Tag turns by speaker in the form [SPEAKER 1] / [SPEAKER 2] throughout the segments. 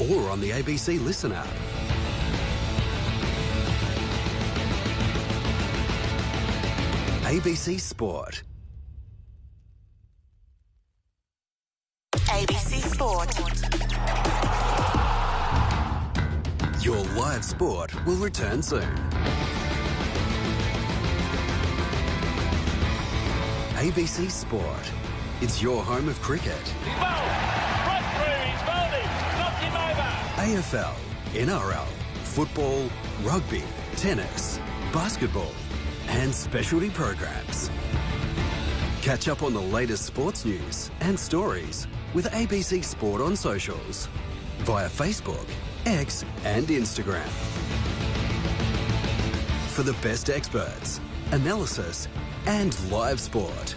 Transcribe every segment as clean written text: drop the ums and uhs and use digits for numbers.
[SPEAKER 1] or on the ABC Listen app. ABC Sport.
[SPEAKER 2] ABC Sport.
[SPEAKER 1] Your live sport will return soon. ABC Sport. It's your home of cricket.
[SPEAKER 3] He's bowled. Right through. He's bowled him. Knocked him over.
[SPEAKER 1] AFL, NRL, football, rugby, tennis, basketball, and specialty programs. Catch up on the latest sports news and stories with ABC Sport on socials via Facebook, X and Instagram. For the best experts, analysis and live sport.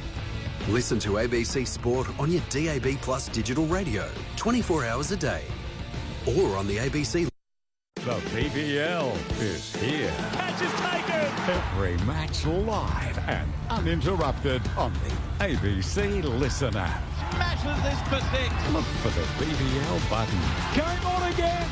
[SPEAKER 1] Listen to ABC Sport on your DAB Plus digital radio 24 hours a day or on the ABC.
[SPEAKER 4] The BBL is here.
[SPEAKER 3] Catch is taken.
[SPEAKER 4] Every match live and uninterrupted on the ABC Listen app.
[SPEAKER 3] Smashes this for six.
[SPEAKER 4] Look for the BBL button.
[SPEAKER 3] Game on again.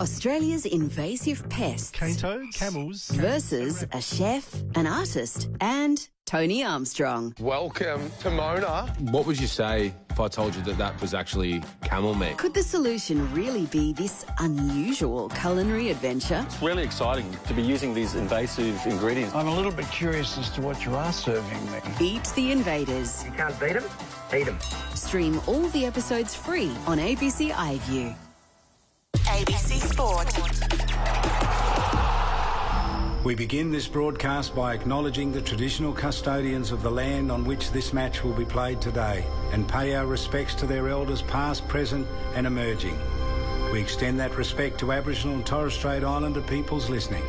[SPEAKER 5] Australia's invasive pests
[SPEAKER 6] Cane toads, camels.
[SPEAKER 5] versus a chef, an artist, and Tony Armstrong.
[SPEAKER 7] Welcome to Mona.
[SPEAKER 8] What would you say if I told you that that was actually camel meat?
[SPEAKER 5] Could the solution really be this unusual culinary adventure?
[SPEAKER 9] It's really exciting to be using these invasive ingredients.
[SPEAKER 10] I'm a little bit curious as to what you are serving me.
[SPEAKER 5] Beat the Invaders.
[SPEAKER 10] You can't beat them? Eat them.
[SPEAKER 5] Stream all the episodes free on ABC iView.
[SPEAKER 2] ABC Sport.
[SPEAKER 11] We begin this broadcast by acknowledging the traditional custodians of the land on which this match will be played today and pay our respects to their elders past, present and emerging. We extend that respect to Aboriginal and Torres Strait Islander peoples listening.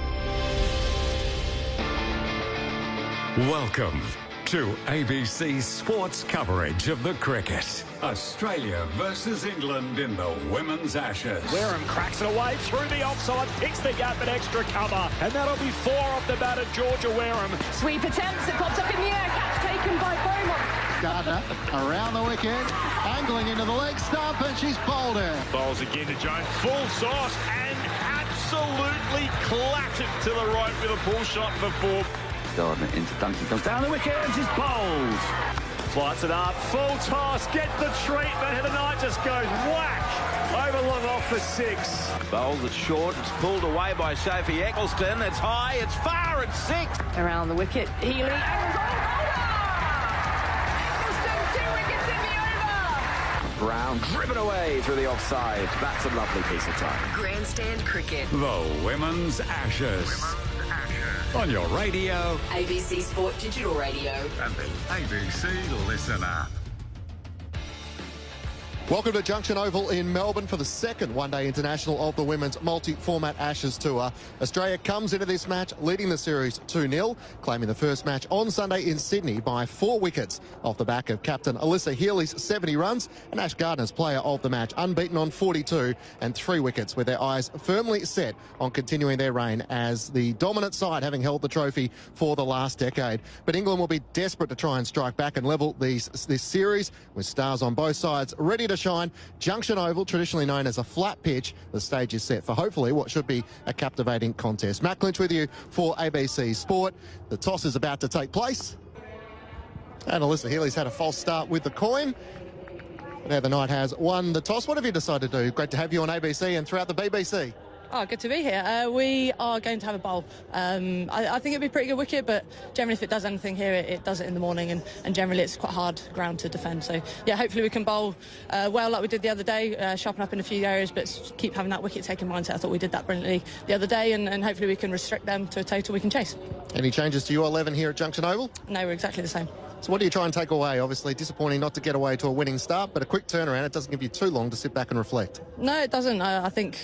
[SPEAKER 4] Welcome to ABC Sports coverage of the cricket. Australia versus England in the Women's Ashes.
[SPEAKER 3] Wareham cracks it away through the offside, picks the gap at extra cover, and that'll be 4 off the bat of Georgia Wareham.
[SPEAKER 12] Sweep attempts, it pops up in the air, catch taken by Beaumont.
[SPEAKER 13] Gardner around the wicket, angling into the leg stump, and she's bowled her.
[SPEAKER 3] Bowls again to Jones, full sauce, and absolutely clattered to the right with a pull shot for 4.
[SPEAKER 9] Gardner into Duncan, comes down the wicket and she's bowled.
[SPEAKER 3] Flights it up, full toss, get the treatment, and the night just goes whack. Over long off for 6.
[SPEAKER 7] Bowls it short, it's pulled away by Sophie Eccleston. It's high, it's far, it's 6.
[SPEAKER 12] Around the wicket, Healy. Eccleston, 2 wickets in the over.
[SPEAKER 7] Brown driven away through the offside. That's a lovely piece of time.
[SPEAKER 2] Grandstand cricket.
[SPEAKER 4] The Women's Ashes. On your radio
[SPEAKER 5] ABC Sport Digital Radio.
[SPEAKER 4] and the ABC Listen app.
[SPEAKER 13] Welcome to Junction Oval in Melbourne for the second one-day international of the Women's Multi-Format Ashes Tour. Australia comes into this match leading the series 2-0, claiming the first match on Sunday in Sydney by 4 wickets off the back of captain Alyssa Healy's 70 runs and Ash Gardner's player of the match, unbeaten on 42 and 3 wickets, with their eyes firmly set on continuing their reign as the dominant side, having held the trophy for the last decade. But England will be desperate to try and strike back and level this series, with stars on both sides ready to shine. Junction Oval, traditionally known as a flat pitch, the stage is set for hopefully what should be a captivating contest. Matt Clinch with you for ABC Sport. The toss is about to take place, and Alyssa Healy's had a false start with the coin. Now the Knight has won the toss. What have you decided to do? Great to have you on ABC and throughout the BBC.
[SPEAKER 12] Oh, good to be here. We are going to have a bowl. I think it'd be a pretty good wicket, but generally if it does anything here, it does it in the morning, and generally it's quite hard ground to defend. So, yeah, hopefully we can bowl well like we did the other day, sharpen up in a few areas, but keep having that wicket-taking mindset. I thought we did that brilliantly the other day, and hopefully we can restrict them to a total we can chase.
[SPEAKER 13] Any changes to your 11 here at Junction Oval?
[SPEAKER 12] No, we're exactly the same.
[SPEAKER 13] So what do you try and take away? Obviously disappointing not to get away to a winning start, but a quick turnaround. It doesn't give you too long to sit back and reflect.
[SPEAKER 12] No, it doesn't. I think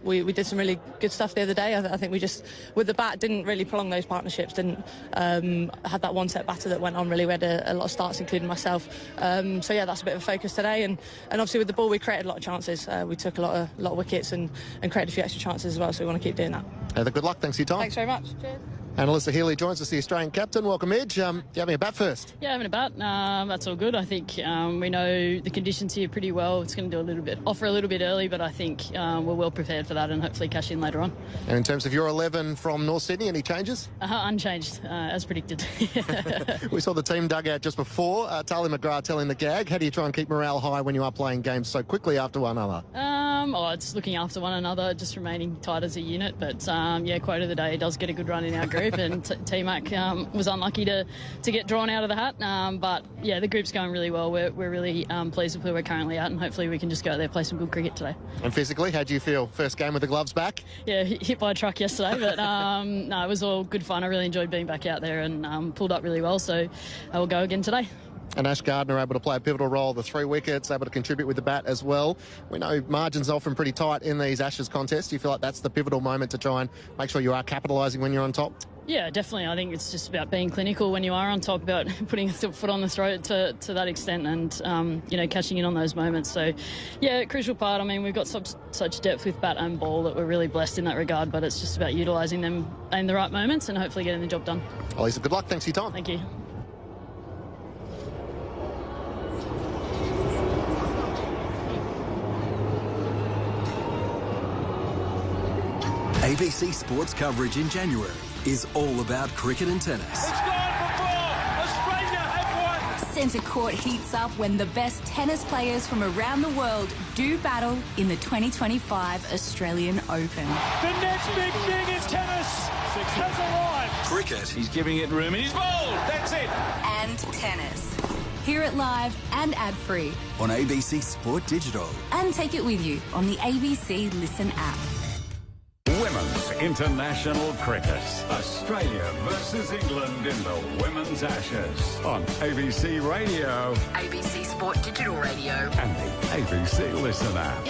[SPEAKER 12] we did some really good stuff the other day. I think we just, with the bat, didn't really prolong those partnerships, didn't have that one-set batter that went on really. We had a lot of starts, including myself. So, yeah, that's a bit of a focus today. And obviously with the ball, we created a lot of chances. We took a lot of wickets and created a few extra chances as well, so we want to keep doing that.
[SPEAKER 13] Good luck. Thanks for your time.
[SPEAKER 12] Thanks very much. Cheers.
[SPEAKER 13] And Alyssa Healy joins us, the Australian captain. Welcome, Midge. You having a bat first?
[SPEAKER 6] Yeah, having a bat. That's all good. I think we know the conditions here pretty well. It's going to offer a little bit early, but I think we're well prepared for that and hopefully cash in later on.
[SPEAKER 13] And in terms of your 11 from North Sydney, any changes?
[SPEAKER 6] Unchanged, as predicted.
[SPEAKER 13] We saw the team dugout just before. Tali McGrath telling the gag. How do you try and keep morale high when you are playing games so quickly after one another?
[SPEAKER 6] It's looking after one another, just remaining tight as a unit. But, quote of the day, does get a good run in our group. And T-Mac was unlucky to get drawn out of the hat. But, the group's going really well. We're really pleased with where we're currently at, and hopefully we can just go out there and play some good cricket today.
[SPEAKER 13] And physically, how do you feel? First game with the gloves back?
[SPEAKER 6] Yeah, hit by a truck yesterday, but no, it was all good fun. I really enjoyed being back out there and pulled up really well, so I will go again today.
[SPEAKER 13] And Ash Gardner able to play a pivotal role, the 3 wickets, able to contribute with the bat as well. We know margins are often pretty tight in these Ashes contests. Do you feel like that's the pivotal moment to try and make sure you are capitalising when you're on top?
[SPEAKER 6] Yeah, definitely. I think it's just about being clinical when you are on top, about putting a foot on the throat to that extent and, catching in on those moments. So, crucial part. I mean, we've got such depth with bat and ball that we're really blessed in that regard, but it's just about utilising them in the right moments and hopefully getting the job done.
[SPEAKER 13] Lisa, good luck. Thanks for your time.
[SPEAKER 6] Thank you.
[SPEAKER 1] ABC Sports coverage in January is all about cricket and tennis.
[SPEAKER 14] It's gone for 4. Australia have won.
[SPEAKER 15] Centre court heats up when the best tennis players from around the world do battle in the 2025 Australian Open.
[SPEAKER 14] The next big thing is tennis has arrived.
[SPEAKER 1] Cricket.
[SPEAKER 14] He's giving it room and he's bowled. That's it.
[SPEAKER 15] And tennis. Hear it live and ad-free.
[SPEAKER 1] On ABC Sport Digital.
[SPEAKER 15] And take it with you on the ABC Listen app.
[SPEAKER 4] Women's International Cricket. Australia versus England in the Women's Ashes on ABC Radio,
[SPEAKER 2] ABC Sport Digital Radio,
[SPEAKER 4] and the ABC Listen app.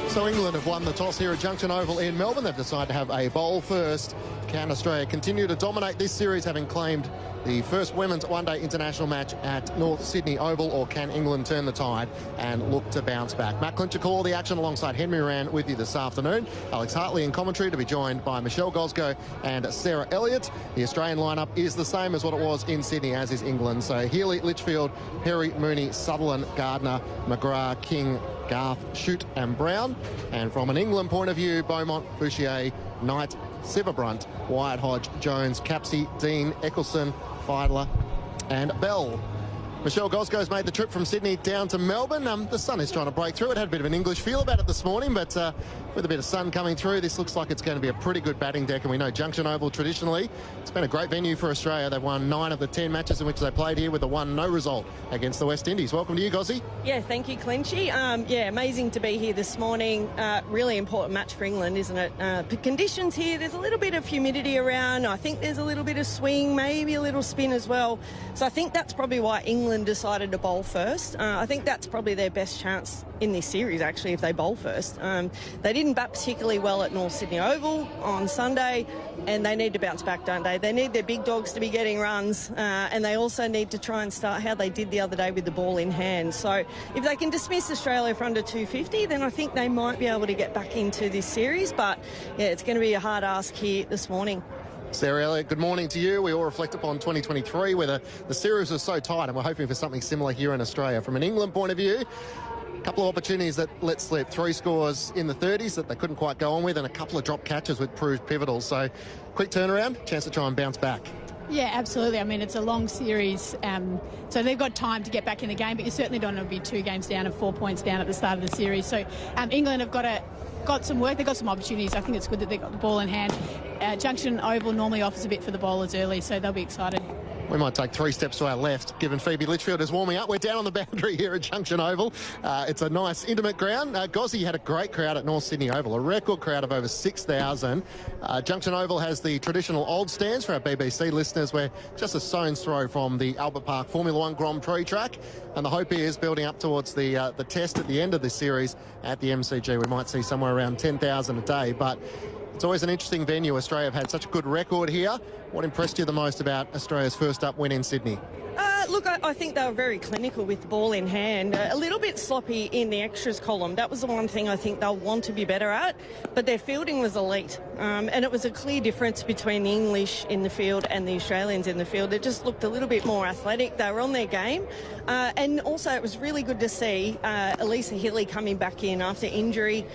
[SPEAKER 13] So England have won the toss here at Junction Oval in Melbourne. They've decided to have a bowl first. Can Australia continue to dominate this series, having claimed the first women's one-day international match at North Sydney Oval, or can England turn the tide and look to bounce back? Matt Clinch will call the action alongside Henry Moran with you this afternoon. Alex Hartley in commentary, to be joined by Michelle Goszko and Sarah Elliott. The Australian lineup is the same as what it was in Sydney, as is England. So Healy, Litchfield, Perry, Mooney, Sutherland, Gardner, McGrath, King, Garth, Shute and Brown. And from an England point of view, Beaumont, Bouchier, Knight, Siverbrunt, Wyatt Hodge, Jones, Capsey, Dean, Eccleston, Fiedler and Bell. Michelle Goszko's made the trip from Sydney down to Melbourne. The sun is trying to break through. It had a bit of an English feel about it this morning, but with a bit of sun coming through, this looks like it's going to be a pretty good batting deck. And we know Junction Oval, traditionally, it's been a great venue for Australia. They've won 9 of the 10 matches in which they played here, with a 1-0 result against the West Indies. Welcome to you, Gozzy.
[SPEAKER 16] Yeah, thank you, Clinchy. Amazing to be here this morning. Really important match for England, isn't it? The conditions here, there's a little bit of humidity around. I think there's a little bit of swing, maybe a little spin as well. So I think that's probably why England decided to bowl first. I think that's probably their best chance in this series, actually, if they bowl first. They didn't bat particularly well at North Sydney Oval on Sunday, and they need to bounce back, don't they? They need their big dogs to be getting runs, and they also need to try and start how they did the other day with the ball in hand. So if they can dismiss Australia for under 250, then I think they might be able to get back into this series. But, yeah, it's going to be a hard ask here this morning.
[SPEAKER 13] Sarah Elliott, good morning to you. We all reflect upon 2023, where the series was so tight, and we're hoping for something similar here in Australia. From an England point of view, a couple of opportunities that let slip. 3 scores in the 30s that they couldn't quite go on with, and a couple of drop catches which proved pivotal. So quick turnaround, chance to try and bounce back.
[SPEAKER 17] Yeah, absolutely. I mean, it's a long series, so they've got time to get back in the game, but you certainly don't want to be 2 games down and 4 points down at the start of the series. So England have got some work, they've got some opportunities. I think it's good that they've got the ball in hand. Junction Oval normally offers a bit for the bowlers early, so they'll be excited.
[SPEAKER 13] We might take 3 steps to our left, given Phoebe Litchfield is warming up. We're down on the boundary here at Junction Oval. It's a nice, intimate ground. Gozzy had a great crowd at North Sydney Oval, a record crowd of over 6,000. Junction Oval has the traditional old stands for our BBC listeners. We're just a stone's throw from the Albert Park Formula 1 Grand Prix track. And the hope is, building up towards the test at the end of this series at the MCG, we might see somewhere around 10,000 a day. But it's always an interesting venue. Australia have had such a good record here. What impressed you the most about Australia's first up win in Sydney?
[SPEAKER 16] Look, I think they were very clinical with the ball in hand. A little bit sloppy in the extras column. That was the one thing I think they'll want to be better at. But their fielding was elite. And it was a clear difference between the English in the field and the Australians in the field. It just looked a little bit more athletic. They were on their game. And also it was really good to see Elisa Healy coming back in after injury.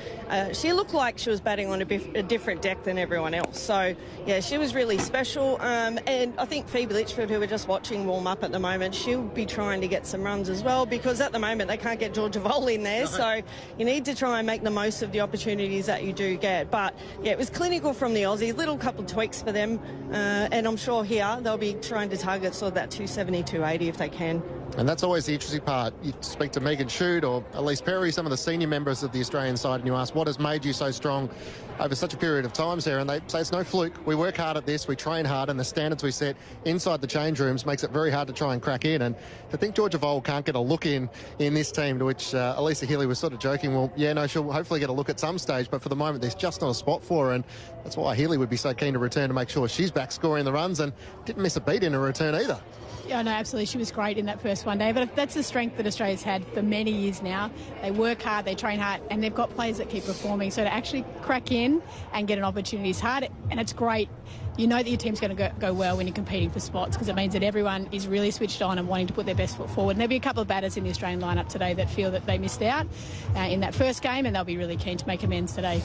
[SPEAKER 16] She looked like she was batting on a different deck than everyone else. So, yeah, she was really special. And I think Phoebe Litchfield, who we're just watching warm up at the moment, she'll be trying to get some runs as well, because at the moment they can't get Georgia Vole in there. So you need to try and make the most of the opportunities that you do get. But, yeah, it was clinical from the Aussies. Little couple of tweaks for them. And I'm sure here they'll be trying to target sort of that 270, 280 if they can.
[SPEAKER 13] And that's always the interesting part. You speak to Megan Shute or Elise Perry, some of the senior members of the Australian side, and you ask, what has made you so strong over such a period of time, Sarah? And they say it's no fluke. We work hard at this, we train hard, and the standards we set inside the change rooms makes it very hard to try and crack in. And to think Georgia Vole can't get a look in this team, to which Elisa Healy was sort of joking, well, yeah, no, she'll hopefully get a look at some stage, but for the moment there's just not a spot for her, and that's why Healy would be so keen to return to make sure she's back scoring the runs, and didn't miss a beat in her return either.
[SPEAKER 17] Yeah, no, absolutely. She was great in that first one day. But that's the strength that Australia's had for many years now. They work hard, they train hard, and they've got players that keep performing. So to actually crack in and get an opportunity is hard, and it's great. You know that your team's going to go well when you're competing for spots, because it means that everyone is really switched on and wanting to put their best foot forward. And there'll be a couple of batters in the Australian lineup today that feel that they missed out in that first game, and they'll be really keen to make amends today.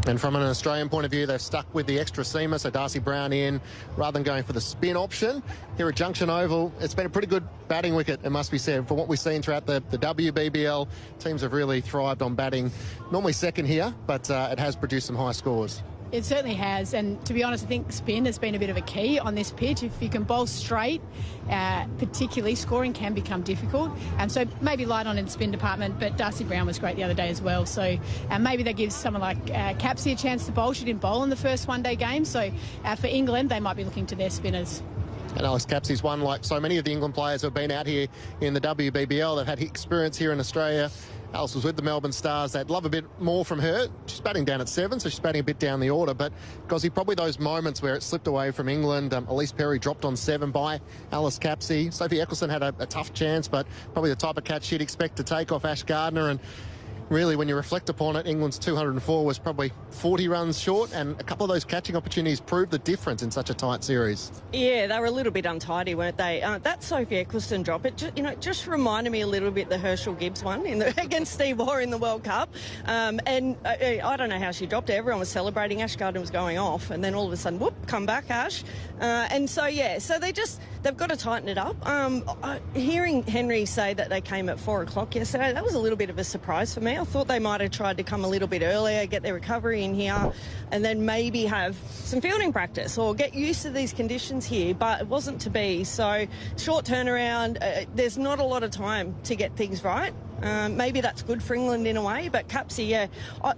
[SPEAKER 13] And from an Australian point of view, they've stuck with the extra seamer, so Darcy Brown in, rather than going for the spin option. Here at Junction Oval, it's been a pretty good batting wicket, it must be said. From what we've seen throughout the WBBL, teams have really thrived on batting. Normally second here, but it has produced some high scores.
[SPEAKER 17] It certainly has, and to be honest, I think spin has been a bit of a key on this pitch. If you can bowl straight, particularly, scoring can become difficult. So maybe light on in the spin department, but Darcy Brown was great the other day as well. So maybe that gives someone like Capsey a chance to bowl. She didn't bowl in the first one-day game, so for England, they might be looking to their spinners.
[SPEAKER 13] And Alice Capsey's one, like so many of the England players who have been out here in the WBBL. They've had experience here in Australia. Alice was with the Melbourne Stars. They'd love a bit more from her. She's batting down at 7, so she's batting a bit down the order. But, Gozzy, probably those moments where it slipped away from England. Elise Perry dropped on 7 by Alice Capsey. Sophie Eccleston had a tough chance, but probably the type of catch she'd expect to take off Ash Gardner. And really, when you reflect upon it, England's 204 was probably 40 runs short, and a couple of those catching opportunities proved the difference in such a tight series.
[SPEAKER 16] Yeah, they were a little bit untidy, weren't they? That Sophie Eccleston drop, it just reminded me a little bit the Herschel Gibbs one against Steve Waugh in the World Cup. And I don't know how she dropped it. Everyone was celebrating. Ash Gardner was going off, and then all of a sudden, whoop, come back, Ash. And so, yeah, so they've got to tighten it up. Hearing Henry say that they came at 4 o'clock yesterday, that was a little bit of a surprise for me. I thought they might have tried to come a little bit earlier, get their recovery in here, and then maybe have some fielding practice or get used to these conditions here, but it wasn't to be. So short turnaround, there's not a lot of time to get things right. Maybe that's good for England in a way, but Capsey, yeah,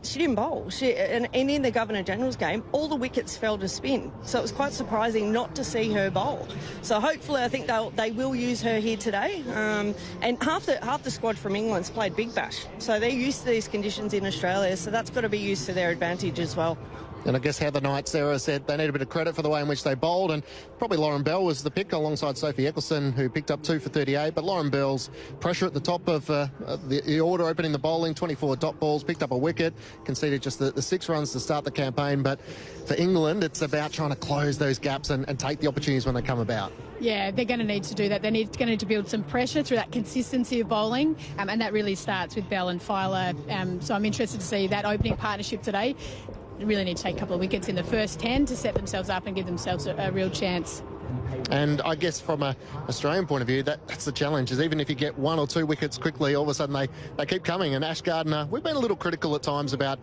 [SPEAKER 16] she didn't bowl. And in the Governor-General's game, all the wickets fell to spin. So it was quite surprising not to see her bowl. So hopefully I think they will use her here today. And half the squad from England's played Big Bash. So they're used to these conditions in Australia, so that's got to be used to their advantage as well.
[SPEAKER 13] And I guess Heather Knight, Sarah, said they need a bit of credit for the way in which they bowled, and probably Lauren Bell was the pick alongside Sophie Eccleston, who picked up 2 for 38. But Lauren Bell's pressure at the top of the order, opening the bowling, 24 dot balls, picked up a wicket, conceded just the 6 runs to start the campaign. But for England, it's about trying to close those gaps and take the opportunities when they come about.
[SPEAKER 17] Yeah, they're going to need to do that. They're going to need to build some pressure through that consistency of bowling, and that really starts with Bell and Filer. So I'm interested to see that opening partnership today. They really need to take a couple of wickets in the first 10 to set themselves up and give themselves a real chance.
[SPEAKER 13] And I guess from an Australian point of view, that's the challenge, is even if you get 1 or 2 wickets quickly, all of a sudden they keep coming. And Ash Gardner, we've been a little critical at times about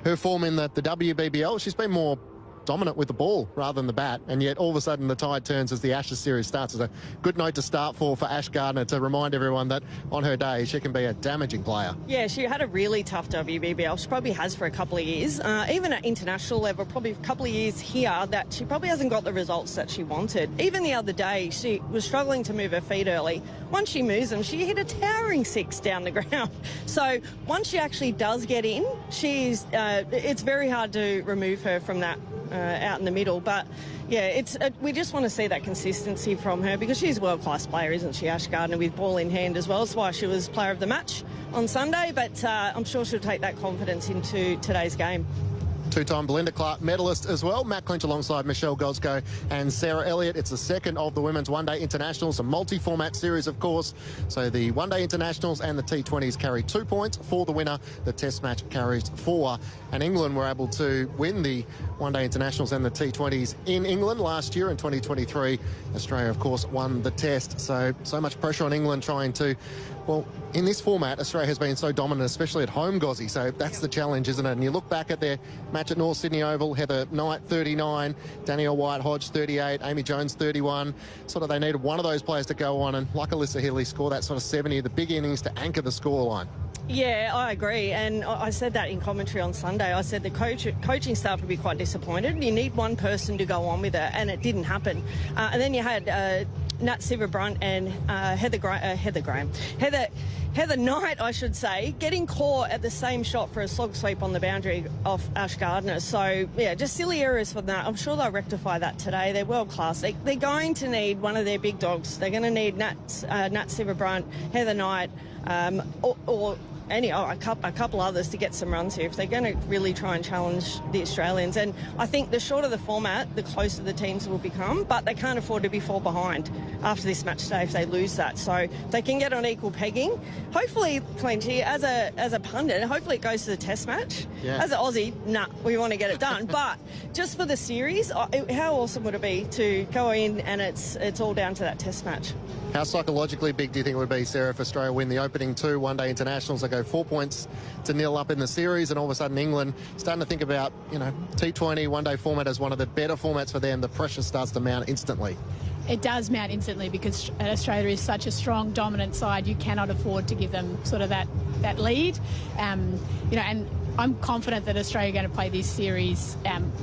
[SPEAKER 13] her form in the WBBL. She's been more dominant with the ball rather than the bat, and yet all of a sudden the tide turns as the Ashes series starts. It's a good note to start for Ash Gardner, to remind everyone that on her day she can be a damaging player.
[SPEAKER 16] Yeah, she had a really tough WBBL. She probably has for a couple of years. Even at international level, probably a couple of years here, that she probably hasn't got the results that she wanted. Even the other day, she was struggling to move her feet early. Once she moves them, she hit a towering 6 down the ground. So once she actually does get in, it's very hard to remove her from that out in the middle. But yeah, we just want to see that consistency from her, because she's a world-class player, isn't she, Ash Gardner, with ball in hand as well. That's why she was player of the match on Sunday, but I'm sure she'll take that confidence into today's game.
[SPEAKER 13] Two-time Belinda Clark medalist as well. Matt Clinch alongside Michelle Goszko and Sarah Elliott. It's the second of the women's one-day internationals, a multi-format series, of course. So the one-day internationals and the T20s carry 2 points for the winner. The test match carries 4. And England were able to win the one-day internationals and the T20s in England last year in 2023. Australia, of course, won the test. So much pressure on England trying to... Well, in this format, Australia has been so dominant, especially at home, Gozzy. So that's the challenge, isn't it? And you look back at their match at North Sydney Oval, Heather Knight, 39, Danielle White-Hodge, 38, Amy Jones, 31. Sort of they needed one of those players to go on and, like Alyssa Healy, score that sort of 70, the big innings to anchor the scoreline.
[SPEAKER 16] Yeah, I agree, and I said that in commentary on Sunday. I said the coaching staff would be quite disappointed. You need one person to go on with it, and it didn't happen. And then you had Nat Sciver-Brunt and Heather Knight, I should say, getting caught at the same shot for a slog sweep on the boundary off Ash Gardner. So, yeah, just silly errors for that. I'm sure they'll rectify that today. They're world class. They're going to need one of their big dogs. They're going to need Nat Sciver-Brunt, Heather Knight, or a couple others to get some runs here if they're going to really try and challenge the Australians. And I think the shorter the format, the closer the teams will become, but they can't afford to be fall behind after this match today if they lose that. So they can get on equal pegging. Hopefully, Clinch, as a pundit, hopefully it goes to the test match. Yeah. As an Aussie, we want to get it done. But just for the series, how awesome would it be to go in and it's all down to that test match?
[SPEAKER 13] How psychologically big do you think it would be, Sarah, if Australia win the opening 2 one-day internationals? They go 4 points to 0 up in the series, and all of a sudden England starting to think about, T20 one-day format as one of the better formats for them. The pressure starts to mount instantly.
[SPEAKER 17] It does mount instantly because Australia is such a strong, dominant side. You cannot afford to give them sort of that lead. And I'm confident that Australia are going to play this series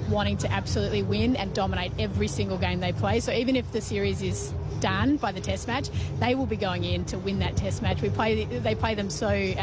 [SPEAKER 17] wanting to absolutely win and dominate every single game they play. So even if the series is done by the test match, they will be going in to win that test match. They play them so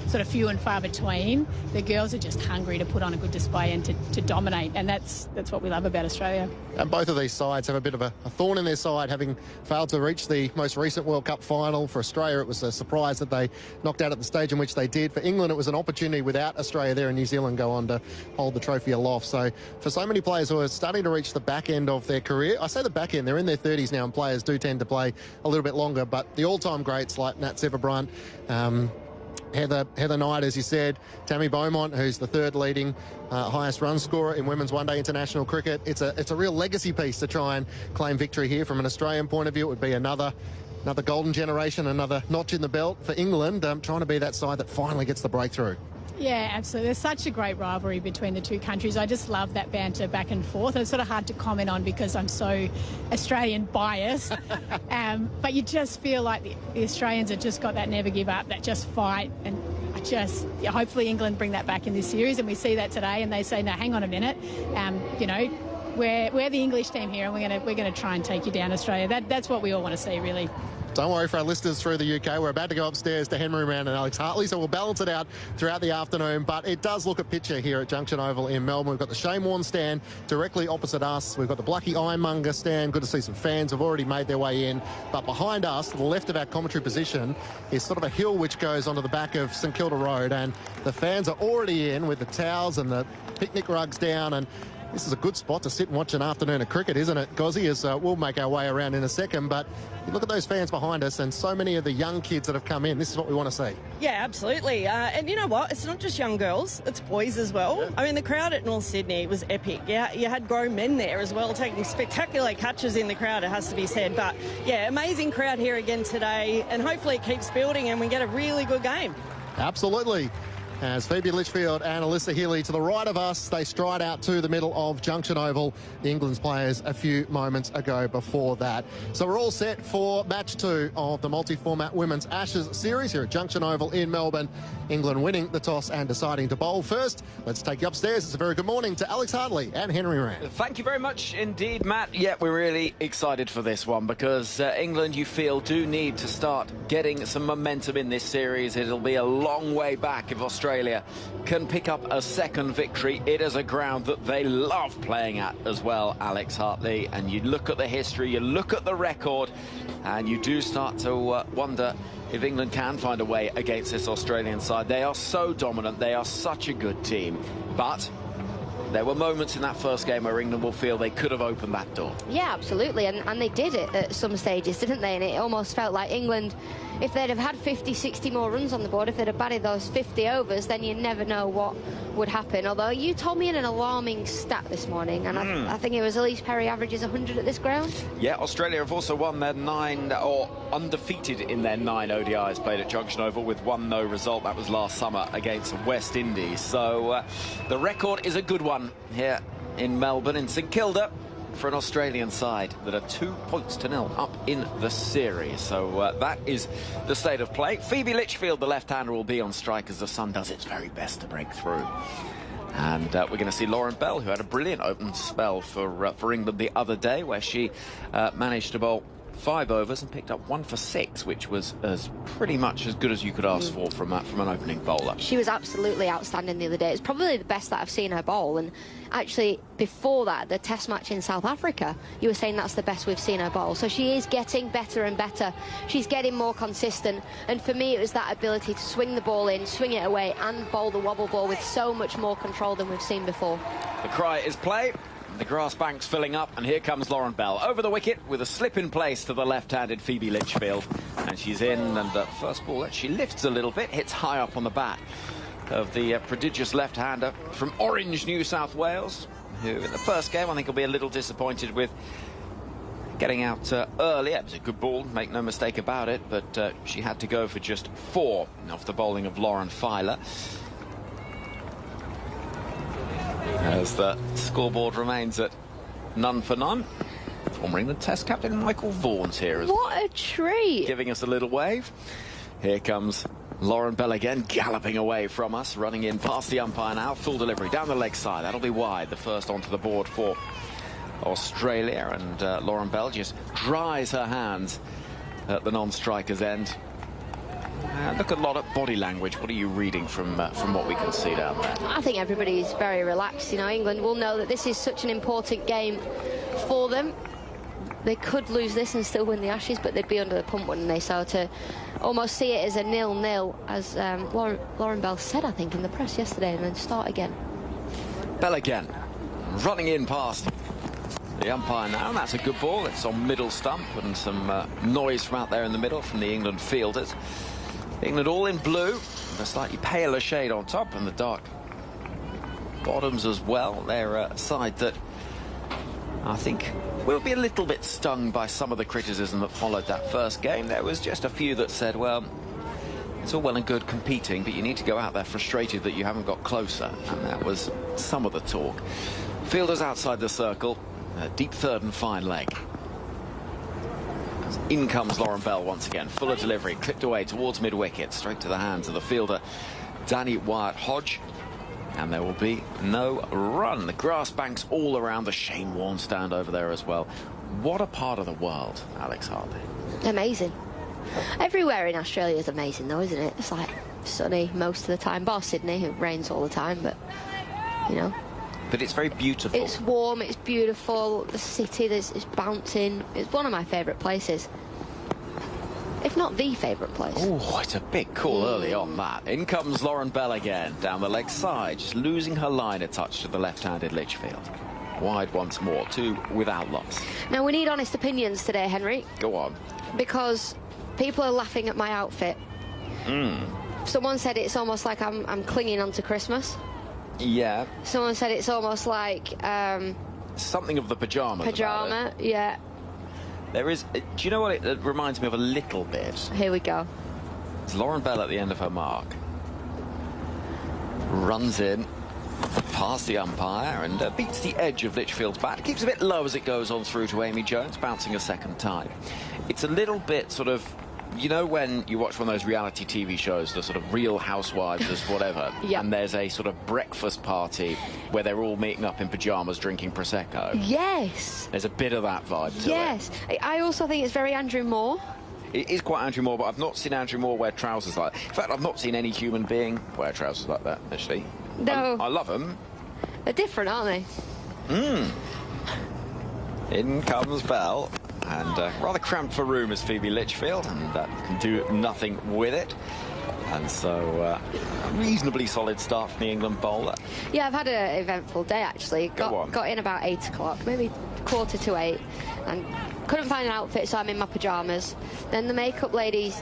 [SPEAKER 17] sort of few and far between. The girls are just hungry to put on a good display and to dominate, and that's what we love about Australia.
[SPEAKER 13] And both of these sides have a bit of a thorn in their side, having failed to reach the most recent World Cup final. For Australia, it was a surprise that they knocked out at the stage in which they did. For England, it was an opportunity without Australia there in New Zealand go on to hold the trophy aloft. So for so many players who are starting to reach the back end of their career, I say the back end, they're in their 30s now, and players do tend to play a little bit longer, but the all-time greats like Nat Sciver-Brunt, Heather Knight, as you said, Tammy Beaumont, who's the third leading highest run scorer in women's one-day international cricket. It's a real legacy piece to try and claim victory here. From an Australian point of view, it would be another golden generation, another notch in the belt for England, trying to be that side that finally gets the breakthrough.
[SPEAKER 17] Yeah, absolutely. There's such a great rivalry between the two countries. I just love that banter back and forth. And it's sort of hard to comment on because I'm so Australian biased. But you just feel like the Australians have just got that never give up, that just fight. And hopefully England bring that back in this series. And we see that today. And they say, no, hang on a minute. We're the English team here, and we're going to try and take you down, Australia. That's what we all want to see, really.
[SPEAKER 13] Don't worry for our listeners through the UK. We're about to go upstairs to Henry Moran and Alex Hartley, so we'll balance it out throughout the afternoon. But it does look a picture here at Junction Oval in Melbourne. We've got the Shane Warne stand directly opposite us. We've got the Blackie Ironmonger stand. Good to see some fans have already made their way in. But behind us, to the left of our commentary position, is sort of a hill which goes onto the back of St Kilda Road. And the fans are already in with the towels and the picnic rugs down. And this is a good spot to sit and watch an afternoon of cricket, isn't it, Gozzy? As we'll make our way around in a second. But you look at those fans behind us and so many of the young kids that have come in. This is what we want to see. Yeah,
[SPEAKER 16] absolutely. And you know what? It's not just young girls. It's boys as well. Yeah. I mean, the crowd at North Sydney was epic. Yeah, you had grown men there as well, taking spectacular catches in the crowd, it has to be said. But, yeah, amazing crowd here again today. And hopefully it keeps building and we get a really good game.
[SPEAKER 13] Absolutely. As Phoebe Litchfield and Alyssa Healy to the right of us, they stride out to the middle of Junction Oval, the England's players a few moments ago before that. So we're all set for match 2 of the multi-format Women's Ashes series here at Junction Oval in Melbourne. England winning the toss and deciding to bowl first. Let's take you upstairs. It's a very good morning to Alex Hartley and Henry Moran.
[SPEAKER 18] Thank you very much indeed, Matt. Yeah, we're really excited for this one because England, you feel, do need to start getting some momentum in this series. It'll be a long way back if Australia Australia can pick up a second victory. It is a ground that they love playing at as well, Alex Hartley. And you look at the history, you look at the record, and you do start to wonder if England can find a way against this Australian side. They are so dominant, they are such a good team. But there were moments in that first game where England will feel they could have opened that door.
[SPEAKER 19] Yeah, absolutely, and they did it at some stages, didn't they? And it almost felt like England, if they'd have had 50, 60 more runs on the board, if they'd have batted those 50 overs, then you never know what would happen. Although you told me in an alarming stat this morning, and I think it was Elise Perry averages 100 at this ground.
[SPEAKER 18] Yeah, Australia have also won their 9, or undefeated in their 9 ODIs played at Junction Oval with 1 no result. That was last summer against West Indies. So the record is a good one here in Melbourne, in St Kilda, for an Australian side that are 2-0 up in the series. So that is the state of play. Phoebe Litchfield, the left-hander, will be on strike as the sun does its very best to break through. And we're going to see Lauren Bell, who had a brilliant open spell for England the other day, where she managed to bowl 5 overs and picked up 1 for 6, which was pretty much as good as you could ask for from an opening bowler.
[SPEAKER 19] She was absolutely outstanding the other day. It's probably the best that I've seen her bowl, and actually before that, the test match in South Africa, you were saying that's the best we've seen her bowl. So she is getting better and better. She's getting more consistent, and for me it was that ability to swing the ball in, swing it away, and bowl the wobble ball with so much more control than we've seen before.
[SPEAKER 18] The cry is play. The grass bank's filling up, and here comes Lauren Bell over the wicket with a slip in place to the left-handed Phoebe Litchfield, and she's in. And first ball, she lifts a little bit, hits high up on the bat of the prodigious left-hander from Orange, New South Wales, who in the first game I think will be a little disappointed with getting out early. It was a good ball, make no mistake about it, but she had to go for just 4 off the bowling of Lauren Filer. As the scoreboard remains at none for none. Former England Test captain Michael Vaughan's here as well.
[SPEAKER 19] What a treat!
[SPEAKER 18] Giving us a little wave. Here comes Lauren Bell again, galloping away from us, running in past the umpire now. Full delivery down the leg side. That'll be wide. The first onto the board for Australia. And Lauren Bell just dries her hands at the non-striker's end. Look at a lot of body language. What are you reading from what we can see down there?
[SPEAKER 19] I think everybody's very relaxed. You know, England will know that this is such an important game for them. They could lose this and still win the Ashes, but they'd be under the pump, wouldn't they? So to almost see it as a 0-0, as Lauren Bell said, I think, in the press yesterday, and then start again.
[SPEAKER 18] Bell again, running in past the umpire now, and that's a good ball. It's on middle stump, and some noise from out there in the middle from the England fielders. England all in blue, with a slightly paler shade on top, and the dark bottoms as well. They're a side that I think will be a little bit stung by some of the criticism that followed that first game. There was just a few that said, well, it's all well and good competing, but you need to go out there frustrated that you haven't got closer, and that was some of the talk. Fielders outside the circle, a deep third and fine leg. In comes Lauren Bell once again, full of delivery, clipped away towards mid-wicket, straight to the hands of the fielder Danny Wyatt-Hodge, and there will be no run. The grass banks all around the Shane Warne stand over there as well. What a part of the world, Alex Hartley.
[SPEAKER 19] Amazing. Everywhere in Australia is amazing though, isn't it? It's like sunny most of the time, bar Sydney, it rains all the time, but you know.
[SPEAKER 18] But it's very beautiful.
[SPEAKER 19] It's warm, it's beautiful, the city is bouncing. It's one of my favourite places, if not the favourite place.
[SPEAKER 18] Oh, it's a big call early on that. In comes Lauren Bell again, down the leg side, just losing her line a touch to the left-handed Litchfield. Wide once more, 2 without loss.
[SPEAKER 19] Now we need honest opinions today, Henry.
[SPEAKER 18] Go on.
[SPEAKER 19] Because people are laughing at my outfit. Someone said it's almost like I'm clinging onto Christmas.
[SPEAKER 18] Yeah.
[SPEAKER 19] Someone said it's almost like
[SPEAKER 18] something of the pajamas.
[SPEAKER 19] Pajama, yeah.
[SPEAKER 18] There is. Do you know what it reminds me of a little bit?
[SPEAKER 19] Here we go.
[SPEAKER 18] It's Lauren Bell at the end of her mark. Runs in past the umpire and beats the edge of Litchfield's bat. Keeps a bit low as it goes on through to Amy Jones, bouncing a second time. It's a little bit sort of, you know, when you watch one of those reality TV shows, the sort of Real Housewives, as whatever,
[SPEAKER 19] yep.
[SPEAKER 18] And there's a sort of breakfast party where they're all meeting up in pyjamas drinking Prosecco.
[SPEAKER 19] Yes.
[SPEAKER 18] There's a bit of that vibe to it.
[SPEAKER 19] Yes. I also think it's very Andrew Moore.
[SPEAKER 18] It is quite Andrew Moore, but I've not seen Andrew Moore wear trousers like that. In fact, I've not seen any human being wear trousers like that, actually.
[SPEAKER 19] No.
[SPEAKER 18] I love them.
[SPEAKER 19] They're different, aren't they?
[SPEAKER 18] In comes Bell. And rather cramped for room is Phoebe Litchfield, and can do nothing with it. And so, a reasonably solid start from the England bowler.
[SPEAKER 19] Yeah, I've had an eventful day, actually. Got in about 8 o'clock, maybe 7:45, and couldn't find an outfit, so I'm in my pyjamas. Then the makeup lady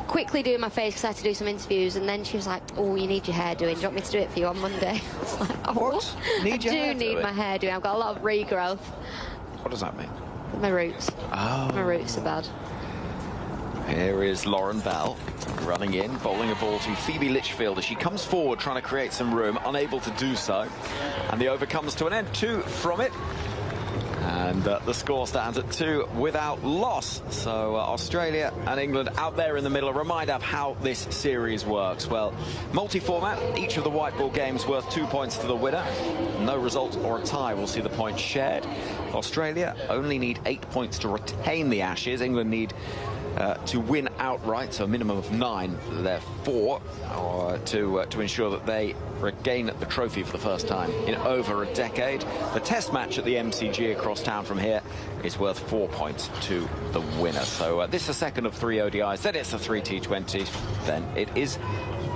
[SPEAKER 19] quickly doing my face because I had to do some interviews, and then she was like, oh, you need your hair doing. Do you want me to do it for you on Monday? I was like, oh,
[SPEAKER 18] what? I
[SPEAKER 19] do need my hair doing. I've got a lot of regrowth.
[SPEAKER 18] What does that mean?
[SPEAKER 19] My roots.
[SPEAKER 18] Oh.
[SPEAKER 19] My roots are bad.
[SPEAKER 18] Here is Lauren Bell running in, bowling a ball to Phoebe Litchfield as she comes forward trying to create some room, unable to do so. And the over comes to an end, 2 from it. And the score stands at 2 without loss. So Australia and England out there in the middle. A reminder of how this series works. Well, multi-format, each of the white ball games worth 2 points to the winner. No result or a tie will see the points shared. Australia only need 8 points to retain the Ashes. England need to win outright, so a minimum of 9, therefore, to ensure that they regain the trophy for the first time in over a decade. The test match at the MCG across town from here is worth 4 points to the winner. So this is the second of 3 ODIs, then it's the 3 T20s, then it is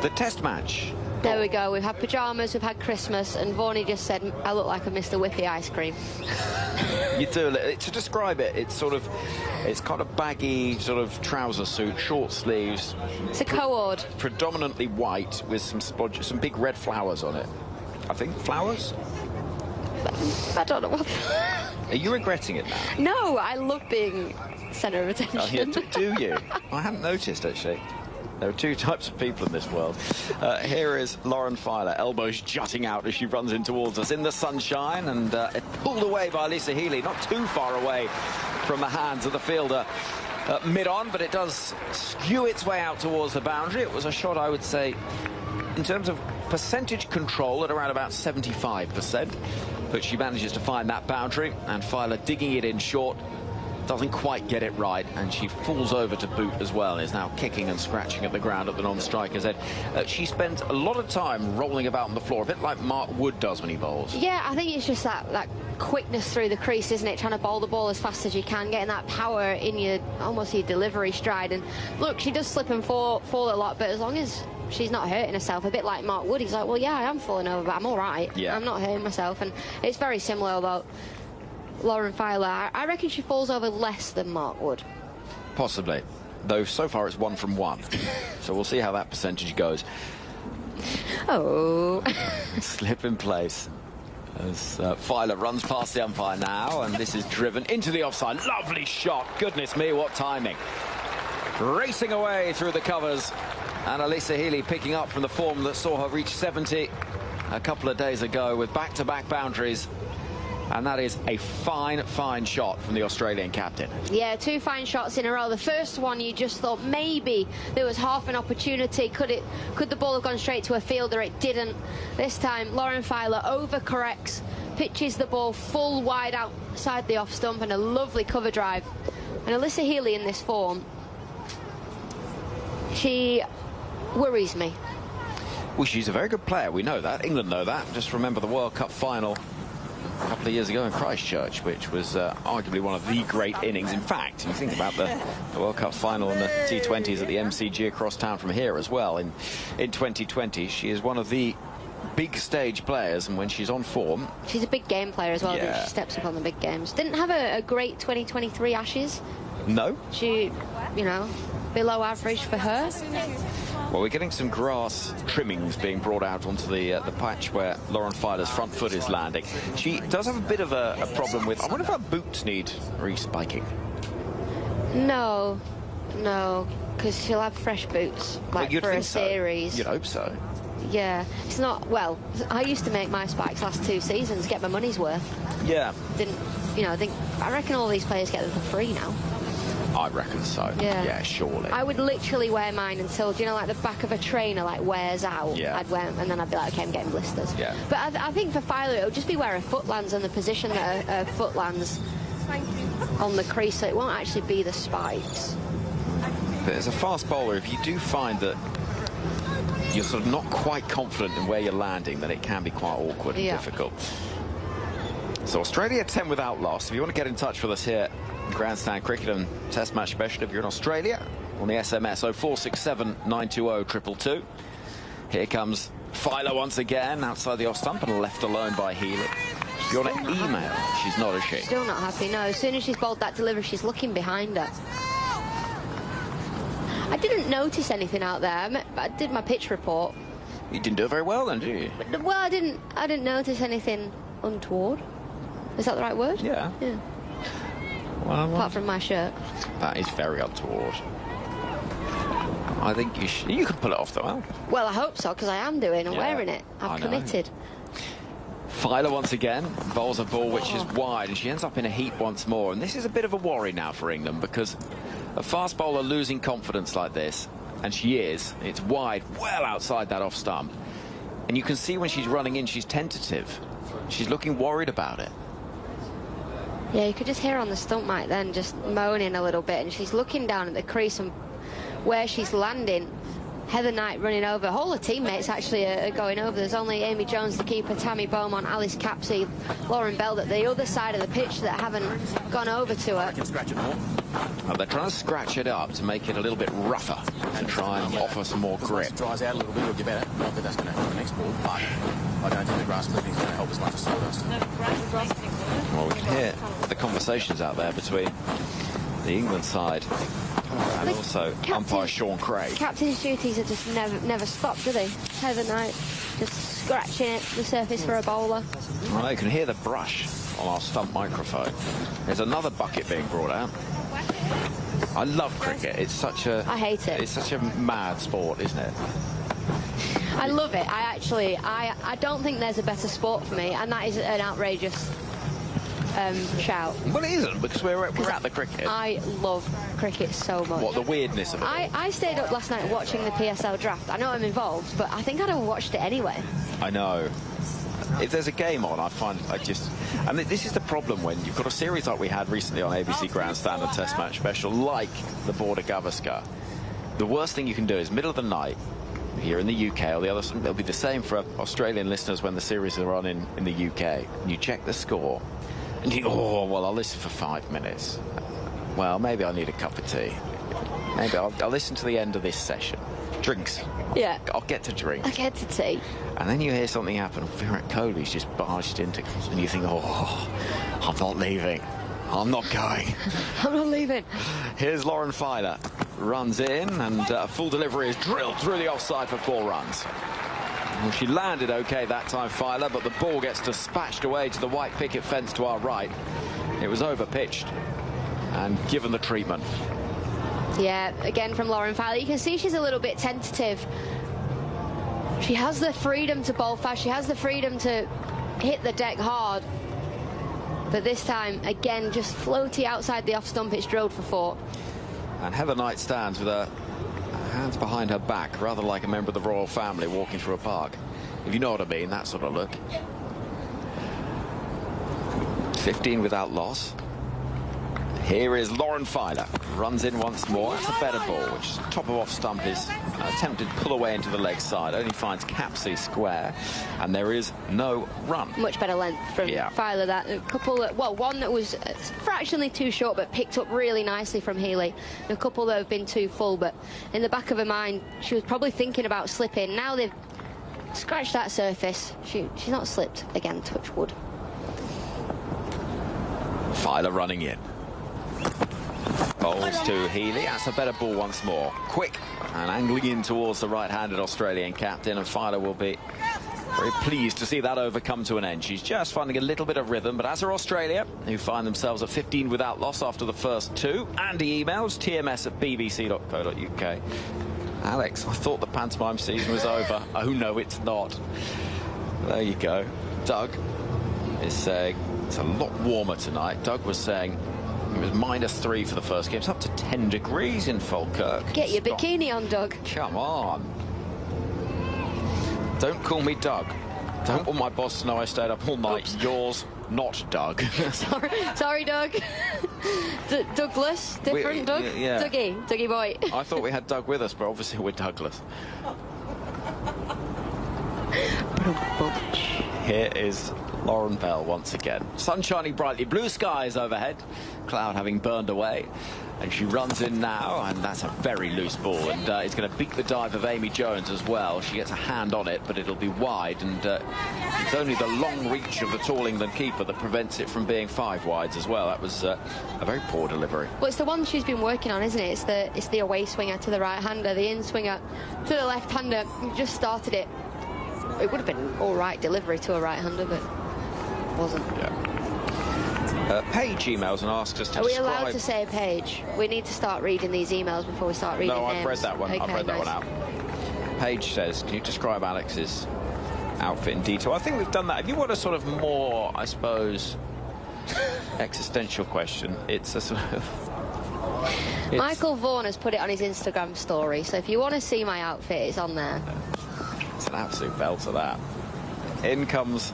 [SPEAKER 18] the test match.
[SPEAKER 19] There we go. We've had pyjamas, we've had Christmas, and Vaughan just said I look like a Mr. Whippy ice cream.
[SPEAKER 18] You do. To describe it, it's kind of baggy sort of trouser suit, short sleeves.
[SPEAKER 19] It's a co-ord.
[SPEAKER 18] Predominantly white with some big red flowers on it. I think flowers.
[SPEAKER 19] I don't know what.
[SPEAKER 18] Are you regretting it now?
[SPEAKER 19] No, I love being centre of attention.
[SPEAKER 18] Oh, yeah, do you? I hadn't noticed actually. There are 2 types of people in this world. Here is Lauren Filer, elbows jutting out as she runs in towards us in the sunshine, and pulled away by Lisa Healy, not too far away from the hands of the fielder mid-on, but it does skew its way out towards the boundary. It was a shot, I would say, in terms of percentage control, at around about 75%, but she manages to find that boundary, and Filer digging it in short, doesn't quite get it right, and she falls over to boot as well, and is now kicking and scratching at the ground at the non-striker's head. She spends a lot of time rolling about on the floor, a bit like Mark Wood does when he bowls.
[SPEAKER 19] Yeah, I think it's just that quickness through the crease, isn't it? Trying to bowl the ball as fast as you can, getting that power in your almost your delivery stride. And look, she does slip and fall a lot, but as long as she's not hurting herself, a bit like Mark Wood, he's like, well, yeah, I am falling over, but I'm all right.
[SPEAKER 18] Yeah.
[SPEAKER 19] I'm not hurting myself. And it's very similar, although Lauren Filer, I reckon she falls over less than Mark Wood.
[SPEAKER 18] Possibly, though so far it's 1 from 1. So we'll see how that percentage goes.
[SPEAKER 19] Oh.
[SPEAKER 18] Slip in place as Filer runs past the umpire now, and this is driven into the offside. Lovely shot. Goodness me, what timing. Racing away through the covers, and Alyssa Healy picking up from the form that saw her reach 70 a couple of days ago with back-to-back boundaries. And that is a fine, fine shot from the Australian captain.
[SPEAKER 19] Yeah, 2 fine shots in a row. The first one, you just thought maybe there was half an opportunity. Could the ball have gone straight to a fielder? It didn't. This time, Lauren Filer overcorrects, pitches the ball full wide outside the off stump, and a lovely cover drive. And Alyssa Healy in this form, she worries me.
[SPEAKER 18] Well, she's a very good player. We know that. England know that. Just remember the World Cup final a couple of years ago in Christchurch, which was arguably one of the great innings. In fact, you think about the World Cup final and the T20s at the MCG across town from here as well in 2020. She is one of the big stage players, and when she's on form,
[SPEAKER 19] she's a big game player as well.
[SPEAKER 18] Yeah.
[SPEAKER 19] She steps up on the big games. Didn't have a great 2023 Ashes.
[SPEAKER 18] No.
[SPEAKER 19] She, below average for her.
[SPEAKER 18] Well, we're getting some grass trimmings being brought out onto the patch where Lauren Filer's front foot is landing. She does have a bit of a problem with, I wonder if her boots need re-spiking.
[SPEAKER 19] No, because she'll have fresh boots, like for a series.
[SPEAKER 18] You'd hope so.
[SPEAKER 19] Yeah, it's not, well, I used to make my spikes last 2 seasons, get my money's worth.
[SPEAKER 18] Yeah.
[SPEAKER 19] I reckon all these players get them for free now.
[SPEAKER 18] I reckon so. Yeah, surely.
[SPEAKER 19] I would literally wear mine until, like the back of a trainer wears out.
[SPEAKER 18] Yeah.
[SPEAKER 19] I'd wear them, and then I'd be like, okay, I'm getting blisters.
[SPEAKER 18] Yeah.
[SPEAKER 19] But I think for Filer, it'll just be where her foot lands and the position that her foot lands on the crease, so it won't actually be the spikes.
[SPEAKER 18] But as a fast bowler, if you do find that you're sort of not quite confident in where you're landing, then it can be quite awkward and difficult. So Australia 10 without loss. If you want to get in touch with us here in Grandstand Cricket and Test Match Special, if you're in Australia, on the SMS 0467 920 222. Here comes Filer once again outside the off stump and left alone by Healy. If you want to email, she's not, is she?
[SPEAKER 19] Still not happy, no. As soon as she's bowled that delivery, she's looking behind her. I didn't notice anything out there. I did my pitch report.
[SPEAKER 18] You didn't do it very well then, did you?
[SPEAKER 19] Well, I didn't notice anything untoward. Is that the right word?
[SPEAKER 18] Yeah.
[SPEAKER 19] Yeah.
[SPEAKER 18] Well,
[SPEAKER 19] apart from my shirt.
[SPEAKER 18] That is very untoward. I think you can pull it off, though.
[SPEAKER 19] Well, I hope so, because I am doing. I'm wearing it. I've committed.
[SPEAKER 18] Filer once again bowls a ball which is wide, and she ends up in a heap once more. And this is a bit of a worry now for England, because a fast bowler losing confidence like this, and she is, it's wide, well outside that off stump. And you can see when she's running in, she's tentative. She's looking worried about it.
[SPEAKER 19] Yeah, you could just hear her on the stump mic then, just moaning a little bit, and she's looking down at the crease and where she's landing. Heather Knight running over. All her teammates actually are going over. There's only Amy Jones, the keeper, Tammy Beaumont, Alice Capsey, Lauren Bell at the other side of the pitch that haven't gone over to her.
[SPEAKER 18] Well, they're trying to scratch it up to make it a little bit rougher, to try and offer some more grip.
[SPEAKER 8] Once it dries out a little bit, it'll get better. Not that that's going to help the next ball, but I don't think the grass clipping is going to help as much as sawdust.
[SPEAKER 18] Well, we can hear the conversations out there between the England side and also umpire Sean Craig.
[SPEAKER 19] Captain's duties are just never stopped, do they? Heather Knight just scratching the surface for a bowler.
[SPEAKER 18] Well, you can hear the brush on our stump microphone. There's another bucket being brought out. I love cricket. It's such a...
[SPEAKER 19] I hate it.
[SPEAKER 18] It's such a mad sport, isn't it?
[SPEAKER 19] I love it. I don't think there's a better sport for me, and that is an outrageous shout.
[SPEAKER 18] Well, it isn't, because we're at the cricket.
[SPEAKER 19] I love cricket so much.
[SPEAKER 18] What, the weirdness of it?
[SPEAKER 19] I stayed up last night watching the PSL draft. I know I'm involved, but I think I'd have watched it anyway.
[SPEAKER 18] I know. If there's a game on, and this is the problem when you've got a series like we had recently on ABC Grandstand and Test Match Special, like the Border Goszko. The worst thing you can do is middle of the night here in the UK, or the other, it'll be the same for Australian listeners when the series are on in the UK. You check the score, and you think, oh, well, I'll listen for 5 minutes. Well, maybe I need a cup of tea. Maybe I'll listen to the end of this session. Drinks.
[SPEAKER 19] Yeah.
[SPEAKER 18] I'll get to drink.
[SPEAKER 19] I get to tea.
[SPEAKER 18] And then you hear something happen. Virat Kohli's just barged into, and you think, oh, I'm not leaving. I'm not going.
[SPEAKER 19] I'm not leaving.
[SPEAKER 18] Here's Lauren Filer. Runs in, and a full delivery is drilled through the offside for 4 runs. Well, she landed okay that time, Filer, but the ball gets dispatched away to the white picket fence to our right. It was over-pitched and given the treatment.
[SPEAKER 19] Yeah, again from Lauren Filer. You can see she's a little bit tentative. She has the freedom to bowl fast. She has the freedom to hit the deck hard. But this time, again, just floaty outside the off stump. It's drilled for 4.
[SPEAKER 18] And Heather Knight stands with her hands behind her back, rather like a member of the royal family walking through a park. If you know what I mean, that sort of look. 15 without loss. Here is Lauren Filer. Runs in once more. That's a better ball, which top of off stump is attempted to pull away into the leg side. Only finds Capsey square, and there is no run.
[SPEAKER 19] Much better length from Filer. That a couple that, well, one that was fractionally too short but picked up really nicely from Healy. And a couple that have been too full, but in the back of her mind, she was probably thinking about slipping. Now they've scratched that surface. She's not slipped again, touch wood.
[SPEAKER 18] Filer running in. Bowls to Healy. That's a better ball once more. Quick and angling in towards the right-handed Australian captain, and Filer will be very pleased to see that over come to an end. She's just finding a little bit of rhythm, but as are Australia, who find themselves at 15 without loss after the first 2. Andy emails tms@bbc.co.uk. Alex, I thought the pantomime season was over. Oh no, it's not. There you go. Doug is saying it's a lot warmer tonight. Doug was saying it was -3 for the first game. It's up to 10 degrees in Falkirk.
[SPEAKER 19] Get your bikini on, Doug.
[SPEAKER 18] Come on. Don't call me Doug. Don't want my boss to know I stayed up all night. Oops. Yours, not Doug.
[SPEAKER 19] Sorry, Doug. Douglas, different Doug?
[SPEAKER 18] Yeah.
[SPEAKER 19] Dougie boy.
[SPEAKER 18] I thought we had Doug with us, but obviously we're Douglas. Here is Lauren Bell once again. Sun shining brightly, blue skies overhead, cloud having burned away. And she runs in now, and that's a very loose ball, and it's going to beat the dive of Amy Jones as well. She gets a hand on it, but it'll be wide, and it's only the long reach of the tall England keeper that prevents it from being 5 wides as well. That was a very poor delivery.
[SPEAKER 19] Well, it's the one she's been working on, isn't it? It's the away swinger to the right-hander, the in-swinger to the left-hander. You just started it. It would have been an all-right delivery to a right-hander, but it wasn't.
[SPEAKER 18] Yeah. Paige emails and asks us to
[SPEAKER 19] Are we
[SPEAKER 18] describe...
[SPEAKER 19] allowed to say Paige? We need to start reading these emails before we start reading
[SPEAKER 18] No,
[SPEAKER 19] names.
[SPEAKER 18] I've read that one.
[SPEAKER 19] Okay,
[SPEAKER 18] I've read that one out. Paige says, can you describe Alex's outfit in detail? I think we've done that. If you want a sort of more, I suppose, existential question, it's a sort of...
[SPEAKER 19] Michael Vaughan has put it on his Instagram story, so if you want to see my outfit, it's on there.
[SPEAKER 18] It's an absolute belter, that. In comes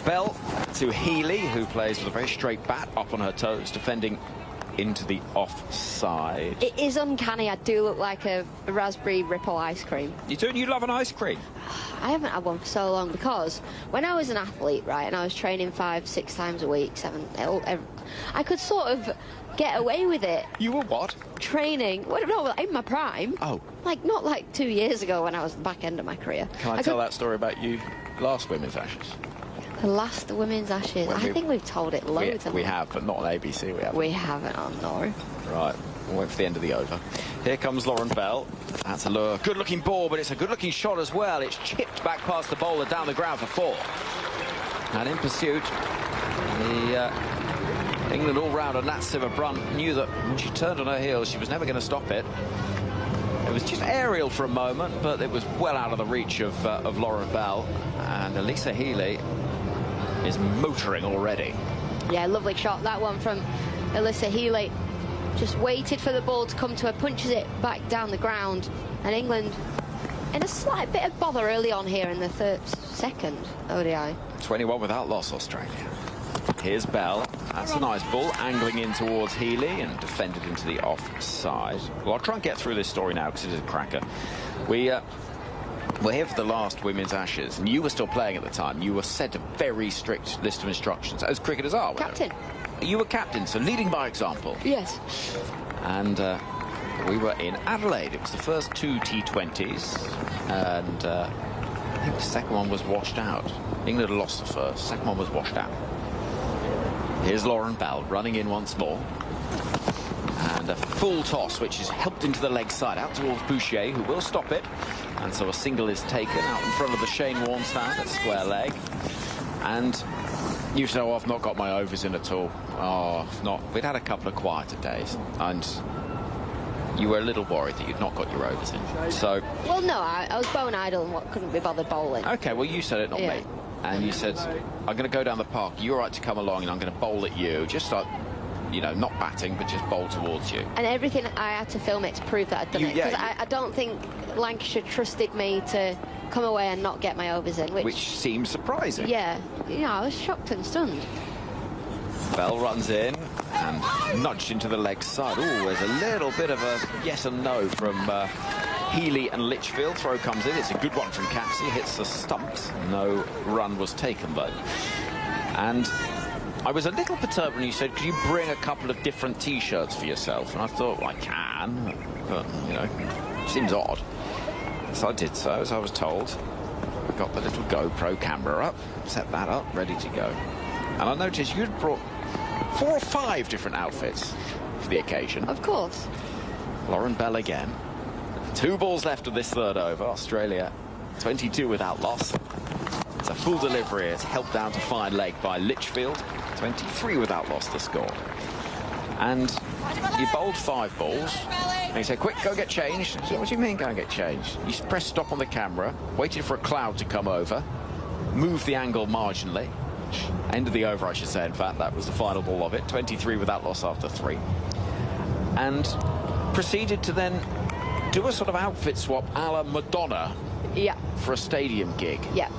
[SPEAKER 18] Bell to Healy, who plays with a very straight bat up on her toes, defending into the offside.
[SPEAKER 19] It is uncanny. I do look like a raspberry ripple ice cream.
[SPEAKER 18] You do? You love an ice cream?
[SPEAKER 19] I haven't had one for so long, because when I was an athlete, right, and I was training 5-6 times a week, I could sort of get away with it.
[SPEAKER 18] You were what?
[SPEAKER 19] Training. Well, no, in my prime.
[SPEAKER 18] Oh.
[SPEAKER 19] Not like 2 years ago when I was at the back end of my career.
[SPEAKER 18] Can I tell that story about you last Women's Ashes?
[SPEAKER 19] The last Women's Ashes. I think we've told it loads.
[SPEAKER 18] We have, but not on ABC. We haven't.
[SPEAKER 19] We haven't, no.
[SPEAKER 18] Right, we'll wait for the end of the over. Here comes Lauren Bell. That's a good-looking ball, but it's a good-looking shot as well. It's chipped back past the bowler down the ground for 4. And in pursuit, the England all-rounder Nat Sciver-Brunt knew that when she turned on her heels, she was never going to stop it. It was just aerial for a moment, but it was well out of the reach of Lauren Bell. And Elisa Healy is motoring already.
[SPEAKER 19] Yeah, lovely shot, that one from Elisa Healy. Just waited for the ball to come to her, punches it back down the ground. And England in a slight bit of bother early on here in the second ODI.
[SPEAKER 18] 21 without loss, Australia. Here's Bell. That's a nice ball, angling in towards Healy and defended into the offside. Well, I'll try and get through this story now because it is a cracker. We're here for the last Women's Ashes, and you were still playing at the time. You were set a very strict list of instructions, as cricketers are.
[SPEAKER 19] Captain.
[SPEAKER 18] You were captain, so leading by example.
[SPEAKER 19] Yes.
[SPEAKER 18] And we were in Adelaide. It was the first 2 T20s, and I think the second one was washed out. England lost the first. Second one was washed out. Here's Lauren Bell running in once more. And a full toss, which is helped into the leg side, out towards Boucher, who will stop it. And so a single is taken out in front of the Shane Warne stand at square leg. And you said, oh, I've not got my overs in at all. Oh, not. We'd had a couple of quieter days. And you were a little worried that you'd not got your overs in. So.
[SPEAKER 19] Well, no, I was bone idle and couldn't be bothered bowling.
[SPEAKER 18] OK, well, you said it, not me. And you said, I'm going to go down the park. You're right to come along, and I'm going to bowl at you. Just like, you know, not batting, but just bowl towards you.
[SPEAKER 19] And everything, I had to film it to prove that I'd done it. Because I don't think Lancashire trusted me to come away and not get my overs in.
[SPEAKER 18] Which seems surprising.
[SPEAKER 19] Yeah. You know, I was shocked and stunned.
[SPEAKER 18] Bell runs in and nudged into the leg side. Oh, there's a little bit of a yes and no from Healy and Litchfield. Throw comes in. It's a good one from Capsey. Hits the stumps. No run was taken, though. And I was a little perturbed when you said, could you bring a couple of different T-shirts for yourself? And I thought, well, I can, but, you know, it seems odd. So I did so, as I was told. I got the little GoPro camera up, set that up, ready to go. And I noticed you'd brought 4 or 5 different outfits for the occasion.
[SPEAKER 19] Of course.
[SPEAKER 18] Lauren Bell again. 2 balls left of this third over. Australia 22 without loss. It's a full delivery. It's helped down to fine leg by Litchfield. 23 without loss to score. And you bowled 5 balls. And you say, quick, go get changed. I said, what do you mean, go and get changed? You press stop on the camera, waited for a cloud to come over, moved the angle marginally. End of the over, I should say, in fact. That was the final ball of it. 23 without loss after 3. And proceeded to then do a sort of outfit swap a la Madonna.
[SPEAKER 19] Yeah.
[SPEAKER 18] For a stadium gig.
[SPEAKER 19] Yeah.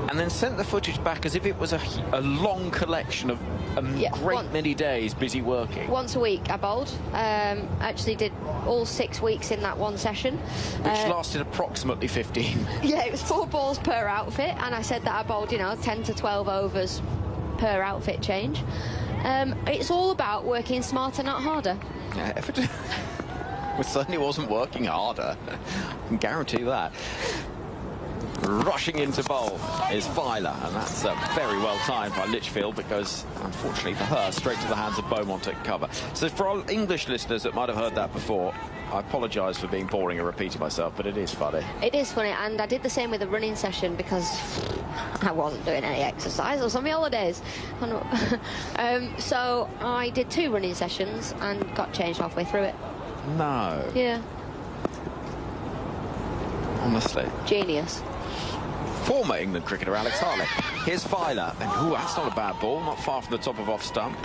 [SPEAKER 18] and then sent the footage back as if it was a long collection of many days busy working.
[SPEAKER 19] Once a week I bowled. Actually did all 6 weeks in that one session.
[SPEAKER 18] Which lasted approximately 15.
[SPEAKER 19] Yeah, it was 4 balls per outfit, and I said that I bowled, 10 to 12 overs per outfit change. It's all about working smarter, not harder.
[SPEAKER 18] Yeah, it certainly wasn't working harder. I can guarantee that. Rushing into bowl is Filer, and that's very well timed by Litchfield, because unfortunately for her, straight to the hands of Beaumont at cover. So for our English listeners that might have heard that before, I apologise for being boring and repeating myself, but it is funny.
[SPEAKER 19] It is funny, and I did the same with the running session because I wasn't doing any exercise. I was on my holidays. So I did 2 running sessions and got changed halfway through it.
[SPEAKER 18] No.
[SPEAKER 19] Yeah.
[SPEAKER 18] Honestly.
[SPEAKER 19] Genius.
[SPEAKER 18] Former England cricketer Alex Hartley. Here's Filer, and that's not a bad ball, not far from the top of off stump.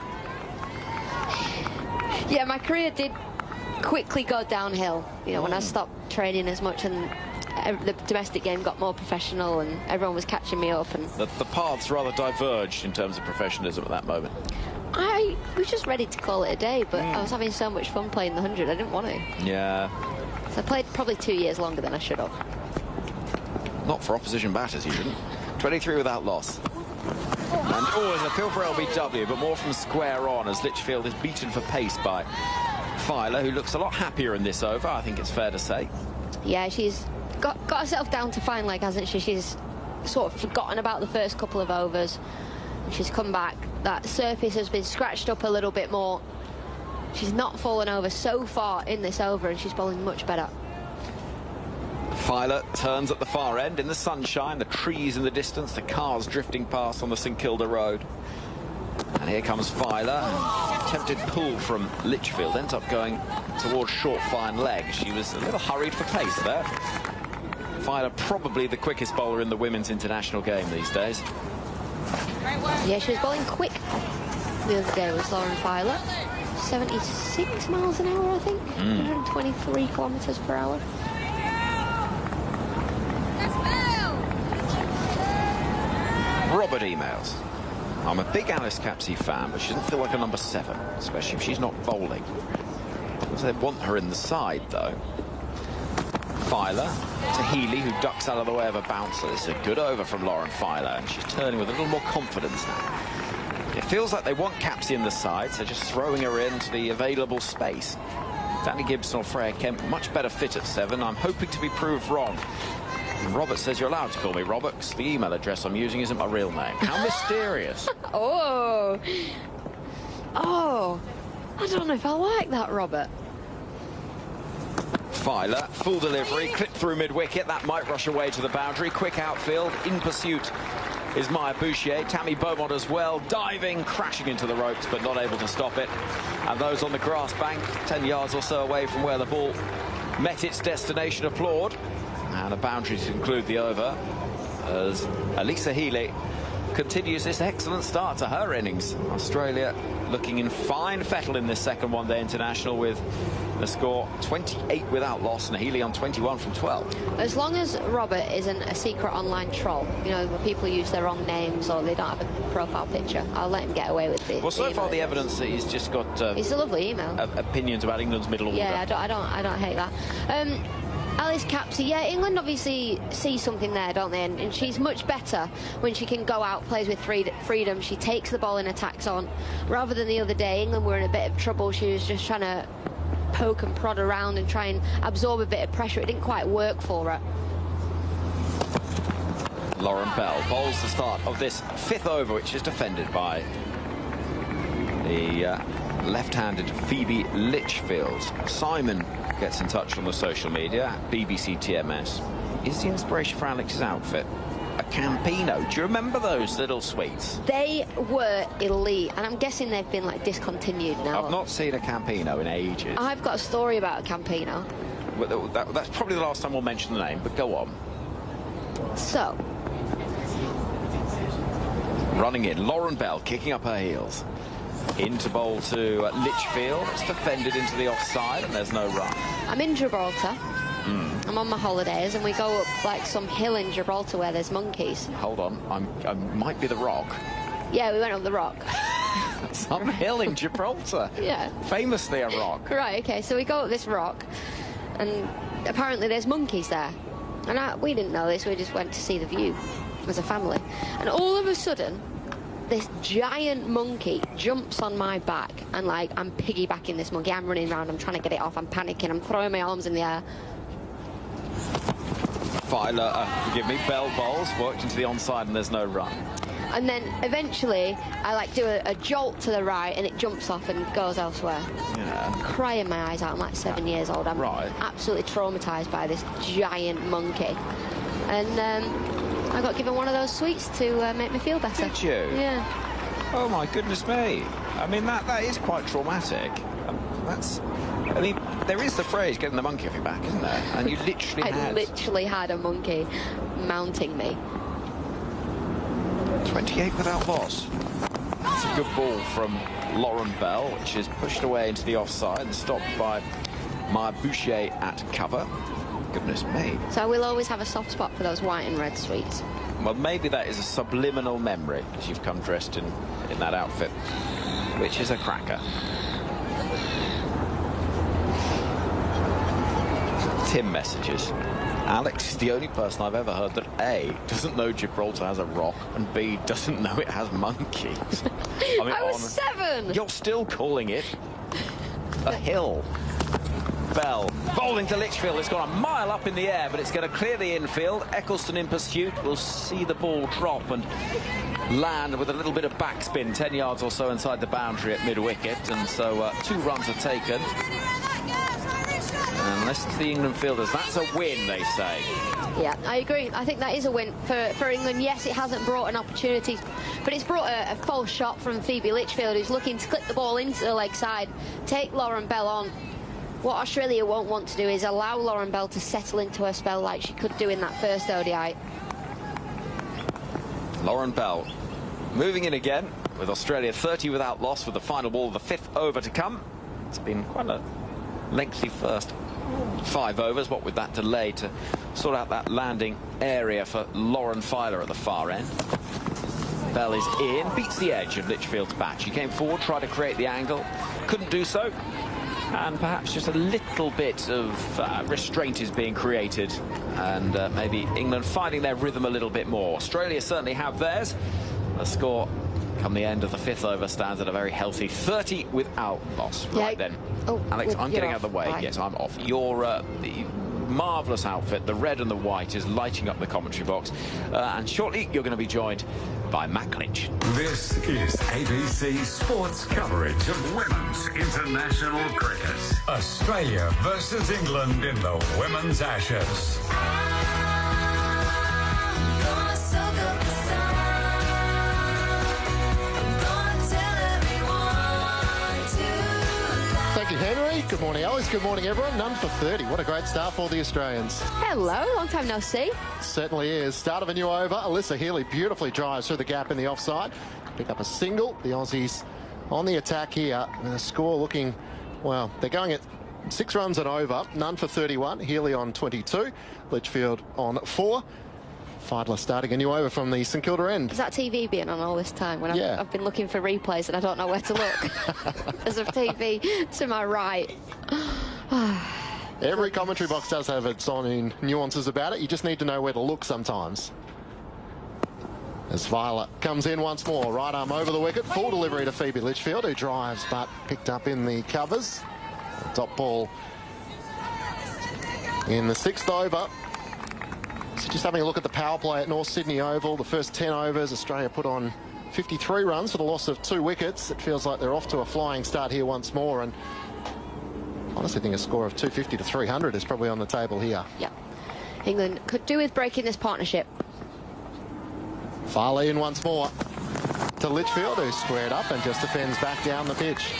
[SPEAKER 19] Yeah, my career did quickly go downhill, when I stopped training as much, and the domestic game got more professional and everyone was catching me up. And
[SPEAKER 18] the paths rather diverged in terms of professionalism at that moment.
[SPEAKER 19] I was just ready to call it a day, but I was having so much fun playing the 100, I didn't want to.
[SPEAKER 18] Yeah.
[SPEAKER 19] So I played probably 2 years longer than I should have.
[SPEAKER 18] Not for opposition batters, you shouldn't. 23 without loss. And there's an appeal for LBW, but more from square on, as Litchfield is beaten for pace by Filer, who looks a lot happier in this over, I think it's fair to say.
[SPEAKER 19] Yeah, she's got herself down to fine leg, hasn't she? She's sort of forgotten about the first couple of overs. She's come back. That surface has been scratched up a little bit more. She's not fallen over so far in this over, and she's bowling much better.
[SPEAKER 18] Filer turns at the far end in the sunshine, the trees in the distance, the cars drifting past on the St Kilda road. And here comes Filer, and attempted pull from Litchfield, ends up going towards short fine leg. She was a little hurried for pace there. Filer probably the quickest bowler in the women's international game these days.
[SPEAKER 19] Yeah, she was bowling quick the other day with Lauren Filer. 76 miles an hour, I think. 123 kilometres per hour.
[SPEAKER 18] Robert emails. I'm a big Alice Capsey fan, but she doesn't feel like a number 7, especially if she's not bowling. So they want her in the side, though. Filer to Healy, who ducks out of the way of a bouncer. This is a good over from Lauren Filer, and she's turning with a little more confidence now. It feels like they want Capsey in the side, so just throwing her into the available space. Danny Gibson or Freya Kemp, much better fit at 7. I'm hoping to be proved wrong. And Robert says you're allowed to call me Robert, because the email address I'm using isn't my real name. How mysterious.
[SPEAKER 19] Oh, I don't know if I like that, Robert.
[SPEAKER 18] Filer, full delivery, clipped through mid-wicket. That might rush away to the boundary. Quick outfield, in pursuit is Maya Bouchier. Tammy Beaumont as well, diving, crashing into the ropes, but not able to stop it. And those on the grass bank, 10 yards or so away from where the ball met its destination, applaud. And a boundary to conclude the over, as Elisa Healy continues this excellent start to her innings. Australia looking in fine fettle in this second one-day international, with a score 28 without loss, and Healy on 21 from 12.
[SPEAKER 19] As long as Robert isn't a secret online troll, where people use their wrong names or they don't have a profile picture, I'll let him get away with it.
[SPEAKER 18] Well, so far the evidence that he's just got
[SPEAKER 19] it's a lovely email.
[SPEAKER 18] Opinions about England's middle order.
[SPEAKER 19] Yeah, I don't hate that. Alice Capsey, yeah, England obviously see something there, don't they? And she's much better when she can go out, plays with freedom. She takes the ball and attacks on. Rather than the other day, England were in a bit of trouble. She was just trying to poke and prod around and try and absorb a bit of pressure. It didn't quite work for her.
[SPEAKER 18] Lauren Bell bowls the start of this 5th over, which is defended by the left-handed Phoebe Litchfield. Simon gets in touch on the social media, BBC TMS. Is the inspiration for Alex's outfit a Campino? Do you remember those little sweets?
[SPEAKER 19] They were elite, and I'm guessing they've been discontinued now.
[SPEAKER 18] I've not seen a Campino in ages.
[SPEAKER 19] I've got a story about a Campino.
[SPEAKER 18] Well, that's probably the last time we'll mention the name, but go on.
[SPEAKER 19] So,
[SPEAKER 18] running in, Lauren Bell kicking up her heels. Into bowl to Litchfield. It's defended into the offside, and there's no run.
[SPEAKER 19] I'm in Gibraltar. I'm I'm on my holidays, and we go up like some hill in Gibraltar where there's monkeys.
[SPEAKER 18] Hold on, I might be the Rock.
[SPEAKER 19] Yeah, we went up the rock.
[SPEAKER 18] Some hill in Gibraltar.
[SPEAKER 19] Yeah.
[SPEAKER 18] Famously a rock.
[SPEAKER 19] Right, okay, so we go up this rock, and apparently there's monkeys there. And we didn't know this, we just went to see the view as a family. And all of a sudden, this giant monkey jumps on my back, and like, I'm piggybacking this monkey. I'm running around, I'm trying to get it off, I'm panicking, I'm throwing my arms in the air.
[SPEAKER 18] Forgive me, bell bowls, worked into the onside, and there's no run.
[SPEAKER 19] And then eventually I like do a jolt to the right, and it jumps off and goes elsewhere.
[SPEAKER 18] Yeah.
[SPEAKER 19] I'm crying my eyes out. I'm like 7 years old. I'm absolutely traumatised by this giant monkey. And I got given one of those sweets to make me feel better.
[SPEAKER 18] Did you?
[SPEAKER 19] Yeah.
[SPEAKER 18] Oh my goodness me. I mean, that is quite traumatic. I mean, there is the phrase getting the monkey off your back, isn't there? And you literally
[SPEAKER 19] I literally had a monkey mounting me.
[SPEAKER 18] 28 without loss. That's a good ball from Lauren Bell, which is pushed away into the offside and stopped by Maya Boucher at cover. Goodness me.
[SPEAKER 19] So we'll always have a soft spot for those white and red sweets.
[SPEAKER 18] Well, maybe that is a subliminal memory as you've come dressed in that outfit, which is a cracker. Tim messages. Alex is the only person I've ever heard that A, doesn't know Gibraltar has a rock, and B, doesn't know it has monkeys. I mean,
[SPEAKER 19] I was 7!
[SPEAKER 18] You're still calling it a hill. Bell bowling to Litchfield. It's gone a mile up in the air, but it's going to clear the infield. Eccleston in pursuit will see the ball drop and land with a little bit of backspin, 10 yards or so inside the boundary at mid-wicket, and so 2 runs are taken. And listen to the England fielders, that's a win, they say.
[SPEAKER 19] Yeah, I agree. I think that is a win for England. Yes, it hasn't brought an opportunity, but it's brought a false shot from Phoebe Litchfield, who's looking to clip the ball into the leg side, take Lauren Bell on. What Australia won't want to do is allow Lauren Bell to settle into her spell like she could do in that first ODI.
[SPEAKER 18] Lauren Bell moving in again with Australia 30 without loss with the final ball of the 5th over to come. It's been quite a lengthy first 5 overs, what with that delay to sort out that landing area for Lauren Filer at the far end. Bell is in, beats the edge of Litchfield's bat. She came forward, tried to create the angle, couldn't do so, and perhaps just a little bit of restraint is being created, and maybe England finding their rhythm a little bit more. Australia certainly have theirs. The score come the end of the 5th over stands at a very healthy 30 without loss. Right then.
[SPEAKER 19] Oh,
[SPEAKER 18] Alex, I'm getting out of the way.
[SPEAKER 19] Right.
[SPEAKER 18] Yes, I'm off. Your the marvellous outfit, the red and the white, is lighting up the commentary box. And shortly, you're going to be joined by Matt Clinch.
[SPEAKER 4] This is ABC Sports coverage of women's international cricket. Australia versus England in the Women's Ashes.
[SPEAKER 13] Thank you, Henry. Good morning, Alice. Good morning, everyone. None for 30. What a great start for the Australians.
[SPEAKER 19] Hello, long time no see.
[SPEAKER 13] Certainly is. Start of a new over. Alyssa Healy beautifully drives through the gap in the offside. Pick up a single. The Aussies on the attack here. And the score looking, well, they're going at 6 runs and over. None for 31. Healy on 22. Litchfield on 4. Fiedler starting a new over from the St Kilda end.
[SPEAKER 19] Is that TV being on all this time? When I've been looking for replays and I don't know where to look. There's a TV to my right.
[SPEAKER 13] Every commentary box does have its own nuances about it. You just need to know where to look sometimes. As Fiedler comes in once more, right arm over the wicket, full delivery to Phoebe Litchfield, who drives but picked up in the covers. The top ball in the 6th over. So just having a look at the power play at North Sydney Oval, the first 10 overs, Australia put on 53 runs for the loss of 2 wickets. It feels like they're off to a flying start here once more, and I honestly think a score of 250 to 300 is probably on the table here.
[SPEAKER 19] Yeah, England could do with breaking this partnership.
[SPEAKER 13] Farley in once more to Litchfield, who's squared up and just defends back down the pitch.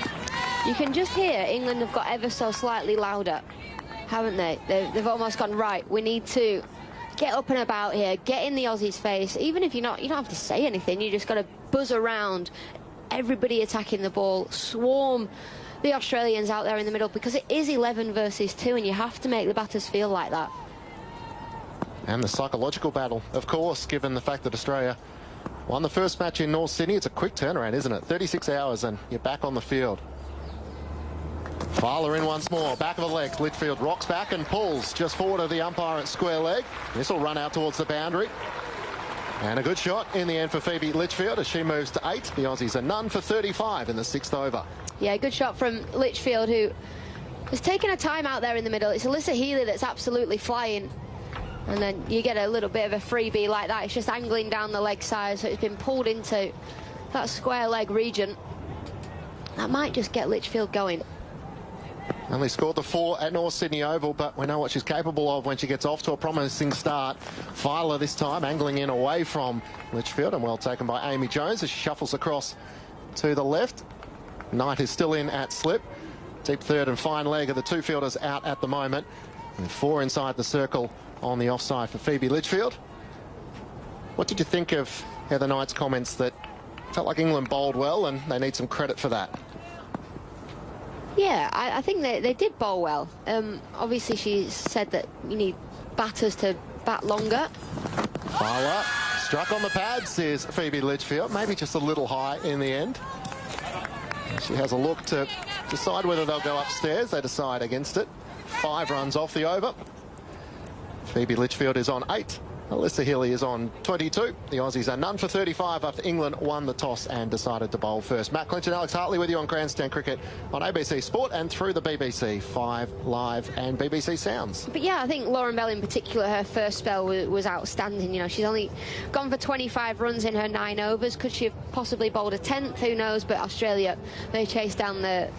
[SPEAKER 19] You can just hear England have got ever so slightly louder, haven't they? They've almost gone, right, we need to get up and about here, get in the Aussies' face. Even if you don't have to say anything, you just got to buzz around, everybody attacking the ball, swarm the Australians out there in the middle, because it is 11 versus 2 and you have to make the batters feel like that.
[SPEAKER 13] And the psychological battle, of course, given the fact that Australia won the first match in North Sydney. It's a quick turnaround, isn't it? 36 hours and you're back on the field. Fowler in once more, back of the leg. Litchfield rocks back and pulls just forward of the umpire at square leg. This will run out towards the boundary. And a good shot in the end for Phoebe Litchfield as she moves to 8. The Aussies are none for 35 in the 6th over.
[SPEAKER 19] Yeah, good shot from Litchfield, who has taken a time out there in the middle. It's Alyssa Healy that's absolutely flying. And then you get a little bit of a freebie like that. It's just angling down the leg side, so it's been pulled into that square leg region. That might just get Litchfield going.
[SPEAKER 13] Only scored the 4 at North Sydney Oval, but we know what she's capable of when she gets off to a promising start. Filer this time angling in away from Litchfield, and well taken by Amy Jones as she shuffles across to the left. Knight is still in at slip. Deep third and fine leg of the two fielders out at the moment. And 4 inside the circle on the offside for Phoebe Litchfield. What did you think of Heather Knight's comments that felt like England bowled well and they need some credit for that?
[SPEAKER 19] Yeah, I think they did bowl well. Obviously, she said that you need batters to bat longer.
[SPEAKER 13] Fowler struck on the pads, is Phoebe Litchfield. Maybe just a little high in the end. She has a look to decide whether they'll go upstairs. They decide against it. 5 runs off the over. Phoebe Litchfield is on 8. Alyssa Healy is on 22. The Aussies are none for 35 after England won the toss and decided to bowl first. Matt Clinch and Alex Hartley with you on Grandstand Cricket on ABC Sport and through the BBC 5 Live and BBC Sounds.
[SPEAKER 19] But yeah, I think Lauren Bell in particular, her first spell was outstanding. You know, she's only gone for 25 runs in her 9 overs. Could she have possibly bowled a 10th? Who knows? But Australia, they chased down the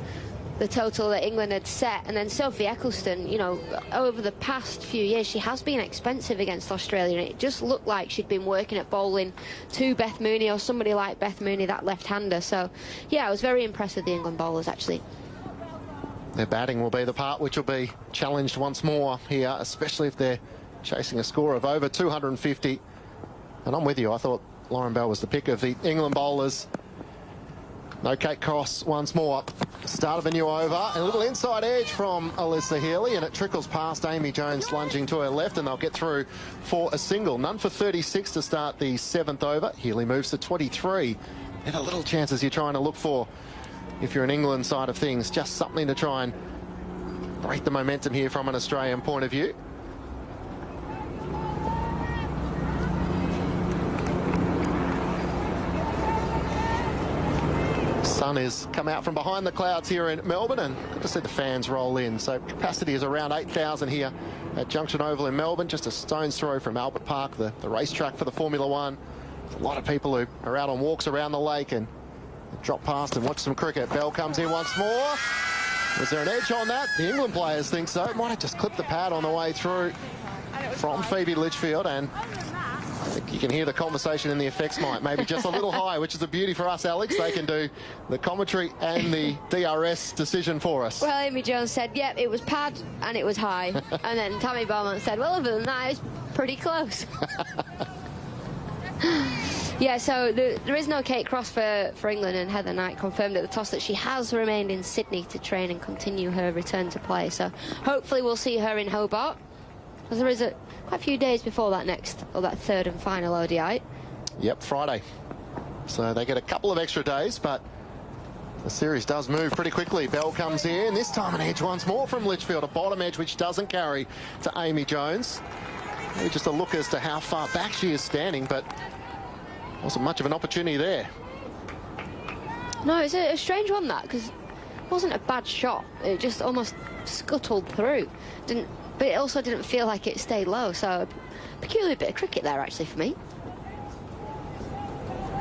[SPEAKER 19] total that England had set. And then Sophie Eccleston, you know, over the past few years, she has been expensive against Australia, and it just looked like she'd been working at bowling to Beth Mooney or somebody like Beth Mooney, that left-hander. So, yeah, I was very impressed with the England bowlers, actually.
[SPEAKER 13] Their batting will be the part which will be challenged once more here, especially if they're chasing a score of over 250. And I'm with you. I thought Lauren Bell was the pick of the England bowlers. No Kate Cross once more. Start of a new over. A little inside edge from Alyssa Healy, and it trickles past Amy Jones lunging to her left, and they'll get through for a single. None for 36 to start the 7th over. Healy moves to 23. They're the little chances you're trying to look for if you're an England side of things. Just something to try and break the momentum here from an Australian point of view. Sun has come out from behind the clouds here in Melbourne, and good to see the fans roll in. So capacity is around 8,000 here at Junction Oval in Melbourne, just a stone's throw from Albert Park, the racetrack for the Formula One. There's a lot of people who are out on walks around the lake and drop past and watch some cricket. Bell comes in once more. Was there an edge on that? The England players think so. Might have just clipped the pad on the way through from Phoebe Litchfield, and I think you can hear the conversation in the effects mic, maybe just a little high, which is a beauty for us, Alex. They can do the commentary and the DRS decision for us.
[SPEAKER 19] Well, Amy Jones said, yep, it was pad and it was high. And then Tammy Beaumont said, well, other than that, it's pretty close. Yeah, so there is no Kate Cross for England, and Heather Knight confirmed at the toss that she has remained in Sydney to train and continue her return to play. So hopefully we'll see her in Hobart, because there is quite a few days before that next, or that 3rd and final ODI.
[SPEAKER 13] Yep, Friday. So they get a couple of extra days, but the series does move pretty quickly. Bell comes in, this time an edge once more from Litchfield, a bottom edge which doesn't carry to Amy Jones. Maybe just a look as to how far back she is standing, but wasn't much of an opportunity there.
[SPEAKER 19] No, it's a strange one, that, because it wasn't a bad shot. It just almost scuttled through. But it also didn't feel like it stayed low, so a peculiar bit of cricket there, actually, for me.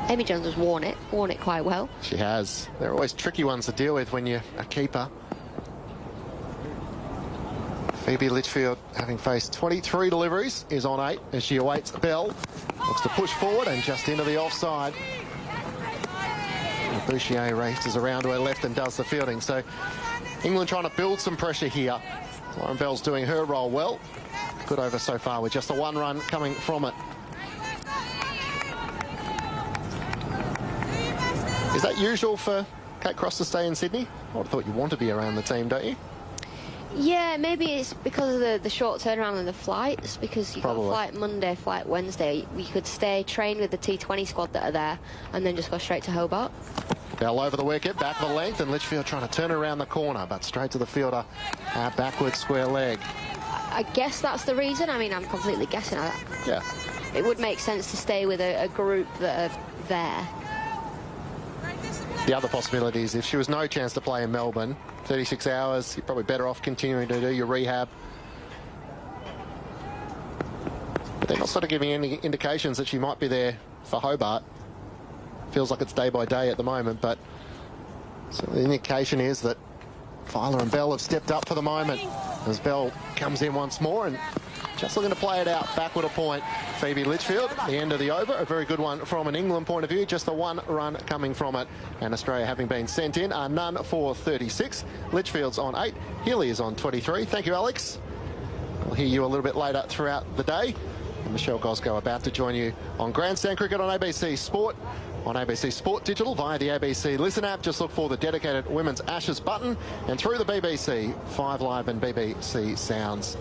[SPEAKER 19] Amy Jones has worn it quite well.
[SPEAKER 13] She has. They're always tricky ones to deal with when you're a keeper. Phoebe Litchfield, having faced 23 deliveries, is on 8 as she awaits Bell. Looks to push forward and just into the offside. Bouchier races around to her left and does the fielding. So England trying to build some pressure here. Lauren Bell's doing her role well. Good over so far with just the 1 run coming from it. Is that usual for Kate Cross to stay in Sydney? I would have thought you want to be around the team, don't you?
[SPEAKER 19] Yeah, maybe it's because of the short turnaround of the flights, because you've got a flight Monday, flight Wednesday. We could stay, train with the T20 squad that are there, and then just go straight to Hobart.
[SPEAKER 13] Bell over the wicket, back of the length, and Litchfield trying to turn around the corner, but straight to the fielder, backward square leg.
[SPEAKER 19] I guess that's the reason. I mean, I'm completely guessing at that.
[SPEAKER 13] Yeah.
[SPEAKER 19] It would make sense to stay with a group that are there.
[SPEAKER 13] The other possibility is if she was no chance to play in Melbourne, 36 hours, you're probably better off continuing to do your rehab. But they're not sort of giving any indications that she might be there for Hobart. Feels like it's day by day at the moment, but so the indication is that Filer and Bell have stepped up for the moment as Bell comes in once more and just looking to play it out backward a point. Phoebe Litchfield, the end of the over, a very good one from an England point of view, just the one run coming from it, and Australia having been sent in are none for 36. Litchfield's on 8, Healy is on 23. Thank you, Alex. We'll hear you a little bit later throughout the day. And Michelle Goszko about to join you on Grandstand Cricket on ABC Sport, on ABC Sport Digital via the ABC Listen app. Just look for the dedicated Women's Ashes button, and through the BBC 5 Live and BBC Sounds.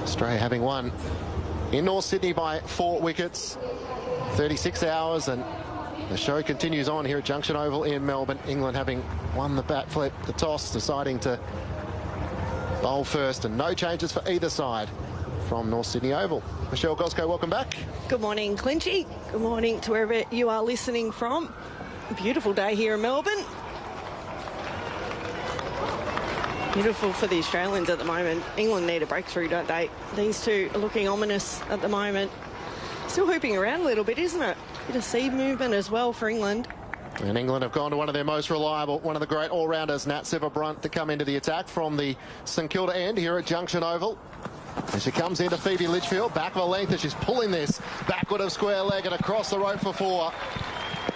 [SPEAKER 13] Australia having won in North Sydney by 4 wickets, 36 hours, and the show continues on here at Junction Oval in Melbourne. England having won the bat flip, the toss, deciding to bowl first, and no changes for either side from North Sydney Oval. Michelle Goszko, welcome back.
[SPEAKER 16] Good morning, Clinchy. Good morning to wherever you are listening from. A beautiful day here in Melbourne. Beautiful for the Australians at the moment. England need a breakthrough, don't they? These two are looking ominous at the moment. Still hooping around a little bit, isn't it? Bit of seed movement as well for England.
[SPEAKER 13] And England have gone to one of their most reliable, one of the great all-rounders, Nat Sciver-Brunt, to come into the attack from the St Kilda end here at Junction Oval. And she comes into Phoebe Litchfield, back of a length, as she's pulling this backward of square leg and across the rope for 4.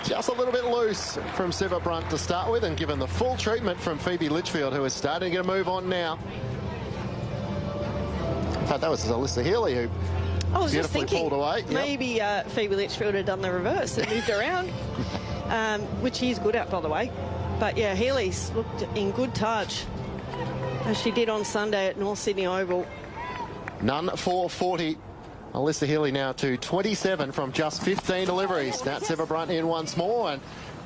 [SPEAKER 13] Just a little bit loose from Sciver-Brunt to start with, and given the full treatment from Phoebe Litchfield, who is starting to get a move on now. In fact, that was Alyssa Healy who
[SPEAKER 16] I was just thinking,
[SPEAKER 13] pulled away.
[SPEAKER 16] Maybe Phoebe Litchfield had done the reverse and moved around, which he's good at, by the way. But yeah, Healy's looked in good touch, as she did on Sunday at North Sydney Oval.
[SPEAKER 13] None for 40. Alyssa Healy now to 27 from just 15 deliveries. Nat Sciver-Brunt in once more, and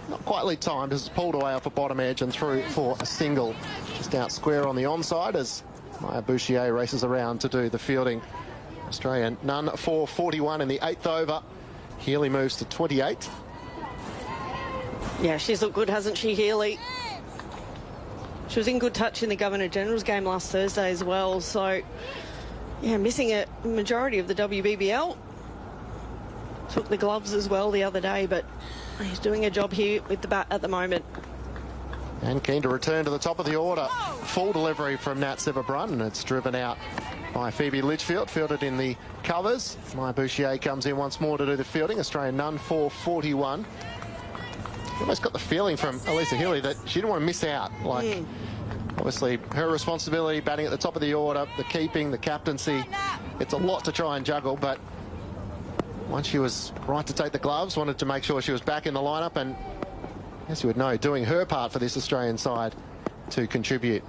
[SPEAKER 13] not quite timed as it's pulled away off the bottom edge and through for a single. Just out square on the onside as Maya Bouchier races around to do the fielding. Australia none for 41 in the 8th over. Healy moves to 28.
[SPEAKER 16] Yeah, she's looked good, hasn't she, Healy? She was in good touch in the Governor-General's game last Thursday as well, so yeah, missing a majority of the WBBL. Took the gloves as well the other day, but he's doing a job here with the bat at the moment.
[SPEAKER 13] And keen to return to the top of the order. Full delivery from Nat Sciver-Brunt, and it's driven out by Phoebe Litchfield, fielded in the covers. Maya Bouchier comes in once more to do the fielding. Australia none for 41. Almost got the feeling from Alyssa Healy that she didn't want to miss out. Obviously, her responsibility, batting at the top of the order, the keeping, the captaincy. It's a lot to try and juggle, but once she was right to take the gloves, wanted to make sure she was back in the lineup, and as you would know, doing her part for this Australian side to contribute.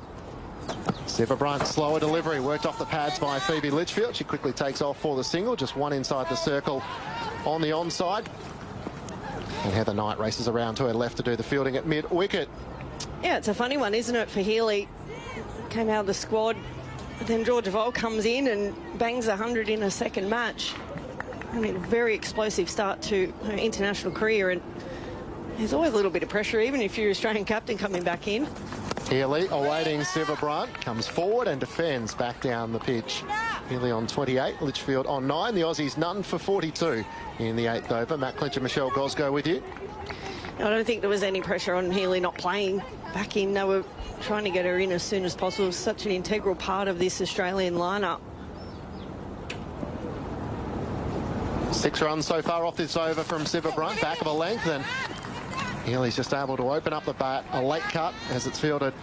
[SPEAKER 13] Sciver-Brunt, slower delivery, worked off the pads by Phoebe Litchfield. She quickly takes off for the single, just one inside the circle on the onside. And Heather Knight races around to her left to do the fielding at mid-wicket.
[SPEAKER 16] Yeah, it's a funny one, isn't it, for Healy? Came out of the squad, but then Georgia Vole comes in and bangs 100 in a second match. I mean, a very explosive start to her international career, and there's always a little bit of pressure, even if you're Australian captain coming back in.
[SPEAKER 13] Healy awaiting Sciver-Brunt, comes forward and defends back down the pitch. Healy on 28, Litchfield on 9. The Aussies none for 42 in the 8th over. Matt Clinch and Michelle Goszko with you.
[SPEAKER 16] I don't think there was any pressure on Healy not playing back in. They were trying to get her in as soon as possible. Such an integral part of this Australian lineup.
[SPEAKER 13] 6 runs so far off this over from Sciver-Brunt, back of a length, and Healy's just able to open up the bat. A late cut as it's fielded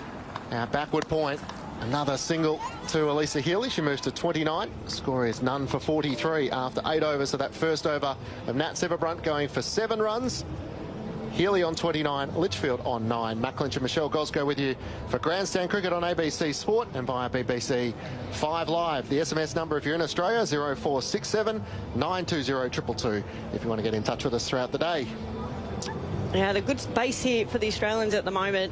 [SPEAKER 13] backward point. Another single to Alyssa Healy. She moves to 29. Score is none for 43 after 8 overs of that first over of Nat Sciver-Brunt, going for 7 runs. Healy on 29, Litchfield on 9. Matt Clinch and Michelle Goszko with you for Grandstand Cricket on ABC Sport and via BBC 5 Live. The SMS number if you're in Australia, 0467 920 222 if you want to get in touch with us throughout the day.
[SPEAKER 16] Yeah, the good space here for the Australians at the moment.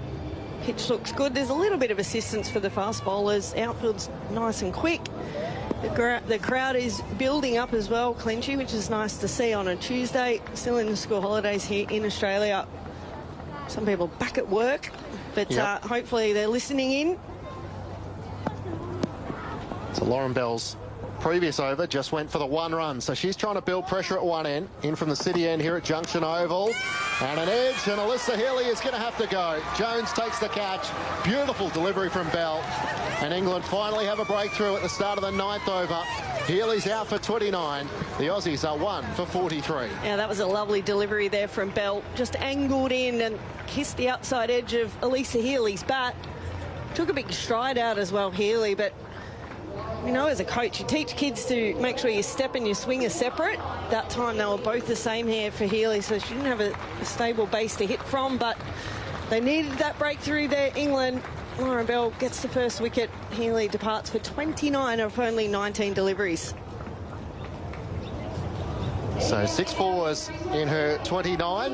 [SPEAKER 16] Pitch looks good. There's a little bit of assistance for the fast bowlers. Outfield's nice and quick. The crowd is building up as well, Clinchy, which is nice to see on a Tuesday. Still in the school holidays here in Australia. Some people back at work, but hopefully they're listening in.
[SPEAKER 13] So Lauren Bell's previous over just went for the 1 run, so she's trying to build pressure at one end. In from the city end here at Junction Oval, and an edge, and Alyssa Healy is going to have to go. Jones takes the catch. Beautiful delivery from Bell, and England finally have a breakthrough at the start of the 9th over. Healy's out for 29. The Aussies are 1 for 43.
[SPEAKER 16] Yeah, that was a lovely delivery there from Bell. Just angled in and kissed the outside edge of Alyssa Healy's bat. Took a big stride out as well, Healy, but you know, as a coach, you teach kids to make sure your step and your swing are separate. That time they were both the same here for Healy, so she didn't have a stable base to hit from, but they needed that breakthrough there, England. Lauren Bell gets the first wicket. Healy departs for 29 of only 19 deliveries.
[SPEAKER 13] So 6 fours in her 29.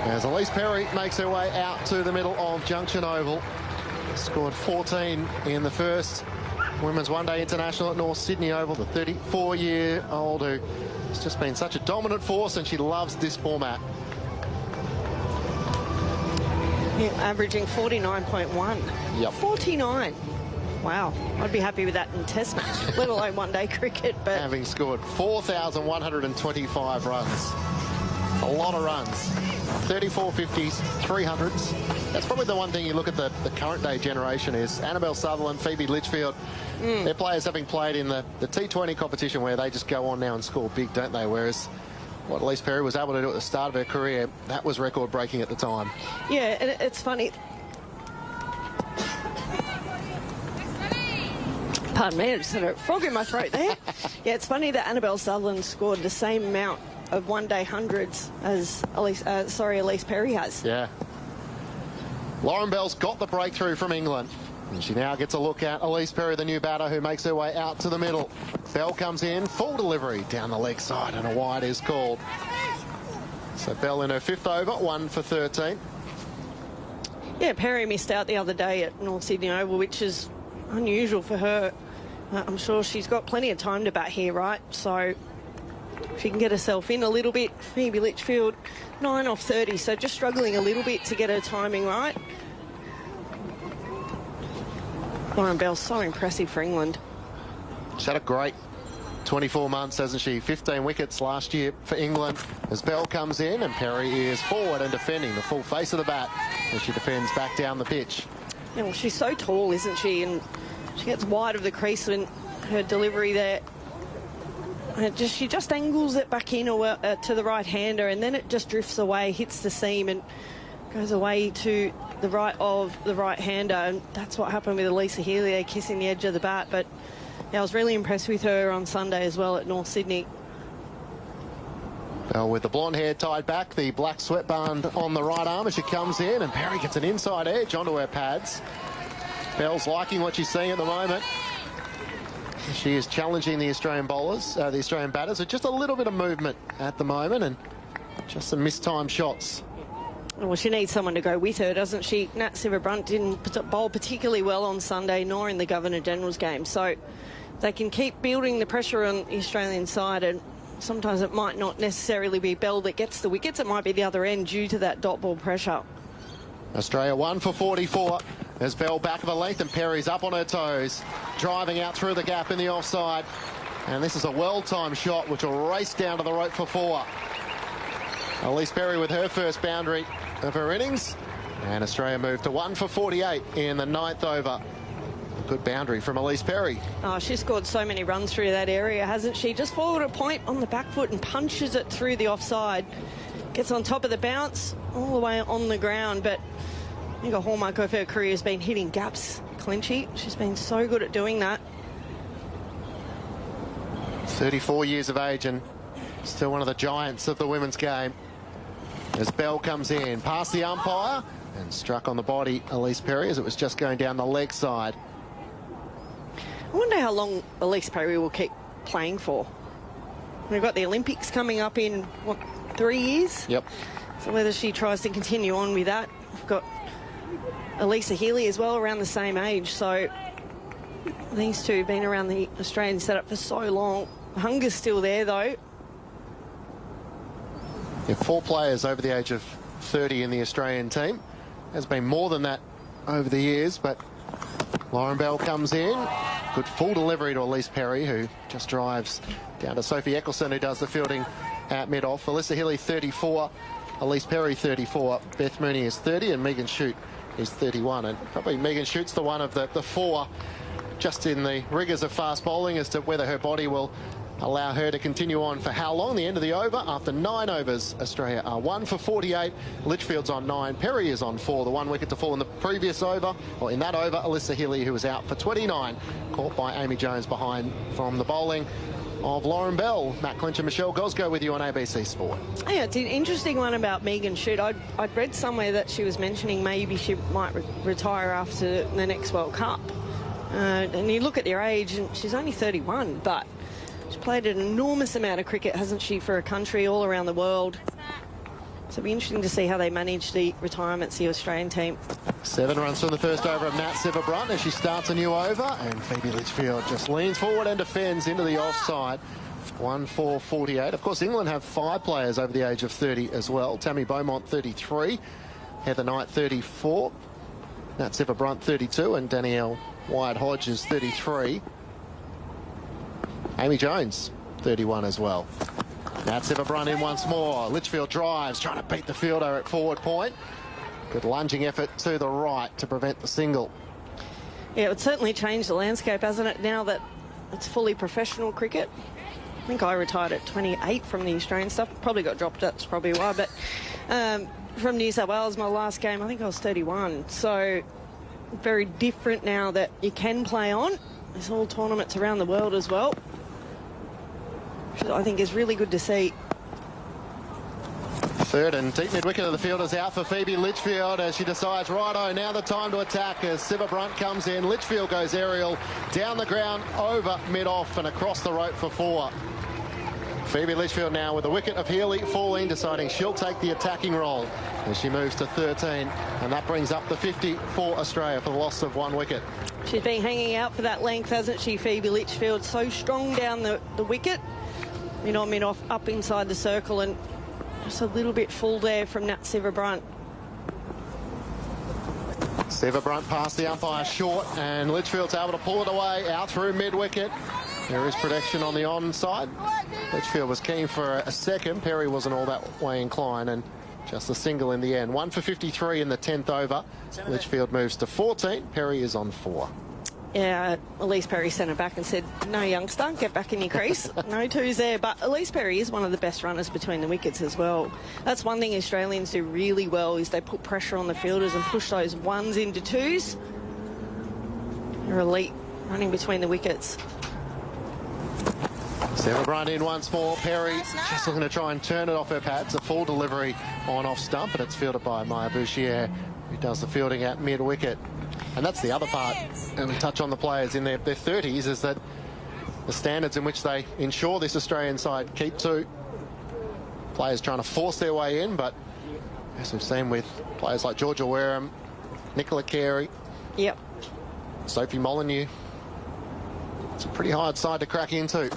[SPEAKER 13] As Elise Perry makes her way out to the middle of Junction Oval. Scored 14 in the first Women's One-Day International at North Sydney Oval. The 34-year-old who has just been such a dominant force, and she loves this format.
[SPEAKER 16] Yeah, averaging 49.1.
[SPEAKER 13] Yep.
[SPEAKER 16] 49. Wow. I'd be happy with that in Test match, let alone one-day cricket. But
[SPEAKER 13] having scored 4,125 runs. A lot of runs. 34 50s, 300s. That's probably the one thing you look at the current day generation is Annabelle Sutherland, Phoebe Litchfield. Their players having played in the T20 competition where they just go on now and score big, don't they? Whereas what Elise Perry was able to do at the start of her career, that was record-breaking at the time.
[SPEAKER 16] Yeah, and it's funny. Pardon me, I just had a frog in my throat there. Yeah, it's funny that Annabelle Sutherland scored the same amount of one-day hundreds as Elise Perry has.
[SPEAKER 13] Yeah. Lauren Bell's got the breakthrough from England. And she now gets a look at Elise Perry, the new batter, who makes her way out to the middle. Bell comes in, full delivery down the leg side, and a wide is called. So Bell in her 5th over, 1 for 13.
[SPEAKER 16] Yeah, Perry missed out the other day at North Sydney Oval, which is unusual for her. I'm sure she's got plenty of time to bat here, right? So she can get herself in a little bit. Phoebe Litchfield, 9 off 30, so just struggling a little bit to get her timing right. Lauren Bell, so impressive for England.
[SPEAKER 13] She's had a great 24 months, hasn't she? 15 wickets last year for England. As Bell comes in, and Perry is forward and defending the full face of the bat as she defends back down the pitch.
[SPEAKER 16] Yeah, well, she's so tall, isn't she? And she gets wide of the crease when her delivery there. And she just angles it back in or to the right-hander, and then it just drifts away, hits the seam, and goes away to the right of the right-hander. And that's what happened with Alyssa Healy there, kissing the edge of the bat. But yeah, I was really impressed with her on Sunday as well at North Sydney.
[SPEAKER 13] Bell with the blonde hair tied back, the black sweatband on the right arm as she comes in, and Perry gets an inside edge onto her pads. Bell's liking what she's seeing at the moment. She is challenging the Australian bowlers, the Australian batters, with just a little bit of movement at the moment and just some mistimed shots.
[SPEAKER 16] Well, she needs someone to go with her, doesn't she? Nat Sivabrunt didn't bowl particularly well on Sunday, nor in the Governor-General's game. So they can keep building the pressure on the Australian side, and sometimes it might not necessarily be Bell that gets the wickets. It might be the other end due to that dot ball pressure.
[SPEAKER 13] Australia 1 for 44. There's Bell back of a length, and Perry's up on her toes, driving out through the gap in the offside. And this is a well-timed shot, which will race down to the rope for 4. Elise Perry with her first boundary of her innings. And Australia moved to 1 for 48 in the 9th over. Good boundary from Elise Perry.
[SPEAKER 16] Oh, she's scored so many runs through that area, hasn't she? Just forward a point on the back foot and punches it through the offside. Gets on top of the bounce, all the way on the ground. But I think a hallmark of her career has been hitting gaps, Clinchy. She's been so good at doing that.
[SPEAKER 13] 34 years of age and still one of the giants of the women's game. as Bell comes in, past the umpire, and struck on the body, Elise Perry, as it was just going down the leg side.
[SPEAKER 16] I wonder how long Elise Perry will keep playing for. We've got the Olympics coming up in, what, 3 years?
[SPEAKER 13] Yep.
[SPEAKER 16] So whether she tries to continue on with that. We've got Elisa Healy as well, around the same age. So these two have been around the Australian setup for so long. The hunger's still there, though.
[SPEAKER 13] Yeah, 4 players over the age of 30 in the Australian team. Has been more than that over the years, but Lauren Bell comes in. Good full delivery to Elise Perry, who just drives down to Sophie Eccleston, who does the fielding at mid-off. Alyssa Healy, 34. Elise Perry, 34. Beth Mooney is 30, and Megan Shute is 31. And probably Megan Shute's the one of the 4 just in the rigours of fast bowling as to whether her body will allow her to continue on for how long. The end of the over. After 9 overs, Australia are 1 for 48. Litchfield's on 9. Perry is on 4. The 1 wicket to fall in the previous over. Well, in that over, Alyssa Healy, who was out for 29, caught by Amy Jones behind from the bowling of Lauren Bell. Matt Clinch and Michelle Goszko with you on ABC Sport.
[SPEAKER 16] Yeah, it's an interesting one about Megan Shute. I'd read somewhere that she was mentioning maybe she might retire after the next World Cup. And you look at their age, and she's only 31, but she's played an enormous amount of cricket, hasn't she, for a country all around the world. So it'll be interesting to see how they manage the retirements, the Australian team.
[SPEAKER 13] 7 runs from the first over of Nat Sivabrunt as she starts a new over, and Phoebe Litchfield just leans forward and defends into the offside. 1 for 48. Of course, England have 5 players over the age of 30 as well. Tammy Beaumont, 33. Heather Knight, 34. Nat Sivabrunt, 32. And Danielle Wyatt-Hodge is 33. Amy Jones, 31 as well. Nat Sivabrunt in once more. Litchfield drives, trying to beat the fielder at forward point. Good lunging effort to the right to prevent the single.
[SPEAKER 16] Yeah, it would certainly change the landscape, hasn't it, now that it's fully professional cricket. I think I retired at 28 from the Australian stuff. Probably got dropped, that's probably why. But from New South Wales, my last game, I think I was 31. So very different now that you can play on. There's all tournaments around the world as well, which I think is really good to see.
[SPEAKER 13] Third and deep mid-wicket of the field is out for Phoebe Litchfield as she decides, righto, now the time to attack as Sivabrunt comes in. Litchfield goes aerial, down the ground, over mid-off and across the rope for 4. Phoebe Litchfield now with the wicket of Healy falling, deciding she'll take the attacking role as she moves to 13. And that brings up the 50 for Australia for the loss of 1 wicket.
[SPEAKER 16] She's been hanging out for that length, hasn't she, Phoebe Litchfield? So strong down the wicket. Mid-on, mid-off, up inside the circle, and just a little bit full there from Nat Sivabrunt.
[SPEAKER 13] Sivabrunt past the umpire short, and Litchfield's able to pull it away out through mid-wicket. There is protection on the onside. Litchfield was keen for a second. Perry wasn't all that way inclined, and just a single in the end. 1 for 53 in the 10th over. Litchfield moves to 14. Perry is on 4.
[SPEAKER 16] Yeah, Elise Perry sent her back and said, no, youngster, get back in your crease. No twos there. But Elise Perry is one of the best runners between the wickets as well. That's one thing Australians do really well, is they put pressure on the fielders and push those 1s into 2s. They're elite running between the wickets.
[SPEAKER 13] Sivabrunt in once more. Perry just looking to try and turn it off her pads. A full delivery on off stump, but it's fielded by Maya Bouchier, who does the fielding at mid-wicket. And that's the other part, and we touch on the players in their 30s, is that the standards in which they ensure this Australian side keep to. Players trying to force their way in, but as we've seen with players like Georgia Wareham, Nicola Carey,
[SPEAKER 16] yep,
[SPEAKER 13] Sophie Molyneux, it's a pretty hard side to crack into.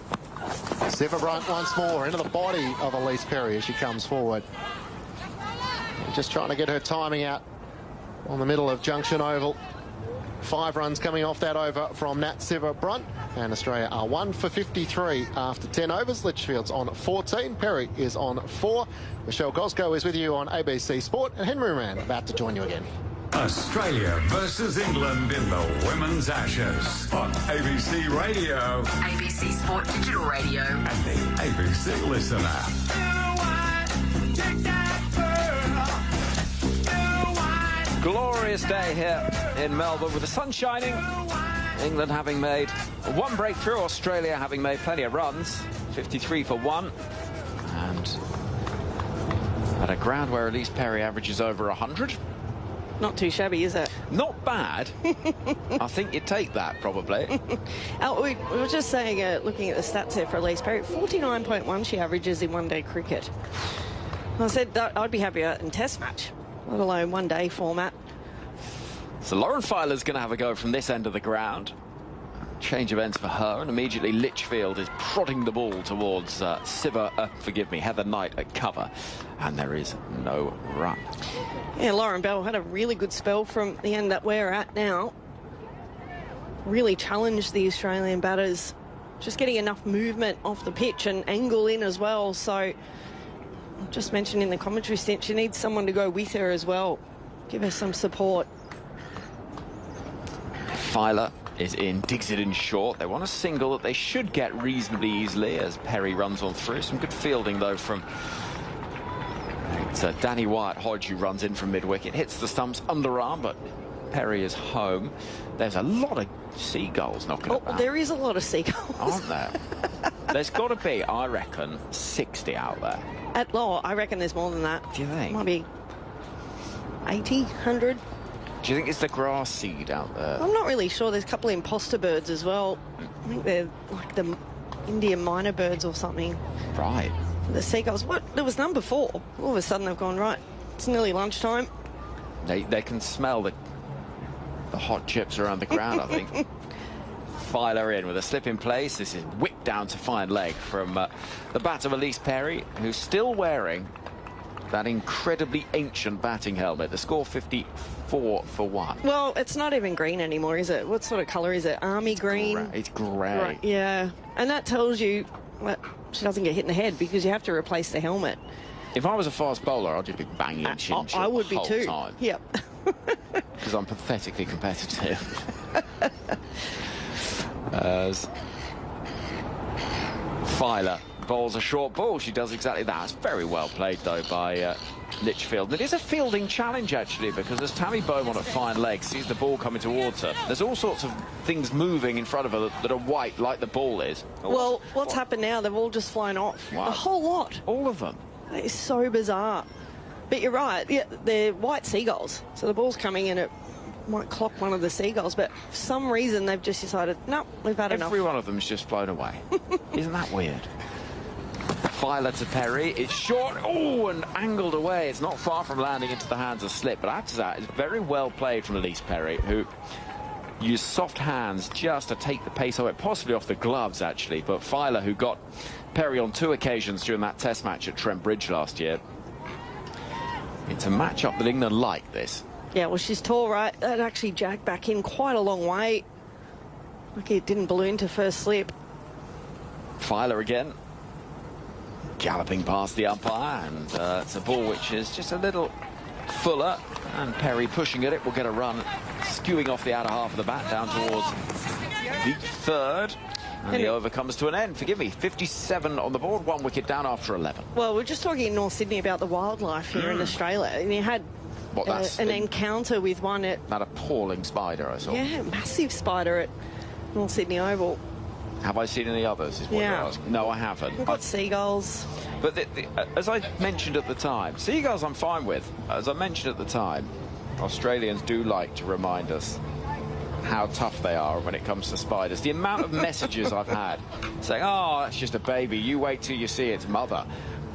[SPEAKER 13] Sivabrunt once more into the body of Elise Perry as she comes forward. Just trying to get her timing out on the middle of Junction Oval. 5 runs coming off that over from Nat Sivabrunt, and Australia are 1 for 53 after 10 overs. Litchfield's on 14. Perry is on 4. Michelle Goszko is with you on ABC Sport, and Henry Moran about to join you again.
[SPEAKER 4] Australia versus England in the Women's Ashes on ABC Radio,
[SPEAKER 2] ABC Sport Digital Radio,
[SPEAKER 4] and the ABC Listen app.
[SPEAKER 18] Glorious day here in Melbourne with the sun shining. England having made 1 breakthrough, Australia having made plenty of runs, 53 for 1. And At a ground where Elise Perry averages over 100.
[SPEAKER 16] Not too shabby, is it?
[SPEAKER 18] Not bad. I think you'd take that, probably.
[SPEAKER 16] We were just saying, looking at the stats there for Elise Perry, 49.1 she averages in one-day cricket. I said I'd be happier in Test match, let alone one-day format.
[SPEAKER 18] So Lauren Filer's going to have a go from this end of the ground. Change of ends for her, and immediately Litchfield is prodding the ball towards Heather Knight at cover, and there is no run.
[SPEAKER 16] Yeah, Lauren Bell had a really good spell from the end that we're at now. Really challenged the Australian batters, just getting enough movement off the pitch and angle in as well. So, just mentioned in the commentary stint, she needs someone to go with her as well, give her some support.
[SPEAKER 18] Filer is in, digs it in short. They want a single that they should get reasonably easily as Perry runs on through. Some good fielding, though, from Danny Wyatt-Hodge, who runs in from mid-wicket. Hits the stumps underarm, but Perry is home. There's a lot of seagulls knocking about.
[SPEAKER 16] There is a lot of seagulls.
[SPEAKER 18] Aren't there? There's got to be, I reckon, 60 out there.
[SPEAKER 16] At law, I reckon there's more than that.
[SPEAKER 18] Do you think?
[SPEAKER 16] Might be 80, 100.
[SPEAKER 18] Do you think it's the grass seed out there?
[SPEAKER 16] I'm not really sure. There's a couple of imposter birds as well. I think they're like the Indian minor birds or something.
[SPEAKER 18] Right.
[SPEAKER 16] The seagulls. What? There was none before. All of a sudden they've gone, right, it's nearly lunchtime.
[SPEAKER 18] They can smell the hot chips around the ground, I think. Filer in with a slip in place. This is whipped down to fine leg from the bat of Elise Perry, who's still wearing that incredibly ancient batting helmet. The score 54 for 1.
[SPEAKER 16] Well, it's not even green anymore, is it? What sort of colour is it? Army green?
[SPEAKER 18] It's grey.
[SPEAKER 16] Right, yeah. And that tells you that she doesn't get hit in the head because you have to replace the helmet.
[SPEAKER 18] If I was a fast bowler, I'd just be banging chin shot
[SPEAKER 16] I would be
[SPEAKER 18] the whole
[SPEAKER 16] too.
[SPEAKER 18] Time.
[SPEAKER 16] Yep.
[SPEAKER 18] Because I'm pathetically competitive. As Filer bowls a short ball, she does exactly that. It's very well played, though, by Litchfield. It is a fielding challenge, actually, because as Tammy Beaumont at fine leg sees the ball coming towards her, there's all sorts of things moving in front of her that are white, like the ball is.
[SPEAKER 16] Well, what's happened now? They've all just flown off.
[SPEAKER 18] Wow.
[SPEAKER 16] The whole lot.
[SPEAKER 18] All of them.
[SPEAKER 16] That is so bizarre. But you're right. Yeah, they're white seagulls. So the ball's coming in, it might clock one of the seagulls, but for some reason they've just decided, no, we've had enough.
[SPEAKER 18] Every one of them's just flown away. Isn't that weird? Filer to Perry. It's short. Oh, and angled away. It's not far from landing into the hands of slip. But after that, it's very well played from Elise Perry, who used soft hands just to take the pace of it, possibly off the gloves, actually. But Filer, who got Perry on 2 occasions during that test match at Trent Bridge last year. It's a match-up that England like this.
[SPEAKER 16] Yeah, well, she's tall, right? That actually jagged back in quite a long way. Lucky it didn't balloon to first slip.
[SPEAKER 18] Filer again. Galloping past the umpire, and it's a ball which is just a little fuller, and Perry pushing at it will get a run, skewing off the outer half of the bat down towards the third, and the over comes to an end. Forgive me, 57 on the board, 1 wicket down after 11.
[SPEAKER 16] Well, we're just talking in North Sydney about the wildlife here in Australia, and you had an encounter with one at...
[SPEAKER 18] That appalling spider I saw.
[SPEAKER 16] Yeah, massive spider at North Sydney Oval.
[SPEAKER 18] Have I seen any others, is what you're asking? No, I haven't.
[SPEAKER 16] We've got seagulls.
[SPEAKER 18] But as I mentioned at the time, seagulls I'm fine with. As I mentioned at the time, Australians do like to remind us how tough they are when it comes to spiders. The amount of messages I've had saying, oh, that's just a baby, you wait till you see its mother.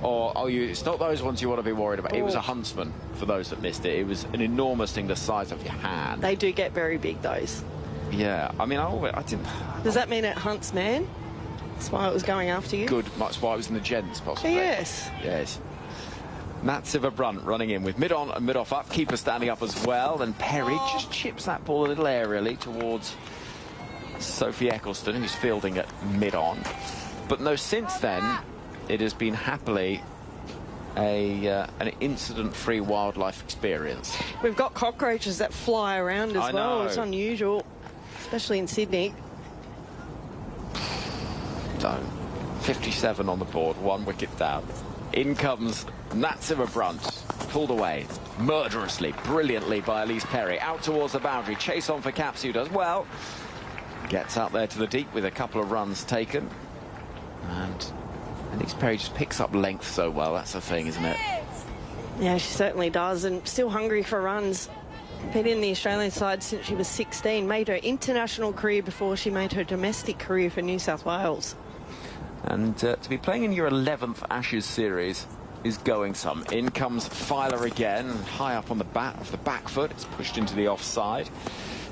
[SPEAKER 18] Or, oh, it's not those ones you want to be worried about. It was a huntsman, for those that missed it. It was an enormous thing the size of your hand.
[SPEAKER 16] They do get very big, those.
[SPEAKER 18] Yeah, I mean, I didn't...
[SPEAKER 16] Does that mean it hunts man? That's why it was going after you?
[SPEAKER 18] Good, that's why it was in the gents, possibly.
[SPEAKER 16] Yes.
[SPEAKER 18] Yes. Natsiva Brunt running in with mid-on and mid-off up. Keeper standing up as well. And Perry just chips that ball a little aerially towards Sophie Eccleston, who's fielding at mid-on. But no, since then, it has been happily an incident-free wildlife experience.
[SPEAKER 16] We've got cockroaches that fly around as well.
[SPEAKER 18] Know.
[SPEAKER 16] It's unusual, especially in Sydney.
[SPEAKER 18] So, 57 on the board, 1 wicket down. In comes Natsiva Brunt, pulled away murderously, brilliantly by Elise Perry. Out towards the boundary, chase on for Caps, who does well. Gets out there to the deep with a couple of runs taken. And Elise Perry just picks up length so well, that's the thing, isn't it?
[SPEAKER 16] Yeah, she certainly does, and still hungry for runs. Been in the Australian side since she was 16, made her international career before she made her domestic career for New South Wales.
[SPEAKER 18] And to be playing in your 11th Ashes series is going some. In comes Filer again, high up on the bat of the back foot. It's pushed into the offside.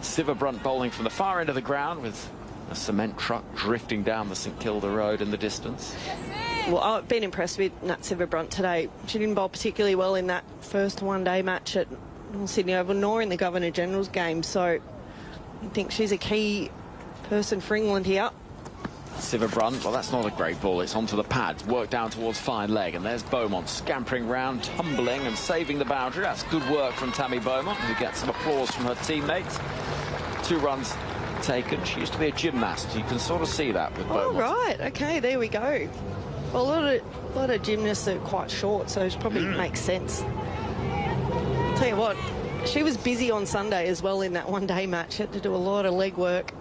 [SPEAKER 18] Summerizes bowling from the far end of the ground with a cement truck drifting down the St Kilda Road in the distance.
[SPEAKER 16] Well, I've been impressed with Nat Summerizes today. She didn't bowl particularly well in that first one-day match at North Sydney Oval, nor in the Governor-General's game, so I think she's a key person for England here.
[SPEAKER 18] Summerizes, well, that's not a great ball. It's onto the pads, worked down towards fine leg, and there's Beaumont scampering round, tumbling and saving the boundary. That's good work from Tammy Beaumont, who gets some applause from her teammates. 2 runs taken. She used to be a gymnast. You can sort of see that with Beaumont.
[SPEAKER 16] Oh, right. OK, there we go. Well, a lot of gymnasts are quite short, so it probably makes sense. Tell you what, she was busy on Sunday as well in that one-day match. Had to do a lot of leg work.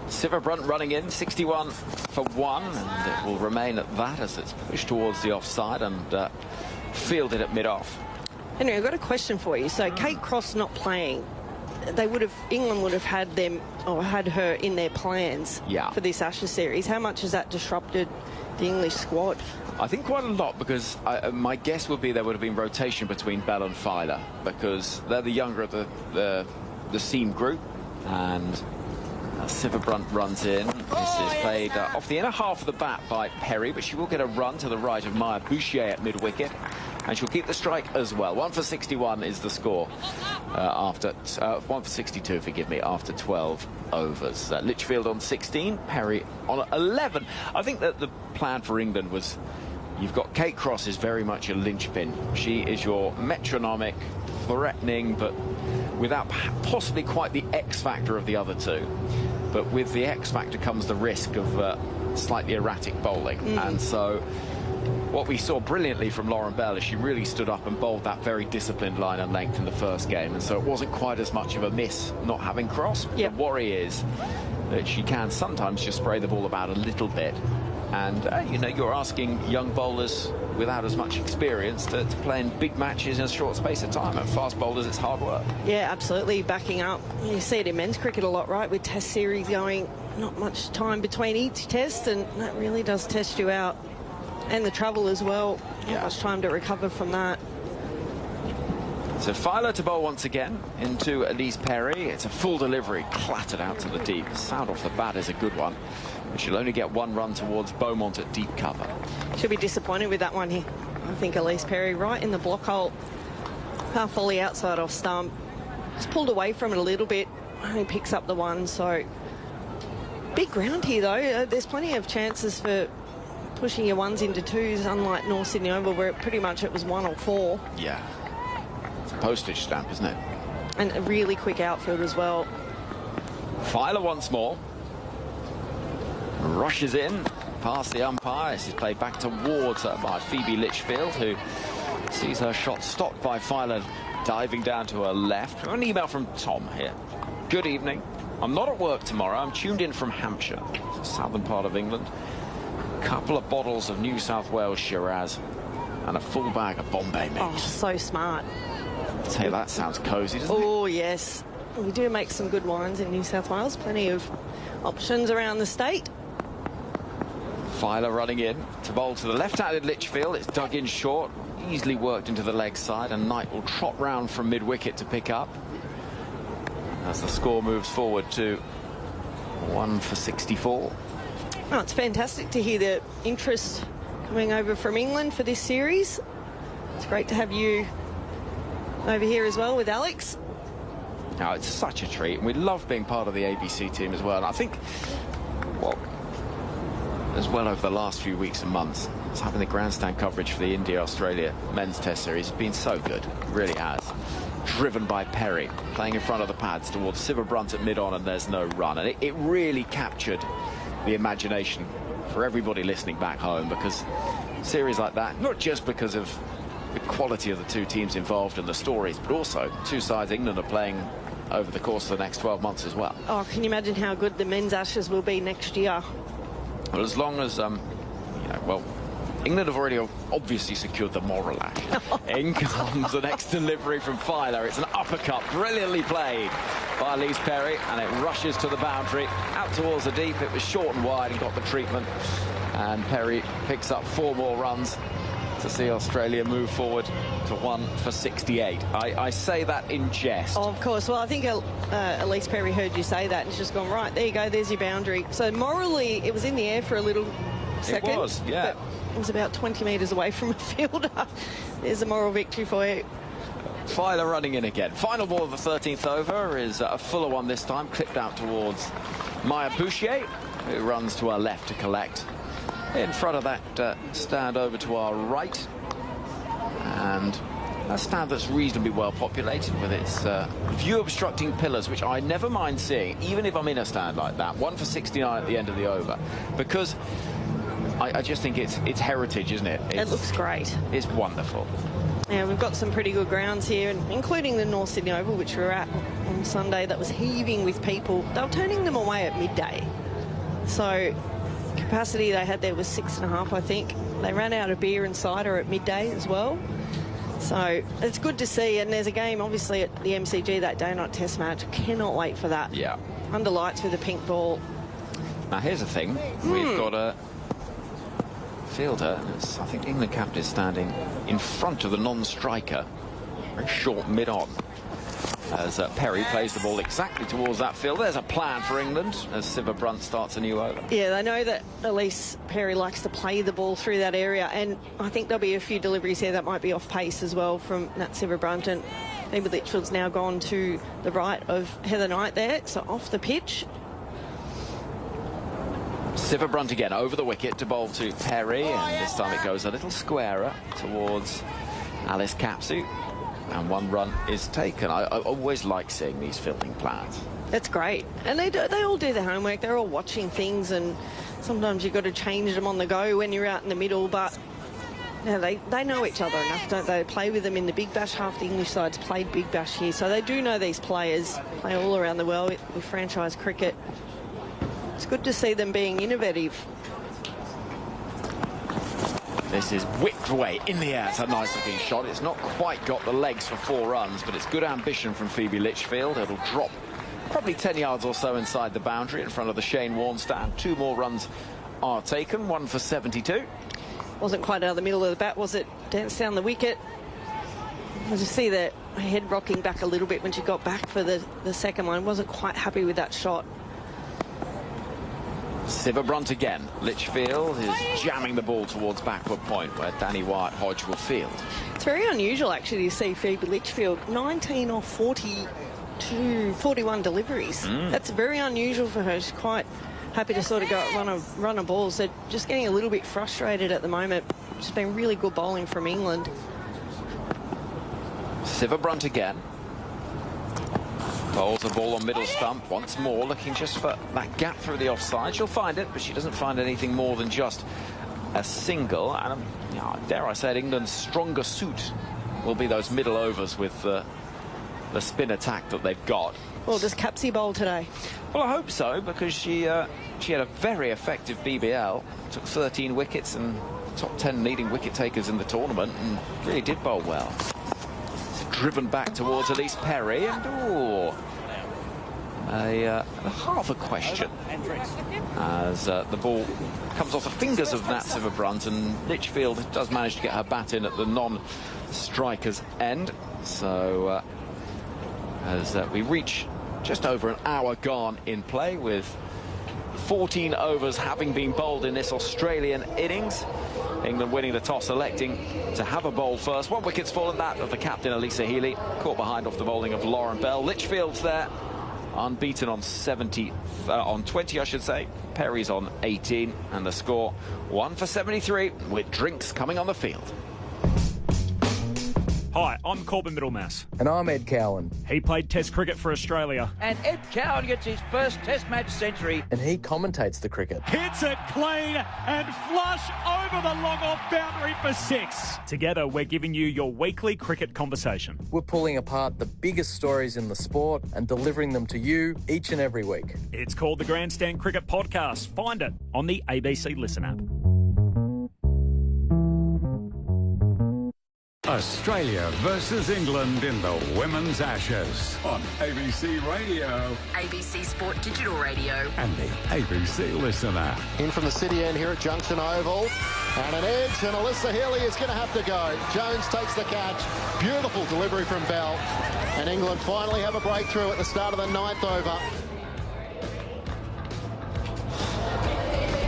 [SPEAKER 18] Summerizes running in, 61 for 1, and it will remain at that as it's pushed towards the offside and fielded at mid-off.
[SPEAKER 16] Henry, I've got a question for you. So Kate Cross not playing, England would have had them, or had her in their plans for this Ashes series. How much has that disrupted the English squad?
[SPEAKER 18] I think quite a lot, because my guess would be there would have been rotation between Bell and Filer, because they're the younger of the seam group, and Summerizes runs in. This is played off the inner half of the bat by Perry, but she will get a run to the right of Maya Bouchier at mid-wicket, and she'll keep the strike as well. 1 for 61 is the score after 1 for 62, forgive me, after 12 overs. Litchfield on 16, Perry on 11. I think that the plan for England was, you've got Kate Cross is very much a linchpin. She is your metronomic, threatening, but without possibly quite the X factor of the other two. But with the X factor comes the risk of slightly erratic bowling. And so what we saw brilliantly from Lauren Bell is she really stood up and bowled that very disciplined line and length in the first game. And so it wasn't quite as much of a miss not having Cross. The worry is that she can sometimes just spray the ball about a little bit. And, you know, you're asking young bowlers without as much experience to play in big matches in a short space of time. And fast bowlers, it's hard work.
[SPEAKER 16] Yeah, absolutely, backing up. You see it in men's cricket a lot, right, with test series going, not much time between each test, and that really does test you out. And the travel as well, not much time to recover from that.
[SPEAKER 18] So Filer to bowl once again into Elise Perry. It's a full delivery, clattered out to the deep. The sound off the bat is a good one. But she'll only get 1 run towards Beaumont at deep cover.
[SPEAKER 16] She'll be disappointed with that one here. I think Elise Perry right in the block hole. Half volley outside off stump. Just pulled away from it a little bit. Only picks up the 1, so big ground here though. There's plenty of chances for pushing your 1s into 2s, unlike North Sydney Oval where pretty much it was 1 or 4.
[SPEAKER 18] Yeah. It's a postage stamp, isn't it?
[SPEAKER 16] And a really quick outfield as well.
[SPEAKER 18] Filer once more. Rushes in past the umpire. This is played back towards her by Phoebe Litchfield, who sees her shot stopped by Filer diving down to her left. An email from Tom here. Good evening. I'm not at work tomorrow. I'm tuned in from Hampshire, the southern part of England. A couple of bottles of New South Wales Shiraz and a full bag of Bombay mix.
[SPEAKER 16] Oh, so smart.
[SPEAKER 18] I'll tell you, that sounds cosy, doesn't it?
[SPEAKER 16] Oh, yes. We do make some good wines in New South Wales. Plenty of options around the state.
[SPEAKER 18] Filer running in to bowl to the left-handed Litchfield. It's dug in short, easily worked into the leg side, and Knight will trot round from mid-wicket to pick up as the score moves forward to 1 for 64.
[SPEAKER 16] Oh, it's fantastic to hear the interest coming over from England for this series. It's great to have you over here as well with Alex.
[SPEAKER 18] Now, it's such a treat, and we love being part of the ABC team as well. And I think what as well over the last few weeks and months is having the grandstand coverage for the India-Australia men's test series has been so good. It really has. Driven by Perry, playing in front of the pads towards Summerizes at mid-on, and there's no run. And it really captured the imagination for everybody listening back home, because series like that, not just because of the quality of the two teams involved and the stories, but also two sides England are playing over the course of the next 12 months as well.
[SPEAKER 16] Oh, can you imagine how good the men's Ashes will be next year?
[SPEAKER 18] Well, as long as, you know, well, England have already obviously secured the moral lash. In comes the next delivery from Filer. It's an uppercut, brilliantly played by Elise Perry, and it rushes to the boundary, out towards the deep. It was short and wide and got the treatment. And Perry picks up 4 more runs to see Australia move forward to 1 for 68. I say that in jest.
[SPEAKER 16] Oh, of course. Well, I think Elise Perry heard you say that and she's gone, right, there you go, there's your boundary. So morally, it was in the air for a little second. It was,
[SPEAKER 18] yeah.
[SPEAKER 16] It was about 20 metres away from a fielder. There's a moral victory for you.
[SPEAKER 18] Filer running in again. Final ball of the 13th over is a fuller one this time, clipped out towards Maya Bouchier, who runs to her left to collect. In front of that stand over to our right, and a stand that's reasonably well populated with its view obstructing pillars, which I never mind seeing, even if I'm in a stand like that. 1 for 69 at the end of the over, because I just think it's heritage, isn't it?
[SPEAKER 16] It looks great.
[SPEAKER 18] It's wonderful.
[SPEAKER 16] Yeah, we've got some pretty good grounds here, including the North Sydney Oval, which we were at on Sunday, that was heaving with people. They were turning them away at midday. So capacity they had there was 6.5, I think. They ran out of beer and cider at midday as well. So it's good to see. And there's a game, obviously, at the MCG that day night test match. Cannot wait for that.
[SPEAKER 18] Yeah.
[SPEAKER 16] Under lights with a pink ball.
[SPEAKER 18] Now, here's the thing. We've got a fielder. I think the England captain is standing in front of the non-striker. Very short mid-on. As Perry plays the ball exactly towards that field. There's a plan for England as Siva Brunt starts a new over.
[SPEAKER 16] Yeah, they know that Elise Perry likes to play the ball through that area, and I think there'll be a few deliveries here that might be off pace as well from Nat Siva Brunt, and maybe Litchfield's now gone to the right of Heather Knight there, so off the pitch.
[SPEAKER 18] Siva Brunt again over the wicket to bowl to Perry, and this time it goes a little squarer towards Alice Capsu. And 1 run is taken. I always like seeing these fielding plans.
[SPEAKER 16] That's great. And they all do their homework. They're all watching things, and sometimes you've got to change them on the go when you're out in the middle. But you know, they know each other enough, don't they? They play with them in the Big Bash. Half the English side's played Big Bash here. So they do know these players. Play all around the world with franchise cricket. It's good to see them being innovative.
[SPEAKER 18] This is whipped away in the air. It's a nice looking shot. It's not quite got the legs for 4 runs, but it's good ambition from Phoebe Litchfield. It'll drop probably 10 yards or so inside the boundary in front of the Shane Warne stand. 2 more runs are taken, 1 for 72.
[SPEAKER 16] Wasn't quite out of the middle of the bat, was it? Danced down the wicket. I just see the head rocking back a little bit when she got back for the second one. Wasn't quite happy with that shot.
[SPEAKER 18] Siva Brunt again. Litchfield is jamming the ball towards backward point where Danny Wyatt-Hodge will field.
[SPEAKER 16] It's very unusual, actually, to see Phoebe Litchfield 19 off 41 deliveries. That's very unusual for her. She's quite happy to sort of go run a ball. So just getting a little bit frustrated at the moment. It's been really good bowling from England.
[SPEAKER 18] Siva Brunt again. Bowls the ball on middle stump once more, looking just for that gap through the offside. She'll find it, but she doesn't find anything more than just a single. And dare I say it, England's stronger suit will be those middle overs with the spin attack that they've got.
[SPEAKER 16] Well, does Capsy bowl today?
[SPEAKER 18] Well, I hope so, because she had a very effective BBL, took 13 wickets and top 10 leading wicket takers in the tournament, and really did bowl well. Driven back towards Elise Perry, and half a question as the ball comes off the fingers of Nat Siva Brunt, and Litchfield does manage to get her bat in at the non-striker's end. So as we reach just over an hour gone in play, with 14 overs having been bowled in this Australian innings. England winning the toss, electing to have a bowl first. 1 wicket's fallen, that of the captain, Elisa Healy, caught behind off the bowling of Lauren Bell. Litchfield's there, unbeaten on 20, I should say. Perry's on 18, and the score 1 for 73, with drinks coming on the field.
[SPEAKER 3] Hi, I'm Corbin Middlemass.
[SPEAKER 20] And I'm Ed Cowan.
[SPEAKER 3] He played Test cricket for Australia.
[SPEAKER 21] And Ed Cowan gets his first Test match century.
[SPEAKER 20] And he commentates the cricket.
[SPEAKER 3] Hits it clean and flush over the long-off boundary for 6. Together, we're giving you your weekly cricket conversation.
[SPEAKER 20] We're pulling apart the biggest stories in the sport and delivering them to you each and every week.
[SPEAKER 3] It's called the Grandstand Cricket Podcast. Find it on the ABC Listen app.
[SPEAKER 4] Australia versus England in the Women's Ashes on ABC Radio,
[SPEAKER 2] ABC Sport Digital Radio,
[SPEAKER 4] and the ABC Listener.
[SPEAKER 13] In from the city end here at Junction Oval. And an edge, and Alyssa Healy is going to have to go. Jones takes the catch. Beautiful delivery from Bell. And England finally have a breakthrough at the start of the 9th over.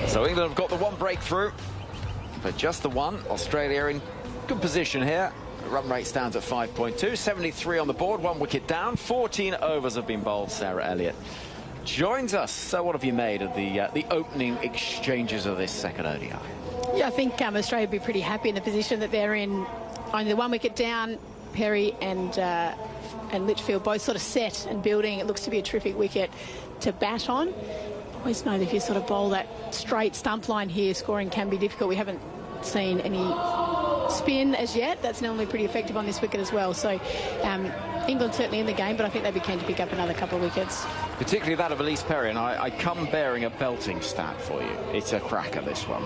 [SPEAKER 18] So England have got the one breakthrough, but just the one. Australia in good position here. The run rate stands at 5.2, 73 on the board, 1 wicket down, 14 overs have been bowled. Sarah Elliott joins us. So what have you made of the opening exchanges of this second ODI?
[SPEAKER 17] Yeah, I think Australia would be pretty happy in the position that they're in. Only 1 wicket down. Perry and Litchfield both sort of set and building. It looks to be a terrific wicket to bat on. Always know that if you sort of bowl that straight stump line here, scoring can be difficult. We haven't seen any spin as yet. That's normally pretty effective on this wicket as well. So England certainly in the game, but I think they'd be keen to pick up another couple of wickets. Particularly that of Elise Perry, and I come bearing a belting stat for you. It's a cracker, this one.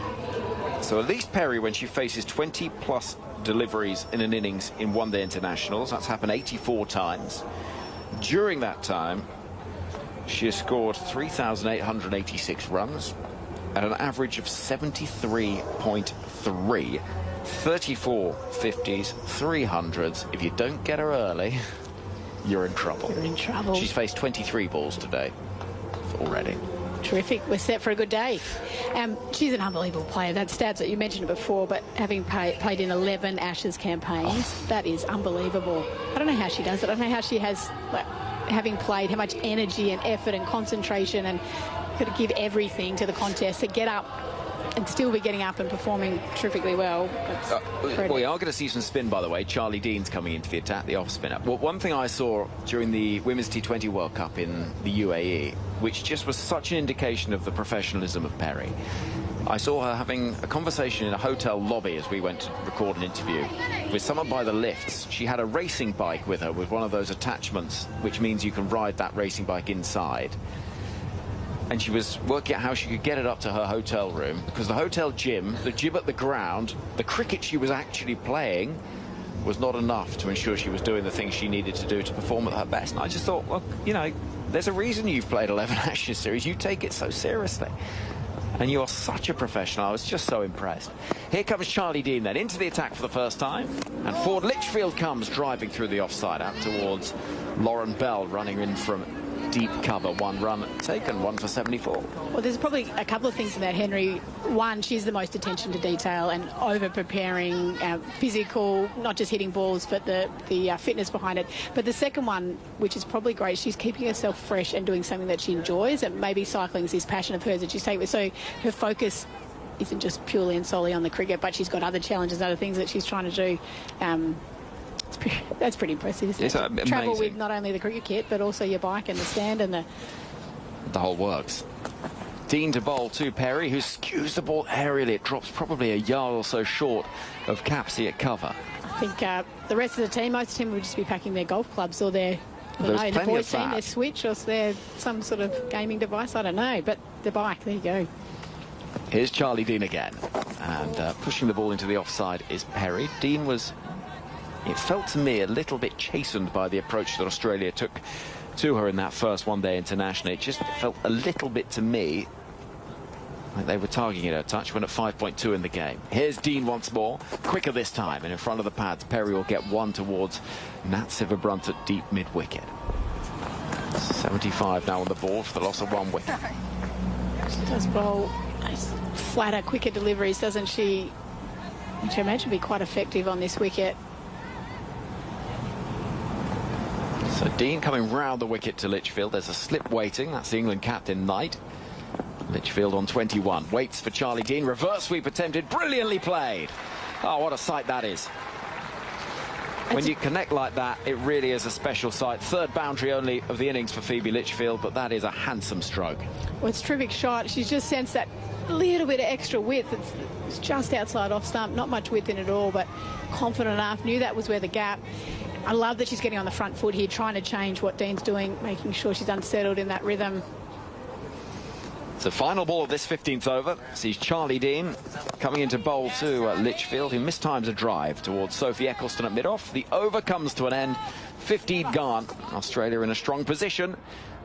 [SPEAKER 17] So Elise Perry, when she faces 20-plus deliveries in an innings in one-day internationals, that's happened 84 times. During that time, she has scored 3,886 runs at an average of 73.3, 34 50s, 300s. If you don't get her early, you're in trouble. You're in trouble. She's faced 23 balls today already. Terrific. We're set for a good day. She's an unbelievable player. That stats that you mentioned before, but having played in 11 Ashes campaigns, that is unbelievable. I don't know how she does it. I don't know how she has, having played, how much energy and effort and concentration, and could give everything to the contest to get up and still be getting up and performing terrifically well. We are going to see some spin, by the way. Charlie Dean's coming into the attack, the off spinner. Well, one thing I saw during the Women's T20 World Cup in the UAE, which just was such an indication of the professionalism of Perry, I saw her having a conversation in a hotel lobby as we went to record an interview with someone by the lifts. She had a racing bike with her with one of those attachments, which means you can ride that racing bike inside. And she was working out how she could get it up to her hotel room, because the hotel gym, the gym at the ground, the cricket she was actually playing was not enough to ensure she was doing the things she needed to do to perform at her best. And I just thought, well, you know, there's a reason you've played 11 Ashes series. You take it so seriously. And you are such a professional. I was just so impressed. Here comes Charlie Dean then into the attack for the first time. And forward Litchfield comes driving through the offside out towards Lauren Bell, running in from deep cover. 1 run taken, 1 for 74. Well, there's probably a couple of things in that, Henry. One, she's the most attention to detail and over-preparing, physical, not just hitting balls, but the fitness behind it. But the second one, which is probably great, she's keeping herself fresh and doing something that she enjoys, and maybe cycling is this passion of hers that she's taken with. So her focus isn't just purely and solely on the cricket, but she's got other challenges, other things that she's trying to do. That's pretty impressive, isn't it? Amazing. Travel with not only the cricket kit, but also your bike and the stand and the whole works. Dean to bowl to Perry, who skews the ball aerially. It drops probably a yard or so short of Capsey at cover. I think the rest of the team, most of the team would just be packing their golf clubs or their, the boys' team, their Switch or their some sort of gaming device. I don't know, but the bike, there you go. Here's Charlie Dean again, and pushing the ball into the offside is Perry. Dean was, it felt to me, a little bit chastened by the approach that Australia took to her in that first one-day international. It just felt a little bit to me like they were targeting her touch when at 5.2 in the game. Here's Dean once more, quicker this time, and in front of the pads, Perry will get 1 towards Nat Sivabrunt at deep mid-wicket. 75 now on the board for the loss of 1 wicket. She does bowl nice, flatter, quicker deliveries, doesn't she? Which I imagine would be quite effective on this wicket. So Dean coming round the wicket to Litchfield. There's a slip waiting. That's the England captain, Knight. Litchfield on 21. Waits for Charlie Dean. Reverse sweep attempted. Brilliantly played. Oh, what a sight that is. When you connect like that, it really is a special sight. 3rd boundary only of the innings for Phoebe Litchfield, but that is a handsome stroke. Well, it's a terrific shot. She's just sensed that little bit of extra width. It's just outside off stump. Not much width in it at all, but confident enough. Knew that was where the gap. I love that she's getting on the front foot here, trying to change what Dean's doing, making sure she's unsettled in that rhythm.
[SPEAKER 18] So final ball of this 15th over sees Charlie Dean coming into bowl to Litchfield, who mistimes a drive towards Sophie Eccleston at mid-off. The over comes to an end, 15 gone. Australia in a strong position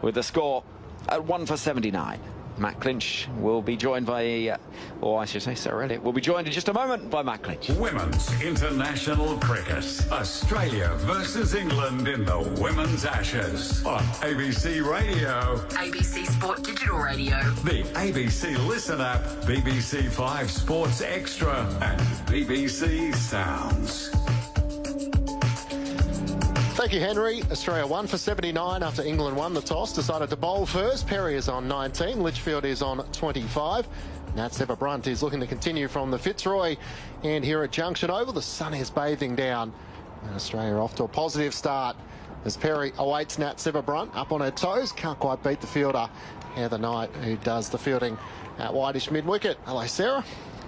[SPEAKER 18] with the score at 1 for 79. Matt Clinch will be joined by, or I should say Sarah Elliott, will be joined in just a moment by Matt Clinch.
[SPEAKER 4] Women's International Cricket. Australia versus England in the Women's Ashes on ABC Radio,
[SPEAKER 2] ABC Sport Digital Radio,
[SPEAKER 4] the ABC Listen app, BBC 5 Sports Extra and BBC Sounds.
[SPEAKER 13] Thank you, Henry. Australia 1 for 79 after England won the toss. Decided to bowl first. Perry is on 19. Litchfield is on 25. Nat Sever-Brunt is looking to continue from the Fitzroy. And here at Junction Oval, the sun is bathing down. And Australia off to a positive start as Perry awaits Nat Sever-Brunt up on her toes. Can't quite beat the fielder, Heather Knight, who does the fielding at wideish mid-wicket. Hello, Sarah.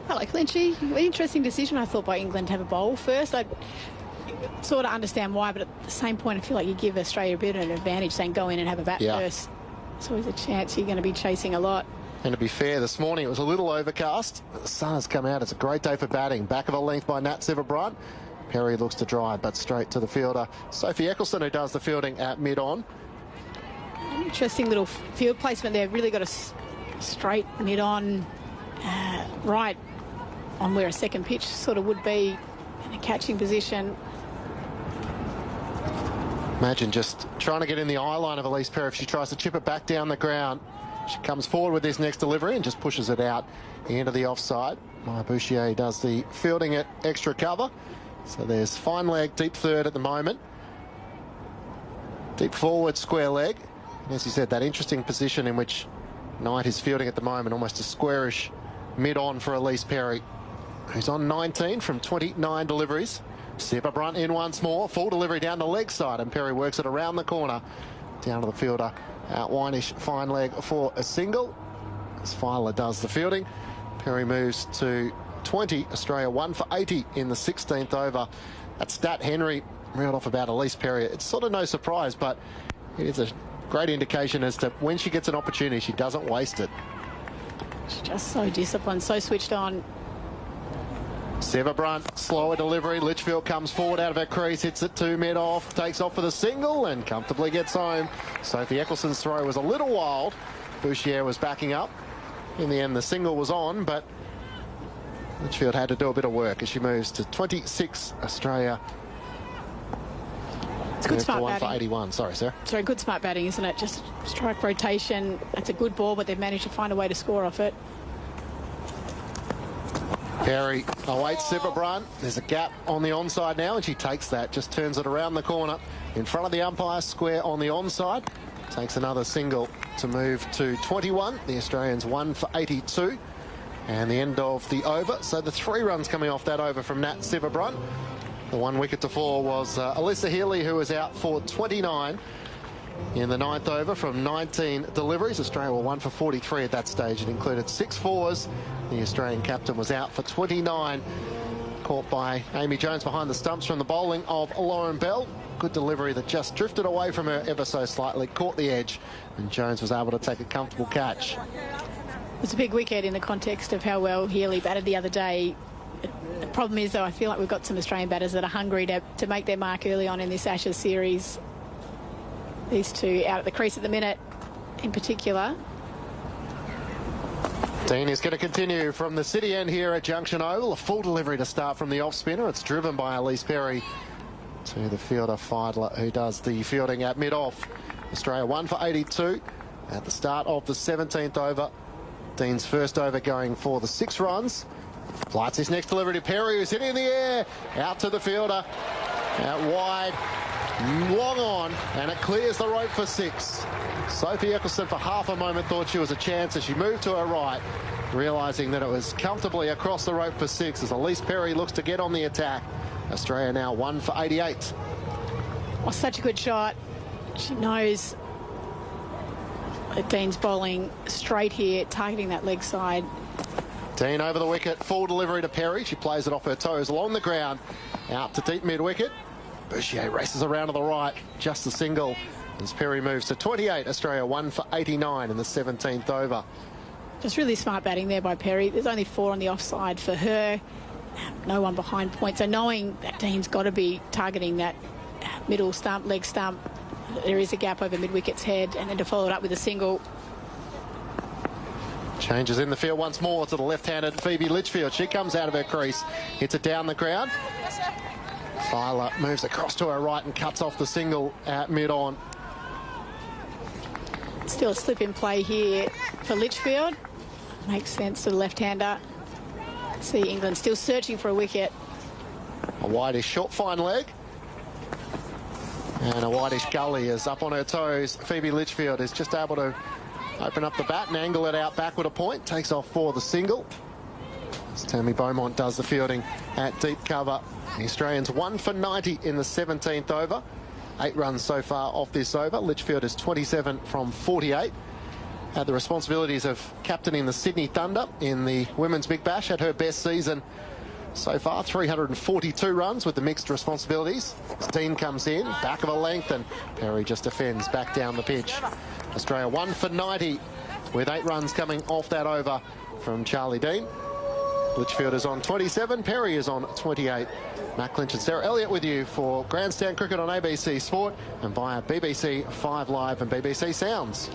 [SPEAKER 17] Hello, Clinchy. Interesting decision, I thought, by England to have a bowl first. I sort of understand why, but at the same point, I feel like you give Australia a bit of an advantage saying go in and have a bat first. It's always a chance you're going to be chasing a lot.
[SPEAKER 13] And to be fair, this morning it was a little overcast. The sun has come out. It's a great day for batting. Back of a length by Nat Sever-Brunt. Perry looks to drive, but straight to the fielder. Sophie Eccleston, who does the fielding at mid-on.
[SPEAKER 17] An interesting little field placement there. Really got a straight mid-on, right on where a second pitch sort of would be in a catching position.
[SPEAKER 13] Imagine just trying to get in the eye line of Elise Perry if she tries to chip it back down the ground. She comes forward with this next delivery and just pushes it out into the offside. Maya Bouchier does the fielding at extra cover. So there's fine leg, deep third at the moment. Deep forward, square leg. And as you said, that interesting position in which Knight is fielding at the moment, almost a squarish mid-on for Elise Perry, who's on 19 from 29 deliveries. Sever-Brunt in once more, full delivery down the leg side, and Perry works it around the corner down to the fielder. Out wineish, fine leg for a single as Filer does the fielding. Perry moves to 20. Australia 1 for 80 in the 16th over. That stat Henry reeled off about Elise Perry. It's sort of no surprise, but it is a great indication as to when she gets an opportunity, she doesn't waste it.
[SPEAKER 17] She's just so disciplined, so switched on.
[SPEAKER 13] Sever-Brunt, slower delivery. Litchfield comes forward out of her crease, hits it to mid-off, takes off for the single and comfortably gets home. Sophie Eccleston's throw was a little wild. Bouchier was backing up. In the end, the single was on, but Litchfield had to do a bit of work as she moves to 26. Australia.
[SPEAKER 17] It's good smart batting.
[SPEAKER 13] 1 for 81. Sorry, Sarah.
[SPEAKER 17] Sorry, good smart batting, isn't it? Just strike rotation. That's a good ball, but they've managed to find a way to score off it.
[SPEAKER 13] Perry awaits Sever-Brunt. There's a gap on the onside now, and she takes that, just turns it around the corner in front of the umpire, square on the onside. Takes another single to move to 21. The Australians 1 for 82. And the end of the over. So the 3 runs coming off that over from Nat Sever-Brunt. The 1 wicket to fall was Alyssa Healy, who was out for 29 in the 9th over from 19 deliveries. Australia were 1 for 43 at that stage. It included 6 fours. The Australian captain was out for 29. Caught by Amy Jones behind the stumps from the bowling of Lauren Bell. Good delivery that just drifted away from her ever so slightly, caught the edge, and Jones was able to take a comfortable catch.
[SPEAKER 17] It's a big wicket in the context of how well Healy batted the other day. The problem is, though, I feel like we've got some Australian batters that are hungry to make their mark early on in this Ashes series. These two out at the crease at the minute in particular.
[SPEAKER 13] Dean is going to continue from the city end here at Junction Oval. A full delivery to start from the off-spinner. It's driven by Elise Perry to the fielder Fiedler, who does the fielding at mid-off. Australia 1 for 82 at the start of the 17th over. Dean's first over going for the 6 runs. Flights his next delivery to Perry, who's hitting in the air. Out to the fielder. Out wide. Long on, and it clears the rope for 6. Sophie Eccleston for half a moment thought she was a chance as she moved to her right, realising that it was comfortably across the rope for 6 as Elise Perry looks to get on the attack. Australia now 1 for 88.
[SPEAKER 17] Oh, such a good shot. She knows that Dean's bowling straight here, targeting that leg side.
[SPEAKER 13] Dean over the wicket, full delivery to Perry. She plays it off her toes along the ground, out to deep mid-wicket. Bouchier races around to the right, just a single as Perry moves to 28. Australia 1 for 89 in the 17th over.
[SPEAKER 17] Just really smart batting there by Perry. There's only 4 on the offside for her. No one behind point. So knowing that Dean's got to be targeting that middle stump, leg stump, there is a gap over mid-wicket's head, and then to follow it up with a single.
[SPEAKER 13] Changes in the field once more to the left-handed Phoebe Litchfield. She comes out of her crease, hits it down the ground. Filer moves across to her right and cuts off the single at mid-on.
[SPEAKER 17] Still a slip in play here for Litchfield. Makes sense to the left-hander. See England still searching for a wicket.
[SPEAKER 13] A wideish short fine leg. And a wideish gully is up on her toes. Phoebe Litchfield is just able to open up the bat and angle it out back with a point. Takes off for the single. As Tammy Beaumont does the fielding at deep cover. The Australians 1 for 90 in the 17th over. 8 runs so far off this over. Litchfield is 27 from 48. Had the responsibilities of captaining the Sydney Thunder in the Women's Big Bash. Had her best season so far, 342 runs with the mixed responsibilities. Dean comes in, back of a length, and Perry just defends back down the pitch. Australia 1 for 90 with 8 runs coming off that over from Charlie Dean. Litchfield is on 27, Perry is on 28. Matt Clinch and Sarah Elliott with you for Grandstand Cricket on ABC Sport and via BBC 5 Live and BBC Sounds.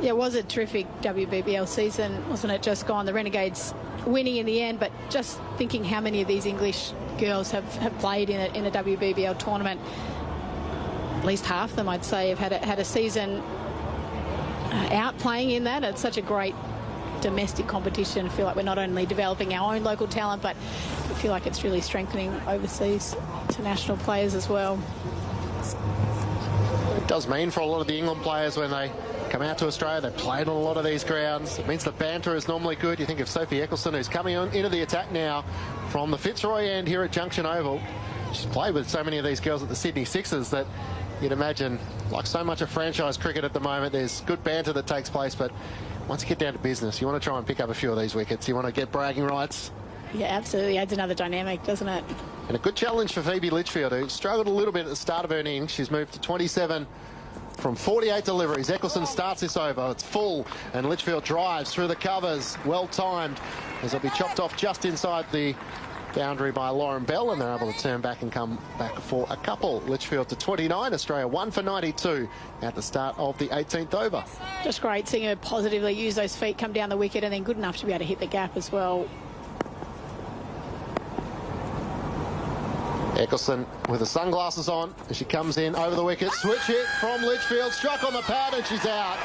[SPEAKER 17] Yeah, it was a terrific WBBL season, wasn't it? Just gone. The Renegades winning in the end, but just thinking how many of these English girls have played in a WBBL tournament. At least half of them, I'd say, have had a season out playing in that. It's such a great domestic competition. I feel like we're not only developing our own local talent, but I feel like it's really strengthening overseas international players as well.
[SPEAKER 13] It does mean for a lot of the England players when they come out to Australia, they've played on a lot of these grounds. It means the banter is normally good. You think of Sophie Eccleston, who's coming on into the attack now from the Fitzroy end here at Junction Oval. She's played with so many of these girls at the Sydney Sixers that you'd imagine, like so much of franchise cricket at the moment, there's good banter that takes place, but once you get down to business, you want to try and pick up a few of these wickets. You want to get bragging rights.
[SPEAKER 17] Yeah, absolutely. Adds another dynamic, doesn't it?
[SPEAKER 13] And a good challenge for Phoebe Litchfield, who struggled a little bit at the start of her innings. She's moved to 27 from 48 deliveries. Eccleston starts this over. It's full, and Litchfield drives through the covers. Well timed, as it'll be chopped off just inside the boundary by Lauren Bell, and they're able to turn back and come back for a couple. Litchfield to 29. Australia 1 for 92 at the start of the 18th over.
[SPEAKER 17] Just great seeing her positively use those feet, come down the wicket, and then good enough to be able to hit the gap as well.
[SPEAKER 13] Eccleston with the sunglasses on as she comes in over the wicket. Switch hit from Litchfield, struck on the pad, and she's out.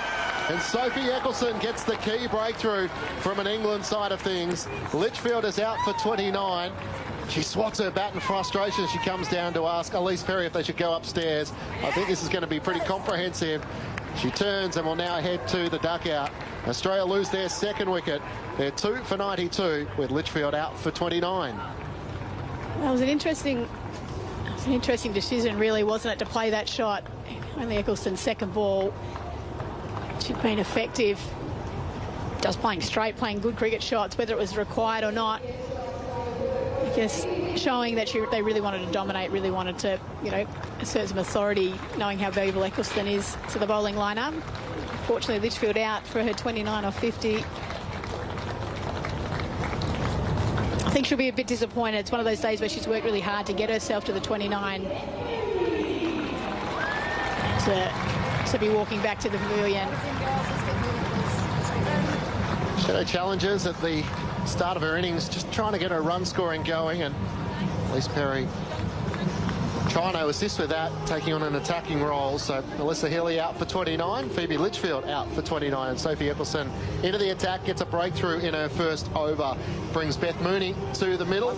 [SPEAKER 13] And Sophie Eccleston gets the key breakthrough from an England side of things. Litchfield is out for 29. She swats her bat in frustration as she comes down to ask Elise Perry if they should go upstairs. I think this is going to be pretty comprehensive. She turns and will now head to the duckout. Australia lose their second wicket. They're 2 for 92 with Litchfield out for 29.
[SPEAKER 17] That was an interesting decision, really, wasn't it, to play that shot? Only Eccleston's second ball. She'd been effective, just playing straight, playing good cricket shots, whether it was required or not. I guess showing that they really wanted to dominate, really wanted to, you know, assert some authority, knowing how valuable Eccleston is to the bowling lineup. Fortunately, Litchfield out for her 29 off 50. I think she'll be a bit disappointed. It's one of those days where she's worked really hard to get herself to the 29. To be walking back to the pavilion.
[SPEAKER 13] Shadow challenges at the start of her innings, just trying to get her run scoring going, and Elise Perry trying to assist with that, taking on an attacking role. So Melissa Healy out for 29, Phoebe Litchfield out for 29, and Sophie Eccleston into the attack, gets a breakthrough in her first over. Brings Beth Mooney to the middle.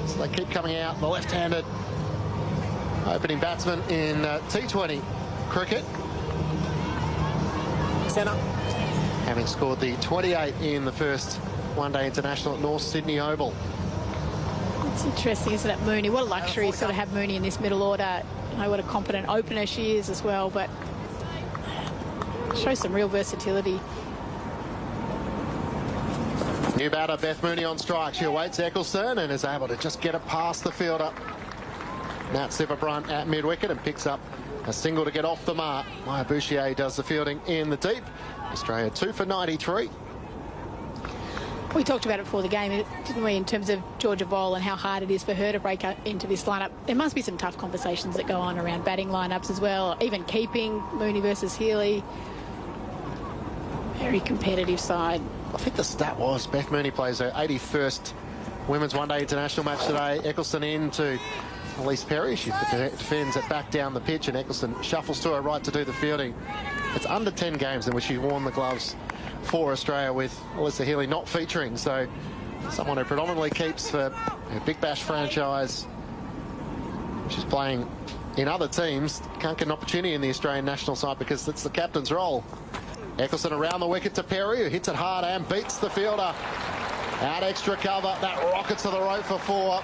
[SPEAKER 13] So they keep coming out, the left-handed opening batsman in T20 cricket.
[SPEAKER 8] Centre.
[SPEAKER 13] Having scored the 28 in the first one-day international at North Sydney Oval.
[SPEAKER 17] It's interesting, isn't it, Mooney? What a luxury sort of have Mooney in this middle order. I know what a competent opener she is as well, but shows some real versatility.
[SPEAKER 13] New batter Beth Mooney on strike. She awaits Eccleston and is able to just get it past the fielder. Nat Sivabrunt at mid-wicket and picks up a single to get off the mark. Maya Bouchier does the fielding in the deep. Australia 2 for 93.
[SPEAKER 17] We talked about it before the game, didn't we, in terms of Georgia Voll and how hard it is for her to break into this lineup. There must be some tough conversations that go on around batting lineups as well, even keeping Mooney versus Healy. Very competitive side.
[SPEAKER 13] I think the stat was Beth Mooney plays her 81st Women's One-Day International match today. Eccleston in to Elise Perry. She defends it back down the pitch, and Eccleston shuffles to her right to do the fielding. It's under 10 games in which she's worn the gloves for Australia, with Alyssa Healy not featuring. So someone who predominantly keeps for her Big Bash franchise. She's playing in other teams. Can't get an opportunity in the Australian national side because that's the captain's role. Eccleston around the wicket to Perry, who hits it hard and beats the fielder. Out extra cover. That rockets to the rope for 4.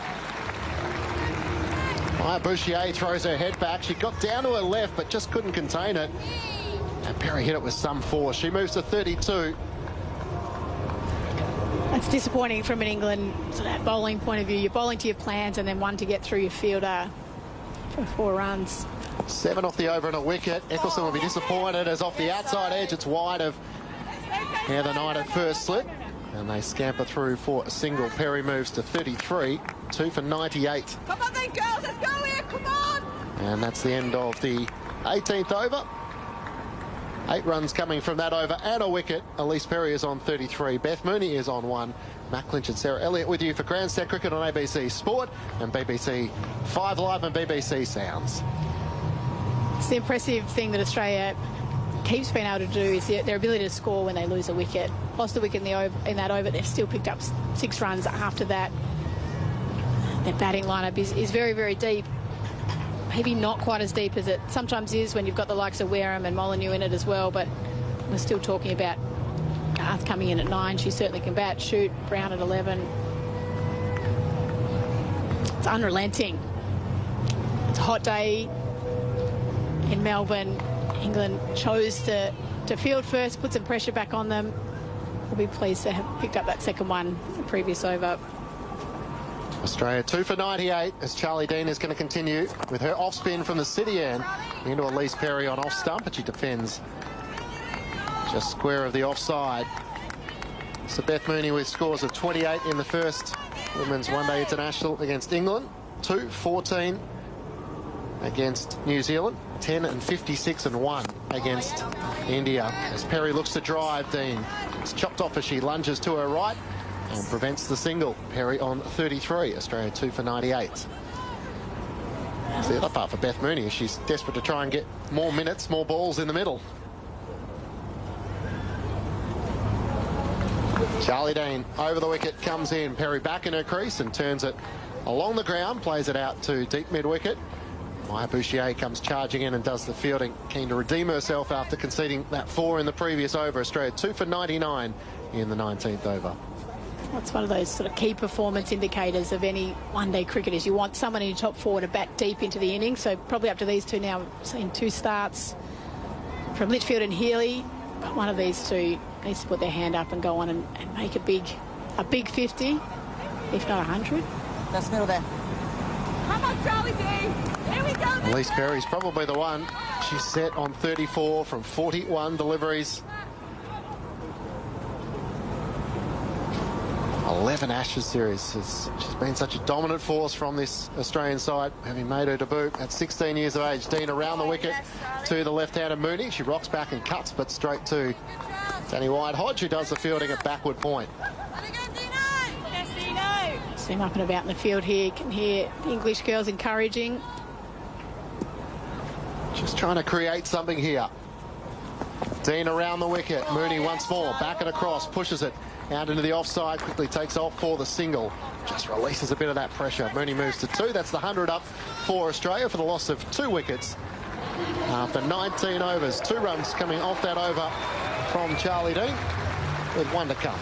[SPEAKER 13] Maya Bouchier throws her head back. She got down to her left but just couldn't contain it. And Perry hit it with some force. She moves to 32.
[SPEAKER 17] It's disappointing from an England sort of bowling point of view. You're bowling to your plans and then one to get through your fielder for 4 runs.
[SPEAKER 13] 7 off the over and a wicket. Eccleston will be disappointed as off the outside edge it's wide of Heather Knight at first slip. And they scamper through for a single. Perry moves to 33. 2 for 98.
[SPEAKER 10] Come on then, girls. Let's go here. Come on.
[SPEAKER 13] And that's the end of the 18th over. 8 runs coming from that over and a wicket. Elise Perry is on 33. Beth Mooney is on 1. Matt Clinch and Sarah Elliott with you for Grandstand Cricket on ABC Sport and BBC 5 Live and BBC Sounds.
[SPEAKER 17] It's the impressive thing that Australia keeps being able to do is their ability to score when they lose a wicket. Lost the wicket in that over, they've still picked up 6 runs after that. Their batting lineup is very, very deep. Maybe not quite as deep as it sometimes is when you've got the likes of Wareham and Molyneux in it as well, but we're still talking about Garth coming in at 9. She certainly can bat, shoot. Brown at 11. It's unrelenting. It's a hot day in Melbourne. England chose to field first, put some pressure back on them. We'll be pleased to have picked up that second one the previous over.
[SPEAKER 13] Australia 2 for 98 as Charlie Dean is going to continue with her off spin from the city end into Elise Perry on off stump, but she defends just square of the offside. So Beth Mooney with scores of 28 in the first Women's One-Day International against England, 2-14 against New Zealand, 10 and 56 and 1 against India. As Perry looks to drive, Dean it's chopped off as she lunges to her right and prevents the single. Perry on 33. Australia 2 for 98. That's the other part for Beth Mooney. She's desperate to try and get more minutes, more balls in the middle. Charlie Dean over the wicket, comes in. Perry back in her crease and turns it along the ground, plays it out to deep mid-wicket. Maya Bouchier comes charging in and does the fielding, keen to redeem herself after conceding that 4 in the previous over. Australia 2 for 99 in the 19th over.
[SPEAKER 17] It's one of those sort of key performance indicators of any one-day cricketers. You want someone in your top 4 to bat deep into the innings. So probably up to these two now, seeing 2 starts from Litchfield and Healy. But one of these two needs to put their hand up and go on and make a big 50, if not 100.
[SPEAKER 10] That's middle there. Come on, Charlie D. Here we go.
[SPEAKER 13] Elise Perry's probably the one. She's set on 34 from 41 deliveries. 11 Ashes series. She's been such a dominant force from this Australian side, having made her debut at 16 years of age. Dean around the wicket to the left-handed Mooney. She rocks back and cuts, but straight to Danny White-Hodge, who does the fielding at backward point.
[SPEAKER 17] See him up and about in the field here. You can hear the English girls encouraging.
[SPEAKER 13] Just trying to create something here. Dean around the wicket. Mooney once more, back and across, pushes it out into the offside, quickly takes off for the single. Just releases a bit of that pressure. Mooney moves to 2. That's the 100 up for Australia for the loss of 2 wickets. After 19 overs, 2 runs coming off that over from Charlie Dean, with 1 to come.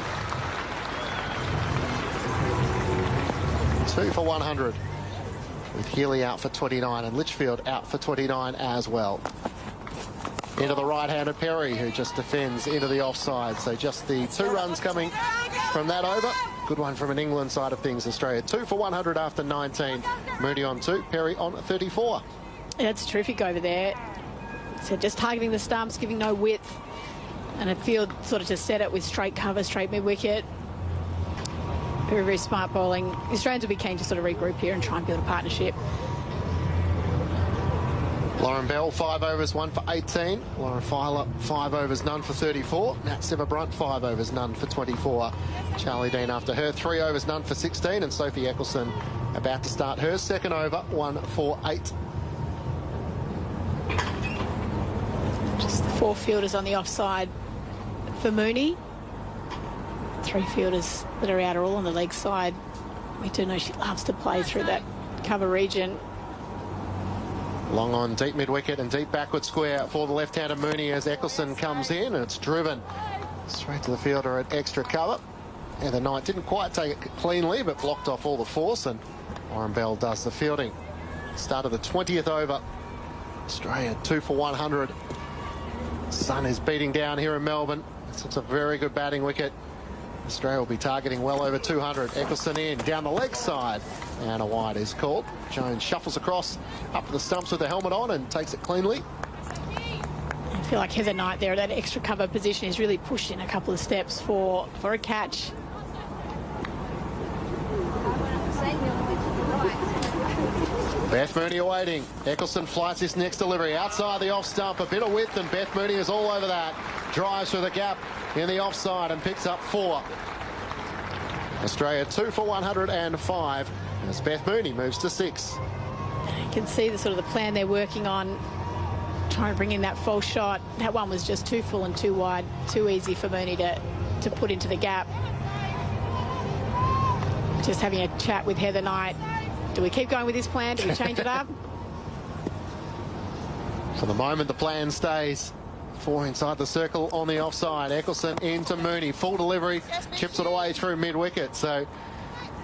[SPEAKER 13] 2 for 100, with Healy out for 29 and Litchfield out for 29 as well. Into the right-handed Perry, who just defends into the offside. So just the 2 runs coming from that over. Good one from an England side of things. Australia 2 for 100 after 19. Mooney on 2, Perry on 34.
[SPEAKER 17] Yeah, it's terrific over there. So just targeting the stumps, giving no width. And a field sort of just set it with straight cover, straight mid-wicket. Very, very smart bowling. The Australians will be keen to sort of regroup here and try and build a partnership.
[SPEAKER 13] Lauren Bell, 5 overs, 1 for 18. Lauren Filer, 5 overs, none for 34. Nat Sever-Brunt, 5 overs, none for 24. Charlie Dean after her, 3 overs, none for 16. And Sophie Eccleston about to start her second over, 1 for 8.
[SPEAKER 17] Just the 4 fielders on the offside for Mooney. 3 fielders that are out are all on the leg side. We do know she loves to play through that cover region.
[SPEAKER 13] Long on deep mid-wicket and deep backward square for the left-hander Mooney as Eccleston comes in, and it's driven straight to the fielder at extra cover. Heather Knight didn't quite take it cleanly, but blocked off all the force, and Lauren Bell does the fielding. Start of the 20th over. Australia 2 for 100. Sun is beating down here in Melbourne. It's a very good batting wicket. Australia will be targeting well over 200. Eccleston in, down the leg side, and a wide is called. Jones shuffles across up to the stumps with the helmet on and takes it cleanly.
[SPEAKER 17] I feel like Heather Knight there at that extra cover position is really pushed in a couple of steps for a catch.
[SPEAKER 13] Beth Mooney awaiting. Eccleston flights this next delivery outside the off stump, a bit of width, and Beth Mooney is all over that. Drives through the gap in the offside and picks up 4. Australia 2 for 105 as Beth Mooney moves to 6.
[SPEAKER 17] You can see the sort of the plan they're working on, trying to bring in that false shot. That one was just too full and too wide, too easy for Mooney to put into the gap. Just having a chat with Heather Knight. Do we keep going with this plan? Do we change it up?
[SPEAKER 13] For the moment, the plan stays. 4 inside the circle on the offside. Eccleston into Mooney. Full delivery. Chips it away through mid-wicket. So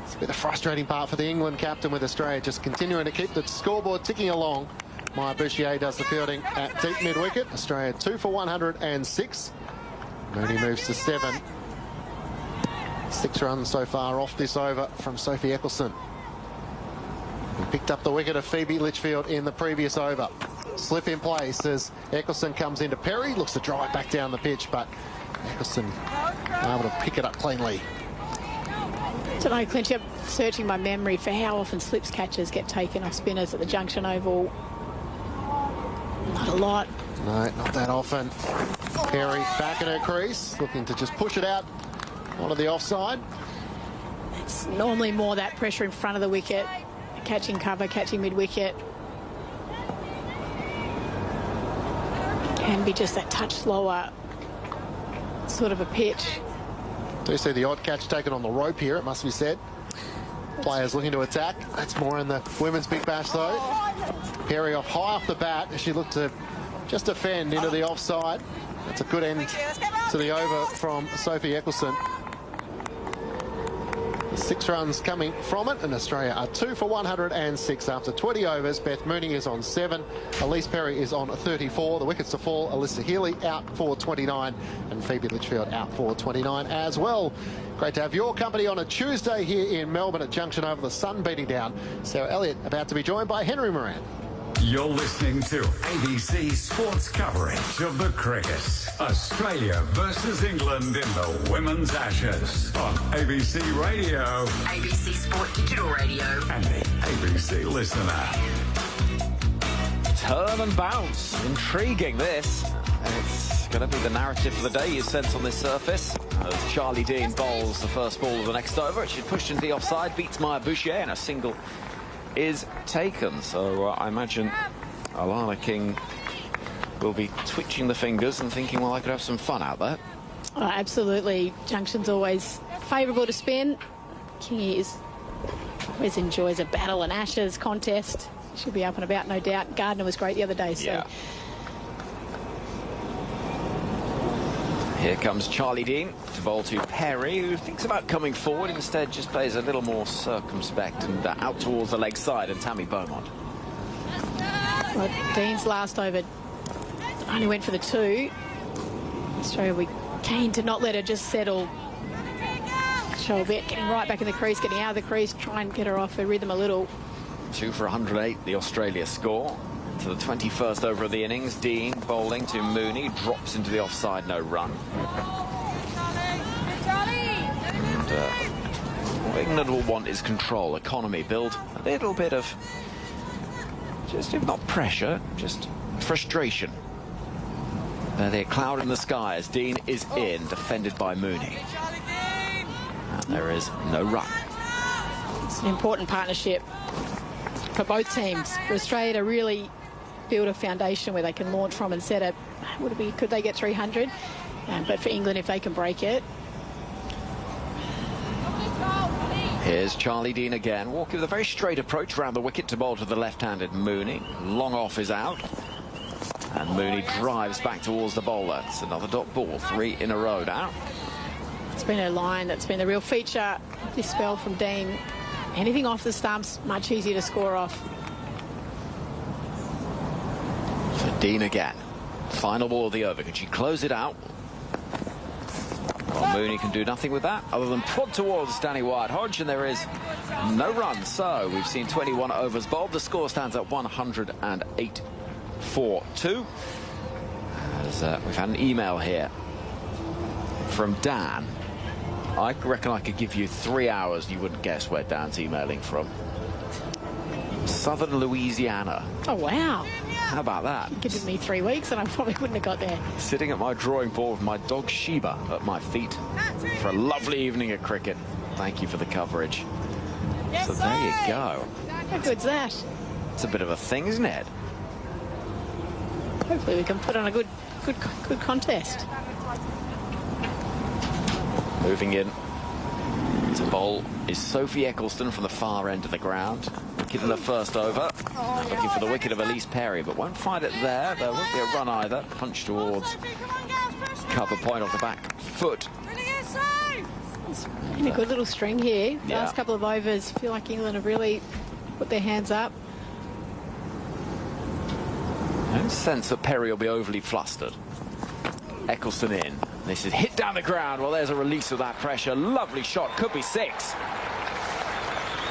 [SPEAKER 13] it's a bit of a frustrating part for the England captain with Australia. Just continuing to keep the scoreboard ticking along. Maya Bouchier does the fielding at deep mid-wicket. Australia 2 for 106. Mooney moves to 7. 6 runs so far off this over from Sophie Eccleston. He picked up the wicket of Phoebe Litchfield in the previous over. Slip in place as Eccleston comes into Perry. Looks to drive back down the pitch, but Eccleston able to pick it up cleanly.
[SPEAKER 17] I don't know, Clinch, I'm searching my memory for how often slips catches get taken off spinners at the Junction Oval. Not a lot.
[SPEAKER 13] No, not that often. Perry back in her crease, looking to just push it out onto the offside.
[SPEAKER 17] It's normally more that pressure in front of the wicket. Catching cover, catching mid-wicket. Can be just that touch slower sort of a pitch.
[SPEAKER 13] Do you see the odd catch taken on the rope here, it must be said. Players looking to attack. That's more in the women's Big Bash, though. Perry off high off the bat as she looked to just defend into the offside. That's a good end to the over from Sophie Eccleston. 6 runs coming from it, and Australia are 2 for 106 after 20 overs. Beth Mooney is on 7. Elise Perry is on 34. The wickets to fall. Alyssa Healy out for 29, and Phoebe Litchfield out for 29 as well. Great to have your company on a Tuesday here in Melbourne at Junction Oval. The sun beating down. Sarah Elliott about to be joined by Henry Moran.
[SPEAKER 4] You're listening to ABC Sports coverage of the cricket. Australia versus England in the Women's Ashes on ABC Radio,
[SPEAKER 2] ABC Sport Digital Radio,
[SPEAKER 4] and the ABC Listener.
[SPEAKER 18] Turn and bounce. Intriguing, this. It's going to be the narrative for the day you sense on this surface. As Charlie Dean bowls the first ball of the next over. She's pushed into the offside, beats Maya Bouchier, and a single is taken. So I imagine Alana King will be twitching the fingers and thinking, well, I could have some fun out there.
[SPEAKER 17] Oh, absolutely. Junction's always favourable to spin. King always enjoys a battle and Ashes contest. She'll be up and about, no doubt. Gardner was great the other day. So.
[SPEAKER 18] Yeah. Here comes Charlie Dean to bowl to Perry, who thinks about coming forward, instead just plays a little more circumspect and out towards the leg side, and Tammy Beaumont.
[SPEAKER 17] Well, Dean's last over only went for the 2. Australia will be keen to not let her just settle. Show a bit, getting right back in the crease, getting out of the crease, try and get her off her rhythm a little.
[SPEAKER 18] 2 for 108, the Australia score. To the 21st over of the innings, Dean bowling to Mooney, drops into the offside, no run. And England will want is control, economy, build a little bit of, just if not pressure, just frustration. There's a cloud in the sky as Dean is in, defended by Mooney. And there is no run.
[SPEAKER 17] It's an important partnership for both teams. For Australia to really build a foundation where they can launch from and set it. Could they get 300? But for England, if they can break it.
[SPEAKER 18] Here's Charlie Dean again, walking with a very straight approach around the wicket to bowl to the left-handed Mooney. Long off is out. And Mooney drives back towards the bowler. It's another dot ball, 3 in a row now.
[SPEAKER 17] It's been a line that's been the real feature of this spell from Dean. Anything off the stumps, much easier to score off.
[SPEAKER 18] For Dean again. Final ball of the over. Can she close it out? Well, Mooney can do nothing with that other than prod towards Danny Wyatt-Hodge, and there is no run. So we've seen 21 overs bowled. The score stands at 108 for 2. As we've had an email here from Dan. I reckon I could give you 3 hours and you wouldn't guess where Dan's emailing from. Southern Louisiana.
[SPEAKER 17] Oh, wow.
[SPEAKER 18] How about that?
[SPEAKER 17] You give me 3 weeks and I probably wouldn't have got there.
[SPEAKER 18] Sitting at my drawing board with my dog Sheba at my feet for a lovely evening of cricket. Thank you for the coverage. Yes, so there you go.
[SPEAKER 17] How good's that?
[SPEAKER 18] It's a bit of a thing, isn't it?
[SPEAKER 17] Hopefully we can put on a good contest.
[SPEAKER 18] Moving in to bowl is Sophie Eccleston from the far end of the ground. Wicket in the first over. Looking for the wicket of Elise Perry, but won't find it there. There won't be a run either. Punch towards cover point off the back foot.
[SPEAKER 17] It's been a good little string here. The last couple of overs, feel like England have really put their hands up.
[SPEAKER 18] No sense that Perry will be overly flustered. Eccleston in. This is hit down the ground. Well, there's a release of that pressure. Lovely shot. Could be 6.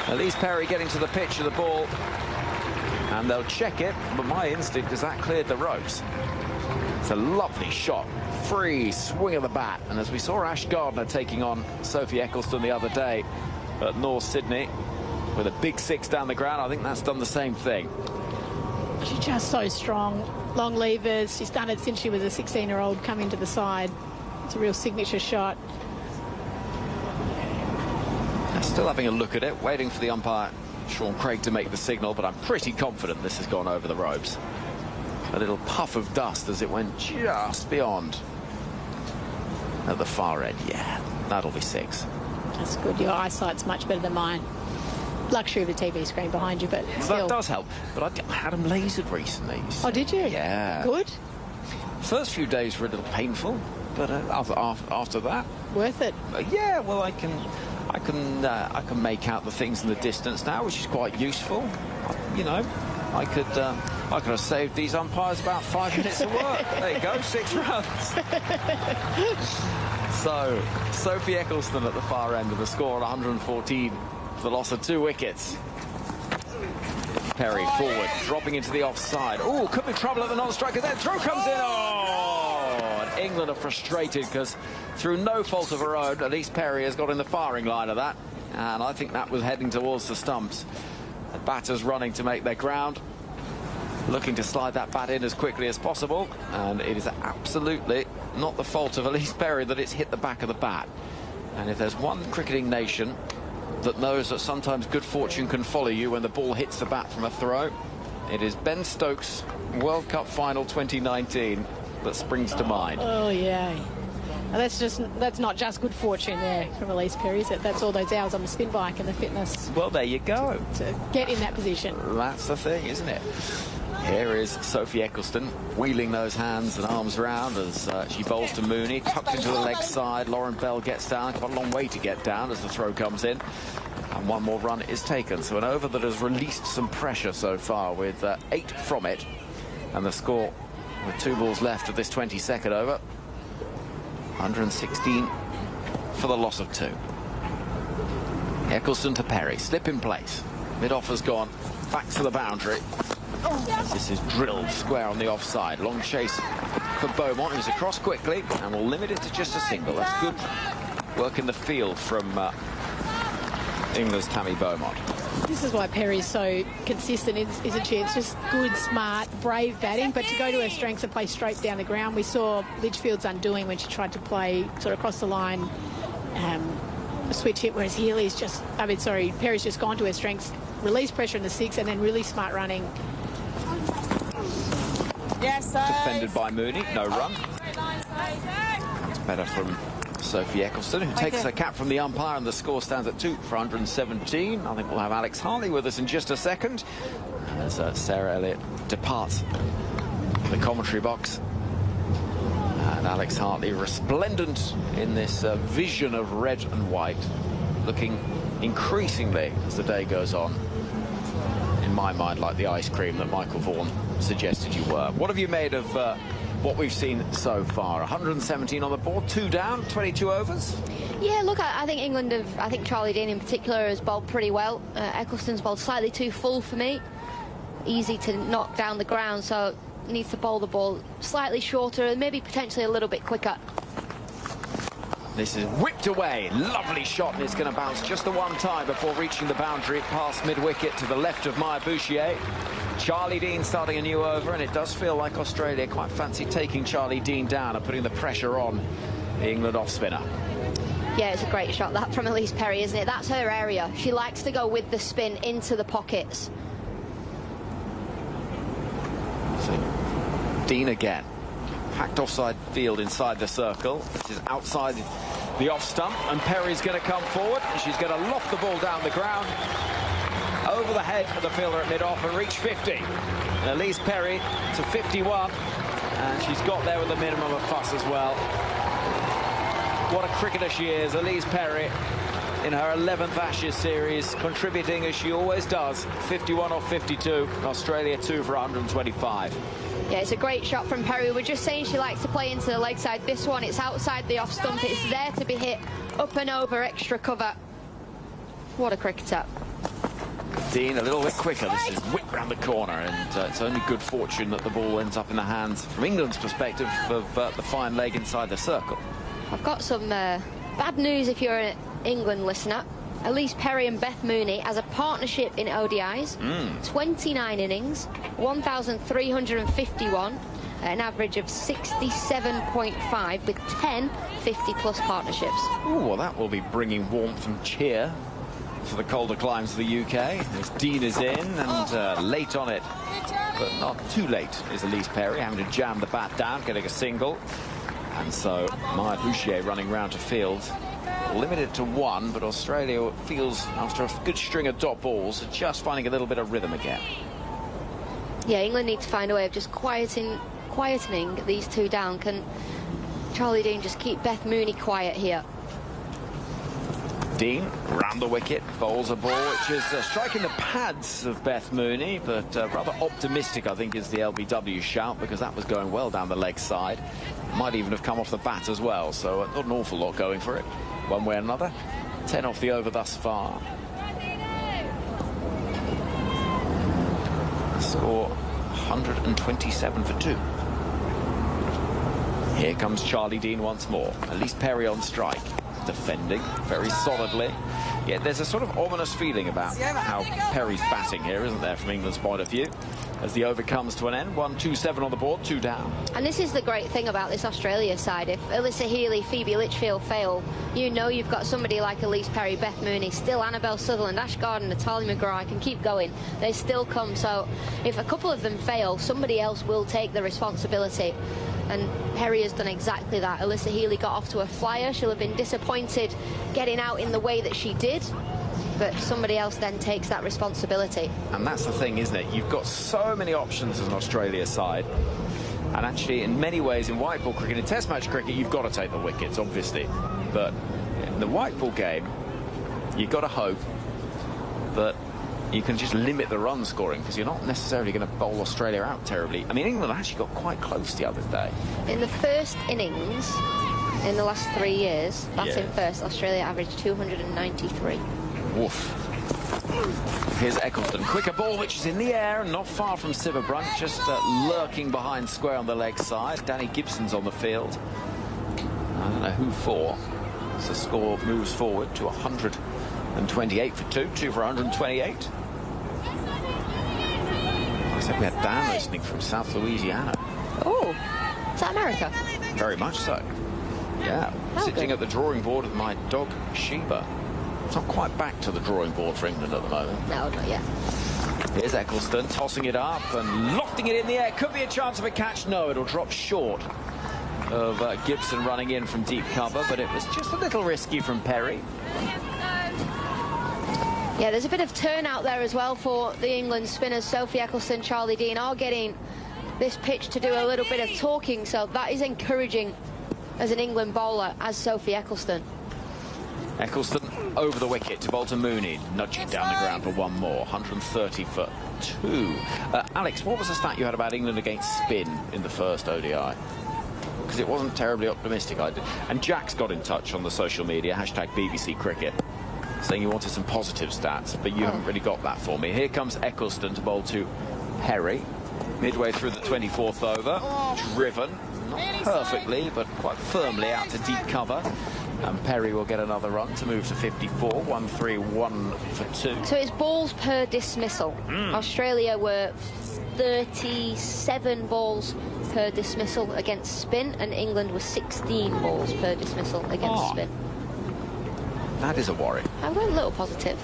[SPEAKER 18] Elise Perry getting to the pitch of the ball. And they'll check it. But my instinct is that cleared the ropes. It's a lovely shot. Free swing of the bat. And as we saw Ash Gardner taking on Sophie Eccleston the other day at North Sydney with a big 6 down the ground, I think that's done the same thing.
[SPEAKER 17] She's just so strong. Long levers. She's done it since she was a 16-year-old coming to the side. It's a real signature shot.
[SPEAKER 18] Still having a look at it, waiting for the umpire, Sean Craig, to make the signal, but I'm pretty confident this has gone over the ropes. A little puff of dust as it went just beyond at the far end. Yeah, that'll be 6.
[SPEAKER 17] That's good. Your eyesight's much better than mine. Luxury of the TV screen behind you, but still.
[SPEAKER 18] That does help. But I had them lasered recently. So.
[SPEAKER 17] Oh, did you?
[SPEAKER 18] Yeah.
[SPEAKER 17] Good.
[SPEAKER 18] First few days were a little painful, but after that,
[SPEAKER 17] worth it.
[SPEAKER 18] Yeah. Well, I can make out the things in the distance now, which is quite useful. You know, I could have saved these umpires about 5 minutes of work. There you go, 6 runs. So Sophie Eccleston at the far end of the score at 114. The loss of 2 wickets. Perry forward, dropping into the offside. Oh, could be trouble at the non-striker. Then throw comes in. Oh, and England are frustrated because through no fault of her own, Elise Perry has got in the firing line of that. And I think that was heading towards the stumps. The batters running to make their ground. Looking to slide that bat in as quickly as possible. And it is absolutely not the fault of Elise Perry that it's hit the back of the bat. And if there's one cricketing nation that knows that sometimes good fortune can follow you when the ball hits the bat from a throw, it is Ben Stokes' World Cup final 2019 that springs to mind.
[SPEAKER 17] Oh yeah, and that's not just good fortune there from Elise Perry, is it? That's all those hours on the spin bike and the fitness.
[SPEAKER 18] Well, there you go.
[SPEAKER 17] To get in that position.
[SPEAKER 18] That's the thing, isn't it? Here is Sophie Eccleston wheeling those hands and arms around as she bowls to Mooney, tucked into the leg side. Lauren Bell gets down, quite a long way to get down as the throw comes in. And one more run is taken. So an over that has released some pressure so far with 8 from it. And the score with 2 balls left of this 22nd over. 116 for the loss of 2. Eccleston to Perry, slip in place. Mid-off has gone, back to the boundary. This is drilled square on the offside. Long chase for Beaumont, who's across quickly and will limit it to just a single. That's good work in the field from England's Tammy Beaumont.
[SPEAKER 17] This is why Perry's so consistent, isn't she? It's just good, smart, brave batting, but to go to her strengths and play straight down the ground. We saw Litchfield's undoing when she tried to play sort of across the line, a switch hit, whereas Perry's just gone to her strengths, release pressure in the 6, and then really smart running.
[SPEAKER 10] Yes,
[SPEAKER 18] Defended by Mooney, no run. It's better from Sophie Eccleston, who takes her cap from the umpire, and the score stands at 2 for 117. I think we'll have Alex Hartley with us in just a second as Sarah Elliott departs the commentary box. And Alex Hartley, resplendent in this vision of red and white, looking increasingly as the day goes on, in my mind, like the ice cream that Michael Vaughan suggested you were. What have you made of what we've seen so far? 117 on the board, 2 down, 22 overs.
[SPEAKER 19] Yeah, look, I think England I think Charlie Dean in particular has bowled pretty well. Eccleston's bowled slightly too full for me. Easy to knock down the ground, so needs to bowl the ball slightly shorter and maybe potentially a little bit quicker.
[SPEAKER 18] This is whipped away. Lovely shot, and it's going to bounce just the one time before reaching the boundary past mid-wicket to the left of Maya Bouchier. Charlie Dean starting a new over, and it does feel like Australia quite fancy taking Charlie Dean down and putting the pressure on the England off-spinner.
[SPEAKER 19] Yeah, it's a great shot, that, from Elise Perry, isn't it? That's her area. She likes to go with the spin into the pockets.
[SPEAKER 18] So, Dean again. Packed offside field inside the circle. This is outside the off stump, and Perry's going to come forward, and she's going to loft the ball down the ground over the head of the fielder at mid-off and reach 50. And Elise Perry to 51, and she's got there with a minimum of fuss as well. What a cricketer she is, Elise Perry, in her 11th Ashes series, contributing as she always does. 51 off 52, Australia 2 for 125.
[SPEAKER 19] Yeah, it's a great shot from Perry. We're just saying she likes to play into the leg side. This one, it's outside the off stump. It's there to be hit up and over, extra cover. What a cricketer.
[SPEAKER 18] Dean a little bit quicker. This is whipped round the corner, and it's only good fortune that the ball ends up in the hands, from England's perspective, of the fine leg inside the circle.
[SPEAKER 19] I've got some bad news if you're an England listener. Elise Perry and Beth Mooney as a partnership in ODIs. 29 innings, 1,351, an average of 67.5 with 10 50-plus partnerships.
[SPEAKER 18] Ooh, well, that will be bringing warmth and cheer for the colder climes of the UK. As Dean is in, and late on it, but not too late, is Elise Perry, having to jam the bat down, getting a single. And so Maya Bouchier running round to field. Limited to 1, but Australia feels, after a good string of dot balls, just finding a little bit of rhythm again.
[SPEAKER 19] Yeah, England need to find a way of just quietening these 2 down. Can Charlie Dean just keep Beth Mooney quiet here?
[SPEAKER 18] Dean round the wicket, bowls a ball which is striking the pads of Beth Mooney, but rather optimistic, I think, is the LBW shout, because that was going well down the leg side. Might even have come off the bat as well, so not an awful lot going for it one way or another. 10 off the over thus far. Score 127 for 2. Here comes Charlie Dean once more. Elise Perry on strike, defending very solidly. Yeah, there's a sort of ominous feeling about how Perry's batting here, isn't there, from England's point of view, as the over comes to an end. 1-2-7 on the board, 2 down.
[SPEAKER 19] And this is the great thing about this Australia side. If Alyssa Healy, Phoebe Litchfield fail, you know you've got somebody like Elise Perry, Beth Mooney, still Annabelle Sutherland, Ash Gardner, Natalie McGraw. I can keep going. They still come. So if a couple of them fail, somebody else will take the responsibility. And Perry has done exactly that. Alyssa Healy got off to a flyer. She'll have been disappointed getting out in the way that she did, but somebody else then takes that responsibility.
[SPEAKER 18] And that's the thing, isn't it? You've got so many options as an Australia side. And actually, in many ways, in white ball cricket, in test match cricket, you've got to take the wickets, obviously. But in the white ball game, you've got to hope that you can just limit the run scoring, because you're not necessarily going to bowl Australia out terribly. I mean, England actually got quite close the other day.
[SPEAKER 19] In the first innings, in the last 3 years, batting first, Australia averaged 293.
[SPEAKER 18] Woof. Here's Eccleston. Quicker ball, which is in the air and not far from Sivabrunt, just lurking behind square on the leg side. Danny Gibson's on the field. I don't know who for. As the score moves forward to 100 And 28 for 2 for 128. Looks like we had Dan listening from South Louisiana.
[SPEAKER 19] Oh, is that America?
[SPEAKER 18] Very much so. Yeah, sitting at the drawing board with my dog Sheba. It's not quite back to the drawing board for England at the moment.
[SPEAKER 19] No, not yet.
[SPEAKER 18] Here's Eccleston tossing it up and lofting it in the air. Could be a chance of a catch. No, it'll drop short of Gibson running in from deep cover, but it was just a little risky from Perry.
[SPEAKER 19] Yeah, there's a bit of turnout there as well for the England spinners. Sophie Eccleston, Charlie Dean are getting this pitch to do a little bit of talking, so that is encouraging as an England bowler, as Sophie Eccleston.
[SPEAKER 18] Eccleston over the wicket to Bolton Mooney, nudging down the ground for one more. 130 for 2. Alex, what was the stat you had about England against spin in the first ODI? Because it wasn't terribly optimistic. And Jack's got in touch on the social media, hashtag BBC Cricket, saying he wanted some positive stats, but you haven't really got that for me. Here comes Eccleston to bowl to Perry, midway through the 24th over, driven, not perfectly, but quite firmly out to deep cover. And Perry will get another run to move to 54, 131 for 2.
[SPEAKER 19] So it's balls per dismissal. Australia were 37 balls per dismissal against spin, and England was 16 balls per dismissal against spin.
[SPEAKER 18] That is a worry.
[SPEAKER 19] I went a little positive.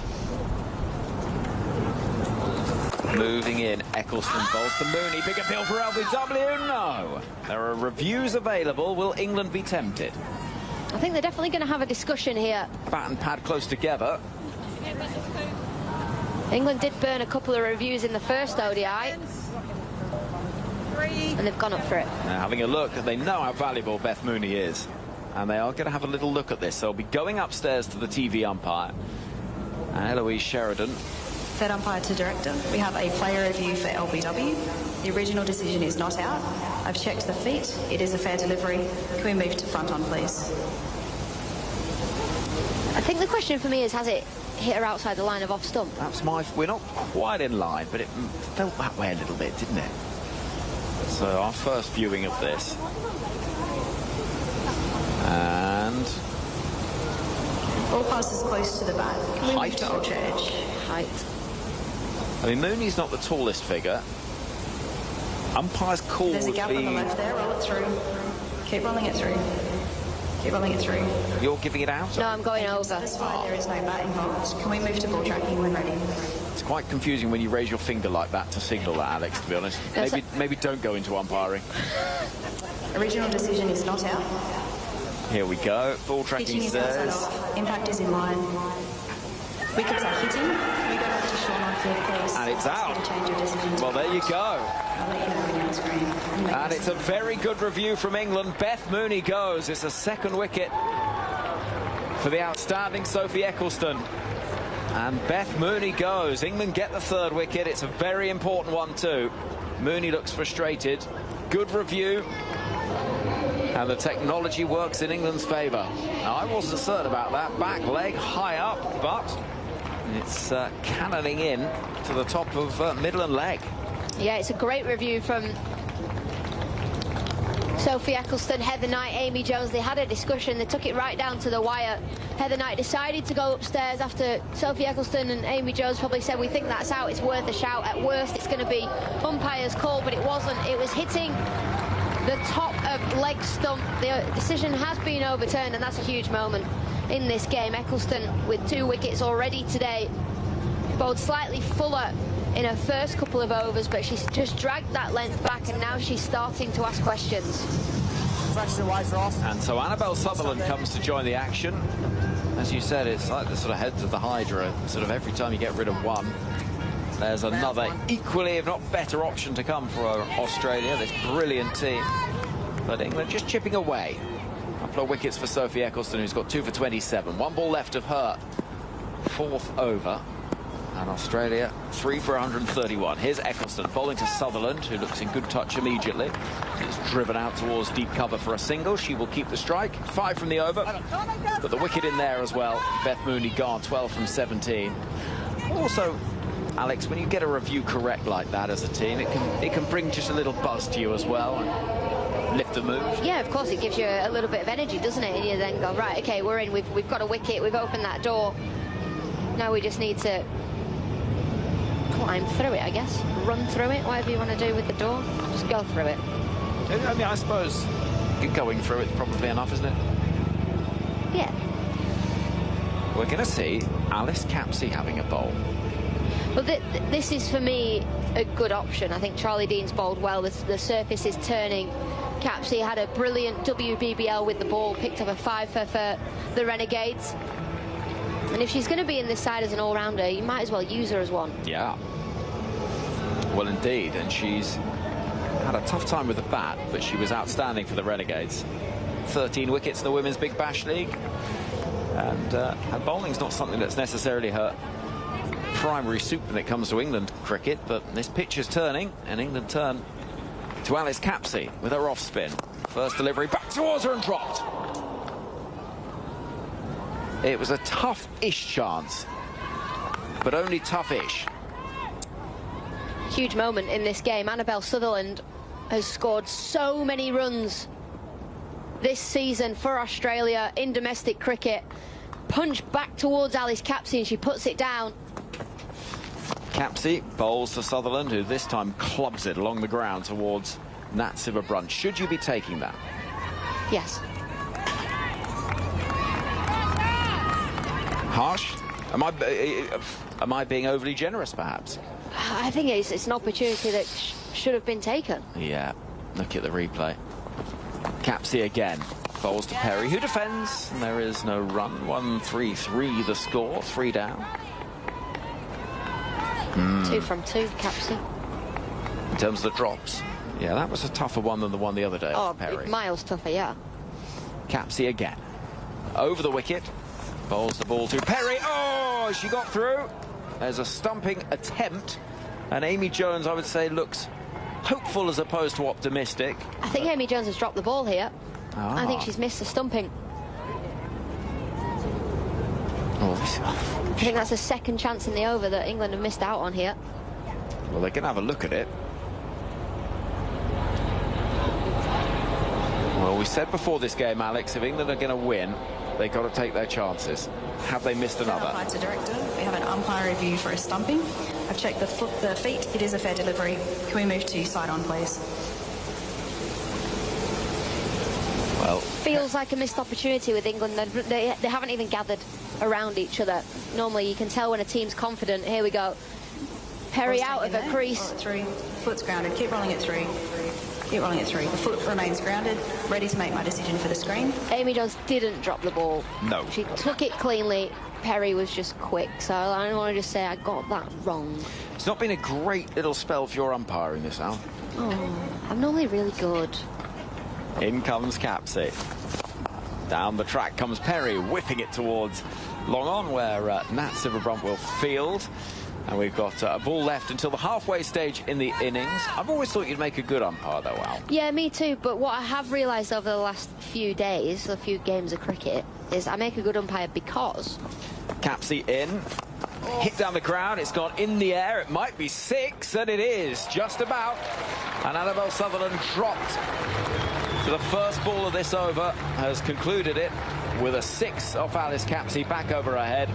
[SPEAKER 18] Moving in, Eccleston bowls to Mooney. Big appeal for LBW. No. There are reviews available. Will England be tempted?
[SPEAKER 19] I think they're definitely going to have a discussion here.
[SPEAKER 18] Bat and pad close together.
[SPEAKER 19] England did burn a couple of reviews in the first ODI. And they've gone up for it.
[SPEAKER 18] Now having a look, they know how valuable Beth Mooney is. And they are going to have a little look at this. They'll be going upstairs to the TV umpire. And Eloise Sheridan.
[SPEAKER 11] Third umpire to director. We have a player review for LBW. The original decision is not out. I've checked the feet. It is a fair delivery. Can we move to front on, please?
[SPEAKER 19] I think the question for me is, has it hit her outside the line of off stump?
[SPEAKER 18] That's we're not quite in line, but it felt that way a little bit, didn't it? So our first viewing of this. And
[SPEAKER 11] Ball passes close to the bat. Can we move to ultra edge?
[SPEAKER 19] Height.
[SPEAKER 18] I mean, Mooney's not the tallest figure. Umpire's called.
[SPEAKER 11] There's a gap on the left there. Roll it through. Keep rolling it through. Keep rolling it through.
[SPEAKER 18] You're giving it out?
[SPEAKER 19] No, I'm going over.
[SPEAKER 11] Satisfied there is no bat involved. Can we move to ball tracking when ready?
[SPEAKER 18] It's quite confusing when you raise your finger like that to signal that, Alex, to be honest. Maybe don't go into umpiring.
[SPEAKER 11] Original decision is not out.
[SPEAKER 18] Here we go. Ball tracking says.
[SPEAKER 11] Impact is in line. Wickets are hitting. Can we go back to Sean on field, please?
[SPEAKER 18] And it's out. Well, there you go.
[SPEAKER 11] I'll let you know when you're on screen.
[SPEAKER 18] And it's a very good review from England. Beth Mooney goes. It's a second wicket for the outstanding Sophie Eccleston. And Beth Mooney goes. England get the third wicket. It's a very important one too. Mooney looks frustrated. Good review. And the technology works in England's favour. Now, I wasn't certain about that. Back leg high up, but it's cannoning in to the top of middle and leg.
[SPEAKER 19] Yeah, it's a great review from Sophie Eccleston, Heather Knight, Amy Jones. They had a discussion. They took it right down to the wire. Heather Knight decided to go upstairs after Sophie Eccleston and Amy Jones probably said, we think that's out, it's worth a shout. At worst, it's going to be umpire's call, but it wasn't. It was hitting the top of leg stump. The decision has been overturned, and that's a huge moment in this game. Eccleston with 2 wickets already today. Bowled slightly fuller in her first couple of overs, but she's just dragged that length back, and now she's starting to ask questions.
[SPEAKER 18] And so Annabelle Sutherland comes to join the action. As you said, it's like the sort of heads of the Hydra. Sort of every time you get rid of one, there's another equally, if not better, option to come for Australia, this brilliant team. But England just chipping away. A couple of wickets for Sophie Eccleston, who's got 2 for 27. 1 ball left of her 4th over. And Australia 3 for 131. Here's Eccleston bowling to Sutherland, who looks in good touch immediately. Is driven out towards deep cover for a single. She will keep the strike. 5 from the over. But the wicket in there as well. Beth Mooney gone, 12 from 17. Also, Alex, when you get a review correct like that as a team, it can bring just a little buzz to you as well and lift the mood.
[SPEAKER 19] Yeah, of course, it gives you a little bit of energy, doesn't it? And you then go, right, okay, we're in, we've got a wicket, we've opened that door. Now we just need to climb through it, I guess. Run through it, whatever you want to do with the door. Just go through it.
[SPEAKER 18] I mean, I suppose going through it's probably enough, isn't it?
[SPEAKER 19] Yeah.
[SPEAKER 18] We're going to see Alice Capsey having a bowl.
[SPEAKER 19] But this is, for me, a good option. I think Charlie Dean's bowled well. The surface is turning. Capsey had a brilliant WBBL with the ball, picked up a 5 for the Renegades. And if she's going to be in this side as an all-rounder, you might as well use her as one.
[SPEAKER 18] Yeah. Well, indeed. And she's had a tough time with the bat, but she was outstanding for the Renegades. 13 wickets in the Women's Big Bash League. And her bowling's not something that's necessarily her primary suit when it comes to England cricket, but this pitch is turning, and England turn to Alice Capsey with her off spin. First delivery back towards her and dropped. It was a tough-ish chance, but only tough-ish.
[SPEAKER 19] Huge moment in this game. Annabelle Sutherland has scored so many runs this season for Australia in domestic cricket. Punch back towards Alice Capsey and she puts it down.
[SPEAKER 18] Capsey bowls to Sutherland, who this time clubs it along the ground towards Nat Sivabrunt. Should you be taking that?
[SPEAKER 19] Yes.
[SPEAKER 18] Harsh? Am I being overly generous, perhaps?
[SPEAKER 19] I think it's an opportunity that should have been taken.
[SPEAKER 18] Yeah, look at the replay. Capsey again. Bowls to Perry, who defends, and there is no run. 1-3-3 the score, 3 down.
[SPEAKER 19] 2 from 2, Capsey.
[SPEAKER 18] In terms of the drops, yeah, that was a tougher one than the one the other day.
[SPEAKER 19] Oh,
[SPEAKER 18] Perry.
[SPEAKER 19] Miles tougher, yeah.
[SPEAKER 18] Capsey again. Over the wicket. Bowls the ball to Perry. Oh, she got through. There's a stumping attempt. And Amy Jones, I would say, looks hopeful as opposed to optimistic.
[SPEAKER 19] I think Amy Jones has dropped the ball here.
[SPEAKER 18] Ah.
[SPEAKER 19] I think she's missed the stumping. I think that's the second chance in the over that England have missed out on here.
[SPEAKER 18] Well, they're going to have a look at it. Well, we said before this game, Alex, if England are going to win, they've got to take their chances. Have they missed another?
[SPEAKER 11] Umpire to director. We have an umpire review for a stumping. I've checked the feet. It is a fair delivery. Can we move to side on, please?
[SPEAKER 18] Well,
[SPEAKER 19] feels like a missed opportunity with England. They haven't even gathered around each other. Normally, you can tell when a team's confident. Here we go. Perry out of her crease.
[SPEAKER 11] Through. Foot's grounded. Keep rolling it through. Keep rolling it through. The foot remains grounded. Ready to make my decision for the screen.
[SPEAKER 19] Amy Jones didn't drop the ball.
[SPEAKER 18] No.
[SPEAKER 19] She took it cleanly. Perry was just quick. So I don't want to just say I got that wrong.
[SPEAKER 18] It's not been a great little spell for your umpiring this hour.
[SPEAKER 19] Oh, I'm normally really good.
[SPEAKER 18] In comes Capsey. Down the track comes Perry, whipping it towards long on, where Nat Sivabrunt will field. And we've got a ball left until the halfway stage in the innings. I've always thought you'd make a good umpire, though, Al.
[SPEAKER 19] Yeah, me too. But what I have realised over the last few days, a few games of cricket, is I make a good umpire because...
[SPEAKER 18] Capsey in. Hit down the ground. It's gone in the air. It might be 6, and it is, just about. And Annabelle Sutherland dropped. So the first ball of this over has concluded it with a 6 off Alice Capsey back over her head.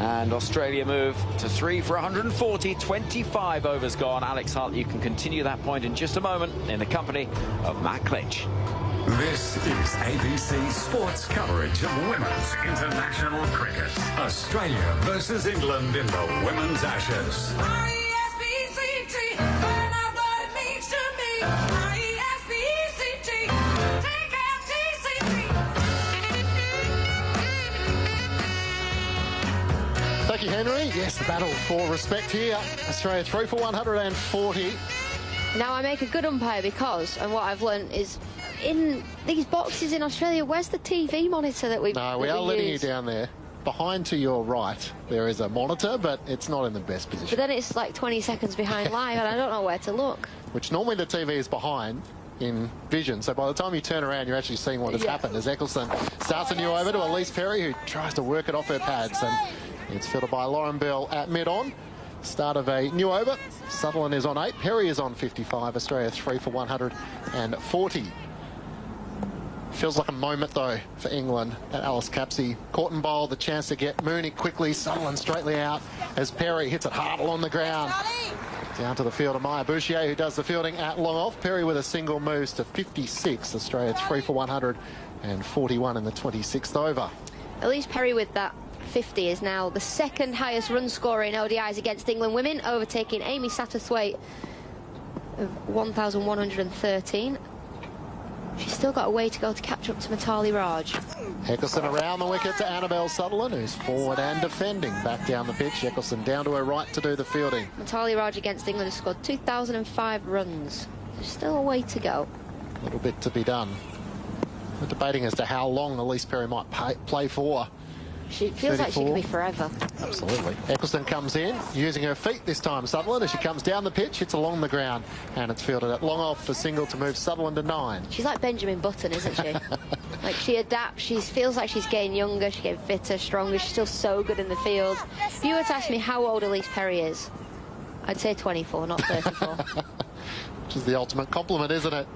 [SPEAKER 18] And Australia move to 3 for 140, 25 overs gone. Alex Hartley, you can continue that point in just a moment in the company of Matt Clinch.
[SPEAKER 4] This is ABC Sports coverage of women's international cricket. Australia versus England in the Women's Ashes.
[SPEAKER 13] Thank you, Henry. Yes, the battle for respect here. Australia 3 for 140.
[SPEAKER 19] Now I make a good umpire because, and what I've learned is, in these boxes in Australia, where's the TV monitor that we
[SPEAKER 13] No, we are letting you down there. Behind to your right, there is a monitor, but it's not in the best position.
[SPEAKER 19] But then it's like 20 seconds behind live, and I don't know where to look.
[SPEAKER 13] Which normally the TV is behind in vision, so by the time you turn around, you're actually seeing what has happened as Eccleston starts a new over to Elise Perry, who tries to work it off her pads, and it's fielded by Lauren Bell at mid-on. Start of a new over. Sutherland is on 8. Perry is on 55. Australia 3 for 140. Feels like a moment, though, for England. And Alice Capsey caught and bowled, the chance to get Mooney quickly, Sutherland straightly out as Perry hits it hard along the ground. Down to the field of Maya Bouchier, who does the fielding at long off. Perry with a single moves to 56. Australia 3 for 141 in the 26th over.
[SPEAKER 19] Elise Perry with that 50 is now the second highest run scorer in ODIs against England women, overtaking Amy Satterthwaite of 1,113. She's still got a way to go to catch up to Mitali Raj.
[SPEAKER 13] Eccleston around the wicket to Annabelle Sutherland, who's forward and defending. Back down the pitch, Eccleston down to her right to do the fielding.
[SPEAKER 19] Mitali Raj against England has scored 2,005 runs. There's still a way to go.
[SPEAKER 13] A little bit to be done. We're debating as to how long Elise Perry might play for.
[SPEAKER 19] She feels 34. Like she could be forever.
[SPEAKER 13] Absolutely. Eccleston comes in, using her feet this time. Sutherland, as she comes down the pitch, hits along the ground, and it's fielded at long off for single to move Sutherland to 9.
[SPEAKER 19] She's like Benjamin Button, isn't she? Like, she adapts. She feels like she's getting younger, she's getting fitter, stronger. She's still so good in the field. If you were to ask me how old Elise Perry is, I'd say 24, not 34.
[SPEAKER 13] Which is the ultimate compliment, isn't it?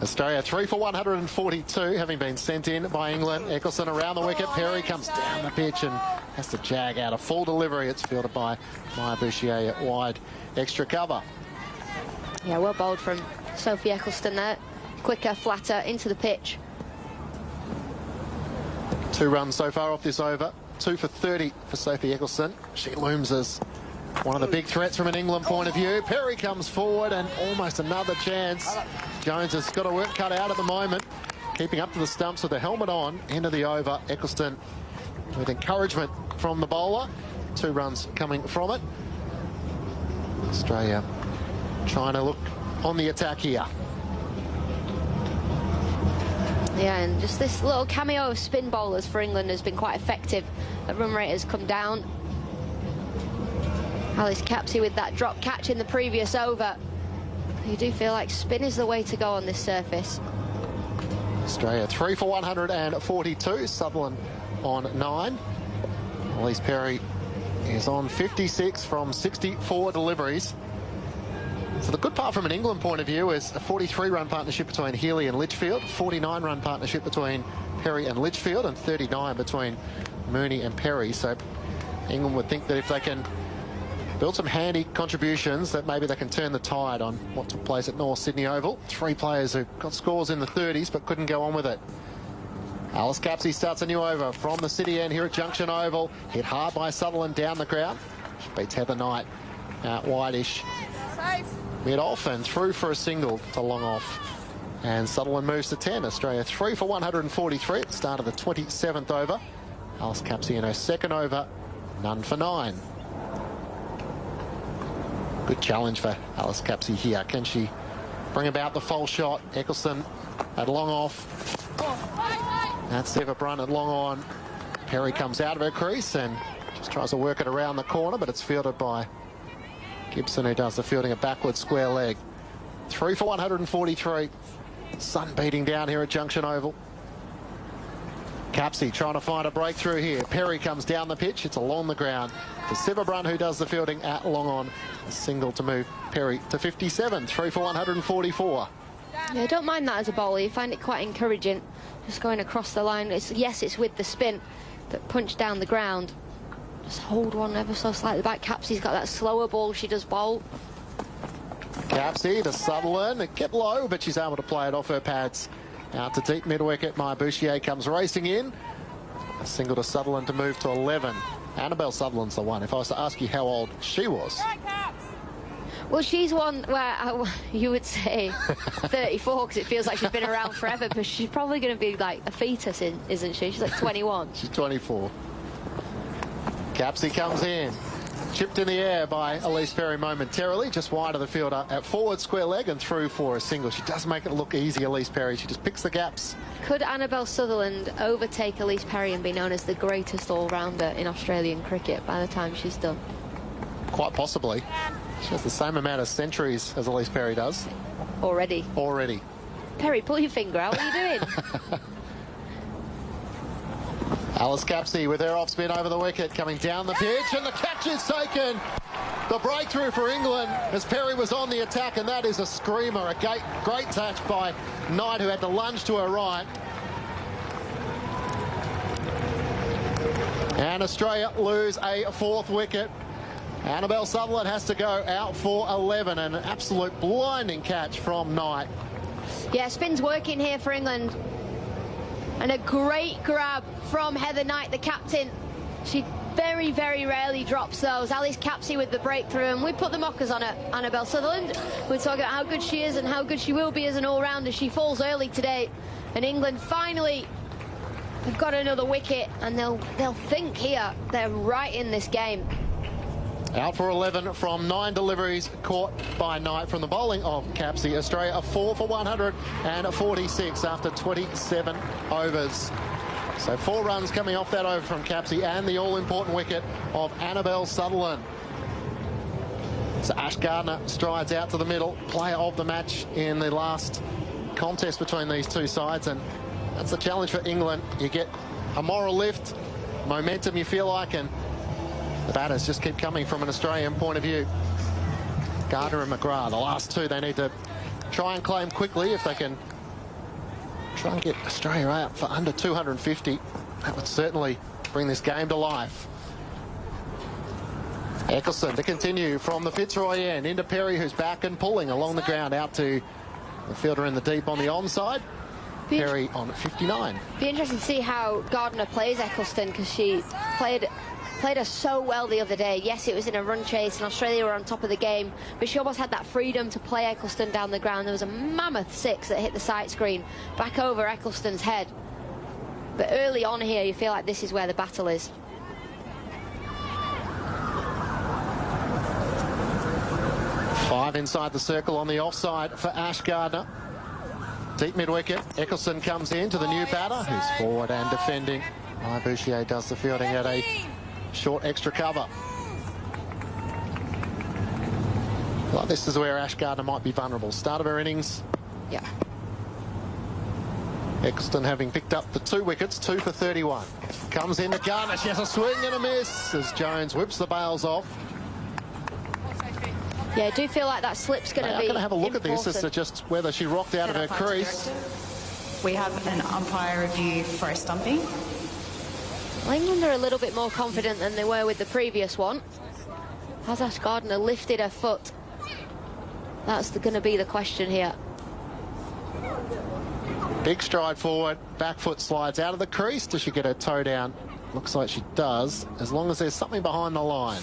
[SPEAKER 13] Australia 3 for 142, having been sent in by England. Eccleston around the wicket. Perry comes down the pitch and has to jag out a full delivery. It's fielded by Maya Bouchier at wide extra cover.
[SPEAKER 19] Yeah, well bowled from Sophie Eccleston there. Quicker, flatter, into the pitch.
[SPEAKER 13] 2 runs so far off this over. 2 for 30 for Sophie Eccleston. She looms as one of the big threats from an England point of view. Perry comes forward and almost another chance. Jones has got her work cut out at the moment. Keeping up to the stumps with the helmet on. End of the over. Eccleston with encouragement from the bowler. 2 runs coming from it. Australia trying to look on the attack here.
[SPEAKER 19] Yeah, and just this little cameo of spin bowlers for England has been quite effective. The run rate has come down. Alice Capsey with that drop catch in the previous over. You do feel like spin is the way to go on this surface.
[SPEAKER 13] Australia 3 for 142. Sutherland on 9. Elise Perry is on 56 from 64 deliveries. So the good part from an England point of view is a 43-run partnership between Healy and Litchfield, 49-run partnership between Perry and Litchfield, and 39 between Mooney and Perry. So England would think that if they can build some handy contributions, that maybe they can turn the tide on what took place at North Sydney Oval. 3 players who got scores in the 30s but couldn't go on with it. Alice Capsey starts a new over from the city end here at Junction Oval. Hit hard by Sutherland down the ground. She beats Heather Knight out wide-ish. Mid-off and through for a single to long off. And Sutherland moves to 10. Australia 3 for 143 at the start of the 27th over. Alice Capsey in her second over, none for 9. Good challenge for Alice Capsey here. Can she bring about the false shot? Eccleston at long off. That's Eva Brunt at long on. Perry comes out of her crease and just tries to work it around the corner, but it's fielded by Gibson, who does the fielding a backward square leg. 3 for 143. Sun beating down here at Junction Oval. Capsey trying to find a breakthrough here. Perry comes down the pitch. It's along the ground to Siva Brunt, who does the fielding at long on. A single to move Perry to 57. 3 for 144.
[SPEAKER 19] Yeah, I don't mind that as a bowler. You find it quite encouraging. Just going across the line. Yes, it's with the spin, but punch down the ground. Just hold one ever so slightly back. Capsey's got that slower ball she does bowl.
[SPEAKER 13] Capsey to Sutherland. It kept low, but she's able to play it off her pads. Out to deep mid-wicket. Maya Bouchier comes racing in. A single to Sutherland to move to 11. Annabelle Sutherland's the one. If I was to ask you how old she was.
[SPEAKER 19] Well, she's one where you would say 34, because it feels like she's been around forever, but she's probably going to be like a fetus, isn't she? She's like 21.
[SPEAKER 13] She's 24. Capsey comes in. Chipped in the air by Elise Perry momentarily, just wide of the fielder at forward square leg and through for a single. She does make it look easy, Elise Perry. She just picks the gaps.
[SPEAKER 19] Could Annabelle Sutherland overtake Elise Perry and be known as the greatest all-rounder in Australian cricket by the time she's done?
[SPEAKER 13] Quite possibly. She has the same amount of centuries as Elise Perry does.
[SPEAKER 19] Already.
[SPEAKER 13] Perry,
[SPEAKER 19] pull your finger out. What are you doing?
[SPEAKER 13] Alice Capsey with her off spin over the wicket, coming down the pitch, and the catch is taken. The breakthrough for England as Perry was on the attack, and that is a screamer. A great touch by Knight, who had to lunge to her right. And Australia lose a 4th wicket. Annabelle Sutherland has to go out for 11. An absolute blinding catch from Knight.
[SPEAKER 19] Yeah, spin's working here for England. And a great grab from Heather Knight, the captain. She very, very rarely drops those. Alice Capsey with the breakthrough, and we put the mockers on her, Annabelle Sutherland. We're talking about how good she is and how good she will be as an all-rounder. She falls early today, and England finally have got another wicket, and they'll think here they're right in this game.
[SPEAKER 13] Out for 11 from 9 deliveries caught by Knight from the bowling of Capsey. Australia are 4 for 146 after 27 overs. So 4 runs coming off that over from Capsey and the all-important wicket of Annabelle Sutherland. So Ash Gardner strides out to the middle, player of the match in the last contest between these two sides, and that's the challenge for England. You get a moral lift, momentum you feel like, and the batters just keep coming from an Australian point of view. Gardner and McGrath, the last two they need to try and claim quickly if they can try and get Australia out for under 250. That would certainly bring this game to life. Eccleston to continue from the Fitzroy end into Perry, who's back and pulling along the ground out to the fielder in the deep on the onside. Perry on 59.
[SPEAKER 19] Be interesting to see how Gardner plays Eccleston, because she played her so well the other day. Yes, it was in a run chase and Australia were on top of the game, but she almost had that freedom to play Eccleston down the ground. There was a mammoth 6 that hit the sight screen back over Eccleston's head. But early on here, you feel like this is where the battle is.
[SPEAKER 13] Five inside the circle on the offside for Ash Gardner. Deep mid-wicket. Eccleston comes in to the new batter, who's forward and defending. Bouchier does the fielding at a short extra cover. Well, this is where Ash Gardner might be vulnerable. Start of her innings.
[SPEAKER 19] Yeah.
[SPEAKER 13] Eccleston having picked up the 2 wickets, 2 for 31. Comes in to Gardner. She has a swing and a miss as Jones whips the bails off.
[SPEAKER 19] Yeah, I do feel like that slip's going to be
[SPEAKER 13] going to have a look
[SPEAKER 19] important.
[SPEAKER 13] at this as to just whether she rocked out of her crease.
[SPEAKER 11] We have an umpire review for a stumping.
[SPEAKER 19] Well, England are a little bit more confident than they were with the previous one. Has Ash Gardner lifted her foot? That's going to be the question here.
[SPEAKER 13] Big stride forward, back foot slides out of the crease. Does she get her toe down? Looks like she does, as long as there's something behind the line.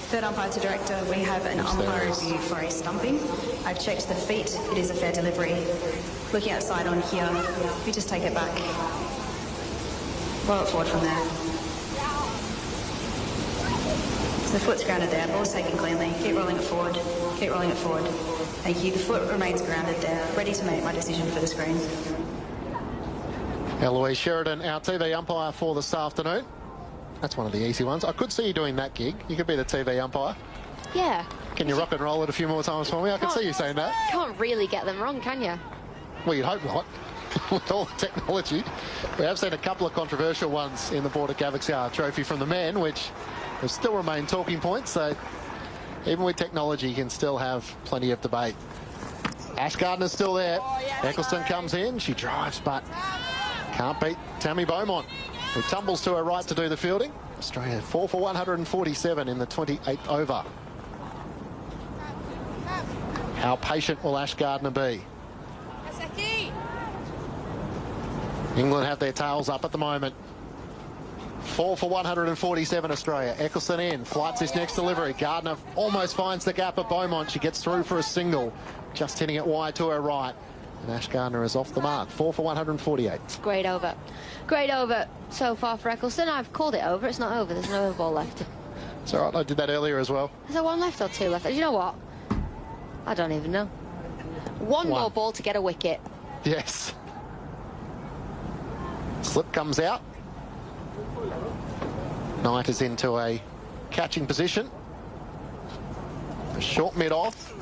[SPEAKER 11] Third umpire to director, we have an umpire review for a stumping. I've checked the feet, it is a fair delivery. Looking outside on here, if you just take it back, roll it forward from there. So the foot's grounded there, ball's taken cleanly, keep rolling it forward, keep rolling it forward. Thank you, the foot remains grounded there, ready to make my decision for the screen.
[SPEAKER 13] Eloise Sheridan, our TV umpire for this afternoon. That's one of the easy ones. I could see you doing that gig. You could be the TV umpire.
[SPEAKER 19] Yeah.
[SPEAKER 13] Can you rock and roll it a few more times for me? I can see you saying that.
[SPEAKER 19] Can't really get them wrong, can you?
[SPEAKER 13] Well, you'd hope not, with all the technology. We have seen a couple of controversial ones in the Border Gavaskar Trophy from the men, which have still remain talking points. So even with technology, you can still have plenty of debate. Ash Gardner's still there. Eccleston comes in. She drives, but can't beat Tammy Beaumont, who tumbles to her right to do the fielding. Australia 4 for 147 in the 28th over. How patient will Ash Gardner be? England have their tails up at the moment. 4 for 147 Australia. Eccleston in, flights his next delivery. Gardner almost finds the gap at Beaumont. She gets through for a single, just hitting it wide to her right. And Ash Gardner is off the mark. 4 for 148.
[SPEAKER 19] Great over. Great over so far for Eccleston. I've called it over. It's not over. There's no ball left.
[SPEAKER 13] It's all right. I did that earlier as well.
[SPEAKER 19] Is there 1 left or 2 left? Do you know what? I don't even know. One more ball to get a wicket.
[SPEAKER 13] Yes. Slip comes out. Knight is into a catching position. A short mid-off.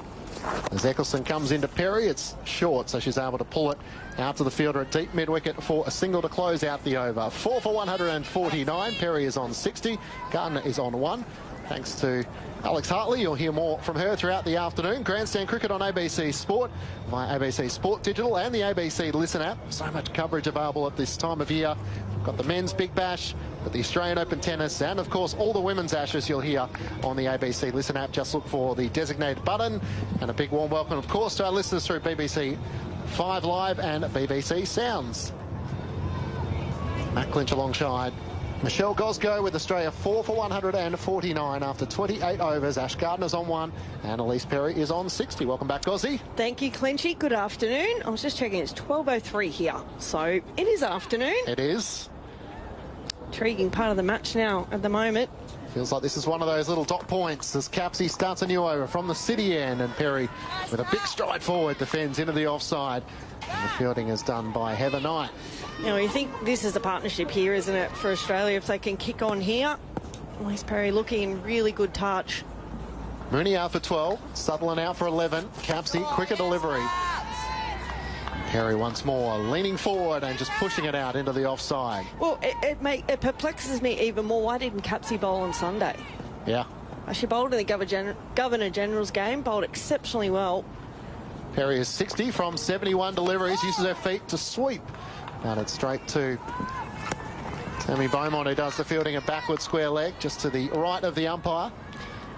[SPEAKER 13] As Eccleston comes into Perry, it's short, so she's able to pull it out to the fielder at deep mid-wicket for a single to close out the over. 4 for 149. Perry is on 60. Gardner is on 1. thanks to Alex Hartley. You'll hear more from her throughout the afternoon. Grandstand cricket on ABC Sport, via ABC Sport Digital and the ABC Listen app. So much coverage available at this time of year. We've got the men's Big Bash, got the Australian Open tennis, and of course all the women's Ashes you'll hear on the ABC Listen app. Just look for the designated button. And a big warm welcome, of course, to our listeners through BBC 5 Live and BBC Sounds. Matt Clinch alongside Michelle Goszko with Australia 4 for 149 after 28 overs. Ash Gardner's on 1 and Elise Perry is on 60. Welcome back, Gozzy.
[SPEAKER 16] Thank you, Clinchy. Good afternoon. I was just checking, it's 12:03 here, so it is afternoon.
[SPEAKER 13] It is.
[SPEAKER 16] Intriguing part of the match now at the moment.
[SPEAKER 13] Feels like this is one of those little dot points as Capsey starts a new over from the city end, and Perry with a big stride forward defends into the offside. And the fielding is done by Heather Knight.
[SPEAKER 16] You know, you think this is a partnership here, isn't it, for Australia, if they can kick on here. Elise Perry looking in really good touch.
[SPEAKER 13] Mooney out for 12, Sutherland out for 11. Capsey, quicker delivery. Perry once more leaning forward and just pushing it out into the offside.
[SPEAKER 16] Well, it perplexes me even more. Why didn't Capsey bowl on Sunday?
[SPEAKER 13] Yeah.
[SPEAKER 16] She bowled in the Governor General's game, bowled exceptionally well.
[SPEAKER 13] Perry is 60 from 71 deliveries, uses her feet to sweep. And it's straight to Tammy Beaumont, who does the fielding a backward square leg, just to the right of the umpire.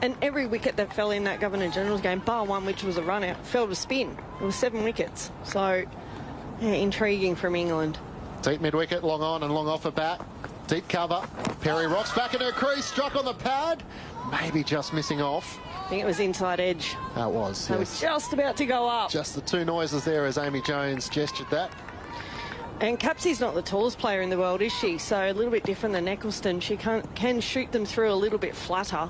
[SPEAKER 16] And every wicket that fell in that Governor General's game, bar one, which was a run out, fell to spin. It was 7 wickets. So, yeah, intriguing from England.
[SPEAKER 13] Deep mid-wicket, long on and long off a bat. Deep cover. Perry rocks back in her crease, struck on the pad. Maybe just missing off.
[SPEAKER 16] I think it was inside edge.
[SPEAKER 13] That was,
[SPEAKER 16] They were just about to go up.
[SPEAKER 13] Just the two noises there as Amy Jones gestured that.
[SPEAKER 16] And Capsey's not the tallest player in the world, is she? So a little bit different than Eccleston. She can shoot them through a little bit flatter.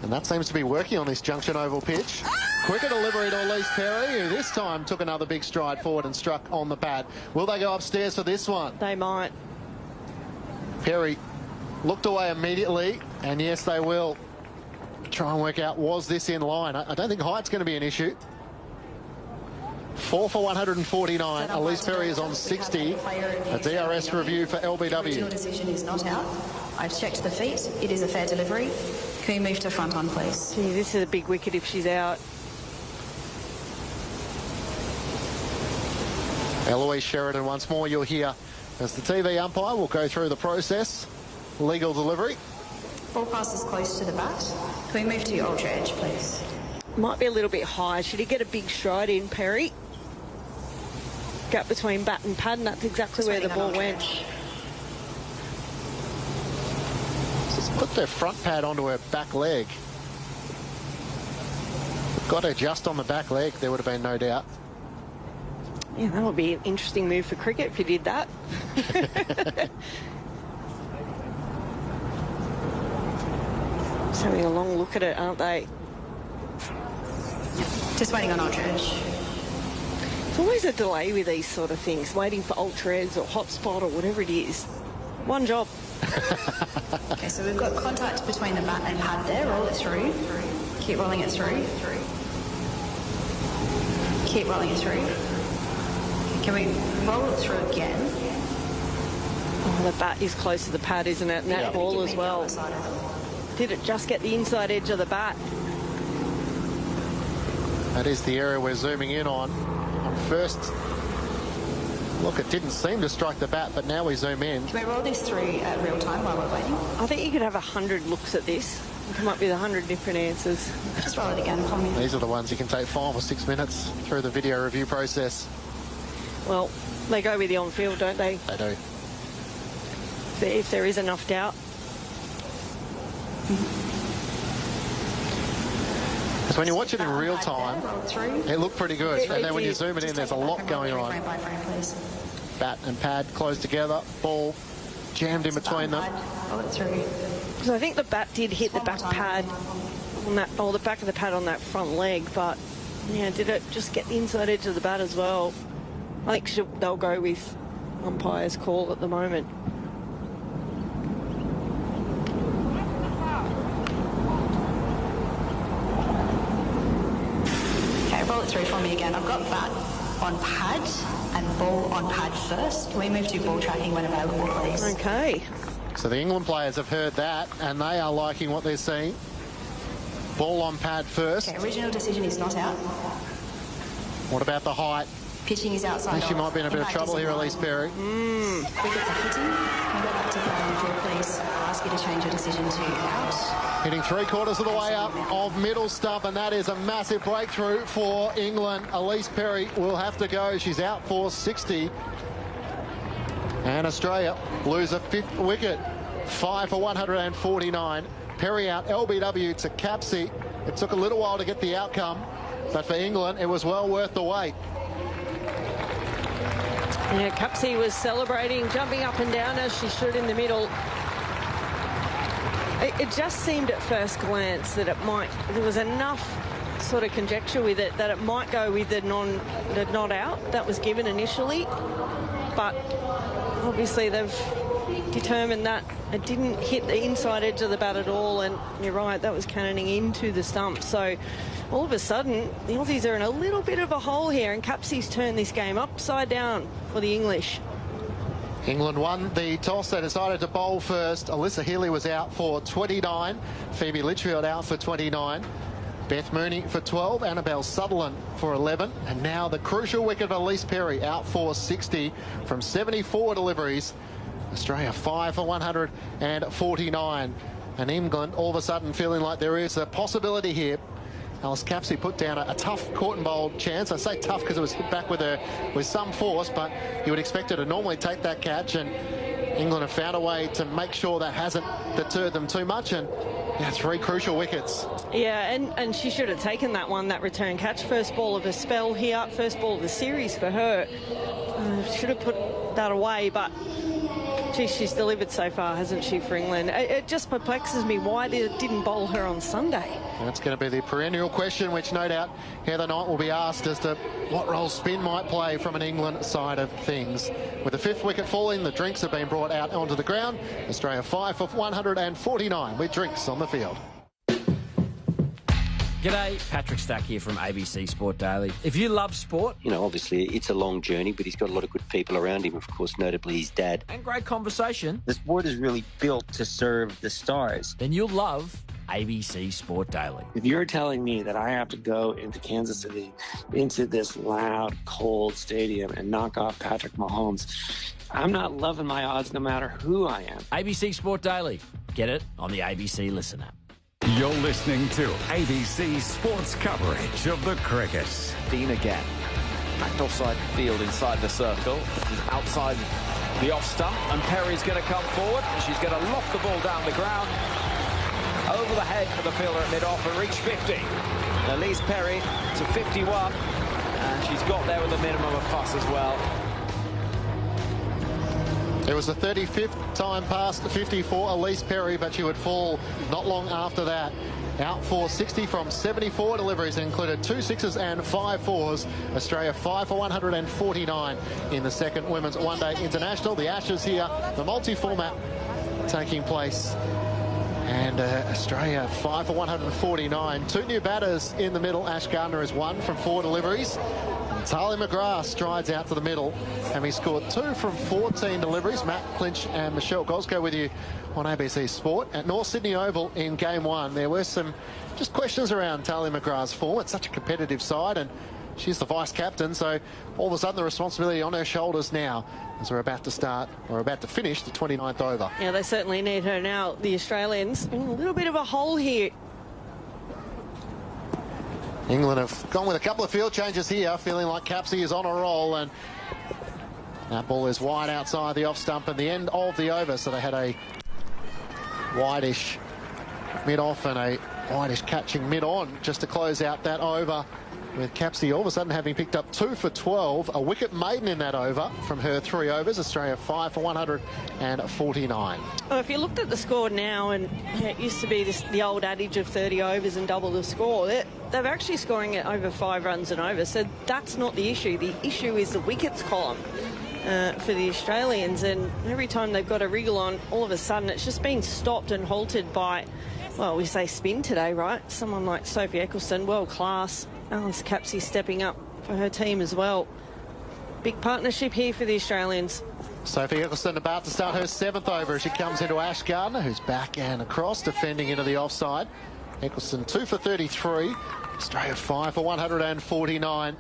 [SPEAKER 13] And that seems to be working on this Junction Oval pitch. Quicker delivery to Elise Perry, who this time took another big stride forward and struck on the pad. Will they go upstairs for this one?
[SPEAKER 16] They might.
[SPEAKER 13] Perry looked away immediately, and yes, they will. Try and work out, was this in line? I don't think height's going to be an issue. 4 for 149. Elise Perry is on 60. A DRS review for LBW.
[SPEAKER 11] Original decision is not out. I've checked the feet. It is a fair delivery. Can we move to front on, please?
[SPEAKER 16] Gee, this is a big wicket if she's out.
[SPEAKER 13] Eloise Sheridan once more, you'll hear as the TV umpire will go through the process. Legal delivery.
[SPEAKER 11] Ball passes close to the bat. Can we move to your ultra edge, please?
[SPEAKER 16] Might be a little bit high. She did get a big stride in, Perry. Gap between bat and pad, and that's exactly where the ball went.
[SPEAKER 13] Just put their front pad onto her back leg. Got her just on the back leg, there would have been no doubt.
[SPEAKER 16] Yeah, that would be an interesting move for cricket if you did that. Just having a long look at it, aren't they?
[SPEAKER 11] Just waiting on ultra edge.
[SPEAKER 16] It's always a delay with these sort of things, waiting for ultra edge or hotspot or whatever it is. One job.
[SPEAKER 11] Okay, so we've got contact between the bat and pad there. Roll it through. Keep rolling it through. Keep rolling it through. Can we roll it through again?
[SPEAKER 16] Oh, the bat is close to the pad, isn't it? And that ball as well. Did it just get the inside edge of the bat?
[SPEAKER 13] That is the area we're zooming in on. First look, it didn't seem to strike the bat, but now we zoom in.
[SPEAKER 11] Can we roll this through at real time while we're waiting?
[SPEAKER 16] I think you could have 100 looks at this and come up with 100 different answers.
[SPEAKER 11] Just roll it again for me.
[SPEAKER 13] These are the ones you can take 5 or 6 minutes through the video review process.
[SPEAKER 16] Well, they go with the on-field, don't they?
[SPEAKER 13] They do.
[SPEAKER 16] If there is enough doubt.
[SPEAKER 13] Because when you watch it in real time, it looked pretty good. And then when you zoom it in, there's a lot going on. Bat and pad close together, ball jammed in between them.
[SPEAKER 16] So I think the bat did hit the back pad on that, or the back of the pad on that front leg, but yeah, did it just get the inside edge of the bat as well? I think they'll go with umpire's call at the moment.
[SPEAKER 11] Okay, roll it through for me again. I've got bat on pad and ball on pad first. Can we move to ball tracking when available, please?
[SPEAKER 16] Okay.
[SPEAKER 13] So the England players have heard that, and they are liking what they're seeing. Ball on pad first.
[SPEAKER 11] Okay, original decision is not out.
[SPEAKER 13] What about the height?
[SPEAKER 11] Pitching is outside.
[SPEAKER 13] I think she might be in a bit of trouble here, Elise Perry.
[SPEAKER 11] Wickets are hitting. Can go back to play on the field, please. I'll ask you to change your decision to out.
[SPEAKER 13] Hitting 3/4 of the way up of middle stump, and that is a massive breakthrough for England. Elise Perry will have to go. She's out for 60. And Australia lose a 5th wicket. 5 for 149. Perry out, LBW to Capsey. It took a little while to get the outcome, but for England, it was well worth the wait.
[SPEAKER 16] Yeah, Capsey was celebrating, jumping up and down as she should in the middle. It just seemed at first glance that there was enough sort of conjecture with it that it might go with the not out that was given initially, but obviously they've determined that it didn't hit the inside edge of the bat at all, and you're right, that was cannoning into the stump. So all of a sudden the Aussies are in a little bit of a hole here, and Capsey's turned this game upside down for the English.
[SPEAKER 13] England won the toss. They decided to bowl first. Alyssa Healy was out for 29. Phoebe Litchfield out for 29. Beth Mooney for 12. Annabelle Sutherland for 11. And now the crucial wicket of Elise Perry out for 60 from 74 deliveries. Australia 5 for 149. And England all of a sudden feeling like there is a possibility here. Alice Capsey put down a tough caught and bowled chance. I say tough because it was hit back with some force, but you would expect her to normally take that catch, and England have found a way to make sure that hasn't deterred them too much, and yeah, 3 crucial wickets.
[SPEAKER 16] Yeah, and she should have taken that one, that return catch. First ball of a spell here, first ball of the series for her. Should have put that away, but gee, she's delivered so far, hasn't she, for England? It just perplexes me why they didn't bowl her on Sunday.
[SPEAKER 13] That's going to be the perennial question, which no doubt Heather Knight will be asked as to what role spin might play from an England side of things. With the 5th wicket falling, the drinks have been brought out onto the ground. Australia 5 for 149 with drinks on the field.
[SPEAKER 9] G'day, Patrick Stack here from ABC Sport Daily. If you love sport...
[SPEAKER 22] You know, obviously it's a long journey, but he's got a lot of good people around him, of course, notably his dad.
[SPEAKER 9] And great conversation.
[SPEAKER 22] The sport is really built to serve the stars.
[SPEAKER 9] Then you'll love ABC Sport Daily.
[SPEAKER 23] If you're telling me that I have to go into Kansas City, into this loud, cold stadium and knock off Patrick Mahomes, I'm not loving my odds no matter who I am.
[SPEAKER 9] ABC Sport Daily. Get it on the ABC Listen app.
[SPEAKER 4] You're listening to ABC Sports coverage of the cricket.
[SPEAKER 18] Dean again. Backed offside field inside the circle. She's outside the off stump, and Perry's going to come forward. She's going to loft the ball down the ground. Over the head for the fielder at mid-off and reach 50. Elise Perry to 51. And she's got there with a minimum of fuss as well.
[SPEAKER 13] It was the 35th time past 50 for Elise Perry, but she would fall not long after that. Out for 60 from 74 deliveries, included 2 sixes and 5 fours. Australia 5 for 149 in the second Women's One Day International. The Ashes here, the multi-format taking place. And Australia 5 for 149. 2 new batters in the middle. Ash Gardner is 1 from 4 deliveries. Tahlia McGrath strides out to the middle, having scored 2 from 14 deliveries. Matt Clinch and Michelle Goszko with you on ABC Sport. At North Sydney Oval in Game 1, there were some just questions around Tahlia McGrath's form. It's such a competitive side, and she's the vice-captain, so all of a sudden the responsibility on her shoulders now as we're about to finish the 29th over.
[SPEAKER 16] Yeah, they certainly need her now, the Australians. In a little bit of a hole here.
[SPEAKER 13] England have gone with a couple of field changes here, feeling like Capsey is on a roll, and that ball is wide outside the off stump at the end of the over, so they had a wide-ish mid-off and a wide-ish catching mid-on just to close out that over, with Capsey all of a sudden having picked up 2 for 12, a wicket maiden in that over from her 3 overs. Australia 5 for 149.
[SPEAKER 16] Well, if you looked at the score now, and it used to be the old adage of 30 overs and double the score, they're actually scoring it over 5 runs and over, so that's not the issue. The issue is the wickets column for the Australians, and every time they've got a wriggle on, all of a sudden it's just been stopped and halted by, well, we say spin today, right? Someone like Sophie Eccleston, world class. Alice Capsey stepping up for her team as well. Big partnership here for the Australians.
[SPEAKER 13] Sophie Eccleston about to start her 7th over as she comes into Ash Gardner, who's back and across, defending into the offside. Eccleston 2 for 33. Australia 5 for 149.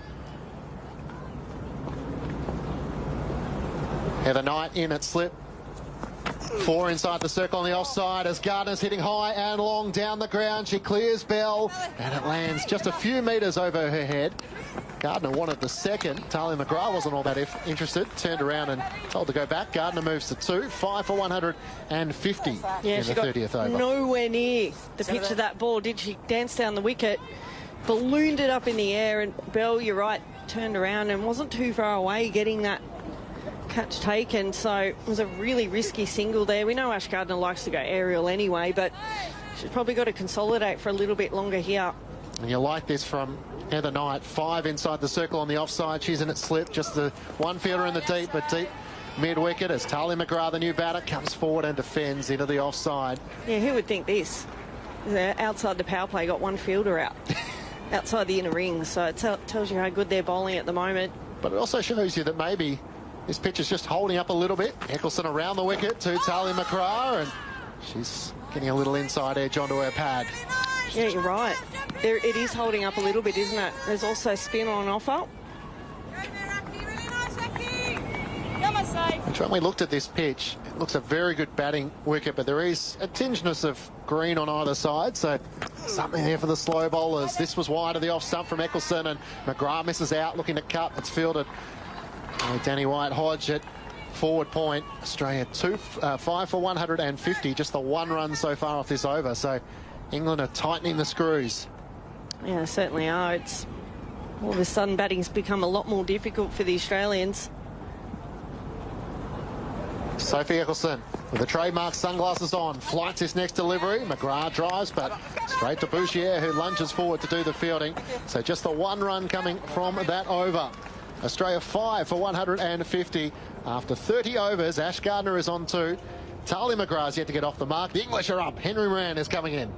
[SPEAKER 13] Heather Knight in at slip. 4 inside the circle on the offside as Gardner's hitting high and long down the ground. She clears Bell and it lands just a few metres over her head. Gardner wanted the second. Talia McGrath wasn't all that interested. Turned around and told to go back. Gardner moves to 2. 5 for 150 in the 30th over.
[SPEAKER 16] Nowhere near the pitch of that ball, did she? Danced down the wicket, ballooned it up in the air, and Bell, you're right, turned around and wasn't too far away getting that catch taken. So it was a really risky single there. We know Ash Gardner likes to go aerial anyway, but she's probably got to consolidate for a little bit longer here.
[SPEAKER 13] And you like this from Heather Knight. 5 inside the circle on the offside. She's in at slip. Just the one fielder in the deep, but deep mid-wicket as Talia McGrath, the new batter, comes forward and defends into the offside.
[SPEAKER 16] Yeah, who would think this? Outside the power play, got one fielder out. Outside the inner ring, so it tells you how good they're bowling at the moment.
[SPEAKER 13] But it also shows you that maybe this pitch is just holding up a little bit. Eccleston around the wicket to Talia McGrath, and she's getting a little inside edge onto her pad.
[SPEAKER 16] Yeah, you're right. It is holding up a little bit, isn't it? There's also spin on offer.
[SPEAKER 13] Which when we looked at this pitch, it looks a very good batting wicket, but there is a tingeness of green on either side, so something there for the slow bowlers. This was wide of the off stump from Eccleston, and McGrath misses out, looking to cut. It's fielded. Danny White-Hodge at forward point. Australia 5 for 150, just the 1 run so far off this over, so England are tightening the screws.
[SPEAKER 16] Yeah, certainly are. It's all of a sudden batting's become a lot more difficult for the Australians.
[SPEAKER 13] Sophie Eccleston with the trademark sunglasses on, flights this next delivery. McGrath drives, but straight to Bouchier, who lunges forward to do the fielding. So just the 1 run coming from that over. Australia 5 for 150 after 30 overs. Ash Gardner is on 2. Talia McGrath's yet to get off the mark. The English are up. Henry Moran is coming in.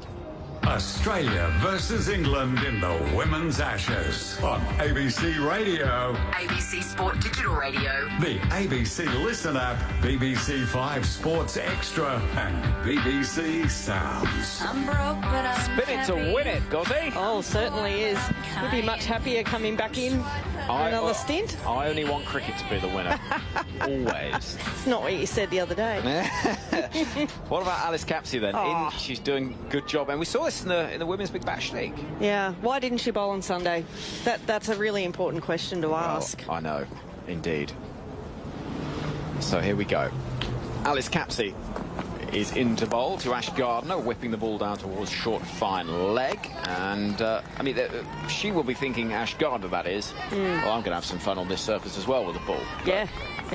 [SPEAKER 4] Australia versus England in the Women's Ashes on ABC Radio,
[SPEAKER 2] ABC Sport Digital Radio,
[SPEAKER 4] the ABC Listen app, BBC 5 Sports Extra, and BBC Sounds.
[SPEAKER 15] I'm broke, but I'm
[SPEAKER 18] Spin it to win it, Gozzy.
[SPEAKER 16] Oh, certainly is. Would be much happier coming back in for another stint.
[SPEAKER 18] I only want cricket to be the winner. Always.
[SPEAKER 16] It's not what you said the other day.
[SPEAKER 18] What about Alice Capsey then?
[SPEAKER 16] Oh.
[SPEAKER 18] She's doing a good job, and we saw this in the Women's Big Bash League.
[SPEAKER 16] Yeah, why didn't she bowl on Sunday? That's a really important question to ask.
[SPEAKER 18] I know, indeed. So here we go. Alice Capsey is in to bowl to Ash Gardner, whipping the ball down towards short, fine leg. And, I mean, she will be thinking, Ash Gardner, that is, well, I'm going to have some fun on this surface as well with the ball.
[SPEAKER 16] Yeah,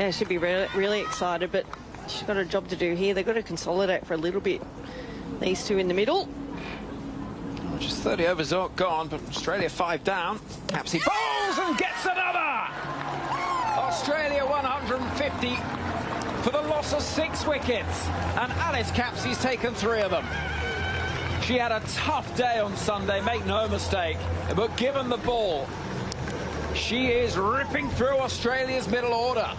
[SPEAKER 16] she'd be really excited, but she's got a job to do here. They've got to consolidate for a little bit. These two in the middle.
[SPEAKER 18] Just 30 overs gone, but Australia 5 down. Capsey bowls and gets another! Australia 150 for the loss of 6 wickets. And Alice Capsey's taken 3 of them. She had a tough day on Sunday, make no mistake. But given the ball, she is ripping through Australia's middle order.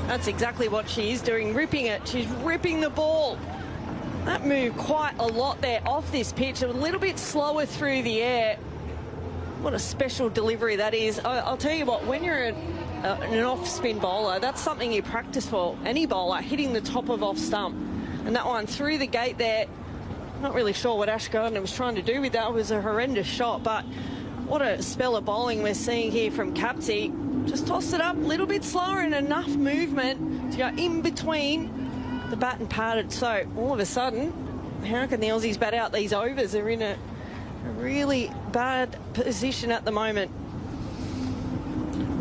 [SPEAKER 16] That's exactly what she is doing, ripping it. She's ripping the ball. That moved quite a lot there off this pitch, a little bit slower through the air. What a special delivery that is. I'll tell you what, when you're an off-spin bowler, that's something you practice for. Any bowler, hitting the top of off-stump. And that one through the gate there, not really sure what Ash Gardner was trying to do with that. It was a horrendous shot, but what a spell of bowling we're seeing here from Capsey. Just toss it up a little bit slower and enough movement to go in between the bat and padded. So all of a sudden, how can the Aussies bat out these overs? They're in a really bad position at the moment.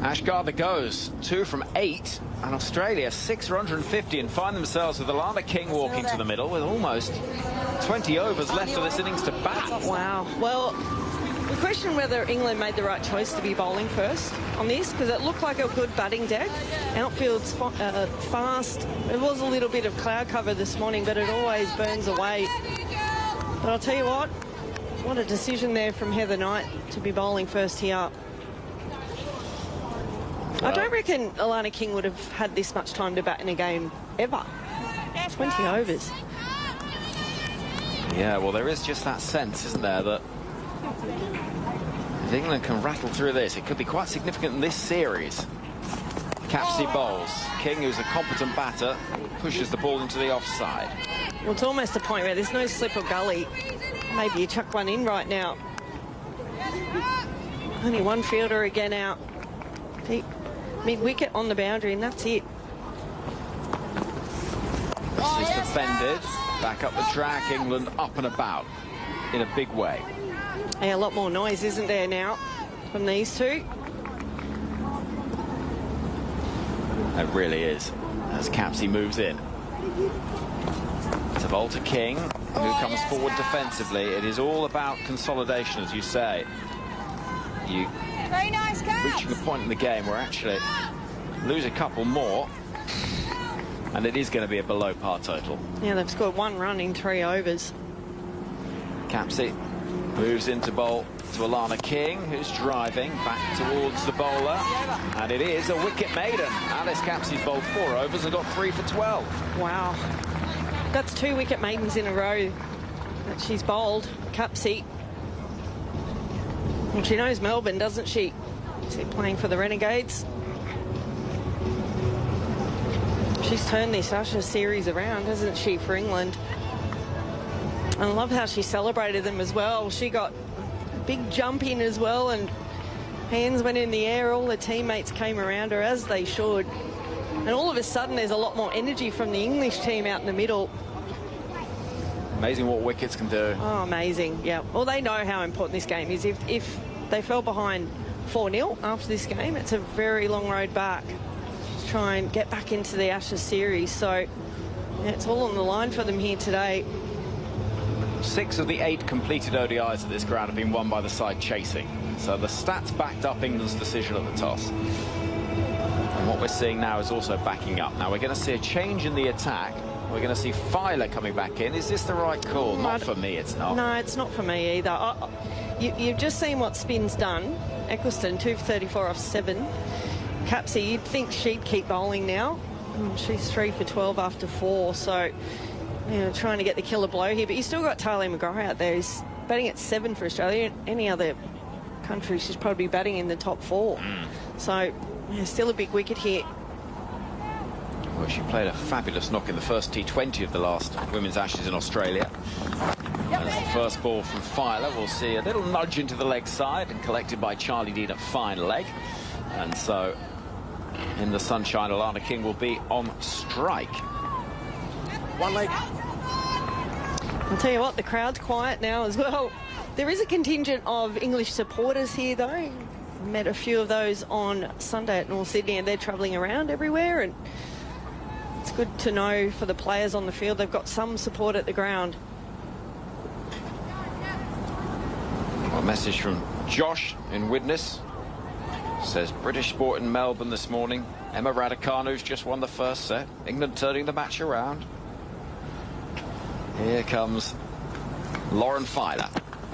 [SPEAKER 18] Ash Gardner goes 2 from 8, and Australia 6 for 150 and find themselves with Alana King walking to the middle with almost 20 overs left of this innings to bat.
[SPEAKER 16] Wow. Well, we question whether England made the right choice to be bowling first on this, because it looked like a good batting deck. Outfield's fast. There was a little bit of cloud cover this morning, but it always burns away. But I'll tell you what a decision there from Heather Knight to be bowling first here. I don't reckon Alana King would have had this much time to bat in a game ever. 20 overs.
[SPEAKER 18] Yeah, well, there is just that sense, isn't there, that if England can rattle through this, it could be quite significant in this series. Capsey bowls. King, who's a competent batter, pushes the ball into the offside.
[SPEAKER 16] Well, it's almost a point where there's no slip or gully. Maybe you chuck one in right now. Only one fielder again out. Deep mid-wicket on the boundary, and that's it.
[SPEAKER 18] This is defended. Back up the track. England up and about in a big way.
[SPEAKER 16] Yeah, a lot more noise, isn't there, now from these two?
[SPEAKER 18] It really is, as Capsey moves in. It's a ball to King, who comes forward defensively. It is all about consolidation, as you say. You reaching a point in the game where actually lose a couple more, and it is going to be a below par total.
[SPEAKER 16] Yeah, they've scored 1 run in 3 overs.
[SPEAKER 18] Capsey moves into bowl to Alana King, who's driving back towards the bowler, and it is a wicket maiden. Alice Capsey's bowled 4 overs and got 3 for 12.
[SPEAKER 16] Wow, that's 2 wicket maidens in a row that she's bowled. Capsey. Well, she knows Melbourne, doesn't she? Is she playing for the Renegades? She's turned this Ashes series around, hasn't she, for England? I love how she celebrated them as well. She got a big jump in as well, and hands went in the air. All the teammates came around her, as they should. And all of a sudden, there's a lot more energy from the English team out in the middle.
[SPEAKER 18] Amazing what wickets can do.
[SPEAKER 16] Oh, amazing, yeah. Well, they know how important this game is. If they fell behind 4-0 after this game, it's a very long road back to try and get back into the Ashes series. So, yeah, it's all on the line for them here today.
[SPEAKER 18] 6 of the 8 completed ODIs at this ground have been won by the side chasing. So the stats backed up England's decision at the toss. And what we're seeing now is also backing up. Now we're going to see a change in the attack. We're going to see Filer coming back in. Is this the right call? Not for me, it's not.
[SPEAKER 16] No, it's not for me either. You've just seen what Spin's done. Eccleston, 2 for 34 off 7. Capsey, you'd think she'd keep bowling now. She's 3 for 12 after 4, so you know, trying to get the killer blow here. But you still got Talia McGrath out there. He's batting at 7 for Australia. Any other country, she's probably batting in the top 4. So, yeah, still a big wicket here.
[SPEAKER 18] Well, she played a fabulous knock in the first T20 of the last Women's Ashes in Australia. And as the first ball from Filer, we'll see a little nudge into the leg side and collected by Charlie Dean at fine leg. And so, in the sunshine, Alana King will be on strike. 1 leg.
[SPEAKER 16] I'll tell you what, the crowd's quiet now as well. There is a contingent of English supporters here, though. Met a few of those on Sunday at North Sydney, and they're travelling around everywhere. And it's good to know for the players on the field, they've got some support at the ground.
[SPEAKER 18] A message from Josh in Widnes. Says British sport in Melbourne this morning. Emma Raducanu's just won the first set. England turning the match around. Here comes Lauren Filer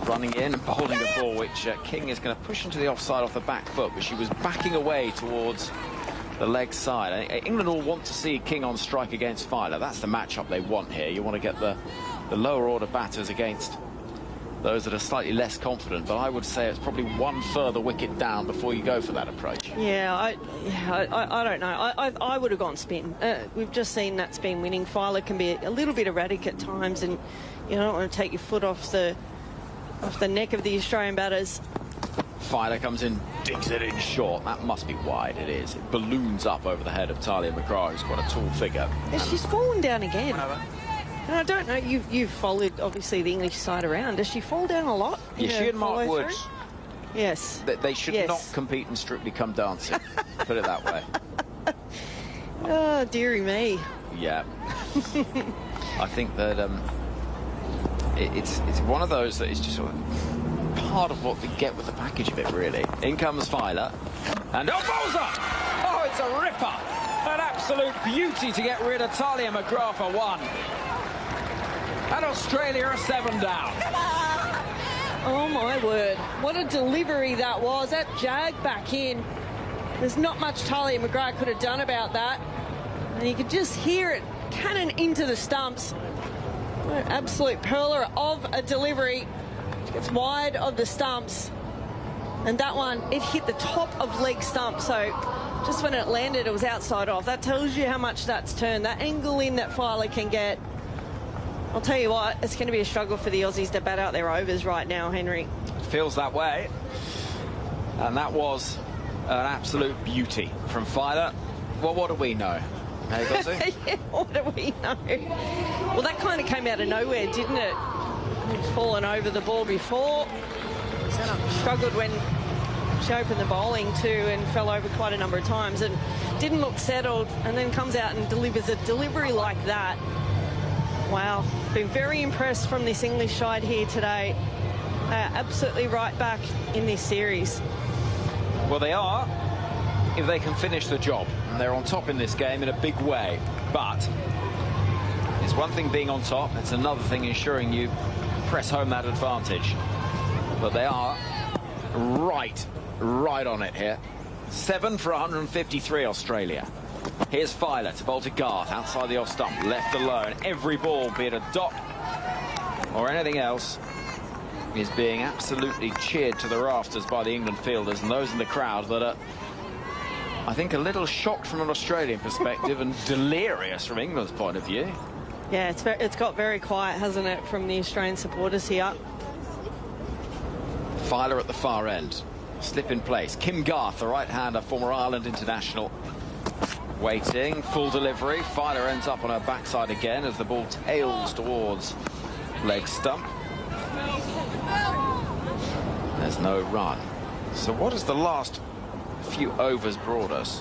[SPEAKER 18] running in and bowling a ball which King is going to push into the offside off the back foot, but she was backing away towards the leg side. England all want to see King on strike against Filer. That's the matchup they want here. You want to get the lower order batters against those that are slightly less confident, but I would say it's probably 1 further wicket down before you go for that approach.
[SPEAKER 16] Yeah, I don't know. I would have gone spin. We've just seen that spin winning. Filer can be a little bit erratic at times, and you don't want to take your foot off the neck of the Australian batters.
[SPEAKER 18] Filer comes in, digs it in short. That must be wide. It is. It balloons up over the head of Talia McGrath, who's quite a tall figure.
[SPEAKER 16] She's fallen down again. And I don't know, you've followed, obviously, the English side around. Does she fall down a lot?
[SPEAKER 18] Yeah, she and Mark Woods.
[SPEAKER 16] Yes.
[SPEAKER 18] They should not compete in Strictly Come Dancing. Put it that way.
[SPEAKER 16] Oh, dearie me.
[SPEAKER 18] Yeah. I think that it's one of those that is just sort of part of what we get with the package of it, really. In comes Filer. And bowls up! Oh, it's a ripper! An absolute beauty to get rid of Talia McGrath for 1. And Australia are 7 down.
[SPEAKER 16] Oh, my word. What a delivery that was. That jag back in. There's not much Talia McGrath could have done about that. And you could just hear it cannon into the stumps. An absolute perler of a delivery. She gets wide of the stumps. And that one, it hit the top of leg stump. So just when it landed, it was outside off. That tells you how much that's turned. That angle in that Filer can get. I'll tell you what, it's going to be a struggle for the Aussies to bat out their overs right now, Henry.
[SPEAKER 18] It feels that way. And that was an absolute beauty from Filer. Well, what do we know? Hey, Goszko?
[SPEAKER 16] Yeah, what do we know? Well, that kind of came out of nowhere, didn't it? He'd fallen over the ball before. Struggled when she opened the bowling too and fell over quite a number of times and didn't look settled, and then comes out and delivers a delivery like that. Wow. Been very impressed from this English side here today. Absolutely right back in this series.
[SPEAKER 18] Well, they are, if they can finish the job. And they're on top in this game in a big way. But it's one thing being on top, it's another thing ensuring you press home that advantage. But they are right on it here. 7 for 153, Australia. Here's Filer to bowl to Garth outside the off stump, left alone. Every ball, be it a dot or anything else, is being absolutely cheered to the rafters by the England fielders and those in the crowd that are, I think, a little shocked from an Australian perspective and delirious from England's point of view.
[SPEAKER 16] Yeah, it's got very quiet, hasn't it, from the Australian supporters here.
[SPEAKER 18] Filer at the far end. Slip in place. Kim Garth, the right-hander, former Ireland international. Waiting, full delivery. Filer ends up on her backside again as the ball tails towards leg stump. There's no run. So what has the last few overs brought us?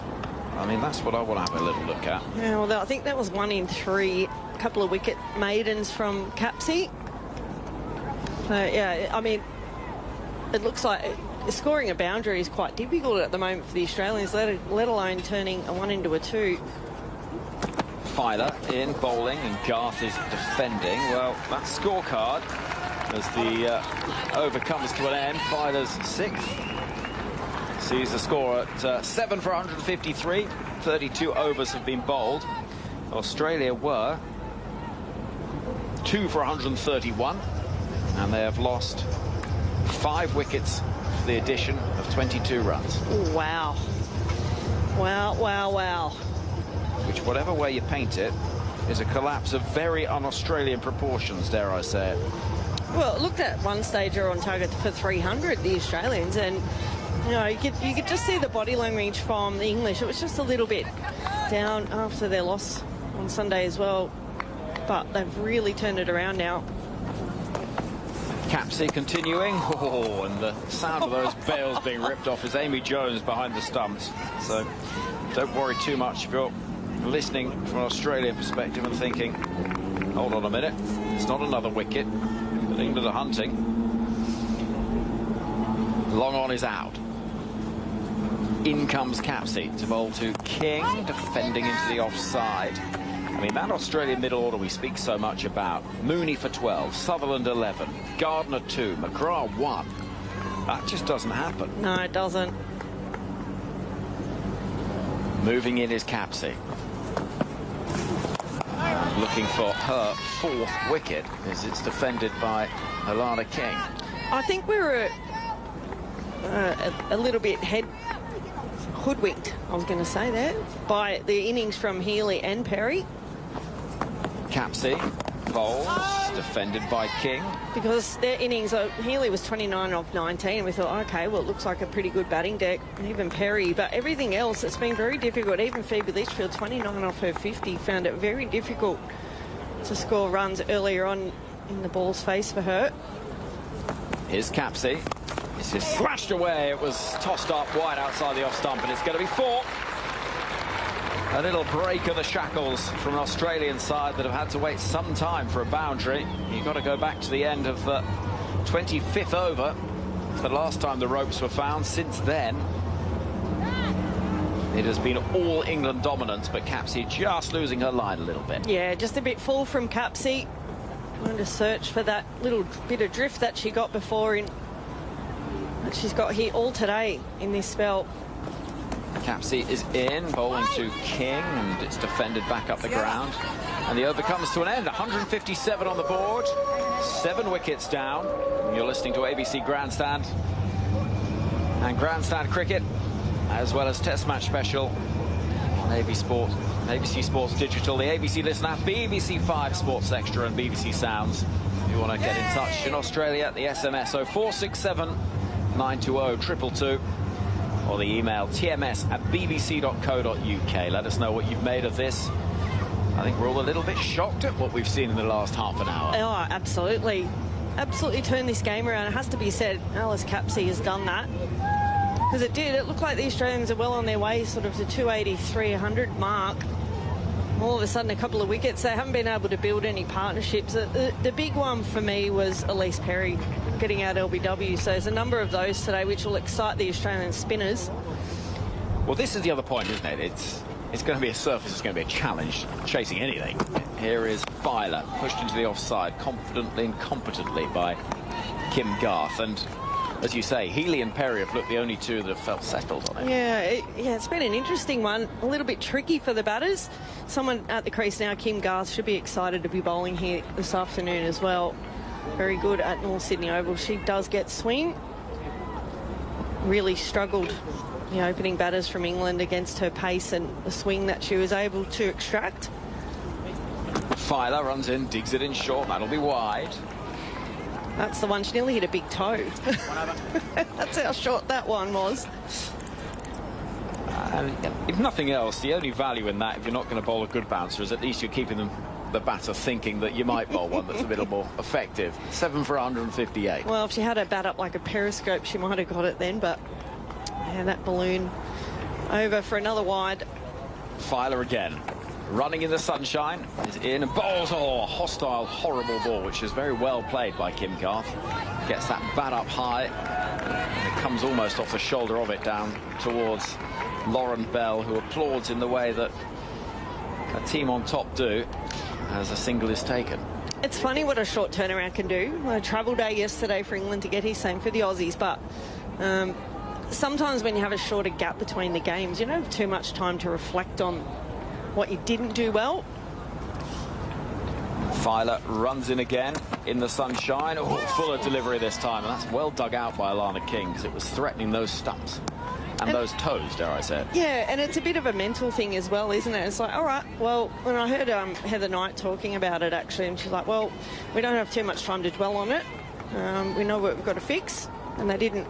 [SPEAKER 18] I mean, that's what I want to have a little look at.
[SPEAKER 16] Yeah, well, I think that was 1 in 3. A couple of wicket maidens from Capsey. Yeah, I mean, it looks like scoring a boundary is quite difficult at the moment for the Australians, let alone turning a 1 into a 2.
[SPEAKER 18] Filer in bowling and Garth is defending. Well, that scorecard, as the over comes to an end, Filer's 6th, sees the score at 7 for 153. 32 overs have been bowled. Australia were 2 for 131, and they have lost 5 wickets for the addition of 22 runs.
[SPEAKER 16] Wow. Wow.
[SPEAKER 18] Which, whatever way you paint it, is a collapse of very un-Australian proportions, dare I say it.
[SPEAKER 16] Well, it looked at one stage they're on target for 300, the Australians, and you know, you could just see the body language from the English. It was just a little bit down after their loss on Sunday as well, but they've really turned it around now.
[SPEAKER 18] Capsey continuing. Oh, and the sound of those bails being ripped off is Amy Jones behind the stumps. So don't worry too much if you're listening from an Australian perspective and thinking, hold on a minute, it's not another wicket, but England are hunting. Long on is out. In comes Capsey to bowl to King, defending into the offside. I mean, that Australian middle order we speak so much about. Mooney for 12, Sutherland 11, Gardner 2, McGrath 1. That just doesn't happen.
[SPEAKER 16] No, it doesn't.
[SPEAKER 18] Moving in is Capsey. Looking for her 4th wicket as it's defended by Alana King.
[SPEAKER 16] I think we were a little bit hoodwinked, I was going to say there, by the innings from Healy and Perry.
[SPEAKER 18] Capsey bowls, defended by King.
[SPEAKER 16] Because their innings, Healy was 29 off 19, and we thought, OK, well, it looks like a pretty good batting deck, even Perry. But everything else, it's been very difficult. Even Phoebe Litchfield, 29 off her 50, found it very difficult to score runs earlier on in the ball's face for her.
[SPEAKER 18] Here's Capsey. This is slashed away. It was tossed up wide outside the off stump, and it's going to be 4. A little break of the shackles from an Australian side that have had to wait some time for a boundary. You've got to go back to the end of the 25th over. It's the last time the ropes were found. Since then, it has been all England dominance, but Capsey just losing her line a little bit.
[SPEAKER 16] Yeah, just a bit full from Capsey. Trying to search for that little bit of drift that she got before that she's got here all today in this spell.
[SPEAKER 18] Capsey is in, bowling to King, and it's defended back up the ground. And the over comes to an end. 157 on the board, 7 wickets down. You're listening to ABC Grandstand and Grandstand Cricket, as well as Test Match Special on ABC Sports Digital, the ABC Listen app, BBC 5 Sports Extra, and BBC Sounds. If you want to get in touch in Australia, the SMS 0467 920 222, or the email tms@bbc.co.uk. Let us know what you've made of this. I think we're all a little bit shocked at what we've seen in the last half an hour.
[SPEAKER 16] Oh, absolutely. Absolutely turned this game around. It has to be said, Alice Capsey has done that. Because it did. It looked like the Australians are well on their way sort of to 280-300 mark. All of a sudden, a couple of wickets. They haven't been able to build any partnerships. The big one for me was Elise Perry getting out LBW. So there's a number of those today which will excite the Australian spinners.
[SPEAKER 18] Well, this is the other point, isn't it? It's going to be a surface. It's going to be a challenge chasing anything. Here is Filer, pushed into the offside confidently and competently by Kim Garth. And as you say, Healy and Perry have looked the only two that have felt settled on it.
[SPEAKER 16] Yeah, it's been an interesting one. A little bit tricky for the batters. Someone at the crease now, Kim Garth, should be excited to be bowling here this afternoon as well. Very good at North Sydney Oval. She does get swing. Really struggled, the opening batters from England, against her pace and the swing that she was able to extract.
[SPEAKER 18] Filer runs in, digs it in short. That'll be wide.
[SPEAKER 16] That's the one. She nearly hit a big toe. That's how short that one was.
[SPEAKER 18] If nothing else, the only value in that, if you're not going to bowl a good bouncer, is at least you're keeping the batter thinking that you might bowl one that's a little more effective. 7 for 158.
[SPEAKER 16] Well, if she had her bat up like a periscope, she might have got it then, but yeah, that balloon over for another wide.
[SPEAKER 18] Filer again. Running in the sunshine, is in and bowls. Oh, a hostile, horrible ball, which is very well played by Kim Garth. Gets that bat up high. And it comes almost off the shoulder of it down towards Lauren Bell, who applauds in the way that a team on top do as a single is taken.
[SPEAKER 16] It's funny what a short turnaround can do. A travel day yesterday for England to get here, same for the Aussies, but sometimes when you have a shorter gap between the games, you don't have too much time to reflect on what you didn't do well.
[SPEAKER 18] Filer runs in again in the sunshine. Oh, fuller delivery this time, and that's well dug out by Alana King, because it was threatening those stumps and those toes, dare I say it.
[SPEAKER 16] Yeah, and it's a bit of a mental thing as well, isn't it? It's like, all right, well, when I heard Heather Knight talking about it, actually, and she's like, well, we don't have too much time to dwell on it. We know what we've got to fix, and they didn't.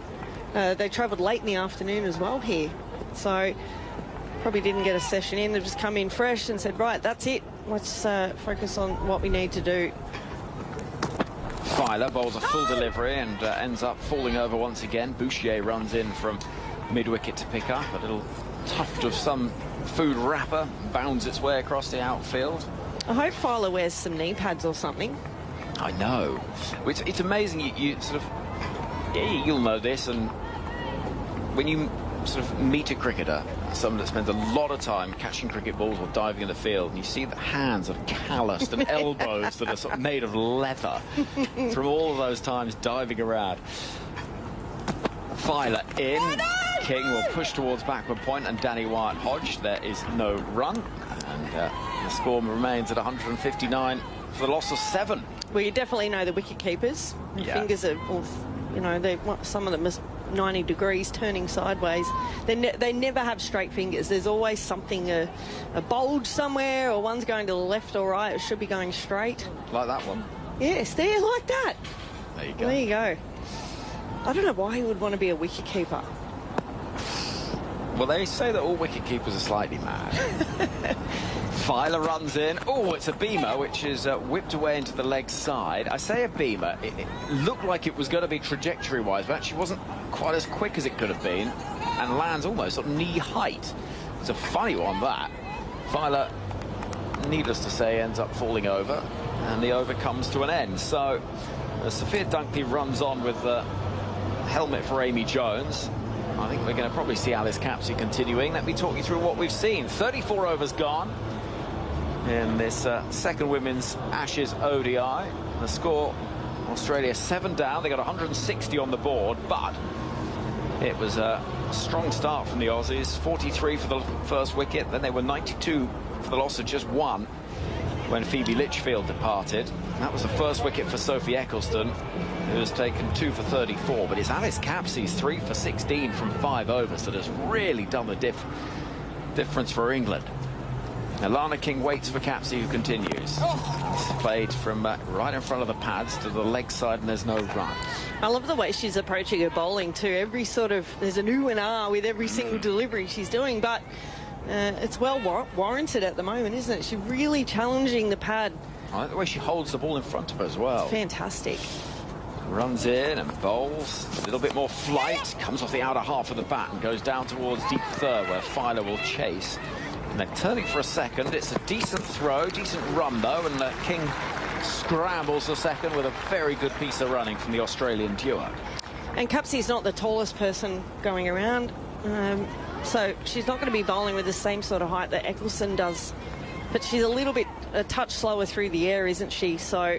[SPEAKER 16] They travelled late in the afternoon as well here, so probably didn't get a session in. They've just come in fresh and said, right, that's it. Let's focus on what we need to do.
[SPEAKER 18] Filer bowls a full delivery and ends up falling over once again. Bouchier runs in from mid-wicket to pick up. A little tuft of some food wrapper bounds its way across the outfield.
[SPEAKER 16] I hope Filer wears some knee pads or something.
[SPEAKER 18] I know. It's amazing. You sort of... Yeah, you'll know this, and when you sort of meet a cricketer, someone that spends a lot of time catching cricket balls or diving in the field, and you see the hands are calloused and elbows that are sort of made of leather from all of those times diving around. Filer in. King will push towards backward point, and Danny Wyatt-Hodge. There is no run, and the score remains at 159 for the loss of 7.
[SPEAKER 16] Well, you definitely know the wicket keepers. Their fingers are, you know, some of them are 90 degrees turning sideways. They never have straight fingers. There's always something, a bulge somewhere, or one's going to the left or right. It should be going straight.
[SPEAKER 18] Like that one?
[SPEAKER 16] Yes, there, like that.
[SPEAKER 18] There you go.
[SPEAKER 16] There you go. I don't know why he would want to be a wicket keeper.
[SPEAKER 18] Well, they say that all wicket keepers are slightly mad. Filer runs in. Oh, it's a beamer, which is whipped away into the leg side. I say a beamer. It looked like it was going to be trajectory-wise, but actually wasn't quite as quick as it could have been, and lands almost at knee height. It's a funny one, that. Filer, needless to say, ends up falling over, and the over comes to an end. So, Sophia Dunkley runs on with the helmet for Amy Jones. I think we're going to probably see Alice Capsey continuing. Let me talk you through what we've seen. 34 overs gone in this second Women's Ashes ODI. The score, Australia 7 down. They got 160 on the board, but It was a strong start from the Aussies. 43 for the first wicket. Then they were 92 for the loss of just one when Phoebe Litchfield departed. That was the first wicket for Sophie Eccleston, who has taken 2 for 34. But it's Alice Capsey's 3 for 16 from 5 overs that has really done the difference for England. Now, Lana King waits for Capsey, who continues. It's played from right in front of the pads to the leg side, and there's no run.
[SPEAKER 16] I love the way she's approaching her bowling too. There's an ooh and ah with every single delivery she's doing, but it's well warranted at the moment, isn't it? She's really challenging the pad.
[SPEAKER 18] I like the way she holds the ball in front of her as well.
[SPEAKER 16] It's fantastic.
[SPEAKER 18] Runs in and bowls. A little bit more flight. Comes off the outer half of the bat and goes down towards deep third, where Filer will chase. And they're turning for a second. It's a decent throw, decent run though, and King scrambles the second with a very good piece of running from the Australian duo.
[SPEAKER 16] And Capsey's not the tallest person going around, so she's not going to be bowling with the same sort of height that Eccleston does. But she's a touch slower through the air, isn't she? So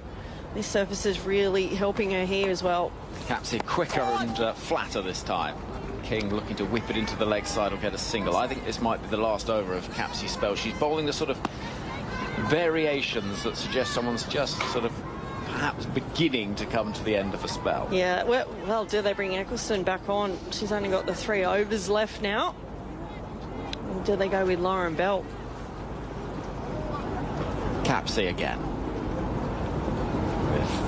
[SPEAKER 16] this surface is really helping her here as well.
[SPEAKER 18] Capsey quicker and flatter this time. King looking to whip it into the leg side or get a single. I think this might be the last over of Capsey's spell. She's bowling the sort of variations that suggest someone's just sort of perhaps beginning to come to the end of a spell.
[SPEAKER 16] Yeah, well, do they bring Eccleston back on? She's only got the 3 overs left now. Or do they go with Lauren Bell?
[SPEAKER 18] Capsey again.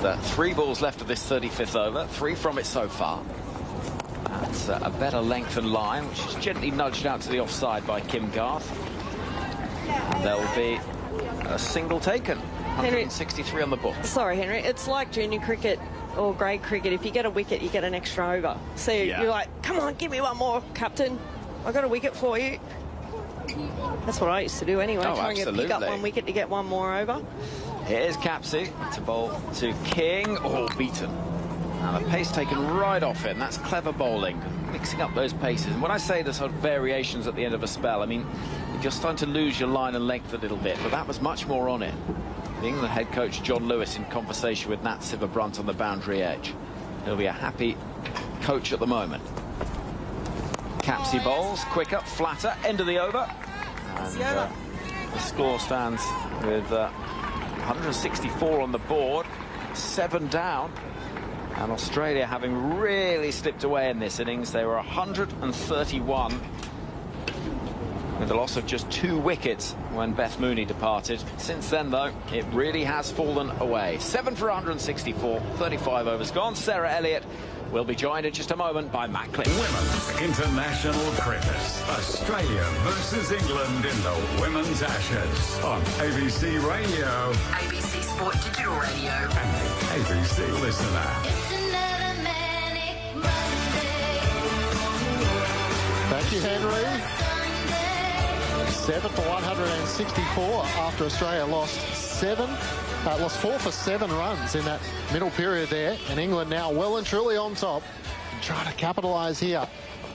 [SPEAKER 18] With 3 balls left of this 35th over, 3 from it so far. That's a better length and line, which is gently nudged out to the offside by Kim Garth. And there will be a single taken. 163 on the book.
[SPEAKER 16] Sorry, Henry. It's like junior cricket or grade cricket. If you get a wicket, you get an extra over. So you're like, come on, give me one more, captain. I got a wicket for you. That's what I used to do anyway. Try and pick up 1 wicket to get 1 more over.
[SPEAKER 18] Here's Capsey to bowl to King. Oh, beaten. Now the pace taken right off it, and that's clever bowling, mixing up those paces. And when I say the sort of variations at the end of a spell, I mean, you're starting to lose your line and length a little bit, but that was much more on it. The England head coach John Lewis in conversation with Nat Sivabrunt on the boundary edge. He'll be a happy coach at the moment. Capsey bowls, quicker, flatter, end of the over. And the score stands with 164 on the board, 7 down. And Australia having really slipped away in this innings. They were 131 with the loss of just 2 wickets when Beth Mooney departed. Since then, though, it really has fallen away. 7 for 164, 35 overs gone. Sarah Elliott will be joined in just a moment by Matt Clinch.
[SPEAKER 4] Women's International Cricket. Australia versus England in the Women's Ashes on ABC Radio.
[SPEAKER 2] ABC Sport Digital Radio.
[SPEAKER 4] And the ABC Listener.
[SPEAKER 13] Thank you, Henry. 7 for 164 after Australia lost 4 for 7 runs in that middle period there, and England now well and truly on top, trying to capitalise here.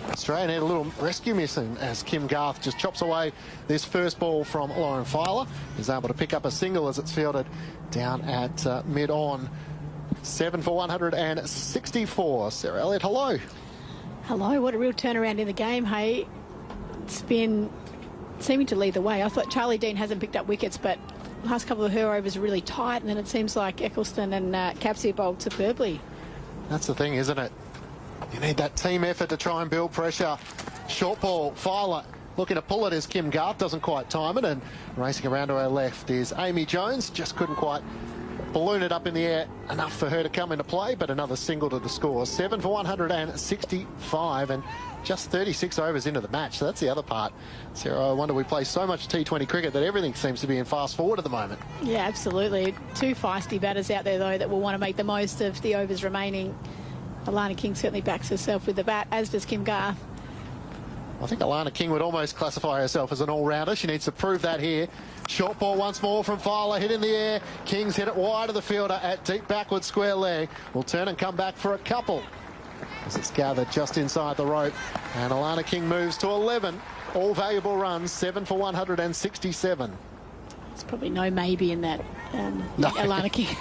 [SPEAKER 13] Australia need a little rescue mission as Kim Garth just chops away this first ball from Lauren Filer. He's able to pick up a single as it's fielded down at mid-on. 7 for 164. Sarah Elliott, hello.
[SPEAKER 17] Hello, what a real turnaround in the game, hey. It's been seeming to lead the way. I thought Charlie Dean hasn't picked up wickets, but the last couple of her overs are really tight, and then it seems like Eccleston and Capsey bowled superbly.
[SPEAKER 13] That's the thing, isn't it? You need that team effort to try and build pressure. Short ball, Filer looking to pull it as Kim Garth doesn't quite time it, and racing around to her left is Amy Jones. Just couldn't quite balloon it up in the air enough for her to come into play, but another single to the score. 7 for 165 and just 36 overs into the match. So that's the other part. Sarah, I wonder, we play so much T20 cricket that everything seems to be in fast forward at the moment.
[SPEAKER 17] Yeah, absolutely. 2 feisty batters out there, though, that will want to make the most of the overs remaining. Alana King certainly backs herself with the bat, as does Kim Garth.
[SPEAKER 13] I think Alana King would almost classify herself as an all-rounder. She needs to prove that here. Short ball once more from Filer, hit in the air. King's hit it wide of the fielder at deep backward square leg. Will turn and come back for a couple as it's gathered just inside the rope. And Alana King moves to 11. All valuable runs, 7 for 167.
[SPEAKER 17] There's probably no maybe in that,
[SPEAKER 13] no.
[SPEAKER 17] Alana King.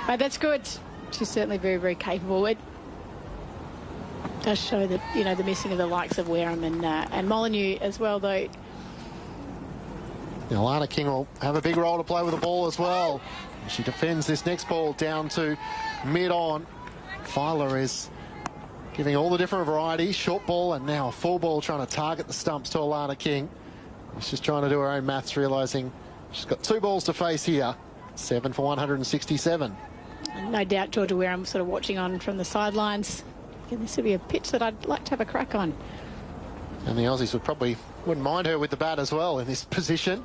[SPEAKER 17] But that's good. She's certainly very, very capable. does show that, you know, the missing of the likes of Wareham and Molyneux as well, though.
[SPEAKER 13] Alana King will have a big role to play with the ball as well. She defends this next ball down to mid-on. Filer is giving all the different varieties. Short ball and now a full ball, trying to target the stumps to Alana King. She's just trying to do her own maths, realising she's got 2 balls to face here. 7 for 167.
[SPEAKER 17] And no doubt Georgia Wareham sort of watching on from the sidelines. Again, this would be a pitch that I'd like to have a crack on.
[SPEAKER 13] And the Aussies wouldn't mind her with the bat as well in this position.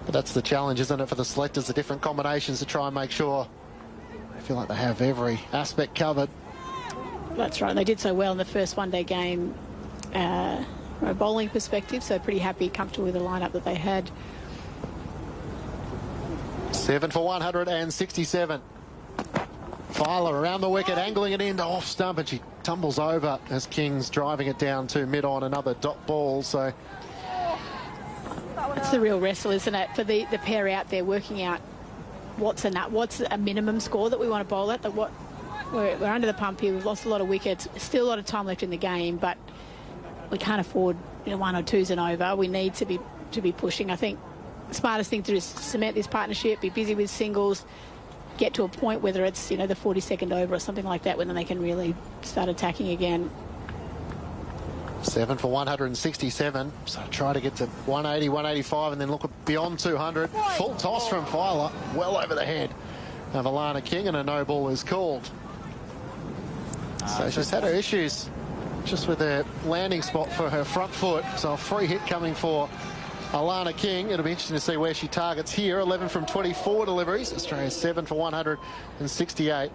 [SPEAKER 13] But that's the challenge, isn't it, for the selectors, the different combinations to try and make sure they feel like they have every aspect covered.
[SPEAKER 17] That's right. They did so well in the first one-day game from a bowling perspective, so pretty happy, comfortable with the lineup that they had.
[SPEAKER 13] 7 for 167. Filer around the wicket, angling it into off stump, and she tumbles over as King's driving it down to mid-on, another dot ball. So
[SPEAKER 17] it's the real wrestle, isn't it, for the pair out there working out what's a minimum score that we want to bowl at. We're under the pump here. We've lost a lot of wickets. Still a lot of time left in the game, but we can't afford, you know, 1 or 2s and over. We need to be pushing. I think the smartest thing to do is cement this partnership, be busy with singles, get to a point, whether it's, you know, the 42nd over or something like that, when then they can really start attacking again.
[SPEAKER 13] 7 for 167. So try to get to 180, 185, and then look beyond 200. Full toss from Filer, well over the head of Alana King, and a no ball is called. So she's had her issues just with her landing spot for her front foot. So a free hit coming for Alana King. It'll be interesting to see where she targets here. 11 from 24 deliveries. Australia 7 for 168.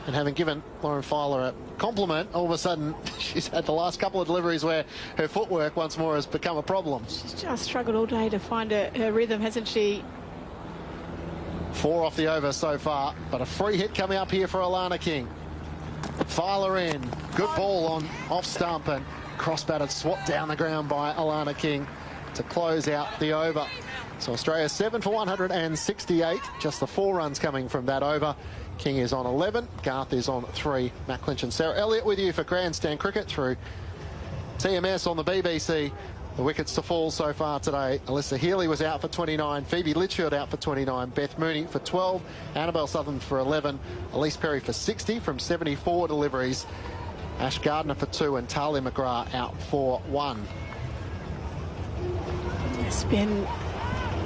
[SPEAKER 13] And having given Lauren Filer a compliment, all of a sudden she's had the last couple of deliveries where her footwork once more has become a problem.
[SPEAKER 17] She's just struggled all day to find her rhythm, hasn't she?
[SPEAKER 13] 4 off the over so far, but a free hit coming up here for Alana King. Filer in. Good ball on off stump, and cross-batted swat down the ground by Alana King to close out the over. So Australia 7 for 168. Just the 4 runs coming from that over. King is on 11. Garth is on 3. Matt Clinch and Sarah Elliott with you for Grandstand Cricket through TMS on the BBC. The wickets to fall so far today. Alyssa Healy was out for 29. Phoebe Litchfield out for 29. Beth Mooney for 12. Annabelle Southern for 11. Elise Perry for 60 from 74 deliveries. Ash Gardner for 2. And Talia McGrath out for 1.
[SPEAKER 17] It's been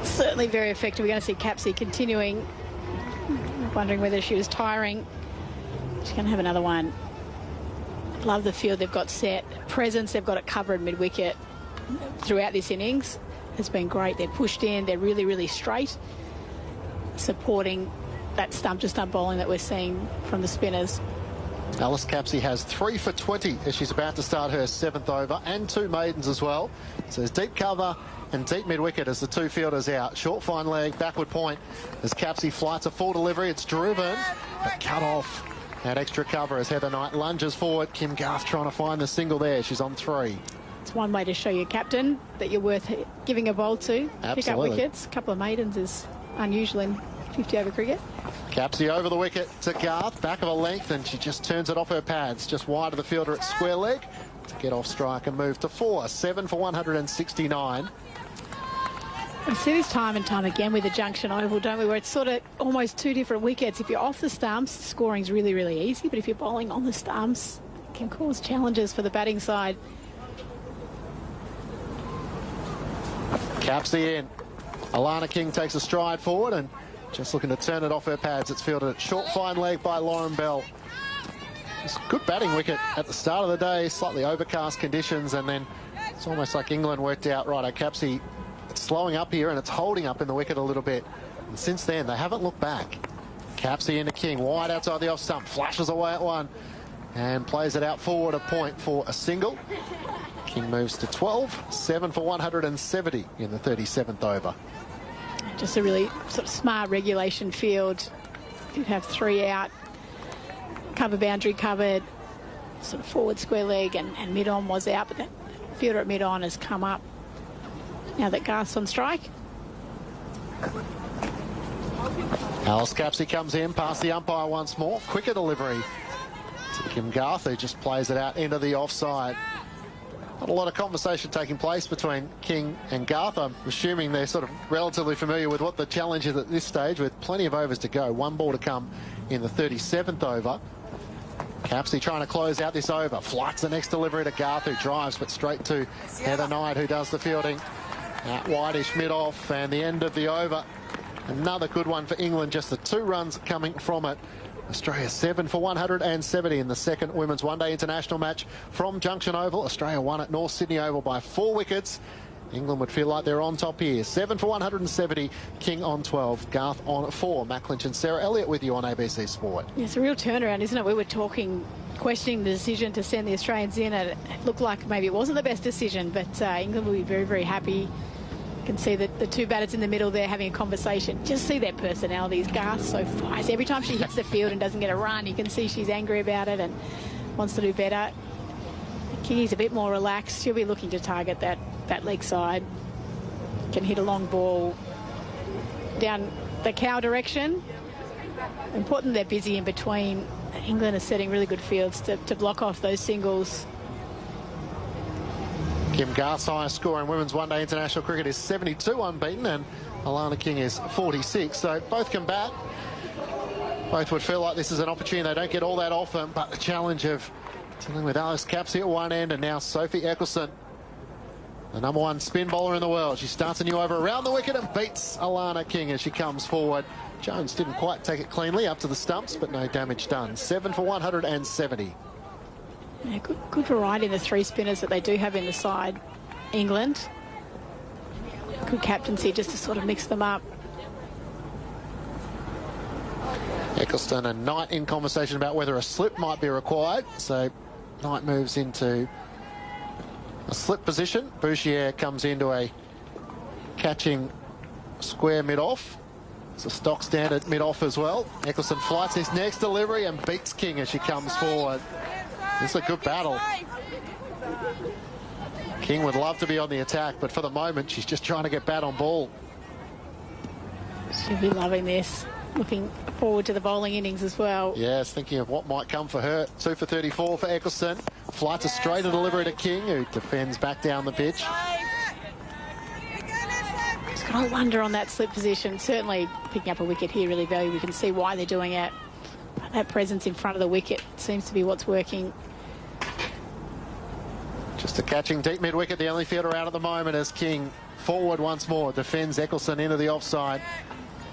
[SPEAKER 17] certainly very effective. We're going to see Capsey continuing. Wondering whether she was tiring. She's going to have another one. Love the field they've got set. Presence, they've got it covered mid-wicket throughout this innings. Has been great. They're pushed in. They're really, really straight, supporting that stump-to-stump bowling that we're seeing from the spinners.
[SPEAKER 13] Alice Capsey has 3 for 20 as she's about to start her 7th over, and 2 maidens as well. So there's deep cover and deep mid-wicket as the 2 fielders out. Short fine leg, backward point as Capsey flights a full delivery. It's driven, but cut off. That extra cover as Heather Knight lunges forward. Kim Garth trying to find the single there. She's on 3.
[SPEAKER 17] It's one way to show your captain that you're worth giving a bowl to.
[SPEAKER 13] Absolutely.
[SPEAKER 17] Pick up wickets. A couple of maidens is unusual in 50-over cricket.
[SPEAKER 13] Capsey over the wicket to Garth, back of a length, and she just turns it off her pads, just wide of the fielder at square leg to get off strike and move to 4. 7 for 169.
[SPEAKER 17] We see this time and time again with the Junction Oval, don't we, where it's sort of almost 2 different wickets. If you're off the stumps, scoring's really, really easy, but if you're bowling on the stumps, it can cause challenges for the batting side.
[SPEAKER 13] Capsey in. Alana King takes a stride forward and just looking to turn it off her pads. It's fielded at short fine leg by Lauren Bell. It's a good batting wicket at the start of the day, slightly overcast conditions, and then it's almost like England worked out, right, Capsey, it's slowing up here and it's holding up in the wicket a little bit. And since then, they haven't looked back. Capsey into King, wide outside the off stump, flashes away at 1 and plays it out forward a point for a single. King moves to 12, 7 for 170 in the 37th over.
[SPEAKER 17] Just a really sort of smart regulation field. You'd have 3 out, cover boundary covered, sort of forward square leg, and mid-on was out, but that fielder at mid-on has come up now that Garth's on strike.
[SPEAKER 13] Alice Capsey comes in past the umpire once more. Quicker delivery to Kim Garth, who just plays it out into the offside. Not a lot of conversation taking place between King and Garth. I'm assuming they're sort of relatively familiar with what the challenge is at this stage, with plenty of overs to go. One ball to come in the 37th over. Capsey trying to close out this over. Flights the next delivery to Garth, who drives, but straight to Heather Knight, who does the fielding. Out wide-ish mid-off, and the end of the over. Another good one for England, just the 2 runs coming from it. Australia 7 for 170 in the second Women's One-Day International match from Junction Oval. Australia won at North Sydney Oval by 4 wickets. England would feel like they're on top here. 7 for 170, King on 12, Garth on 4. Matt Clinch and Sarah Elliott with you on ABC Sport.
[SPEAKER 17] It's a real turnaround, isn't it? We were questioning the decision to send the Australians in, and it looked like maybe it wasn't the best decision, but England will be very, very happy. You can see that the 2 batters in the middle there having a conversation. Just see their personalities. Garth so feisty. Every time she hits the field and doesn't get a run, you can see she's angry about it and wants to do better. Kingy's a bit more relaxed. She'll be looking to target that leg side. Can hit a long ball down the cow direction. Important they're busy in between. England is setting really good fields to block off those singles.
[SPEAKER 13] Kim Garth's highest score in women's one-day international cricket is 72 unbeaten, and Alana King is 46. So both can bat. Both would feel like this is an opportunity they don't get all that often, but the challenge of dealing with Alice Capsey at one end and now Sophie Eccleston, the #1 spin bowler in the world. She starts a new over around the wicket and beats Alana King as she comes forward. Jones didn't quite take it cleanly up to the stumps, but no damage done. 7 for 170.
[SPEAKER 17] Yeah, good variety in the 3 spinners that they do have in the side. England. Good captaincy just to sort of mix them up.
[SPEAKER 13] Eccleston and Knight in conversation about whether a slip might be required. So Knight moves into a slip position. Bouchier comes into a catching square mid-off. It's a stock standard mid-off as well. Eccleston flights his next delivery and beats King as she comes forward. This is a good battle. King would love to be on the attack, but for the moment, she's just trying to get bat on ball.
[SPEAKER 17] She'll be loving this. Looking forward to the bowling innings as well.
[SPEAKER 13] Yes, thinking of what might come for her. 2 for 34 for Eccleston. Flights a straighter delivery to King, who defends back down the pitch.
[SPEAKER 17] Just got to wonder on that slip position. Certainly picking up a wicket here really valuable. We can see why they're doing it. But that presence in front of the wicket seems to be what's working.
[SPEAKER 13] Just a catching deep mid-wicket, the only fielder out at the moment as King forward once more. Defends Eccleston into the offside.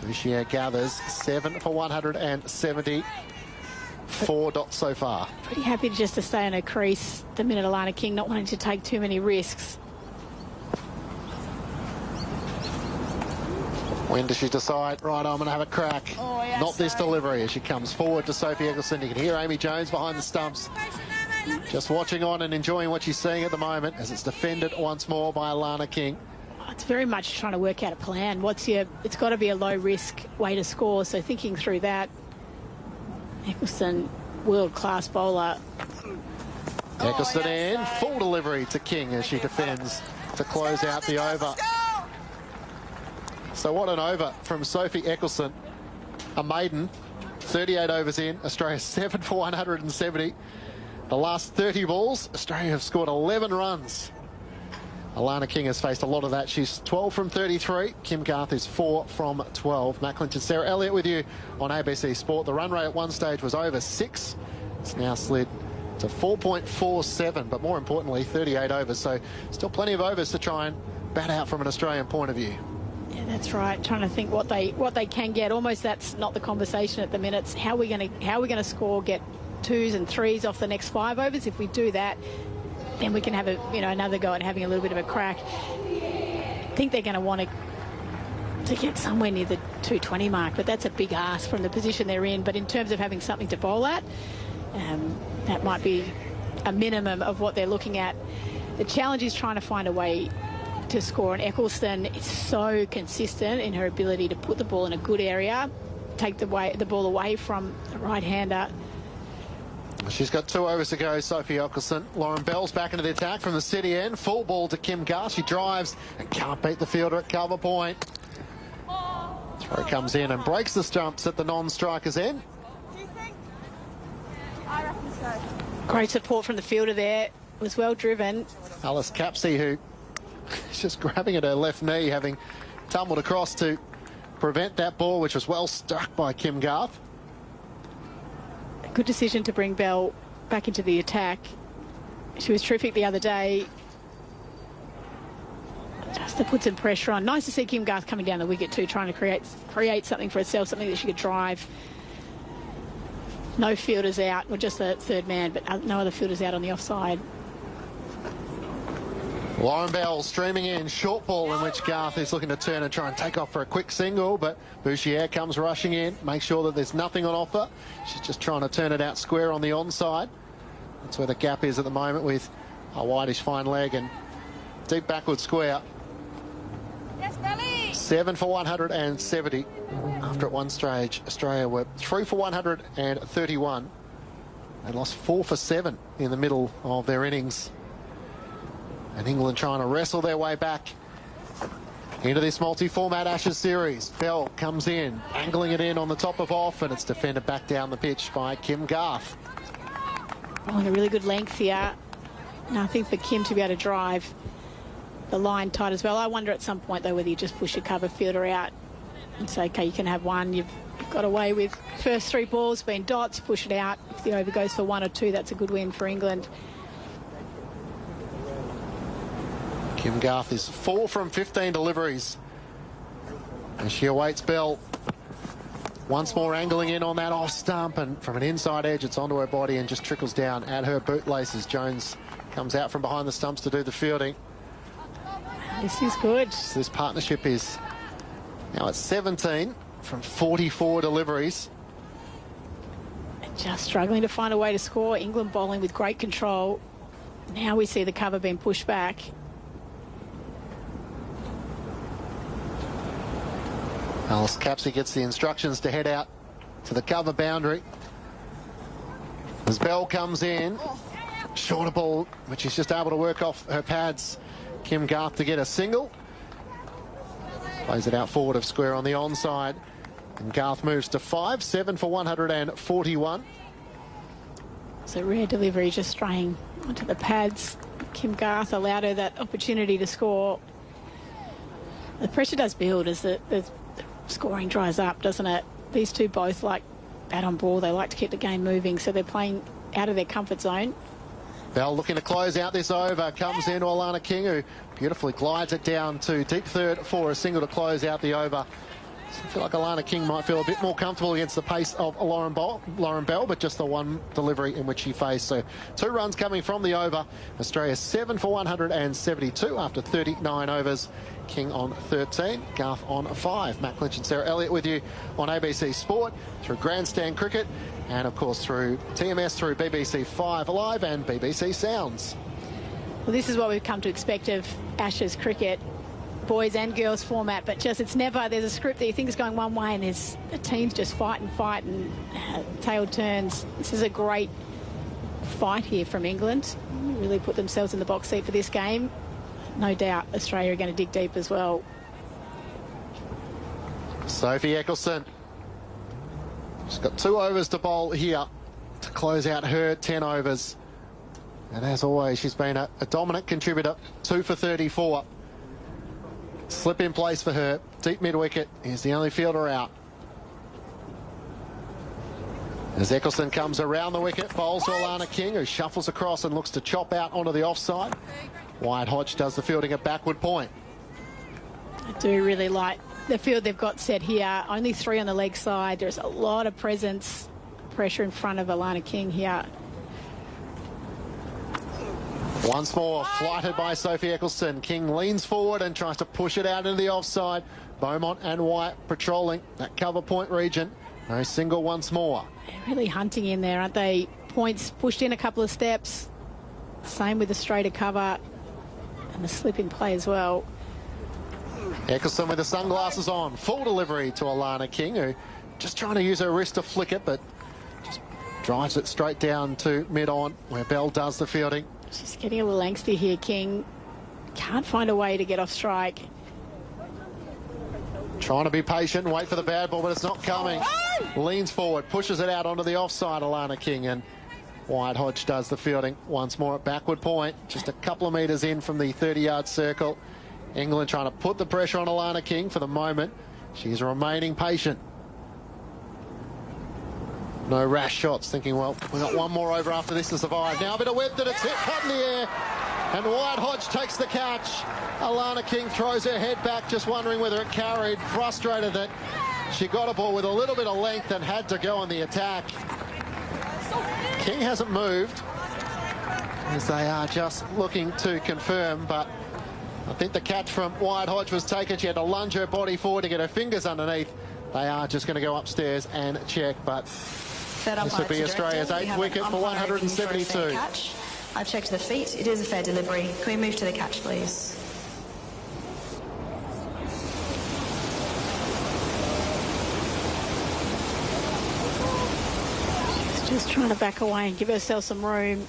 [SPEAKER 13] Bouchier gathers 7 for 170. 4 dots so far.
[SPEAKER 17] Pretty happy just to stay on her crease the minute Alana King, not wanting to take too many risks.
[SPEAKER 13] When does she decide, right, I'm going to have a crack?
[SPEAKER 10] Oh, yeah,
[SPEAKER 13] not this delivery as she comes forward to Sophie Eccleston. You can hear Amy Jones behind the stumps. Just watching on and enjoying what she's seeing at the moment as it's defended once more by Alana King.
[SPEAKER 17] It's very much trying to work out a plan. It's got to be a low-risk way to score, so thinking through that. Eccleston, world-class bowler.
[SPEAKER 13] Eccleston in, full delivery to King as she defends to close out the over. So what an over from Sophie Eccleston. A maiden, 38 overs in, Australia 7 for 170. The last 30 balls, Australia have scored 11 runs. Alana King has faced a lot of that. She's 12 from 33. Kim Garth is 4 from 12. Matt Clinch and Sarah Elliott with you on ABC Sport. The run rate at one stage was over 6. It's now slid to 4.47, but more importantly, 38 overs. So still plenty of overs to try and bat out from an Australian point of view.
[SPEAKER 17] Yeah, that's right. Trying to think what they can get. Almost that's not the conversation at the minute. It's how we're going to score, get 2s and 3s off the next 5 overs. If we do that, then we can have another go at having a little bit of a crack. I think they're going to want to get somewhere near the 220 mark, but that's a big ask from the position they're in. But in terms of having something to bowl at, that might be a minimum of what they're looking at. The challenge is trying to find a way to score, and Eccleston is so consistent in her ability to put the ball in a good area, take the ball away from the right-hander.
[SPEAKER 13] She's got 2 overs to go, Sophie Eccleston. Lauren Bell's back into the attack from the city end. Full ball to Kim Garth. She drives and can't beat the fielder at cover point. Throw comes in and breaks the stumps at the non-striker's end.
[SPEAKER 10] I reckon so.
[SPEAKER 17] Great support from the fielder there. Was well driven.
[SPEAKER 13] Alice Capsey, who is just grabbing at her left knee, having tumbled across to prevent that ball, which was well struck by Kim Garth.
[SPEAKER 17] A good decision to bring Bell back into the attack. She was terrific the other day. Just to put some pressure on. Nice to see Kim Garth coming down the wicket too, trying to create something for herself, something that she could drive. No fielders out, or just the third man, but no other fielders out on the offside.
[SPEAKER 13] Lauren Bell streaming in, short ball in which Garth is looking to turn and try and take off for a quick single, but Bouchier comes rushing in, make sure that there's nothing on offer. She's just trying to turn it out square on the onside. That's where the gap is at the moment, with a whitish fine leg and deep backward square. 7 for 170. After at one stage, Australia were 3 for 131. They lost 4 for 7 in the middle of their innings. And England trying to wrestle their way back into this multi-format Ashes series. Bell comes in, angling it in on the top of off, and it's defended back down the pitch by Kim Garth.
[SPEAKER 17] Oh, and a really good length here. Nothing for Kim to be able to drive the line tight as well. I wonder at some point, though, whether you just push your cover fielder out and say, OK, you can have one. You've got away with first 3 balls being dots, push it out. If the over goes for 1 or 2, that's a good win for England.
[SPEAKER 13] Kim Garth is 4 from 15 deliveries as she awaits Bell. Once more angling in on that off stump, and from an inside edge it's onto her body and just trickles down at her bootlaces. Jones comes out from behind the stumps to do the fielding.
[SPEAKER 17] This is good.
[SPEAKER 13] This partnership is now at 17 from 44 deliveries.
[SPEAKER 17] Just struggling to find a way to score. England bowling with great control. Now we see the cover being pushed back.
[SPEAKER 13] Alice Capsey gets the instructions to head out to the cover boundary. As Bell comes in, shorter ball, which she's just able to work off her pads. Kim Garth to get a single. Plays it out forward of square on the onside. And Garth moves to 5, 7 for 141.
[SPEAKER 17] It's a rare delivery, just straying onto the pads. Kim Garth allowed her that opportunity to score. The pressure does build as the scoring dries up, doesn't it? These two both like bat on ball. They like to keep the game moving, so they're playing out of their comfort zone.
[SPEAKER 13] Bell looking to close out this over. Comes in to Alana King, who beautifully glides it down to deep third for a single to close out the over. I feel like Alana King might feel a bit more comfortable against the pace of Lauren Bell, but just the one delivery in which she faced. So 2 runs coming from the over. Australia 7 for 172 after 39 overs. King on 13, Garth on 5. Matt Clinch and Sarah Elliott with you on ABC Sport through Grandstand Cricket and, of course, through TMS, through BBC 5 Live and BBC Sounds.
[SPEAKER 17] Well, this is what we've come to expect of Ashes cricket, boys and girls format, but just it's never, there's a script that you think is going one way and there's the teams just fight and tail turns. This is a great fight here from England. Really put themselves in the box seat for this game. No doubt Australia are going to dig deep as well.
[SPEAKER 13] Sophie Eccleston. She's got 2 overs to bowl here to close out her 10 overs. And as always, she's been a dominant contributor. 2 for 34. Slip in place for her. Deep mid-wicket is the only fielder out. As Eccleston comes around the wicket, bowls to Alana King, who shuffles across and looks to chop out onto the offside. Wyatt Hodge does the fielding at backward point.
[SPEAKER 17] I do really like the field they've got set here. Only 3 on the leg side. There's a lot of presence, pressure in front of Alana King here.
[SPEAKER 13] Once more, flighted by Sophie Eccleston. King leans forward and tries to push it out into the offside. Beaumont and White patrolling that cover point region. No single once more.
[SPEAKER 17] They're really hunting in there, aren't they? Points pushed in a couple of steps. Same with the straighter cover and the slip in play as well.
[SPEAKER 13] Eccleston with the sunglasses on. Full delivery to Alana King, who just trying to use her wrist to flick it, but just drives it straight down to mid-on, where Bell does the fielding.
[SPEAKER 17] She's getting a little angsty here, King. Can't find a way to get off strike.
[SPEAKER 13] Trying to be patient and wait for the bad ball, but it's not coming. Leans forward, pushes it out onto the offside, Alana King, and White Hodge does the fielding once more at backward point, just a couple of metres in from the 30-yard circle. England trying to put the pressure on Alana King for the moment. She's remaining patient. No rash shots, thinking, well, we've got one more over after this to survive. Now a bit of whip that it's hit, cut in the air, and White Hodge takes the catch. Alana King throws her head back, just wondering whether it carried, frustrated that she got a ball with a little bit of length and had to go on the attack. King hasn't moved, as they are just looking to confirm, but I think the catch from White Hodge was taken. She had to lunge her body forward to get her fingers underneath. They are just going to go upstairs and check, but this would be Australia's 8th wicket for 172.
[SPEAKER 11] I've checked the feet. It is a fair delivery. Can we move to the catch, please?
[SPEAKER 17] Just trying to back away and give herself some room.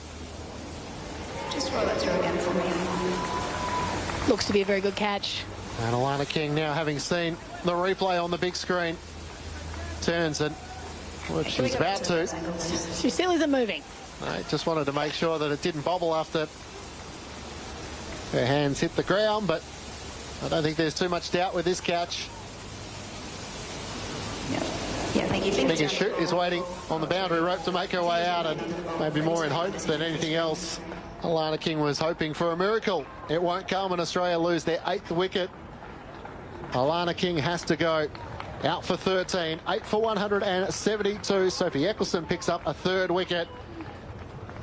[SPEAKER 11] Just roll that through again for me.
[SPEAKER 17] Looks to be a very good catch.
[SPEAKER 13] And Alana King, now having seen the replay on the big screen, turns and well, she's about to.
[SPEAKER 17] She still isn't moving.
[SPEAKER 13] I just wanted to make sure that it didn't bobble after her hands hit the ground, but I don't think there's too much doubt with this catch.
[SPEAKER 11] Yeah, thank you.
[SPEAKER 13] Megan Schutt is waiting on the boundary rope to make her way out, and maybe more in hope than anything else. Alana King was hoping for a miracle. It won't come, and Australia lose their 8th wicket. Alana King has to go. Out for 13, 8 for 172. Sophie Eccleston picks up a 3rd wicket.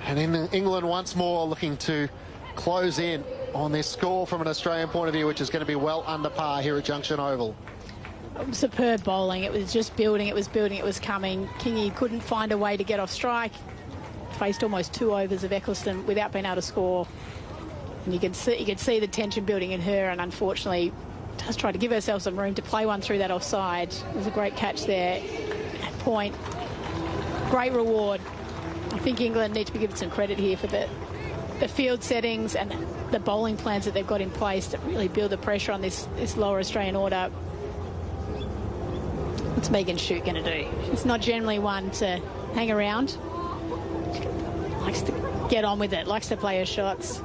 [SPEAKER 13] And in England once more looking to close in on this score from an Australian point of view, which is going to be well under par here at Junction Oval.
[SPEAKER 17] Superb bowling. It was just building, it was building, it was coming. Kingy couldn't find a way to get off strike. Faced almost 2 overs of Eccleston without being able to score. And you could see the tension building in her, and unfortunately just tried to give herself some room to play one through that offside. It was a great catch there at point. Great reward. I think England need to be given some credit here for the field settings and the bowling plans that they've got in place to really build the pressure on this lower Australian order. What's Megan Schutt going to do? She's not generally one to hang around. Likes to get on with it, likes to play her shots.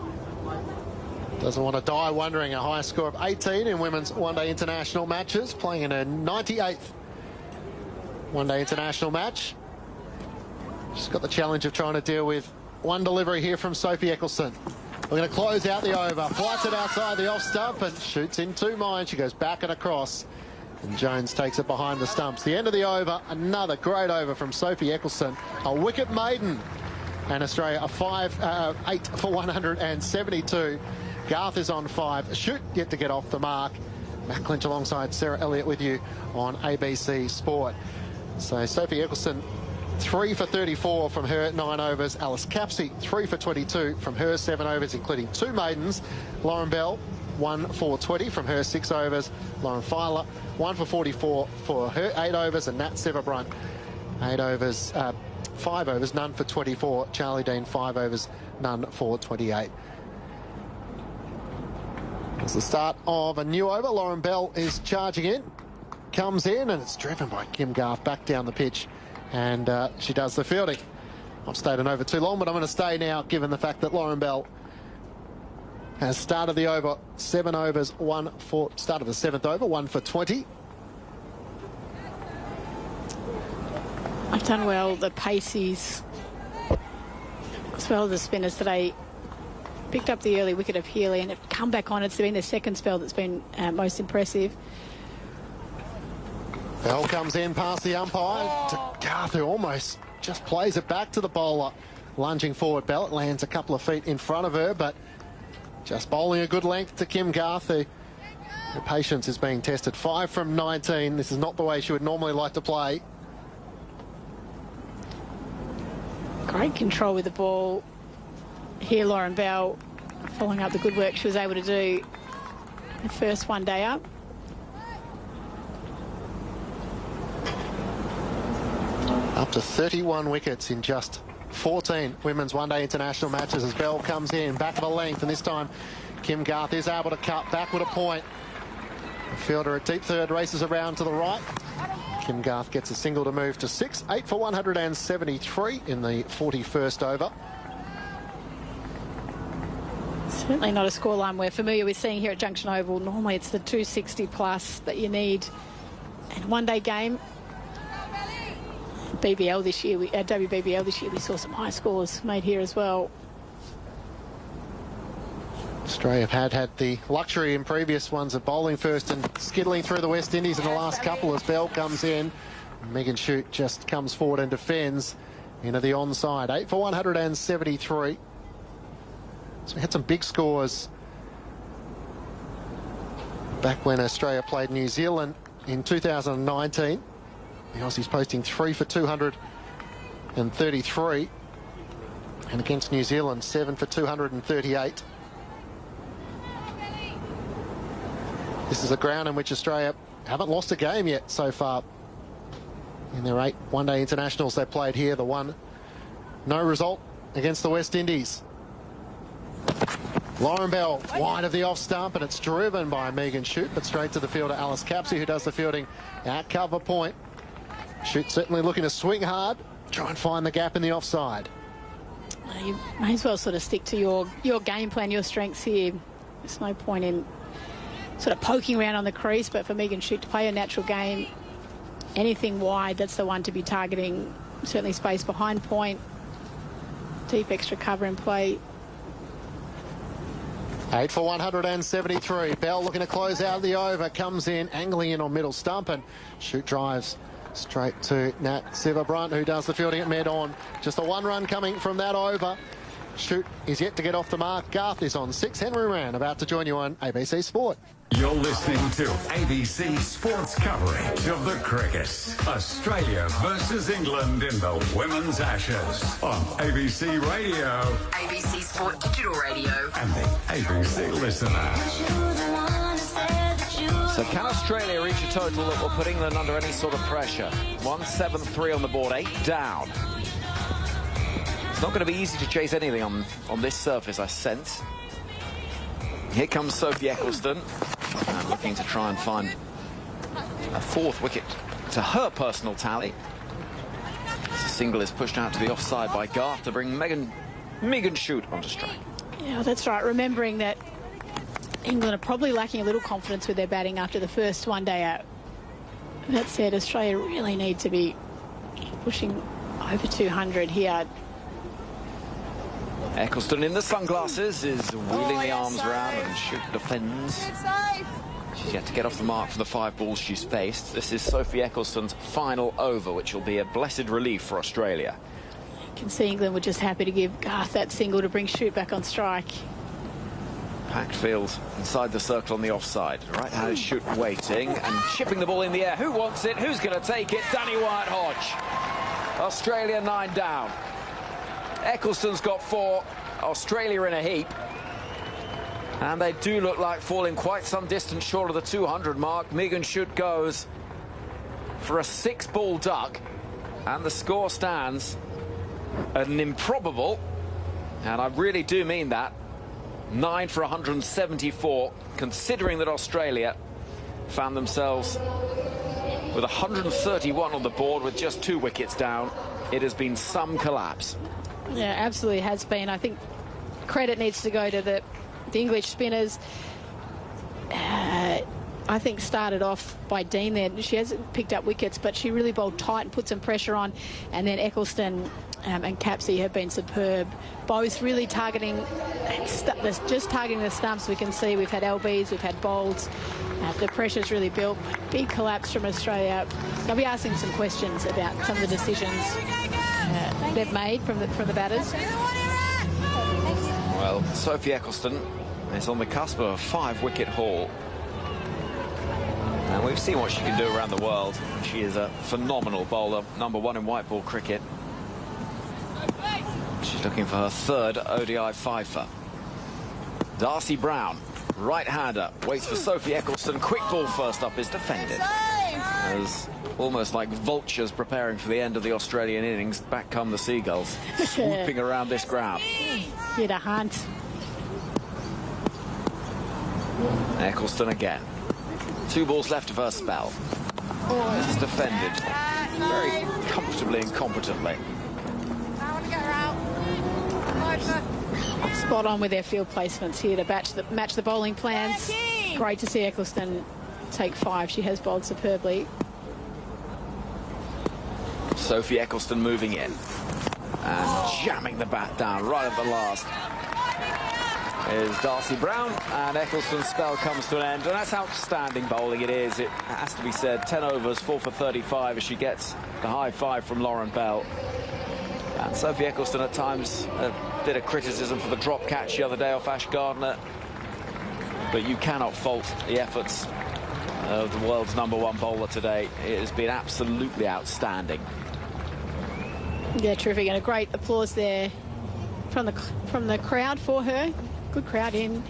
[SPEAKER 13] Doesn't want to die wondering. A high score of 18 in women's one-day international matches, playing in her 98th one-day international match. She's got the challenge of trying to deal with one delivery here from Sophie Eccleston. We're going to close out the over. Flights it outside the off stump and shoots in 2 minds. She goes back and across, and Jones takes it behind the stumps. The end of the over, another great over from Sophie Eccleston. A wicket maiden, and Australia a 8 for 172. Garth is on 5. Schutt yet to get off the mark. Matt Clinch alongside Sarah Elliott with you on ABC Sport. So Sophie Eccleston 3 for 34 from her 9 overs. Alice Capsey 3 for 22 from her 7 overs, including 2 maidens. Lauren Bell 1 for 20 from her 6 overs. Lauren Filer 1 for 44 for her 8 overs, and Nat Severbrunt 8 overs, 5 overs, none for 24. Charlie Dean 5 overs, none for 28. It's the start of a new over. Lauren Bell is charging in, comes in, and it's driven by Kim Garth back down the pitch, and she does the fielding. I've stayed an over too long, but I'm going to stay now, given the fact that Lauren Bell has started the over 7 overs, 1 for start of the 7th over, 1 for 20.
[SPEAKER 17] I've done well. The paces, as well as the spinners today, picked up the early wicket of Healy and have come back on. It's been the second spell that's been most impressive.
[SPEAKER 13] Bell comes in past the umpire to Garth, who almost just plays it back to the bowler. Lunging forward, Bell. It lands a couple of feet in front of her, but just bowling a good length to Kim Garth, who her patience is being tested. 5 from 19. This is not the way she would normally like to play.
[SPEAKER 17] Great control with the ball. Here, Lauren Bell following up the good work she was able to do the first one day up.
[SPEAKER 13] Up to 31 wickets in just 14 women's one-day international matches as Bell comes in, back of a length, and this time Kim Garth is able to cut backward a point. The fielder at deep third races around to the right. Kim Garth gets a single to move to 6. 8 for 173 in the 41st over.
[SPEAKER 17] Certainly not a scoreline we're familiar with seeing here at Junction Oval. Normally it's the 260 plus that you need in a one-day game. BBL this year, WBBL this year, we saw some high scores made here as well.
[SPEAKER 13] Australia have had the luxury in previous ones of bowling first and skiddling through the West Indies in the last couple as Bell comes in. Megan Shute just comes forward and defends into the onside. 8 for 173. So we had some big scores back when Australia played New Zealand in 2019. The Aussies posting 3 for 233. And against New Zealand, 7 for 238. This is a ground in which Australia haven't lost a game yet so far. In their 8 one-day internationals they played here, the one no result against the West Indies. Lauren Bell, wide of the off stump, and it's driven by Megan Shute, but straight to the fielder Alice Capsey, who does the fielding at cover point. Shute certainly looking to swing hard, try and find the gap in the offside.
[SPEAKER 17] You may as well sort of stick to your game plan, your strengths here. There's no point in sort of poking around on the crease, but for Megan Shute to play a natural game, anything wide, that's the one to be targeting. Certainly space behind point, deep extra cover in play.
[SPEAKER 13] 8 for 173. Bell looking to close out the over, comes in, angling in on middle stump, and Shute drives straight to Nat Siva-Brunt, who does the fielding at mid-on. Just a one run coming from that over. Shute is yet to get off the mark. Garth is on 6. Henry Moran about to join you on ABC Sport.
[SPEAKER 4] You're listening to ABC Sports coverage of the cricket. Australia versus England in the Women's Ashes on ABC Radio,
[SPEAKER 2] ABC Sport Digital Radio,
[SPEAKER 4] and the ABC Listener.
[SPEAKER 18] So can Australia reach a total that will put England under any sort of pressure? 173 on the board, 8 down. It's not going to be easy to chase anything on this surface, I sense. Here comes Sophie Eccleston, looking to try and find a 4th wicket to her personal tally. The single is pushed out to the offside by Garth to bring Megan Shute onto strike.
[SPEAKER 17] Yeah, that's right. Remembering that England are probably lacking a little confidence with their batting after the first one day out. That said, Australia really need to be pushing over 200 here.
[SPEAKER 18] Eccleston in the sunglasses is wheeling the arms around, and Shute defends. She's yet to get off the mark for the 5 balls she's faced. This is Sophie Eccleston's final over, which will be a blessed relief for Australia.
[SPEAKER 17] You can see England were just happy to give Garth that single to bring Shute back on strike.
[SPEAKER 18] Packed field inside the circle on the offside. Right-handed Shute waiting and chipping the ball in the air. Who wants it? Who's going to take it? Danny Wyatt-Hodge. Australia 9 down. Eccleston's got 4. Australia in a heap. And they do look like falling quite some distance short of the 200 mark. Megan Shute goes for a 6-ball duck. And the score stands an improbable, and I really do mean that, 9 for 174, considering that Australia found themselves with 131 on the board with just 2 wickets down. It has been some collapse.
[SPEAKER 17] Yeah, absolutely has been. I think credit needs to go to the English spinners. I think started off by Dean there. She hasn't picked up wickets, but she really bowled tight and put some pressure on. And then Eccleston and Capsey have been superb. Both really targeting, just targeting the stumps. We can see we've had LBs, we've had bowls. The pressure's really built. Big collapse from Australia. I'll be asking some questions about some of the decisions they've made from the batters.
[SPEAKER 18] Well, Sophie Eccleston is on the cusp of a 5-wicket haul. And we've seen what she can do around the world. She is a phenomenal bowler, #1 in white ball cricket. She's looking for her 3rd ODI fifer. Darcy Brown, right-hander, waits for Sophie Eccleston. Quick ball first up is defended. As almost like vultures preparing for the end of the Australian innings, back come the Seagulls, swooping around this ground.
[SPEAKER 17] Hit a hunt.
[SPEAKER 18] Eccleston again. 2 balls left of her spell. This is defended very comfortably and competently.
[SPEAKER 17] Spot on with their field placements here to match the bowling plans. Great to see Eccleston take 5. She has bowled superbly.
[SPEAKER 18] Sophie Eccleston moving in and jamming the bat down right at the last is Darcy Brown, and Eccleston's spell comes to an end, and that's outstanding bowling. It is, it has to be said. 10 overs, 4 for 35 as she gets the high 5 from Lauren Bell. And Sophie Eccleston at times a bit of criticism for the drop catch the other day off Ash Gardner, but you cannot fault the efforts of the world's #1 bowler today. It has been absolutely outstanding.
[SPEAKER 17] Yeah, terrific, and a great applause there from the crowd for her. Good crowd in.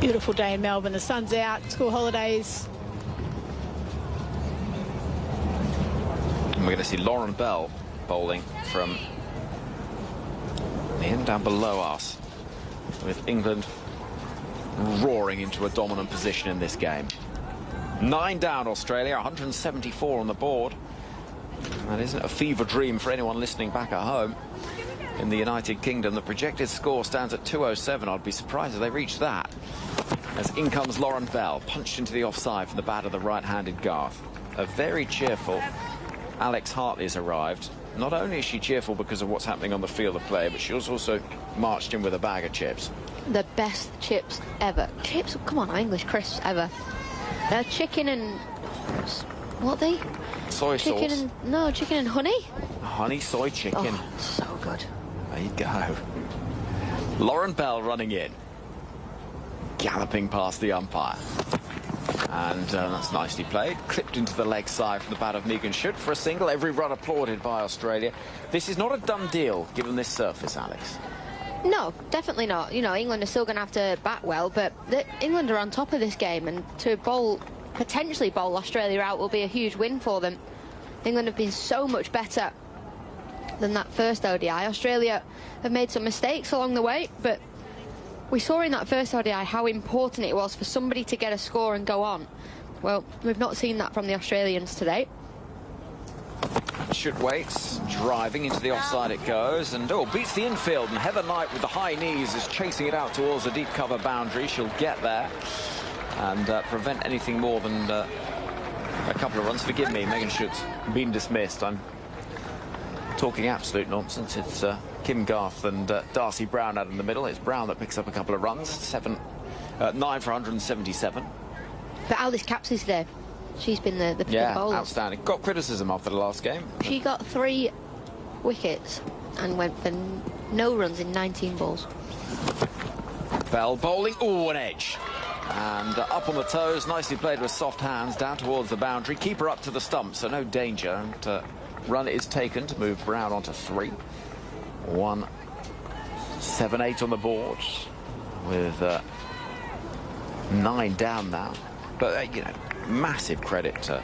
[SPEAKER 17] Beautiful day in Melbourne. The sun's out, school holidays.
[SPEAKER 18] And we're going to see Lauren Bell bowling from the end down below us, with England roaring into a dominant position in this game. 9 down Australia, 174 on the board. That isn't a fever dream for anyone listening back at home. In the United Kingdom, the projected score stands at 207. I'd be surprised if they reached that. As in comes Lauren Bell, punched into the offside from the bat of the right-handed Garth. A very cheerful Alex Hartley has arrived. Not only is she cheerful because of what's happening on the field of play, but she's also marched in with a bag of chips.
[SPEAKER 19] The best chips ever. Chips, come on, English crisps ever. They're chicken and... what are they?
[SPEAKER 18] Soy
[SPEAKER 19] chicken
[SPEAKER 18] sauce.
[SPEAKER 19] Chicken and honey?
[SPEAKER 18] Honey soy chicken.
[SPEAKER 19] Oh, so good.
[SPEAKER 18] There you go. Lauren Bell running in. Galloping past the umpire. And that's nicely played. Clipped into the leg side from the bat of Megan Schutt for a single. Every run applauded by Australia. This is not a done deal, given this surface, Alex.
[SPEAKER 19] No, definitely not. You know, England are still going to have to bat well, but England are on top of this game, and to potentially bowl Australia out will be a huge win for them. England have been so much better than that first ODI. Australia have made some mistakes along the way, but we saw in that first ODI how important it was for somebody to get a score and go on. Well, we've not seen that from the Australians today.
[SPEAKER 18] Schutt waits, driving into the offside it goes, and beats the infield, and Heather Knight with the high knees is chasing it out towards the deep cover boundary. She'll get there and prevent anything more than a couple of runs. Forgive me, Megan Schutt's been dismissed. I'm talking absolute nonsense. It's Kim Garth and Darcy Brown out in the middle. It's Brown that picks up a couple of runs. 9 for 177.
[SPEAKER 19] But Alice Capps is there. She's been the bowler.
[SPEAKER 18] Outstanding. Got criticism after the last game.
[SPEAKER 19] She got 3 wickets and went for no runs in 19 balls.
[SPEAKER 18] Bell bowling. An edge. And up on the toes, nicely played with soft hands down towards the boundary. Keeper up to the stump, so no danger. And run is taken to move Brown onto 3. 1-7-8 on the board with 9 down now. But, you know, massive credit to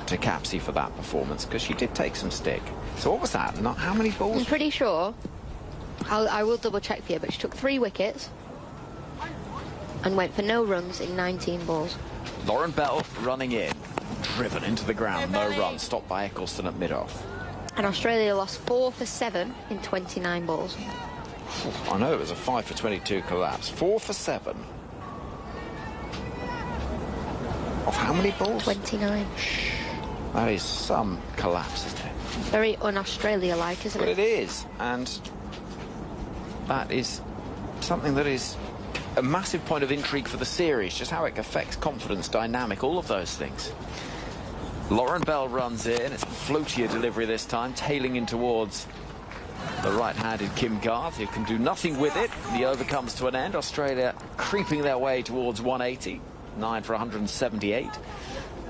[SPEAKER 18] Capsey for that performance, because she did take some stick. So what was that? Not how many balls?
[SPEAKER 19] I'm pretty sure. I will double check for you, but she took 3 wickets and went for no runs in 19 balls.
[SPEAKER 18] Lauren Bell running in, driven into the ground, no run, stopped by Eccleston at mid-off.
[SPEAKER 19] And Australia lost 4 for 7 in 29 balls.
[SPEAKER 18] I know it was a 5 for 22 collapse. 4 for 7. Of how many balls?
[SPEAKER 19] 29.
[SPEAKER 18] That is some collapse, isn't it?
[SPEAKER 19] Very un-Australia-like, isn't it?
[SPEAKER 18] But it is, and that is something that is a massive point of intrigue for the series, just how it affects confidence, dynamic, all of those things. Lauren Bell runs in. It's a floatier delivery this time, tailing in towards the right-handed Kim Garth, who can do nothing with it. The over comes to an end. Australia creeping their way towards 180. 9 for 178.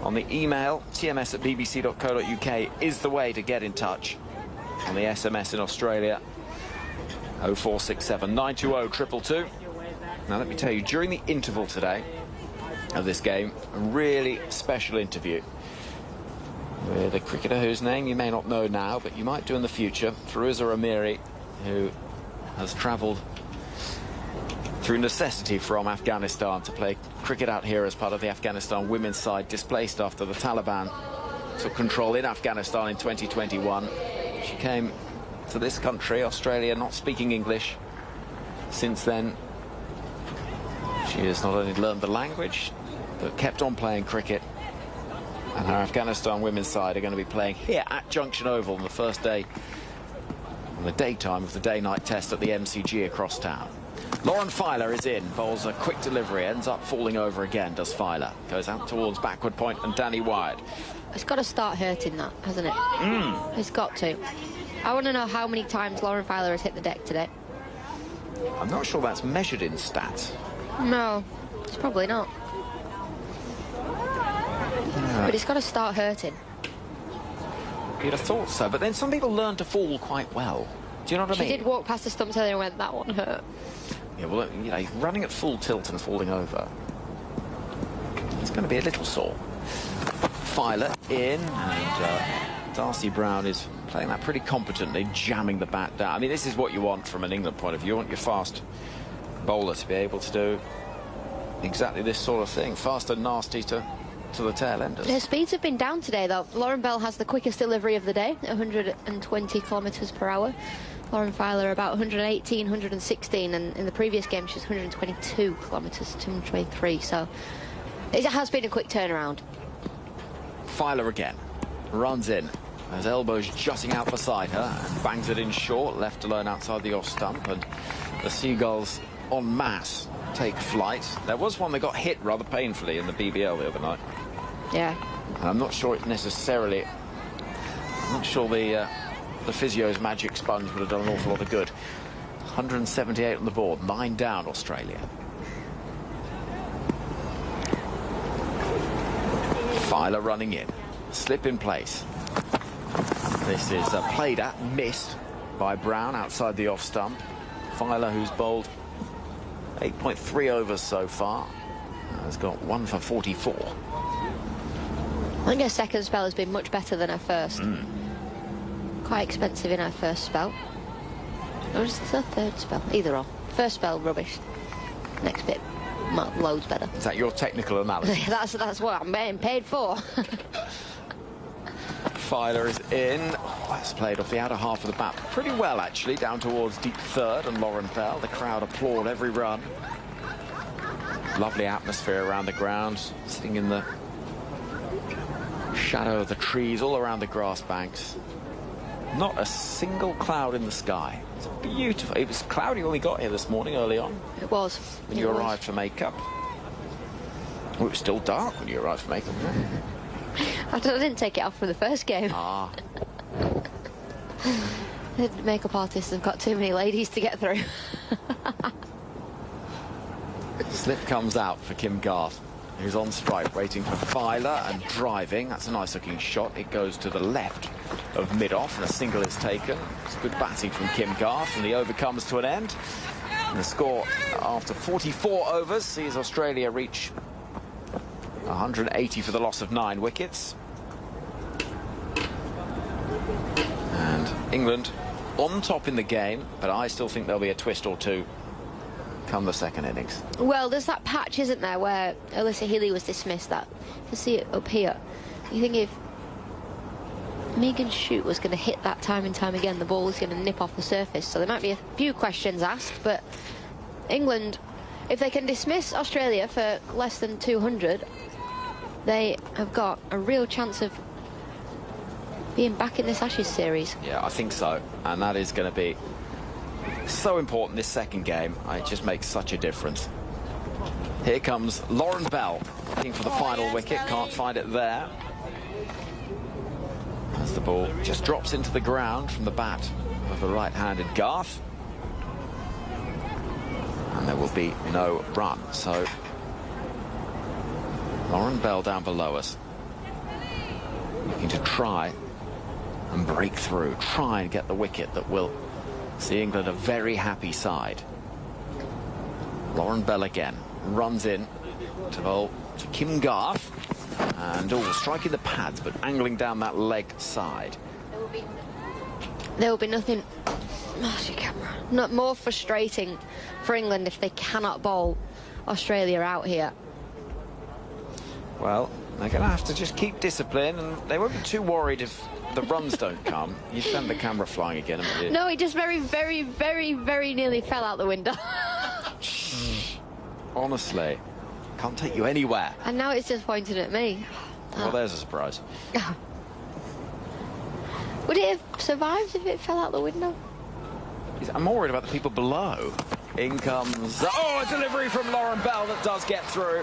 [SPEAKER 18] On the email, tms@bbc.co.uk is the way to get in touch. On the SMS in Australia, 0467 920 222. Now let me tell you, during the interval today of this game, a really special interview with a cricketer whose name you may not know now, but you might do in the future, Firuza Amiri, who has travelled through necessity from Afghanistan to play cricket out here as part of the Afghanistan women's side, displaced after the Taliban took control in Afghanistan in 2021. She came to this country, Australia, not speaking English. Since then, she has not only learned the language, but kept on playing cricket. And our Afghanistan women's side are going to be playing here at Junction Oval on the first day, on the daytime of the day-night test at the MCG across town. Lauren Filer is in, bowls a quick delivery, ends up falling over again, does Filer. Goes out towards backward point and Danny Wyatt.
[SPEAKER 19] It's got to start hurting that, hasn't it? It's got to. I want to know how many times Lauren Filer has hit the deck today.
[SPEAKER 18] I'm not sure that's measured in stats.
[SPEAKER 19] No, it's probably not. But it's got to start hurting.
[SPEAKER 18] You'd have thought so, but then some people learn to fall quite well. Do you know what I mean?
[SPEAKER 19] She did walk past the stumps earlier and went, that one hurt.
[SPEAKER 18] Yeah, well, you know, running at full tilt and falling over, it's going to be a little sore. Filer in, and Darcy Brown is playing that pretty competently, jamming the bat down. I mean, this is what you want from an England point of view. You want your fast bowler to be able to do exactly this sort of thing. Fast and nasty to the tail enders.
[SPEAKER 19] Their speeds have been down today, though. Lauren Bell has the quickest delivery of the day, 120 kilometres per hour. Lauren Filer about 118, 116, and in the previous game she was 122 kilometres, 223. So it has been a quick turnaround.
[SPEAKER 18] Filer again, runs in. His elbows jutting out beside her and bangs it in short, left alone outside the off stump, and the Seagulls en masse take flight. There was one that got hit rather painfully in the BBL the other night.
[SPEAKER 19] Yeah.
[SPEAKER 18] And I'm not sure it's necessarily... I'm not sure the physio's magic sponge would have done an awful lot of good. 178 on the board, 9 down, Australia. Filer running in, slip in place. This is played at, missed by Brown outside the off stump. Filer, who's bowled 8.3 overs so far, has got 1 for 44.
[SPEAKER 19] I think her second spell has been much better than her first. Quite expensive in her first spell. Or is this her third spell? Either or. First spell, rubbish. Next bit, loads better.
[SPEAKER 18] Is that your technical analysis?
[SPEAKER 19] that's what I'm being paid for.
[SPEAKER 18] Filer is in. Oh, that's played off the outer half of the bat pretty well, actually, down towards deep third, and Lauren Bell. The crowd applaud every run. Lovely atmosphere around the ground, sitting in the shadow of the trees all around the grass banks. Not a single cloud in the sky. It's beautiful. It was cloudy when we got here this morning early on.
[SPEAKER 19] It was.
[SPEAKER 18] When you arrived for makeup. Well, it was still dark when you arrived for makeup.
[SPEAKER 19] I didn't take it off from the first game.
[SPEAKER 18] Ah.
[SPEAKER 19] The makeup artists have got too many ladies to get through.
[SPEAKER 18] Slip comes out for Kim Garth, who's on strike, waiting for Filer and driving. That's a nice-looking shot. It goes to the left of mid-off, and a single is taken. It's good batting from Kim Garth, and the over comes to an end. And the score after 44 overs sees Australia reach 180 for the loss of 9 wickets. And England on top in the game, but I still think there'll be a twist or two come the second innings.
[SPEAKER 19] Well, there's that patch, isn't there, where Alyssa Healy was dismissed. That you see it up here. You think if Megan Shute was going to hit that time and time again, the ball was going to nip off the surface. So there might be a few questions asked, but England, if they can dismiss Australia for less than 200, they have got a real chance of being back in this Ashes series.
[SPEAKER 18] Yeah, I think so. And that is going to be so important this second game. It just makes such a difference. Here comes Lauren Bell, looking for the final wicket. Can't find it there. As the ball just drops into the ground from the bat of the right-handed Garth. And there will be no run. So Lauren Bell down below us, looking to try and break through, try and get the wicket that will see England a very happy side. Lauren Bell again runs in to bowl to Kim Garth, and striking the pads but angling down that leg side.
[SPEAKER 19] There will be nothing Not more frustrating for England if they cannot bowl Australia out here.
[SPEAKER 18] Well, they're going to have to just keep discipline, and they won't be too worried if the runs don't come. You send the camera flying again, haven't you?
[SPEAKER 19] No, it just very, very, very, very nearly fell out the window.
[SPEAKER 18] Honestly, can't take you anywhere.
[SPEAKER 19] And now it's just pointed at me.
[SPEAKER 18] Well, there's a surprise.
[SPEAKER 19] Would it have survived if it fell out the window?
[SPEAKER 18] I'm more worried about the people below. In comes... Oh, a delivery from Lauren Bell that does get through.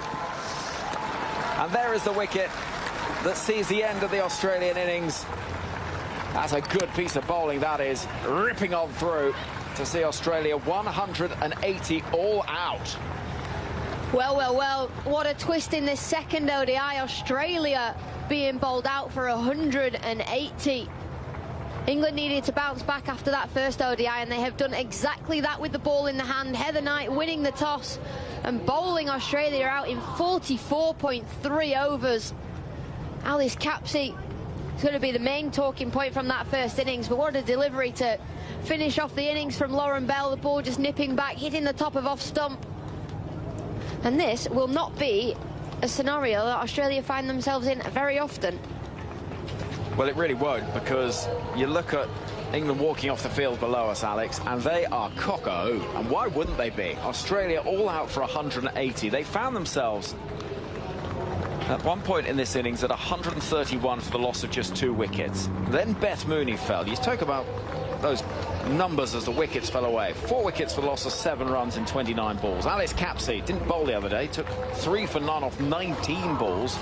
[SPEAKER 18] And there is the wicket that sees the end of the Australian innings. That's a good piece of bowling, that is. Ripping on through to see Australia 180 all out.
[SPEAKER 19] Well, well, well, what a twist in this second ODI. Australia being bowled out for 180. England needed to bounce back after that first ODI, and they have done exactly that with the ball in the hand. Heather Knight winning the toss and bowling Australia out in 44.3 overs. Alice Capsey is going to be the main talking point from that first innings, but what a delivery to finish off the innings from Lauren Bell. The ball just nipping back, hitting the top of off stump. And this will not be a scenario that Australia find themselves in very often.
[SPEAKER 18] Well, it really won't, because you look at England walking off the field below us, Alex, and they are cock-a-hoo. And why wouldn't they be? Australia all out for 180. They found themselves at one point in this innings at 131 for the loss of just 2 wickets. Then Beth Mooney fell. You talk about those numbers as the wickets fell away. 4 wickets for the loss of 7 runs in 29 balls. Alice Capsey didn't bowl the other day, took 3 for none off 19 balls.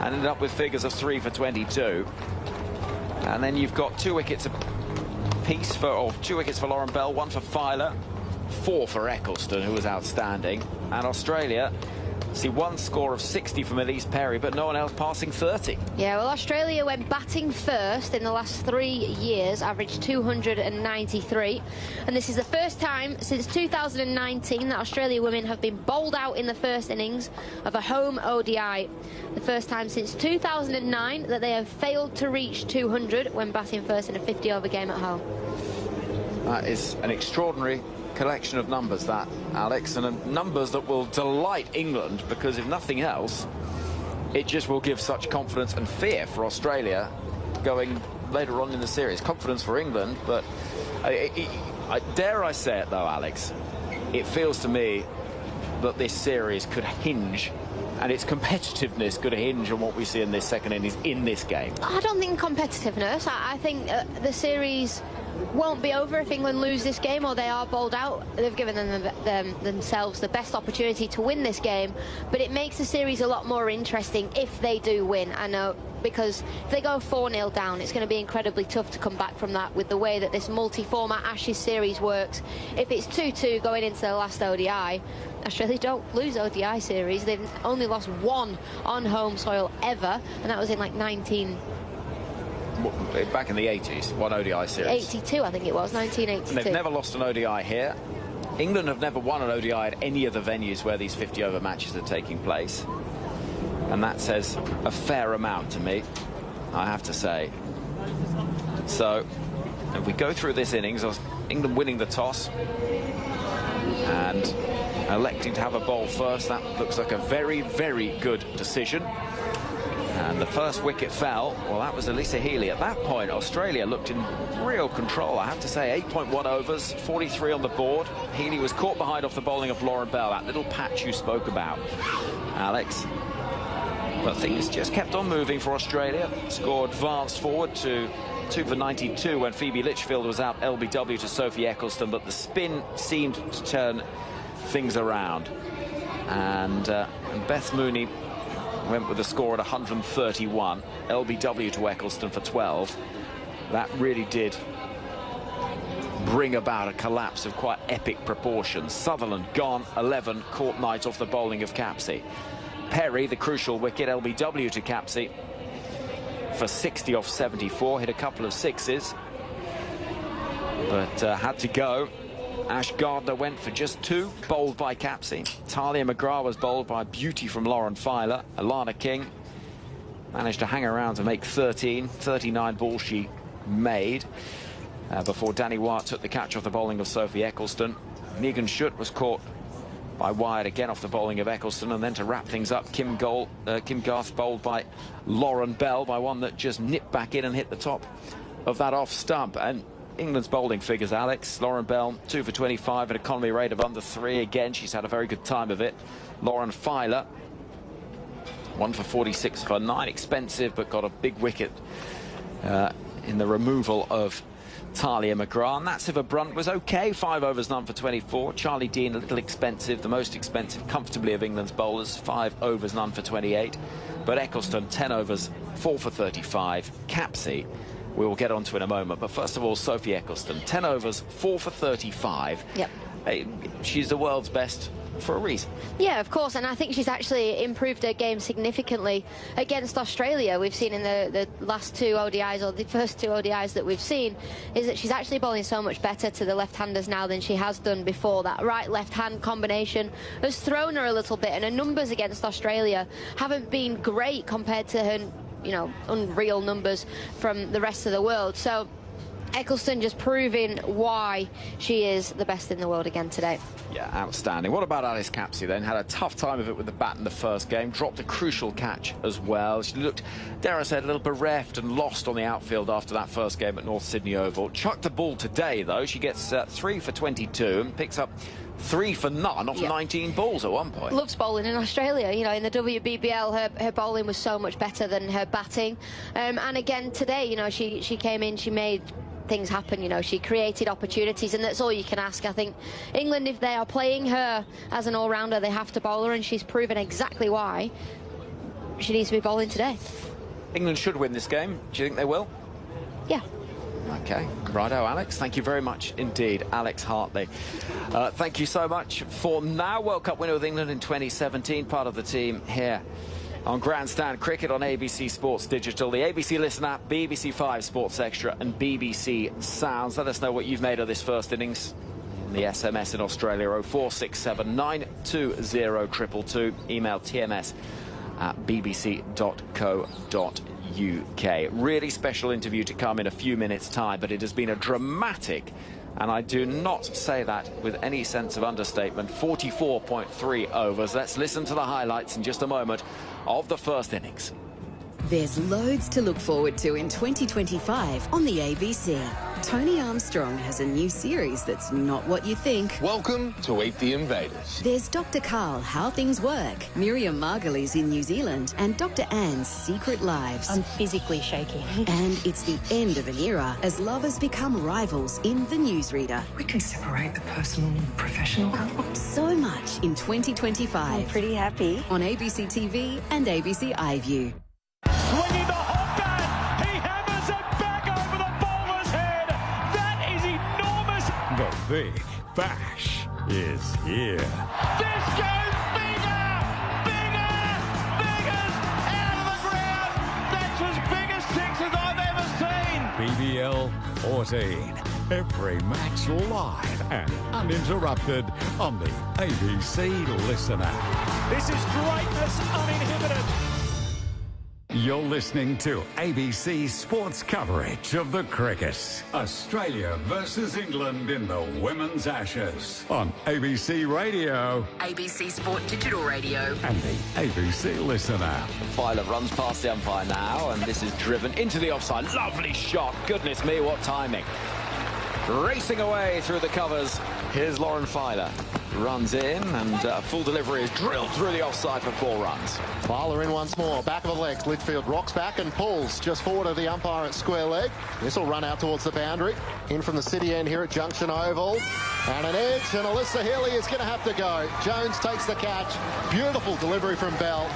[SPEAKER 18] And ended up with figures of 3 for 22. And then you've got 2 wickets apiece for 2 wickets for Lauren Bell, 1 for Filer, 4 for Eccleston, who was outstanding. And Australia see 1 score of 60 from Elise Perry, but no one else passing 30.
[SPEAKER 19] Yeah, well, Australia went batting first in the last 3 years, averaged 293. And this is the first time since 2019 that Australia women have been bowled out in the first innings of a home ODI. The first time since 2009 that they have failed to reach 200 when batting first in a 50-over game at home.
[SPEAKER 18] That is an extraordinary collection of numbers, that, Alex, and numbers that will delight England, because if nothing else, it just will give such confidence and fear for Australia going later on in the series. Confidence for England, but dare I say it though, Alex, it feels to me that this series could hinge, and its competitiveness could hinge on what we see in this second innings in this game.
[SPEAKER 19] I don't think competitiveness. I think the series won't be over if England lose this game or they are bowled out. They've given themselves the best opportunity to win this game, but it makes the series a lot more interesting if they do win. I know, because if they go 4-0 down, it's going to be incredibly tough to come back from that with the way that this multi-format Ashes series works. If it's 2-2 going into the last ODI, Australia don't lose ODI series. They've only lost 1 on home soil ever, and that was in like
[SPEAKER 18] back in the 80s, 1 ODI series.
[SPEAKER 19] 82, I think it was, 1982.
[SPEAKER 18] And they've never lost an ODI here. England have never won an ODI at any of the venues where these 50-over matches are taking place. And that says a fair amount to me, I have to say. So, if we go through this innings, England winning the toss and electing to have a bowl first, that looks like a very, very good decision. And the first wicket fell. Well, that was Alyssa Healy. At that point, Australia looked in real control. I have to say, 8.1 overs, 43 on the board. Healy was caught behind off the bowling of Lauren Bell, that little patch you spoke about, Alex. But things just kept on moving for Australia. Score advanced forward to 2 for 92 when Phoebe Litchfield was out LBW to Sophie Eccleston, but the spin seemed to turn things around. And Beth Mooney went with a score at 131. LBW to Eccleston for 12. That really did bring about a collapse of quite epic proportions. Sutherland gone, 11, caught Knight off the bowling of Capsey. Perry, the crucial wicket, LBW to Capsey for 60 off 74, hit a couple of sixes, but had to go. Ash Gardner went for just 2, bowled by Capsey. Talia McGrath was bowled by beauty from Lauren Filer. Alana King managed to hang around to make 13, 39 balls she made. before Danny Wyatt took the catch off the bowling of Sophie Eccleston. Megan Schutt was caught by Wyatt again off the bowling of Eccleston, and then to wrap things up, Kim Garth bowled by Lauren Bell by one that just nipped back in and hit the top of that off stump. And England's bowling figures, Alex. Lauren Bell, 2 for 25, an economy rate of under 3. Again, she's had a very good time of it. Lauren Filer, 1 for 46 for 9. Expensive, but got a big wicket in the removal of Talia McGrath. Natsiva Brunt was okay, 5 overs, none for 24. Charlie Dean, a little expensive, the most expensive comfortably of England's bowlers, 5 overs, none for 28. But Eccleston, 10 overs, 4 for 35. Capsey, we will get on to in a moment. But first of all, Sophie Eccleston, 10 overs, 4 for 35.
[SPEAKER 19] Yep.
[SPEAKER 18] She's the world's best for a reason.
[SPEAKER 19] Yeah, of course, and I think she's actually improved her game significantly against Australia. We've seen in the last 2 ODIs, or the first 2 ODIs that we've seen, is that she's actually bowling so much better to the left-handers now than she has done before. That right-left-hand combination has thrown her a little bit, and her numbers against Australia haven't been great compared to her, you know, unreal numbers from the rest of the world. So Eccleston just proving why she is the best in the world again today.
[SPEAKER 18] Yeah, outstanding. What about Alice Capsey then? Had a tough time of it with the bat in the first game. Dropped a crucial catch as well. She looked, dare I say, a little bereft and lost on the outfield after that first game at North Sydney Oval. Chucked the ball today, though. She gets 3 for 22 and picks up 3 for none off 19 balls at one point.
[SPEAKER 19] Loves bowling in Australia. You know, in the WBBL, her bowling was so much better than her batting. And again today, you know, she came in, she made things happen. You know, she created opportunities, and that's all you can ask. I think England, if they are playing her as an all-rounder, they have to bowl her, and she's proven exactly why she needs to be bowling today.
[SPEAKER 18] England should win this game. Do you think they will?
[SPEAKER 19] Yeah.
[SPEAKER 18] Okay, righto, Alex. Thank you very much indeed, Alex Hartley. Thank you so much for now. World Cup winner with England in 2017, part of the team here on Grandstand Cricket on ABC Sports Digital, the ABC Listen app, BBC 2 Sports Extra and BBC Sounds. Let us know what you've made of this first innings. The SMS in Australia, 0467 920 222. Email tms@bbc.co.uk. Really special interview to come in a few minutes' time, but it has been a dramatic, and I do not say that with any sense of understatement, 44.3 overs. Let's listen to the highlights in just a moment of the first innings.
[SPEAKER 5] There's loads to look forward to in 2025 on the ABC. Tony Armstrong has a new series that's not what you think.
[SPEAKER 7] Welcome to Eat the Invaders.
[SPEAKER 5] There's Dr. Carl, How Things Work, Miriam Margolyes in New Zealand, and Dr. Anne's Secret Lives.
[SPEAKER 12] I'm physically shaking.
[SPEAKER 5] And it's the end of an era as lovers become rivals in The Newsreader.
[SPEAKER 12] We can separate the personal and professional.
[SPEAKER 5] So much in 2025.
[SPEAKER 12] I'm pretty happy.
[SPEAKER 5] On ABC TV and ABC iView.
[SPEAKER 14] Swinging the hot bat, he hammers it back over the bowler's head. That is enormous.
[SPEAKER 4] The big bash is here.
[SPEAKER 14] This goes bigger, bigger, bigger, out of the ground. That's as big as six as I've ever seen.
[SPEAKER 4] BBL 14. Every match live and uninterrupted on the ABC Listen app.
[SPEAKER 14] This is greatness uninhibited.
[SPEAKER 4] You're listening to ABC Sports coverage of the cricket. Australia versus England in the Women's Ashes on ABC Radio,
[SPEAKER 2] ABC Sport Digital Radio
[SPEAKER 4] and the ABC Listen app.
[SPEAKER 18] Filer runs past the umpire now, and this is driven into the offside. Lovely shot. Goodness me, what timing. Racing away through the covers. Here's Lauren Filer. Runs in, and full delivery is drilled through the offside for 4 runs.
[SPEAKER 13] Filer in once more. Back of the legs. Litchfield rocks back and pulls just forward of the umpire at square leg. This will run out towards the boundary. In from the city end here at Junction Oval. And an edge, and Alyssa Healy is going to have to go. Jones takes the catch. Beautiful delivery from Bell.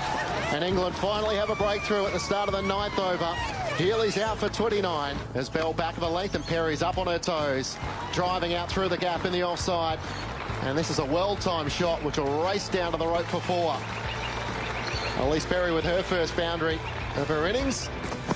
[SPEAKER 13] And England finally have a breakthrough at the start of the 9th over. Healy's out for 29 as Bell back of the length, and Perry's up on her toes, driving out through the gap in the offside. And this is a well-timed shot which will race down to the rope for 4. Elise Perry with her first boundary of her innings.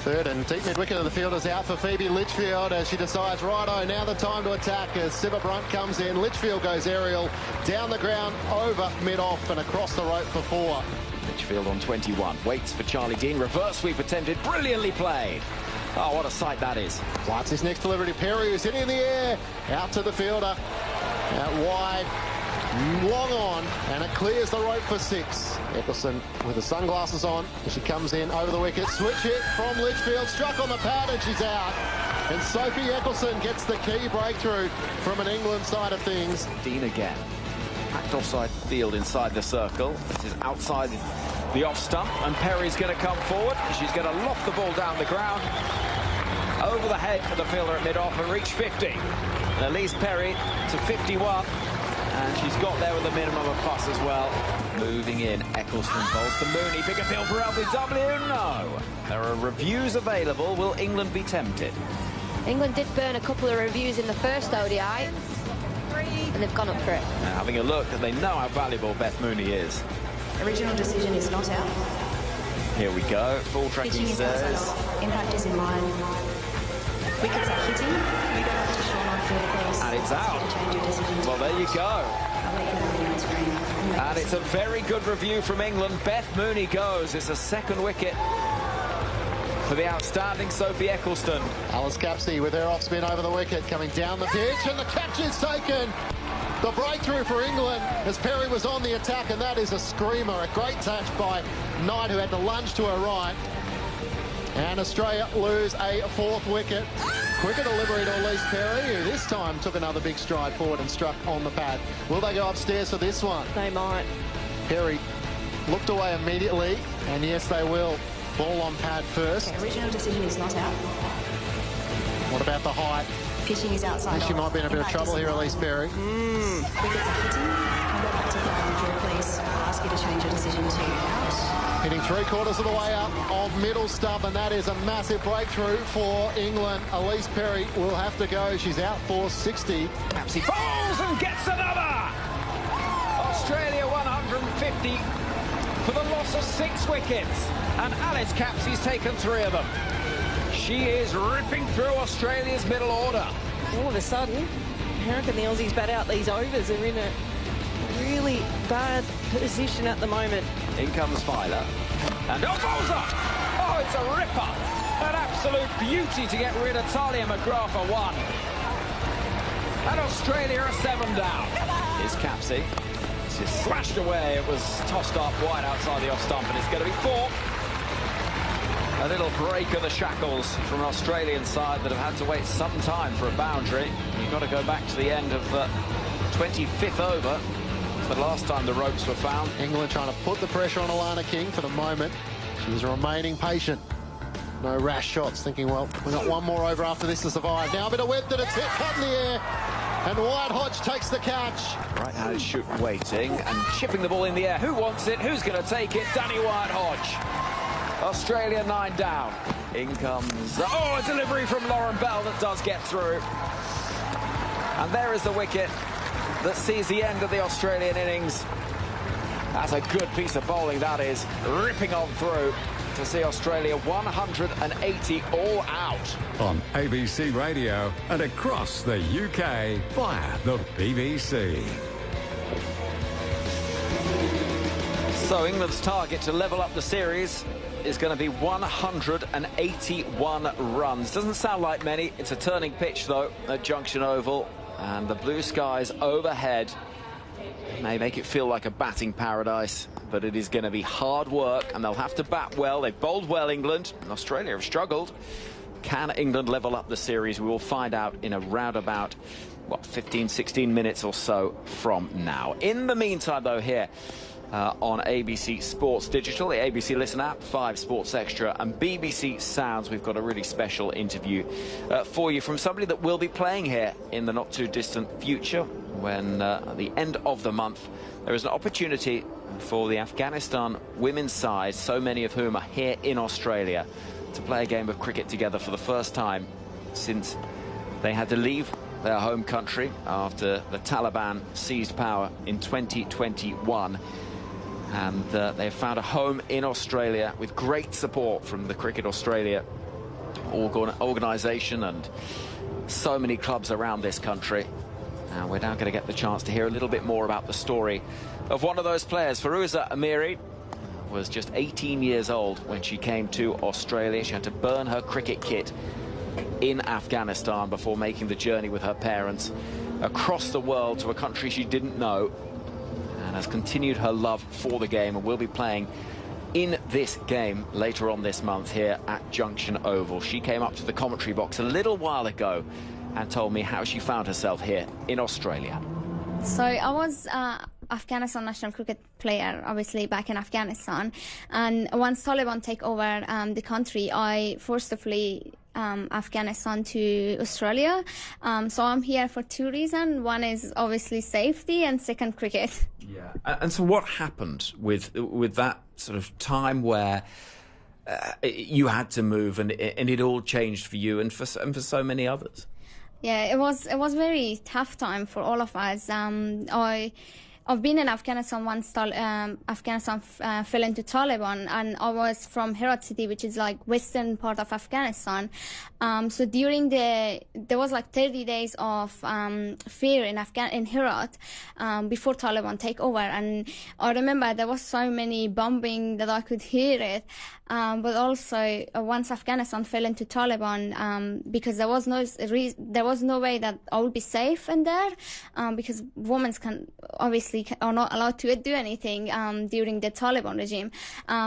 [SPEAKER 13] Third and deep mid-wicket of the field is out for Phoebe Litchfield as she decides, righto, now the time to attack as Siva Brunt comes in. Litchfield goes aerial, down the ground, over mid-off and across the rope for 4.
[SPEAKER 18] Litchfield on 21. Waits for Charlie Dean. Reverse sweep attempted. Brilliantly played. Oh, what a sight that is.
[SPEAKER 13] White's his next delivery to Perry, who's hitting in the air. Out to the fielder. Out wide. Long on, and it clears the rope for 6. Eccleston with the sunglasses on as she comes in over the wicket. Switch hit from Litchfield, struck on the pad, and she's out. And Sophie Eccleston gets the key breakthrough from an England side of things.
[SPEAKER 18] Dean again. Packed offside field inside the circle. This is outside the off stump, and Perry's going to come forward. She's going to loft the ball down the ground, over the head of the fielder at mid-off and reach 50. And Elise Perry to 51. And she's got there with a minimum of fuss as well. Moving in, Eccleston bowls to Mooney. Big appeal for LBW? No. There are reviews available. Will England be tempted?
[SPEAKER 19] England did burn a couple of reviews in the first ODI, and they've gone up for it.
[SPEAKER 18] Now, having a look, they know how valuable Beth Mooney is.
[SPEAKER 11] Original decision is not out.
[SPEAKER 18] Here we go. Ball tracking says.
[SPEAKER 11] Impact is in line. Wickets are hitting. You don't have to show on field, please.
[SPEAKER 18] And it's out. Well, there you go. And it's a very good review from England. Beth Mooney goes. It's a second wicket for the outstanding Sophie Eccleston.
[SPEAKER 13] Alice Capsey with her off spin over the wicket, coming down the pitch, and the catch is taken. The breakthrough for England as Perry was on the attack, and that is a screamer. A great touch by Knight, who had to lunge to her right. And Australia lose a 4th wicket. Quicker delivery to Elise Perry, who this time took another big stride forward and struck on the pad. Will they go upstairs for this one?
[SPEAKER 16] They might.
[SPEAKER 13] Perry looked away immediately, and yes, they will. Ball on pad first.
[SPEAKER 11] Okay, original decision is not out.
[SPEAKER 13] What about the height?
[SPEAKER 11] Pitching is outside.
[SPEAKER 13] I think she might be in a bit of trouble here, Elise Perry.
[SPEAKER 11] Wickets are hitting. Come back to the through, please. I'll ask you to change your decision to out.
[SPEAKER 13] Hitting 3/4 of the way up of middle stump, and that is a massive breakthrough for England. Elise Perry will have to go. She's out for 60.
[SPEAKER 18] Capsey falls and gets another! Australia 150 for the loss of 6 wickets. And Alice Capsey's taken 3 of them. She is ripping through Australia's middle order.
[SPEAKER 16] All of a sudden, how can the Aussies bat out these overs? They're in a really bad position at the moment.
[SPEAKER 18] In comes Filer. And bowls up! Oh, it's a ripper! An absolute beauty to get rid of Talia McGrath for 1. And Australia are 7 down. Here's Capsey. She's slashed away. It was tossed up wide outside the off stump, and it's going to be 4. A little break of the shackles from an Australian side that have had to wait some time for a boundary. You've got to go back to the end of the 25th over. The last time the ropes were found.
[SPEAKER 13] England trying to put the pressure on Alana King for the moment. She's remaining patient. No rash shots, thinking, well, we've got one more over after this to survive. Now a bit of whip that it's hit, cut in the air. And White Hodge takes the catch.
[SPEAKER 18] Right-handed shoot waiting and chipping the ball in the air. Who wants it? Who's going to take it? Danny White Hodge. Australia 9 down. In comes... Oh, a delivery from Lauren Bell that does get through. And there is the wicket that sees the end of the Australian innings. That's a good piece of bowling, that is. Ripping on through to see Australia 180 all out.
[SPEAKER 4] On ABC Radio and across the UK via the BBC.
[SPEAKER 18] So England's target to level up the series is going to be 181 runs. Doesn't sound like many. It's a turning pitch, though, at Junction Oval. And the blue skies overhead may make it feel like a batting paradise, but it is going to be hard work, and they'll have to bat well. They've bowled well, England, and Australia have struggled. Can England level up the series? We will find out in around about, what, 15, 16 minutes or so from now. In the meantime, though, here on ABC Sports Digital, the ABC Listen app, 5 Sports Extra, and BBC Sounds, we've got a really special interview for you from somebody that will be playing here in the not-too-distant future, when at the end of the month there is an opportunity for the Afghanistan women's side, so many of whom are here in Australia, to play a game of cricket together for the first time since they had to leave their home country after the Taliban seized power in 2021. And they have found a home in Australia with great support from the Cricket Australia organisation and so many clubs around this country. And we're now going to get the chance to hear a little bit more about the story of one of those players, Firuza Amiri, was just 18 years old when she came to Australia. She had to burn her cricket kit in Afghanistan before making the journey with her parents across the world to a country she didn't know, and has continued her love for the game and will be playing in this game later on this month here at Junction Oval. She came up to the commentary box a little while ago and told me how she found herself here in Australia.
[SPEAKER 1] So I was Afghanistan national cricket player, obviously, back in Afghanistan. And once Taliban take over the country, I forced to flee Afghanistan to Australia. So I'm here for two reasons. One is obviously safety, and second, cricket.
[SPEAKER 18] Yeah. And so what happened with that sort of time where you had to move and it all changed for you and for so many others?
[SPEAKER 1] Yeah, it was very tough time for all of us. I've been in Afghanistan once. Afghanistan fell into Taliban, and I was from Herat city, which is like western part of Afghanistan. So during there was like 30 days of fear in Herat before Taliban take over, and I remember there was so many bombing that I could hear it. But also once Afghanistan fell into Taliban, because there was no way that I would be safe in there, because women are not allowed to do anything during the Taliban regime.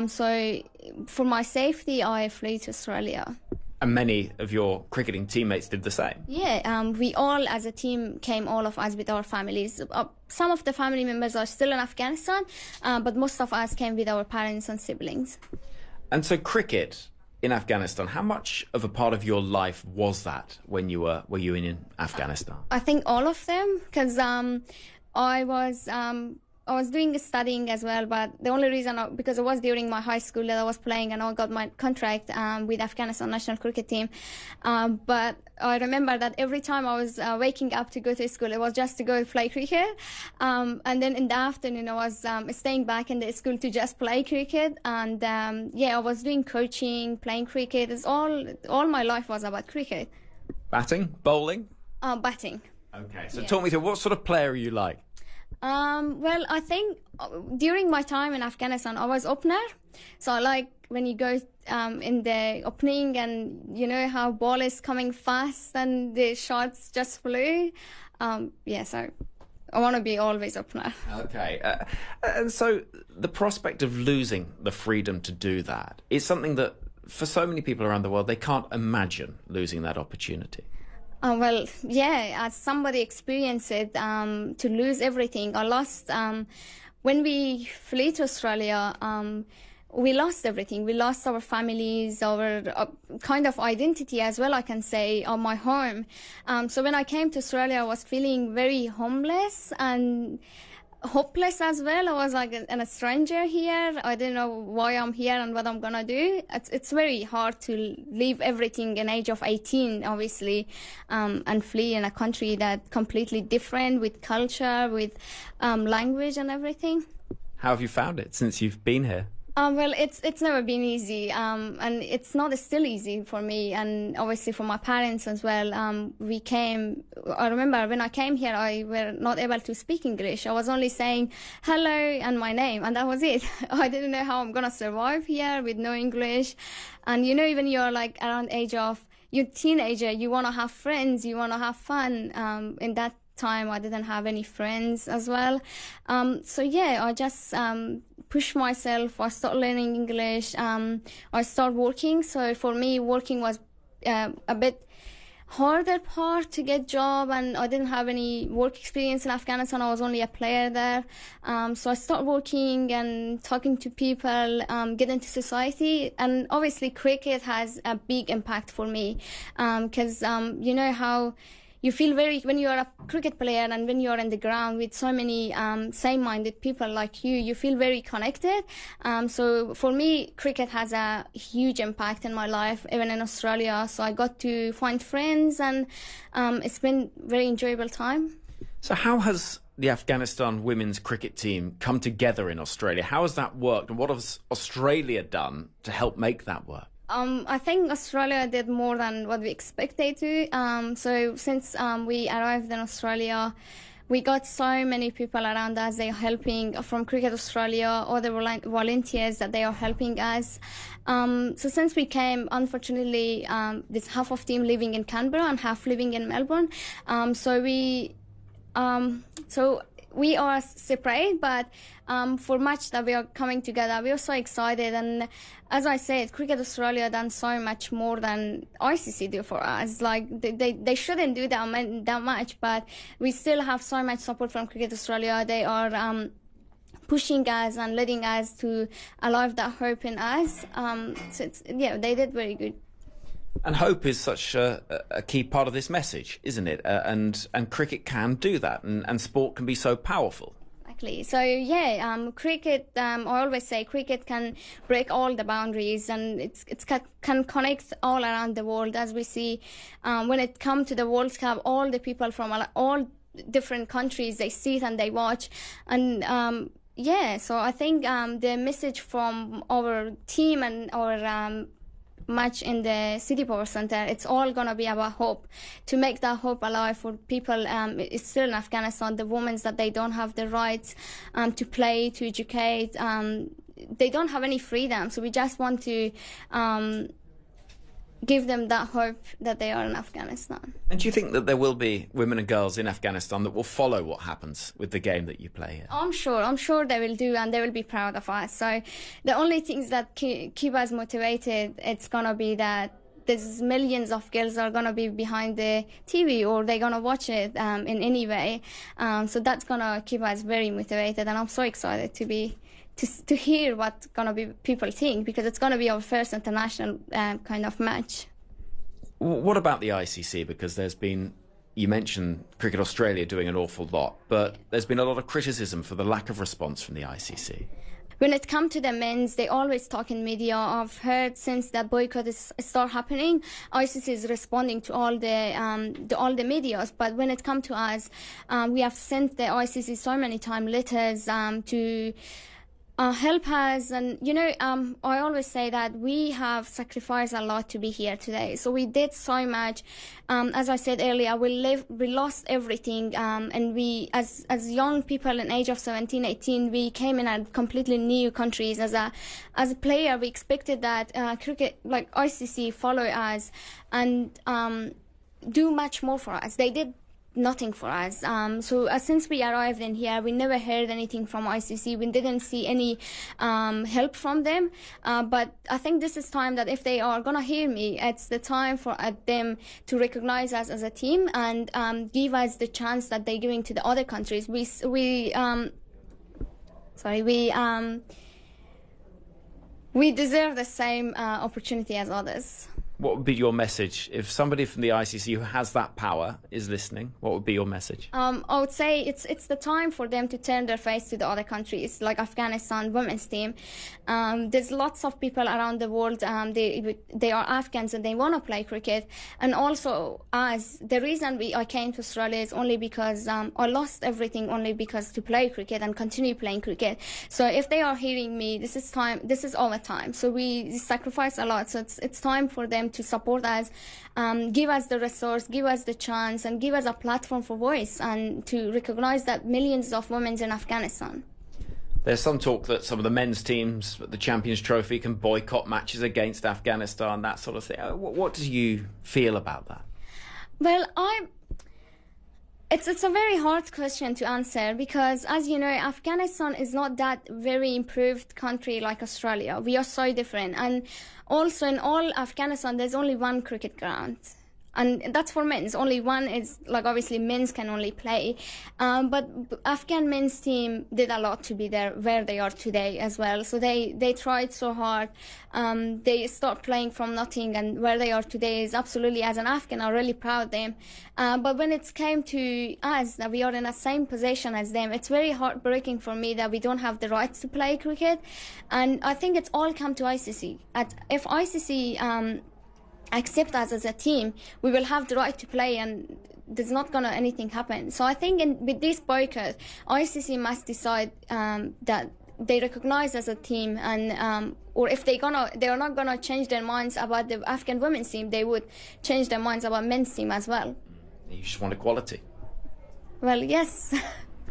[SPEAKER 1] So for my safety, I flew to Australia.
[SPEAKER 18] And many of your cricketing teammates did the same.
[SPEAKER 1] Yeah, we all as a team came, all of us with our families. Some of the family members are still in Afghanistan, but most of us came with our parents and siblings.
[SPEAKER 18] And so cricket in Afghanistan, how much of a part of your life was that when you were in Afghanistan?
[SPEAKER 1] I think all of them, because I was doing studying as well, but the only reason, because it was during my high school that I was playing, and I got my contract with Afghanistan national cricket team. But I remember that every time I was waking up to go to school, it was just to go play cricket. And then in the afternoon, I was staying back in the school to just play cricket. And I was doing coaching, playing cricket. It's all my life was about cricket.
[SPEAKER 18] Batting, bowling?
[SPEAKER 1] Batting.
[SPEAKER 18] Okay, so talk me through, what sort of player are you like?
[SPEAKER 1] Well, I think during my time in Afghanistan, I was opener. So I like when you go in the opening and you know how ball is coming fast and the shots just flew. So I want to be always opener.
[SPEAKER 18] Okay. And so the prospect of losing the freedom to do that is something that for so many people around the world, they can't imagine losing that opportunity.
[SPEAKER 1] Well, yeah, as somebody experienced it, to lose everything. I lost, when we flew to Australia, we lost everything. We lost our families, our kind of identity as well, I can say, on my home. So when I came to Australia, I was feeling very homeless and hopeless as well. I was like a stranger here. I didn't know why I'm here and what I'm gonna do. It's very hard to leave everything in age of 18, obviously, and flee in a country that's completely different with culture, with language and everything.
[SPEAKER 18] How have you found it since you've been here?
[SPEAKER 1] Well, it's never been easy, and it's not still easy for me, and obviously for my parents as well. I remember when I came here, I were not able to speak English. I was only saying hello and my name, and that was it. I didn't know how I'm gonna survive here with no English. And even you're like around age of, you're teenager, you wanna have friends, you wanna have fun. In that time, I didn't have any friends as well. I just pushed myself. I started learning English. I started working. So for me, working was a bit harder part to get job, and I didn't have any work experience in Afghanistan. I was only a player there. So I started working and talking to people, get into society, and obviously cricket has a big impact for me, because you know how you feel when you are a cricket player and when you are on the ground with so many same-minded people like you feel very connected. So for me, cricket has a huge impact in my life, even in Australia. So I got to find friends, and it's been a very enjoyable time.
[SPEAKER 18] So how has the Afghanistan women's cricket team come together in Australia? How has that worked, and what has Australia done to help make that work?
[SPEAKER 1] I think Australia did more than what we expected to. So since we arrived in Australia, we got so many people around us. They are helping from Cricket Australia, other volunteers that they are helping us. So since we came, unfortunately, this half of team living in Canberra and half living in Melbourne. So we are separate, but for match that we are coming together, we are so excited. And as I said, Cricket Australia done so much more than ICC do for us. Like they shouldn't do that much, but we still have so much support from Cricket Australia. They are pushing us and letting us to alive that hope in us. So they did very good.
[SPEAKER 18] And hope is such a key part of this message, isn't it? And cricket can do that, and sport can be so powerful.
[SPEAKER 1] Exactly. So cricket. I always say cricket can break all the boundaries, and it can connect all around the world. As we see, when it comes to the World Cup, all the people from all different countries, they see it and they watch, and so I think the message from our team and our match in the City Power Centre, it's all going to be about hope, to make that hope alive for people. It's still in Afghanistan, the women that they don't have the rights to play, to educate. They don't have any freedom, so we just want to give them that hope that they are in Afghanistan.
[SPEAKER 18] And do you think that there will be women and girls in Afghanistan that will follow what happens with the game that you play here?
[SPEAKER 1] I'm sure they will do, and they will be proud of us. So the only things that keep us motivated, it's going to be that there's millions of girls are going to be behind the TV, or they're going to watch it in any way. So that's going to keep us very motivated, and I'm so excited to hear what gonna be people think, because it's gonna be our first international kind of match.
[SPEAKER 18] What about the ICC? Because you mentioned Cricket Australia doing an awful lot, but there's been a lot of criticism for the lack of response from the ICC.
[SPEAKER 1] When it comes to the men's, they always talk in media. I've heard since that boycott start happening, ICC is responding to all the medias. But when it comes to us, we have sent the ICC so many times letters to help us. And I always say that we have sacrificed a lot to be here today, so we did so much. As I said earlier, we lost everything, and we as young people in age of 17, 18, we came in at completely new countries. As a player, we expected that cricket, like ICC, follow us and do much more for us. They did nothing for us. So since we arrived in here, we never heard anything from ICC. We didn't see any help from them. But I think this is time that if they are going to hear me, it's the time for them to recognize us as a team and give us the chance that they're giving to the other countries. We deserve the same opportunity as others.
[SPEAKER 18] What would be your message if somebody from the ICC who has that power is listening? What would be your message? I
[SPEAKER 1] would say it's the time for them to turn their face to the other countries, like Afghanistan women's team. There's lots of people around the world. They are Afghans and they want to play cricket. And also us, the reason I came to Australia is only because I lost everything only because to play cricket and continue playing cricket. So if they are hearing me, this is our time. So we sacrifice a lot. So it's time for them to support us, give us the resource, give us the chance, and give us a platform for voice, and to recognize that millions of women in Afghanistan.
[SPEAKER 18] There's some talk that some of the men's teams at the Champions Trophy can boycott matches against Afghanistan, that sort of thing. What do you feel about that?
[SPEAKER 1] Well, It's a very hard question to answer, because, as you know, Afghanistan is not that very improved country like Australia. We are so different. And also in all Afghanistan, there's only one cricket ground. And that's for men's. Only one is, like, obviously men's can only play. But Afghan men's team did a lot to be there where they are today as well. So they tried so hard. They start playing from nothing, and where they are today is absolutely, as an Afghan, I'm really proud of them. But when it came to us, that we are in the same position as them, it's very heartbreaking for me that we don't have the rights to play cricket. And I think it's all come to ICC. If ICC accept us as a team, we will have the right to play, and there's not gonna anything happen. So I think with this boycott, ICC must decide that they recognize as a team, and or if they are not gonna change their minds about the Afghan women's team, they would change their minds about men's team as well.
[SPEAKER 18] You just want equality.
[SPEAKER 1] Well, yes.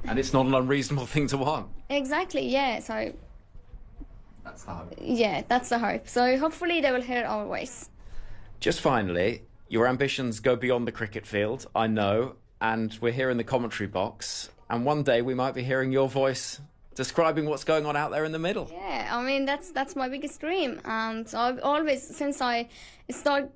[SPEAKER 18] And it's not an unreasonable thing to want.
[SPEAKER 1] Exactly, yeah. So
[SPEAKER 18] that's the hope.
[SPEAKER 1] Yeah, that's the hope. So hopefully they will hear our voice.
[SPEAKER 18] Just finally, your ambitions go beyond the cricket field, I know, and we're here in the commentary box, and one day we might be hearing your voice describing what's going on out there in the middle.
[SPEAKER 1] Yeah, I mean, that's my biggest dream. So I've always, since I started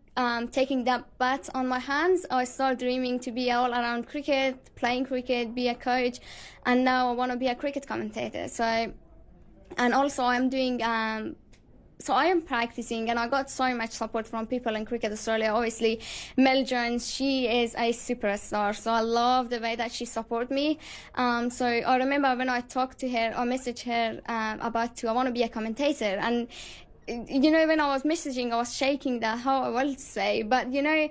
[SPEAKER 1] taking that bat on my hands, I started dreaming to be all around cricket, playing cricket, be a coach, and now I want to be a cricket commentator. So, and also I'm doing, so I am practicing, and I got so much support from people in Cricket Australia. Obviously, Mel Jones, she is a superstar, so I love the way that she supports me. So I remember when I talked to her, I messaged her I want to be a commentator, and you know, when I was messaging, I was shaking that how I will say, but you know,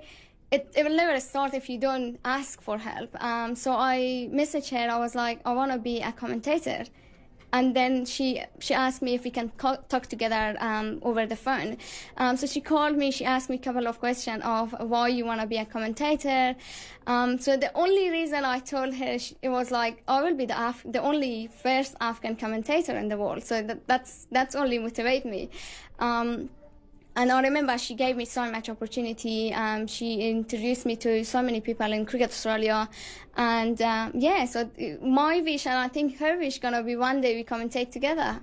[SPEAKER 1] it will never start if you don't ask for help. So I messaged her, I was like, I want to be a commentator. And then she asked me if we can talk together over the phone. So she called me, she asked me a couple of questions of why you want to be a commentator. So the only reason I told her, it was like, I will be the only first Afghan commentator in the world. So that's only motivate me. And I remember she gave me so much opportunity. She introduced me to so many people in Cricket Australia. And yeah, so my wish, and I think her wish, gonna be one day we commentate together.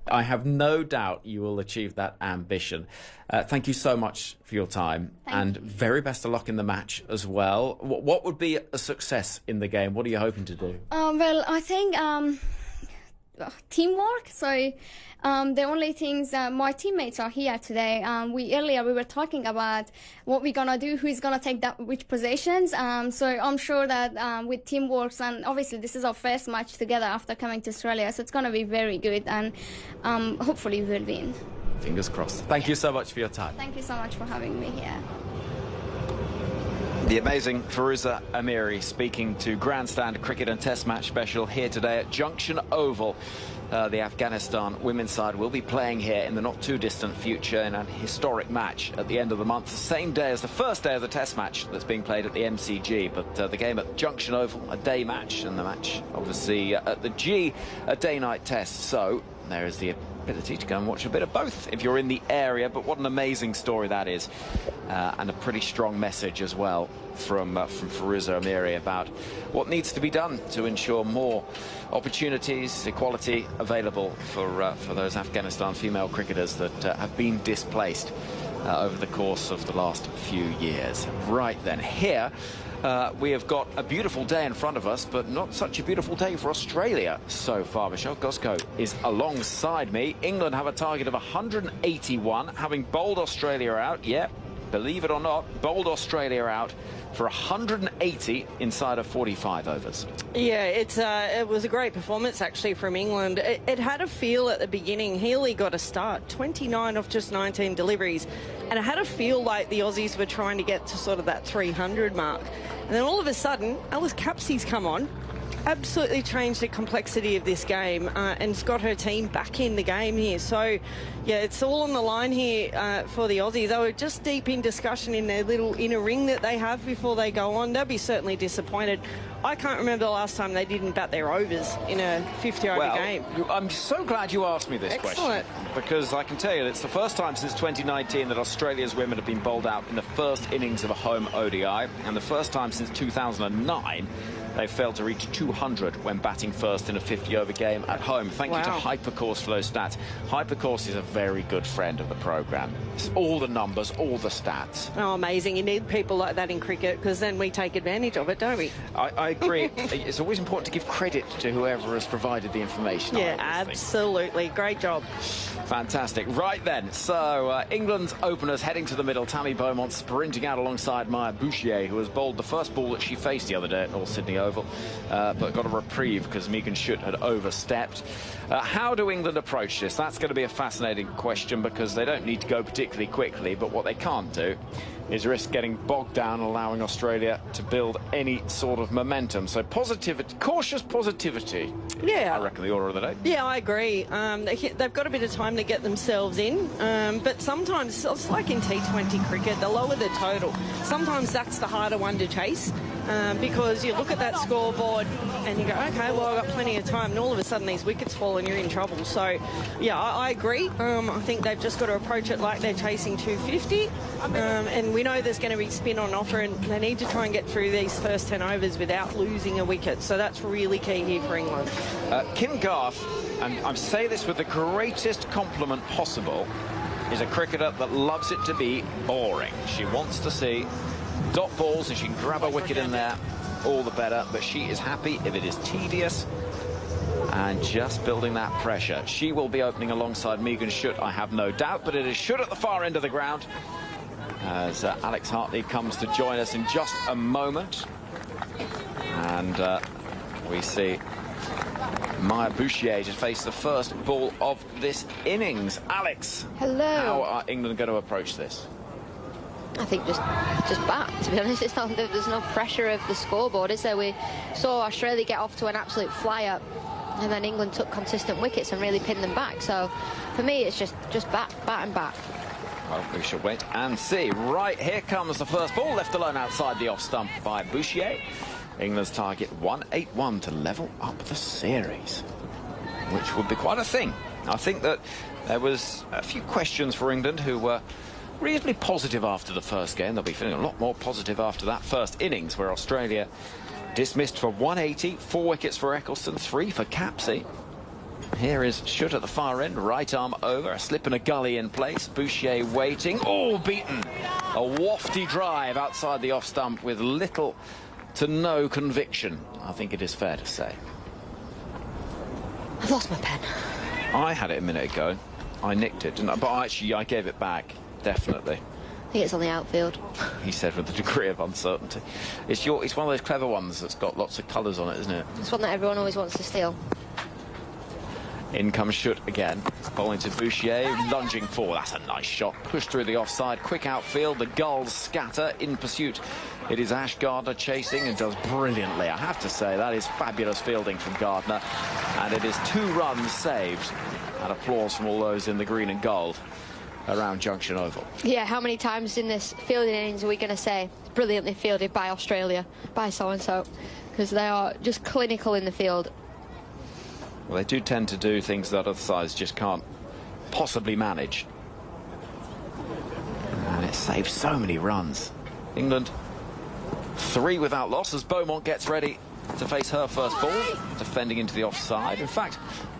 [SPEAKER 18] I have no doubt you will achieve that ambition. Thank you so much for your time, and very best of luck in the match as well. What would be a success in the game? What are you hoping to do?
[SPEAKER 1] Well, I think teamwork. So the only things, my teammates are here today. Earlier we were talking about what we're gonna do, who's gonna take which positions. So I'm sure that with teamwork, and obviously this is our first match together after coming to Australia, so it's gonna be very good, and hopefully we'll win.
[SPEAKER 18] Fingers crossed. Thank you so much for your time.
[SPEAKER 1] Thank you so much for having me here.
[SPEAKER 18] The amazing Firuza Amiri speaking to Grandstand Cricket and Test Match Special here today at Junction Oval. The Afghanistan women's side will be playing here in the not-too-distant future in an historic match at the end of the month, the same day as the first day of the Test match that's being played at the MCG. But the game at Junction Oval, a day match, and the match, obviously, at the G, a day-night test. So there is the ability to go and watch a bit of both if you're in the area. But what an amazing story that is, and a pretty strong message as well from Firuza Amiri about what needs to be done to ensure more opportunities, equality available for those Afghanistan female cricketers that have been displaced over the course of the last few years. Right then, here we have got a beautiful day in front of us, but not such a beautiful day for Australia so far. Michelle Goszko is alongside me. England have a target of 181, having bowled Australia out. Yep, believe it or not, bowled Australia out for 180 inside of 45 overs.
[SPEAKER 16] Yeah, it was a great performance actually from England. It had a feel at the beginning. Healy got a start, 29 off just 19 deliveries, and it had a feel like the Aussies were trying to get to sort of that 300 mark. And then all of a sudden, Alice Capsey's come on, absolutely changed the complexity of this game, and it's got her team back in the game here. So, yeah, it's all on the line here for the Aussies. They were just deep in discussion in their little inner ring that they have before they go on. They'll be certainly disappointed. I can't remember the last time they didn't bat their overs in a 50-over game.
[SPEAKER 18] I'm so glad you asked me this question, because I can tell you it's the first time since 2019 that Australia's women have been bowled out in the first innings of a home ODI, and the first time since 2009 they failed to reach 200 when batting first in a 50-over game at home. Thank you to Hypercourse for those stats. Hypercourse is a very good friend of the programme. It's all the numbers, all the stats.
[SPEAKER 16] Oh, amazing. You need people like that in cricket, because then we take advantage of it, don't we?
[SPEAKER 18] I agree. It's always important to give credit to whoever has provided the information.
[SPEAKER 16] Yeah, absolutely. Great job.
[SPEAKER 18] Fantastic. Right then, so England's openers heading to the middle. Tammy Beaumont sprinting out alongside Maya Bouchier, who has bowled the first ball that she faced the other day at North Sydney Oval, but got a reprieve because Megan Schutt had overstepped. How do England approach this? That's going to be a fascinating question, because they don't need to go particularly quickly, but what they can't do is risk getting bogged down, allowing Australia to build any sort of momentum. So positivity, cautious positivity.
[SPEAKER 16] Yeah,
[SPEAKER 18] I reckon the order of the day.
[SPEAKER 16] Yeah, I agree. They've got a bit of time to get themselves in, but sometimes it's like in T20 cricket, the lower the total, sometimes that's the harder one to chase. because you look at that scoreboard and you go, okay, well, I've got plenty of time, and all of a sudden these wickets fall and you're in trouble. So, yeah, I agree. I think they've just got to approach it like they're chasing 250, and we know there's going to be spin on offer, and they need to try and get through these first 10 overs without losing a wicket. So that's really key here for England.
[SPEAKER 18] Kim Garth, and I say this with the greatest compliment possible, is a cricketer that loves it to be boring. She wants to see dot balls, and she can grab a wicket in there, all the better, but she is happy if it is tedious and just building that pressure. She will be opening alongside Megan Schutt, I have no doubt, but it is Schutt at the far end of the ground as Alex Hartley comes to join us in just a moment. And we see Maya Bouchier to face the first ball of this innings. Alex,
[SPEAKER 19] hello.
[SPEAKER 18] How are England going to approach this?
[SPEAKER 19] I think just bat, to be honest. It's not, there's no pressure of the scoreboard, is there? We saw Australia get off to an absolute flyer, and then England took consistent wickets and really pinned them back. So for me, it's just bat and bat.
[SPEAKER 18] Well, we shall wait and see. Right, here comes the first ball, left alone outside the off stump by Bouchier. England's target 181 to level up the series, which would be quite a thing. I think that there was a few questions for England, who were reasonably positive after the first game. They'll be feeling a lot more positive after that first innings, where Australia dismissed for 180, 4 wickets for Eccleston, 3 for Capsey. Here is Schutt at the far end, right arm over, a slip and a gully in place. Bouchier waiting, oh, beaten. A wafty drive outside the off stump with little to no conviction, I think it is fair to say.
[SPEAKER 19] I've lost my pen.
[SPEAKER 18] I had it a minute ago. I nicked it, didn't I? But actually, I gave it back, definitely.
[SPEAKER 19] I think it's on the outfield.
[SPEAKER 18] He said with a degree of uncertainty. It's one of those clever ones that's got lots of colours on it, isn't it?
[SPEAKER 19] It's one that everyone always wants to steal.
[SPEAKER 18] In comes Schutt again, bowling to Bouchier, lunging forward. That's a nice shot. Pushed through the offside, quick outfield. The gulls scatter in pursuit. It is Ash Gardner chasing and does brilliantly. I have to say, that is fabulous fielding from Gardner. And it is 2 runs saved. And applause from all those in the green and gold around Junction Oval.
[SPEAKER 19] Yeah, how many times in this fielding innings are we going to say brilliantly fielded by Australia, by so-and-so? Because they are just clinical in the field.
[SPEAKER 18] Well, they do tend to do things that other sides just can't possibly manage. And it saves so many runs. England 3 without loss as Beaumont gets ready to face her first ball, defending into the offside. In fact,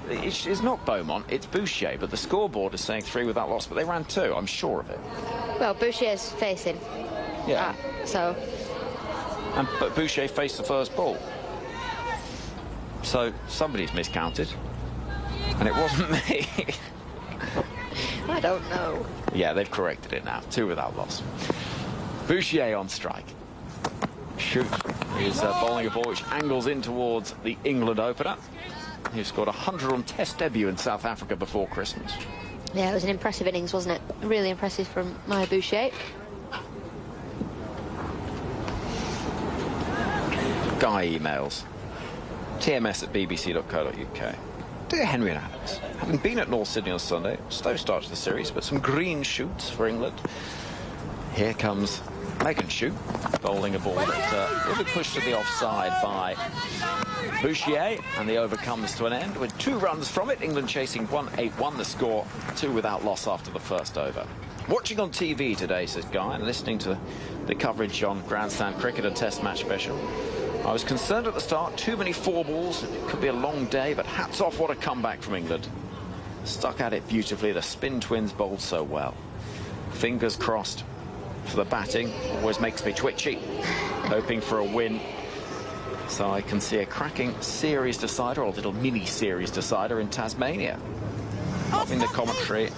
[SPEAKER 18] it's not Beaumont, it's Bouchier, but the scoreboard is saying 3 without loss, but they ran 2, I'm sure of it.
[SPEAKER 19] Well, Bouchier's facing.
[SPEAKER 18] Yeah.
[SPEAKER 19] So.
[SPEAKER 18] But Bouchier faced the first ball. So somebody's miscounted, and it wasn't me.
[SPEAKER 19] I don't know.
[SPEAKER 18] Yeah, they've corrected it now. 2 without loss. Bouchier on strike. Schutt is bowling a ball which angles in towards the England opener, who scored 100 on Test debut in South Africa before Christmas.
[SPEAKER 19] Yeah, it was an impressive innings, wasn't it? Really impressive from Maya Bouchier.
[SPEAKER 18] Guy emails. tms@bbc.co.uk. Dear Henry and Alex, having been at North Sydney on Sunday, slow start to the series, but some green shoots for England. Here comes Megan Schutt, bowling a ball that will be pushed to the offside by Bouchier, and the over comes to an end with 2 runs from it. England chasing 181, the score 2 without loss after the first over. Watching on TV today, says Guy, and listening to the coverage on Grandstand Cricket and Test Match Special, I was concerned at the start, too many 4 balls. It could be a long day, but hats off, what a comeback from England. Stuck at it beautifully. The spin twins bowled so well. Fingers crossed for the batting. Always makes me twitchy, hoping for a win. So I can see a cracking series decider, or a little mini series decider in Tasmania. In the commentary,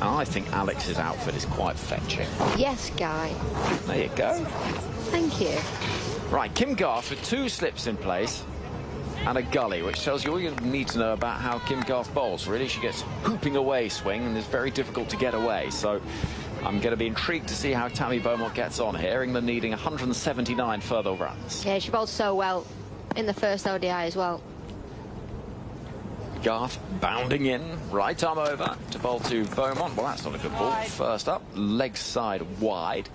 [SPEAKER 18] I think Alex's outfit is quite fetching.
[SPEAKER 19] Yes, Guy.
[SPEAKER 18] There you go.
[SPEAKER 19] Thank you.
[SPEAKER 18] Right, Kim Garth with 2 slips in place and a gully, which tells you all you need to know about how Kim Garth bowls. Really, she gets hooping away swing and it's very difficult to get away. So I'm going to be intrigued to see how Tammy Beaumont gets on here. England needing 179 further runs.
[SPEAKER 19] Yeah, she bowled so well in the first ODI as well.
[SPEAKER 18] Garth bounding in, right arm over to bowl to Beaumont. Well, that's not a good ball. First up, leg side wide.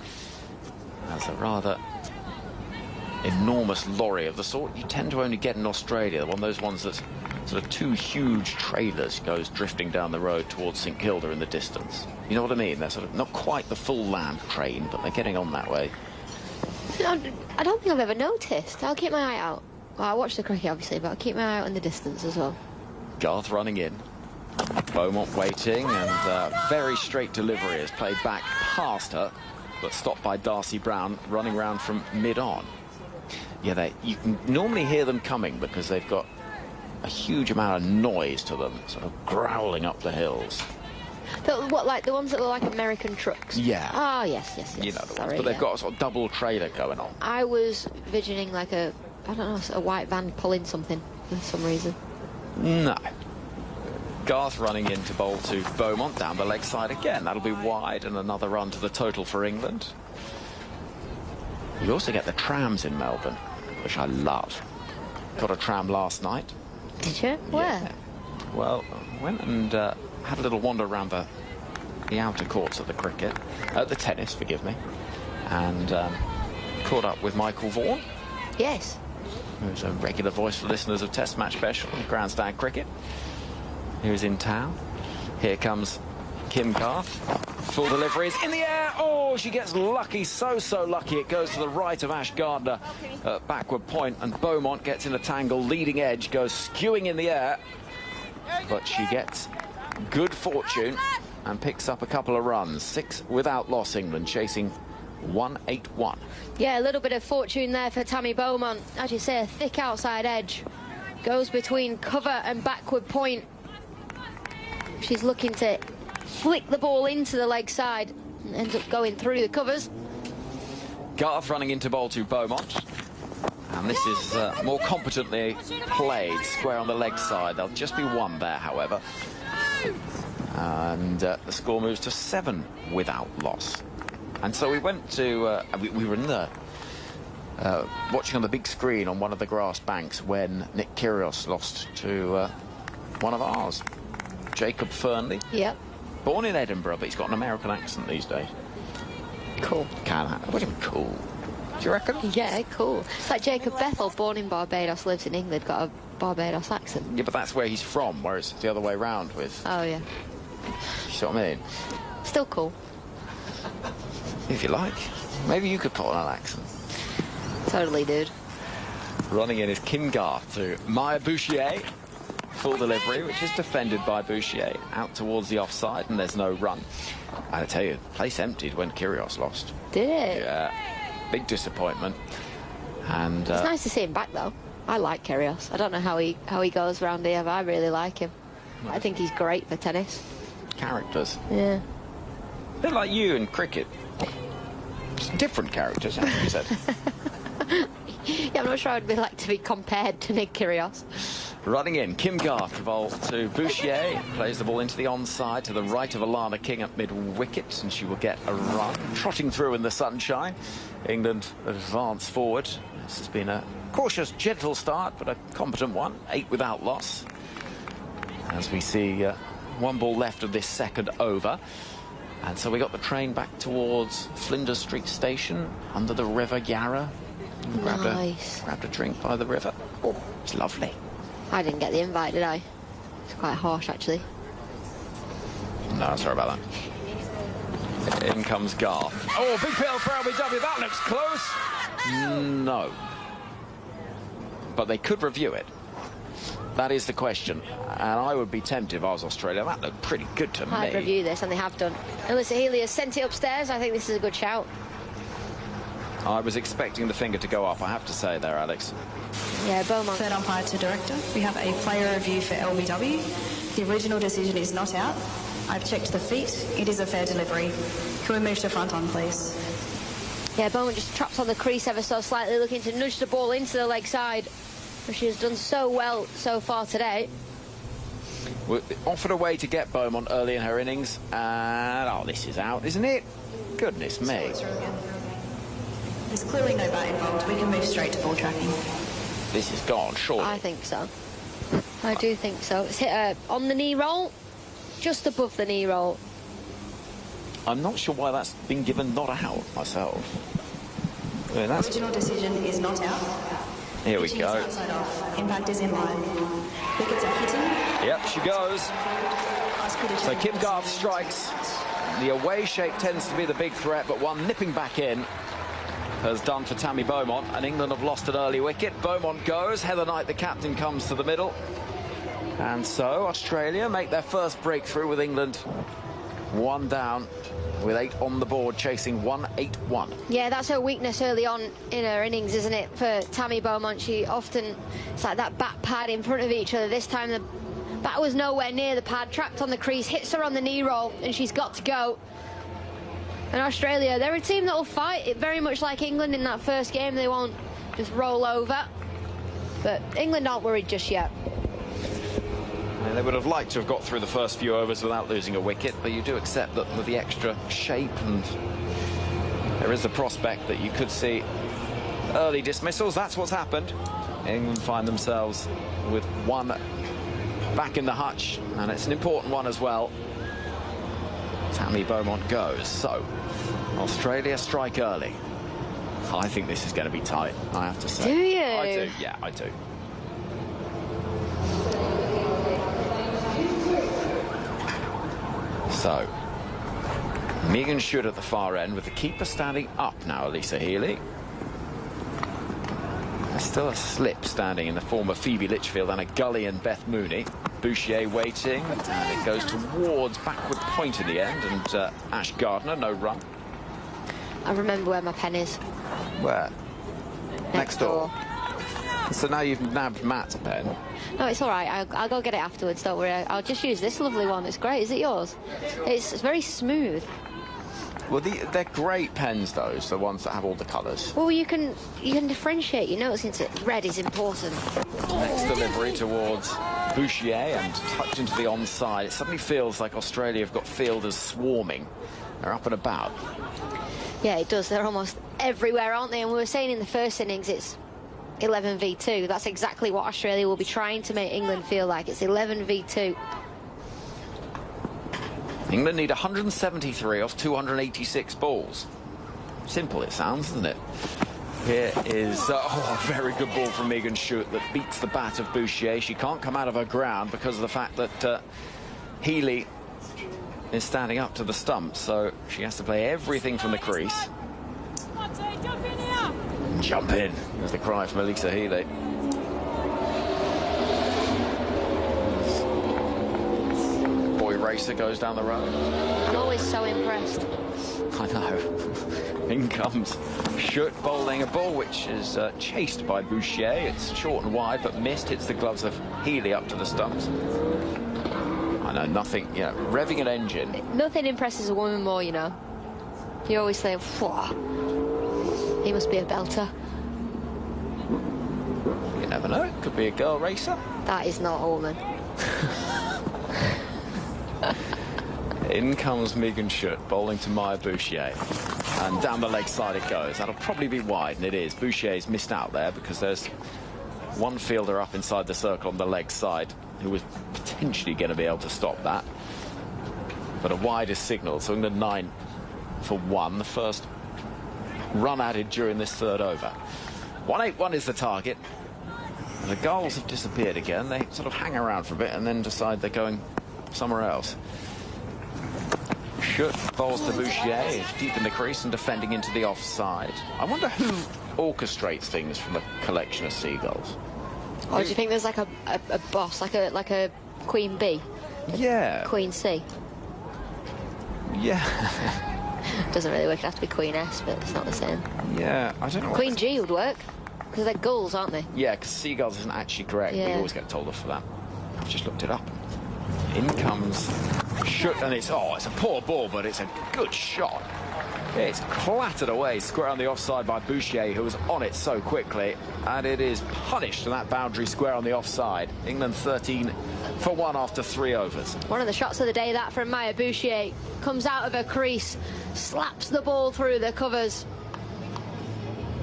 [SPEAKER 18] That's a rather enormous lorry of the sort you tend to only get in Australia, one of those ones that's sort of two huge trailers goes drifting down the road towards St Kilda in the distance. You know what I mean? They're sort of not quite the full land train, but they're getting on that way.
[SPEAKER 19] I don't think I've ever noticed. I'll keep my eye out. Well, I watch the cricket, obviously, but I'll keep my eye out in the distance as well.
[SPEAKER 18] Garth running in. Beaumont waiting, and very straight delivery is played back past her, but stopped by Darcy Brown, running round from mid-on. Yeah, you can normally hear them coming because they've got a huge amount of noise to them, sort of growling up the hills.
[SPEAKER 19] What, like the ones that look like American trucks?
[SPEAKER 18] Yeah.
[SPEAKER 19] Oh, yes.
[SPEAKER 18] You know the ones, but they've got a sort of double trailer going on.
[SPEAKER 19] I was visioning like I don't know, a white van pulling something for some reason.
[SPEAKER 18] No. Garth running in to bowl to Beaumont down the leg side again. That'll be wide, and another run to the total for England. You also get the trams in Melbourne, which I love. Got a tram last night.
[SPEAKER 19] Did you? Where?
[SPEAKER 18] Yeah. Well, went and had a little wander around the outer courts of the cricket, the tennis, forgive me, and caught up with Michael Vaughan.
[SPEAKER 19] Yes.
[SPEAKER 18] Who's a regular voice for listeners of Test Match Special and Grandstand Cricket. Who's in town. Here comes Kim Garth. Full deliveries in the air. Oh, she gets lucky, so lucky. It goes to the right of Ash Gardner at backward point, and Beaumont gets in a tangle. Leading edge goes skewing in the air, but she gets good fortune and picks up a couple of runs. 6 without loss, England chasing 181.
[SPEAKER 19] Yeah, a little bit of fortune there for Tammy Beaumont. As you say, a thick outside edge. Goes between cover and backward point. She's looking to flick the ball into the leg side and ends up going through the covers.
[SPEAKER 18] Garth running into bowl to Beaumont. And this is more competently played, square on the leg side. There'll just be one there, however. And the score moves to 7 without loss. And so we went to, we were in the, watching on the big screen on one of the grass banks when Nick Kyrgios lost to one of ours, Jacob Fernley.
[SPEAKER 19] Yep.
[SPEAKER 18] Born in Edinburgh, but he's got an American accent these days.
[SPEAKER 19] Cool.
[SPEAKER 18] What do you mean cool? Do you reckon?
[SPEAKER 19] Yeah, cool. It's like Jacob Bethel, born in Barbados, lives in England, got a Barbados accent.
[SPEAKER 18] Yeah, but that's where he's from, whereas it's the other way round with...
[SPEAKER 19] Oh, yeah.
[SPEAKER 18] You see what I mean?
[SPEAKER 19] Still cool.
[SPEAKER 18] If you like. Maybe you could put on an accent.
[SPEAKER 19] Totally, dude.
[SPEAKER 18] Running in is Kim Garth to Maya Bouchier. Full delivery, which is defended by Bouchier. Out towards the offside, and there's no run. I tell you, place emptied when Kyrgios lost.
[SPEAKER 19] Did it?
[SPEAKER 18] Yeah. Big disappointment. And
[SPEAKER 19] it's nice to see him back, though. I like Kyrgios. I don't know how he goes around here, but I really like him. I think he's great for tennis.
[SPEAKER 18] Characters.
[SPEAKER 19] Yeah.
[SPEAKER 18] A bit like you in cricket. Different characters, as you said.
[SPEAKER 19] Yeah, I'm not sure I'd be like to be compared to Nick Kyrgios.
[SPEAKER 18] Running in, Kim Garth revolves to Bouchier, plays the ball into the onside to the right of Alana King at mid-wicket, and she will get a run. Trotting through in the sunshine, England advance forward. This has been a cautious, gentle start, but a competent one. 8 without loss. As we see one ball left of this second over. And so we got the train back towards Flinders Street Station, under the River Yarra.
[SPEAKER 19] Nice.
[SPEAKER 18] Grabbed a drink by the river. Oh, it's lovely.
[SPEAKER 19] I didn't get the invite, did I? It's quite harsh, actually.
[SPEAKER 18] No, sorry about that. In comes Garth. Oh, big pill for LBW. That looks close. No. But they could review it. That is the question. And I would be tempted if I was Australia. That looked pretty good to me.
[SPEAKER 19] I'd review this, and they have done. Alyssa Healy has sent it upstairs. I think this is a good shout.
[SPEAKER 18] I was expecting the finger to go up, I have to say there, Alex.
[SPEAKER 19] Yeah, Beaumont.
[SPEAKER 11] Third umpire to director. We have a player review for LBW. The original decision is not out. I've checked the feet. It is a fair delivery. Can we move to front on, please?
[SPEAKER 19] Yeah, Beaumont just traps on the crease ever so slightly, looking to nudge the ball into the leg side. She has done so well so far today.
[SPEAKER 18] We're offered a way to get Beaumont early in her innings, and oh, this is out, isn't it? Goodness me.
[SPEAKER 11] There's clearly no bat involved. We can move straight to ball tracking.
[SPEAKER 18] This is gone, surely.
[SPEAKER 19] I think so. I do think so. It's hit her on the knee roll, just above the knee roll.
[SPEAKER 18] I'm not sure why that's been given not out myself. I mean, that's...
[SPEAKER 11] Original decision is not out.
[SPEAKER 18] Here we
[SPEAKER 11] Pitching
[SPEAKER 18] go.
[SPEAKER 11] is outside off. Impact is in line. Wickets are hitting.
[SPEAKER 18] Yep, she goes. So Kim Garth strikes. The away shape tends to be the big threat, but one nipping back in has done for Tammy Beaumont, and England have lost an early wicket. Beaumont goes. Heather Knight, the captain, comes to the middle. And so Australia make their first breakthrough with England 1 down, with 8 on the board, chasing 181.
[SPEAKER 19] Yeah, that's her weakness early on in her innings, isn't it, for Tammy Beaumont? She often, it's like that bat pad in front of each other. This time the bat was nowhere near the pad, trapped on the crease, hits her on the knee roll, and she's got to go. And Australia, they're a team that will fight it very much like England in that first game. They won't just roll over. But England aren't worried just yet.
[SPEAKER 18] And they would have liked to have got through the first few overs without losing a wicket, but you do accept that with the extra shape, and there is the prospect that you could see early dismissals. That's what's happened. England find themselves with 1 back in the hutch, and it's an important one as well. Tammy Beaumont goes. So Australia strike early. I think this is going to be tight, I have to say.
[SPEAKER 19] Do you?
[SPEAKER 18] I do, yeah, I do. So Megan Schutt at the far end, with the keeper standing up now, Elisa Healy. There's still a slip standing in the form of Phoebe Litchfield and a gully and Beth Mooney. Bouchier waiting, and it goes towards backward point in the end, and Ash Gardner, no run.
[SPEAKER 19] I remember where my pen is.
[SPEAKER 18] Where? Next door. So now you've nabbed Matt's pen.
[SPEAKER 19] No, it's all right. I'll go get it afterwards, don't worry. I'll just use this lovely one. It's great. Is it yours? It's very smooth.
[SPEAKER 18] Well, they're great pens, those, the ones that have all the colours.
[SPEAKER 19] Well, you can differentiate, you know, since red is important.
[SPEAKER 18] Next delivery towards Bouchier and tucked into the onside. It suddenly feels like Australia have got fielders swarming. They're up and about.
[SPEAKER 19] Yeah, it does. They're almost everywhere, aren't they? And we were saying in the first innings it's 11 v 2. That's exactly what Australia will be trying to make England feel like. It's 11 v 2.
[SPEAKER 18] England need 173 off 286 balls. Simple it sounds, doesn't it? Here is a very good ball from Megan Schutt that beats the bat of Bouchier. She can't come out of her ground because of the fact that Healy is standing up to the stump, so she has to play everything from the crease. Jump in, is the cry from Elisa Healy. Boy racer goes down the road.
[SPEAKER 19] I'm always so impressed.
[SPEAKER 18] I know. In comes Schutt bowling a ball which is chased by Bouchier. It's short and wide but missed. Hits the gloves of Healy up to the stumps. I know, nothing, you know, revving an engine.
[SPEAKER 19] Nothing impresses a woman more, you know. You always think, he must be a belter.
[SPEAKER 18] You never know, it could be a girl racer.
[SPEAKER 19] That is not a woman.
[SPEAKER 18] In comes Megan Schutt, bowling to Maya Bouchier. And down the leg side it goes. That'll probably be wide, and it is. Bouchier's missed out there because there's one fielder up inside the circle on the leg side who was potentially going to be able to stop that. But a wide is signalled, so England 9 for 1. The first run added during this third over. 181 is the target. The goals have disappeared again. They sort of hang around for a bit and then decide they're going somewhere else. Schutt bowls to Bouchier, deep in the crease and defending into the offside. I wonder who orchestrates things from a collection of seagulls.
[SPEAKER 19] Or do you think there's like a boss, like a Queen Bee?
[SPEAKER 18] Yeah.
[SPEAKER 19] Queen C?
[SPEAKER 18] Yeah.
[SPEAKER 19] Doesn't really work. It'd have to be Queen S, but it's not the same.
[SPEAKER 18] Yeah, I don't know.
[SPEAKER 19] Queen G would work, because they're gulls, aren't they?
[SPEAKER 18] Yeah, because seagulls isn't actually correct.
[SPEAKER 19] Yeah.
[SPEAKER 18] We always get told off for that. I've just looked it up. In comes Schutt, and it's a poor ball, but it's a good shot. It's clattered away square on the offside by Bouchier, who was on it so quickly, and it is punished to that boundary square on the offside. England 13 for 1 after 3 overs.
[SPEAKER 19] One of the shots of the day, that from Maya Bouchier. Comes out of her crease, slaps the ball through the covers.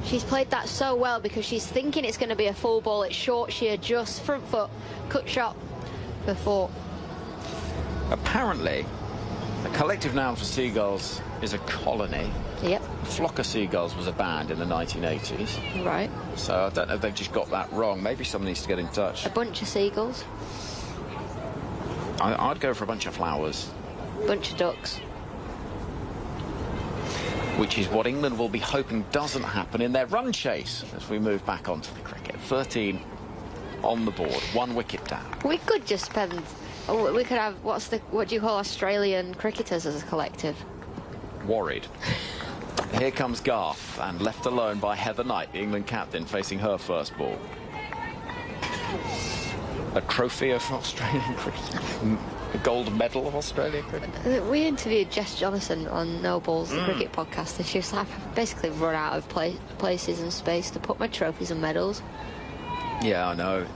[SPEAKER 19] She's played that so well because she's thinking it's going to be a full ball. It's short, she adjusts, front foot, cut shot before.
[SPEAKER 18] Apparently, a collective noun for seagulls is a colony.
[SPEAKER 19] Yep.
[SPEAKER 18] Flock of Seagulls was a band in the 1980s.
[SPEAKER 19] Right.
[SPEAKER 18] So I don't know if they've just got that wrong. Maybe someone needs to get in touch.
[SPEAKER 19] A bunch of seagulls.
[SPEAKER 18] I'd go for a bunch of flowers.
[SPEAKER 19] Bunch of ducks.
[SPEAKER 18] Which is what England will be hoping doesn't happen in their run chase as we move back onto the cricket. 13 on the board, 1 wicket down.
[SPEAKER 19] We could just spend... Oh, we could have... What do you call Australian cricketers as a collective?
[SPEAKER 18] Worried. Here comes Garth, and left alone by Heather Knight, the England captain, facing her first ball. A trophy of Australian cricket. A gold medal of Australian cricket.
[SPEAKER 19] We interviewed Jess Jonathan on No Balls, the cricket podcast, and she was like, I've basically run out of places and space to put my trophies and medals.
[SPEAKER 18] Yeah, I know.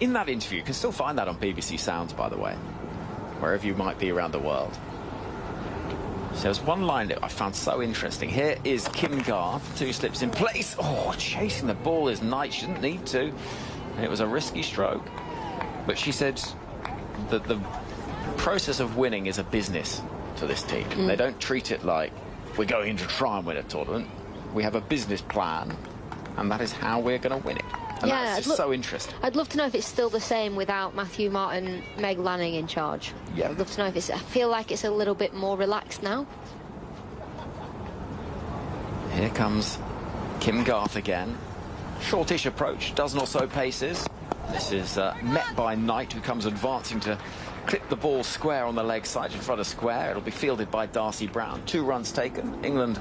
[SPEAKER 18] In that interview, you can still find that on BBC Sounds, by the way, wherever you might be around the world. So there's one line that I found so interesting. Here is Kim Garth, 2 slips in place. Oh, chasing the ball is Knight. She didn't need to. And it was a risky stroke. But she said that the process of winning is a business to this team. They don't treat it like we're going to try and win a tournament. We have a business plan, and that is how we're going to win it. And
[SPEAKER 19] yeah,
[SPEAKER 18] that's just so interesting.
[SPEAKER 19] I'd love to know if it's still the same without Matthew Martin, Meg Lanning in charge.
[SPEAKER 18] Yeah.
[SPEAKER 19] I'd love to know if it's... I feel like it's a little bit more relaxed now.
[SPEAKER 18] Here comes Kim Garth again. Shortish approach, dozen or so paces. This is met by Knight, who comes advancing to clip the ball square on the leg side in front of square. It'll be fielded by Darcy Brown. 2 runs taken. England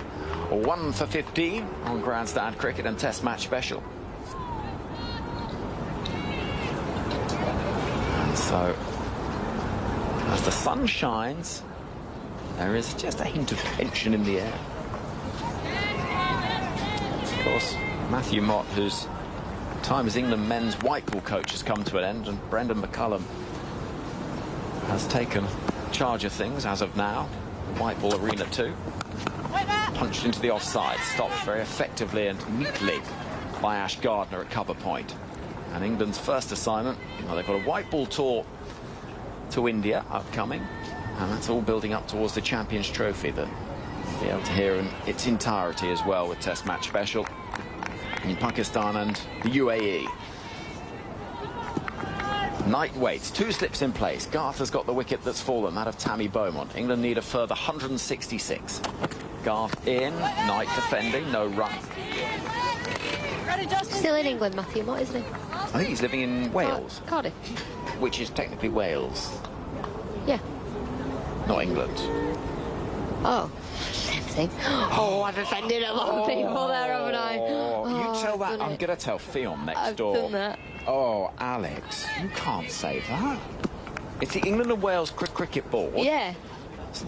[SPEAKER 18] 1 for 15 on grandstand cricket and test match special. So, as the sun shines, there is just a hint of tension in the air. Of course, Matthew Mott, whose time as England men's white ball coach has come to an end, and Brendan McCullum has taken charge of things as of now. White ball arena 2. Punched into the offside, stopped very effectively and neatly by Ash Gardner at cover point. And England's first assignment, well, they've got a white ball tour to India upcoming, and that's all building up towards the Champions Trophy that we'll be able to hear in its entirety as well with Test Match Special in Pakistan and the UAE. Knight waits, 2 slips in place. Garth has got the wicket that's fallen, that of Tammy Beaumont. England need a further 166. Garth in, Knight defending, no run.
[SPEAKER 19] Still in England, Matthew Mott, isn't he?
[SPEAKER 18] I think he's living in Wales.
[SPEAKER 19] Cardiff.
[SPEAKER 18] Which is technically Wales.
[SPEAKER 19] Yeah.
[SPEAKER 18] Not England.
[SPEAKER 19] Oh, same thing. Oh, I've offended a lot of people there, haven't I?
[SPEAKER 18] You tell that. I'm going to tell Theon next door.
[SPEAKER 19] I've done that.
[SPEAKER 18] Oh, Alex, you can't say that. It's the England and Wales cricket board.
[SPEAKER 19] Yeah.
[SPEAKER 18] So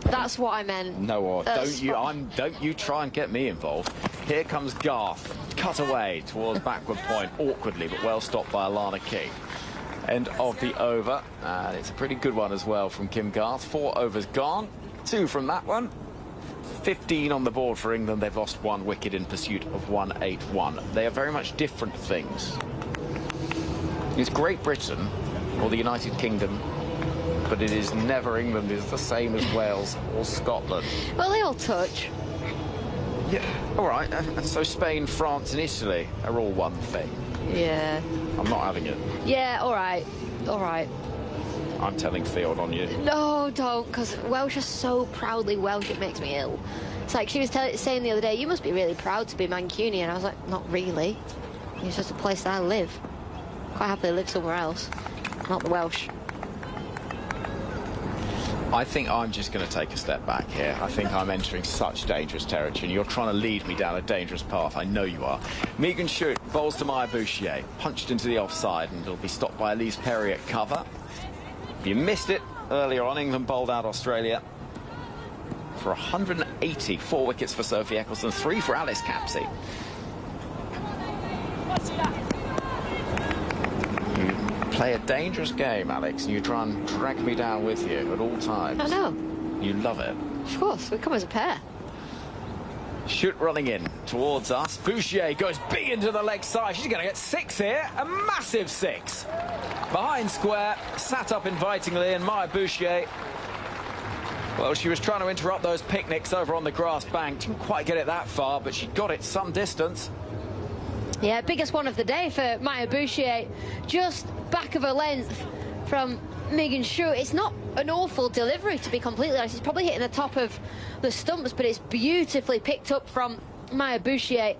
[SPEAKER 19] that's what I meant.
[SPEAKER 18] No, don't you try and get me involved. Here comes Garth, cut away towards backward point, awkwardly, but well stopped by Alana King. End of the over, and it's a pretty good one as well from Kim Garth. 4 overs gone, 2 from that one. 15 on the board for England. They've lost 1 wicket in pursuit of 181. They are very much different things. It's Great Britain or the United Kingdom, but it is never England is the same as Wales or Scotland.
[SPEAKER 19] Well, they all touch.
[SPEAKER 18] Yeah, all right. So Spain, France and Italy are all one thing.
[SPEAKER 19] Yeah.
[SPEAKER 18] I'm not having it.
[SPEAKER 19] Yeah, all right. All right.
[SPEAKER 18] I'm telling Theon on you.
[SPEAKER 19] No, don't, because Welsh are so proudly Welsh, it makes me ill. It's like she was saying the other day, you must be really proud to be Mancunian. And I was like, not really. It's just a place that I live. Quite happily live somewhere else. Not the Welsh.
[SPEAKER 18] I think I'm just going to take a step back here. I think I'm entering such dangerous territory, and you're trying to lead me down a dangerous path. I know you are. Megan Schutt bowls to Maya Bouchier, punched into the offside, and it'll be stopped by Elise Perry at cover. If you missed it earlier on, England bowled out Australia for 180. 4 wickets for Sophie Eccleston, 3 for Alice Capsey. Play a dangerous game, Alex, and you try and drag me down with you at all times.
[SPEAKER 19] I know.
[SPEAKER 18] You love it.
[SPEAKER 19] Of course, we come as a pair.
[SPEAKER 18] Schutt running in towards us. Bouchier goes big into the leg side. She's going to get 6 here. A massive 6. Behind square, sat up invitingly, and Maya Bouchier Well, she was trying to interrupt those picnics over on the grass bank. Didn't quite get it that far, but she got it some distance.
[SPEAKER 19] Yeah, biggest one of the day for Maya Bouchier. Just back of a length from Megan Schutt. It's not an awful delivery, to be completely honest. It's probably hitting the top of the stumps, but it's beautifully picked up from Maya Bouchier.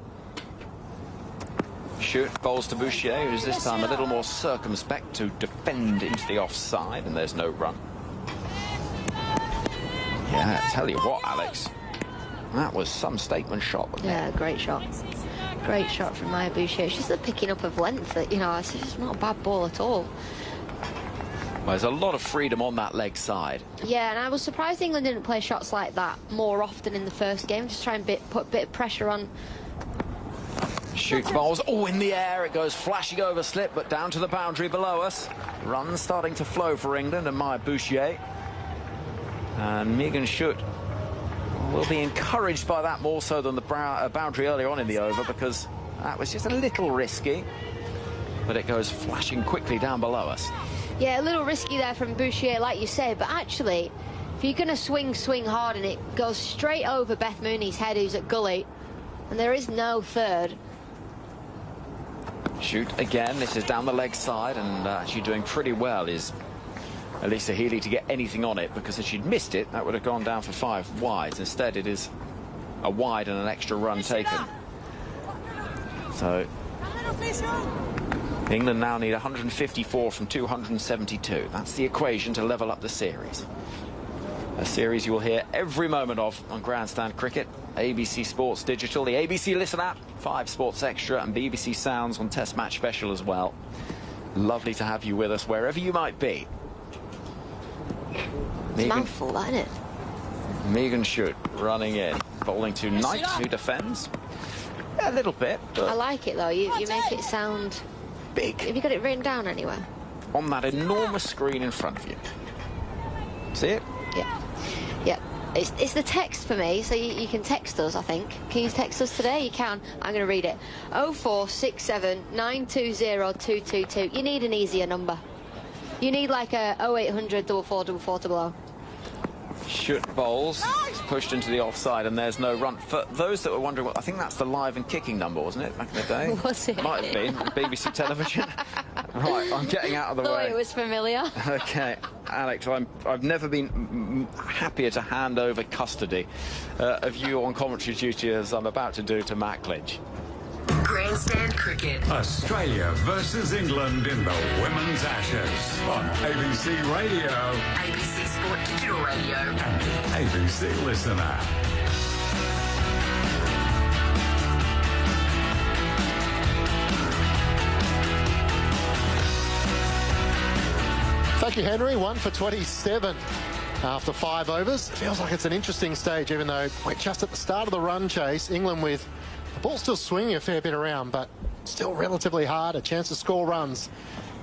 [SPEAKER 18] Schutt bowls to Bouchier, who's this time a little more circumspect to defend into the offside, and there's no run. Yeah, I tell you what, Alex, that was some statement shot.
[SPEAKER 19] Yeah, great shot. Great shot from Maya Bouchier. It's just the picking up of length that, you know, it's just not a bad ball at all.
[SPEAKER 18] Well, there's a lot of freedom on that leg side.
[SPEAKER 19] Yeah, and I was surprised England didn't play shots like that more often in the first game. Just try and put a bit of pressure on.
[SPEAKER 18] Shoots balls, in the air, it goes flashing over slip, but down to the boundary below us. Runs starting to flow for England and Maya Bouchier. And Megan Schutt will be encouraged by that more so than the boundary earlier on in the over, because that was just a little risky, but it goes flashing quickly down below us.
[SPEAKER 19] Yeah, a little risky there from Bouchier, like you say, but actually, if you're going to swing hard and it goes straight over Beth Mooney's head, who's at gully, and there is no third.
[SPEAKER 18] Schutt again, this is down the leg side, and actually doing pretty well is Elisa Healy to get anything on it, because if she'd missed it, that would have gone down for 5 wides. Instead, it is a wide and an extra run taken. So England now need 154 from 272. That's the equation to level up the series. A series you will hear every moment of on Grandstand Cricket, ABC Sports Digital, the ABC Listen app, 5 Sports Extra, and BBC Sounds on Test Match Special as well. Lovely to have you with us wherever you might be.
[SPEAKER 19] It's a mouthful, that, isn't it?
[SPEAKER 18] Megan Schutt running in, bowling to Knight, who defends. A little bit, but
[SPEAKER 19] I like it, though. You make it sound
[SPEAKER 18] big.
[SPEAKER 19] Have you got it written down anywhere?
[SPEAKER 18] On that enormous screen in front of you. See it?
[SPEAKER 19] Yeah. Yeah. It's the text for me, so you can text us, I think. Can you text us today? You can. I'm going to read it. 0467 920 222. You need an easier number. You need like a 0800 444400.
[SPEAKER 18] Schutt bowls. It's pushed into the offside, and there's no run. For those that were wondering, I think that's the live and kicking number, wasn't it, back in the day?
[SPEAKER 19] Was it?
[SPEAKER 18] Might have been. BBC television. Right, I'm getting out of the way.
[SPEAKER 19] Thought it was familiar.
[SPEAKER 18] OK, Alex, I've never been happier to hand over custody of you on commentary duty as I'm about to do to Matt Clinch.
[SPEAKER 2] Grandstand Cricket.
[SPEAKER 4] Australia versus England in the Women's Ashes on ABC Radio,
[SPEAKER 2] ABC Sport Digital Radio,
[SPEAKER 4] and the ABC Listen app.
[SPEAKER 13] Thank you, Henry. 1 for 27 after 5 overs. Feels like it's an interesting stage, even though we're just at the start of the run chase. England with the ball still swinging a fair bit around, but still relatively hard. A chance to score runs.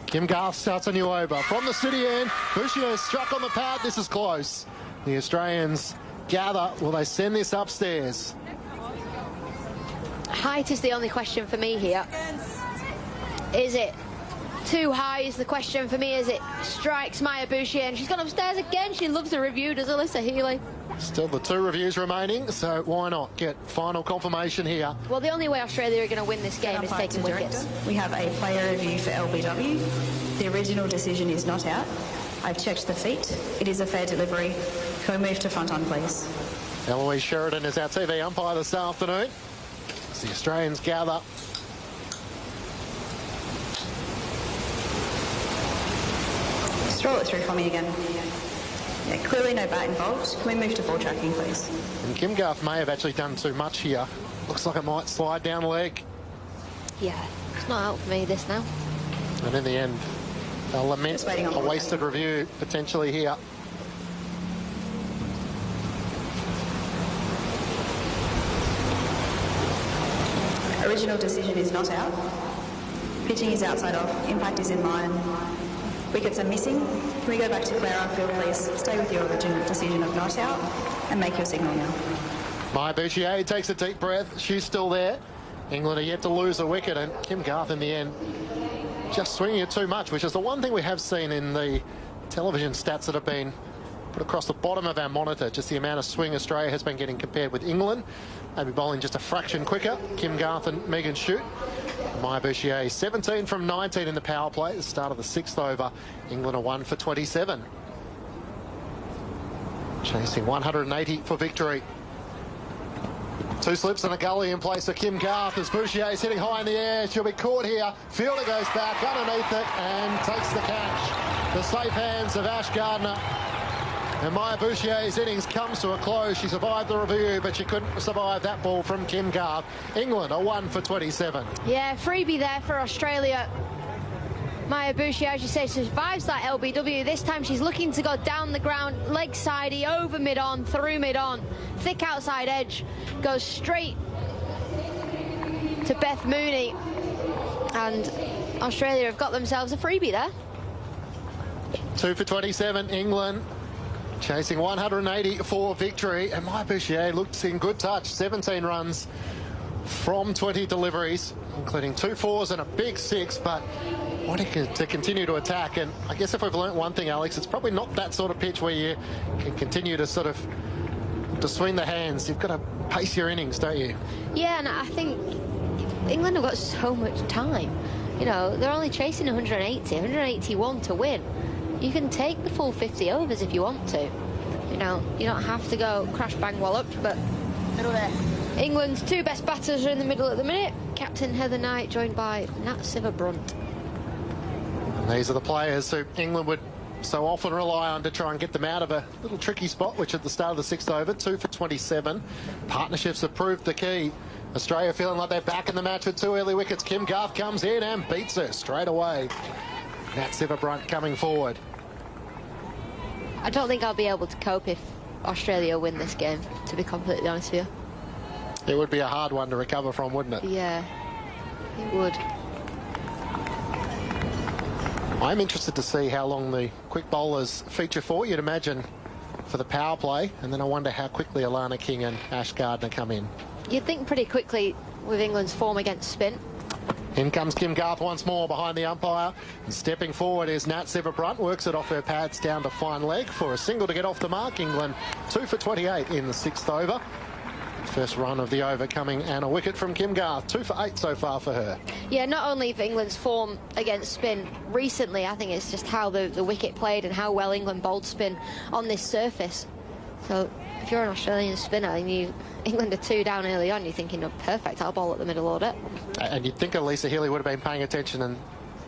[SPEAKER 13] Kim Garth starts a new over. From the city end, Bouchier struck on the pad. This is close. The Australians gather. Will they send this upstairs?
[SPEAKER 19] Height is the only question for me here. Is it too high is the question for me as it strikes Maya Bouchier, and she's gone upstairs again. She loves a review, does Alyssa Healy?
[SPEAKER 13] Still the 2 reviews remaining, so why not get final confirmation here?
[SPEAKER 19] Well, the only way Australia are going to win this game is taking wickets.
[SPEAKER 11] We have a player review for LBW. The original decision is not out. I've checked the feet. It is a fair delivery. Can we move to front on, please?
[SPEAKER 13] Eloise Sheridan is our TV umpire this afternoon. As the Australians gather.
[SPEAKER 11] Roll it through for me again. Yeah, clearly no bat involved. Can we move to ball tracking, please?
[SPEAKER 13] And Kim Garth may have actually done too much here. Looks like it might slide down the leg.
[SPEAKER 19] Yeah, it's not out for me, this now.
[SPEAKER 13] And in the end, they'll lament a wasted review potentially here.
[SPEAKER 11] Original decision is not out. Pitching is outside off. Impact is in line. Wickets are missing. Can we go back to Clare Field, please? Stay with your original decision of not out and make your signal now.
[SPEAKER 13] Maya Bouchier takes a deep breath. She's still there. England are yet to lose a wicket, and Kim Garth in the end just swinging it too much, which is the one thing we have seen in the television stats that have been put across the bottom of our monitor just the amount of swing Australia has been getting compared with England. Maybe bowling just a fraction quicker. Kim Garth and Megan Shute. Maya Bouchier 17 from 19 in the power play at the start of the 6th over. England are 1 for 27. Chasing 180 for victory. 2 slips and a gully in place for Kim Garth as Bouchier is hitting high in the air. She'll be caught here. Fielder goes back underneath it and takes the catch. The safe hands of Ash Gardner. And Maya Bouchier's innings comes to a close. She survived the review, but she couldn't survive that ball from Kim Garth. England are 1 for 27.
[SPEAKER 19] Yeah, freebie there for Australia. Maya Bouchier, as you say, survives that LBW. This time she's looking to go down the ground, leg sidey, over mid-on, through mid-on. Thick outside edge, goes straight to Beth Mooney. And Australia have got themselves a freebie there.
[SPEAKER 13] 2 for 27, England. Chasing 180 for victory. And Maya Bouchier looked in good touch. 17 runs from 20 deliveries, including 2 fours and a big 6, but wanting to continue to attack. And I guess if we've learnt one thing, Alex, it's probably not that sort of pitch where you can continue to sort of to swing the hands. You've got to pace your innings, don't you?
[SPEAKER 19] Yeah, and I think England have got so much time. You know, they're only chasing 181 to win. You can take the full 50 overs if you want to. You know, you don't have to go crash bang wallop, but middle there. England's 2 best batters are in the middle at the minute. Captain Heather Knight joined by Nat Sciver-Brunt.
[SPEAKER 13] And these are the players who England would so often rely on to try and get them out of a little tricky spot, which at the start of the 6th over, 2 for 27. Partnerships have proved the key. Australia feeling like they're back in the match with 2 early wickets. Kim Garth comes in and beats her straight away. Nat Sciver-Brunt coming forward.
[SPEAKER 19] I don't think I'll be able to cope if Australia win this game, to be completely honest with you.
[SPEAKER 13] It would be a hard one to recover from, wouldn't it?
[SPEAKER 19] Yeah, it would.
[SPEAKER 13] I'm interested to see how long the quick bowlers feature for. You'd imagine for the power play, and then I wonder how quickly Alana King and Ash Gardner come in.
[SPEAKER 19] You'd think pretty quickly with England's form against spin.
[SPEAKER 13] In comes Kim Garth once more behind the umpire. And stepping forward is Nat Sciver-Brunt. Works it off her pads down to fine leg for a single to get off the mark. England 2 for 28 in the 6th over. First run of the over coming and a wicket from Kim Garth. 2 for 8 so far for her.
[SPEAKER 19] Yeah, not only for England's form against spin recently, I think it's just how the wicket played and how well England bowled spin on this surface. So if you're an Australian spinner and England are 2 down early on, you're thinking, oh, perfect, I'll bowl at the middle order.
[SPEAKER 13] And you'd think Elisa Healy would have been paying attention and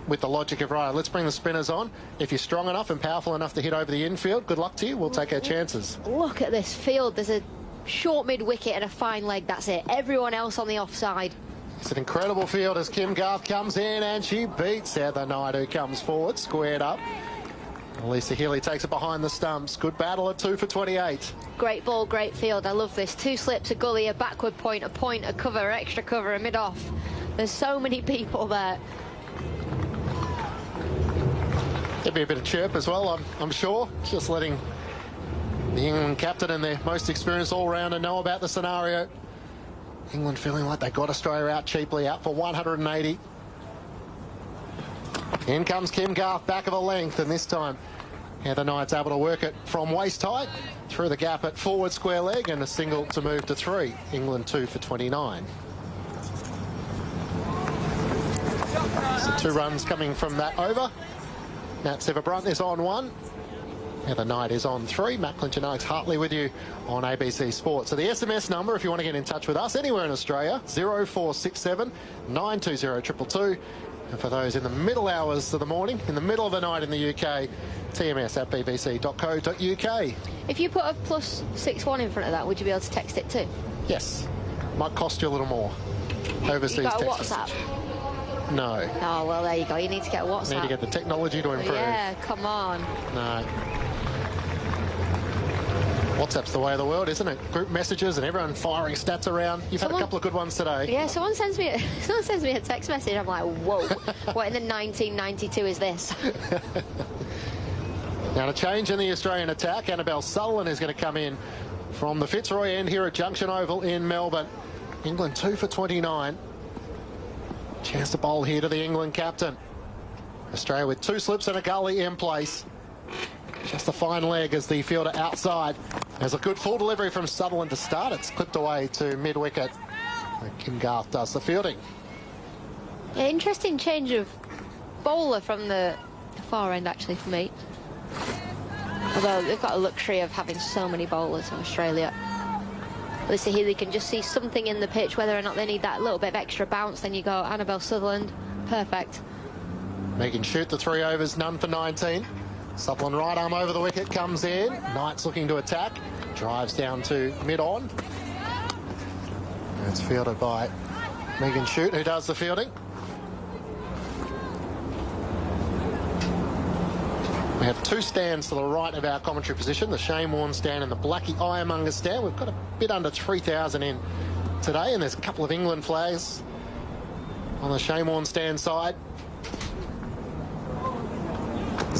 [SPEAKER 13] with the logic of, right, let's bring the spinners on. If you're strong enough and powerful enough to hit over the infield, good luck to you. We'll take our chances.
[SPEAKER 19] Look at this field. There's a short mid-wicket and a fine leg, that's it. Everyone else on the offside.
[SPEAKER 13] It's an incredible field as Kim Garth comes in and she beats Heather Knight, who comes forward, squared up. Elisa Healy takes it behind the stumps. Good battle at 2 for 28.
[SPEAKER 19] Great ball, great field. I love this. 2 slips, a gully, a backward point, a cover, extra cover, a mid-off. There's so many people there.
[SPEAKER 13] There'd be a bit of chirp as well, I'm sure. Just letting the England captain and their most experienced all-rounder know about the scenario. England feeling like they got Australia out cheaply, out for 180. In comes Kim Garth, back of a length, and this time Heather Knight's able to work it from waist height through the gap at forward square leg and a single to move to 3. England 2 for 29. So 2 runs coming from that over. Nat Sciver-Brunt is on 1. Heather Knight is on 3. Matt Clinch and Alex Hartley with you on ABC Sport. So the SMS number, if you want to get in touch with us anywhere in Australia, 0467 920 222. And for those in the middle hours of the morning, in the middle of the night in the UK, tms@bbc.co.uk.
[SPEAKER 19] If you put a +61 in front of that, would you be able to text it too?
[SPEAKER 13] Yes. Might cost you a little more. Overseas
[SPEAKER 19] you got a
[SPEAKER 13] text
[SPEAKER 19] WhatsApp?
[SPEAKER 13] Message. No.
[SPEAKER 19] Oh, well, there you go. You need to get a WhatsApp.
[SPEAKER 13] Need to get the technology to improve.
[SPEAKER 19] Yeah, come on.
[SPEAKER 13] No. WhatsApp's the way of the world, isn't it? Group messages and everyone firing stats around. You've had a couple of good ones today.
[SPEAKER 19] Yeah, someone sends me a text message. I'm like, whoa, what in the 1992 is this?
[SPEAKER 13] Now, a change in the Australian attack. Annabelle Sullivan is going to come in from the Fitzroy end here at Junction Oval in Melbourne. England 2 for 29. Chance to bowl here to the England captain. Australia with 2 slips and a gully in place. Just a fine leg as the fielder outside. There's a good full delivery from Sutherland to start. It's clipped away to mid-wicket. Kim Garth does the fielding.
[SPEAKER 19] Yeah, interesting change of bowler from the far end, actually, for me. Although they've got a luxury of having so many bowlers in Australia. Let's see here, they can just see something in the pitch, whether or not they need that little bit of extra bounce. Then you go Annabelle Sutherland. Perfect.
[SPEAKER 13] Megan Shoot, the 3 overs, none for 19. Sutherland right arm over the wicket, comes in. Knight's looking to attack. Drives down to mid-on. It's fielded by Megan Shoot, who does the fielding. We have 2 stands to the right of our commentary position, the Shane Warne stand and the Blackie Ironmonger stand. We've got a bit under 3,000 in today, and there's a couple of England flags on the Shane Warne stand side.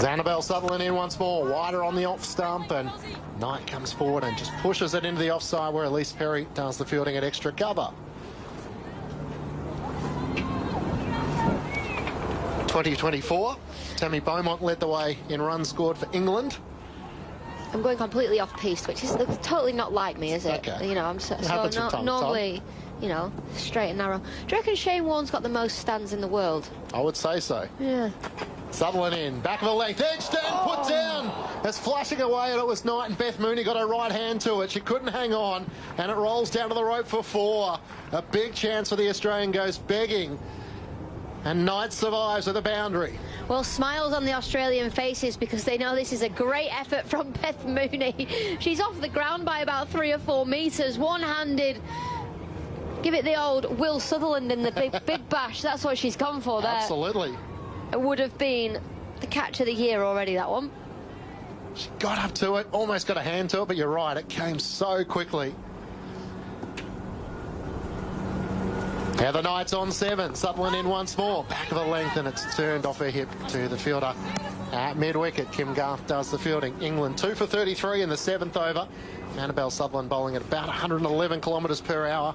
[SPEAKER 13] Annabelle Sutherland in once more, wider on the off stump, and Knight comes forward and just pushes it into the offside where Elise Perry does the fielding at extra cover. 2024, Tammy Beaumont led the way in runs scored for England.
[SPEAKER 19] I'm going completely off piste, which is totally not like me, is it?
[SPEAKER 13] Okay.
[SPEAKER 19] You know, I'm so
[SPEAKER 13] not
[SPEAKER 19] normally, you know, straight and narrow. Do you reckon Shane Warne's got the most stands in the world?
[SPEAKER 13] I would say so.
[SPEAKER 19] Yeah.
[SPEAKER 13] Sutherland in, back of the length, edged and put down. It's flashing away, and it was Knight, and Beth Mooney got her right hand to it. She couldn't hang on, and it rolls down to the rope for 4. A big chance for the Australian goes begging, and Knight survives with a boundary.
[SPEAKER 19] Well, smiles on the Australian faces because they know this is a great effort from Beth Mooney. She's off the ground by about 3 or 4 metres, one-handed. Give it the old Will Sutherland in the big bash. That's what she's gone for there.
[SPEAKER 13] Absolutely.
[SPEAKER 19] It would have been the catch of the year already, that one.
[SPEAKER 13] She got up to it, almost got a hand to it, but you're right, it came so quickly. Heather Knight's on 7, Sutherland in once more, back of the length, and it's turned off her hip to the fielder at mid-wicket. Kim Garth does the fielding. England 2 for 33 in the 7th over. Annabelle Sutherland bowling at about 111 kilometres per hour.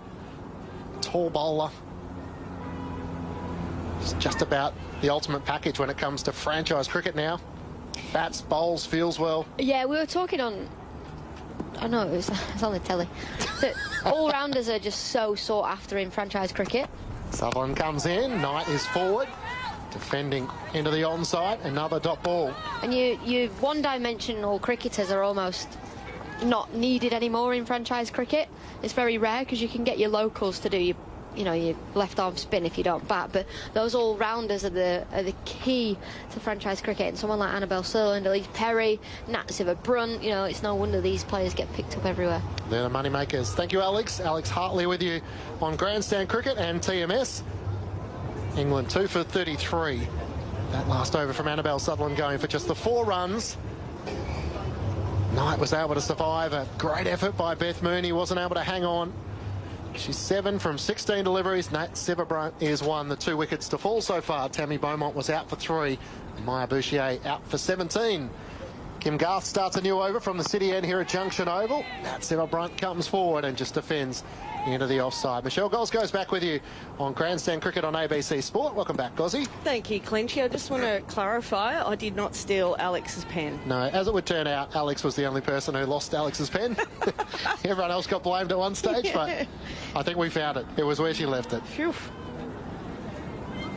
[SPEAKER 13] Tall bowler. It's just about the ultimate package when it comes to franchise cricket now. Bats, bowls, feels well.
[SPEAKER 19] Yeah, we were talking on... I know, it was on the telly. That all-rounders are just so sought after in franchise cricket.
[SPEAKER 13] Sutherland comes in, Knight is forward, defending into the onside, another dot ball.
[SPEAKER 19] And you one-dimensional cricketers are almost not needed anymore in franchise cricket. It's very rare because you can get your locals to do your left arm spin if you don't bat, but those all-rounders are the key to franchise cricket. And someone like Annabelle Sutherland, Elise Perry, Nat Siver-Brunt, it's no wonder these players get picked up everywhere.
[SPEAKER 13] They're the money makers. Thank you, Alex. Alex Hartley with you on Grandstand Cricket and TMS. England 2 for 33. That last over from Annabelle Sutherland going for just the 4 runs. Knight was able to survive. A great effort by Beth Mooney, wasn't able to hang on. She's 7 from 16 deliveries. Nat Siver-Brunt is 1. The 2 wickets to fall so far. Tammy Beaumont was out for 3. Maya Bouchier out for 17. Kim Garth starts a new over from the city end here at Junction Oval. Nat Siver-Brunt comes forward and just defends into the offside. Michelle Goszko's back with you on Grandstand Cricket on ABC Sport. Welcome back, Gozzy.
[SPEAKER 16] Thank you, Clinch. I just want to clarify, I did not steal Alex's pen.
[SPEAKER 13] No, as it would turn out, Alex was the only person who lost Alex's pen. Everyone else got blamed at one stage, but I think we found it. It was where she left it.
[SPEAKER 16] Phew.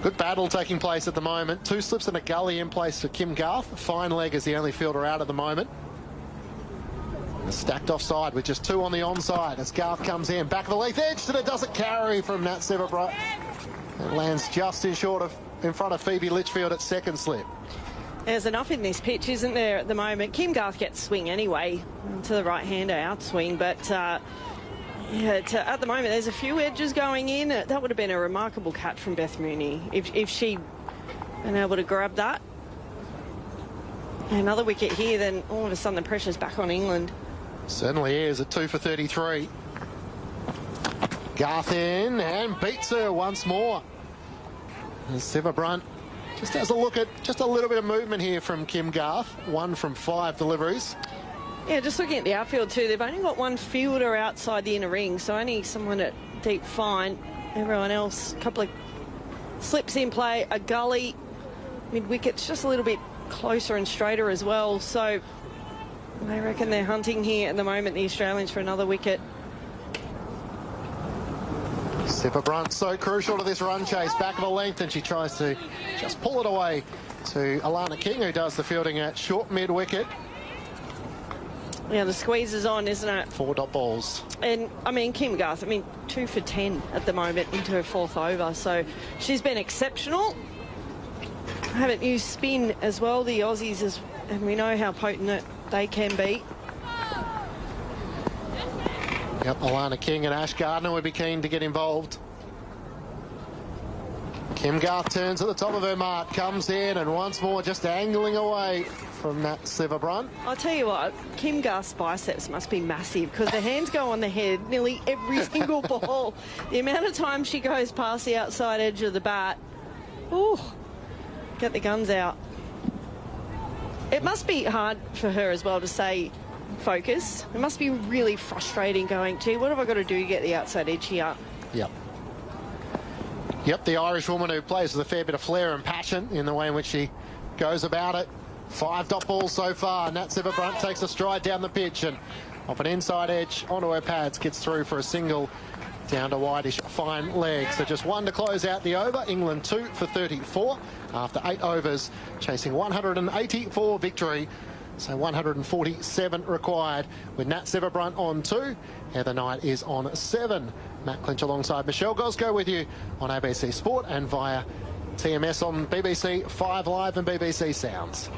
[SPEAKER 13] Good battle taking place at the moment. 2 slips and a gully in place for Kim Garth. Fine leg is the only fielder out at the moment. A stacked offside with just 2 on the onside as Garth comes in. Back of the length edge, and it doesn't carry from Nat Siver-Brunt. It lands just in front of Phoebe Litchfield at second slip.
[SPEAKER 16] There's enough in this pitch, isn't there, at the moment? Kim Garth gets swing anyway to the right-hander outswing, but at the moment there's a few edges going in. That would have been a remarkable catch from Beth Mooney if she'd been able to grab that. Another wicket here, then all of a sudden the pressure's back on England.
[SPEAKER 13] Certainly is at 2 for 33. Garth in and beats her once more. And Siver-Brunt just has a look at just a little bit of movement here from Kim Garth. 1 from 5 deliveries.
[SPEAKER 16] Yeah, just looking at the outfield too, they've only got 1 fielder outside the inner ring, so only someone at deep fine. Everyone else, a couple of slips in play, a gully, mid-wicket's just a little bit closer and straighter as well. So I reckon they're hunting here at the moment, the Australians, for another wicket.
[SPEAKER 13] Siva Brunt so crucial to this run chase. Back of a length, and she tries to just pull it away to Alana King, who does the fielding at short mid-wicket.
[SPEAKER 16] Yeah, the squeeze is on, isn't it?
[SPEAKER 13] 4 dot balls.
[SPEAKER 16] And, I mean, Kim Garth, 2 for 10 at the moment into her 4th over. So she's been exceptional. Haven't used spin as well, the Aussies, and we know how potent they can be.
[SPEAKER 13] Yep, Alana King and Ash Gardner would be keen to get involved. Kim Garth turns at the top of her mark, comes in, and once more just angling away from that Siva Brunt.
[SPEAKER 16] I'll tell you what, Kim Garth's biceps must be massive because the hands go on the head nearly every single ball. The amount of time she goes past the outside edge of the bat. Ooh, get the guns out. It must be hard for her as well to stay focused. It must be really frustrating going, gee, what have I got to do to get the outside edge here?
[SPEAKER 13] Yep, the Irish woman who plays with a fair bit of flair and passion in the way in which she goes about it. 5 dot balls so far. Nat Siva Brunt takes a stride down the pitch and off an inside edge onto her pads, gets through for a single down to wideish fine leg. So just 1 to close out the over. England 2 for 34 after 8 overs, chasing 184 victory. So 147 required with Nat Siva Brunt on 2. Heather Knight is on 7. Matt Clinch alongside Michelle Goszko with you on ABC Sport and via TMS on BBC 5 Live and BBC Sounds.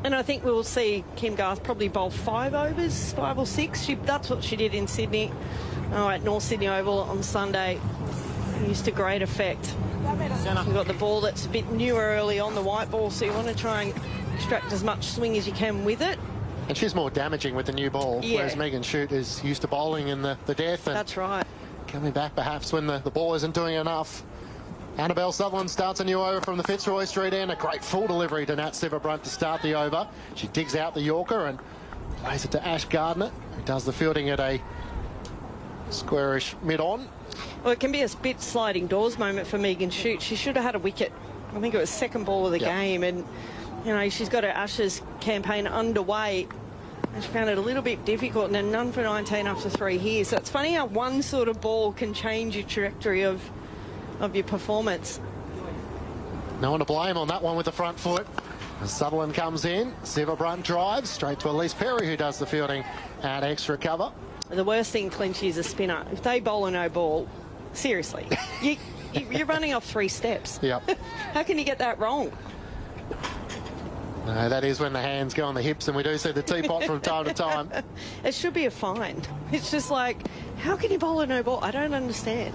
[SPEAKER 16] And I think we'll see Kim Garth probably bowl 5 overs, 5 or 6. That's what she did in Sydney. At North Sydney Oval on Sunday. Used to great effect. You've got the ball that's a bit newer early on, the white ball, so you want to try and extract as much swing as you can with it.
[SPEAKER 13] And she's more damaging with the new ball, whereas Megan Shute is used to bowling in the death. And
[SPEAKER 16] that's right.
[SPEAKER 13] Coming back perhaps when the ball isn't doing enough. Annabelle Sutherland starts a new over from the Fitzroy Street end. A great full delivery to Nat Siva Brunt to start the over. She digs out the Yorker and plays it to Ash Gardner, who does the fielding at a squarish mid-on.
[SPEAKER 16] Well, it can be a bit sliding doors moment for Megan Shute. She should have had a wicket. I think it was 2nd ball of the game, and she's got her Ashes campaign underway. And she found it a little bit difficult, and then none for 19 after 3 here. So it's funny how one sort of ball can change your trajectory of your performance.
[SPEAKER 13] No one to blame on that one with the front foot. As Sutherland comes in, Siva Brunt drives straight to Elise Perry, who does the fielding at extra cover.
[SPEAKER 16] The worst thing, Clinch, is a spinner. If they bowl a no ball, seriously, you're running off 3 steps.
[SPEAKER 13] Yep.
[SPEAKER 16] How can you get that wrong?
[SPEAKER 13] No, that is when the hands go on the hips, and we do see the teapot from time to time.
[SPEAKER 16] It should be a fine. It's just like, how can you bowl a no ball? I don't understand.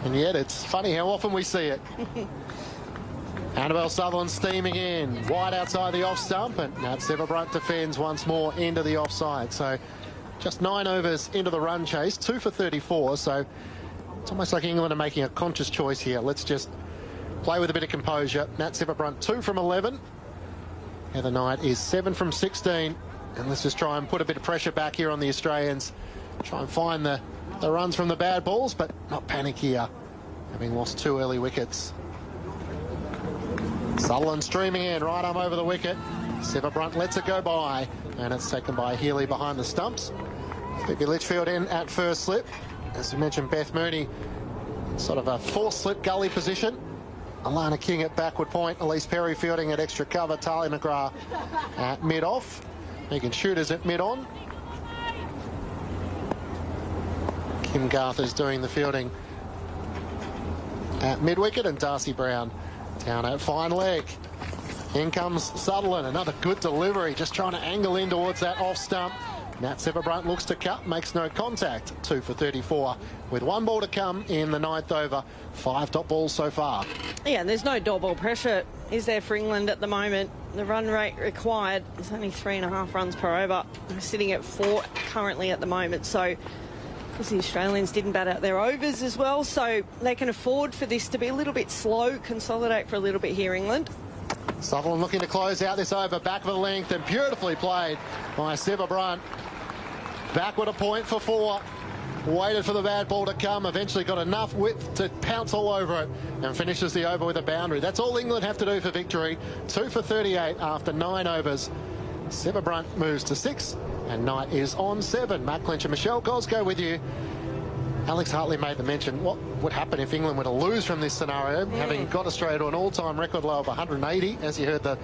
[SPEAKER 13] And yet it's funny how often we see it. Annabelle Sutherland steaming in, wide outside the off stump, and Nat Siva Brunt defends once more into the offside. So just 9 overs into the run chase, 2 for 34. So it's almost like England are making a conscious choice here. Let's just play with a bit of composure. Nat Siva Brunt 2 from 11. Heather Knight is 7 from 16. And let's just try and put a bit of pressure back here on the Australians. Try and find the runs from the bad balls, but not panic here, having lost 2 early wickets. Sutherland streaming in, right arm over the wicket. Siva Brunt lets it go by, and it's taken by Healy behind the stumps. Phoebe Litchfield in at first slip. As we mentioned, Beth Mooney, sort of a 4th slip gully position. Alana King at backward point. Elise Perry fielding at extra cover. Talia McGrath at mid-off. Megan Shute is at mid-on. Kim Garth is doing the fielding at mid-wicket, and Darcy Brown down at fine leg. In comes Sutherland, another good delivery, just trying to angle in towards that off stump. Nat Siva Brunt looks to cut, makes no contact. 2 for 34 with 1 ball to come in the 9th over. 5 dot balls so far.
[SPEAKER 16] Yeah, and there's no dot ball pressure, is there, for England at the moment? The run rate required is only 3.5 runs per over. We're sitting at 4 currently at the moment, so because the Australians didn't bat out their overs as well, so they can afford for this to be a little bit slow, consolidate for a little bit here, England.
[SPEAKER 13] Sutherland looking to close out this over, back of the length, and beautifully played by Siva Brunt. Backward a point for 4. waited for the bad ball to come, eventually got enough width to pounce all over it and finishes the over with a boundary. That's all England have to do for victory. 2 for 38 after 9 overs. Seva Brunt moves to 6 and Knight is on 7. Matt Clinch and Michelle Goszko with you. Alex Hartley made the mention, what would happen if England were to lose from this scenario, having got Australia to an all-time record low of 180, as you heard the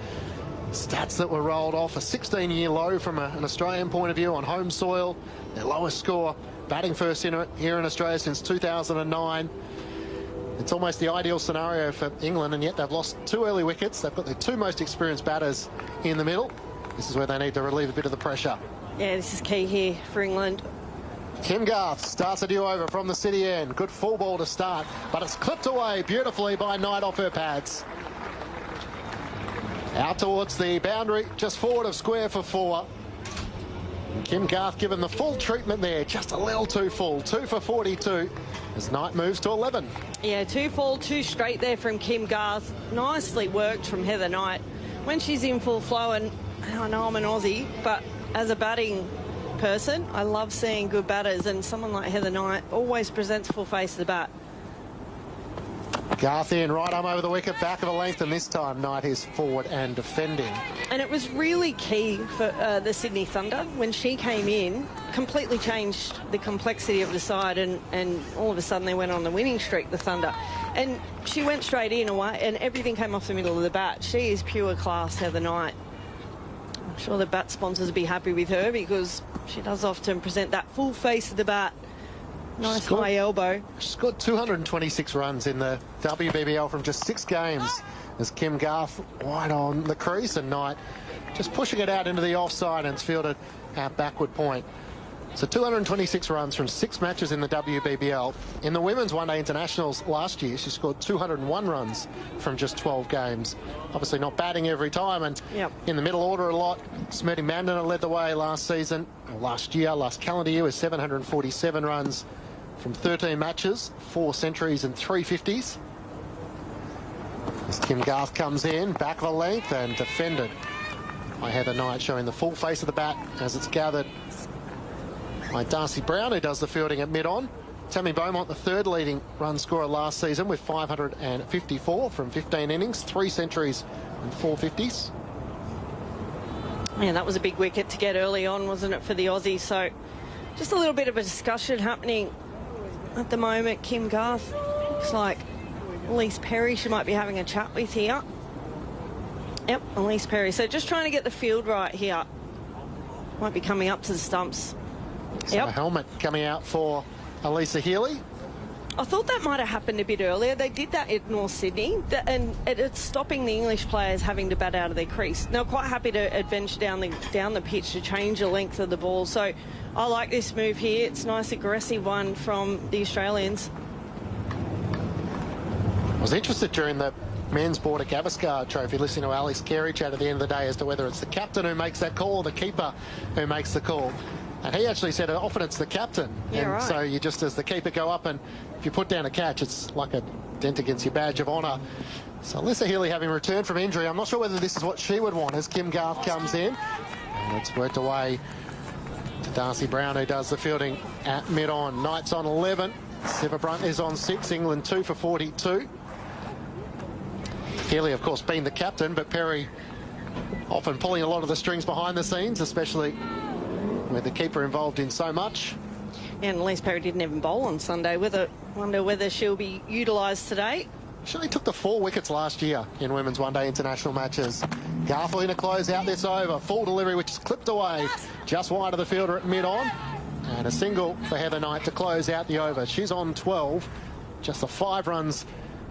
[SPEAKER 13] stats that were rolled off, a 16-year low from an Australian point of view on home soil, their lowest score, batting first here in Australia since 2009. It's almost the ideal scenario for England, and yet they've lost 2 early wickets. They've got their 2 most experienced batters in the middle. This is where they need to relieve a bit of the pressure.
[SPEAKER 16] Yeah, this is key here for England.
[SPEAKER 13] Kim Garth starts a new over from the city end. Good full ball to start, but it's clipped away beautifully by Knight off her pads. Out towards the boundary, just forward of square for 4. Kim Garth given the full treatment there, just a little too full. 2 for 42 as Knight moves to 11.
[SPEAKER 16] Yeah, 2 full, 2 straight there from Kim Garth. Nicely worked from Heather Knight. When she's in full flow, and I know I'm an Aussie, but as a batting person, I love seeing good batters, and someone like Heather Knight always presents full face of the bat.
[SPEAKER 13] Garth in, right arm over the wicket, back of a length, and this time Knight is forward and defending.
[SPEAKER 16] And it was really key for the Sydney Thunder. When she came in, completely changed the complexity of the side, and all of a sudden they went on the winning streak, the Thunder. And she went straight in away, and everything came off the middle of the bat. She is pure class, Heather Knight. I'm sure the bat sponsors will be happy with her, because she does often present that full face of the bat. Nice high elbow. She
[SPEAKER 13] scored 226 runs in the WBBL from just 6 games as Kim Garth wide on the crease, and Knight just pushing it out into the offside, and it's fielded out backward point. So 226 runs from 6 matches in the WBBL. In the Women's One-Day Internationals last year, she scored 201 runs from just 12 games. Obviously not batting every time, and in the middle order a lot. Smriti Mandana led the way last calendar year with 747 runs from 13 matches, 4 centuries and 3 50s. As Kim Garth comes in, back of a length and defended by Heather Knight, showing the full face of the bat as it's gathered by Darcy Brown, who does the fielding at mid-on. Tammy Beaumont, the 3rd leading run scorer last season with 554 from 15 innings, 3 centuries and 4 50s.
[SPEAKER 16] Yeah, that was a big wicket to get early on, wasn't it, for the Aussies? So just a little bit of a discussion happening at the moment. Kim Garth, looks like Elise Perry she might be having a chat with here. Yep, Elise Perry. So just trying to get the field right here. Might be coming up to the stumps.
[SPEAKER 13] So a helmet coming out for Elisa Healy.
[SPEAKER 16] I thought that might have happened a bit earlier. They did that at North Sydney, and it's stopping the English players having to bat out of their crease. They're quite happy to adventure down the pitch to change the length of the ball. So I like this move here. It's a nice aggressive one from the Australians.
[SPEAKER 13] I was interested during the men's Border Gavaskar Trophy, listening to Alex Carey chat at the end of the day as to whether it's the captain who makes that call or the keeper who makes the call. And he actually said often it's the captain.
[SPEAKER 16] Yeah,
[SPEAKER 13] and
[SPEAKER 16] right.
[SPEAKER 13] so you just, as the keeper, go up, and if you put down a catch, it's like a dent against your badge of honour. So Alyssa Healy having returned from injury. I'm not sure whether this is what she would want as Kim Garth comes in. And it's worked away to Darcy Brown, who does the fielding at mid-on. Knight's on 11. Seva Brunt is on 6. England 2 for 42. Healy, of course, being the captain, but Perry often pulling a lot of the strings behind the scenes, especially with the keeper involved in so much.
[SPEAKER 16] And Elise Perry didn't even bowl on Sunday. Wonder whether she'll be utilised today.
[SPEAKER 13] She only took the 4 wickets last year in Women's One-Day International matches. Garth looking to close out this over. Full delivery, which is clipped away just wide of the fielder at mid-on. And a single for Heather Knight to close out the over. She's on 12. Just the 5 runs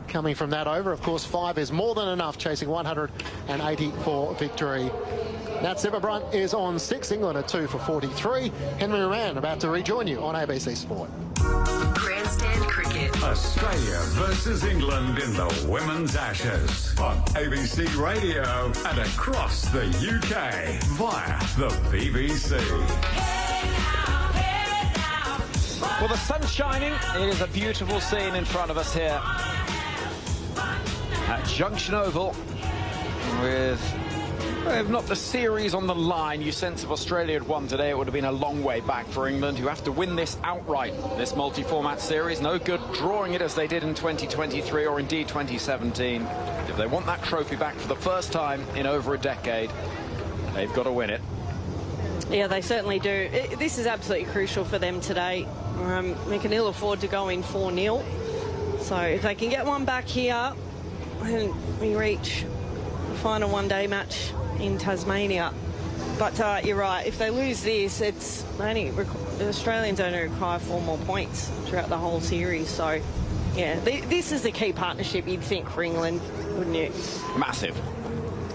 [SPEAKER 13] coming from that over. Of course, 5 is more than enough, chasing 180 for victory. Nat Seva Brunt is on 6. England are 2 for 43. Henry Moran about to rejoin you on ABC Sport.
[SPEAKER 2] Grandstand cricket.
[SPEAKER 4] Australia versus England in the Women's Ashes on ABC Radio and across the UK via the BBC.
[SPEAKER 3] Well, the sun's shining. It is a beautiful scene in front of us here at Junction Oval with
[SPEAKER 18] If not the series on the line, you sense if Australia had won today, it would have been a long way back for England, who have to win this outright, this multi-format series. No good drawing it as they did in 2023 or indeed 2017. If they want that trophy back for the first time in over a decade, they've got to win it.
[SPEAKER 16] Yeah, they certainly do. This is absolutely crucial for them today. They can ill afford to go in 4-0. So if they can get one back here, and we reach the final one-day match in Tasmania. But you're right, if they lose this, it's only the Australians only require 4 more points throughout the whole series. So, yeah, this is the key partnership, you'd think, for England, wouldn't you?
[SPEAKER 18] Massive.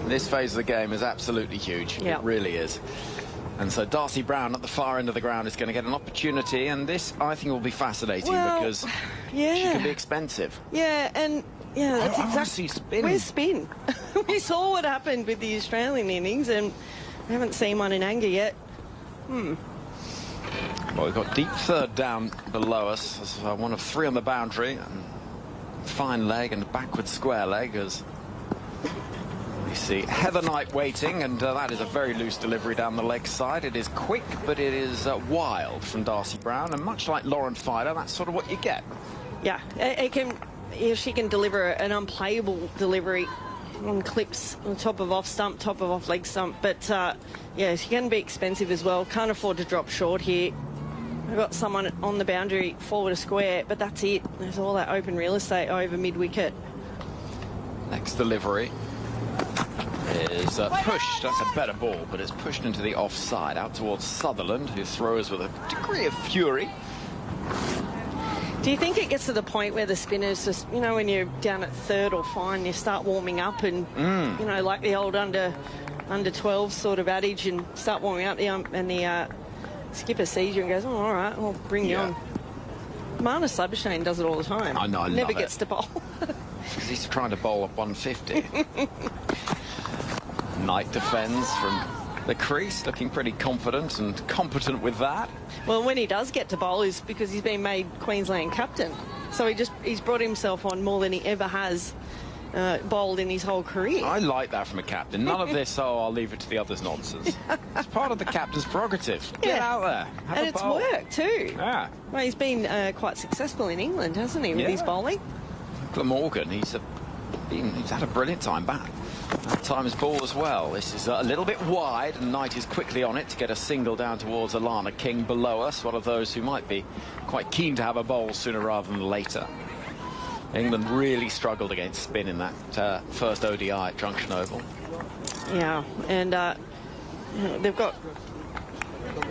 [SPEAKER 18] This phase of the game is absolutely huge. Yep. It really is. And so Darcy Brown at the far end of the ground is going to get an opportunity, and this, I think, will be fascinating because she can be expensive.
[SPEAKER 16] Yeah, and yeah, that's exactly.
[SPEAKER 18] Spin.
[SPEAKER 16] Where's spin? We saw what happened with the Australian innings, and we haven't seen one in anger yet. Well,
[SPEAKER 18] we've got deep third down below us. There's one of 3 on the boundary, and fine leg and backward square leg as we see Heather Knight waiting, and that is a very loose delivery down the leg side. It is quick, but it is wild from Darcy Brown, and much like Lauren Fider, that's sort of what you get.
[SPEAKER 16] Yeah, it can. Yeah, she can deliver an unplayable delivery on clips on top of off stump, top of off leg stump. But yeah, she can be expensive as well. Can't afford to drop short here. We've got someone on the boundary forward a square, but that's it. There's all that open real estate over mid-wicket.
[SPEAKER 18] Next delivery is pushed. That's a better ball, but it's pushed into the offside, out towards Sutherland, who throws with a degree of fury.
[SPEAKER 16] Do you think it gets to the point where the spinners just, you know, when you're down at third or fine, you start warming up and, you know, like the old under 12 sort of adage, and start warming up, and the skipper sees you and goes, oh, all right, I'll bring you on. Marnus Labuschagne does it all the time.
[SPEAKER 18] I know, I
[SPEAKER 16] Never
[SPEAKER 18] love
[SPEAKER 16] gets to bowl.
[SPEAKER 18] Because he's trying to bowl at 150. Knight defends from the crease, looking pretty confident and competent with that.
[SPEAKER 16] Well, when he does get to bowl is because he's been made Queensland captain. So he's brought himself on more than he ever has bowled in his whole career.
[SPEAKER 18] I like that from a captain. None of this, oh, I'll leave it to the others nonsense. It's part of the captain's prerogative. Get out there. Have
[SPEAKER 16] and
[SPEAKER 18] a
[SPEAKER 16] it's
[SPEAKER 18] bowl.
[SPEAKER 16] Worked too.
[SPEAKER 18] Yeah.
[SPEAKER 16] Well, he's been quite successful in England, hasn't he, with his bowling?
[SPEAKER 18] Glamorgan, he's had a brilliant time back. That time is ball as well. This is a little bit wide, and Knight is quickly on it to get a single down towards Alana King below us, one of those who might be quite keen to have a bowl sooner rather than later. England really struggled against spin in that first ODI at Junction Oval.
[SPEAKER 16] Yeah, and they've got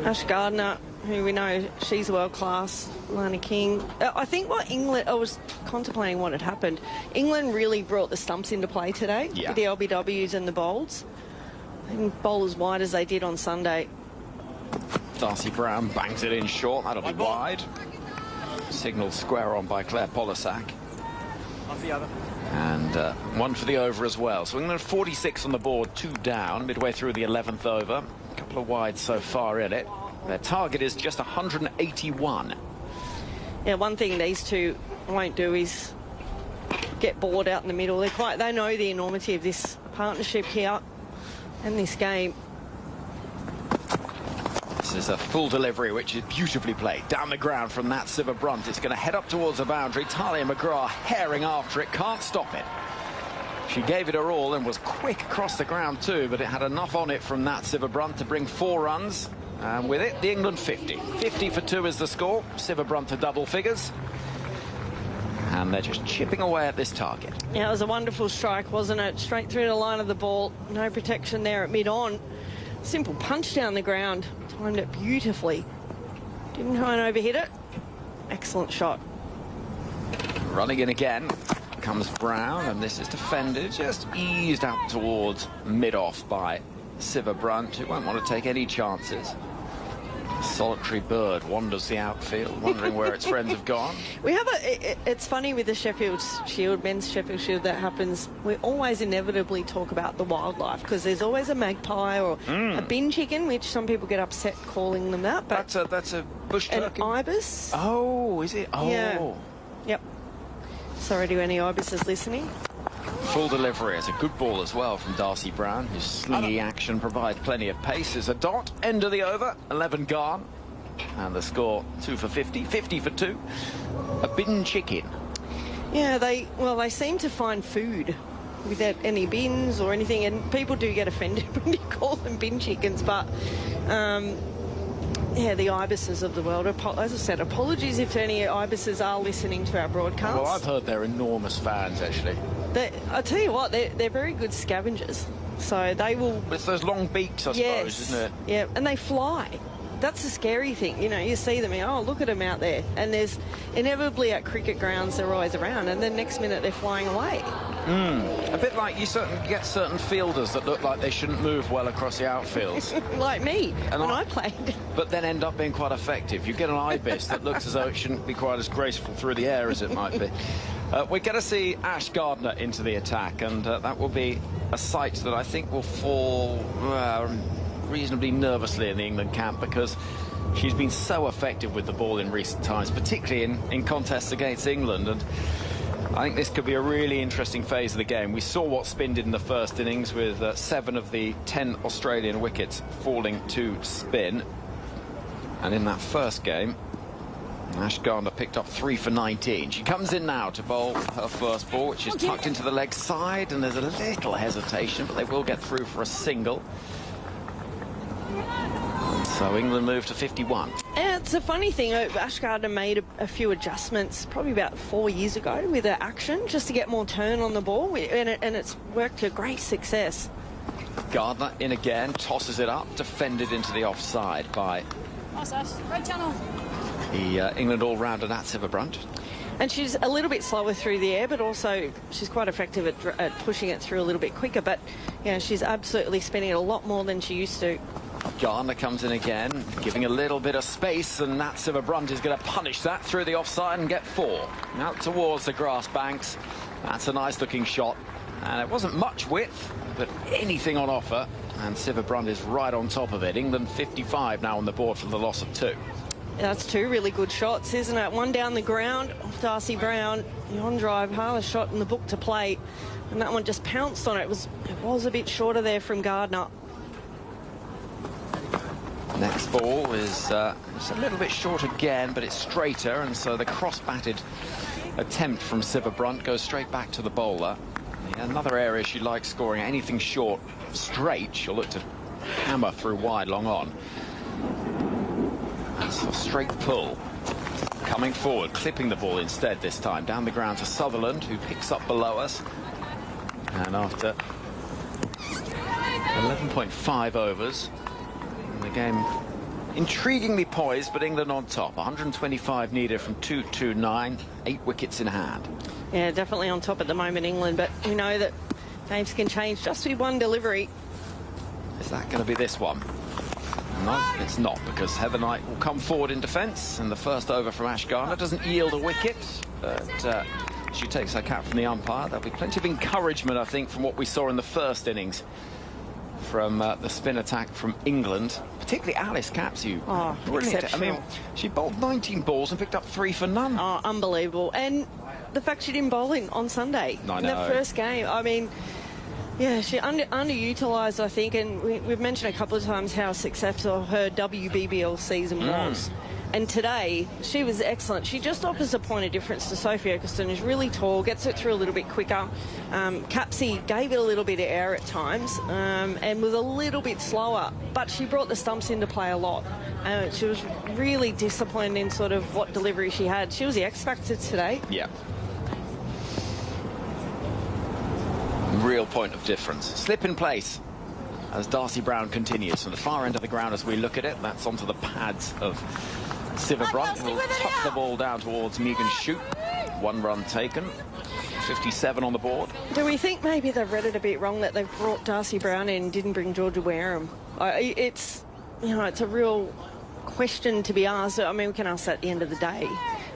[SPEAKER 16] Ash Gardner, who we know she's world-class, Alana King. I think what England, I was contemplating what had happened. England really brought the stumps into play today with the LBWs and the bowls. They didn't bowl as wide as they did on Sunday.
[SPEAKER 18] Darcy Brown bangs it in short. That'll be wide. Signal square on by Claire Polisak. And one for the over as well. So England 46 on the board, 2 down, midway through the 11th over. A couple of wides so far in it. Their target is just 181.
[SPEAKER 16] Yeah, one thing these two won't do is get bored out in the middle. They know the enormity of this partnership here and this game.
[SPEAKER 18] This is a full delivery, which is beautifully played. Down the ground from that Siva Brunt. It's going to head up towards the boundary. Talia McGrath herring after it. Can't stop it. She gave it her all and was quick across the ground too, but it had enough on it from that Siva Brunt to bring 4 runs. And with it, the England 50. 50 for 2 is the score. Siva Brunt to double figures. And they're just chipping away at this target.
[SPEAKER 16] Yeah, it was a wonderful strike, wasn't it? Straight through the line of the ball. No protection there at mid-on. Simple punch down the ground. Timed it beautifully. Didn't try and overhit it. Excellent shot.
[SPEAKER 18] Running in again comes Brown, and this is defended. Just eased out towards mid-off by Siva Brunt, who won't want to take any chances. Solitary bird wanders the outfield, wondering where its friends have gone.
[SPEAKER 16] We have it's funny with the Sheffield Shield, men's Sheffield Shield, that happens. We always inevitably talk about the wildlife, because there's always a magpie or a bin chicken, which some people get upset calling them that. But
[SPEAKER 18] that's a bush turkey.
[SPEAKER 16] An ibis.
[SPEAKER 18] Oh, is it? Oh.
[SPEAKER 16] Yeah. Yep. Sorry to any ibises listening.
[SPEAKER 18] Full delivery. It's a good ball as well from Darcy Brown, whose slingy action provides plenty of pace. It's a dot. End of the over. 11 gone. And the score 2 for 50. 50 for 2. A bin chicken.
[SPEAKER 16] Yeah, they seem to find food without any bins or anything, and people do get offended when you call them bin chickens, but yeah, the ibises of the world. As I said, apologies if any ibises are listening to our broadcast.
[SPEAKER 18] Well, I've heard they're enormous fans, actually.
[SPEAKER 16] I tell you what, they're very good scavengers. So they will...
[SPEAKER 18] It's those long beaks, I suppose, isn't it?
[SPEAKER 16] Yeah, and they fly. That's the scary thing. You know, you see them, oh, look at them out there. And there's inevitably at cricket grounds, they're always around, and then next minute they're flying away.
[SPEAKER 18] A bit like you get certain fielders that look like they shouldn't move well across the outfields.
[SPEAKER 16] Like me, when I played.
[SPEAKER 18] But then end up being quite effective. You get an ibis that looks as though it shouldn't be quite as graceful through the air as it might be. We're going to see Ash Gardner into the attack, and that will be a sight that I think will fall reasonably nervously in the England camp, because she's been so effective with the ball in recent times, particularly in contests against England. And I think this could be a really interesting phase of the game. We saw what Spin did in the first innings with 7 of the 10 Australian wickets falling to Spin. And in that first game, Ash Gardner picked up 3 for 19. She comes in now to bowl her first ball, which is tucked into the leg side, and there's a little hesitation, but they will get through for a single. So England move to 51.
[SPEAKER 16] Yeah, it's a funny thing. Ash Gardner made a few adjustments probably about 4 years ago with her action, just to get more turn on the ball, and it's worked to great success.
[SPEAKER 18] Gardner in again, tosses it up, defended into the offside by
[SPEAKER 10] Red channel.
[SPEAKER 18] the England all-rounder Nat Sciver-Brunt.
[SPEAKER 16] And she's a little bit slower through the air, but also she's quite effective at pushing it through a little bit quicker. But yeah, she's absolutely spinning it a lot more than she used to.
[SPEAKER 18] Gardner comes in again, giving a little bit of space, and Nat Sciver-Brunt is going to punish that through the offside and get 4. Out towards the grass banks. That's a nice-looking shot. And it wasn't much width, but anything on offer. And Sciver-Brunt is right on top of it. England 55 now on the board for the loss of 2.
[SPEAKER 16] That's 2 really good shots, isn't it? One down the ground off Darcy Brown, the on-drive, hardest shot in the book to play. And that one just pounced on it. It was a bit shorter there from Gardner.
[SPEAKER 18] Next ball is it's a little bit short again, but it's straighter, and so the cross-batted attempt from Sciver-Brunt goes straight back to the bowler. Yeah, another area she likes scoring. Anything short, straight, she'll look to hammer through wide, long on. That's a straight pull. Coming forward, clipping the ball instead this time. Down the ground to Sutherland, who picks up below us. And after 11.5 overs, the game intriguingly poised, but England on top. 125 needed from 229, 8 wickets in hand.
[SPEAKER 16] Yeah, definitely on top at the moment, England, but we know that games can change just with one delivery.
[SPEAKER 18] Is that going to be this one? No, it's not, because Heather Knight will come forward in defence, and the first over from Ash Gardner doesn't yield a wicket, but she takes her cap from the umpire. There'll be plenty of encouragement, I think, from what we saw in the first innings from the spin attack from England, particularly Alice Capps,
[SPEAKER 16] Oh, brilliant.
[SPEAKER 18] I mean, she bowled 19 balls and picked up 3 for none.
[SPEAKER 16] Oh, unbelievable. And the fact she didn't bowl on Sunday in that first game, I mean, yeah, she underutilised, I think, and we've mentioned a couple of times how successful her WBBL season was. And today, she was excellent. She just offers a point of difference to Sophie Eccleston, who's really tall, gets it through a little bit quicker. Capsy gave it a little bit of air at times and was a little bit slower, but she brought the stumps into play a lot. She was really disciplined in sort of what delivery she had. She was the X factor today.
[SPEAKER 18] Yeah. Real point of difference. Slip in place as Darcy Brown continues from the far end of the ground as we look at it. That's onto the pads of Sciver-Brunt, who will tuck the ball down towards Megan Shute. 1 run taken. 57 on the board.
[SPEAKER 16] Do we think maybe they've read it a bit wrong that they've brought Darcy Brown in and didn't bring Georgia Wareham? It's, you know, it's a real question to be asked. I mean, we can ask that at the end of the day.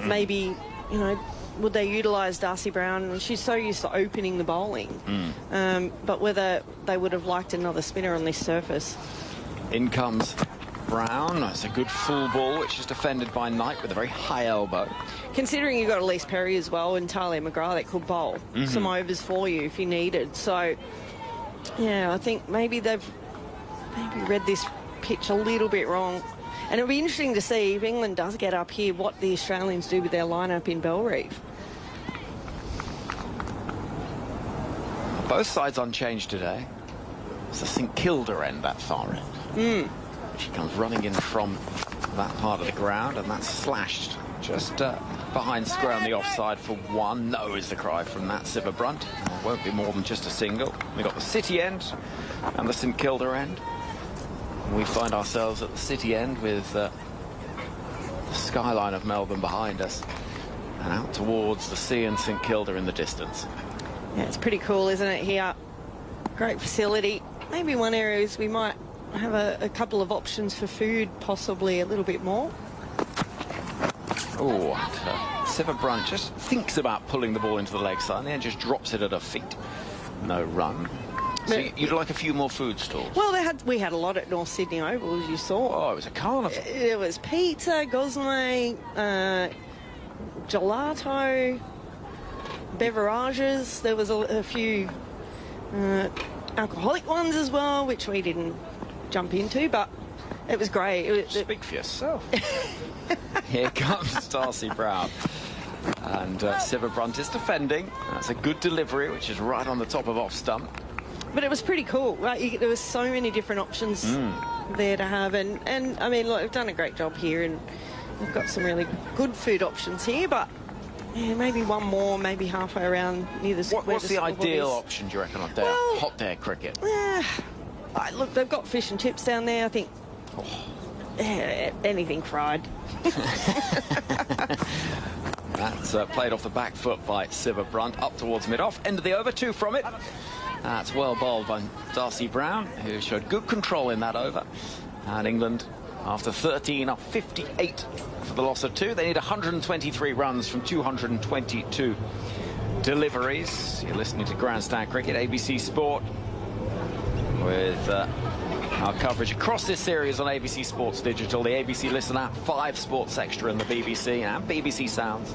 [SPEAKER 16] Maybe, you know, would they utilise Darcy Brown? She's so used to opening the bowling. But whether they would have liked another spinner on this surface.
[SPEAKER 18] In comes Brown. That's a good full ball, which is defended by Knight with a very high elbow.
[SPEAKER 16] Considering you've got Elise Perry as well and Talia McGrath that could bowl some overs for you if you needed. So, yeah, I think maybe they've read this pitch a little bit wrong. And it'll be interesting to see if England does get up here what the Australians do with their lineup in Bellreef.
[SPEAKER 18] Both sides unchanged today. It's the St Kilda end, that far end. She comes running in from that part of the ground, and that's slashed just behind square on the offside for one. No is the cry from that Siva Brunt. It won't be more than just a single. We've got the City end and the St Kilda end. We find ourselves at the City end with the skyline of Melbourne behind us and out towards the sea and St Kilda in the distance.
[SPEAKER 16] Yeah, it's pretty cool, isn't it, here? Great facility. Maybe one area is we might have a couple of options for food, possibly a little bit more.
[SPEAKER 18] Oh, Siva Brunt just thinks about pulling the ball into the leg side and then just drops it at her feet. No run. So you'd like a few more food stalls?
[SPEAKER 16] Well, we had a lot at North Sydney Oval, as you saw.
[SPEAKER 18] Oh, it was a carnival.
[SPEAKER 16] It was pizza, gosme, gelato, beverages. There was a few alcoholic ones as well, which we didn't jump into, but it was great.
[SPEAKER 18] Speak for yourself. Here comes Darcy Brown. And Siva Brunt is defending. That's a good delivery, which is right on the top of off stump.
[SPEAKER 16] But it was pretty cool. Right? There was so many different options there to have. And I mean, look, we've done a great job here, and we've got some really good food options here, but yeah, maybe one more, maybe halfway around near the scoreboard.
[SPEAKER 18] What's the ideal option, do you reckon, on hot dare cricket?
[SPEAKER 16] Yeah, look, they've got fish and chips down there, I think. Anything fried.
[SPEAKER 18] That's played off the back foot by Siva Brunt, up towards mid-off. End of the over, 2 from it. That's well bowled by Darcy Brown, who showed good control in that over. And England, after 13, are 58 for the loss of 2. They need 123 runs from 222 deliveries. You're listening to Grandstand Cricket, ABC Sport, with our coverage across this series on ABC Sports Digital, the ABC Listen app, 5 Sports Extra in the BBC, and BBC Sounds.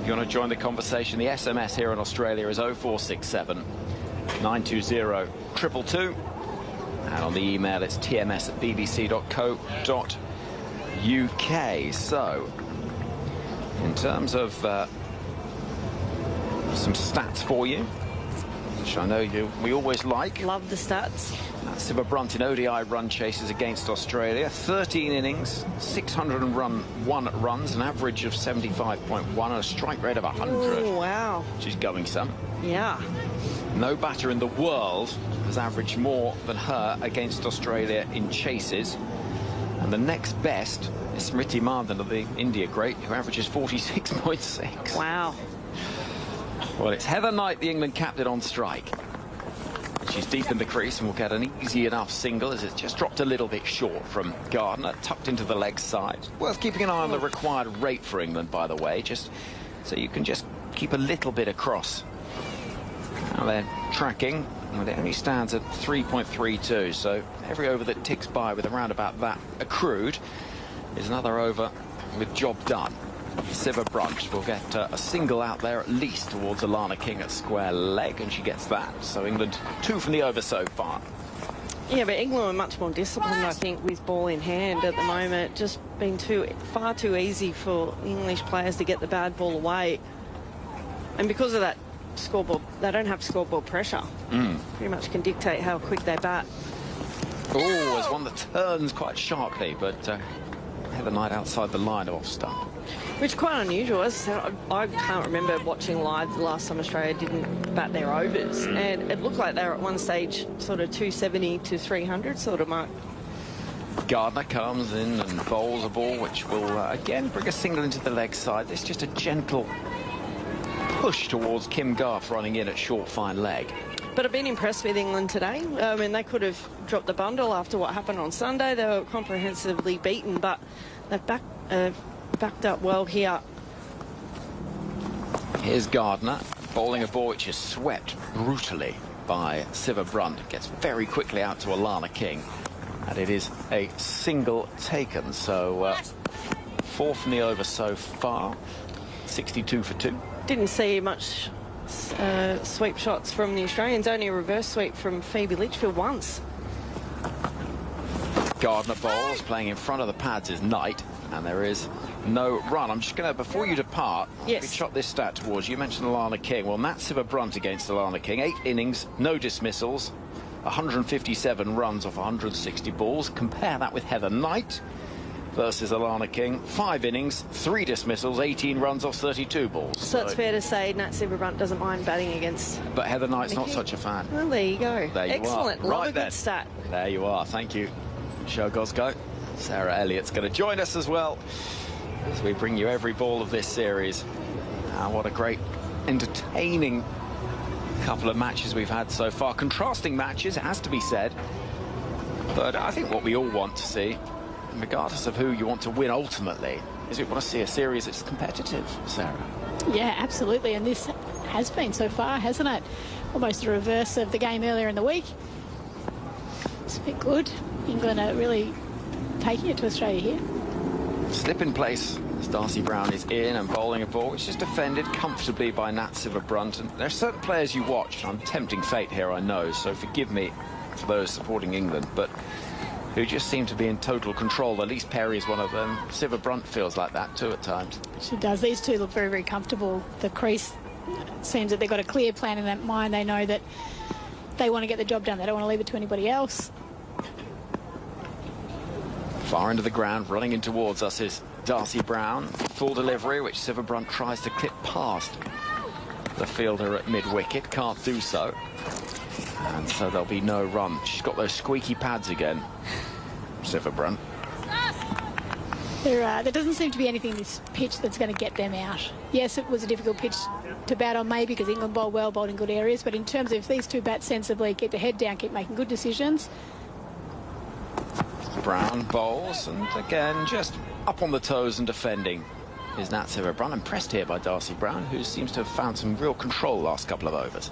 [SPEAKER 18] If you want to join the conversation, the SMS here in Australia is 0467 920 222, and on the email it's tms@bbc.co.uk. So, in terms of some stats for you, which I know we always like.
[SPEAKER 16] Love the stats.
[SPEAKER 18] Siva Brunt in ODI run chases against Australia. 13 innings, 601 runs, an average of 75.1, and a strike rate of 100.
[SPEAKER 16] Oh, wow.
[SPEAKER 18] She's going some.
[SPEAKER 16] Yeah.
[SPEAKER 18] No batter in the world has averaged more than her against Australia in chases. And the next best is Smriti Mandhan of the India great, who averages 46.6.
[SPEAKER 16] Wow.
[SPEAKER 18] Well, it's Heather Knight, the England captain, on strike. She's deep in the crease and will get an easy enough single as it's just dropped a little bit short from Gardner, tucked into the leg side. Worth keeping an eye on the required rate for England, by the way, just so you can just keep a little bit across. Now they're tracking, well, it only stands at 3.32, so every over that ticks by with around about that accrued is another over with job done. Siva Brunt will get a single out there at least towards Alana King at square leg, and she gets that. So England 2 from the over so far.
[SPEAKER 16] Yeah, but England are much more disciplined, I think, with ball in hand at the moment. Just been far too easy for English players to get the bad ball away. And because of that scoreboard, they don't have scoreboard pressure. Pretty much can dictate how quick they bat.
[SPEAKER 18] Oh, there's one that turns quite sharply, but Heather Knight outside the line of off stump.
[SPEAKER 16] Which is quite unusual. As I said, I can't remember watching live the last time Australia didn't bat their overs. And it looked like they were at one stage sort of 270 to 300 sort of mark.
[SPEAKER 18] Gardner comes in and bowls a ball, which will, again, bring a single into the leg side. It's just a gentle push towards Kim Garth running in at short, fine leg.
[SPEAKER 16] But I've been impressed with England today. I mean, they could have dropped the bundle after what happened on Sunday. They were comprehensively beaten, but they've backed up well here.
[SPEAKER 18] Here's Gardner bowling a ball which is swept brutally by Siva Brunt. Gets very quickly out to Alana King. And it is a single taken. So 4 from the over so far. 62 for 2.
[SPEAKER 16] Didn't see much sweep shots from the Australians. Only a reverse sweep from Phoebe Litchfield once.
[SPEAKER 18] Gardner bowls, playing in front of the pads is Knight, and there is no run. I'm just going to, before you depart,
[SPEAKER 16] yes,
[SPEAKER 18] shot this stat towards you. You mentioned Alana King. Well, Nat Sciver-Brunt against Alana King. 8 innings, no dismissals, 157 runs off 160 balls. Compare that with Heather Knight versus Alana King. 5 innings, 3 dismissals, 18 runs off 32 balls.
[SPEAKER 16] So it's fair to say Nat Sciver-Brunt doesn't mind batting against.
[SPEAKER 18] But Heather Knight's not such a fan.
[SPEAKER 16] Well, there you go.
[SPEAKER 18] There you
[SPEAKER 16] Excellent.
[SPEAKER 18] are.
[SPEAKER 16] Love
[SPEAKER 18] Right
[SPEAKER 16] a
[SPEAKER 18] then.
[SPEAKER 16] good stat.
[SPEAKER 18] There you are. Thank you, Show Goszko. Sarah Elliott's going to join us as well as we bring you every ball of this series. What a great, entertaining couple of matches we've had so far. Contrasting matches, it has to be said. But I think what we all want to see, regardless of who you want to win ultimately, is we want to see a series that's competitive, Sarah.
[SPEAKER 17] Yeah, absolutely. And this has been so far, hasn't it? Almost a reverse of the game earlier in the week. It's a bit good. England are really taking it to Australia here.
[SPEAKER 18] Slip in place as Darcy Brown is in and bowling a ball which is defended comfortably by Nat Sciver-Brunt. And there are certain players you watch, I'm tempting fate here, I know, so forgive me for those supporting England, but who just seem to be in total control. Elise Perry is one of them. Sciver-Brunt feels like that too at times.
[SPEAKER 17] She does. These two look very, very comfortable. The crease seems that they've got a clear plan in that mind. They know that they want to get the job done. They don't want to leave it to anybody else.
[SPEAKER 18] Far into the ground, running in towards us is Darcy Brown. Full delivery, which Sciver-Brunt tries to clip past the fielder at mid-wicket. Can't do so. And so there'll be no run. She's got those squeaky pads again, Sciver-Brunt.
[SPEAKER 17] There doesn't seem to be anything in this pitch that's going to get them out. Yes, it was a difficult pitch to bat on maybe because England bowled well, bowled in good areas, but in terms of if these two bat sensibly, keep the head down, keep making good decisions.
[SPEAKER 18] Brown bowls, and again, just up on the toes and defending is Nat Sciver-Brunt. Impressed here by Darcy Brown, who seems to have found some real control last couple of overs.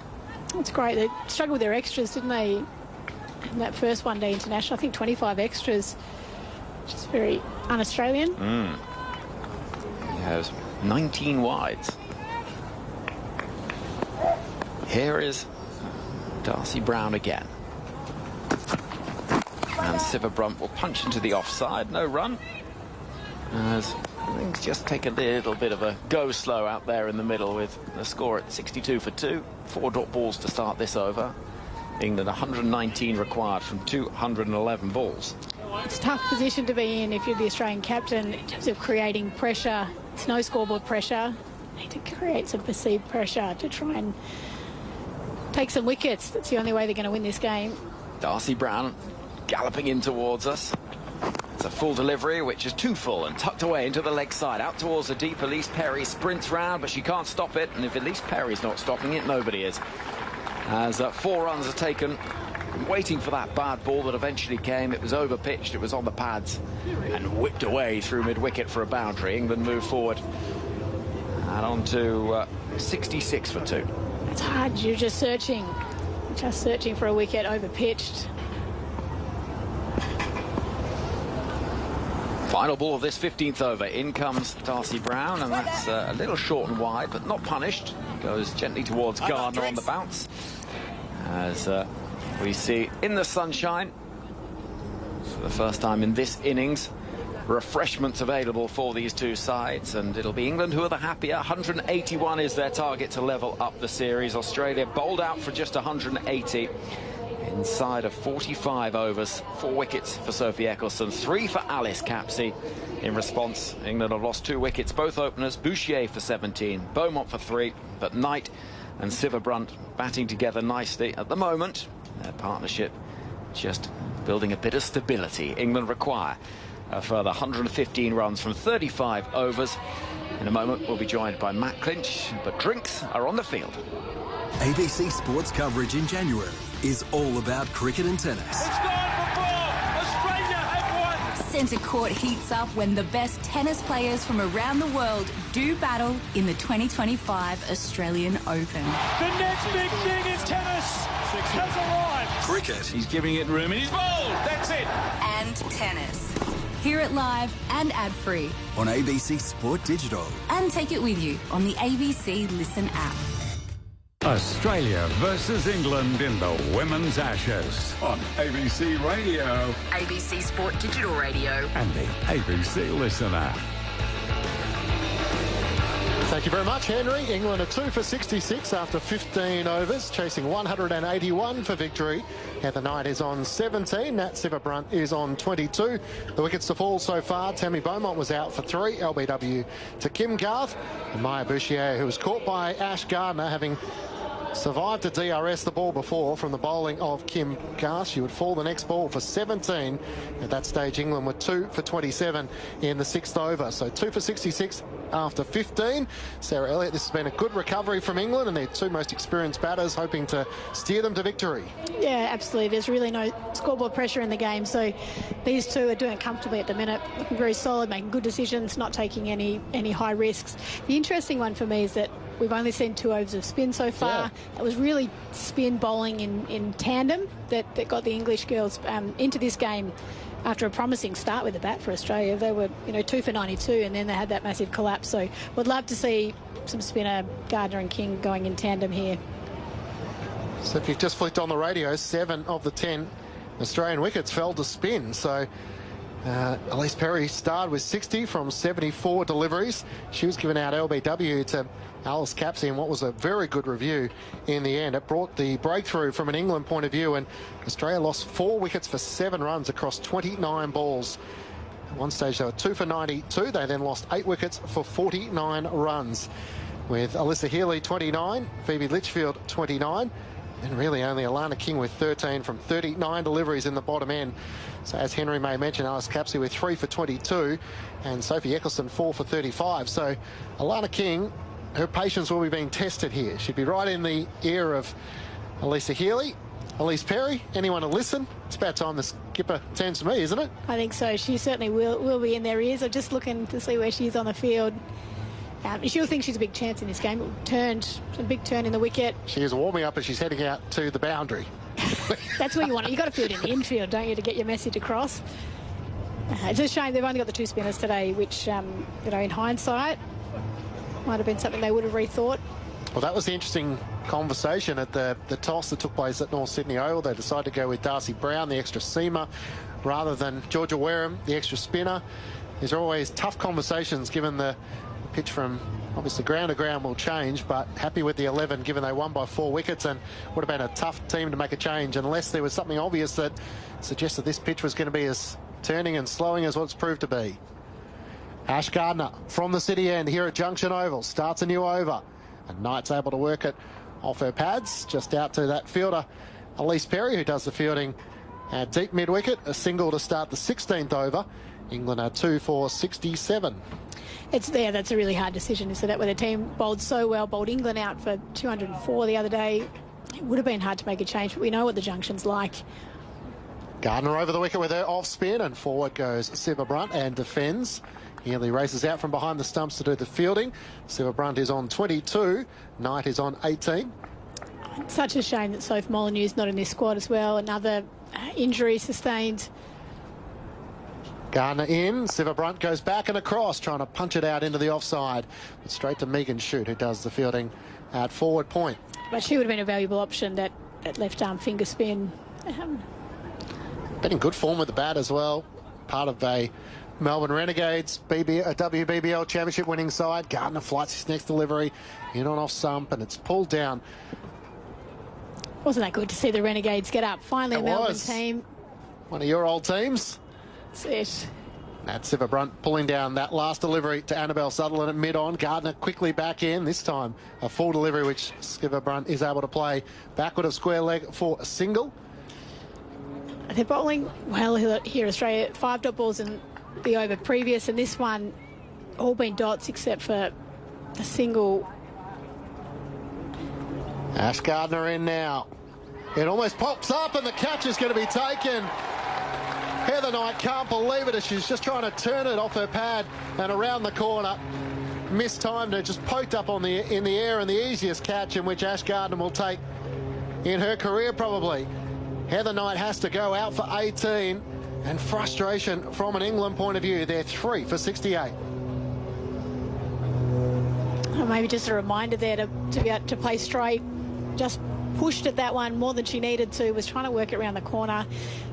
[SPEAKER 17] That's great. They struggled with their extras, didn't they, in that first one-day international? I think 25 extras, which is very un-Australian.
[SPEAKER 18] He has 19 wides. Here is Darcy Brown again. And Sciver-Brunt will punch into the offside. No run. As things just take a little bit of a go slow out there in the middle with the score at 62 for 2. 4 drop balls to start this over. England 119 required from 211 balls.
[SPEAKER 17] It's a tough position to be in if you're the Australian captain in terms of creating pressure. It's no scoreboard pressure. You need to create some perceived pressure to try and take some wickets. That's the only way they're going to win this game.
[SPEAKER 18] Darcy Brown galloping in towards us. It's a full delivery, which is too full and tucked away into the leg side. Out towards the deep, Elise Perry sprints round, but she can't stop it. And if Elise Perry's not stopping it, nobody is. As 4 runs are taken, waiting for that bad ball that eventually came. It was over-pitched, it was on the pads, and whipped away through mid-wicket for a boundary. England move forward and on to 66 for 2.
[SPEAKER 17] It's hard, you're just searching for a wicket, over-pitched.
[SPEAKER 18] Final ball of this 15th over. In comes Darcy Brown, and that's a little short and wide, but not punished. Goes gently towards Gardner on the bounce. As we see in the sunshine, for the first time in this innings, refreshments available for these two sides, and it'll be England who are the happier. 181 is their target to level up the series. Australia bowled out for just 180. Inside of 45 overs, 4 wickets for Sophie Eccleston, 3 for Alice Capsey. In response, England have lost 2 wickets, both openers. Bouchier for 17, Beaumont for 3, but Knight and Sciver-Brunt batting together nicely at the moment. Their partnership just building a bit of stability. England require a further 115 runs from 35 overs. In a moment, we'll be joined by Matt Clinch, but drinks are on the field.
[SPEAKER 6] ABC Sports coverage in January is all about cricket and tennis.
[SPEAKER 14] It's gone for 4. Australia have won.
[SPEAKER 15] Centre court heats up when the best tennis players from around the world do battle in the 2025 Australian Open.
[SPEAKER 3] The next big thing is tennis. has arrived.
[SPEAKER 6] Cricket.
[SPEAKER 3] He's giving it room and he's bowled. That's it.
[SPEAKER 15] And tennis. Hear it live and ad-free.
[SPEAKER 6] On ABC Sport Digital.
[SPEAKER 15] And take it with you on the ABC Listen app.
[SPEAKER 4] Australia versus England in the Women's Ashes on ABC Radio
[SPEAKER 2] ABC Sport Digital Radio
[SPEAKER 4] and the ABC Listen app.
[SPEAKER 13] Thank you very much, Henry. England are 2 for 66 after 15 overs, chasing 181 for victory. Heather Knight is on 17. Nat Sciver-Brunt is on 22. The wickets to fall so far: Tammy Beaumont was out for 3. LBW to Kim Garth. And Maya Bouchier, who was caught by Ash Gardner, having survived a DRS the ball before from the bowling of Kim Garth. She would fall the next ball for 17. At that stage, England were 2 for 27 in the 6th over. So 2 for 66 after 15. Sarah Elliott, this has been a good recovery from England, and their 2 most experienced batters hoping to steer them to victory.
[SPEAKER 17] Yeah, absolutely. There's really no scoreboard pressure in the game, so these 2 are doing it comfortably at the minute, looking very solid, making good decisions, not taking any high risks. The interesting one for me is that we've only seen 2 overs of spin so far. Yeah. It was really spin bowling in tandem that got the English girls into this game after a promising start with the bat for Australia. They were, 2 for 92, and then they had that massive collapse. So would love to see some spinner, Gardner and King, going in tandem here.
[SPEAKER 13] So if you've just flicked on the radio, 7 of the 10 Australian wickets fell to spin. So Elise Perry starred with 60 from 74 deliveries. She was given out LBW to Alice Capsey in what was a very good review in the end. It brought the breakthrough from an England point of view, and Australia lost 4 wickets for 7 runs across 29 balls. At one stage they were 2 for 92. They then lost 8 wickets for 49 runs, with Alyssa Healy 29, Phoebe Litchfield 29, and really only Alana King with 13 from 39 deliveries in the bottom end. So as Henry may mention, Alice Capsey with 3 for 22 and Sophie Eccleston 4 for 35. So Alana King, her patience will be being tested here. She'd be right in the ear of Alyssa Healy. Elise Perry, anyone to listen? It's about time the skipper turns to me, isn't it?
[SPEAKER 17] I think so. She certainly will be in their ears. I'm just looking to see where she is on the field. She'll think she's a big chance in this game. A big turn in the wicket.
[SPEAKER 13] She is warming up as she's heading out to the boundary.
[SPEAKER 17] That's where you want it. You've got to field in the infield, don't you, to get your message across. It's a shame they've only got the 2 spinners today, which, in hindsight, might have been something they would have rethought.
[SPEAKER 13] Well, that was the interesting conversation at the toss that took place at North Sydney Oval. They decided to go with Darcy Brown, the extra seamer, rather than Georgia Wareham, the extra spinner. These are always tough conversations, given the pitch from obviously ground to ground will change, but happy with the 11 given they won by 4 wickets, and would have been a tough team to make a change unless there was something obvious that suggested this pitch was going to be as turning and slowing as what it's proved to be. Ash Gardner from the city end here at Junction Oval starts a new over, and Knight's able to work it off her pads just out to that fielder Elise Perry, who does the fielding at deep mid wicket. A single to start the 16th over. England are 2 for 67.
[SPEAKER 17] That's a really hard decision, isn't it? Where the team bowled so well, bowled England out for 204 the other day. It would have been hard to make a change, but we know what the Junction's like.
[SPEAKER 13] Gardner over the wicket with her off spin, and forward goes Sciver-Brunt and defends. Healy races out from behind the stumps to do the fielding. Sciver-Brunt is on 22. Knight is on 18.
[SPEAKER 17] It's such a shame that Soph Molyneux's not in this squad as well. Another injury sustained.
[SPEAKER 13] Gardner in. Sciver-Brunt goes back and across, trying to punch it out into the offside. But straight to Megan Shute, who does the fielding at forward point.
[SPEAKER 17] But she would have been a valuable option, that left arm finger spin.
[SPEAKER 13] Been in good form with the bat as well. Part of a Melbourne Renegades WBBL Championship winning side. Gardner flights his next delivery in on off stump, and it's pulled down.
[SPEAKER 17] Wasn't that good to see the Renegades get up? Finally, a Melbourne team.
[SPEAKER 13] One of your old teams.
[SPEAKER 17] That's it.
[SPEAKER 13] Nat Sciver-Brunt pulling down that last delivery to Annabelle Sutherland at mid-on. Gardner quickly back in, this time a full delivery, which Sciver-Brunt is able to play backward of square leg for a single.
[SPEAKER 17] They're bowling well here, Australia. 5 dot balls in the over previous, and this one all been dots except for a single.
[SPEAKER 13] Ash Gardner in now. It almost pops up, and the catch is going to be taken. Heather Knight can't believe it as she's just trying to turn it off her pad and around the corner. Mistimed it, just poked up in the air, and the easiest catch in which Ash Gardner will take in her career, probably. Heather Knight has to go out for 18, and frustration from an England point of view. They're 3 for 68.
[SPEAKER 17] Maybe just a reminder there to be able to play straight. Just pushed at that one more than she needed to, was trying to work it around the corner.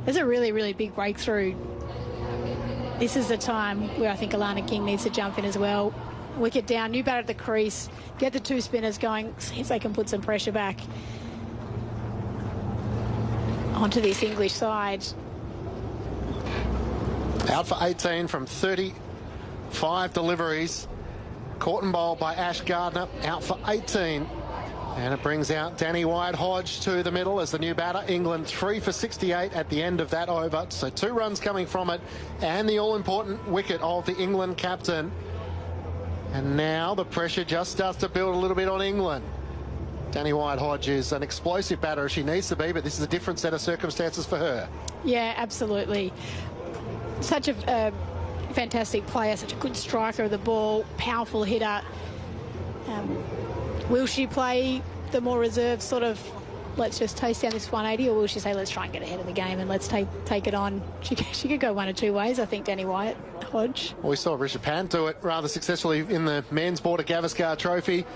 [SPEAKER 17] There's a really, really big breakthrough. This is the time where I think Alana King needs to jump in as well. Wicket down, new batter at the crease, get the two spinners going, see if they can put some pressure back onto this English side.
[SPEAKER 13] Out for 18 from 35 deliveries. Caught and bowled by Ash Gardner, out for 18. And it brings out Danny White-Hodge to the middle as the new batter. England 3 for 68 at the end of that over. So 2 runs coming from it, and the all-important wicket of the England captain. And now the pressure just starts to build a little bit on England. Danny White-Hodge is an explosive batter as she needs to be, but this is a different set of circumstances for her.
[SPEAKER 17] Yeah, absolutely. Such a fantastic player, such a good striker of the ball, powerful hitter. Will she play the more reserved sort of, let's just taste down this 180, or will she say, let's try and get ahead of the game and let's take it on? She could go one or two ways, I think, Danny White-Hodge.
[SPEAKER 13] Well, we saw Rishabh Pant do it rather successfully in the men's Border Gavaskar Trophy.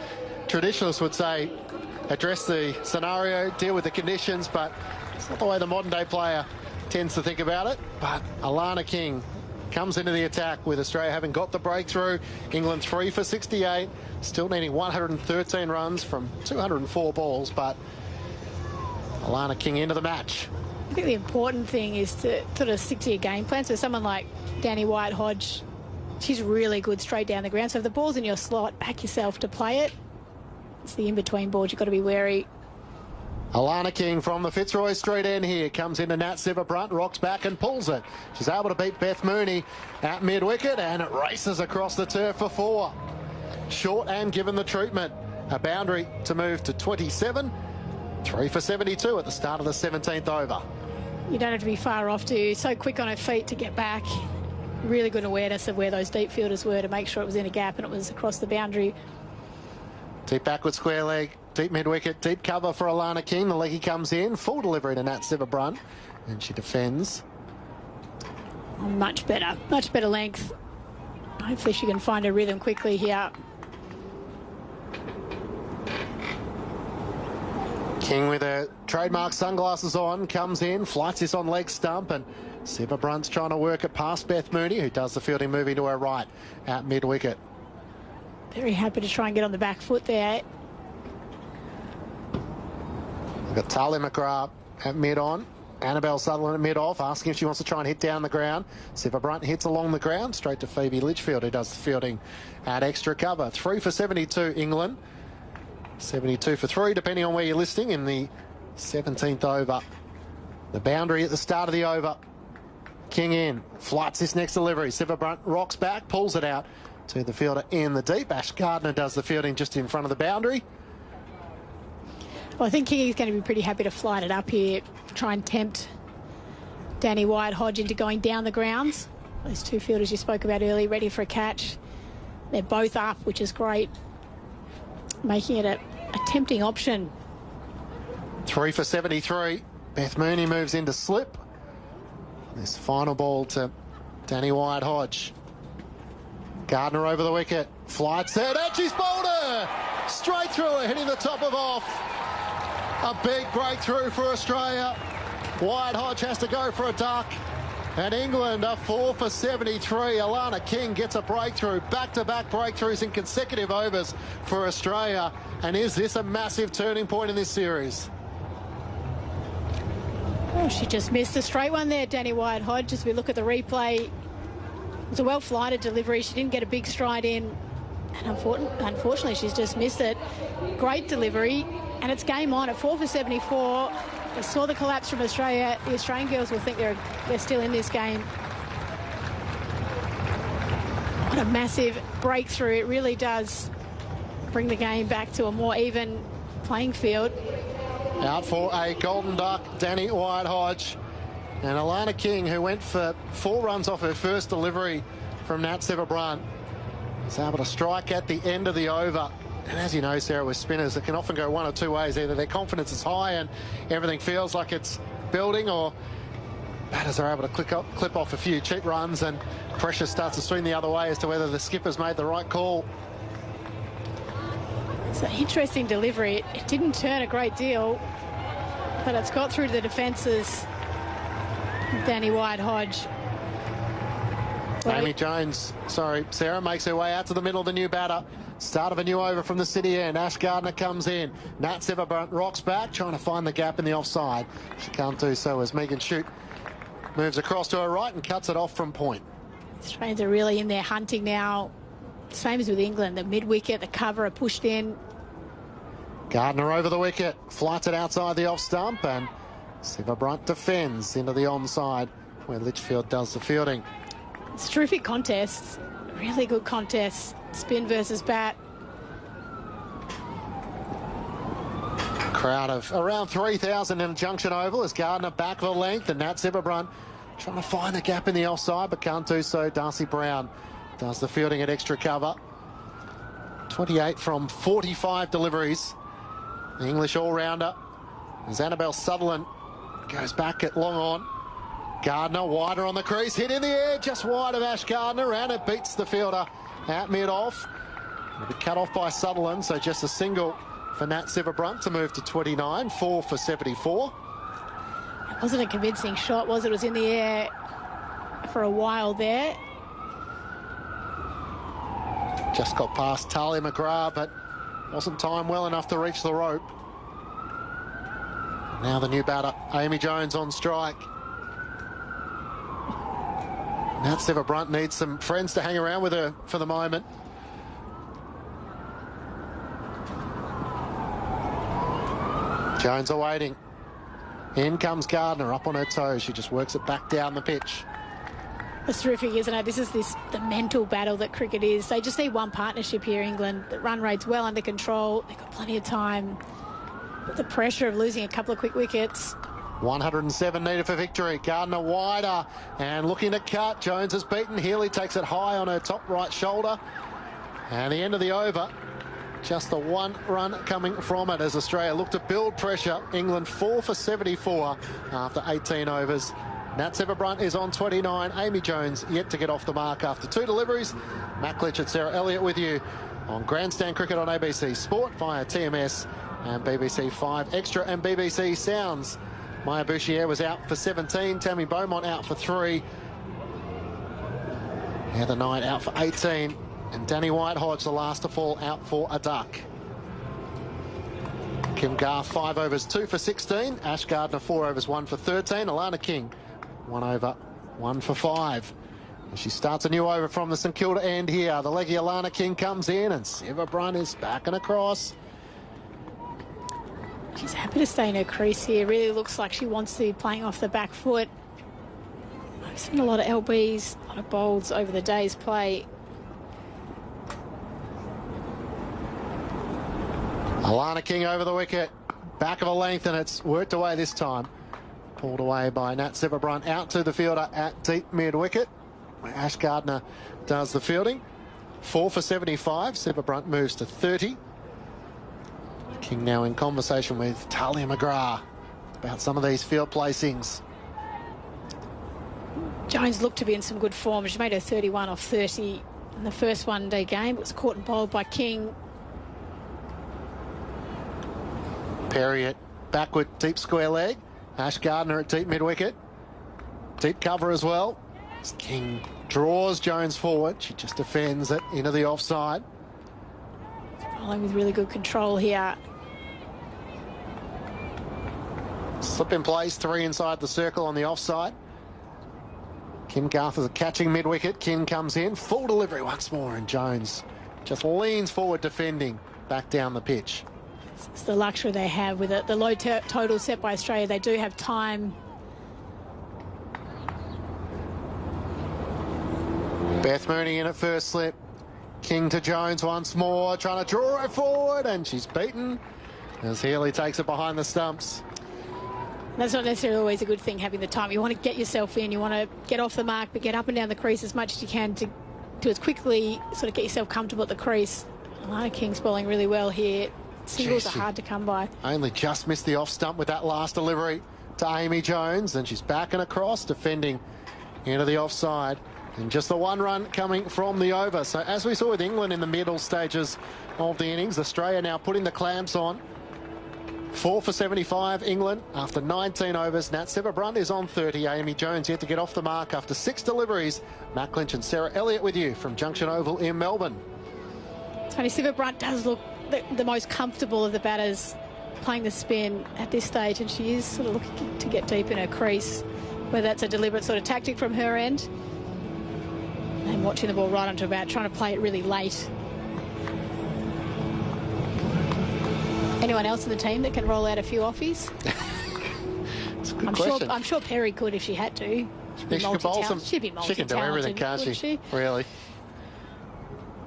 [SPEAKER 13] Traditionalists would say, address the scenario, deal with the conditions, but it's not the way the modern-day player tends to think about it. But Alana King comes into the attack with Australia having got the breakthrough. England 3 for 68, still needing 113 runs from 204 balls, but Alana King into the match.
[SPEAKER 17] I think the important thing is to sort of stick to your game plan. So someone like Danny White-Hodge, she's really good straight down the ground. So if the ball's in your slot, back yourself to play it. It's the in-between balls you've got to be wary.
[SPEAKER 13] Alana King from the Fitzroy Street end here comes into Nat Siva-Brunt, rocks back and pulls it. She's able to beat Beth Mooney at mid-wicket, and it races across the turf for 4. Short and given the treatment. A boundary to move to 27. 3 for 72 at the start of the 17th over.
[SPEAKER 17] You don't have to be far off to, so quick on her feet to get back. Really good awareness of where those deep fielders were to make sure it was in a gap and it was across the boundary.
[SPEAKER 13] Deep backward square leg, deep mid-wicket, deep cover for Alana King. The leggy comes in, full delivery to Nat Siva-Brunt, and she defends.
[SPEAKER 17] Much better length. Hopefully she can find her rhythm quickly here.
[SPEAKER 13] King with her trademark sunglasses on, comes in, flights this on leg stump, and Siva-Brunt's trying to work it past Beth Mooney, who does the fielding, moving to her right at mid-wicket.
[SPEAKER 17] Very happy to try and get on the back foot there.
[SPEAKER 13] We've got Talia McGrath at mid-on. Annabelle Sutherland at mid-off, asking if she wants to try and hit down the ground. Siva-Brunt hits along the ground, straight to Phoebe Litchfield, who does the fielding at extra cover. 3 for 72, England. 72 for 3, depending on where you're listening, in the 17th over. The boundary at the start of the over. King in, flights this next delivery. Siva-Brunt rocks back, pulls it out to the fielder in the deep. Ash Gardner does the fielding just in front of the boundary.
[SPEAKER 17] Well, I think King is going to be pretty happy to flight it up here, try and tempt Danny White-Hodge into going down the grounds. Those two fielders you spoke about earlier, ready for a catch. They're both up, which is great, making it a tempting option.
[SPEAKER 13] 3 for 73. Beth Mooney moves into slip. This final ball to Danny White-Hodge. Gardner over the wicket, flights it, and she's bowled her! Straight through her, hitting the top of off. A big breakthrough for Australia. White-Hodge has to go for a duck. And England are 4 for 73. Alana King gets a breakthrough. Back-to-back breakthroughs in consecutive overs for Australia. And is this a massive turning point in this series?
[SPEAKER 17] Oh, she just missed a straight one there, Danny White-Hodge. As we look at the replay, it was a well-flighted delivery. She didn't get a big stride in. And unfortunately, she's just missed it. Great delivery. And it's game on at 4 for 74. We saw the collapse from Australia. The Australian girls will think they're still in this game. What a massive breakthrough. It really does bring the game back to a more even playing field.
[SPEAKER 13] Out for a golden duck, Danny White-Hodge. And Alana King, who went for 4 runs off her first delivery from Nat Siva-Brunt, is able to strike at the end of the over. And as you know, Sarah, with spinners, it can often go one or two ways. Either their confidence is high and everything feels like it's building, or batters are able to clip off a few cheap runs and pressure starts to swing the other way as to whether the skipper's made the right call.
[SPEAKER 17] It's an interesting delivery. It didn't turn a great deal, but it's got through to the defences. Danny White-Hodge.
[SPEAKER 13] Amy Jones, Sarah, makes her way out to the middle of the new batter. Start of a new over from the city end. Ash Gardner comes in. Nat Sciver-Brunt rocks back, trying to find the gap in the offside. She can't do so as Megan Shute moves across to her right and cuts it off from point.
[SPEAKER 17] Australians are really in there hunting now. Same as with England. The mid-wicket, the cover are pushed in.
[SPEAKER 13] Gardner over the wicket, flights it outside the off stump, and Sciver-Brunt defends into the onside where Litchfield does the fielding.
[SPEAKER 17] It's a terrific contest. Really good contest. Spin versus bat.
[SPEAKER 13] Crowd of around 3,000 in Junction Oval as Gardner back for the length, and Nat Sciver-Brunt trying to find the gap in the offside but can't do so. Darcy Brown does the fielding at extra cover. 28 from 45 deliveries. The English all-rounder as Annabelle Sutherland goes back at long on. Gardner wider on the crease, hit in the air, just wide of Ash Gardner, and it beats the fielder out mid-off. It'll be cut off by Sutherland, so just a single for Nat Sciver-Brunt to move to 29, 4 for 74.
[SPEAKER 17] It wasn't a convincing shot, was it? It was in the air for a while there.
[SPEAKER 13] Just got past Talia McGrath, but wasn't timed well enough to reach the rope. Now the new batter, Amy Jones on strike. Nat Sciver-Brunt needs some friends to hang around with her for the moment. Jones awaiting. In comes Gardner, up on her toes. She just works it back down the pitch.
[SPEAKER 17] It's terrific, isn't it? This is the mental battle that cricket is. They just need one partnership here, England. The run rate's well under control. They've got plenty of time. But the pressure of losing a couple of quick wickets.
[SPEAKER 13] 107 needed for victory. Gardner wider and looking to cut. Jones is beaten. Healy takes it high on her top right shoulder. And the end of the over. Just the one run coming from it as Australia look to build pressure. England 4 for 74 after 18 overs. Nat Sciver-Brunt is on 29. Amy Jones yet to get off the mark after 2 deliveries. Matt Clinch and Sarah Elliott with you on Grandstand Cricket on ABC Sport via TMS and BBC 5 Extra and BBC Sounds. Maya Bouchier was out for 17. Tammy Beaumont out for 3. Heather Knight out for 18. And Danny White-Hodge, the last to fall, out for a duck. Kim Garth, 5 overs, 2 for 16. Ash Gardner, 4 overs, 1 for 13. Alana King, 1 over, 1 for 5. And she starts a new over from the St Kilda end here. The leggy Alana King comes in and Sciver-Brunt is back and across.
[SPEAKER 17] She's happy to stay in her crease here. Really looks like she wants to be playing off the back foot. I've seen a lot of LBs, a lot of bowls over the day's play.
[SPEAKER 13] Alana King over the wicket, back of a length, and it's worked away this time. Pulled away by Nat Sciver-Brunt out to the fielder at deep mid-wicket. Ash Gardner does the fielding. 4 for 75. Sciver-Brunt moves to 30. King now in conversation with Talia McGrath about some of these field placings.
[SPEAKER 17] Jones looked to be in some good form. She made her 31 off 30 in the first one-day game. It was caught and bowled by King.
[SPEAKER 13] Perry at backward deep square leg. Ash Gardner at deep mid-wicket. Deep cover as well. As King draws Jones forward. She just defends it into the offside.
[SPEAKER 17] Bowling with really good control here.
[SPEAKER 13] Slip in place, 3 inside the circle on the offside. Kim Garth is catching mid-wicket. King comes in, full delivery once more, and Jones just leans forward defending back down the pitch.
[SPEAKER 17] It's the luxury they have with it. The low total set by Australia, they do have time.
[SPEAKER 13] Beth Mooney in at first slip. King to Jones once more, trying to draw her forward, and she's beaten as Healy takes it behind the stumps.
[SPEAKER 17] That's not necessarily always a good thing, having the time. You want to get yourself in, you want to get off the mark, but get up and down the crease as much as you can to as quickly sort of get yourself comfortable at the crease. Alana King's bowling really well here. Singles
[SPEAKER 13] Jeez,
[SPEAKER 17] are hard to come by.
[SPEAKER 13] Only just missed the off stump with that last delivery to Amy Jones, and she's back and across, defending into the offside. And just the one run coming from the over. So as we saw with England in the middle stages of the innings, Australia now putting the clamps on. 4 for 75, England, after 19 overs. Nat Sivabrunt is on 30. Amy Jones yet to get off the mark after 6 deliveries. Matt Clinch and Sarah Elliott with you from Junction Oval in Melbourne.
[SPEAKER 17] Tony Sivabrunt does look the most comfortable of the batters playing the spin at this stage, and she is sort of looking to get deep in her crease, whether that's a deliberate sort of tactic from her end and watching the ball right onto about, trying to play it really late. Anyone else in the team that can roll out a few offies?
[SPEAKER 13] That's a good question.
[SPEAKER 17] I'm sure Perry could if she had to. She'd be multi-talented.
[SPEAKER 13] She can do everything, can't she? Really?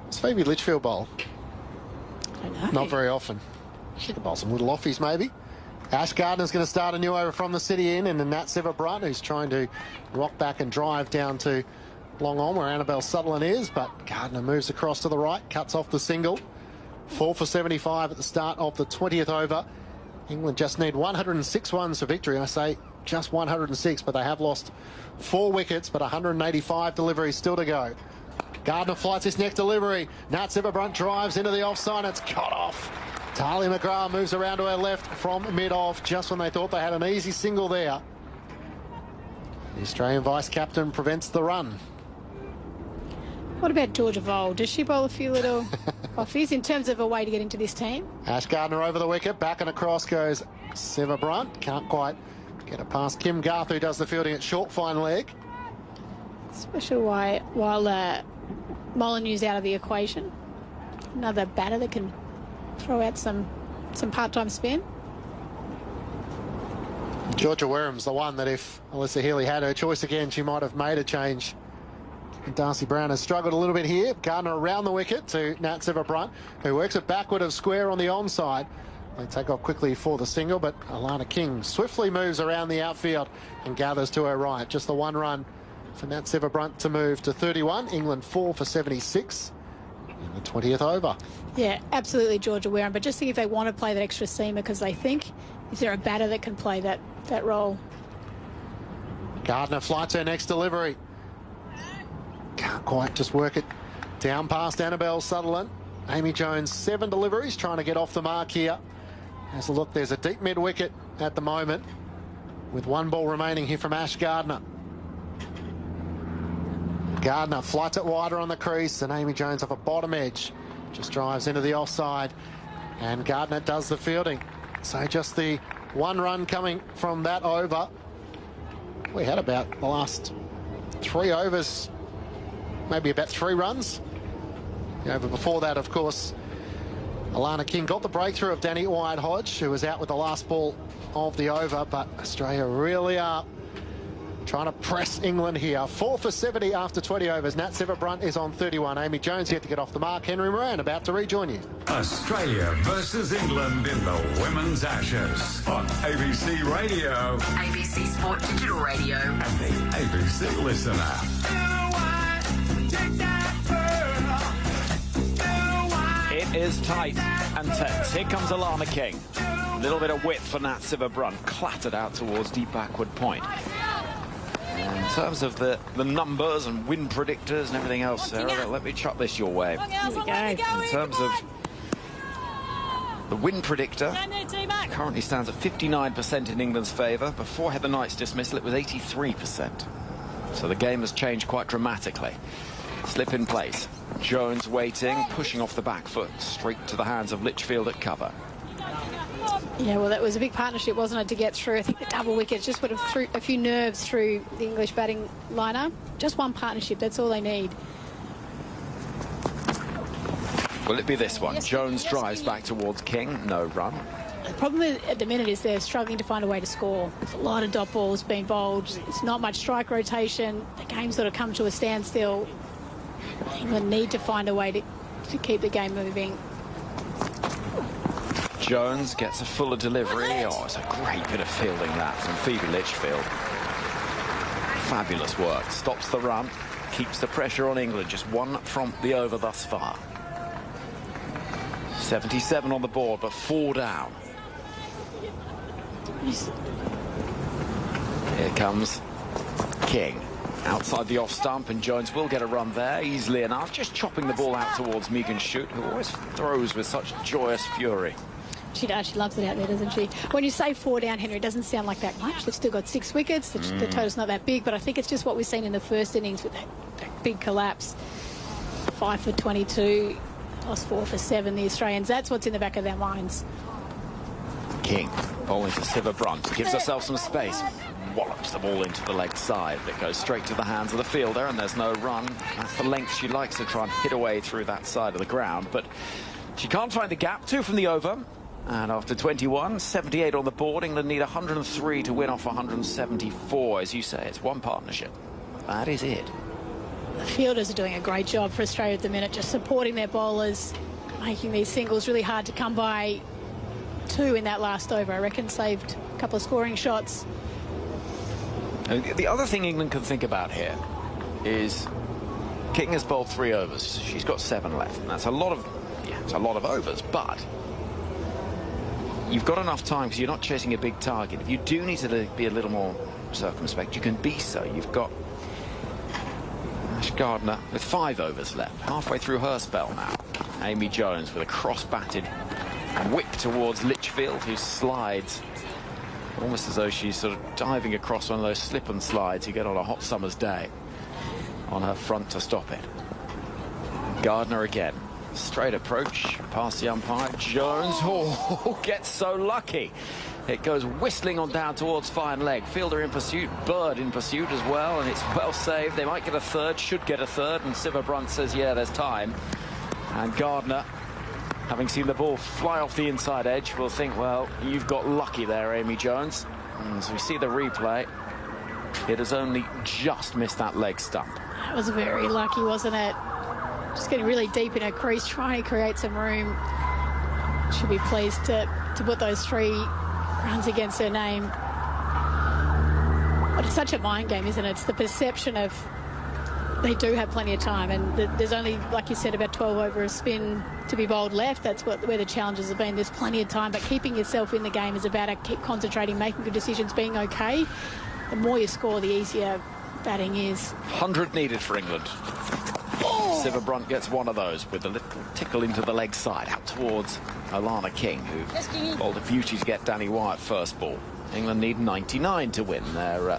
[SPEAKER 13] Does Phoebe Litchfield bowl?
[SPEAKER 17] I don't know.
[SPEAKER 13] Not very often. She could bowl some little offies, maybe. Ash Gardner's going to start a new over from the city in, and then Nat Sivabrunt, who's trying to rock back and drive down to long on where Annabelle Sutherland is, but Gardner moves across to the right, cuts off the single. 4 for 75 at the start of the 20th over. England just need 106 runs for victory. I say just 106, but they have lost 4 wickets, but 185 deliveries still to go. Gardner flights his next delivery. Nat Sivabrunt drives into the offside. It's cut off. Talia McGrath moves around to her left from mid-off, just when they thought they had an easy single there. The Australian vice-captain prevents the run.
[SPEAKER 17] What about Georgia Vole? Does she bowl a few little offies in terms of a way to get into this team?
[SPEAKER 13] Ash Gardner over the wicket. Back and across goes Sivabrunt. Can't quite get it past Kim Garth, who does the fielding at short fine leg.
[SPEAKER 17] Especially while Molyneux's out of the equation. Another batter that can throw out some part-time spin.
[SPEAKER 13] Georgia Wareham's the one that if Alyssa Healy had her choice again, she might have made a change. And Darcy Brown has struggled a little bit here. Gardner around the wicket to Nat Sivabrunt, who works it backward of square on the onside. They take off quickly for the single, but Alana King swiftly moves around the outfield and gathers to her right. Just the one run for Nat Sivabrunt to move to 31. England 4 for 76 in the 20th over.
[SPEAKER 17] Yeah, absolutely, Georgia Wareham. But just think if they want to play that extra seamer, because they think, is there a batter that can play that role?
[SPEAKER 13] Gardner flights her next delivery. Can't quite just work it down past Annabelle Sutherland. Amy Jones, 7 deliveries, trying to get off the mark here. As a look, there's a deep mid-wicket at the moment, with 1 ball remaining here from Ash Gardner. Gardner flights it wider on the crease, and Amy Jones off a bottom edge. Just drives into the offside, and Gardner does the fielding. So just the 1 run coming from that over. We had about the last 3 overs, maybe about 3 runs. The over before that, of course, Alana King got the breakthrough of Danny Wyatt-Hodge, who was out with the last ball of the over, but Australia really are trying to press England here. 4 for 70 after 20 overs. Nat Sivabrunt is on 31. Amy Jones yet to get off the mark. Henry Moran about to rejoin you.
[SPEAKER 4] Australia versus England in the Women's Ashes on ABC Radio,
[SPEAKER 2] ABC Sport Digital Radio,
[SPEAKER 4] and the ABC Listen app.
[SPEAKER 18] It is tight and tense. Here comes Alana King. A little bit of width for Nat Sivabrunt, clattered out towards deep backward point. And in terms of the numbers and win predictors and everything else, Sarah, let me chuck this your way. In terms of the win predictor, currently stands at 59% in England's favour. Before Heather Knight's dismissal, it was 83%. So the game has changed quite dramatically. Slip in place. Jones waiting, pushing off the back foot, straight to the hands of Litchfield at cover.
[SPEAKER 17] Yeah, well, that was a big partnership, wasn't it, to get through? I think the double wickets just would have threw a few nerves through the English batting lineup. Just one partnership, that's all they need.
[SPEAKER 18] Will it be this one? Jones drives back towards King, no run.
[SPEAKER 17] The problem at the minute is they're struggling to find a way to score. There's a lot of dot balls being bowled. It's not much strike rotation. The game's sort of come to a standstill. England need to find a way to keep the game moving.
[SPEAKER 18] Jones gets a fuller delivery. Oh, it's a great bit of fielding that from Phoebe Litchfield. Fabulous work. Stops the run. Keeps the pressure on England. Just 1 from the over thus far. 77 on the board, but 4 down. Here comes King. Outside the off stump, and Jones will get a run there easily enough, just chopping the ball out towards Megan Shute, who always throws with such joyous fury.
[SPEAKER 17] She does. She loves it out there, doesn't she? When you say 4 down, Henry, it doesn't sound like that much. They've still got 6 wickets. The total's not that big, but I think it's just what we've seen in the first innings with that big collapse. 5 for 22, lost 4 for 7, the Australians. That's what's in the back of their minds.
[SPEAKER 18] King bowling to Siva Brunt, gives herself some space. Wallops the ball into the leg side. It goes straight to the hands of the fielder, and there's no run. That's the length she likes to try and hit away through that side of the ground, but she can't find the gap. 2 from the over, and after 21, 78 on the board. England need 103 to win off 174. As you say, it's one partnership. That is it.
[SPEAKER 17] The fielders are doing a great job for Australia at the minute, just supporting their bowlers, making these singles really hard to come by. 2 in that last over, I reckon, saved a couple of scoring shots.
[SPEAKER 18] The other thing England can think about here is King has bowled 3 overs. She's got 7 left. And that's a lot of, it's a lot of overs, but you've got enough time because you're not chasing a big target. If you do need to be a little more circumspect, you can be so. You've got Ash Gardner with 5 overs left, halfway through her spell now. Amy Jones with a cross-batted whip towards Litchfield, who slides almost as though she's sort of diving across one of those slip and slides you get on a hot summer's day, on her front to stop it. Gardner again, straight approach past the umpire. Jones gets so lucky, it goes whistling on down towards fine leg. Fielder in pursuit, Bird in pursuit as well, and it's well saved. They might get a third, should get a third, and Siva Brunt says yeah, there's time. And Gardner, having seen the ball fly off the inside edge, will think, well, you've got lucky there, Amy Jones. And as we see the replay, it has only just missed that leg stump.
[SPEAKER 17] That was very lucky, wasn't it? Just getting really deep in her crease, trying to create some room. She'll be pleased to put those 3 runs against her name. But it's such a mind game, isn't it? It's the perception of they do have plenty of time, and there's only, like you said, about 12 over a spin to be bowled left. That's where the challenges have been. There's plenty of time, but keeping yourself in the game is about to keep concentrating, making good decisions, being okay. The more you score, the easier batting is.
[SPEAKER 18] 100 needed for England. Siva Brunt gets one of those with a little tickle into the leg side, out towards Alana King, who bowled a beauty to get Danny Wyatt first ball. England need 99 to win. They're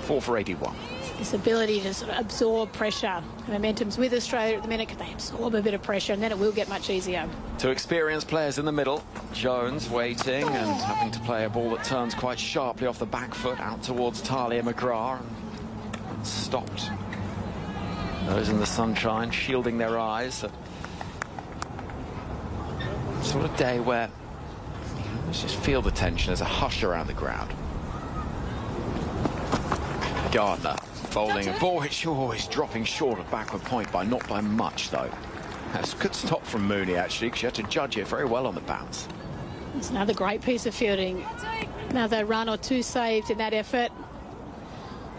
[SPEAKER 18] 4 for 81.
[SPEAKER 17] This ability to sort of absorb pressure. The momentum's with Australia at the minute. Can they absorb a bit of pressure, and then it will get much easier. 2
[SPEAKER 18] experienced players in the middle. Jones waiting and having to play a ball that turns quite sharply off the back foot out towards Talia McGrath. And stopped. Those in the sunshine shielding their eyes. Sort of day where you just feel the tension. There's a hush around the ground. Gardner bowling a ball which always dropping short of backward point not by much though. That's a good stop from Mooney actually, because she had to judge it very well on the bounce.
[SPEAKER 17] It's another great piece of fielding. Another run or 2 saved in that effort.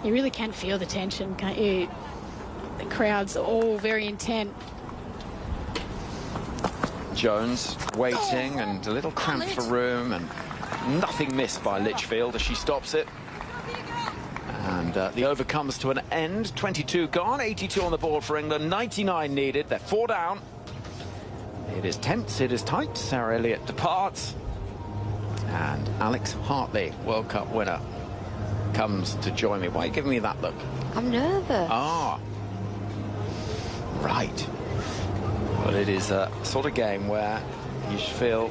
[SPEAKER 17] You really can feel the tension, can't you? The crowd's all very intent.
[SPEAKER 18] Jones waiting and a little cramped for room, and nothing missed by Litchfield as she stops it. And the over comes to an end. 22 gone, 82 on the board for England, 99 needed. They're 4 down. It is tense, it is tight. Sarah Elliott departs. And Alex Hartley, World Cup winner, comes to join me. Why are you giving me that look?
[SPEAKER 19] I'm nervous.
[SPEAKER 18] Ah. Right. But it is a sort of game where you feel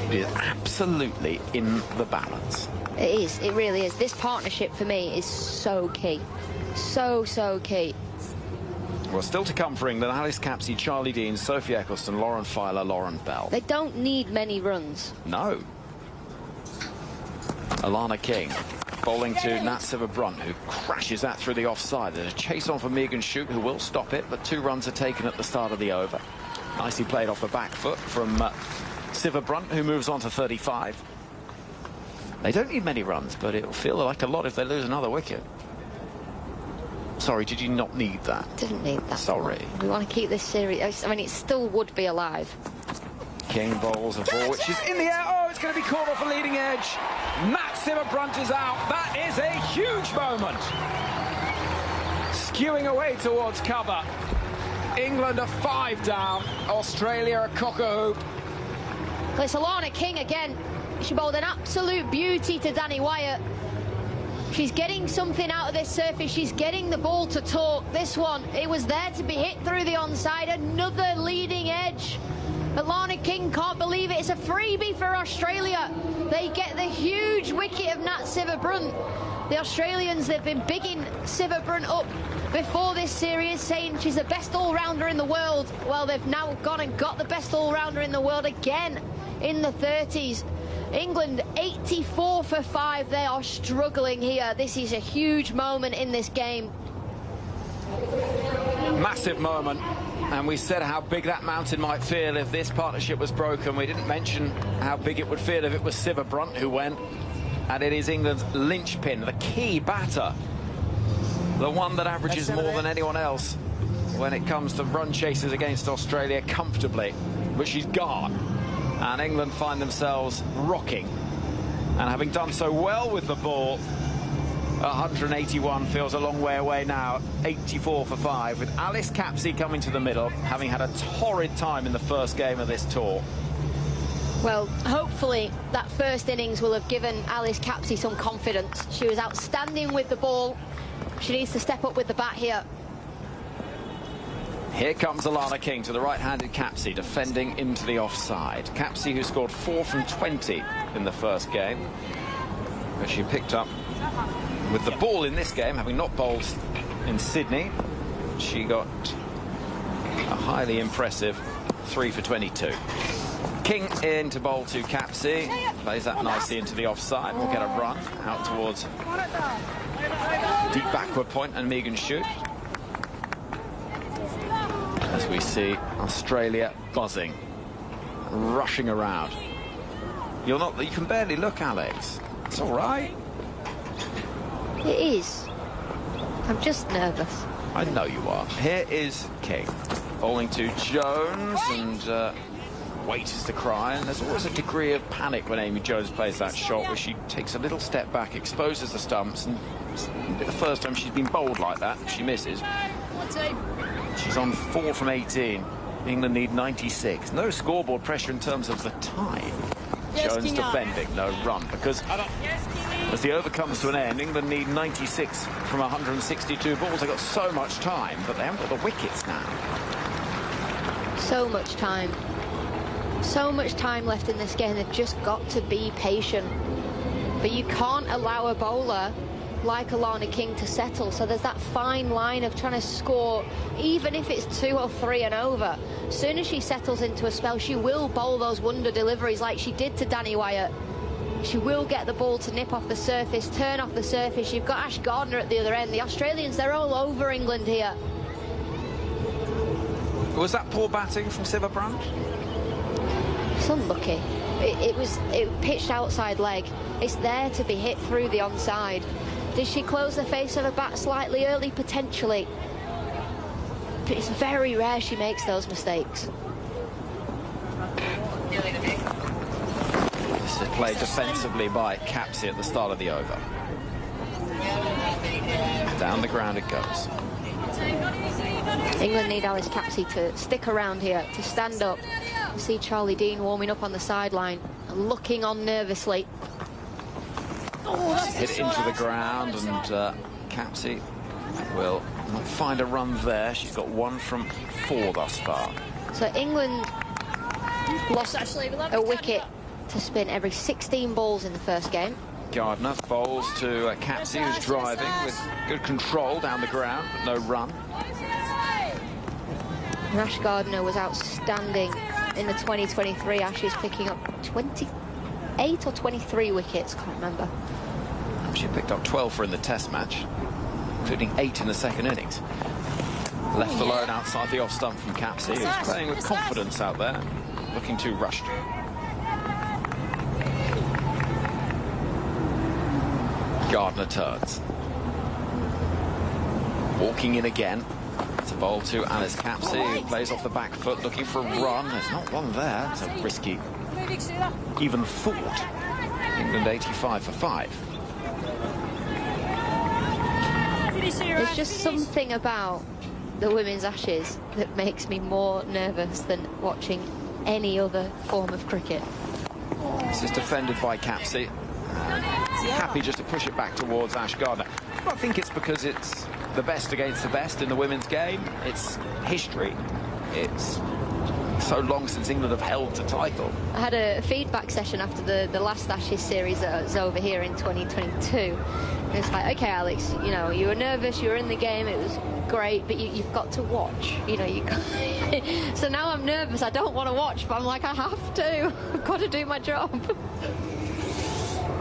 [SPEAKER 18] it is absolutely in the balance.
[SPEAKER 19] It is. It really is. This partnership for me is so key. So key.
[SPEAKER 18] Well, still to come for England, Alice Capsey, Charlie Dean, Sophie Eccleston, Lauren Filer, Lauren Bell.
[SPEAKER 19] They don't need many runs.
[SPEAKER 18] No. Alana King bowling to Nat Siva Brunt, who crashes that through the offside. There's a chase on for Megan Shute, who will stop it, but 2 runs are taken at the start of the over. Nicely played off the back foot from Siva Brunt, who moves on to 35. They don't need many runs, but it'll feel like a lot if they lose another wicket. Sorry, did you not need that?
[SPEAKER 19] Didn't need that.
[SPEAKER 18] Sorry.
[SPEAKER 19] We want to keep this series. I mean, it still would be alive.
[SPEAKER 18] King bowls a ball which is in the air. Oh, it's going to be caught off a leading edge. Matt Summerizes is out. That is a huge moment. Skewing away towards cover. England are 5 down. Australia a cock-a-hoop.
[SPEAKER 19] Well, it's Alana King again. She bowled an absolute beauty to Danny Wyatt. She's getting something out of this surface. She's getting the ball to talk. This one, it was there to be hit through the onside. Another leading edge. Alana King can't believe it. It's a freebie for Australia. They get the huge wicket of Nat Sivabrunt. The Australians, they've been bigging Sivabrunt up before this series, saying she's the best all-rounder in the world. Well, they've now gone and got the best all-rounder in the world again in the 30s. England 84 for 5. They are struggling here. This is a huge moment in this game.
[SPEAKER 18] Massive moment. And we said how big that mountain might feel if this partnership was broken. We didn't mention how big it would feel if it was Sivabrunt who went. And it is England's linchpin, the key batter. The one that averages more than anyone else when it comes to run chases against Australia comfortably, which she's got. And England find themselves rocking. And having done so well with the ball, 181 feels a long way away now. 84 for 5, with Alice Capsey coming to the middle, having had a torrid time in the first game of this tour.
[SPEAKER 19] Well, hopefully that first innings will have given Alice Capsey some confidence. She was outstanding with the ball. She needs to step up with the bat here.
[SPEAKER 18] Here comes Alana King to the right-handed Capsey, defending into the offside. Capsey, who scored 4 from 20 in the first game, but she picked up with the ball in this game, having not bowled in Sydney. She got a highly impressive 3 for 22. King in to bowl to Capsey, plays that nicely into the offside. We'll get a run out towards deep backward point and Megan Shoot. As we see Australia buzzing, rushing around. You can barely look, Alex. It's all right.
[SPEAKER 19] It is. I'm just nervous.
[SPEAKER 18] I know you are. Here is King bowling to Jones, and wait is the cry. And there's always a degree of panic when Amy Jones plays that shot, where she takes a little step back, exposes the stumps, and the first time she's been bowled like that, she misses. She's on 4 from 18. England need 96. No scoreboard pressure in terms of the time. Jones defending, no run, because as the over comes to an end, England need 96 from 162 balls. They've got so much time, but they haven't got the wickets now.
[SPEAKER 19] So much time. So much time left in this game. They've just got to be patient. But you can't allow a bowler like Alana King to settle, so there's that fine line of trying to score, even if it's 2 or 3 and over. As soon as she settles into a spell, she will bowl those wonder deliveries like she did to Danny Wyatt. She will get the ball to nip off the surface, turn off the surface. You've got Ash Gardner at the other end. The Australians, they're all over England here.
[SPEAKER 18] Was that poor batting from Sivabrunt?
[SPEAKER 19] It's unlucky. It pitched outside leg. It's there to be hit through the onside. Did she close the face of the bat slightly early? Potentially. But it's very rare she makes those mistakes.
[SPEAKER 18] This is played defensively by Capsey at the start of the over. Down the ground it goes.
[SPEAKER 19] England need Alice Capsey to stick around here, to stand up. You see Charlie Dean warming up on the sideline, looking on nervously.
[SPEAKER 18] Hit it into the ground, and Capsey will find a run there. She's got 1 from 4 thus far.
[SPEAKER 19] So England lost a wicket to spin every 16 balls in the first game.
[SPEAKER 18] Gardner bowls to Capsey, who's driving with good control down the ground, but no run.
[SPEAKER 19] Ash Gardner was outstanding in the 2023 Ashes, picking up 28 or 23 wickets, can't remember.
[SPEAKER 18] She picked up 12 for in the test match, including 8 in the second innings. Left alone outside the off stump from Capsey, who's playing with confidence out there, looking too rushed. Gardner turns. Walking in again. That's a bowl to Alice Capsey, who plays off the back foot, looking for a run. There's not one there. It's a risky, even thought. England 85 for 5.
[SPEAKER 19] There's just something about the Women's Ashes that makes me more nervous than watching any other form of cricket.
[SPEAKER 18] This is defended by Capsey. Happy just to push it back towards Ash Gardner. I think it's because it's the best against the best in the women's game. It's history. It's so long since England have held the title.
[SPEAKER 19] I had a feedback session after the last Ashes series that was over here in 2022. And it's like, okay, Alex, you know, you were nervous, you were in the game, it was great, but you've got to watch. You know, you so now I'm nervous, I don't want to watch, but I'm like, I have to. I've got to do my job.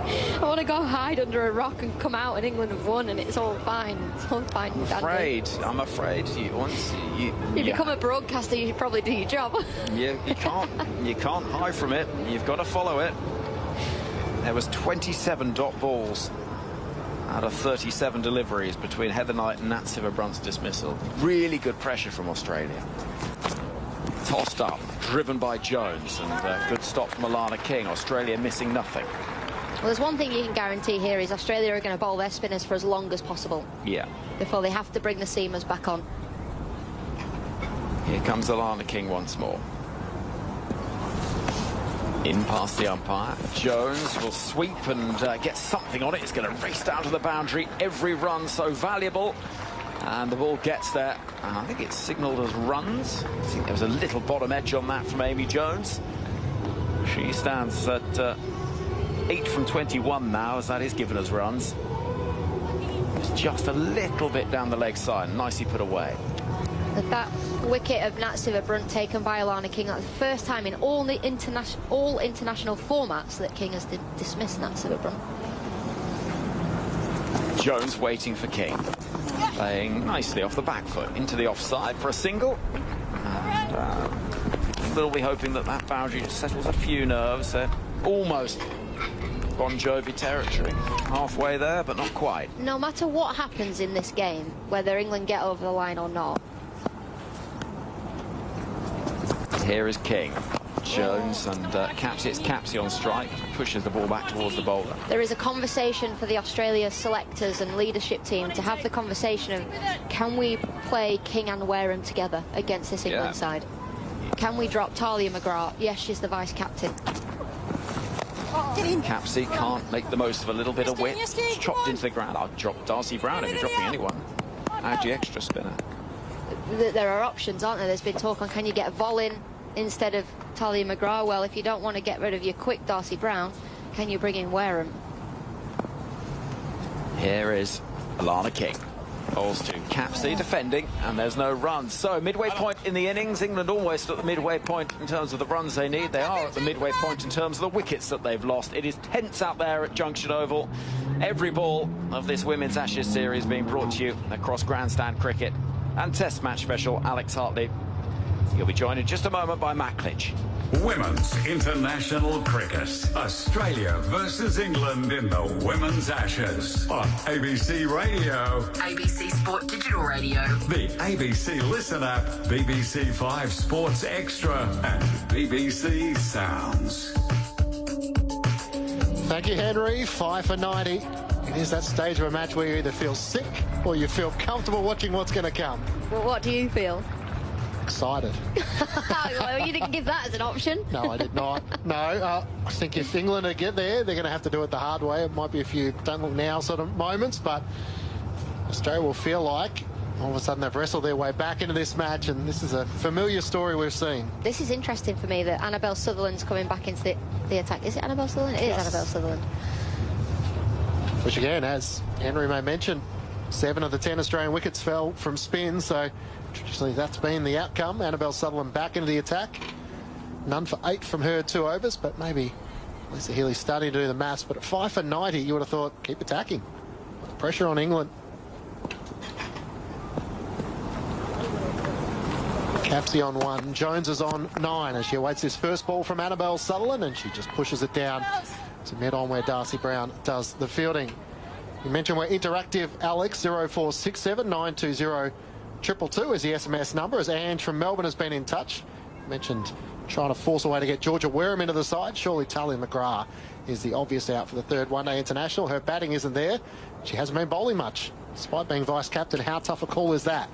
[SPEAKER 19] I want to go hide under a rock and come out and England have won and it's all fine. It's all fine.
[SPEAKER 18] I'm afraid once you
[SPEAKER 19] become a broadcaster, you should probably do your job.
[SPEAKER 18] You can't hide from it. You've got to follow it. There was 27 dot balls out of 37 deliveries between Heather Knight and Nat Sciver-Brunt's dismissal. Really good pressure from Australia. Tossed up, driven by Jones, and a good stop from Alana King. Australia missing nothing.
[SPEAKER 19] Well, there's one thing you can guarantee here is Australia are going to bowl their spinners for as long as possible.
[SPEAKER 18] Yeah.
[SPEAKER 19] Before they have to bring the seamers back on.
[SPEAKER 18] Here comes Alana King once more. In past the umpire. Jones will sweep and get something on it. It's going to race down to the boundary. Every run so valuable. And the ball gets there. And I think it's signalled as runs. I think there was a little bottom edge on that from Amy Jones. She stands at 8 from 21 now, as that is given as runs. It's just a little bit down the leg side. Nicely put away.
[SPEAKER 19] That wicket of Nat Sciver-Brunt taken by Alana King, that's the first time in all international formats that King has dismissed Nat Sciver-Brunt.
[SPEAKER 18] Jones waiting for King. Playing nicely off the back foot into the offside for a single. And we'll be hoping that that boundary settles a few nerves. Almost Bon Jovi territory. Halfway there, but not quite.
[SPEAKER 19] No matter what happens in this game, whether England get over the line or not.
[SPEAKER 18] Here is King. Jones and Capsey. It's Capsey on strike. Pushes the ball back towards the bowler.
[SPEAKER 19] There is a conversation for the Australia selectors and leadership team to have the conversation of, can we play King and Wareham together against this England side? Can we drop Talia McGrath? Yes, she's the vice-captain.
[SPEAKER 18] Capsey can't make the most of a little bit of width. It's chopped into the ground. I'll drop Darcy Brown if you're dropping anyone. Add the extra spinner.
[SPEAKER 19] There are options, aren't there? There's been talk on, can you get Vol in instead of Talia McGrath? Well, if you don't want to get rid of your quick Darcy Brown, can you bring in Wareham?
[SPEAKER 18] Here is Alana King. Bowls to Capsey, defending, and there's no runs. So, midway point in the innings. England almost at the midway point in terms of the runs they need. They are at the midway point in terms of the wickets that they've lost. It is tense out there at Junction Oval. Every ball of this Women's Ashes series being brought to you across Grandstand Cricket and Test Match Special. Alex Hartley. You'll be joined in just a moment by Matt Clinch.
[SPEAKER 4] Women's International Cricket. Australia versus England in the Women's Ashes on ABC Radio,
[SPEAKER 2] ABC Sport Digital Radio,
[SPEAKER 4] the ABC Listen app, BBC 5 Sports Extra and BBC Sounds.
[SPEAKER 13] Thank you, Henry. 5 for 90. It is that stage of a match where you either feel sick or you feel comfortable watching what's going to come.
[SPEAKER 19] Well, what do you feel?
[SPEAKER 13] Excited.
[SPEAKER 19] Well, you didn't give that as an option.
[SPEAKER 13] No, I did not. No, I think if England get there, they're going to have to do it the hard way. It might be a few don't look now sort of moments, but Australia will feel like all of a sudden they've wrestled their way back into this match, and this is a familiar story we've seen.
[SPEAKER 19] This is interesting for me that Annabelle Sutherland's coming back into the attack. Is it Annabelle Sutherland? It is Annabelle Sutherland.
[SPEAKER 13] Which again, as Henry may mention, 7 of the 10 Australian wickets fell from spin, so traditionally that's been the outcome. Annabelle Sutherland back into the attack. None for 8 from her 2 overs, but maybe Lisa Healy's starting to do the maths. But at 5 for 90, you would have thought, keep attacking. Pressure on England. Capsey on 1. Jones is on 9 as she awaits this first ball from Annabelle Sutherland, and she just pushes it down to mid-on where Darcy Brown does the fielding. You mentioned we're interactive, Alex. 0467 920 222 is the SMS number, as Ange from Melbourne has been in touch. Mentioned trying to force a way to get Georgia Wareham into the side. Surely Talia McGrath is the obvious out for the third one-day international. Her batting isn't there. She hasn't been bowling much, despite being vice-captain. How tough a call is that?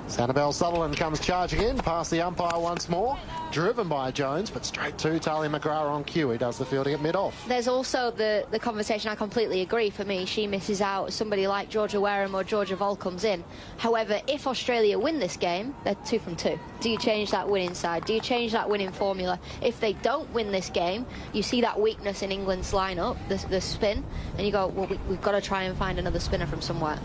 [SPEAKER 13] Sanibel Sutherland comes charging in, past the umpire once more, driven by Jones, but straight to Talia McGrath on cue. He does the fielding at mid-off.
[SPEAKER 19] There's also the conversation. I completely agree. For me, she misses out. Somebody like Georgia Wareham or Georgia Vol comes in. However, if Australia win this game, they're 2 from 2. Do you change that winning side? Do you change that winning formula? If they don't win this game, you see that weakness in England's lineup, the spin, and you go, well, we've got to try and find another spinner from somewhere.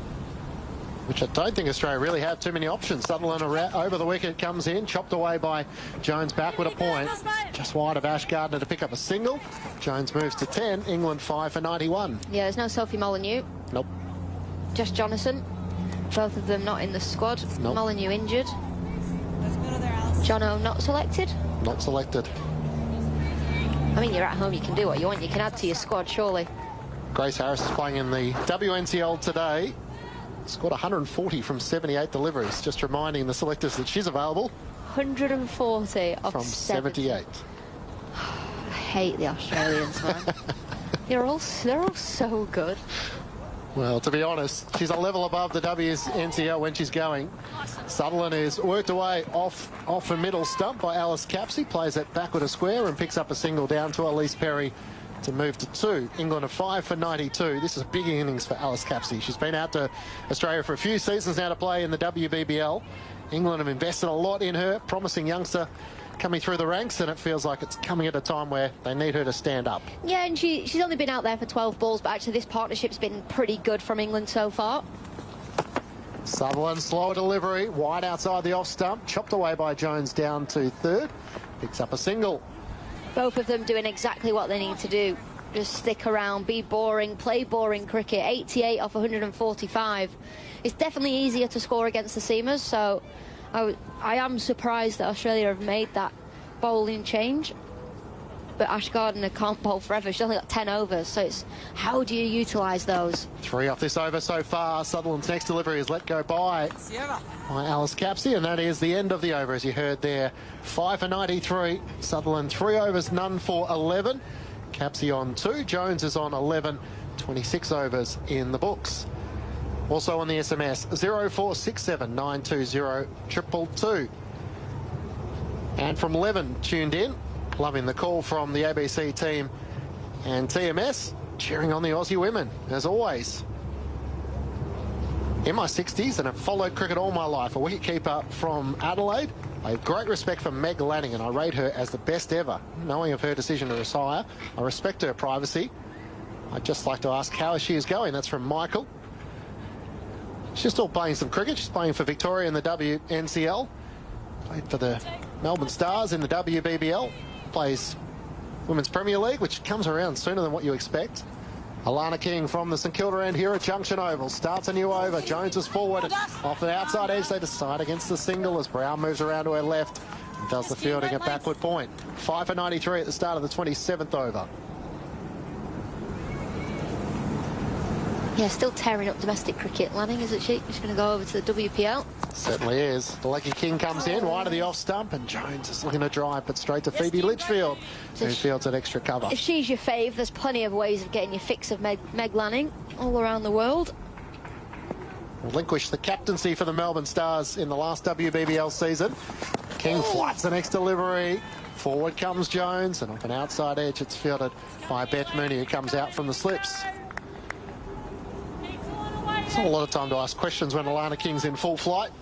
[SPEAKER 13] Which I don't think Australia really have too many options. Sutherland over the wicket, comes in, chopped away by Jones backward a point. Just wide of Ash Gardner to pick up a single. Jones moves to 10, England 5 for 91.
[SPEAKER 19] Yeah, there's no Sophie Molyneux.
[SPEAKER 13] Nope.
[SPEAKER 19] Jess Jonathan. Both of them not in the squad.
[SPEAKER 13] Nope.
[SPEAKER 19] Molyneux injured. Jono not selected?
[SPEAKER 13] Not selected.
[SPEAKER 19] I mean, you're at home, you can do what you want. You can add to your squad, surely.
[SPEAKER 13] Grace Harris is playing in the WNCL today. Scored 140 from 78 deliveries. Just reminding the selectors that she's available.
[SPEAKER 19] 140 of
[SPEAKER 13] from 78.
[SPEAKER 19] I hate the Australians, man. they're all so good.
[SPEAKER 13] Well, to be honest, she's a level above the WNCL when she's going. Sutherland is worked away off a middle stump by Alice Capsey, plays it backward a square and picks up a single down to Elise Perry to move to 2. England are 5 for 92. This is a big innings for Alice Capsey. She's been out to Australia for a few seasons now to play in the WBBL. England have invested a lot in her, promising youngster coming through the ranks, and it feels like it's coming at a time where they need her to stand up.
[SPEAKER 19] Yeah, and she's only been out there for 12 balls, but actually this partnership's been pretty good from England so far.
[SPEAKER 13] Sutherland, slower delivery, wide outside the off stump, chopped away by Jones down to 3rd. Picks up a single.
[SPEAKER 19] Both of them doing exactly what they need to do. Just stick around, be boring, play boring cricket. 88 off 145. It's definitely easier to score against the seamers, so I am surprised that Australia have made that bowling change. But Ash Gardner can't bowl forever. She's only got 10 overs, so it's how do you utilise those? 3
[SPEAKER 13] off this over so far. Sutherland's next delivery is let go by Alice Capsey, and that is the end of the over, as you heard there. 5 for 93. Sutherland 3 overs, none for 11. Capsey on 2. Jones is on 11. 26 overs in the books. Also on the SMS, 0467 920 222. And from 11 tuned in. Loving the call from the ABC team and TMS, cheering on the Aussie women, as always. In my 60s and have followed cricket all my life, a wicketkeeper from Adelaide. I have great respect for Meg Lanning, and I rate her as the best ever. Knowing of her decision to retire, I respect her privacy. I'd just like to ask how she is going. That's from Michael. She's still playing some cricket. She's playing for Victoria in the WNCL. Played for the Melbourne Stars in the WBBL. Plays Women's Premier League, which comes around sooner than what you expect. Alana King from the St Kilda end here at Junction Oval. Starts a new over. Jones is forward. Off the outside edge, they decide against the single as Brown moves around to her left and does the fielding at backward point. 5 for 93 at the start of the 27th over.
[SPEAKER 19] Yeah, still tearing up domestic cricket, Lanning, isn't she? She's going to go over to the WPL.
[SPEAKER 13] Certainly is. The Lucky King comes in, wide of the off stump, and Jones is looking to drive, but straight to Phoebe Litchfield, who fields an extra cover.
[SPEAKER 19] If she's your fave, there's plenty of ways of getting your fix of Meg Lanning all around the world.
[SPEAKER 13] Relinquished the captaincy for the Melbourne Stars in the last WBBL season. King flights the next delivery. Forward comes Jones, and off an outside edge, it's fielded by Beth Mooney, who comes out from the slips. It's not a lot of time to ask questions when Alana King's in full flight.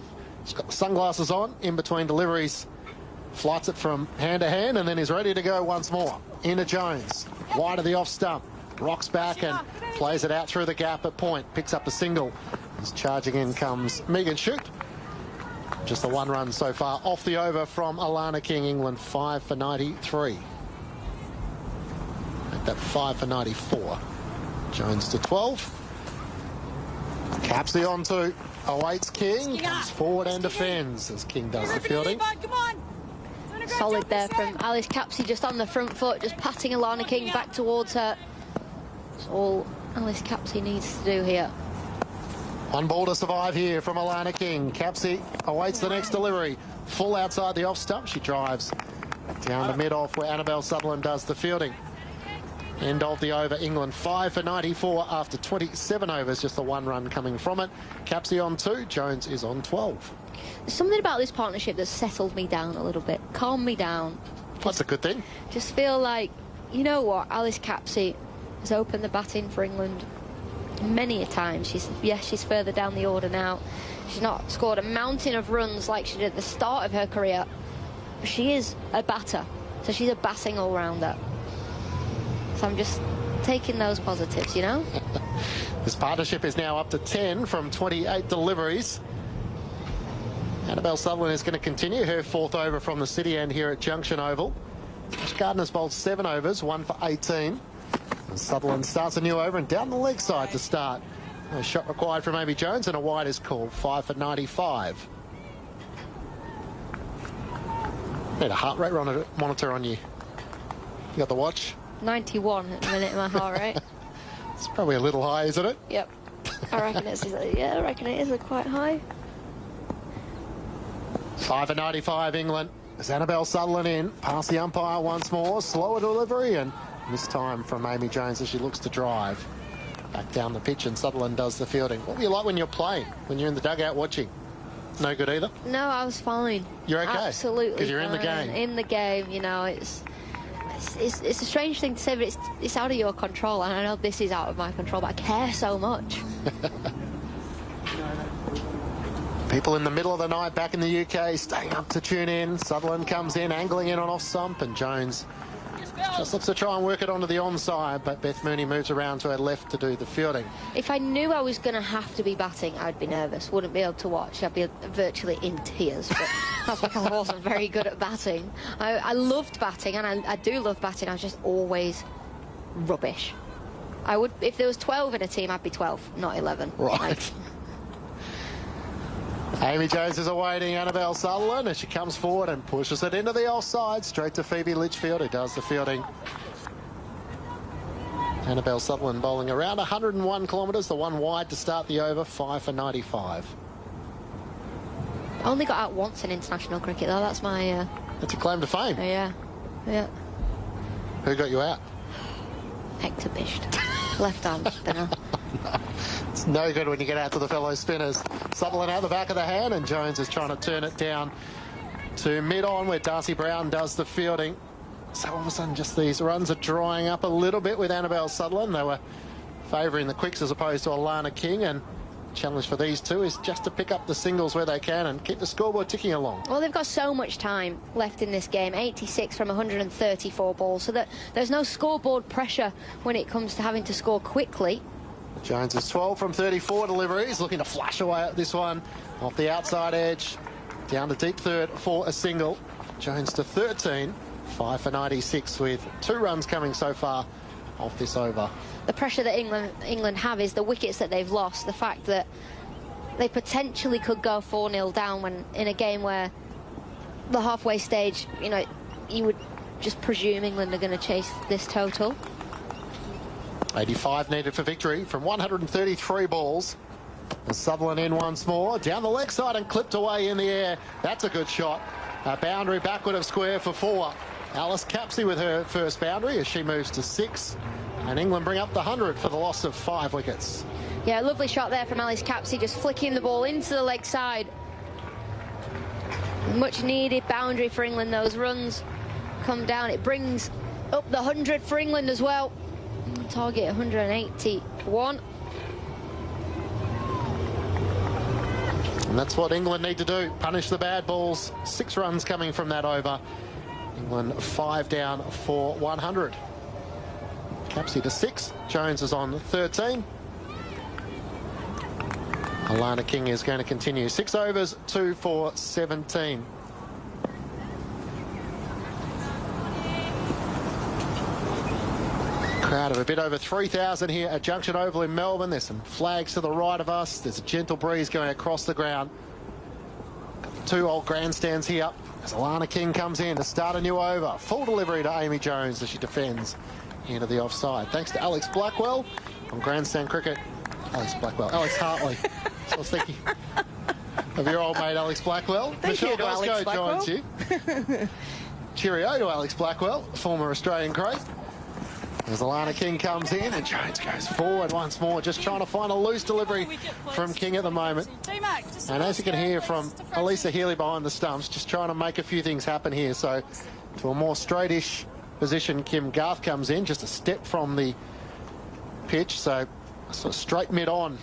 [SPEAKER 13] She's got the sunglasses on, in between deliveries. Flights it from hand to hand, and then is ready to go once more. Into Jones, wide of the off stump. Rocks back and plays it out through the gap at point. Picks up a single. As charging in comes Megan Shute. Just the 1 run so far off the over from Alana King. England 5 for 93. Make that 5 for 94. Jones to 12. Capsey on 2. Awaits King. Comes forward and defends as King does the fielding.
[SPEAKER 19] Solid there from Alice Capsey, just on the front foot, just patting Alana King back towards her. That's all Alice Capsey needs to do here.
[SPEAKER 13] On ball to survive here from Alana King. Capsey awaits the next delivery. Full outside the off stump. She drives down to mid-off where Annabelle Sutherland does the fielding. End of the over. England 5 for 94 after 27 overs. Just the one run coming from it. Capsey on 2. Jones is on 12.
[SPEAKER 19] There's something about this partnership that's settled me down a little bit. Calmed me down.
[SPEAKER 13] That's a good thing.
[SPEAKER 19] Just feel like, you know what, Alice Capsey has opened the batting for England many a time. She's further down the order now. She's not scored a mountain of runs like she did at the start of her career. But she is a batter, so she's a batting all-rounder. So I'm just taking those positives, you know?
[SPEAKER 13] This partnership is now up to 10 from 28 deliveries. Annabelle Sutherland is going to continue her 4th over from the city end here at Junction Oval. Ash Gardner's bowled 7 overs, 1 for 18. And Sutherland starts a new over and down the leg side to start. A shot required from Amy Jones and a wide is called. 5 for 95. Need a heart rate monitor on you. You got the watch?
[SPEAKER 19] 91 at the minute, my heart rate.
[SPEAKER 13] It's probably a little high, isn't it?
[SPEAKER 19] Yep. I reckon it is quite high.
[SPEAKER 13] 5 for 95 England. As Annabelle Sutherland in, past the umpire once more. Slower delivery and this time from Amy Jones as she looks to drive. Back down the pitch and Sutherland does the fielding. What were you like when you're playing, when you're in the dugout watching? No good either?
[SPEAKER 19] No, I was fine.
[SPEAKER 13] You're okay?
[SPEAKER 19] Absolutely
[SPEAKER 13] because you're in the game.
[SPEAKER 19] In the game, you know, it's a strange thing to say, but it's out of your control, and I know this is out of my control, but I care so much.
[SPEAKER 13] People in the middle of the night back in the UK staying up to tune in. Sutherland comes in, angling in on off stump, and Jones just looks to try and work it onto the onside, but Beth Mooney moves around to her left to do the fielding.
[SPEAKER 19] If I knew I was going to have to be batting, I'd be nervous. Wouldn't be able to watch. I'd be virtually in tears. But that's because I wasn't very good at batting. I loved batting, and I do love batting. I was just always rubbish. I would, if there was 12 in a team, I'd be 12, not 11.
[SPEAKER 13] Right. Amy Jones is awaiting Annabelle Sutherland as she comes forward and pushes it into the offside, straight to Phoebe Litchfield, who does the fielding. Annabelle Sutherland bowling around 101 kilometres, the one wide to start the over, 5 for 95.
[SPEAKER 19] I only got out once in international cricket, though. That's my...
[SPEAKER 13] That's your claim to fame.
[SPEAKER 19] Yeah.
[SPEAKER 13] Who got you out?
[SPEAKER 19] Hector Bisht. Left-hand spinner.
[SPEAKER 13] It's no good when you get out to the fellow spinners. Sutherland out the back of the hand, and Jones is trying to turn it down to mid-on where Darcy Brown does the fielding. So all of a sudden just these runs are drying up a little bit with Annabelle Sutherland. They were favouring the quicks as opposed to Alana King, and challenge for these two is just to pick up the singles where they can and keep the scoreboard ticking along.
[SPEAKER 19] Well, they've got so much time left in this game, 86 from 134 balls, so that there's no scoreboard pressure when it comes to having to score quickly.
[SPEAKER 13] Jones is 12 from 34 deliveries, looking to flash away at this one off the outside edge, down to deep third for a single. Jones to 13, 5 for 96 with 2 runs coming so far off this over.
[SPEAKER 19] The pressure that England have is the wickets that they've lost, the fact that they potentially could go 4-0 down when in a game where the halfway stage, you know, you would just presume England are going to chase this total.
[SPEAKER 13] 85 needed for victory from 133 balls. And Sutherland in once more, down the leg side and clipped away in the air. That's a good shot. A boundary backward of square for 4. Alice Capsey with her first boundary as she moves to 6. And England bring up the 100 for the loss of 5 wickets.
[SPEAKER 19] Yeah, lovely shot there from Alice Capsey, just flicking the ball into the leg side. Much needed boundary for England. Those runs come down. It brings up the 100 for England as well. Target 181.
[SPEAKER 13] And that's what England need to do, punish the bad balls. 6 runs coming from that over. England 5 down for 100. Capsey to 6. Jones is on 13. Alana King is going to continue. 6 overs, 2 for 17. Crowd of a bit over 3,000 here at Junction Oval in Melbourne. There's some flags to the right of us. There's a gentle breeze going across the ground. Got the 2 old grandstands here as Alana King comes in to start a new over. Full delivery to Amy Jones as she defends into the offside. Thanks to Alex Blackwell on Grandstand Cricket. Alex Hartley. I was thinking of your old mate Alex Blackwell.
[SPEAKER 16] Thank you to Alex Blackwell.
[SPEAKER 13] Joins you. Cheerio to Alex Blackwell, former Australian great. As Alana King comes in and Jones goes forward once more, just trying to find a loose delivery from King at the moment. And as you can hear from Elisa Healy behind the stumps, just trying to make a few things happen here. So to a more straightish position, Kim Garth comes in, just a step from the pitch, so sort of straight mid-on.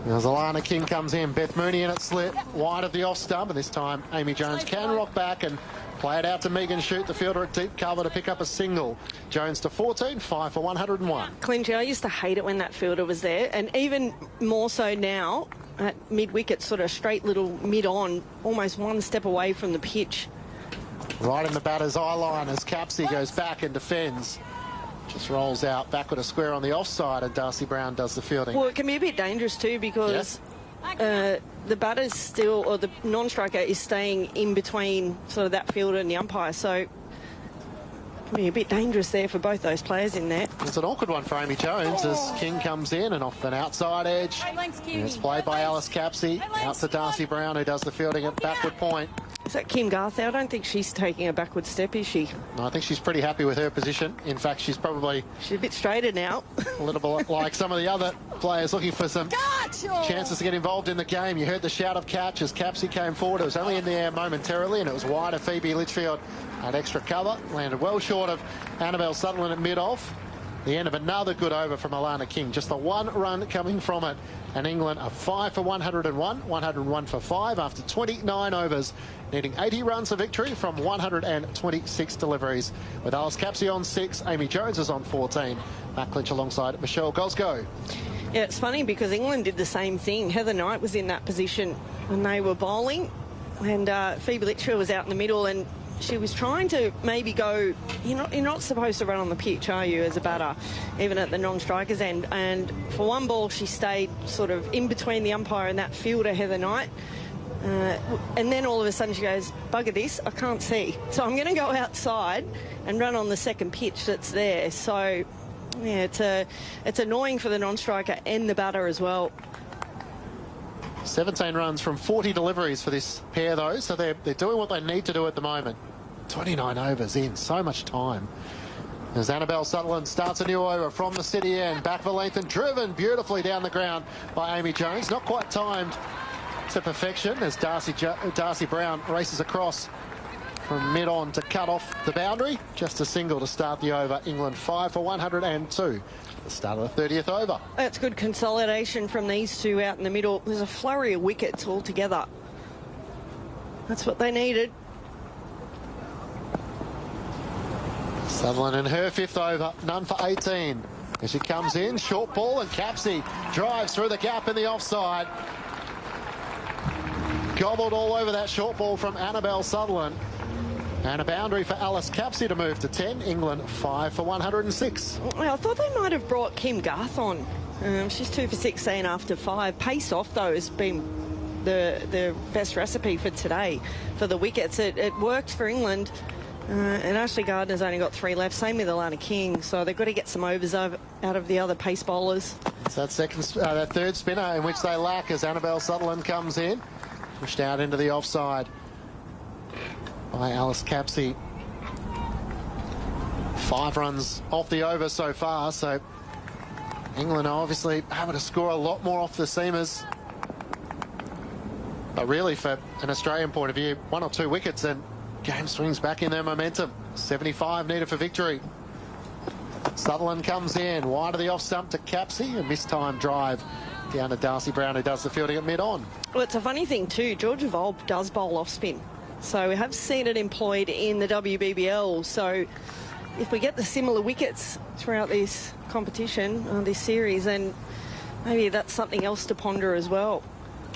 [SPEAKER 13] As Alana King comes in, Beth Mooney in at slip, wide of the off stump, and this time Amy Jones can rock back and play it out to Megan Shute, the fielder at deep cover, to pick up a single. Jones to 14, 5 for 101.
[SPEAKER 16] Clinch, I used to hate it when that fielder was there, and even more so now, at mid-wicket, sort of straight little mid-on, almost one step away from the pitch.
[SPEAKER 13] Right in the batter's eye line as Capsey goes back and defends. Just rolls out back with a square on the offside, and Darcy Brown does the fielding.
[SPEAKER 16] Well, it can be a bit dangerous too, because the batter's still, or the non-striker is staying in between sort of that fielder and the umpire, so it can be a bit dangerous there for both those players in there.
[SPEAKER 13] It's an awkward one for Amy Jones as King comes in and off an outside edge. It's played by Alice Capsey out to Darcy Brown, who does the fielding at backward point.
[SPEAKER 16] Is that Kim Garth? I don't think she's taking a backward step, is she?
[SPEAKER 13] No, I think she's pretty happy with her position. In fact, she's probably...
[SPEAKER 16] She's a bit straighter now.
[SPEAKER 13] A little bit like some of the other players looking for some chances to get involved in the game. You heard the shout of catch as Capsey came forward. It was only in the air momentarily, and it was wide of Phoebe Litchfield. Had extra cover, landed well short of Annabelle Sutherland at mid-off. The end of another good over from Alana King. Just the one run coming from it. And England are 5 for 101, 101 for 5 after 29 overs, needing 80 runs for victory from 126 deliveries. With Alice Capsey on 6, Amy Jones is on 14. Matt Clinch alongside Michelle Goszko.
[SPEAKER 16] Yeah, it's funny because England did the same thing. Heather Knight was in that position when they were bowling, and Phoebe Litchfield was out in the middle, and she was trying to maybe go, you're not supposed to run on the pitch, are you, as a batter, even at the non-striker's end. And for one ball, she stayed sort of in between the umpire and that fielder, Heather Knight. And then all of a sudden she goes, bugger this, I can't see. So I'm going to go outside and run on the second pitch that's there. So, yeah, it's annoying for the non-striker and the batter as well.
[SPEAKER 13] 17 runs from 40 deliveries for this pair, though, so they're doing what they need to do at the moment. 29 overs in, so much time. As Annabelle Sutherland starts a new over from the city end, back for length and driven beautifully down the ground by Amy Jones. Not quite timed to perfection as Darcy Brown races across from mid-on to cut off the boundary. Just a single to start the over. England 5 for 102. The start of the 30th over.
[SPEAKER 16] That's good consolidation from these two out in the middle. There's a flurry of wickets altogether. That's what they needed.
[SPEAKER 13] Sutherland in her 5th over, none for 18. As she comes in, short ball, and Capsey drives through the gap in the offside. Gobbled all over that short ball from Annabelle Sutherland. And a boundary for Alice Capsey to move to 10. England 5 for 106.
[SPEAKER 16] Well, I thought they might have brought Kim Garth on. She's 2 for 16 after 5. Pace off, though, has been the best recipe for today for the wickets. It worked for England. And Ashley Gardner's only got 3 left. Same with Alana King. So they've got to get some overs out of the other pace bowlers.
[SPEAKER 13] It's that that third spinner in which they lack as Annabelle Sutherland comes in. Pushed out into the offside by Alice Capsey. 5 runs off the over so far, so England are obviously having to score a lot more off the seamers. But really, for an Australian point of view, 1 or 2 wickets and game swings back in their momentum. 75 needed for victory. Sutherland comes in, wide of the off stump to Capsey, a mistime drive down to Darcy Brown, who does the fielding at mid-on.
[SPEAKER 16] Well, it's a funny thing too. Georgia Volpe does bowl off spin. So we have seen it employed in the WBBL. So if we get the similar wickets throughout this competition, this series, then maybe that's something else to ponder as well.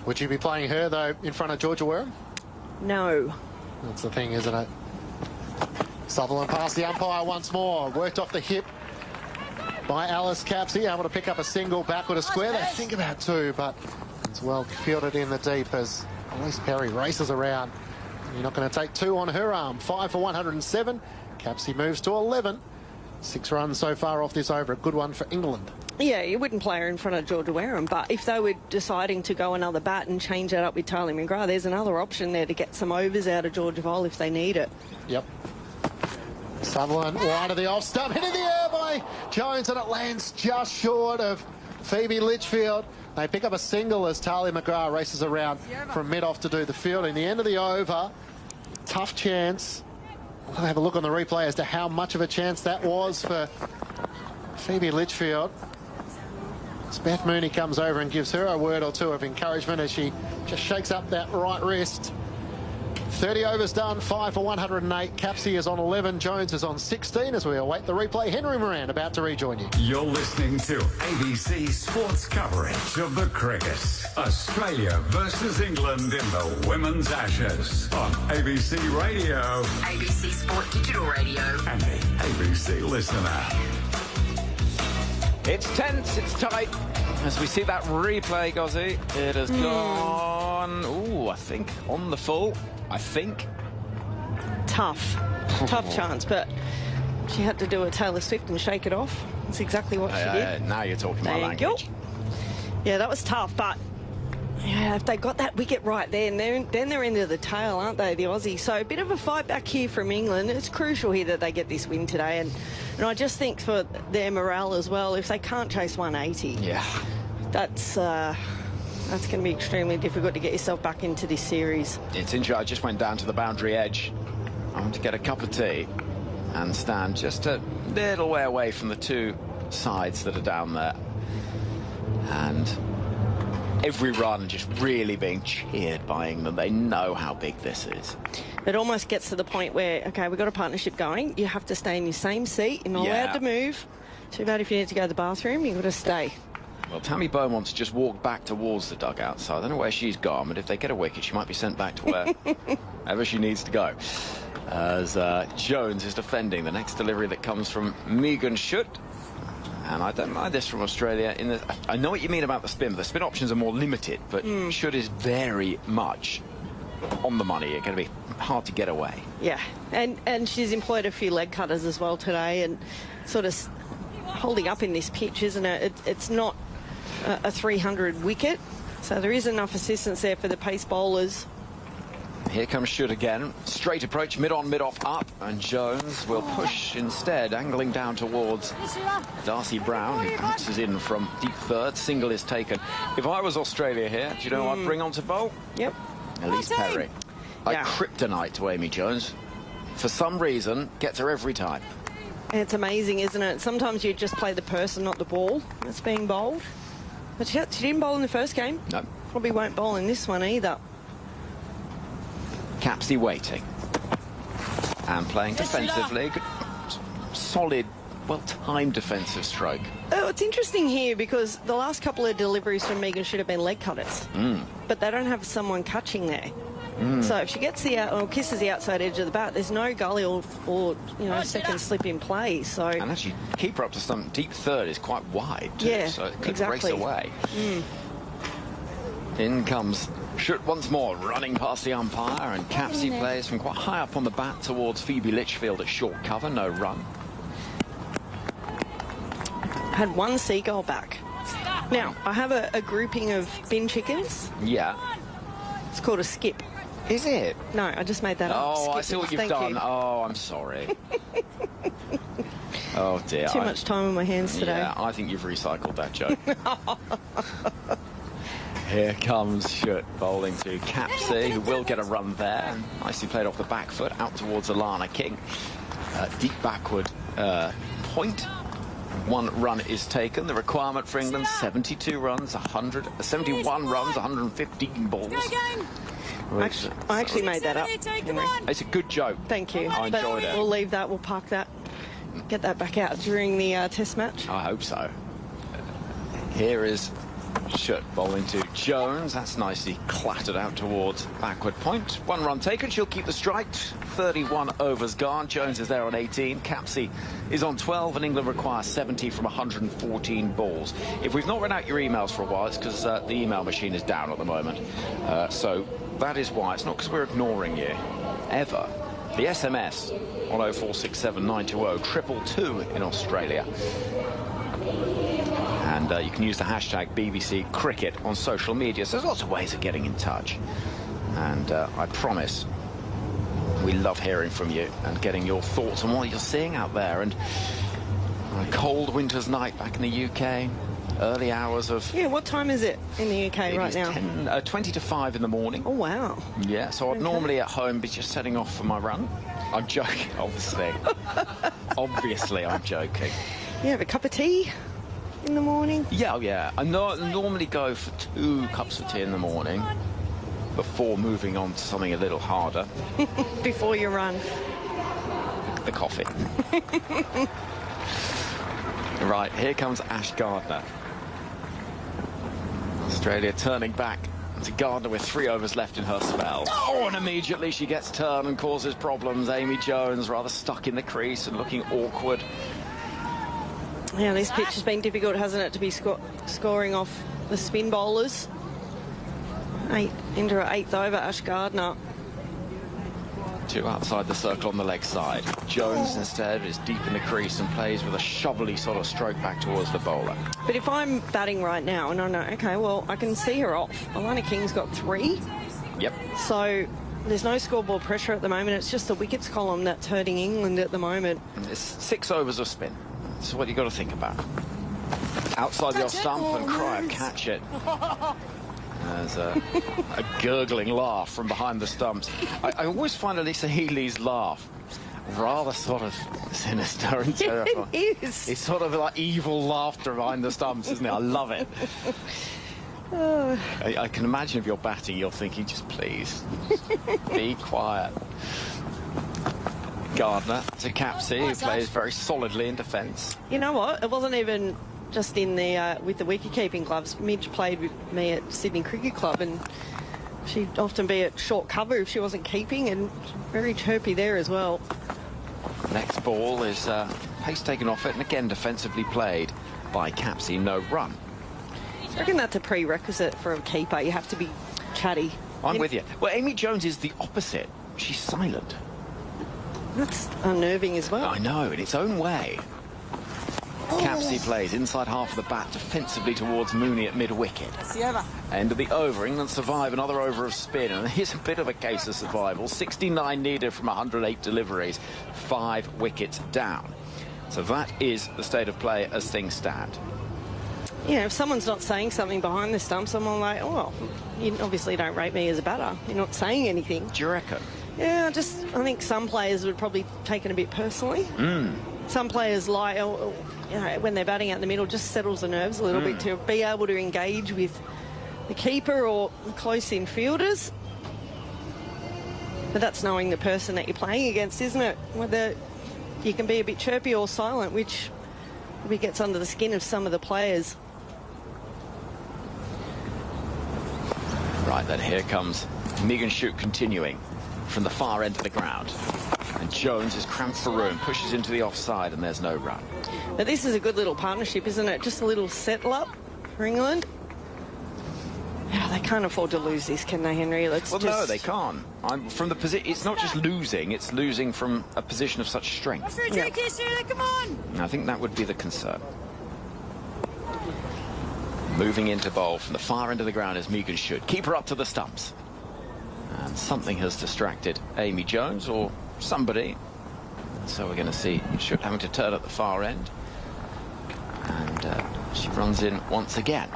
[SPEAKER 13] Would you be playing her, though, in front of Georgia Wareham?
[SPEAKER 16] No.
[SPEAKER 13] That's the thing, isn't it? Sutherland past the umpire once more. Worked off the hip by Alice Capsey, able to pick up a single back with a square. They think about 2, but it's well fielded in the deep as Elise Perry races around. You're not going to take 2 on her arm. 5 for 107. Capsey moves to 11. 6 runs so far off this over. A good one for England.
[SPEAKER 16] Yeah, you wouldn't play her in front of Georgia Wareham, but if they were deciding to go another bat and change that up with Hartley McGrath, there's another option there to get some overs out of Georgia Vole if they need it.
[SPEAKER 13] Yep. Sutherland wide of the off stump, hit in the air by Jones, and it lands just short of Phoebe Litchfield. They pick up a single as Hartley McGrath races around from mid-off to do the fielding. The end of the over, tough chance. We'll have a look on the replay as to how much of a chance that was for Phoebe Litchfield. Beth Mooney comes over and gives her a word or two of encouragement as she just shakes up that right wrist. 30 overs done, 5 for 108. Capsey is on 11, Jones is on 16 as we await the replay. Henry Moran about to rejoin you.
[SPEAKER 4] You're listening to ABC Sports coverage of the cricket. Australia versus England in the Women's Ashes on ABC Radio.
[SPEAKER 2] ABC Sport Digital Radio.
[SPEAKER 4] And the ABC Listener.
[SPEAKER 18] It's tense, it's tight. As we see that replay, Gozzy, it has gone, I think, on the full. I think.
[SPEAKER 16] Tough chance, but she had to do a Taylor Swift and shake it off. That's exactly what she did.
[SPEAKER 18] Now you're talking my language.
[SPEAKER 16] Yeah, that was tough, but yeah, if they got that wicket right then they're into the tail, aren't they, the Aussies? So a bit of a fight back here from England. It's crucial here that they get this win today, and I just think for their morale as well, if they can't chase 180, that's going to be extremely difficult to get yourself back into this series.
[SPEAKER 18] It's interesting. I just went down to the boundary edge. I want to get a cup of tea and stand just a little way away from the two sides that are down there. And every run just really being cheered by England. They know how big this is.
[SPEAKER 16] It almost gets to the point where, OK, we've got a partnership going. You have to stay in your same seat. You're not allowed to move. Too bad if you need to go to the bathroom, you've got to stay.
[SPEAKER 18] Well, Tammy Beaumont's just walked back towards the dugout, so I don't know where she's gone, but if they get a wicket, she might be sent back to wherever she needs to go. As Jones is defending the next delivery that comes from Megan Schutt. And I don't mind this from Australia. I know what you mean about the spin. The spin options are more limited, but Schutt is very much on the money. It's going to be hard to get away.
[SPEAKER 16] Yeah, and she's employed a few leg cutters as well today, and sort of holding up in this pitch, isn't it? It's not a 300 wicket, so there is enough assistance there for the pace bowlers.
[SPEAKER 18] Here comes Schutt again. Straight approach, mid-on, mid-off, up. And Jones will push instead, angling down towards Darcy Brown, who bounces in from deep third. Single is taken. If I was Australia here, do you know who I'd bring on to bowl?
[SPEAKER 16] Yep.
[SPEAKER 18] Elise Perry. Like kryptonite to Amy Jones. For some reason, gets her every time.
[SPEAKER 16] It's amazing, isn't it? Sometimes you just play the person, not the ball that's being bowled. But she didn't bowl in the first game.
[SPEAKER 18] No.
[SPEAKER 16] Probably won't bowl in this one either.
[SPEAKER 18] Capsey waiting and playing defensively. Good, solid, well-timed defensive stroke.
[SPEAKER 16] Oh, it's interesting here because the last couple of deliveries from Megan should have been leg cutters, but they don't have someone catching there. So if she gets or kisses the outside edge of the bat, there's no gully or second slip in play. So
[SPEAKER 18] and actually keep her up to some deep third is quite wide too,
[SPEAKER 16] yeah,
[SPEAKER 18] so it could
[SPEAKER 16] exactly.
[SPEAKER 18] race away. In comes Schutt once more, running past the umpire, and Capsey plays from quite high up on the bat towards Phoebe Litchfield at short cover, no run.
[SPEAKER 16] Had one seagull back. Now, I have a grouping of bin chickens.
[SPEAKER 18] Yeah.
[SPEAKER 16] It's called a skip.
[SPEAKER 18] Is it?
[SPEAKER 16] No, I just made that up.
[SPEAKER 18] Oh,
[SPEAKER 16] Skip.
[SPEAKER 18] I see what you've done.
[SPEAKER 16] You.
[SPEAKER 18] Oh, I'm sorry. Oh, dear.
[SPEAKER 16] Too much time on my hands today.
[SPEAKER 18] Yeah, I think you've recycled that joke. Here comes Schutt bowling to Capsey, who will get a run there. Nicely played off the back foot, out towards Alana King. Deep backward point. 1 run is taken. The requirement for England, 72 runs, 71 runs, 115 balls.
[SPEAKER 16] I actually made that up.
[SPEAKER 18] It's a good joke.
[SPEAKER 16] Thank you.
[SPEAKER 18] I enjoyed it.
[SPEAKER 16] We'll leave that. We'll park that. Get that back out during the test match.
[SPEAKER 18] I hope so. Here is Schutt bowling to Jones. That's nicely clattered out towards backward point. 1 run taken. She'll keep the strike. 31 overs gone. Jones is there on 18. Capsey is on 12, and England requires 70 from 114 balls. If we've not read out your emails for a while, it's because the email machine is down at the moment. So that is why. It's not because we're ignoring you. Ever. The SMS on 0467 920 222 in Australia. And you can use the hashtag BBC Cricket on social media. So there's lots of ways of getting in touch. And I promise we love hearing from you and getting your thoughts on what you're seeing out there. And a cold winter's night back in the UK, early hours of...
[SPEAKER 16] Yeah, what time is it in the UK right now?
[SPEAKER 18] 20 to 5 in the morning.
[SPEAKER 16] Oh, wow.
[SPEAKER 18] Yeah, so I'd normally at home be just setting off for my run. I'm joking, obviously. Obviously, I'm joking.
[SPEAKER 16] You have a cup of tea in the morning?
[SPEAKER 18] Yeah, yeah. I normally go for 2 cups of tea in the morning before moving on to something a little harder.
[SPEAKER 16] Before you run?
[SPEAKER 18] The coffee. Right, here comes Ash Gardner. Australia turning back to Gardner with 3 overs left in her spell. Oh, and immediately she gets turned and causes problems. Amy Jones rather stuck in the crease and looking awkward.
[SPEAKER 16] Yeah, this pitch has been difficult, hasn't it, to be scoring off the spin bowlers. Into her 8th over, Ash Gardner.
[SPEAKER 18] 2 outside the circle on the leg side. Jones instead is deep in the crease and plays with a shovelly sort of stroke back towards the bowler.
[SPEAKER 16] But if I'm batting right now and I know, okay, well, I can see her off. Alana King's got 3.
[SPEAKER 18] Yep.
[SPEAKER 16] So there's no scoreboard pressure at the moment. It's just the wickets column that's hurting England at the moment.
[SPEAKER 18] It's 6 overs of spin. That's what you've got to think about. Outside the off stump and Cryer catch it. There's a gurgling laugh from behind the stumps. I always find Alyssa Healy's laugh rather sort of sinister and terrifying.
[SPEAKER 16] It is.
[SPEAKER 18] It's sort of like evil laughter behind the stumps, isn't it? I love it. I can imagine if you're batting, you're thinking, just please, be quiet. Gardner to Capsey, who plays very solidly in defence.
[SPEAKER 16] You know what? It wasn't even just in the with the wicket-keeping gloves. Midge played with me at Sydney Cricket Club, and she'd often be at short cover if she wasn't keeping, and very chirpy there as well.
[SPEAKER 18] Next ball is pace taken off it, and again defensively played by Capsey, no run.
[SPEAKER 16] I reckon that's a prerequisite for a keeper. You have to be chatty.
[SPEAKER 18] I'm with you. Well, Amy Jones is the opposite. She's silent.
[SPEAKER 16] That's unnerving as well.
[SPEAKER 18] I know, in its own way. Capsey plays inside half of the bat defensively towards Mooney at mid-wicket. End of the over. England survive another over of spin, and here's a bit of a case of survival. 69 needed from 108 deliveries, 5 wickets down. So that is the state of play as things stand.
[SPEAKER 16] Yeah, if someone's not saying something behind the stump, someone like, oh, well, you obviously don't rate me as a batter. You're not saying anything.
[SPEAKER 18] Do you reckon?
[SPEAKER 16] Yeah, I think some players would probably take it a bit personally. Some players like, you know, when they're batting out in the middle, just settles the nerves a little bit to be able to engage with the keeper or close in fielders. But that's knowing the person that you're playing against, isn't it? Whether you can be a bit chirpy or silent, which probably gets under the skin of some of the players.
[SPEAKER 18] Right, then here comes Megan Shute continuing from the far end of the ground. And Jones is cramped for room, pushes into the offside, and there's no run.
[SPEAKER 16] But this is a good little partnership, isn't it? Just a little settle up for England. Yeah, they can't afford to lose this, can they, Henry?
[SPEAKER 18] No, they can't. From the position, it's not just losing; it's losing from a position of such strength.
[SPEAKER 10] Come on!
[SPEAKER 18] And I think that would be the concern. Moving into bowl from the far end of the ground is Megan Shute. Keep her up to the stumps. And something has distracted Amy Jones or somebody. So we're going to see Shute having to turn at the far end. And she runs in once again.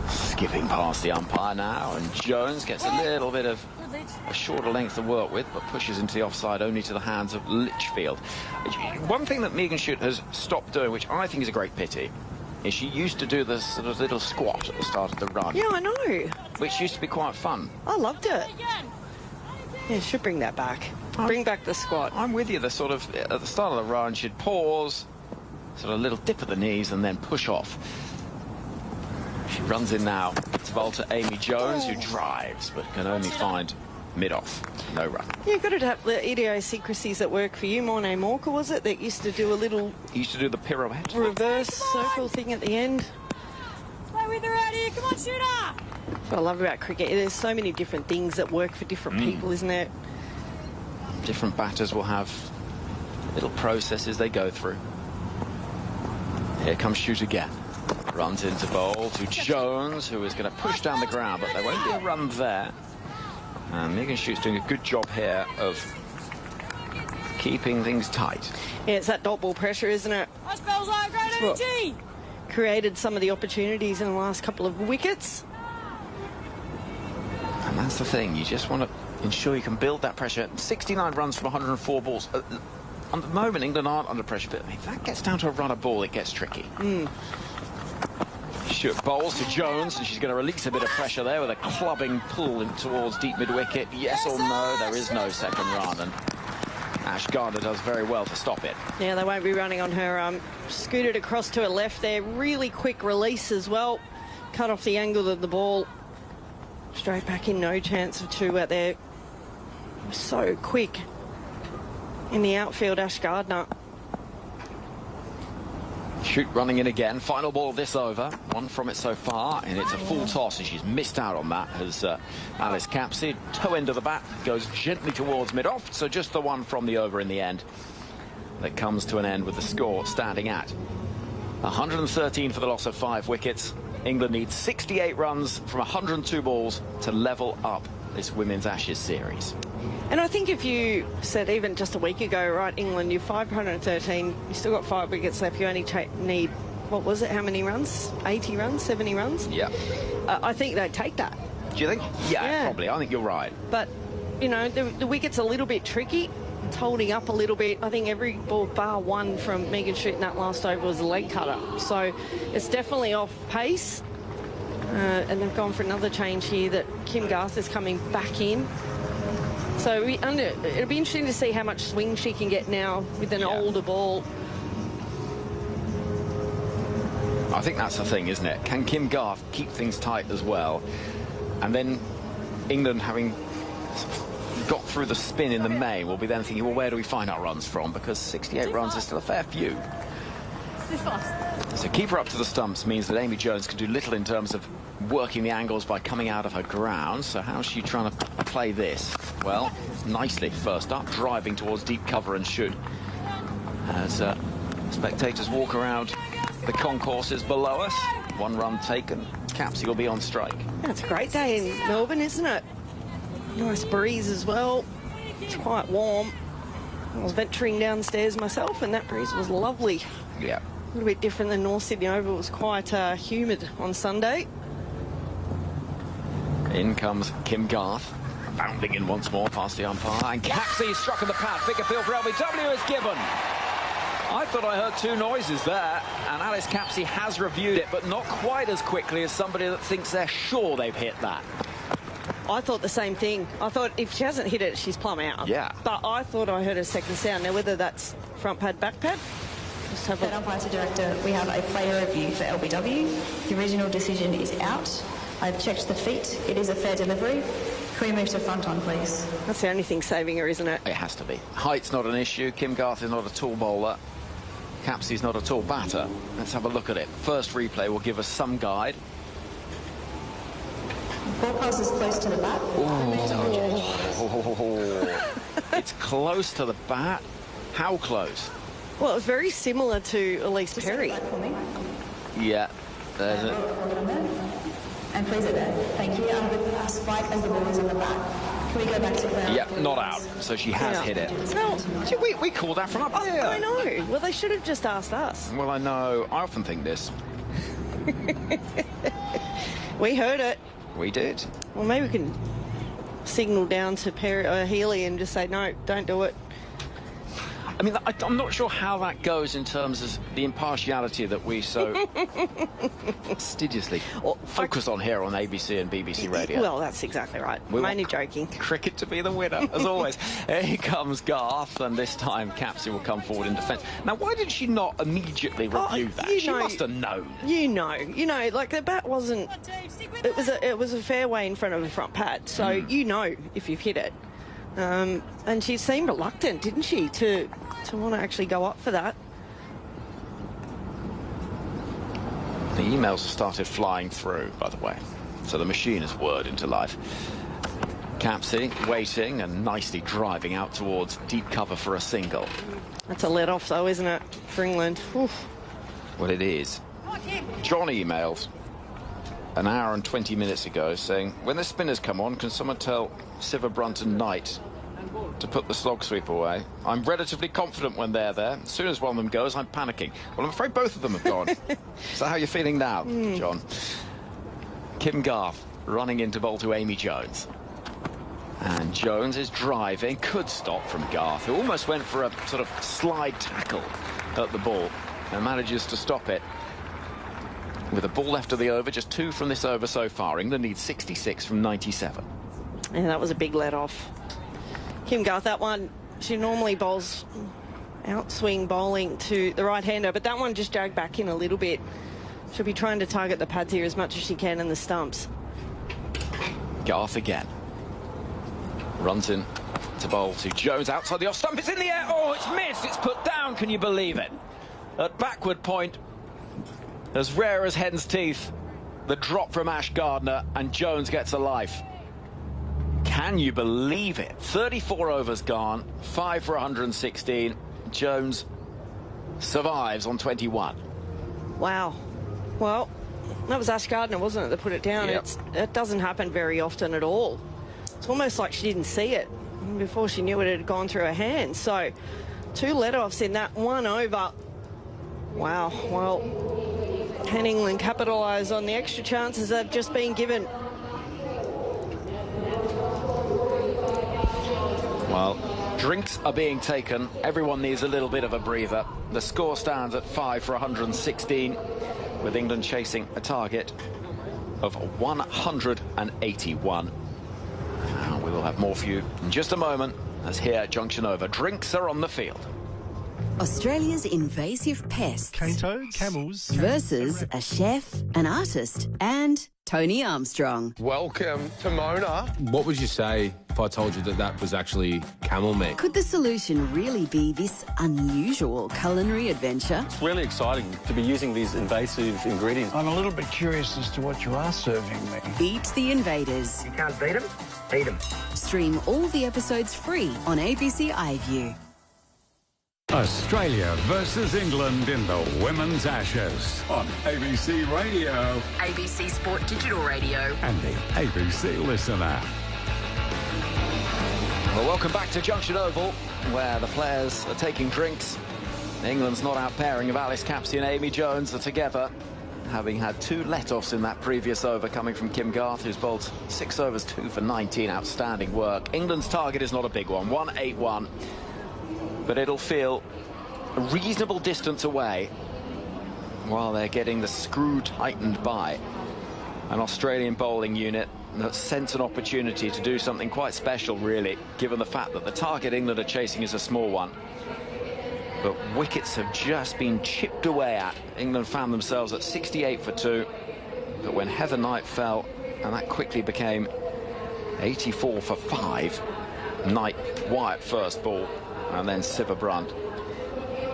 [SPEAKER 18] Skipping past the umpire now, and Jones gets a little bit of a shorter length to work with, but pushes into the offside only to the hands of Litchfield. One thing that Megan Shute has stopped doing, which I think is a great pity, is she used to do this sort of little squat at the start of the run.
[SPEAKER 16] Yeah, I know.
[SPEAKER 18] Which used to be quite fun.
[SPEAKER 16] I loved it. Yeah, should bring that back. Bring back the squat.
[SPEAKER 18] I'm with you. The sort of, at the start of the run, she'd pause, sort of a little dip at the knees, and then push off. She runs in now to bowl to Amy Jones, who drives, but can only find mid-off. No run.
[SPEAKER 16] Yeah, you've got to have the idiosyncrasies that work for you. Moran Morka, was it, that used to do a little...
[SPEAKER 18] He used to do the pirouette.
[SPEAKER 16] Reverse circle thing at the end.
[SPEAKER 10] Play with her out here. Come on, Shooter!
[SPEAKER 16] What I love about cricket, there's so many different things that work for different people, isn't there?
[SPEAKER 18] Different batters will have little processes they go through. Here comes Shute again. Runs into bowl to Jones, who is going to push down the ground, but there won't be a run there. And Megan Schutt's doing a good job here of keeping things tight.
[SPEAKER 16] Yeah, it's that dot ball pressure, isn't it?
[SPEAKER 10] That spells like great energy.
[SPEAKER 16] Created some of the opportunities in the last couple of wickets.
[SPEAKER 18] And that's the thing, you just want to ensure you can build that pressure. 69 runs from 104 balls. At the moment, England aren't under pressure, but if that gets down to a runner ball, it gets tricky. Schutt bowls to Jones, and she's going to release a bit of pressure there with a clubbing pull in towards deep mid-wicket. Yes or no, there is no second run, and Ash Gardner does very well to stop it.
[SPEAKER 16] Yeah, they won't be running on her. Scooted across to her left there. Really quick release as well. Cut off the angle of the ball. Straight back in, no chance of two out there. So quick in the outfield, Ash Gardner.
[SPEAKER 18] Schutt running in again. Final ball of this over. One from it so far, and it's a full toss, and she's missed out on that as Alice Capsey. Toe end of the bat goes gently towards mid-off, so just the one from the over in the end. That comes to an end with the score standing at 113 for the loss of 5 wickets. England needs 68 runs from 102 balls to level up this Women's Ashes series.
[SPEAKER 16] And I think if you said even just a week ago, right, England, you're 513, you still got 5 wickets left, you only need, what was it, how many runs? 80 runs, 70 runs?
[SPEAKER 18] Yeah.
[SPEAKER 16] I think they'd take that.
[SPEAKER 18] Do you think? Yeah, probably. I think you're right.
[SPEAKER 16] But, you know, the wicket's a little bit tricky. It's holding up a little bit. I think every ball bar one from Megan Schutt in that last over was a leg cutter. So it's definitely off pace. And they've gone for another change here that Kim Garth is coming back in. So it'll be interesting to see how much swing she can get now with an older ball.
[SPEAKER 18] I think that's the thing, isn't it? Can Kim Garth keep things tight as well? And then England, having got through the spin in the main, will be then thinking, well, where do we find our runs from? Because 68 runs is still a fair few. So keep her up to the stumps means that Amy Jones can do little in terms of working the angles by coming out of her ground. So how's she trying to play this? Well, nicely first up, driving towards deep cover and Schutt. As spectators walk around the concourses below us, 1 run taken. Capsey will be on strike.
[SPEAKER 16] Yeah, it's a great day in Melbourne, isn't it? Nice breeze as well. It's quite warm. I was venturing downstairs myself, and that breeze was lovely.
[SPEAKER 18] Yeah.
[SPEAKER 16] A little bit different than North Sydney Oval. It was quite humid on Sunday.
[SPEAKER 18] In comes Kim Garth, bounding in once more past the umpire, and Capsey struck in the pad. Big appeal for LBW is given. I thought I heard 2 noises there, and Alice Capsey has reviewed it, but not quite as quickly as somebody that thinks they're sure they've hit that.
[SPEAKER 16] I thought the same thing. I thought if she hasn't hit it, she's plumb out.
[SPEAKER 18] Yeah.
[SPEAKER 16] But I thought I heard a second sound. Now, whether that's front pad, back pad, just have a...
[SPEAKER 11] Umpire Director, we have a player review for LBW. The original decision is out. I've checked the feet. It is a fair delivery. Can we move to front on, please?
[SPEAKER 16] That's the only thing saving her, isn't it?
[SPEAKER 18] It has to be. Height's not an issue. Kim Garth is not a tall bowler. Capsey's not a tall batter. Let's have a look at it. First replay will give us some guide.
[SPEAKER 11] Ball passes close to the bat.
[SPEAKER 18] It's close to the bat. How close?
[SPEAKER 16] Well, it was very similar to Elise Perry.
[SPEAKER 18] Yeah, there's it.
[SPEAKER 11] And freeze it there. Thank you. With Spike as the ball is on the back. Can we go back to ground?
[SPEAKER 18] Yep, not out. So she has hit it.
[SPEAKER 16] No,
[SPEAKER 18] we called that from up there.
[SPEAKER 16] I know. Well, they should have just asked us.
[SPEAKER 18] Well, I know. I often think this.
[SPEAKER 16] We heard it.
[SPEAKER 18] We did.
[SPEAKER 16] Well, maybe we can signal down to Healy and just say, no, don't do it.
[SPEAKER 18] I mean, I'm not sure how that goes in terms of the impartiality that we so fastidiously focus on here on ABC and BBC Radio.
[SPEAKER 16] Well, that's exactly right. I'm only joking.
[SPEAKER 18] Cricket to be the winner, as always. Here comes Garth, and this time Capsey will come forward in defence. Now, why did she not immediately review that? She must have known.
[SPEAKER 16] You know, like the bat wasn't... It was a fairway in front of the front pad, so you know if you've hit it. And she seemed reluctant, didn't she, to want to actually go up for that.
[SPEAKER 18] The emails have started flying through, by the way, so the machine has whirred into life. Capsey waiting and nicely driving out towards deep cover for a single.
[SPEAKER 16] That's a let-off, though, isn't it, for England? Oof.
[SPEAKER 18] Well, it is. John emailed an hour and 20 minutes ago saying, when the spinners come on, can someone tell Siva Brunton Knight to put the slog sweep away? I'm relatively confident when they're there. As soon as one of them goes, I'm panicking. Well, I'm afraid both of them have gone. So how are you feeling now, John? Kim Garth running into bowl to Amy Jones. And Jones is driving, could stop from Garth, who almost went for a sort of slide tackle at the ball and manages to stop it. With a ball left of the over, just 2 from this over so far. England needs 66 from 97.
[SPEAKER 16] And that was a big let-off. Kim Garth, that one, she normally bowls outswing bowling to the right-hander, but that one just dragged back in a little bit. She'll be trying to target the pads here as much as she can in the stumps.
[SPEAKER 18] Garth again. Runs in to bowl to Jones outside the off stump. It's in the air. Oh, it's missed. It's put down. Can you believe it? At backward point, as rare as hen's teeth, the drop from Ash Gardner, and Jones gets a life. Can you believe it? 34 overs gone, 5 for 116. Jones survives on 21.
[SPEAKER 16] Wow. Well, that was Ash Gardner, wasn't it, that put it down?
[SPEAKER 18] Yep.
[SPEAKER 16] It doesn't happen very often at all. It's almost like she didn't see it before she knew it had gone through her hands. So 2 let-offs in that 1 over. Wow. Well, can England capitalise on the extra chances they've just been given?
[SPEAKER 18] Well, drinks are being taken. Everyone needs a little bit of a breather. The score stands at 5 for 116, with England chasing a target of 181. We will have more for you in just a moment, as here at Junction Oval, drinks are on the field.
[SPEAKER 5] Australia's invasive pests.
[SPEAKER 8] Cane toads, camels.
[SPEAKER 5] Versus a chef, an artist, and Tony Armstrong.
[SPEAKER 7] Welcome to Mona.
[SPEAKER 20] What would you say if I told you that that was actually camel meat?
[SPEAKER 5] Could the solution really be this unusual culinary adventure?
[SPEAKER 21] It's really exciting to be using these invasive ingredients.
[SPEAKER 24] I'm a little bit curious as to what you are serving me.
[SPEAKER 5] Beat the Invaders.
[SPEAKER 24] You can't beat them? Eat them.
[SPEAKER 5] Stream all the episodes free on ABC iView.
[SPEAKER 4] Australia versus England in the Women's Ashes on ABC Radio,
[SPEAKER 2] ABC Sport Digital Radio,
[SPEAKER 4] and the ABC Listener.
[SPEAKER 18] Well, welcome back to Junction Oval, where the players are taking drinks. England's not out pairing of Alice Capsey and Amy Jones are together, having had 2 let-offs in that previous over coming from Kim Garth, who's bowled 6 overs, 2 for 19. Outstanding work. England's target is not a big one, 181. But it'll feel a reasonable distance away while they're getting the screw tightened by an Australian bowling unit that sense an opportunity to do something quite special, really, given the fact that the target England are chasing is a small one. But wickets have just been chipped away at. England found themselves at 68 for 2. But when Heather Knight fell, and that quickly became 84 for 5, Knight, Wyatt first ball, and then Siva Brunt.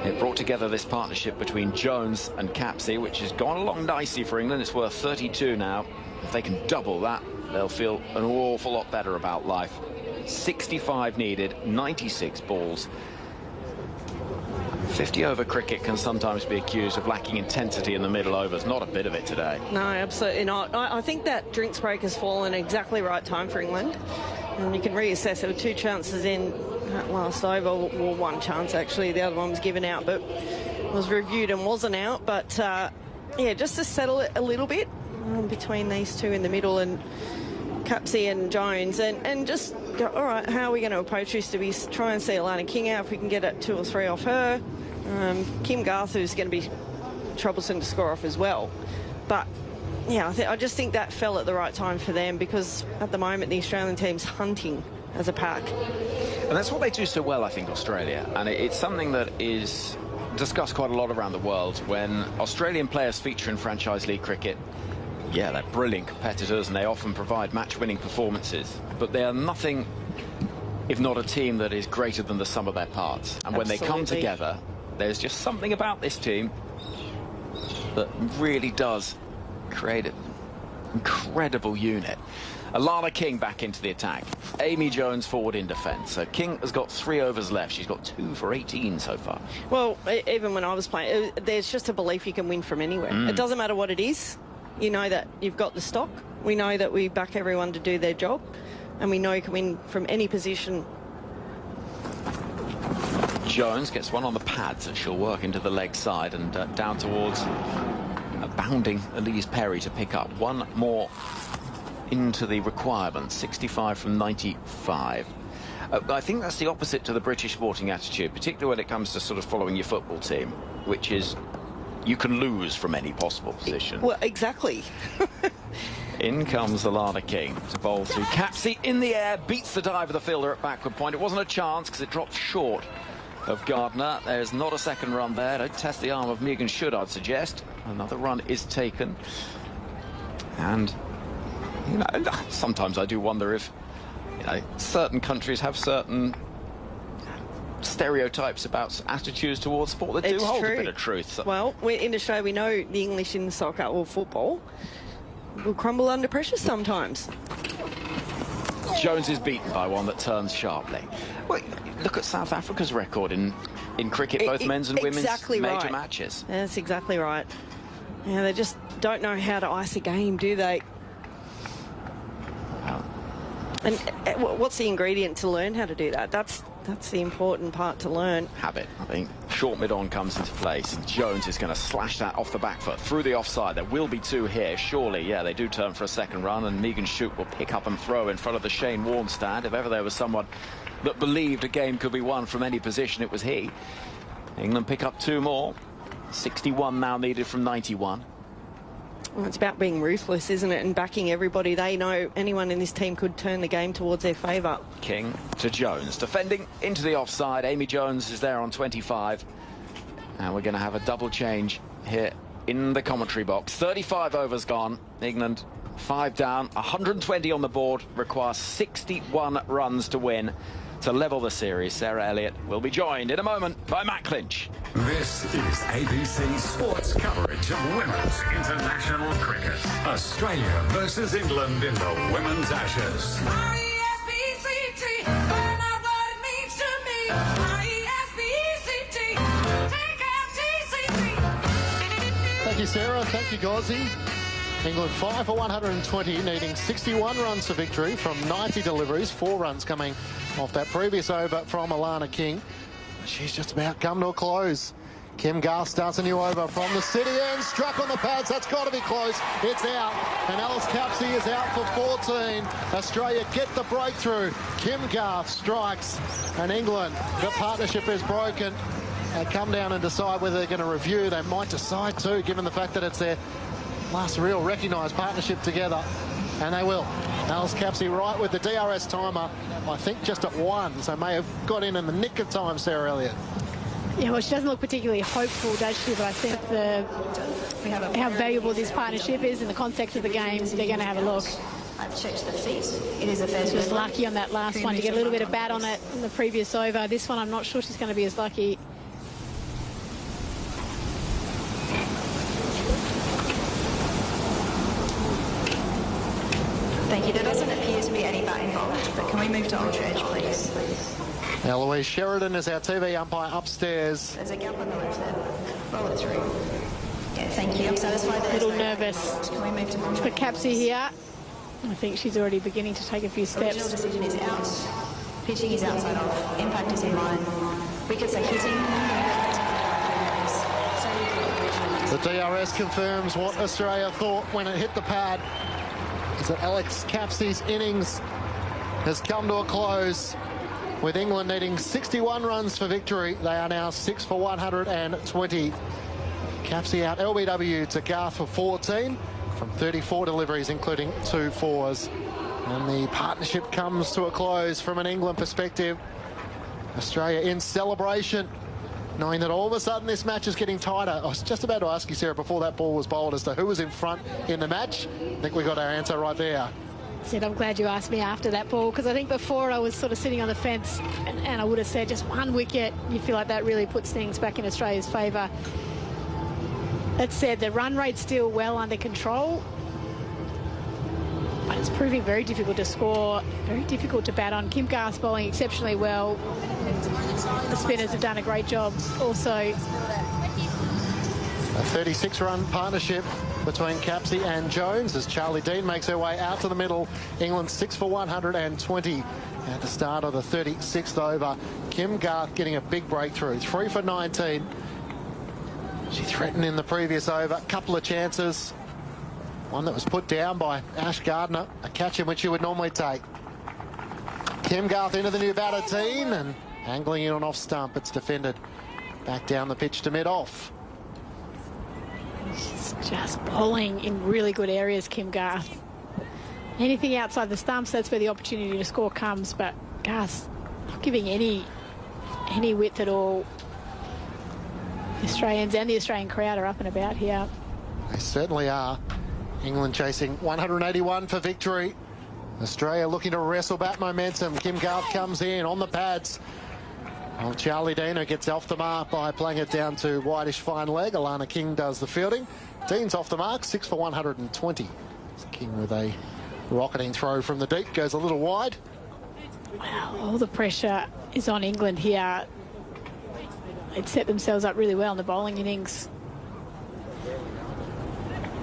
[SPEAKER 18] It brought together this partnership between Jones and Capsey, which has gone along nicely for England. It's worth 32 now. If they can double that, they'll feel an awful lot better about life. 65 needed, 96 balls. 50-over cricket can sometimes be accused of lacking intensity in the middle overs. Not a bit of it today.
[SPEAKER 16] No, absolutely not. I think that drinks break has fallen exactly right time for England. And you can reassess. There were 2 chances in that last over, or 1 chance actually. The other one was given out, but was reviewed and wasn't out. But yeah, just to settle it a little bit between these 2 in the middle and Capsey and Jones, and just go, all right, how are we going to approach this? Do we try and see Alana King out if we can get it 2 or 3 off her? Kim Garth, who's going to be troublesome to score off as well. But yeah, I just think that fell at the right time for them, because at the moment the Australian team's hunting as a pack.
[SPEAKER 18] And that's what they do so well, I think, Australia. And it's something that is discussed quite a lot around the world. When Australian players feature in franchise league cricket, yeah, they're brilliant competitors and they often provide match-winning performances. But they are nothing if not a team that is greater than the sum of their parts. And when they come together, there's just something about this team that really does create an incredible unit. Alana King back into the attack. Amy Jones forward in defence. So King has got 3 overs left. She's got 2 for 18 so far.
[SPEAKER 16] Well, even when I was playing, there's just a belief you can win from anywhere. It doesn't matter what it is. You know that you've got the stock. We know that we back everyone to do their job. And we know you can win from any position.
[SPEAKER 18] Jones gets one on the pads and she'll work into the leg side and down towards a bounding Elise Perry to pick up one more into the requirement. 65 from 95. I think that's the opposite to the British sporting attitude, particularly when it comes to sort of following your football team, which is you can lose from any possible position.
[SPEAKER 16] Well, exactly.
[SPEAKER 18] In comes Alana King to bowl to Capsey in the air, beats the dive of the fielder at backward point. It wasn't a chance because it dropped short of Gardner. There's not a second run there. Don't test the arm of Megan Should, I'd suggest. Another run is taken. And, you know, sometimes I do wonder if, you know, certain countries have certain stereotypes about attitudes towards sport that do hold a bit of truth. So.
[SPEAKER 16] Well, in Australia, we know the English in soccer or football will crumble under pressure sometimes.
[SPEAKER 18] Jones is beaten by one that turns sharply. Well, look at South Africa's record in cricket, both men's and women's major matches.
[SPEAKER 16] That's exactly right. Yeah, they just don't know how to ice a game, do they? And what's the ingredient to learn how to do that? That's the important part to learn.
[SPEAKER 18] Habit, I think. Short mid-on comes into place. Jones is going to slash that off the back foot through the offside. There will be 2 here, surely. Yeah, they do turn for a second run, and Megan Shoot will pick up and throw in front of the Shane Warne stand. If ever there was someone that believed a game could be won from any position, it was he. England pick up 2 more. 61 now needed from 91.
[SPEAKER 16] Well, it's about being ruthless, isn't it? And backing everybody. They know anyone in this team could turn the game towards their favour.
[SPEAKER 18] King to Jones. Defending into the offside. Amy Jones is there on 25. And we're going to have a double change here in the commentary box. 35 overs gone. England 5 down. 120 on the board. Requires 61 runs to win. To level the series, Sarah Elliott will be joined in a moment by Matt Clinch.
[SPEAKER 4] This is ABC Sports coverage of women's international cricket. Australia versus England in the Women's Ashes.
[SPEAKER 14] R-E-S-P-C-T, find out what it means to me. R-E-S-P-C-T, take out T-C-T.
[SPEAKER 13] Thank you, Sarah. Thank you, Gozzy. England 5 for 120, needing 61 runs for victory from 90 deliveries. 4 runs coming off that previous over from Alana King. She's just about come to a close. Kim Garth starts a new over from the city end, struck on the pads. That's got to be close. It's out, and Alice Capsey is out for 14. Australia get the breakthrough. Kim Garth strikes, and England, the partnership is broken. They come down and decide whether they're going to review. They might decide to, given the fact that it's their last real recognised partnership together, and they will. Alice Capsey right with the DRS timer, I think just at 1, so may have got in the nick of time, Sarah Elliott.
[SPEAKER 17] Yeah, well, she doesn't look particularly hopeful, does she? But I think how valuable this partnership is in the context of the game, they're going to have a look.
[SPEAKER 11] I've checked the feet. It is a fair.
[SPEAKER 17] She was lucky on that last one to get a little bit of bat on it in the previous over. This one, I'm not sure she's going to be as lucky.
[SPEAKER 11] Thank you. There doesn't appear to be any bat involved, but can we move to ultra edge, please?
[SPEAKER 13] Now, Louise Sheridan is our TV umpire upstairs.
[SPEAKER 11] There's a gap on the left there. Roll it through. Yeah, thank you. I'm satisfied.
[SPEAKER 17] A little nervous
[SPEAKER 11] Can we move to
[SPEAKER 17] for Capsey here. I think she's already beginning to take a few steps.
[SPEAKER 11] Original decision is out. Pitching is outside off. Impact is in line. We could say hitting.
[SPEAKER 13] The DRS confirms what Australia thought when it hit the pad. Is that Alex Capsey's innings has come to a close, with England needing 61 runs for victory. They are now 6 for 120. Capsey out LBW to Garth for 14 from 34 deliveries, including 2 fours. And the partnership comes to a close from an England perspective. Australia in celebration, knowing that all of a sudden this match is getting tighter. I was just about to ask you, Sarah, before that ball was bowled, as to who was in front in the match. I think we got our answer right there.
[SPEAKER 17] Sid, I'm glad you asked me after that ball, because I think before I was sort of sitting on the fence and I would have said just 1 wicket. You feel like that really puts things back in Australia's favour. That said, the run rate's still well under control. But it's proving very difficult to score, very difficult to bat on. Kim Garth's bowling exceptionally well. The spinners have done a great job also.
[SPEAKER 13] A 36-run partnership between Capsey and Jones as Charlie Dean makes her way out to the middle. England 6 for 120 at the start of the 36th over. Kim Garth getting a big breakthrough, 3 for 19. She threatened in the previous over, a couple of chances. One that was put down by Ash Gardner, a catch in which you would normally take. Kim Garth into the new batter team and angling in on off stump. It's defended back down the pitch to mid-off.
[SPEAKER 17] She's just bowling in really good areas, Kim Garth. Anything outside the stumps, that's where the opportunity to score comes, but Garth's not giving any width at all. The Australians and the Australian crowd are up and about here.
[SPEAKER 13] They certainly are. England chasing 181 for victory. Australia looking to wrestle back momentum. Kim Garth comes in on the pads. Well, Charlie Dean, who gets off the mark by playing it down to whitish fine leg. Alana King does the fielding. Dean's off the mark, 6 for 120. King with a rocketing throw from the deep, goes a little wide.
[SPEAKER 17] Wow, all the pressure is on England here. They'd set themselves up really well in the bowling innings.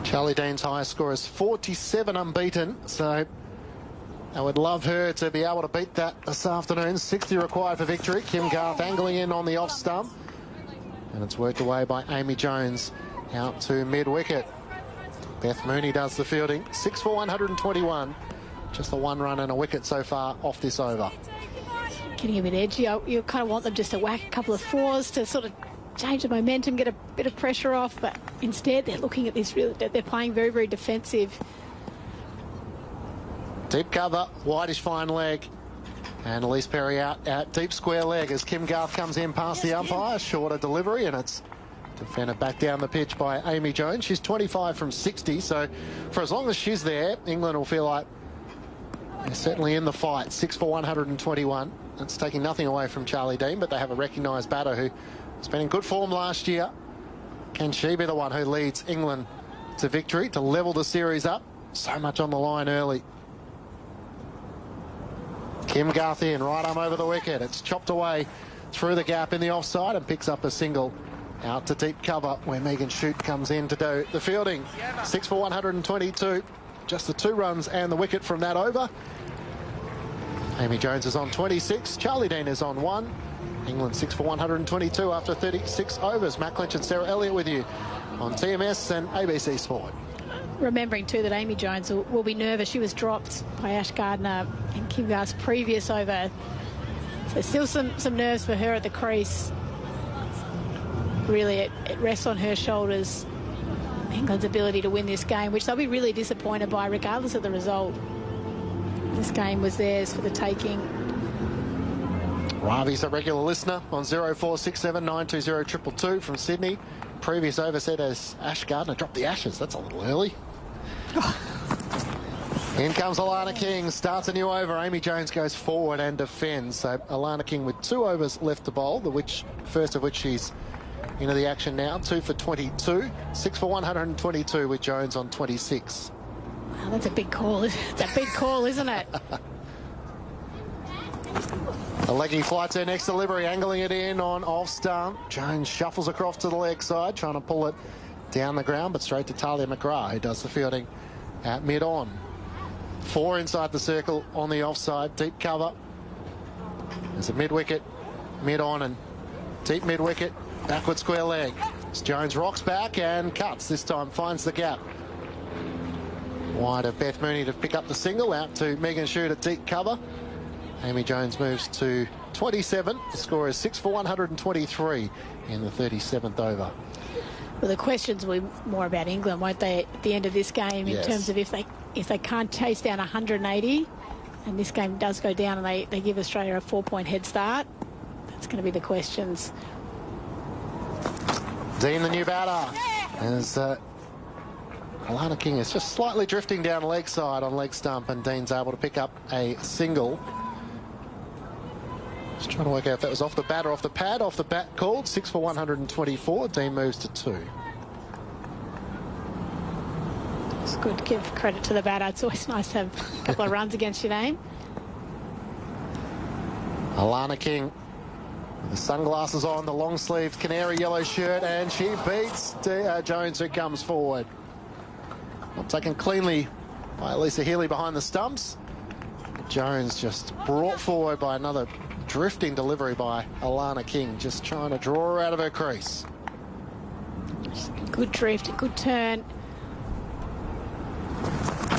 [SPEAKER 13] Charlie Dean's highest score is 47 unbeaten, so I would love her to be able to beat that this afternoon. 60 required for victory. Kim Garth angling in on the off stump, and it's worked away by Amy Jones out to mid-wicket. Beth Mooney does the fielding, 6 for 121. Just the 1 run and a wicket so far off this over.
[SPEAKER 17] Getting a bit edgy. You kind of want them just to whack a couple of 4s to sort of change the momentum, get a bit of pressure off, but instead they're looking at this they're playing very, very defensive.
[SPEAKER 13] Deep cover, whitish fine leg, and Elise Perry out at deep square leg as Kim Garth comes in past the umpire. Shorter delivery, and it's defended back down the pitch by Amy Jones. She's 25 from 60, so for as long as she's there, England will feel like they're certainly in the fight. 6 for 121. That's taking nothing away from Charlie Dean, but they have a recognised batter who has been in good form last year. Can she be the one who leads England to victory, to level the series up? So much on the line early. Kim Garth in, right arm over the wicket. It's chopped away through the gap in the offside and picks up a single out to deep cover where Megan Shute comes in to do the fielding. 6 for 122. Just the 2 runs and the wicket from that over. Amy Jones is on 26. Charlie Dean is on 1. England 6 for 122 after 36 overs. Matt Clinch and Sarah Elliott with you on TMS and ABC Sport.
[SPEAKER 17] Remembering too that Amy Jones will be nervous. She was dropped by Ash Gardner in Kim Garth's previous over. So still some nerves for her at the crease. Really, it rests on her shoulders. England's ability to win this game, which they'll be really disappointed by regardless of the result. This game was theirs for the taking.
[SPEAKER 13] Ravi's a regular listener on 0467 920 222 from Sydney. Previous over said as Ash Gardner dropped the Ashes. That's a little early. In comes Alana King, starts a new over. Amy Jones goes forward and defends. So Alana King with 2 overs left to bowl, first of which she's into the action now. 2 for 22, 6 for 122 with Jones on 26.
[SPEAKER 17] Wow, that's a big call. It's a big call, isn't it?
[SPEAKER 13] The leggy flights her next delivery, angling it in on off stump. Jones shuffles across to the leg side, trying to pull it down the ground, but straight to Talia McGrath, who does the fielding at mid-on. 4 inside the circle on the offside, deep cover. There's a mid-wicket, mid-on and deep mid-wicket, backward square leg. As Jones rocks back and cuts, this time finds the gap. Wide of Beth Mooney to pick up the single, out to Megan Shute at deep cover. Amy Jones moves to 27. The score is 6 for 123 in the 37th over.
[SPEAKER 17] Well, the questions will be more about England, won't they, at the end of this game, in terms of if they can't chase down 180, and this game does go down and they give Australia a 4-point head start. That's going to be the questions.
[SPEAKER 13] Dean, the new batter, as Alana King is just slightly drifting down leg side on leg stump, and Dean's able to pick up a single. Just trying to work out if that was off the bat or off the pad. Off the bat called. 6 for 124. Dean moves to 2.
[SPEAKER 17] Good, give credit to the batter. It's always nice to have a couple of runs against your name.
[SPEAKER 13] Alana King, with the sunglasses on, the long-sleeved canary yellow shirt, and she beats Jones, who comes forward. Not taken cleanly by Lisa Healy behind the stumps. Jones just brought forward by another drifting delivery by Alana King, just trying to draw her out of her crease.
[SPEAKER 17] Good drift, a good turn.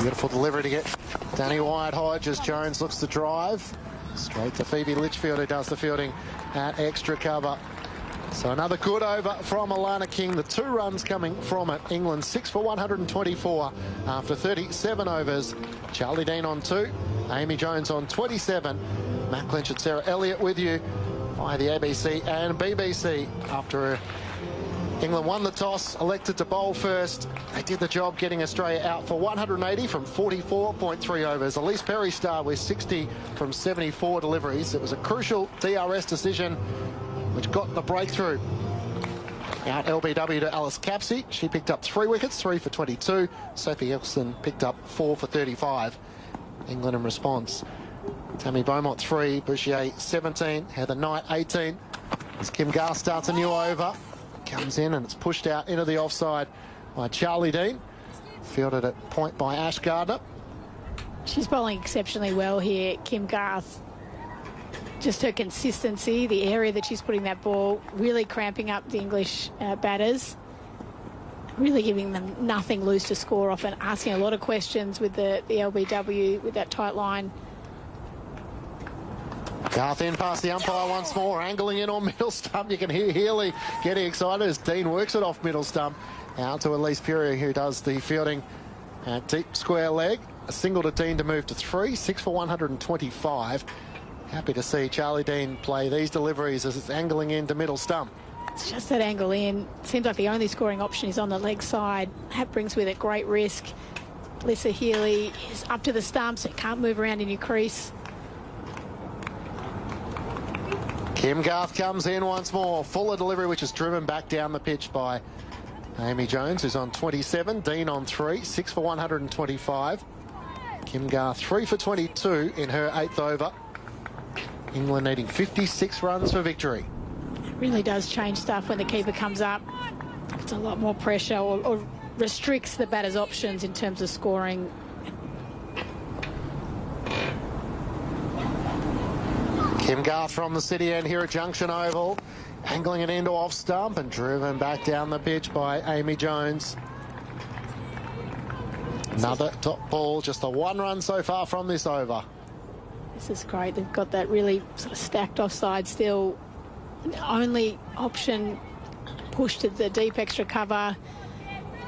[SPEAKER 13] Beautiful delivery to get Danny White-Hodge as Jones looks to drive. Straight to Phoebe Litchfield, who does the fielding at extra cover. So another good over from Alana King. The 2 runs coming from it. England 6 for 124 after 37 overs. Charlie Dean on 2. Amy Jones on 27. Matt Clinch and Sarah Elliott with you via the ABC and BBC after England won the toss, elected to bowl first. They did the job getting Australia out for 180 from 44.3 overs. Elise Perry star with 60 from 74 deliveries. It was a crucial DRS decision which got the breakthrough. Out LBW to Alice Capsey. She picked up 3 wickets, 3 for 22. Sophie Elson picked up 4 for 35. England in response. Tammy Beaumont 3, Bouchier 17, Heather Knight 18. As Kim Garth starts a new over. Comes in and it's pushed out into the offside by Charlie Dean. Fielded at point by Ash Gardner.
[SPEAKER 17] She's bowling exceptionally well here, Kim Garth. Just her consistency, the area that she's putting that ball, really cramping up the English batters. Really giving them nothing loose to score off and asking a lot of questions with the LBW, with that tight line.
[SPEAKER 13] Garth in past the umpire once more, angling in on middle stump. You can hear Healy getting excited as Dean works it off middle stump. Out to Elise Perry, who does the fielding at deep square leg. A single to Dean to move to 3, 6 for 125. Happy to see Charlie Dean play these deliveries as it's angling into middle stump.
[SPEAKER 17] It's just that angle in. Seems like the only scoring option is on the leg side. That brings with it great risk. Lisa Healy is up to the stump, so can't move around in your crease.
[SPEAKER 13] Kim Garth comes in once more. Fuller delivery, which is driven back down the pitch by Amy Jones, who's on 27. Dean on 3, 6 for 125. Kim Garth 3 for 22 in her 8th over. England needing 56 runs for victory.
[SPEAKER 17] It really does change stuff when the keeper comes up. It's a lot more pressure or restricts the batter's options in terms of scoring.
[SPEAKER 13] Kim Garth from the city end here at Junction Oval, angling it into off stump and driven back down the pitch by Amy Jones. Another top ball, just the 1 run so far from this over.
[SPEAKER 17] This is great. They've got that really sort of stacked offside still. The only option pushed to the deep extra cover.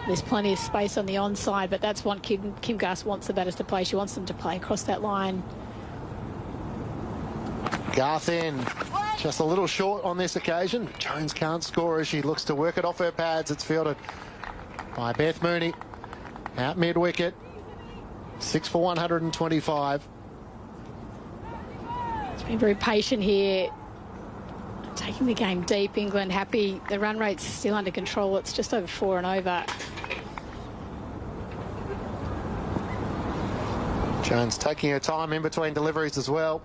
[SPEAKER 17] There's plenty of space on the onside, but that's what Kim Garth wants the batters to play. She wants them to play across that line.
[SPEAKER 13] Garth in, just a little short on this occasion. Jones can't score as she looks to work it off her pads. It's fielded by Beth Mooney. Out mid-wicket, 6 for 125.
[SPEAKER 17] It's been very patient here. Taking the game deep. England happy. The run rate's still under control. It's just over 4 and over.
[SPEAKER 13] Jones taking her time in between deliveries as well.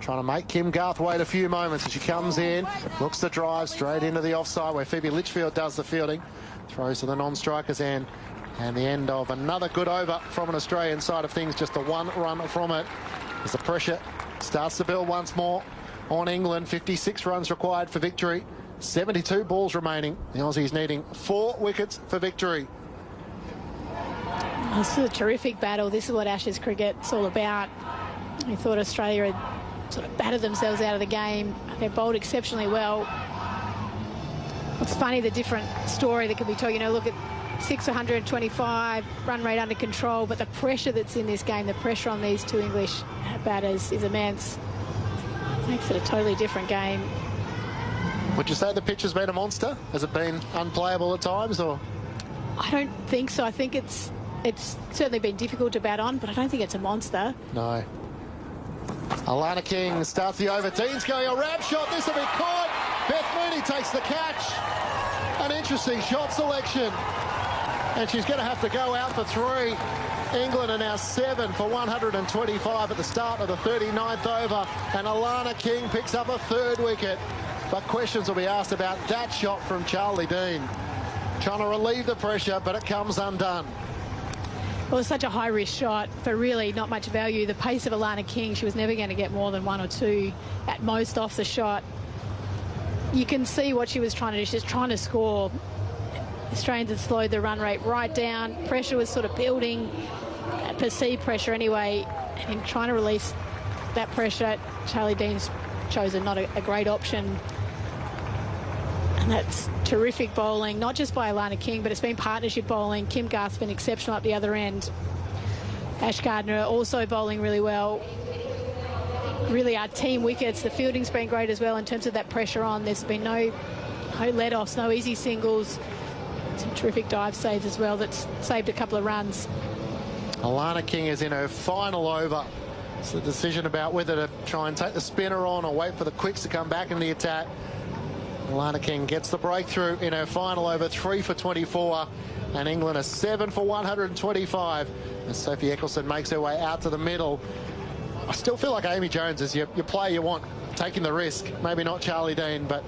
[SPEAKER 13] Trying to make Kim Garth wait a few moments as she comes in, looks to drive straight into the offside where Phoebe Litchfield does the fielding. Throws to the non-strikers end. And the end of another good over from an Australian side of things. Just a 1 run from it as the pressure starts to build once more on England. 56 runs required for victory. 72 balls remaining. The Aussies needing 4 wickets for victory.
[SPEAKER 17] This is a terrific battle. This is what Ashes cricket's all about. We thought Australia had sort of battered themselves out of the game. They bowled exceptionally well. It's funny, the different story that could be told. You know, look at 6 for 125, run rate under control, but the pressure that's in this game, the pressure on these 2 English batters is immense. It makes it a totally different game.
[SPEAKER 13] Would you say the pitch has been a monster? Has it been unplayable at times, or?
[SPEAKER 17] I don't think so. I think it's certainly been difficult to bat on, but I don't think it's a monster.
[SPEAKER 13] No. Alana King starts the over. Dean's going a wrap shot. This will be caught. Beth Mooney takes the catch. An interesting shot selection. And she's going to have to go out for 3. England are now 7 for 125 at the start of the 39th over. And Alana King picks up a 3rd wicket. But questions will be asked about that shot from Charlie Dean. Trying to relieve the pressure, but it comes undone.
[SPEAKER 17] Well, it's such a high-risk shot for really not much value. The pace of Alana King, she was never going to get more than 1 or 2 at most off the shot. You can see what she was trying to do. She's trying to score. Australians had slowed the run rate right down. Pressure was sort of building, perceived pressure anyway. And in trying to release that pressure, Charlie Dean's chosen not a great option. And that's terrific bowling, not just by Alana King, but it's been partnership bowling. Kim Garth's been exceptional up the other end. Ash Gardner also bowling really well. Really our team wickets. The fielding's been great as well in terms of that pressure on. There's been no let-offs, no easy singles. Some terrific dive saves as well that's saved a couple of runs.
[SPEAKER 13] Alana King is in her final over. It's the decision about whether to try and take the spinner on or wait for the quicks to come back in the attack. Alana King gets the breakthrough in her final over, 3 for 24, and England are 7 for 125 as Sophie Eccleston makes her way out to the middle. I still feel like Amy Jones is your player you want, taking the risk. Maybe not Charlie Dean, but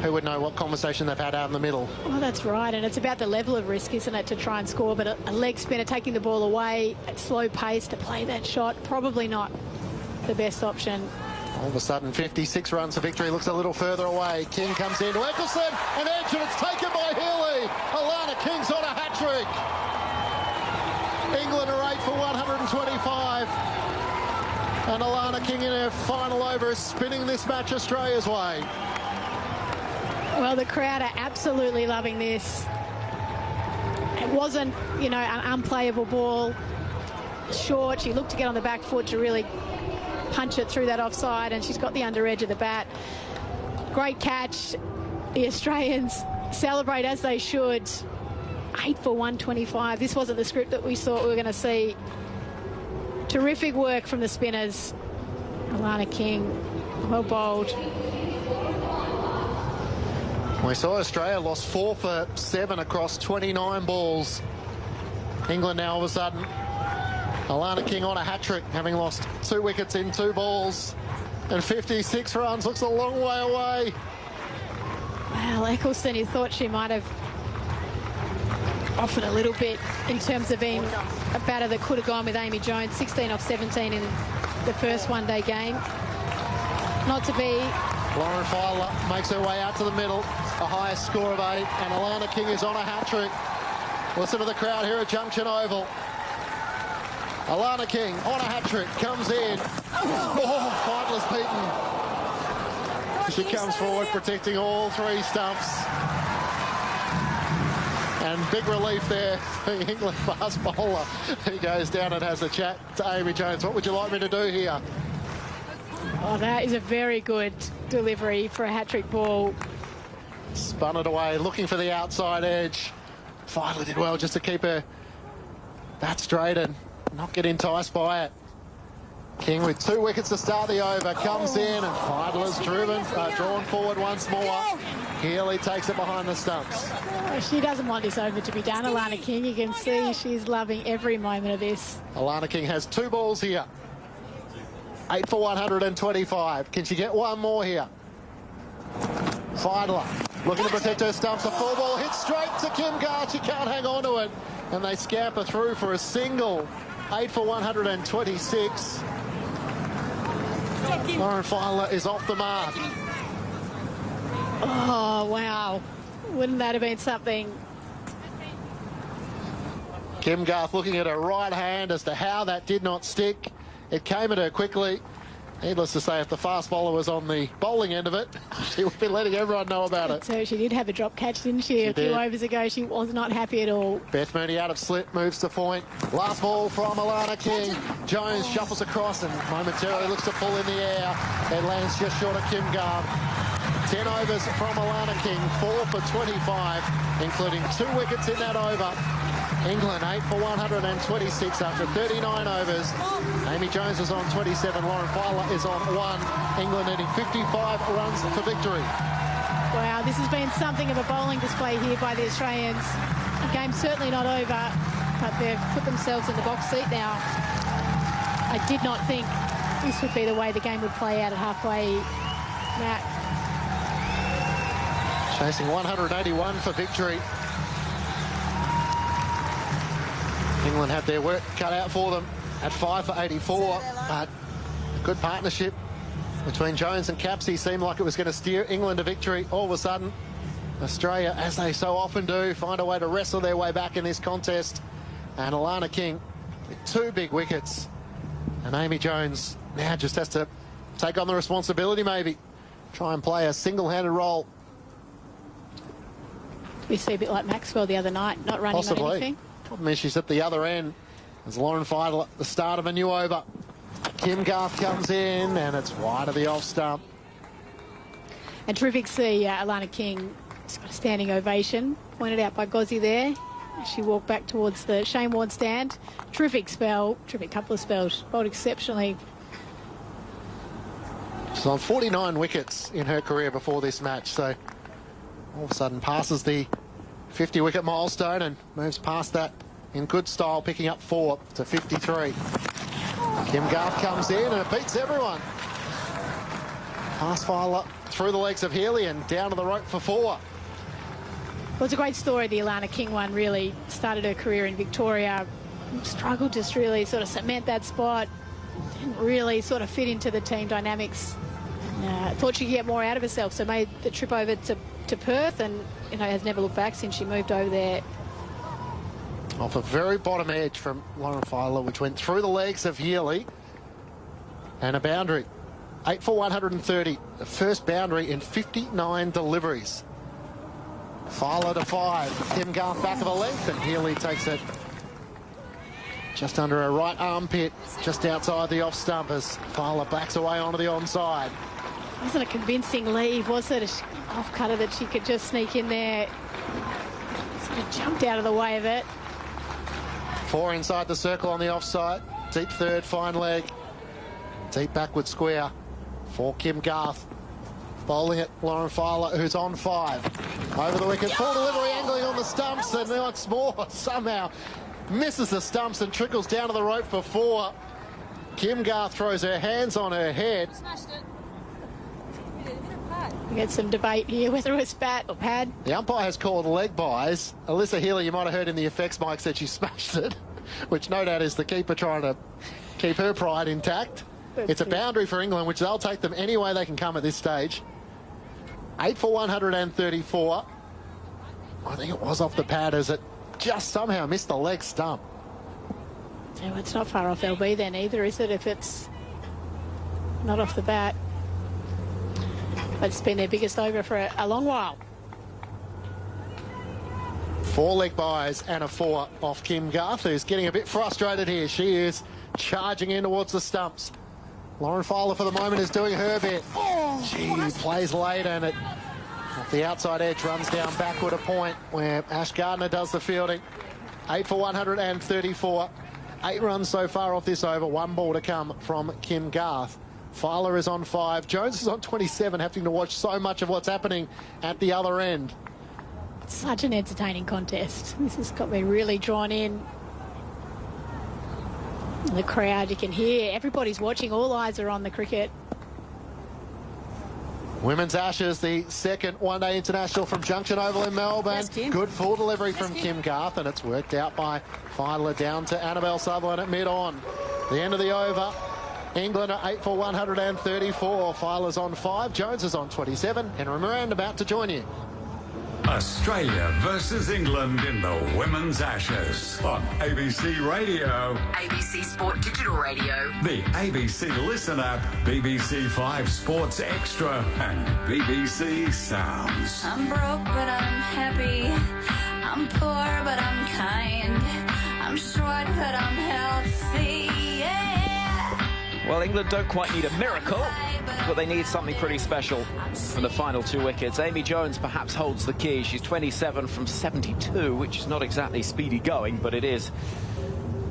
[SPEAKER 13] who would know what conversation they've had out in the middle.
[SPEAKER 17] Well, that's right, and it's about the level of risk, isn't it, to try and score, but a leg spinner taking the ball away at slow pace to play that shot, probably not the best option.
[SPEAKER 13] All of a sudden, 56 runs for victory looks a little further away. King comes into Eccleston, an edge, and it's taken by Healy. Alana King's on a hat-trick. England are 8 for 125. And Alana King in her final over is spinning this match Australia's way.
[SPEAKER 17] Well, the crowd are absolutely loving this. It wasn't, you know, an unplayable ball. Short, she looked to get on the back foot to really punch it through that offside, and she's got the under edge of the bat. Great catch. The Australians celebrate as they should. 8 for 125. This wasn't the script that we thought we were going to see. Terrific work from the spinners. Alana King, well bowled.
[SPEAKER 13] We saw Australia lost 4 for 7 across 29 balls. England now all of a sudden. Alana King on a hat-trick, having lost 2 wickets in 2 balls. And 56 runs, looks a long way away.
[SPEAKER 17] Well, Eccleston, you thought she might have offered a little bit in terms of being a batter that could have gone with Amy Jones. 16 off 17 in the first one-day game. Not to be.
[SPEAKER 13] Lauren Filer makes her way out to the middle. The highest score of 8, and Alana King is on a hat-trick. Listen to the crowd here at Junction Oval. Alana King on a hat-trick, comes in. Oh, Filer's beaten. She comes forward protecting all 3 stumps. And big relief there for England fast bowler. He goes down and has a chat to Amy Jones. What would you like me to do here?
[SPEAKER 17] Oh, that is a very good delivery for a hat-trick ball.
[SPEAKER 13] Spun it away, looking for the outside edge. Filer did well just to keep her bat straight and not get enticed by it. King with 2 wickets to start the over, comes in, and Filer's drawn forward once more. Healy takes it behind the stumps.
[SPEAKER 17] Oh, she doesn't want this over to be done, Alana King. You can see she's loving every moment of this.
[SPEAKER 13] Alana King has 2 balls here. 8 for 125. Can she get one more here? Filer looking to protect her stumps. A 4 ball hit straight to Kim Garth. She can't hang on to it. And they scamper through for a single. 8 for 126. Lauren Filer is off the mark.
[SPEAKER 17] Oh, wow. Wouldn't that have been something?
[SPEAKER 13] Kim Garth looking at her right hand as to how that did not stick. It came at her quickly. Needless to say, if the fast bowler was on the bowling end of it, she would be letting everyone know about it.
[SPEAKER 17] So she did have a drop catch, didn't she? A few overs ago, she was not happy at all.
[SPEAKER 13] Beth Mooney out of slip, moves to point. Last ball from Alana King. Jones shuffles across and momentarily looks to pull in the air. It lands just short of Kim Garth. 10 overs from Alana King, 4 for 25, including 2 wickets in that over. England 8 for 126 after 39 overs. Amy Jones is on 27. Lauren Filer is on 1. England needing 55 runs for victory.
[SPEAKER 17] Wow, this has been something of a bowling display here by the Australians. The game's certainly not over, but they've put themselves in the box seat now. I did not think this would be the way the game would play out at halfway, Matt.
[SPEAKER 13] Chasing 181 for victory. England had their work cut out for them at 5 for 84, but a good partnership between Jones and Capsey seemed like it was going to steer England to victory. All of a sudden, Australia, as they so often do, find a way to wrestle their way back in this contest. And Alana King with 2 big wickets. And Amy Jones now just has to take on the responsibility, maybe. Try and play a single-handed role.
[SPEAKER 17] We see a bit like Maxwell the other night, not running
[SPEAKER 13] Possibly.
[SPEAKER 17] on anything.
[SPEAKER 13] Problem is she's at the other end. As Lauren Feidel at the start of a new over. Kim Garth comes in, and it's wide of the off stump.
[SPEAKER 17] And terrific to see Alana King. She's got a standing ovation, pointed out by Gozzy there. As she walked back towards the Shane Warne stand. Terrific spell, terrific couple of spells. Bowled exceptionally.
[SPEAKER 13] She's on 49 wickets in her career before this match, so all of a sudden passes the 50-wicket milestone and moves past that in good style, picking up 4 to 53. Kim Garth comes in and it beats everyone. Pass filer through the legs of Healy and down to the rope for 4.
[SPEAKER 17] Well, it's a great story, the Alana King one. Really started her career in Victoria. Struggled to just really sort of cement that spot. Didn't really sort of fit into the team dynamics. Thought she could get more out of herself, so made the trip over to Perth and, you know, has never looked back since she moved over there.
[SPEAKER 13] Off a very bottom edge from Lauren Feiler, which went through the legs of Healy. And a boundary. 8 for 130. The first boundary in 59 deliveries. Feiler to 5. Kim Garth back of the length, and Healy takes it just under her right armpit, just outside the off stump as Feiler backs away onto the onside.
[SPEAKER 17] Wasn't a convincing leave, was it? An off-cutter that she could just sneak in there. Sort of jumped out of the way of it.
[SPEAKER 13] 4 inside the circle on the offside. Deep third, fine leg. Deep backward square for Kim Garth. Bowling it, Lauren Feiler, who's on 5. Over the wicket, full delivery, angling on the stumps, and once more somehow misses the stumps and trickles down to the rope for 4. Kim Garth throws her hands on her head.
[SPEAKER 17] We get some debate here whether it was bat or pad.
[SPEAKER 13] The umpire has called leg buys. Alyssa Healy, you might have heard in the effects mic, said she smashed it, which no doubt is the keeper trying to keep her pride intact. It's a boundary for England, which they'll take them any way they can come at this stage. 8 for 134. I think it was off the pad as it just somehow missed the leg stump.
[SPEAKER 17] Yeah, well, it's not far off LB then either, is it, if it's not off the bat? But it's been their biggest over for a long while.
[SPEAKER 13] 4 leg buys and a 4 off Kim Garth, who's getting a bit frustrated here. She is charging in towards the stumps. Lauren Feiler for the moment is doing her bit. She plays late and it off the outside edge runs down backward a point where Ash Gardner does the fielding. 8 for 134. 8 runs so far off this over. 1 ball to come from Kim Garth. Feiler is on 5. Jones is on 27, having to watch so much of what's happening at the other end.
[SPEAKER 17] It's such an entertaining contest. This has got me really drawn in. The crowd, you can hear, everybody's watching, all eyes are on the cricket.
[SPEAKER 13] Women's Ashes, the second one-day international from Junction Oval in Melbourne. Good full delivery from Kim Garth, and it's worked out by Feiler down to Annabelle Sutherland at mid-on. The end of the over. England are 8 for 134. Feiler's on 5. Jones is on 27. Henry Moran about to join you.
[SPEAKER 4] Australia versus England in the Women's Ashes on ABC Radio,
[SPEAKER 2] ABC Sport Digital Radio,
[SPEAKER 4] the ABC Listen app, BBC 5 Sports Extra, and BBC Sounds.
[SPEAKER 8] I'm broke, but I'm happy. I'm poor, but I'm kind. I'm short, but I'm healthy. Yeah.
[SPEAKER 18] Well, England don't quite need a miracle, but they need something pretty special from the final 2 wickets. Amy Jones perhaps holds the key. She's 27 from 72, which is not exactly speedy going, but it is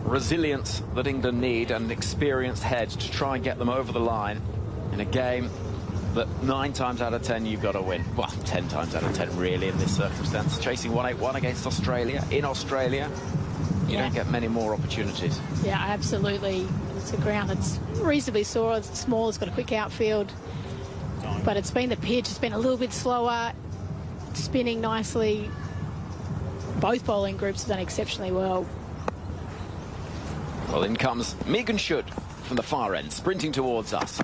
[SPEAKER 18] resilience that England need and an experienced head to try and get them over the line in a game that 9 times out of 10 you've got to win. Well, 10 times out of 10 really in this circumstance. Chasing 181 against Australia, in Australia, you don't get many more opportunities.
[SPEAKER 17] Yeah, absolutely. It's a ground that's reasonably small. It's got a quick outfield. But it's been the pitch. It's been a little bit slower. It's spinning nicely. Both bowling groups have done exceptionally well.
[SPEAKER 18] Well, in comes Megan Schutt from the far end, sprinting towards us.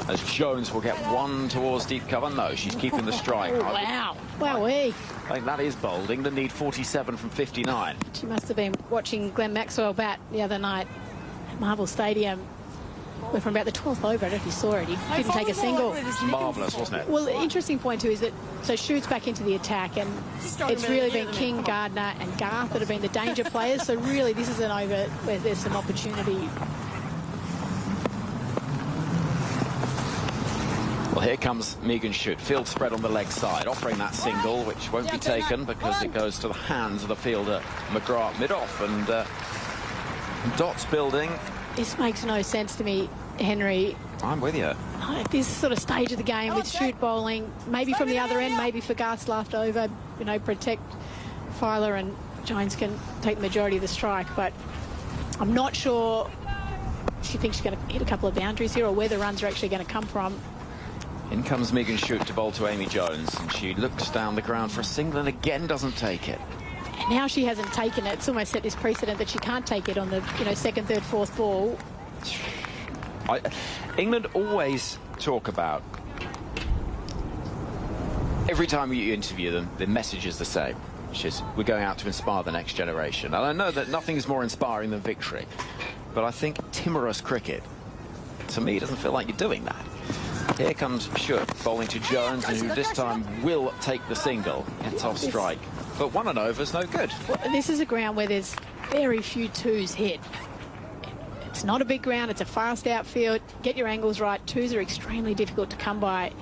[SPEAKER 18] As Jones will get one towards deep cover. No, she's keeping the strike.
[SPEAKER 17] Oh, wow. Wowee.
[SPEAKER 18] I think that is bold. England need 47 from 59.
[SPEAKER 17] She must have been watching Glenn Maxwell bat the other night at Marvel Stadium. We're from about the 12th over. I don't know if you saw it. He didn't take a single.
[SPEAKER 18] It's marvellous, wasn't it?
[SPEAKER 17] Well, the interesting point, too, is that so Schutt's back into the attack, and it's really been King, Gardner and Garth that have been the danger players. So really, this is an over where there's some opportunity.
[SPEAKER 18] Well, here comes Megan Schutt. Field spread on the leg side, offering that single, which won't be taken because it goes to the hands of the fielder, McGrath, mid-off. And Dots building.
[SPEAKER 17] This makes no sense to me, Henry.
[SPEAKER 18] I'm with you.
[SPEAKER 17] At this sort of stage of the game with Schutt bowling, maybe from the other end, maybe for Garth's left over, you know, protect Filer and Jones can take the majority of the strike. But I'm not sure she thinks she's going to hit a couple of boundaries here or where the runs are actually going to come from.
[SPEAKER 18] In comes Megan Schutt to bowl to Amy Jones, and she looks down the ground for a single and again doesn't take it.
[SPEAKER 17] And now she hasn't taken it. It's almost set this precedent that she can't take it on the second, third, fourth ball.
[SPEAKER 18] England always talk about, every time you interview them, the message is the same, which is we're going out to inspire the next generation. And I know that nothing's more inspiring than victory, but I think timorous cricket, to me, doesn't feel like you're doing that. Here comes Schutt bowling to Jones, and who this time will take the single. Gets off strike. But 1 and over's no good.
[SPEAKER 17] Well, this is a ground where there's very few twos hit. It's not a big ground. It's a fast outfield. Get your angles right. Twos are extremely difficult to come by.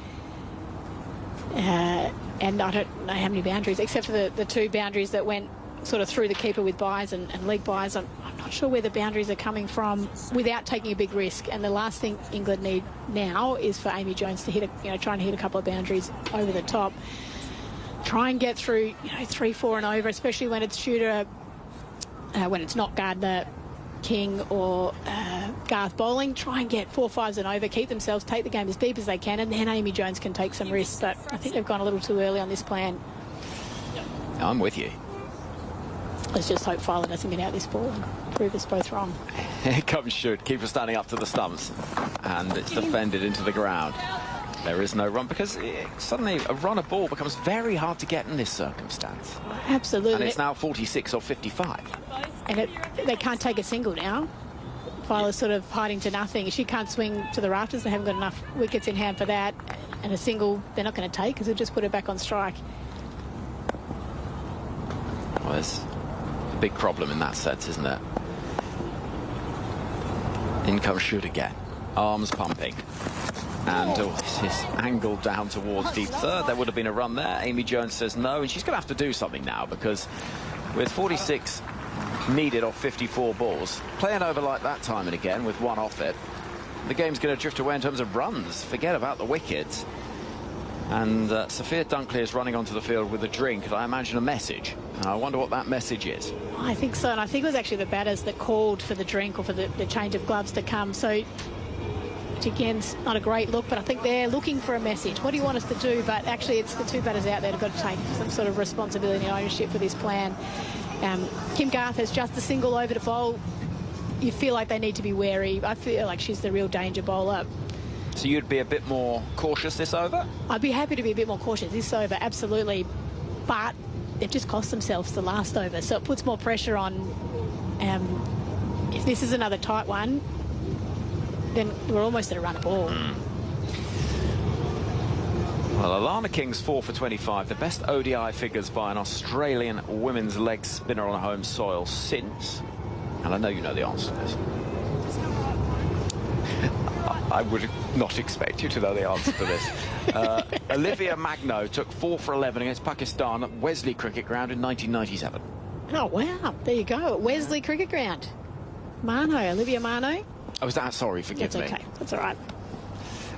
[SPEAKER 17] And I don't know how many boundaries, except for the 2 boundaries that went sort of through the keeper with byes and leg byes. I'm not sure where the boundaries are coming from without taking a big risk. And the last thing England need now is for Amy Jones to hit try and hit a couple of boundaries over the top. Try and get through 3, 4 and over, especially when it's shooter, when it's not Gardner, King or Garth bowling. Try and get 4, 5s and over, keep themselves, take the game as deep as they can, and then Amy Jones can take some risks. But I think they've gone a little too early on this plan.
[SPEAKER 18] I'm with you.
[SPEAKER 17] Let's just hope Filer doesn't get out this ball and prove us both wrong.
[SPEAKER 18] Here comes Schutt, keeper standing up to the stumps, and it's defended into the ground. There is no run because suddenly a runner ball becomes very hard to get in this circumstance.
[SPEAKER 17] Absolutely.
[SPEAKER 18] And it's now 46 or 55.
[SPEAKER 17] And they can't take a single now. Filer's sort of hiding to nothing. She can't swing to the rafters. They haven't got enough wickets in hand for that. And a single they're not going to take because they'll just put her back on strike.
[SPEAKER 18] Well, there's a big problem in that sense, isn't it? In comes Schutt again. Arms pumping. And it's angled down towards deep third. There would have been a run there. Amy Jones says no, and she's going to have to do something now because with 46 needed off 54 balls, playing over like that time and again with 1 off it, the game's going to drift away in terms of runs. Forget about the wickets. And Sophia Dunkley is running onto the field with a drink, and I imagine a message. And I wonder what that message is.
[SPEAKER 17] I think so, and I think it was actually the batters that called for the drink or for the change of gloves to come. So which again's not a great look, but I think they're looking for a message. What do you want us to do? But actually it's the 2 batters out there who've got to take some sort of responsibility and ownership for this plan. Kim Garth has just a single over to bowl. You feel like they need to be wary. I feel like she's the real danger bowler.
[SPEAKER 18] So you'd be a bit more cautious this over?
[SPEAKER 17] I'd be happy to be a bit more cautious this over, absolutely. But they've just cost themselves the last over, so it puts more pressure on. If this is another tight one, then we're almost at a run of ball.
[SPEAKER 18] Well, Alana King's 4 for 25, the best ODI figures by an Australian women's leg spinner on home soil since, and I know you know the answer to this. I would not expect you to know the answer to this. Olivia Magno took 4 for 11 against Pakistan at Wesley Cricket Ground in 1997.
[SPEAKER 17] Oh, wow. There you go. Wesley Cricket Ground. Mano, Olivia Mano.
[SPEAKER 18] Oh, is that? Sorry, forgive me.
[SPEAKER 17] That's okay. That's all right.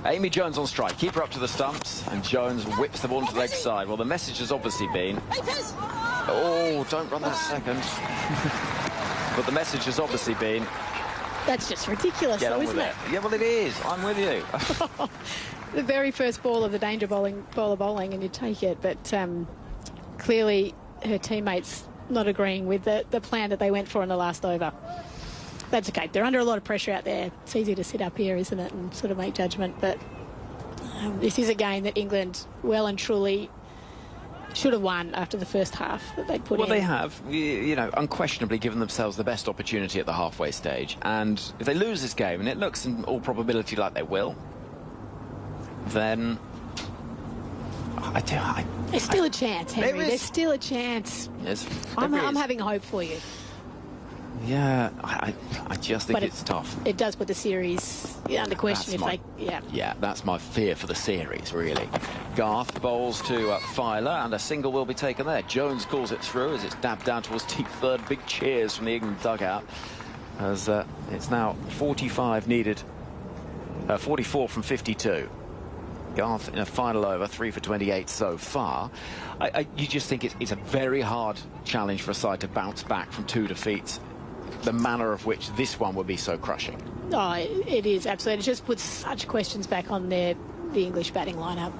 [SPEAKER 18] Amy Jones on strike. Keep her up to the stumps, and Jones whips the ball to the leg side. Well, the message has obviously been... Oh, don't run that second. But the message has obviously been...
[SPEAKER 17] That's just ridiculous, though, isn't it?
[SPEAKER 18] Yeah, well, it is. I'm with you.
[SPEAKER 17] The very first ball of the danger ball of bowling, and you take it. But clearly her teammates not agreeing with the plan that they went for in the last over. That's okay. They're under a lot of pressure out there. It's easy to sit up here, isn't it, and sort of make judgment. But this is a game that England well and truly should have won after the first half that they'd put in.
[SPEAKER 18] Well, they have, you know, unquestionably given themselves the best opportunity at the halfway stage. And if they lose this game, and it looks in all probability like they will, then
[SPEAKER 17] there's still a chance, Henry. There's still a chance.
[SPEAKER 18] Yes,
[SPEAKER 17] I'm having hope for you.
[SPEAKER 18] Yeah, I just think it's tough.
[SPEAKER 17] It does put the series under question.
[SPEAKER 18] Yeah, that's my fear for the series, really. Garth bowls to Filer, and a single will be taken there. Jones calls it through as it's dabbed down towards deep third. Big cheers from the England dugout as it's now 45 needed. 44 from 52. Garth in a final over, 3 for 28 so far. You just think it's a very hard challenge for a side to bounce back from 2 defeats. The manner of which this one would be so crushing.
[SPEAKER 17] Oh, it is, absolutely. It just puts such questions back on the English batting lineup.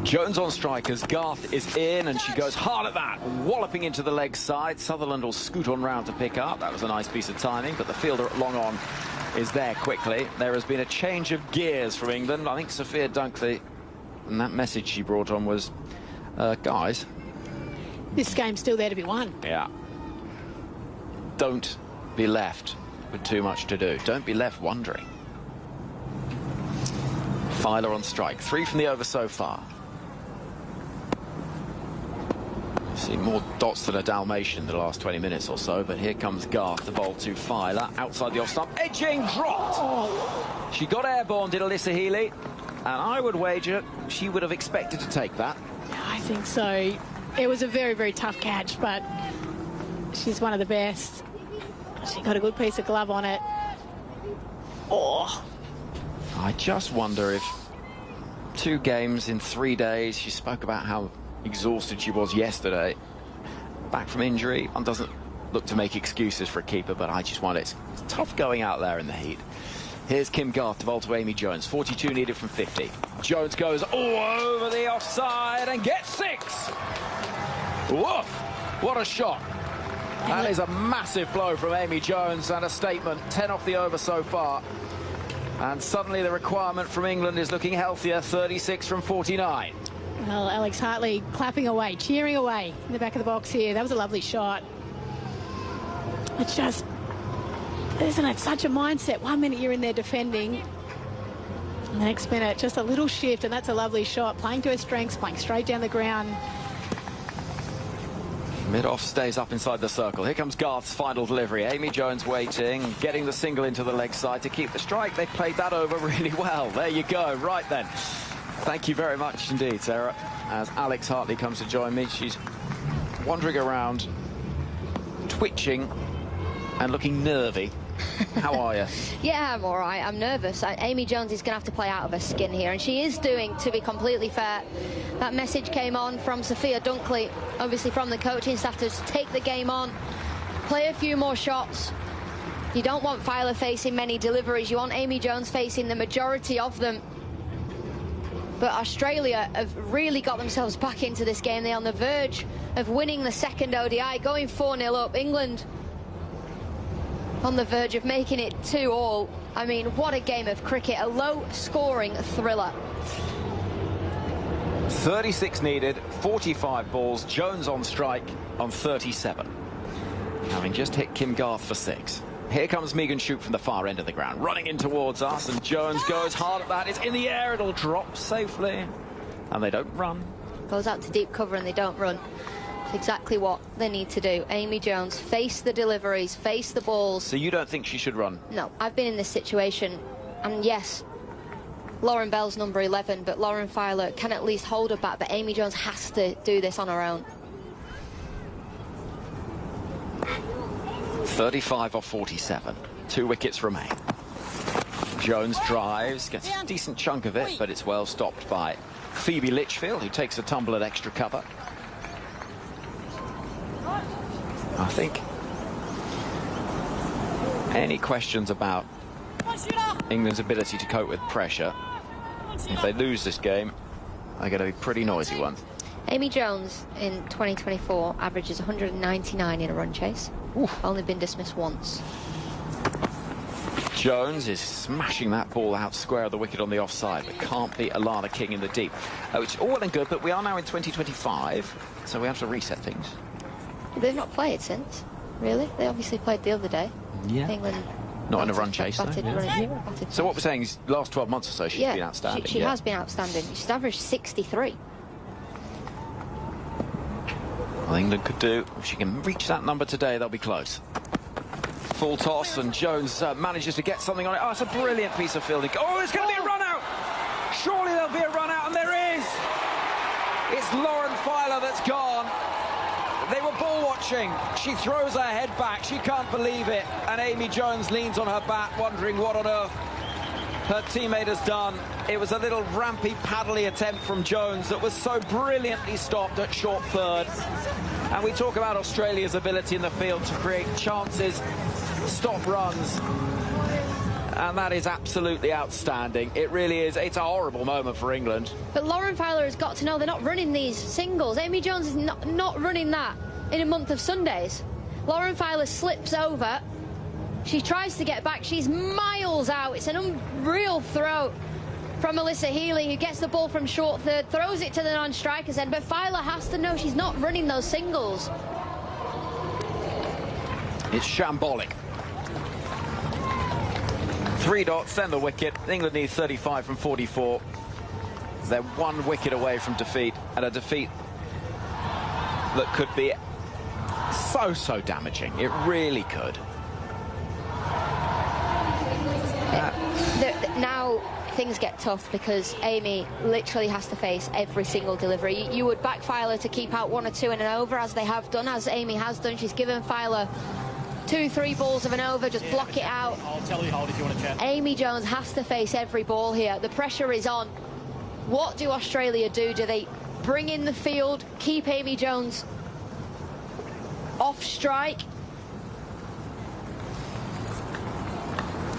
[SPEAKER 18] Jones on strike as Garth is in, and she goes hard at that, walloping into the leg side. Sutherland will scoot on round to pick up. That was a nice piece of timing, but the fielder at long on is there quickly. There has been a change of gears from England. I think Sophia Dunkley, and that message she brought on was, guys,
[SPEAKER 17] this game's still there to be won.
[SPEAKER 18] Yeah. Don't be left with too much to do. Don't be left wondering. Filer on strike. 3 from the over so far. See more dots than a Dalmatian in the last 20 minutes or so, but here comes Garth, the bowl to Filer. Outside the off stump. Edging dropped. She got airborne, did Alyssa Healy. And I would wager she would have expected to take that.
[SPEAKER 17] I think so. It was a very, very tough catch, but she's one of the best. She got a good piece of glove on it. Oh.
[SPEAKER 18] I just wonder if 2 games in 3 days, she spoke about how exhausted she was yesterday. Back from injury. One doesn't look to make excuses for a keeper, but I just wonder, it's tough going out there in the heat. Here's Kim Garth to bowl to Amy Jones. 42 needed from 50. Jones goes all over the offside and gets 6. Woof! What a shot. That is a massive blow from Amy Jones and a statement. 10 off the over so far. And suddenly the requirement from England is looking healthier. 36 from 49.
[SPEAKER 17] Well, Alex Hartley clapping away, cheering away in the back of the box here. That was a lovely shot. It's just, isn't it such a mindset? 1 minute you're in there defending. The next minute, just a little shift, and that's a lovely shot. Playing to her strengths, playing straight down the ground.
[SPEAKER 18] Mid-off stays up inside the circle. Here comes Garth's final delivery. Amy Jones waiting, getting the single into the leg side to keep the strike. They played that over really well. There you go. Right then. Thank you very much indeed, Sarah. As Alex Hartley comes to join me, she's wandering around, twitching and looking nervy. How are you?
[SPEAKER 19] Yeah, I'm all right. I'm nervous. Amy Jones is going to have to play out of her skin here, and she is doing, to be completely fair. That message came on from Sophia Dunkley, obviously from the coaching staff, to take the game on, play a few more shots. You don't want Filer facing many deliveries. You want Amy Jones facing the majority of them. But Australia have really got themselves back into this game. They're on the verge of winning the second ODI, going 4-0 up. England on the verge of making it 2-all. I mean, what a game of cricket, a low-scoring thriller.
[SPEAKER 18] 36 needed, 45 balls. Jones on strike on 37. Having just hit Kim Garth for 6. Here comes Megan Shoup from the far end of the ground, running in towards us, and Jones goes hard at that. It's in the air, it'll drop safely. And they don't run.
[SPEAKER 19] Goes out to deep cover and they don't run. It's exactly what they need to do. Amy Jones, face the deliveries, face the balls.
[SPEAKER 18] So you don't think she should run?
[SPEAKER 19] No, I've been in this situation, and yes, Lauren Bell's number 11, but Lauren Filer can at least hold her back, but Amy Jones has to do this on her own.
[SPEAKER 18] 35 off 47. 2 wickets remain. Jones drives, gets a decent chunk of it, but it's well stopped by Phoebe Litchfield, who takes a tumble at extra cover. I think any questions about England's ability to cope with pressure, if they lose this game, they're going to be pretty noisy ones.
[SPEAKER 19] Amy Jones in 2024 averages 199 in a run chase. Only been dismissed once.
[SPEAKER 18] Jones is smashing that ball out square of the wicket on the offside, but can't beat Alana King in the deep. Which is all well and good, but we are now in 2025, so we have to reset things.
[SPEAKER 19] They've not played since, really. They obviously played the other day.
[SPEAKER 18] Yeah.
[SPEAKER 19] England.
[SPEAKER 18] Not in a run chase, though. Yeah. So what we're saying is, last 12 months or so, she's been outstanding.
[SPEAKER 19] She has been outstanding. She's averaged 63.
[SPEAKER 18] Well, England could do, if she can reach that number today, they'll be close. Full toss, and Jones manages to get something on it. Oh, it's a brilliant piece of fielding. Oh, there's going to be a run out. Surely there'll be a run out, and there is. It's Lauren Filer that's gone. They were ball watching. She throws her head back. She can't believe it. And Amy Jones leans on her bat, wondering what on earth her teammate has done. It was a little rampy, paddly attempt from Jones that was so brilliantly stopped at short third. And we talk about Australia's ability in the field to create chances, stop runs. And that is absolutely outstanding. It really is. It's a horrible moment for England.
[SPEAKER 19] But Lauren Filer has got to know they're not running these singles. Amy Jones is not running that in a month of Sundays. Lauren Filer slips over. She tries to get back. She's miles out. It's an unreal throw from Alyssa Healy, who gets the ball from short third, throws it to the non-striker's end. But Filer has to know she's not running those singles.
[SPEAKER 18] It's shambolic. 3 dots, then the wicket. England need 35 from 44. They're 1 wicket away from defeat, and a defeat that could be so damaging. It really could.
[SPEAKER 19] Now things get tough because Amy literally has to face every single delivery. You would back Filer to keep out 1 or 2 in an over, as they have done, as Amy has done. She's given Filer 2-3 balls of an over, just block it out.
[SPEAKER 3] I'll tell you, hold if you want to chat.
[SPEAKER 19] Amy Jones has to face every ball here. The pressure is on. What do Australia do? Do they bring in the field, keep Amy Jones off strike?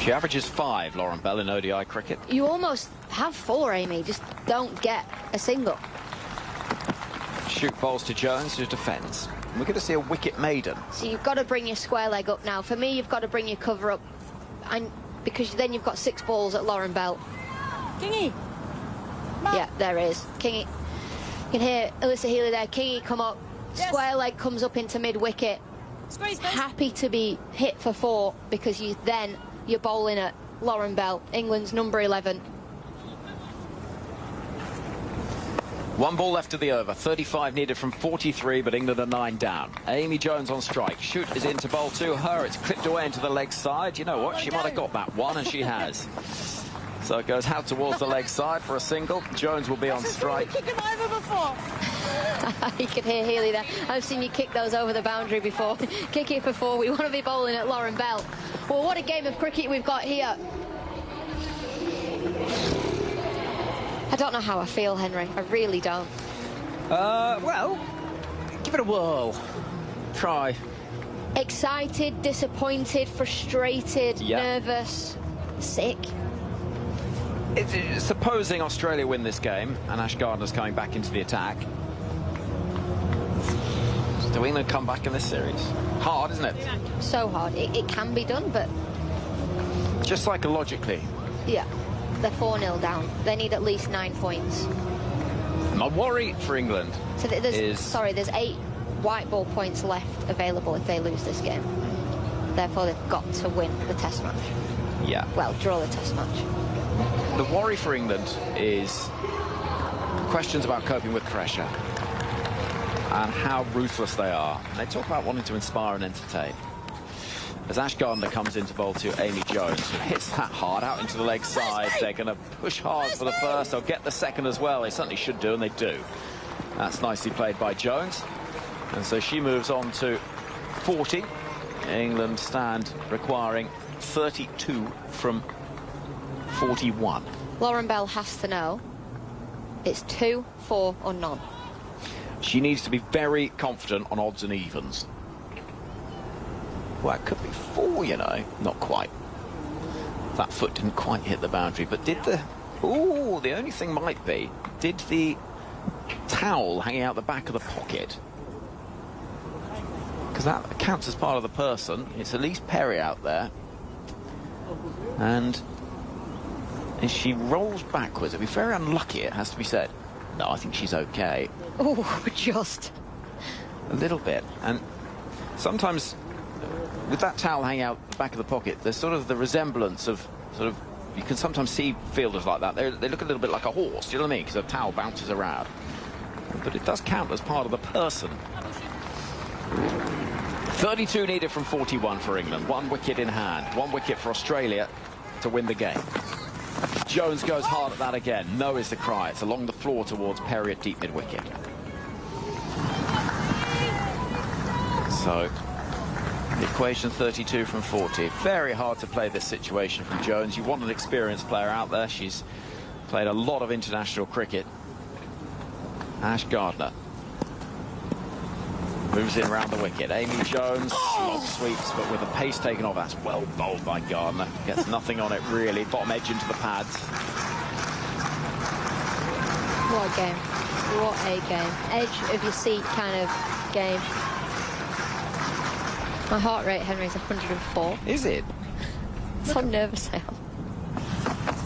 [SPEAKER 18] She averages 5, Lauren Bell, in ODI cricket.
[SPEAKER 19] You almost have 4, Amy, just don't get a single.
[SPEAKER 18] Shoot balls to Jones, who defends. We're going to see a wicket maiden.
[SPEAKER 19] So you've got to bring your square leg up now. For me, you've got to bring your cover up, and because then you've got 6 balls at Lauren Bell.
[SPEAKER 10] Kingy.
[SPEAKER 19] Yeah, there is. Kingy. You can hear Alyssa Healy there. Kingy come up. Yes. Square leg comes up into mid-wicket. Happy to be hit for 4 because you're bowling at Lauren Bell, England's number 11.
[SPEAKER 18] 1 ball left of the over, 35 needed from 43, but England are 9 down. Amy Jones on strike. Shoot is into bowl to her. It's clipped away into the leg side. You know what? She might have got that one, and she has. So it goes out towards the leg side for a single. Jones will be on strike.
[SPEAKER 10] Kick him over before.
[SPEAKER 19] You can hear Healy there. I've seen you kick those over the boundary before. Kick it for 4. We want to be bowling at Lauren Bell. Well, what a game of cricket we've got here. I don't know how I feel, Henry. I really don't.
[SPEAKER 18] Well, give it a whirl. Try.
[SPEAKER 19] Excited, disappointed, frustrated, nervous, sick.
[SPEAKER 18] Supposing Australia win this game and Ash Gardner's coming back into the attack, do England come back in this series? Hard, isn't it?
[SPEAKER 19] So hard. It can be done, but...
[SPEAKER 18] Just psychologically.
[SPEAKER 19] Yeah. They're 4-0 down. They need at least 9 points.
[SPEAKER 18] My worry for England
[SPEAKER 19] there's 8 white ball points left available if they lose this game. Therefore, they've got to win the Test match.
[SPEAKER 18] Yeah.
[SPEAKER 19] Well, draw the Test match.
[SPEAKER 18] The worry for England is questions about coping with pressure and how ruthless they are. They talk about wanting to inspire and entertain. As Ash Gardner comes into bowl to Amy Jones, who hits that hard out into the leg side. They're going to push hard for the first. They'll get the second as well. They certainly should do, and they do. That's nicely played by Jones. And so she moves on to 40. England stand requiring 32 from 41.
[SPEAKER 19] Lauren Bell has to know it's 2, 4 or none.
[SPEAKER 18] She needs to be very confident on odds and evens. Well, it could be 4, you know. Not quite. That foot didn't quite hit the boundary, but did the... Ooh, the only thing might be, did the towel hanging out the back of the pocket, because that counts as part of the person. It's Elise Perry out there, and as she rolls backwards, it'd be very unlucky, it has to be said. No, I think she's okay.
[SPEAKER 19] Oh, just
[SPEAKER 18] a little bit. And sometimes with that towel hanging out the back of the pocket, there's sort of the resemblance of sort of, you can sometimes see fielders like that. They look a little bit like a horse, do you know what I mean? Because the towel bounces around. But it does count as part of the person. 32 needed from 41 for England. 1 wicket in hand. 1 wicket for Australia to win the game. Jones goes hard at that again. No is the cry. It's along the floor towards Perry at deep mid-wicket. So, the equation 32 from 40. Very hard to play this situation from Jones. You want an experienced player out there. She's played a lot of international cricket. Ash Gardner moves in around the wicket. Amy Jones slog sweeps, but with the pace taken off. That's well bowled by Gardner. Gets nothing on it really. Bottom edge into the pads.
[SPEAKER 19] What a game. What a game. Edge of your seat kind of game. My heart rate, Henry, is 104.
[SPEAKER 18] Is it?
[SPEAKER 19] It's on nervous now.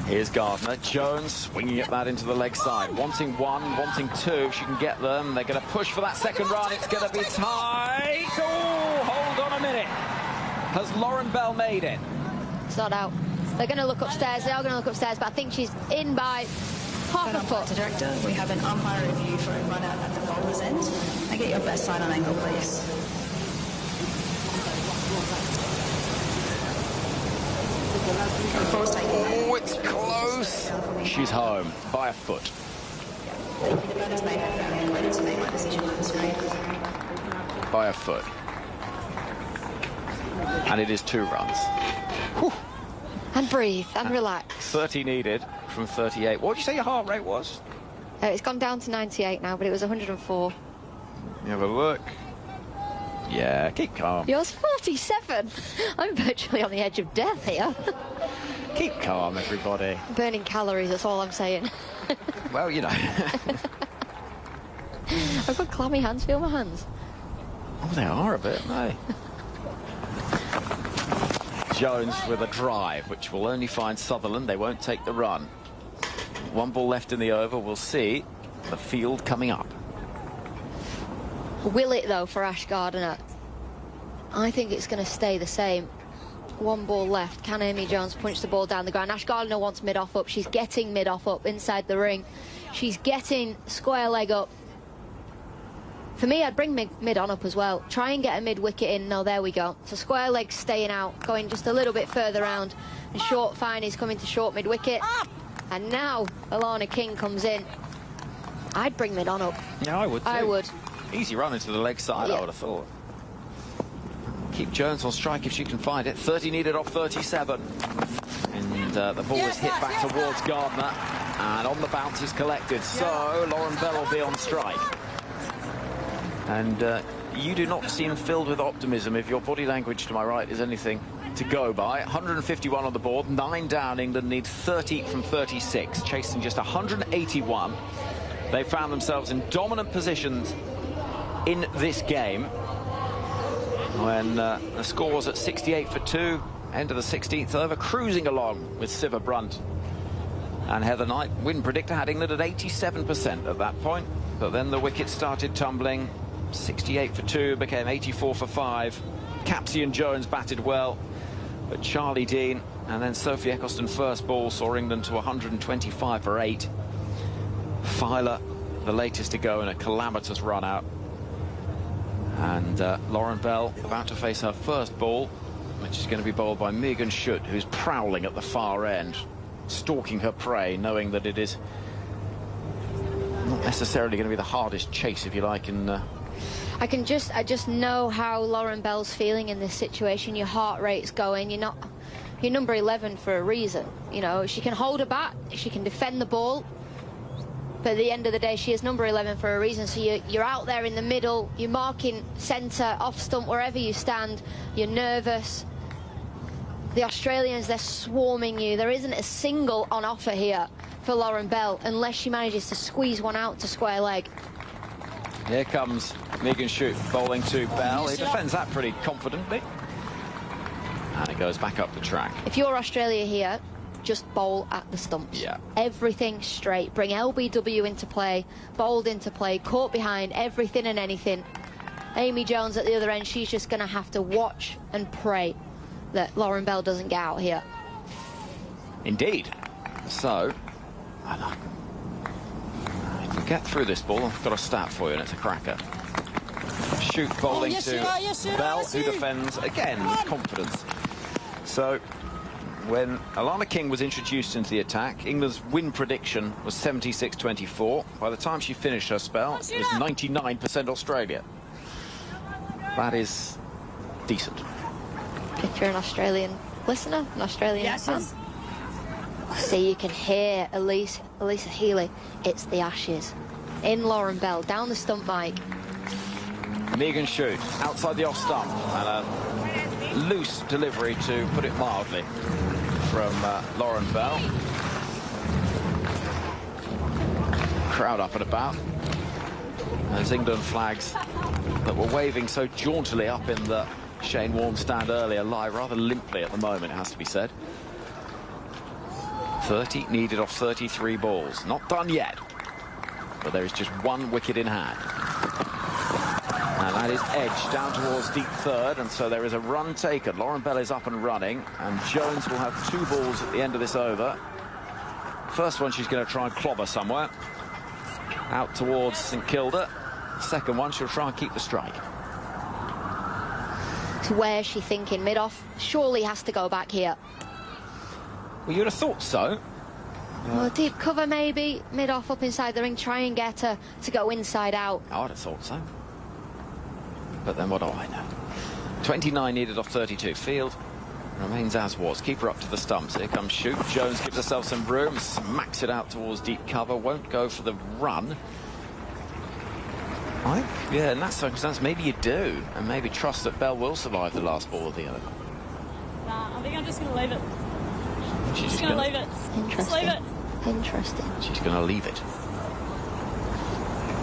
[SPEAKER 18] Here's Gardner. Jones swinging at that into the leg side. Wanting 1, wanting 2. If she can get them. They're going to push for that second run. It's going to be tight. Oh, hold on a minute. Has Lauren Bell made it?
[SPEAKER 19] It's not out. They're going to look upstairs. They are going to look upstairs, but I think she's in by half a foot.
[SPEAKER 11] Director, we have an umpire review for a run out at the bowler's end. I get your best side on angle, please.
[SPEAKER 18] Oh, it's close. She's home by a foot. By a foot. And it is 2 runs. Whew.
[SPEAKER 19] And breathe and relax.
[SPEAKER 18] 30 needed from 38. What did you say your heart rate was?
[SPEAKER 19] It's gone down to 98 now, but it was 104.
[SPEAKER 18] You have a look. Yeah, keep calm.
[SPEAKER 19] Yours 47. I'm virtually on the edge of death here.
[SPEAKER 18] Keep calm, everybody.
[SPEAKER 19] Burning calories, that's all I'm saying.
[SPEAKER 18] Well, you know.
[SPEAKER 19] I've got clammy hands. Feel my hands.
[SPEAKER 18] Oh, they are a bit, aren't they? Jones with a drive, which will only find Sutherland. They won't take the run. 1 ball left in the over. We'll see the field coming up.
[SPEAKER 19] Will it, though, for Ash Gardner? I think it's going to stay the same. 1 ball left. Can Amy Jones punch the ball down the ground? Ash Gardner wants mid-off up. She's getting mid-off up inside the ring. She's getting square leg up. For me, I'd bring mid-on up as well. Try and get a mid-wicket in. No, there we go. So square leg staying out, going just a little bit further round. And short fine is coming to short mid-wicket. And now Alana King comes in. I'd bring mid-on up.
[SPEAKER 18] Yeah, I would too.
[SPEAKER 19] I would.
[SPEAKER 18] Easy run into the leg side, I would have thought. Keep Jones on strike if she can find it. 30 needed off 37. And the ball is hit back towards Gardner. And on the bounce is collected. So Lauren Bell will be on strike. And you do not seem filled with optimism if your body language to my right is anything to go by. 151 on the board, 9 down. England need 30 from 36, chasing just 181. They found themselves in dominant positions in this game when the score was at 68 for 2, end of the 16th over, cruising along with Siva Brunt and Heather Knight. Win predictor had England at 87% at that point, but then the wickets started tumbling. 68 for 2 became 84 for 5. Capsy and Jones batted well, but Charlie Dean and then Sophie Eccleston first ball saw England to 125 for 8. Filer, the latest to go in a calamitous run out. And Lauren Bell about to face her first ball, which is going to be bowled by Megan Schutt, who's prowling at the far end, stalking her prey, knowing that it is not necessarily going to be the hardest chase, if you like, in
[SPEAKER 19] I just know how Lauren Bell's feeling in this situation. Your heart rate's going. You're number 11 for a reason. You know, she can hold her bat, she can defend the ball, but at the end of the day, she is number 11 for a reason. So you're out there in the middle, you're marking centre, off stump, wherever you stand, you're nervous. The Australians, they're swarming you. There isn't a single on offer here for Lauren Bell, unless she manages to squeeze one out to square leg.
[SPEAKER 18] Here comes Megan Shute bowling to Bell. He defends that pretty confidently. And it goes back up the track.
[SPEAKER 19] If you're Australia here, just bowl at the stumps.
[SPEAKER 18] Yeah.
[SPEAKER 19] Everything straight. Bring LBW into play, bowled into play, caught behind, everything and anything. Amy Jones at the other end, she's just going to have to watch and pray that Lauren Bell doesn't get out here.
[SPEAKER 18] Indeed. So, if we get through this ball, I've got a stat for you, and it's a cracker. Shute bowling to Bell, who defends again with confidence. So, when Alana King was introduced into the attack, England's win prediction was 76-24. By the time she finished her spell, it was 99% Australia. That is decent.
[SPEAKER 19] If you're an Australian listener, an Australian fan, see, you can hear Elisa Healy. It's the Ashes. In Lauren Bell, down the stump, Mike.
[SPEAKER 18] Megan Shute outside the off stump, and a loose delivery, to put it mildly, from Lauren Bell. Crowd up and about. Those England flags that were waving so jauntily up in the Shane Warne stand earlier lie rather limply at the moment, it has to be said. 30 needed off 33 balls. Not done yet, but there is just one wicket in hand. And that is edged down towards deep third, and so there is a run taken. Lauren Bell is up and running, and Jones will have 2 balls at the end of this over. First one, she's going to try and clobber somewhere out towards St Kilda. Second one, she'll try and keep the strike.
[SPEAKER 19] So where's she thinking? Mid-off surely has to go back here.
[SPEAKER 18] Well, you'd have thought so.
[SPEAKER 19] Well, deep cover maybe, mid-off up inside the ring, try and get her to go inside out.
[SPEAKER 18] I'd have thought so. But then what do I know? 29 needed off 32. Field remains as was. Keep her up to the stumps. Here comes Shute. Jones gives herself some room, smacks it out towards deep cover, won't go for the run. Yeah, in that circumstance, maybe you do, and maybe trust that Bell will survive the last ball of the over.
[SPEAKER 10] Nah, I think I'm just going to leave it.
[SPEAKER 18] She's
[SPEAKER 10] just going to leave it. Just leave it.
[SPEAKER 19] Interesting.
[SPEAKER 18] She's going to leave it.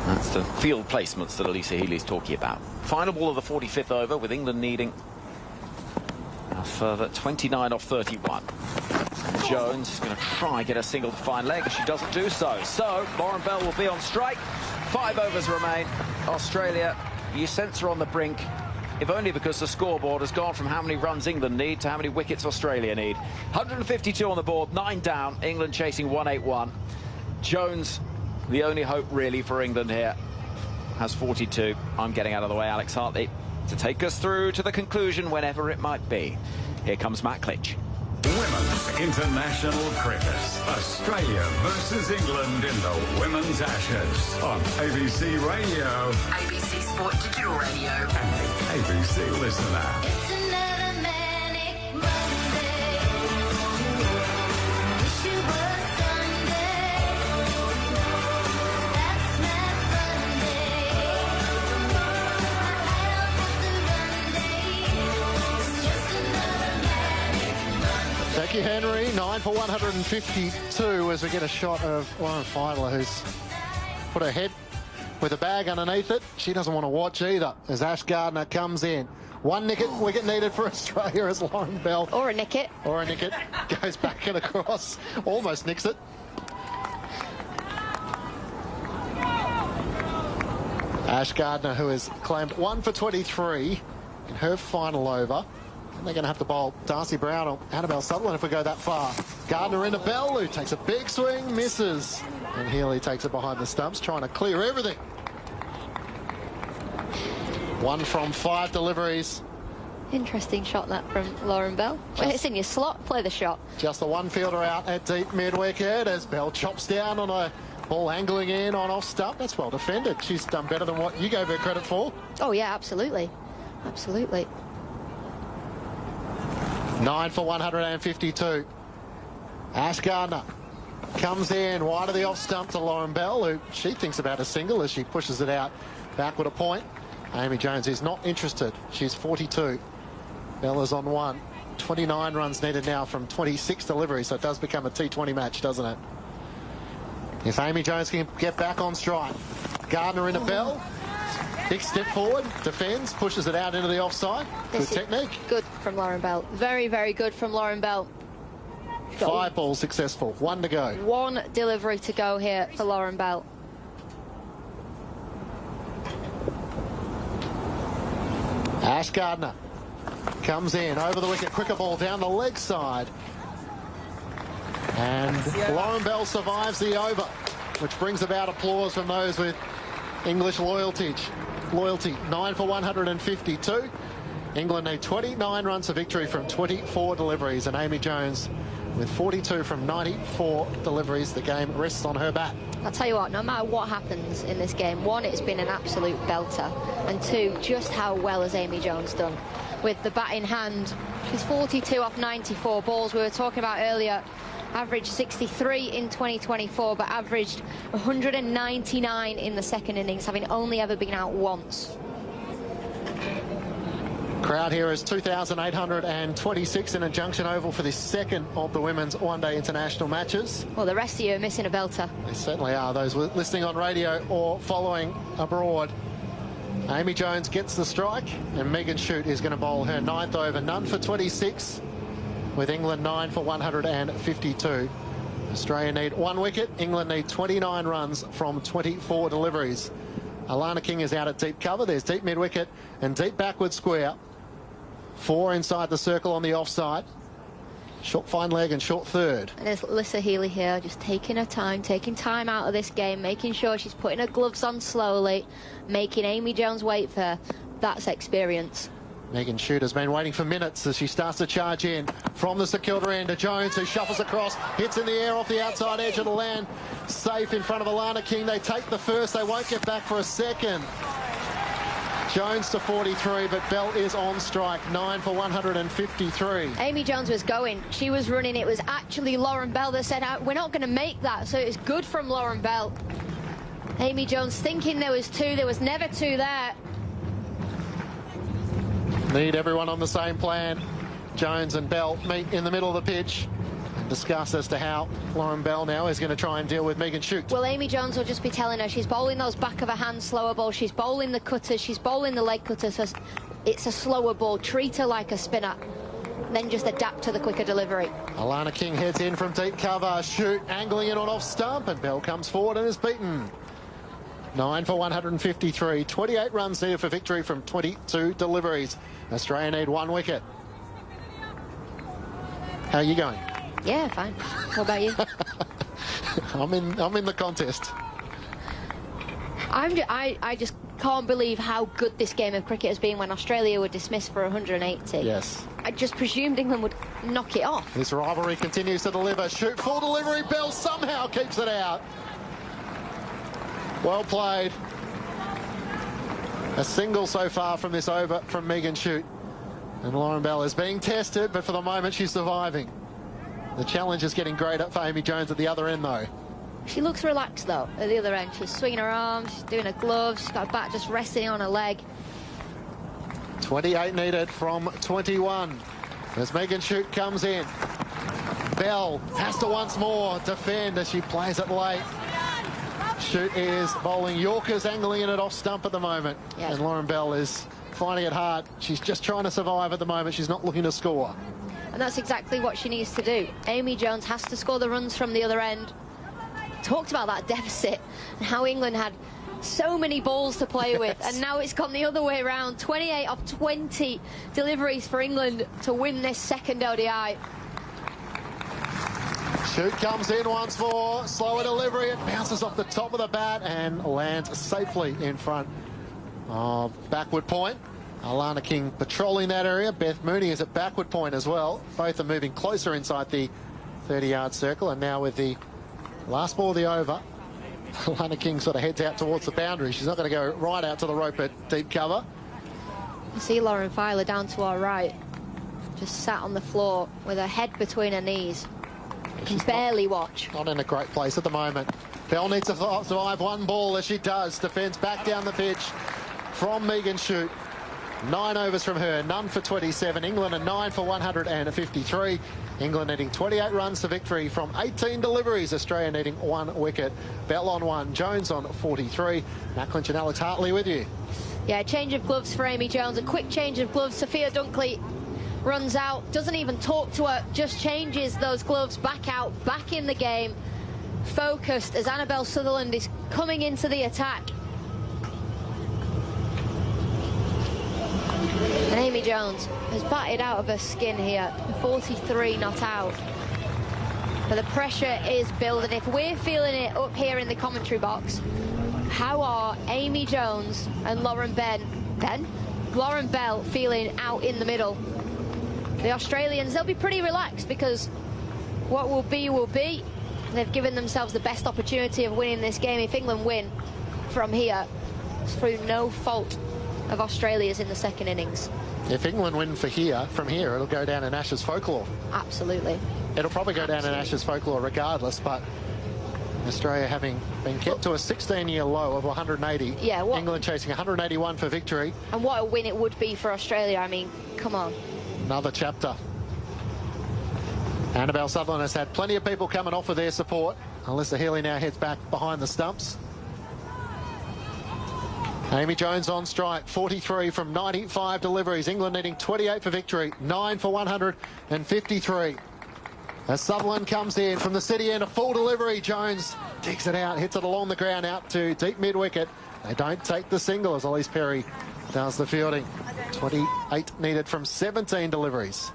[SPEAKER 18] That's the field placements that Elisa Healy's talking about. Final ball of the 45th over, with England needing a further 29 off 31. And Jones is going to try and get a single to fine leg. She doesn't do so. So Lauren Bell will be on strike. 5 overs remain. Australia, you sense her on the brink, if only because the scoreboard has gone from how many runs England need to how many wickets Australia need. 152 on the board, 9 down. England chasing 181. Jones, the only hope really for England here, has 42. I'm getting out of the way, Alex Hartley, to take us through to the conclusion whenever it might be. Here comes Matt Clinch.
[SPEAKER 4] Women's International Cricket. Australia versus England in the Women's Ashes on ABC Radio.
[SPEAKER 2] ABC Sport Digital Radio.
[SPEAKER 4] And the ABC Listen app.
[SPEAKER 8] It's another manic Monday. Wish it was Sunday. That's not Monday. I don't have to run day. It's just another manic Monday.
[SPEAKER 13] Thank you, Henry. 9 for 152 as we get a shot of Lauren Feidler, who's put her head with a bag underneath it. She doesn't want to watch either as Ash Gardner comes in. 1 wicket needed for Australia as Lauren Bell.
[SPEAKER 19] Or a nicket.
[SPEAKER 13] Or a nicket. Goes back and across. Almost nicks it. Ash Gardner, who has claimed 1 for 23 in her final over. And they're going to have to bowl Darcy Brown or Annabelle Sutherland if we go that far. Gardner into Bell, who takes a big swing, misses. And Healy takes it behind the stumps, trying to clear everything. 1 from 5 deliveries.
[SPEAKER 19] Interesting shot that from Lauren Bell. When it's in your slot, play the shot.
[SPEAKER 13] Just the one fielder out at deep mid-wicket as Bell chops down on a ball angling in on off stump. That's well defended. She's done better than what you gave her credit for.
[SPEAKER 19] Oh, yeah, absolutely. Absolutely.
[SPEAKER 13] 9 for 152. Ash Gardner comes in wide of the off stump to Lauren Bell, who she thinks about a single as she pushes it out backward a point. Amy Jones is not interested. She's 42. Bell is on 1. 29 runs needed now from 26 deliveries, so it does become a T20 match, doesn't it? If Amy Jones can get back on strike. Gardner into Bell. Big step forward, defends, pushes it out into the offside. Good technique.
[SPEAKER 19] Good from Lauren Bell. Very, very good from Lauren Bell.
[SPEAKER 13] 5 balls successful. 1 to go.
[SPEAKER 19] 1 delivery to go here for Lauren Bell.
[SPEAKER 13] Ash Gardner comes in over the wicket. Quicker ball down the leg side. And Lauren Bell survives the over, which brings about applause from those with English loyalty. 9 for 152. England need 29 runs for victory from 24 deliveries, and Amy Jones with 42 from 94 deliveries. The game rests on her bat.
[SPEAKER 19] I'll tell you what, no matter what happens in this game, 1, it's been an absolute belter, and 2, just how well has Amy Jones done with the bat in hand. She's 42 off 94 balls. We were talking about earlier, averaged 63 in 2024, but averaged 199 in the second innings, having only ever been out once.
[SPEAKER 13] Crowd here is 2,826 in a Junction Oval for this second of the women's one-day international matches.
[SPEAKER 19] Well, the rest of you are missing a belter.
[SPEAKER 13] They certainly are, those listening on radio or following abroad. Amy Jones gets the strike, and Megan Shute is going to bowl her 9th over. None for 26, with England 9 for 152. Australia need 1 wicket. England need 29 runs from 24 deliveries. Alana King is out at deep cover. There's deep mid-wicket and deep backward square. 4 inside the circle on the offside. Short fine leg and short third.
[SPEAKER 19] And there's Alyssa Healy here, just taking her time, taking time out of this game, making sure she's putting her gloves on slowly, making Amy Jones wait for her. That's experience.
[SPEAKER 13] Megan Shute has been waiting for minutes as she starts to charge in from the St Kilda end to Jones, who shuffles across, hits in the air off the outside edge of the land. Safe in front of Alana King. They take the first. They won't get back for a second. Jones to 43, but Bell is on strike. 9 for 153.
[SPEAKER 19] Amy Jones was going. She was running. It was actually Lauren Bell that said, we're not going to make that. So it's good from Lauren Bell. Amy Jones thinking there was 2. There was never 2 there.
[SPEAKER 13] Need everyone on the same plan. Jones and Bell meet in the middle of the pitch and discuss as to how Lauren Bell now is going to try and deal with Megan Shute.
[SPEAKER 19] Well, Amy Jones will just be telling her she's bowling those back of her hand slower balls. She's bowling the cutters. She's bowling the leg cutters. So it's a slower ball. Treat her like a spinner. Then just adapt to the quicker delivery.
[SPEAKER 13] Alana King heads in from deep cover. Shute angling in on off stump, and Bell comes forward and is beaten. 9 for 153. 28 runs needed for victory from 22 deliveries. Australia need 1 wicket. How are you going?
[SPEAKER 19] Yeah, fine. What about you?
[SPEAKER 13] I'm in the contest.
[SPEAKER 19] I just can't believe how good this game of cricket has been when Australia were dismissed for 180.
[SPEAKER 13] Yes.
[SPEAKER 19] I just presumed England would knock it off.
[SPEAKER 13] This rivalry continues to deliver. Shute full delivery. Bell somehow keeps it out. Well played. A single so far from this over from Megan Shute. And Lauren Bell is being tested, but for the moment she's surviving. The challenge is getting greater for Amy Jones at the other end, though.
[SPEAKER 19] She looks relaxed, though, at the other end. She's swinging her arms, she's doing her gloves, she's got her bat just resting on her leg.
[SPEAKER 13] 28 needed from 21. As Megan Shute comes in. Bell has to once more defend as she plays it late. Shute is bowling Yorkers, angling in it off stump at the moment. Yes. And Lauren Bell is finding it hard. She's just trying to survive at the moment. She's not looking to score.
[SPEAKER 19] And that's exactly what she needs to do. Amy Jones has to score the runs from the other end. Talked about that deficit and how England had so many balls to play with, and now it's gone the other way around. 28 of 20 deliveries for England to win this second ODI.
[SPEAKER 13] Shute comes in once more, slower delivery, it bounces off the top of the bat and lands safely in front of backward point. Alana King patrolling that area. Beth Mooney is at backward point as well. Both are moving closer inside the 30-yard circle, and now with the last ball of the over, Alana King sort of heads out towards the boundary. She's not going to go right out to the rope at deep cover.
[SPEAKER 19] You see Lauren Filer down to our right, just sat on the floor with her head between her knees. Can barely watch.
[SPEAKER 13] Not in a great place at the moment. Bell needs to survive one ball, as she does. Defends back down the pitch from Megan Shute. 9 overs from her, none for 27. England are 9 for 153. England needing 28 runs to victory from 18 deliveries. Australia needing 1 wicket. Bell on 1, Jones on 43. Now Clinch and Alex Hartley with you.
[SPEAKER 19] Yeah, change of gloves for Amy Jones. A quick change of gloves. Sophia Dunkley runs out, doesn't even talk to her, just changes those gloves back out, back in the game. Focused as Annabelle Sutherland is coming into the attack. And Amy Jones has batted out of her skin here. 43 not out. But the pressure is building. If we're feeling it up here in the commentary box, how are Amy Jones and Lauren Bell feeling out in the middle? The Australians, they'll be pretty relaxed because what will be will be. They've given themselves the best opportunity of winning this game. If England win from here, it's through no fault of Australia's in the second innings.
[SPEAKER 13] If England win from here, it'll go down in Ashes folklore.
[SPEAKER 19] Absolutely.
[SPEAKER 13] It'll probably go down in Ashes folklore regardless, but Australia having been kept to a 16-year low of 180.
[SPEAKER 19] Yeah,
[SPEAKER 13] England chasing 181 for victory.
[SPEAKER 19] And what a win it would be for Australia. I mean, come on.
[SPEAKER 13] Another chapter. Annabelle Sutherland has had plenty of people coming off of their support. Alyssa Healy now heads back behind the stumps. Amy Jones on strike, 43 from 95 deliveries. England needing 28 for victory, 9 for 153. As Sutherland comes in from the city end, a full delivery. Jones digs it out, hits it along the ground out to deep mid-wicket. They don't take the single as Elise Perry does the fielding. 28 needed from 17 deliveries.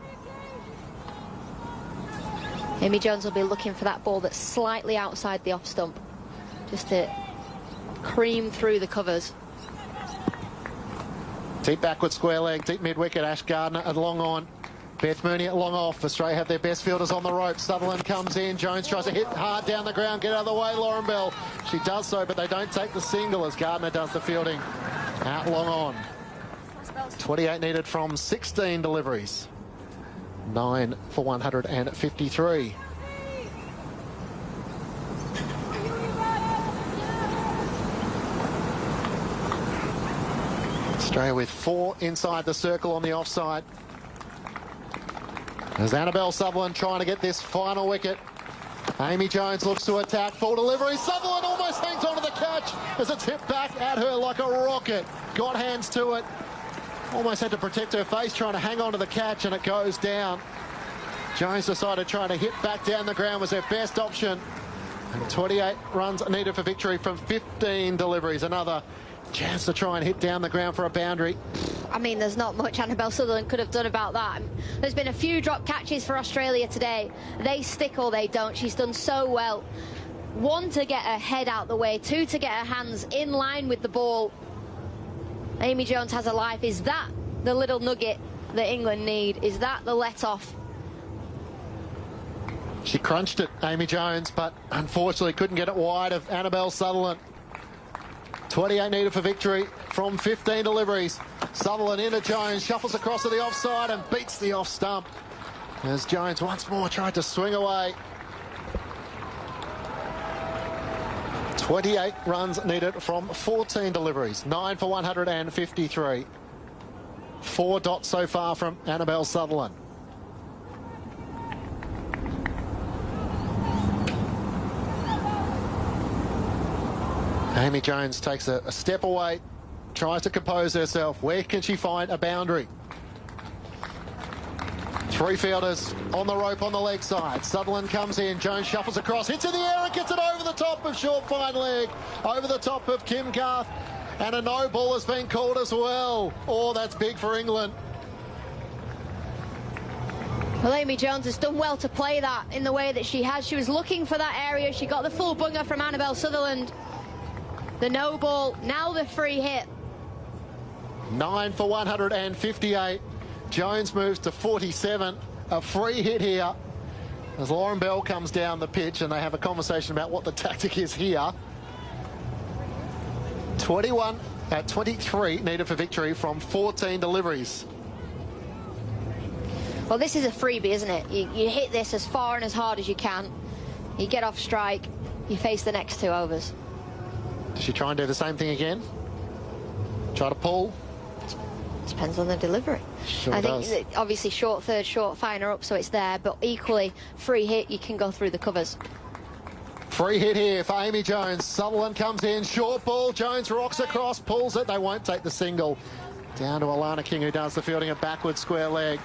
[SPEAKER 19] Amy Jones will be looking for that ball that's slightly outside the off stump, just to cream through the covers.
[SPEAKER 13] Deep backward square leg, deep mid-wicket. Ash Gardner at long on. Beth Mooney at long off. Australia have their best fielders on the rope. Sutherland comes in. Jones tries to hit hard down the ground. Get out of the way, Lauren Bell. She does so, but they don't take the single as Gardner does the fielding. Out long on. 28 needed from 16 deliveries. 9 for 153. Australia with 4 inside the circle on the offside. As Annabelle Sutherland trying to get this final wicket. Amy Jones looks to attack. Full delivery. Sutherland almost hangs onto the catch as it's hit back at her like a rocket. Got hands to it. Almost had to protect her face trying to hang on to the catch, and it goes down. Jones decided trying to hit back down the ground was her best option. And 28 runs needed for victory from 15 deliveries. Another chance to try and hit down the ground for a boundary.
[SPEAKER 19] I mean, there's not much Annabelle Sutherland could have done about that. There's been a few drop catches for Australia today. They stick or they don't. She's done so well. 1, to get her head out the way. 2, to get her hands in line with the ball. Amy Jones has a life. Is that the little nugget that England need? Is that the let-off?
[SPEAKER 13] She crunched it, Amy Jones, but unfortunately couldn't get it wide of Annabelle Sutherland. 28 needed for victory from 15 deliveries. Sutherland into Jones, shuffles across to the offside and beats the off stump. As Jones once more tried to swing away. 28 runs needed from 14 deliveries. 9 for 153. 4 dots so far from Annabelle Sutherland. Amy Jones takes a step away, tries to compose herself. Where can she find a boundary? 3 fielders on the rope on the leg side. Sutherland comes in. Jones shuffles across, hits in the air and gets it over the top of short fine leg, over the top of Kim Garth. And a no ball has been called as well. Oh, that's big for England.
[SPEAKER 19] Well, Amy Jones has done well to play that in the way that she has. She was looking for that area. She got the full bunger from Annabelle Sutherland. The no ball, now the free hit.
[SPEAKER 13] 9 for 158. Jones moves to 47. A free hit here as Lauren Bell comes down the pitch and they have a conversation about what the tactic is here. 23 needed for victory from 14 deliveries.
[SPEAKER 19] Well, this is a freebie, isn't it? You hit this as far and as hard as you can. You get off strike. You face the next 2 overs.
[SPEAKER 13] Does she try and do the same thing again? Try to pull?
[SPEAKER 19] Depends on the delivery.
[SPEAKER 13] Sure
[SPEAKER 19] I
[SPEAKER 13] does.
[SPEAKER 19] think that obviously short third, short, fine her up so it's there, but equally free hit, you can go through the covers.
[SPEAKER 13] Free hit here for Amy Jones. Sutherland comes in, short ball. Jones rocks across, pulls it. They won't take the single. Down to Alana King, who does the fielding, a backward square leg.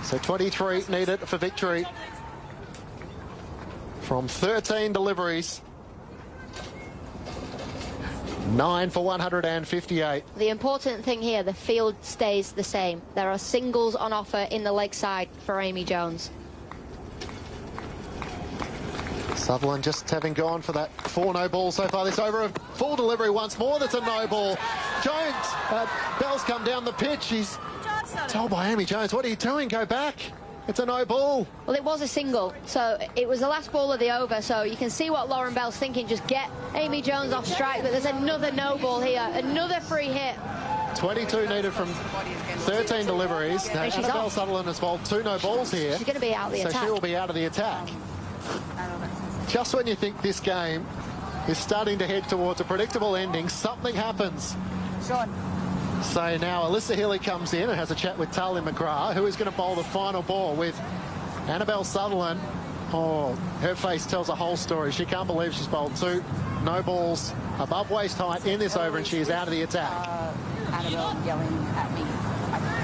[SPEAKER 13] So 23 needed for victory from 13 deliveries. 9 for 158.
[SPEAKER 19] The important thing here, the field stays the same. There are singles on offer in the leg side for Amy Jones.
[SPEAKER 13] Sutherland just having gone for that 4 no balls so far this over. A full delivery once more. That's a no ball. Jones, Bell's come down the pitch. She's told by Amy Jones, what are you doing? Go back. It's a no ball.
[SPEAKER 19] Well, it was a single, so it was the last ball of the over, so you can see what Lauren Bell's thinking. Just get Amy Jones off strike, but there's another no ball here, another free hit.
[SPEAKER 13] 22 needed from 13 deliveries. Now,
[SPEAKER 19] And she's
[SPEAKER 13] Annabelle
[SPEAKER 19] off.
[SPEAKER 13] Sutherland has bowled 2 no balls here.
[SPEAKER 19] She's going to be out of the
[SPEAKER 13] so
[SPEAKER 19] attack.
[SPEAKER 13] she will be out of the attack. Just when you think this game is starting to head towards a predictable ending, something happens. So now Alyssa Healy comes in and has a chat with Talia McGrath, who is going to bowl the final ball with Annabelle Sutherland. Oh, her face tells a whole story. She can't believe she's bowled 2 no balls above waist height in this over, and she is out of the attack.
[SPEAKER 9] Annabelle yelling at me.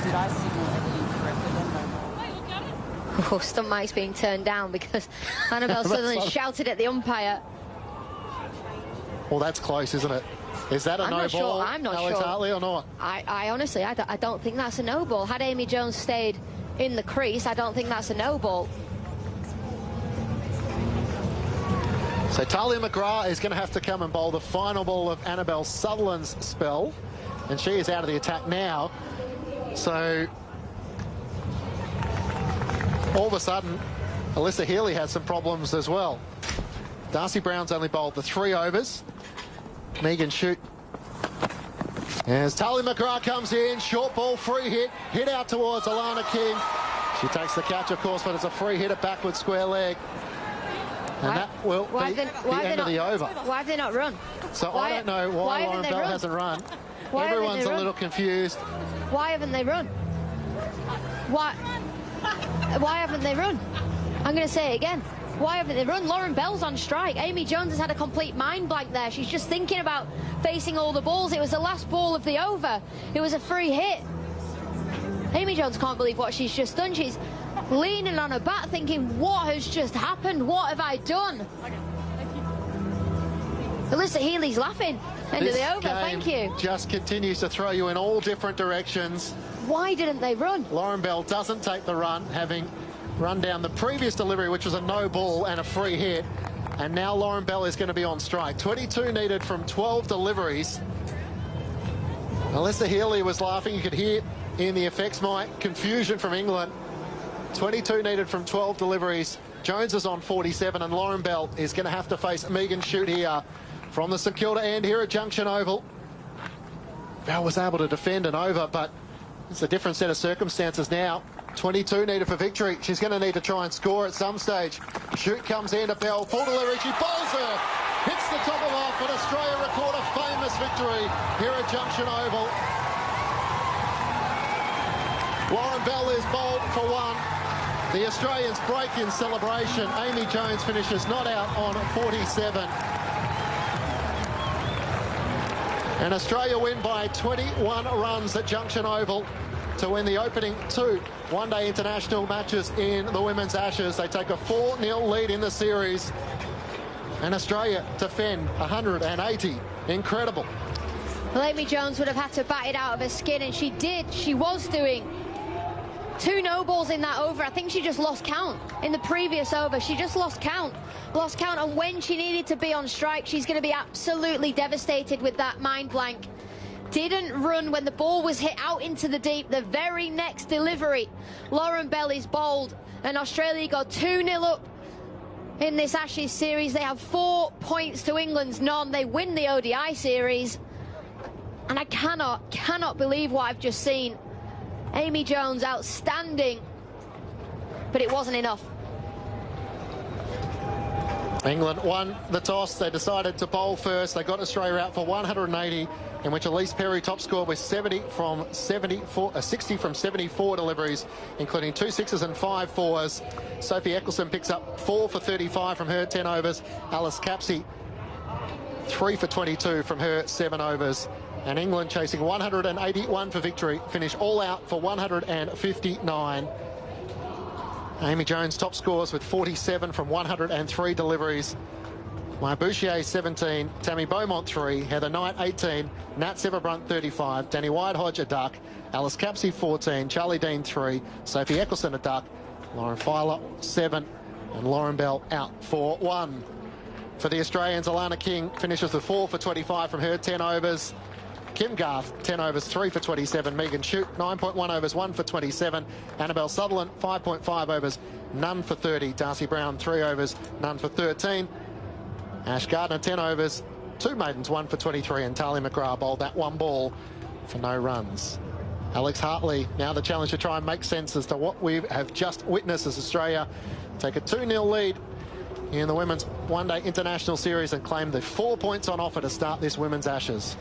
[SPEAKER 9] Did I signal everything correctly then? No ball.
[SPEAKER 19] Oh, stump mic's being turned down because Annabelle Sutherland shouted at the umpire.
[SPEAKER 13] Well, that's close, isn't it? Is that a no ball,
[SPEAKER 19] I'm not
[SPEAKER 13] Alex
[SPEAKER 19] sure.
[SPEAKER 13] Hartley, or not?
[SPEAKER 19] I honestly, I don't think that's a no ball. Had Amy Jones stayed in the crease, I don't think that's a no ball.
[SPEAKER 13] So Talia McGrath is going to have to come and bowl the final ball of Annabelle Sutherland's spell, and she is out of the attack now. So all of a sudden, Alyssa Healy has some problems as well. Darcy Brown's only bowled the 3 overs. Megan Shute. As Talia McGrath comes in, short ball, free hit out towards Alana King. She takes the catch, of course, but it's a free hit, a backward square leg. And that will be the end of the over.
[SPEAKER 19] Why have they not run?
[SPEAKER 13] So I don't know why Lauren Bell hasn't run. Everyone's a little confused.
[SPEAKER 19] Why haven't they run? Why haven't they run? I'm going to say it again. Why haven't they run? Lauren Bell's on strike. Amy Jones has had a complete mind blank there. She's just thinking about facing all the balls. It was the last ball of the over. It was a free hit. Amy Jones can't believe what she's just done. She's leaning on her bat thinking, what has just happened? What have I done? Alyssa Healy's laughing. End of the over, thank you.
[SPEAKER 13] Just continues to throw you in all different directions.
[SPEAKER 19] Why didn't they run?
[SPEAKER 13] Lauren Bell doesn't take the run, having run down the previous delivery, which was a no ball and a free hit. And now Lauren Bell is going to be on strike. 22 needed from 12 deliveries. Alyssa Healy was laughing. You could hear in the effects mic confusion from England. 22 needed from 12 deliveries. Jones is on 47, and Lauren Bell is going to have to face Megan Shute here from the St Kilda end here at Junction Oval. Bell was able to defend an over, but it's a different set of circumstances now. 22 needed for victory. She's going to need to try and score at some stage. Shute comes in to Bell, full delivery. She bowls her, hits the top of off, but Australia record a famous victory here at Junction Oval. Lauren Bell is bowled for 1. The Australians break in celebration. Amy Jones finishes not out on 47. And Australia win by 21 runs at Junction Oval to win the opening 2 one-day international matches in the Women's Ashes. They take a 4-0 lead in the series. And Australia defend 180. Incredible.
[SPEAKER 19] Well, Amy Jones would have had to bat it out of her skin, and she did. She was doing 2 no balls in that over. I think she just lost count in the previous over. She just lost count, and when she needed to be on strike, she's going to be absolutely devastated with that mind blank. Didn't run when the ball was hit out into the deep. The very next delivery, Lauren Bell is bowled, and Australia got 2-0 up in this Ashes series. They have 4 points to England's none. They win the ODI series, and I cannot believe what I've just seen. Amy Jones, outstanding but it wasn't enough.
[SPEAKER 13] England won the toss. They decided to bowl first. They got Australia out for 180, in which Elise Perry top scored with 60 from 74 deliveries, including 2 sixes and 5 fours. Sophie Eccleston picks up 4 for 35 from her 10 overs. Alice Capsey 3 for 22 from her 7 overs. And England chasing 181 for victory, finish all out for 159. Amy Jones top scores with 47 from 103 deliveries. Maya Bouchier 17, Tammy Beaumont 3, Heather Knight 18, Nat Severbrunt 35, Danny Whitehodge a duck, Alice Capsey 14, Charlie Dean 3, Sophie Eccleston a duck, Lauren Filer 7, and Lauren Bell out for 1. For the Australians, Alana King finishes with 4 for 25 from her 10 overs. Kim Garth, 10 overs, 3 for 27. Megan Shute, 9.1 overs, 1 for 27. Annabelle Sutherland, 5.5 overs, none for 30. Darcy Brown, 3 overs, none for 13. Ash Gardner, 10 overs, 2 maidens, 1 for 23. And Talia McGrath bowled that 1 ball for no runs. Alex Hartley, now the challenge to try and make sense as to what we have just witnessed as Australia take a 2-0 lead in the Women's One-Day International Series and claim the 4 points on offer to start this Women's Ashes.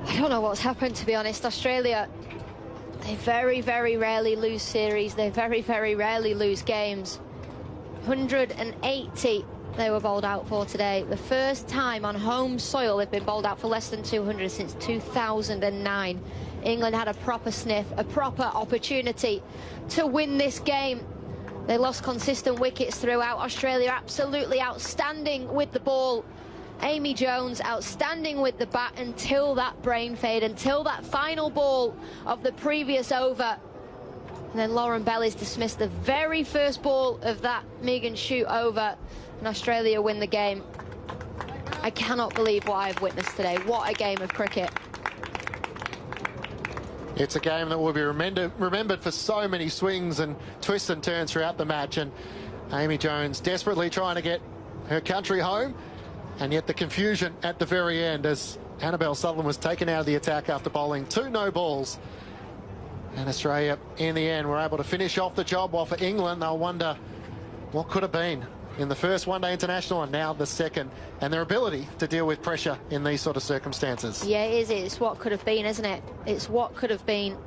[SPEAKER 19] I don't know what's happened, to be honest. Australia, they very, very rarely lose series. They very, very rarely lose games. 180 they were bowled out for today. The first time on home soil they've been bowled out for less than 200 since 2009. England had a proper sniff, a proper opportunity to win this game. They lost consistent wickets throughout. Australia absolutely outstanding with the ball. Amy Jones outstanding with the bat until that brain fade, until that final ball of the previous over. And then Lauren Bell is dismissed the very first ball of that Megan Shute over, and Australia win the game. I cannot believe what I've witnessed today. What a game of cricket.
[SPEAKER 13] It's a game that will be remembered for so many swings and twists and turns throughout the match, and Amy Jones desperately trying to get her country home. And yet the confusion at the very end as Annabelle Sutherland was taken out of the attack after bowling 2 no balls. And Australia, in the end, were able to finish off the job, while for England, they'll wonder what could have been in the first one-day international and now the second, and their ability to deal with pressure in these sort of circumstances.
[SPEAKER 19] Yeah, it is. It's what could have been, isn't it? It's what could have been.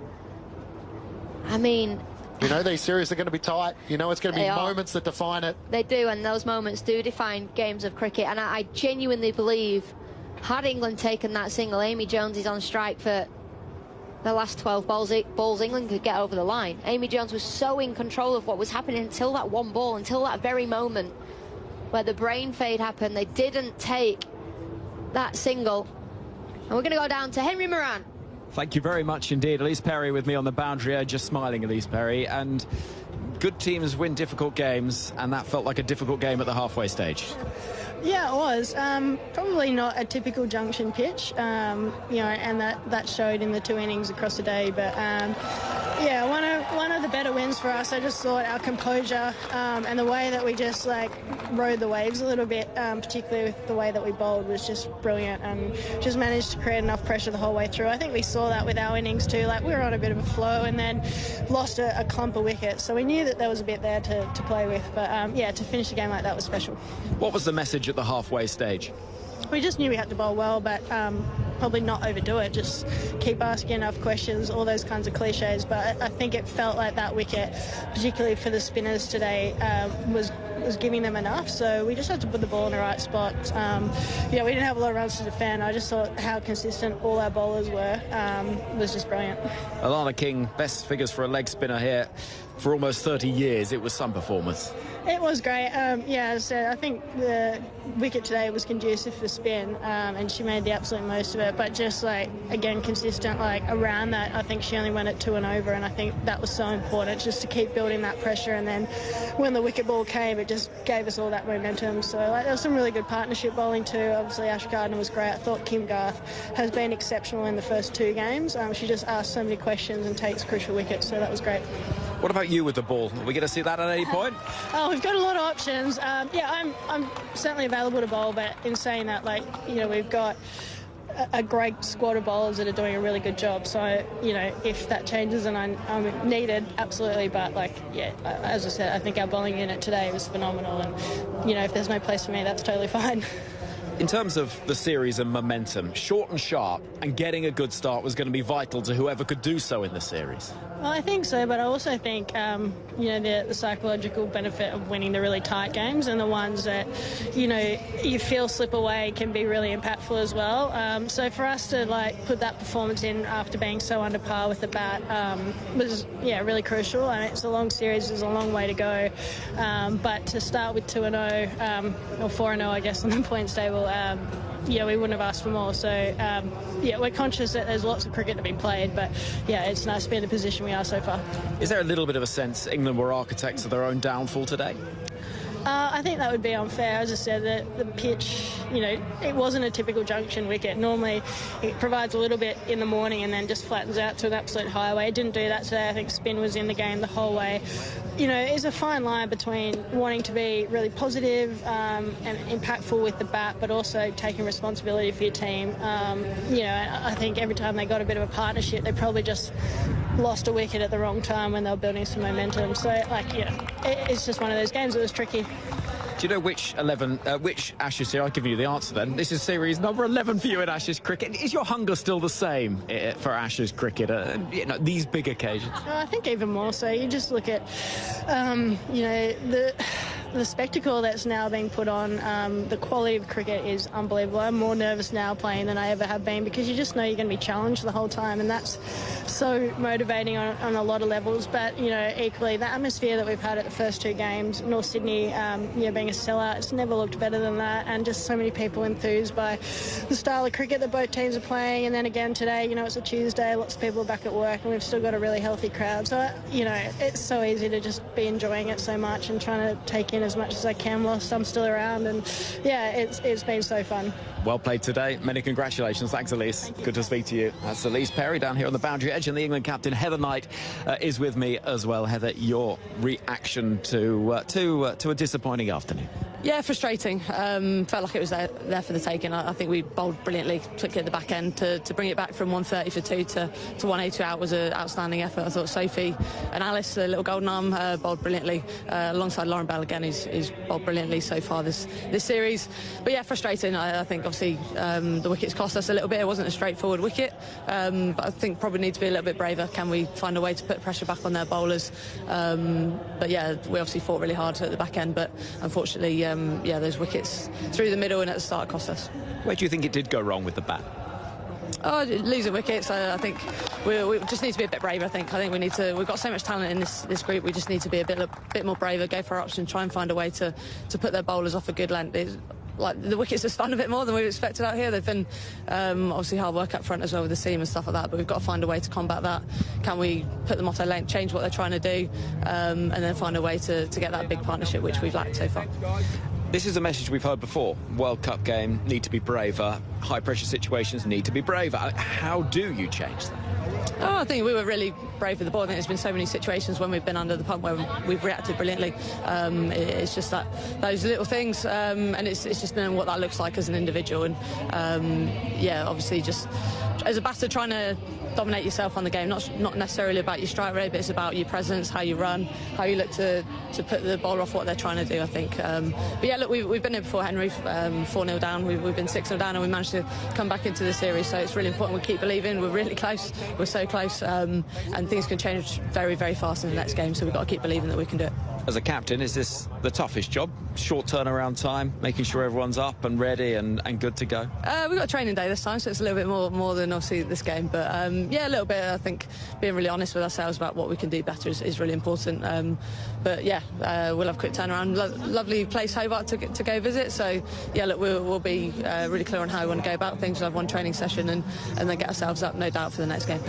[SPEAKER 19] I mean,
[SPEAKER 13] you know these series are going to be tight. You know it's going to be moments that define it.
[SPEAKER 19] They do, and those moments do define games of cricket. And I genuinely believe, had England taken that single, Amy Jones is on strike for the last 12 balls, England could get over the line. Amy Jones was so in control of what was happening until that 1 ball, until that very moment where the brain fade happened. They didn't take that single. And we're going to go down to Henry Moran.
[SPEAKER 1] Thank you very much indeed. Elise Perry with me on the boundary, just smiling, Elise Perry. And good teams win difficult games, and that felt like a difficult game at the halfway stage.
[SPEAKER 12] Yeah, it was. Probably not a typical Junction pitch, you know, and that showed in the 2 innings across the day. But yeah, one of the better wins for us. I just thought our composure and the way that we just rode the waves a little bit, particularly with the way that we bowled, was just brilliant, and just managed to create enough pressure the whole way through. I think we saw that with our innings too. We were on a bit of a flow and then lost a clump of wickets, so we knew that there was a bit there to play with. But yeah, to finish the game like that was special.
[SPEAKER 1] What was the message at the halfway stage?
[SPEAKER 12] We just knew we had to bowl well, but probably not overdo it. Just keep asking enough questions, all those kinds of cliches. But I think it felt like that wicket, particularly for the spinners today, was giving them enough. So we just had to put the ball in the right spot. You know, we didn't have a lot of runs to defend. I just thought how consistent all our bowlers were was just brilliant.
[SPEAKER 1] Alana King, best figures for a leg spinner here for almost 30 years. It was some performance.
[SPEAKER 12] It was great. Yeah, so I think the wicket today was conducive for spin, and she made the absolute most of it. But just again, consistent around that. I think she only went at 2 and over, and I think that was so important just to keep building that pressure. And then when the wicket ball came, it just gave us all that momentum. So there was some really good partnership bowling too. Obviously, Ash Gardner was great. I thought Kim Garth has been exceptional in the first 2 games. She just asked so many questions and takes crucial wickets, so that was great.
[SPEAKER 1] What about you with the ball? Are we going to see that at any point?
[SPEAKER 12] Oh, we've got a lot of options. Yeah, I'm certainly available to bowl, but in saying that, you know, we've got a great squad of bowlers that are doing a really good job. So, you know, if that changes and I'm needed, absolutely. But, like, yeah, as I said, I think our bowling unit today was phenomenal. And, you know, if there's no place for me, that's totally fine.
[SPEAKER 1] In terms of the series and momentum, short and sharp and getting a good start was going to be vital to whoever could do so in the series.
[SPEAKER 12] Well, I think so, but I also think, you know, the psychological benefit of winning the really tight games and the ones that, you know, you feel slip away can be really impactful as well. So for us to, like, put that performance in after being so under par with the bat was, yeah, really crucial. I mean, it's a long series, there's a long way to go. But to start with 2-0, or 4-0, I guess, on the points table, yeah, we wouldn't have asked for more. So, yeah, we're conscious that there's lots of cricket to be played, but, yeah, it's nice to be in the position we are so far.
[SPEAKER 1] Is there a little bit of a sense England were architects of their own downfall today?
[SPEAKER 12] I think that would be unfair. As I said, the pitch, you know, it wasn't a typical junction wicket. Normally it provides a little bit in the morning and then just flattens out to an absolute highway. It didn't do that today. I think spin was in the game the whole way. You know, it's a fine line between wanting to be really positive and impactful with the bat, but also taking responsibility for your team. You know, I think every time they got a bit of a partnership, they probably just lost a wicket at the wrong time when they were building some momentum. So, like, you know, it's just one of those games that was tricky.
[SPEAKER 1] Do you know which Ashes series? I'll give you the answer then. This is series number 11 for you in Ashes cricket. Is your hunger still the same for Ashes cricket? You know, these big occasions?
[SPEAKER 12] I think even more so. You just look at, you know, the spectacle that's now being put on. The quality of cricket is unbelievable. I'm more nervous now playing than I ever have been because you just know you're going to be challenged the whole time, and that's so motivating on a lot of levels. But, you know, equally, the atmosphere that we've had at the first two games, North Sydney, you know, being a sellout, it's never looked better than that, and just so many people enthused by the style of cricket that both teams are playing. And then again today, you know, it's a Tuesday, lots of people are back at work, and we've still got a really healthy crowd. So, you know, it's so easy to just be enjoying it so much and trying to take in as much as I can whilst I'm still around. And yeah, it's been so fun.
[SPEAKER 1] Well played today. Many congratulations. Thanks, Elise. Good to speak to you. That's Elise Perry down here on the boundary edge, and the England captain Heather Knight is with me as well. Heather, your reaction to a disappointing afternoon?
[SPEAKER 6] Yeah, frustrating. Felt like it was there for the taking. I think we bowled brilliantly, particularly at the back end. To bring it back from 130 for 2 to 182 out was an outstanding effort. I thought Sophie and Alice, the little golden arm, bowled brilliantly. Alongside Lauren Bell again, who's bowled brilliantly so far this series. But yeah, frustrating. I think obviously the wickets cost us a little bit. It wasn't a straightforward wicket, but I think probably need to be a little bit braver. Can we find a way to put pressure back on their bowlers? But yeah, we obviously fought really hard at the back end, but unfortunately, yeah, those wickets through the middle and at the start cost us.
[SPEAKER 1] Where do you think it did go wrong with the bat?
[SPEAKER 6] Oh, losing wickets. I think we just need to be a bit braver. I think we need to. We've got so much talent in this group. We just need to be a bit more braver. Go for our option. Try and find a way to put their bowlers off a good length. Like, the wickets have spun a bit more than we've expected out here. They've been obviously hard work up front as well with the seam and stuff like that, but we've got to find a way to combat that. Can we put them off their length, change what they're trying to do, and then find a way to get that big partnership, which we've lacked so far.
[SPEAKER 1] This is a message we've heard before. World Cup game, need to be braver. High pressure situations, need to be braver. How do you change that?
[SPEAKER 6] Oh, I think we were really brave with the ball. I think there's been so many situations when we've been under the pump where we've reacted brilliantly. It's just that those little things, and it's just knowing what that looks like as an individual. And yeah, obviously just as a batter trying to dominate yourself on the game, not necessarily about your strike rate, but it's about your presence, how you run, how you look to put the bowler off what they're trying to do, I think. But yeah, look, we've been here before, Henry, 4-0 down. We've been 6-0 down, and we managed to come back into the series, so it's really important we keep believing. We're really close. We're so close, and things can change very, very fast in the next game, so we've got to keep believing that we can do it.
[SPEAKER 1] As a captain, is this the toughest job? Short turnaround time, making sure everyone's up and ready and good to go?
[SPEAKER 6] We've got a training day this time, so it's a little bit more than obviously this game. But yeah, a little bit. I think being really honest with ourselves about what we can do better is really important. But yeah, we'll have a quick turnaround. Lovely place, Hobart, to go visit. So yeah, look, we'll be really clear on how we want to go about things. We'll have one training session and then get ourselves up, no doubt, for the next game.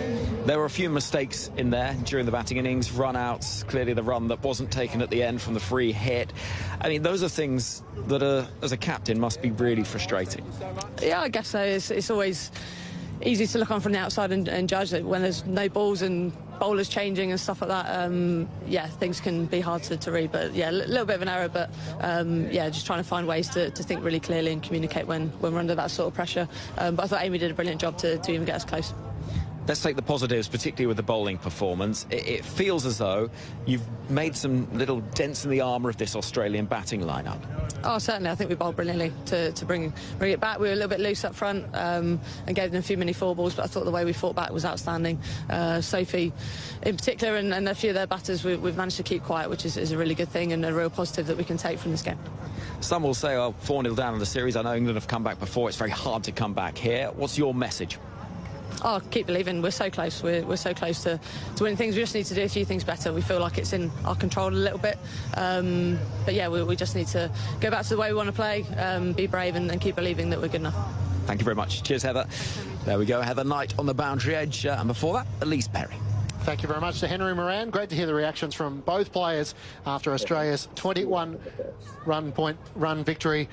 [SPEAKER 1] There were a few mistakes in there during the batting innings, run-outs, clearly the run that wasn't taken at the end from the free hit. I mean, those are things that as a captain must be really frustrating.
[SPEAKER 6] Yeah, I guess so. It's always easy to look on from the outside and judge that when there's no balls and bowlers changing and stuff like that, yeah, things can be hard to read. But yeah, a little bit of an error, but yeah, just trying to find ways to think really clearly and communicate when we're under that sort of pressure. But I thought Amy did a brilliant job to even get us close.
[SPEAKER 1] Let's take the positives, particularly with the bowling performance. It feels as though you've made some little dents in the armour of this Australian batting lineup.
[SPEAKER 6] Oh, certainly. I think we bowled brilliantly to bring it back. We were a little bit loose up front and gave them a few mini four balls, but I thought the way we fought back was outstanding. Sophie in particular and a few of their batters we've managed to keep quiet, which is a really good thing and a real positive that we can take from this game.
[SPEAKER 1] Some will say, oh, 4-0 down in the series. I know England have come back before. It's very hard to come back here. What's your message?
[SPEAKER 6] Oh, keep believing. We're so close. We're so close to winning things. We just need to do a few things better. We feel like it's in our control a little bit. But yeah, we just need to go back to the way we want to play, be brave and keep believing that we're good enough.
[SPEAKER 1] Thank you very much. Cheers, Heather. There we go, Heather Knight on the boundary edge. And before that, Elise Perry.
[SPEAKER 13] Thank you very much to Henry Moran. Great to hear the reactions from both players after Australia's 21-run victory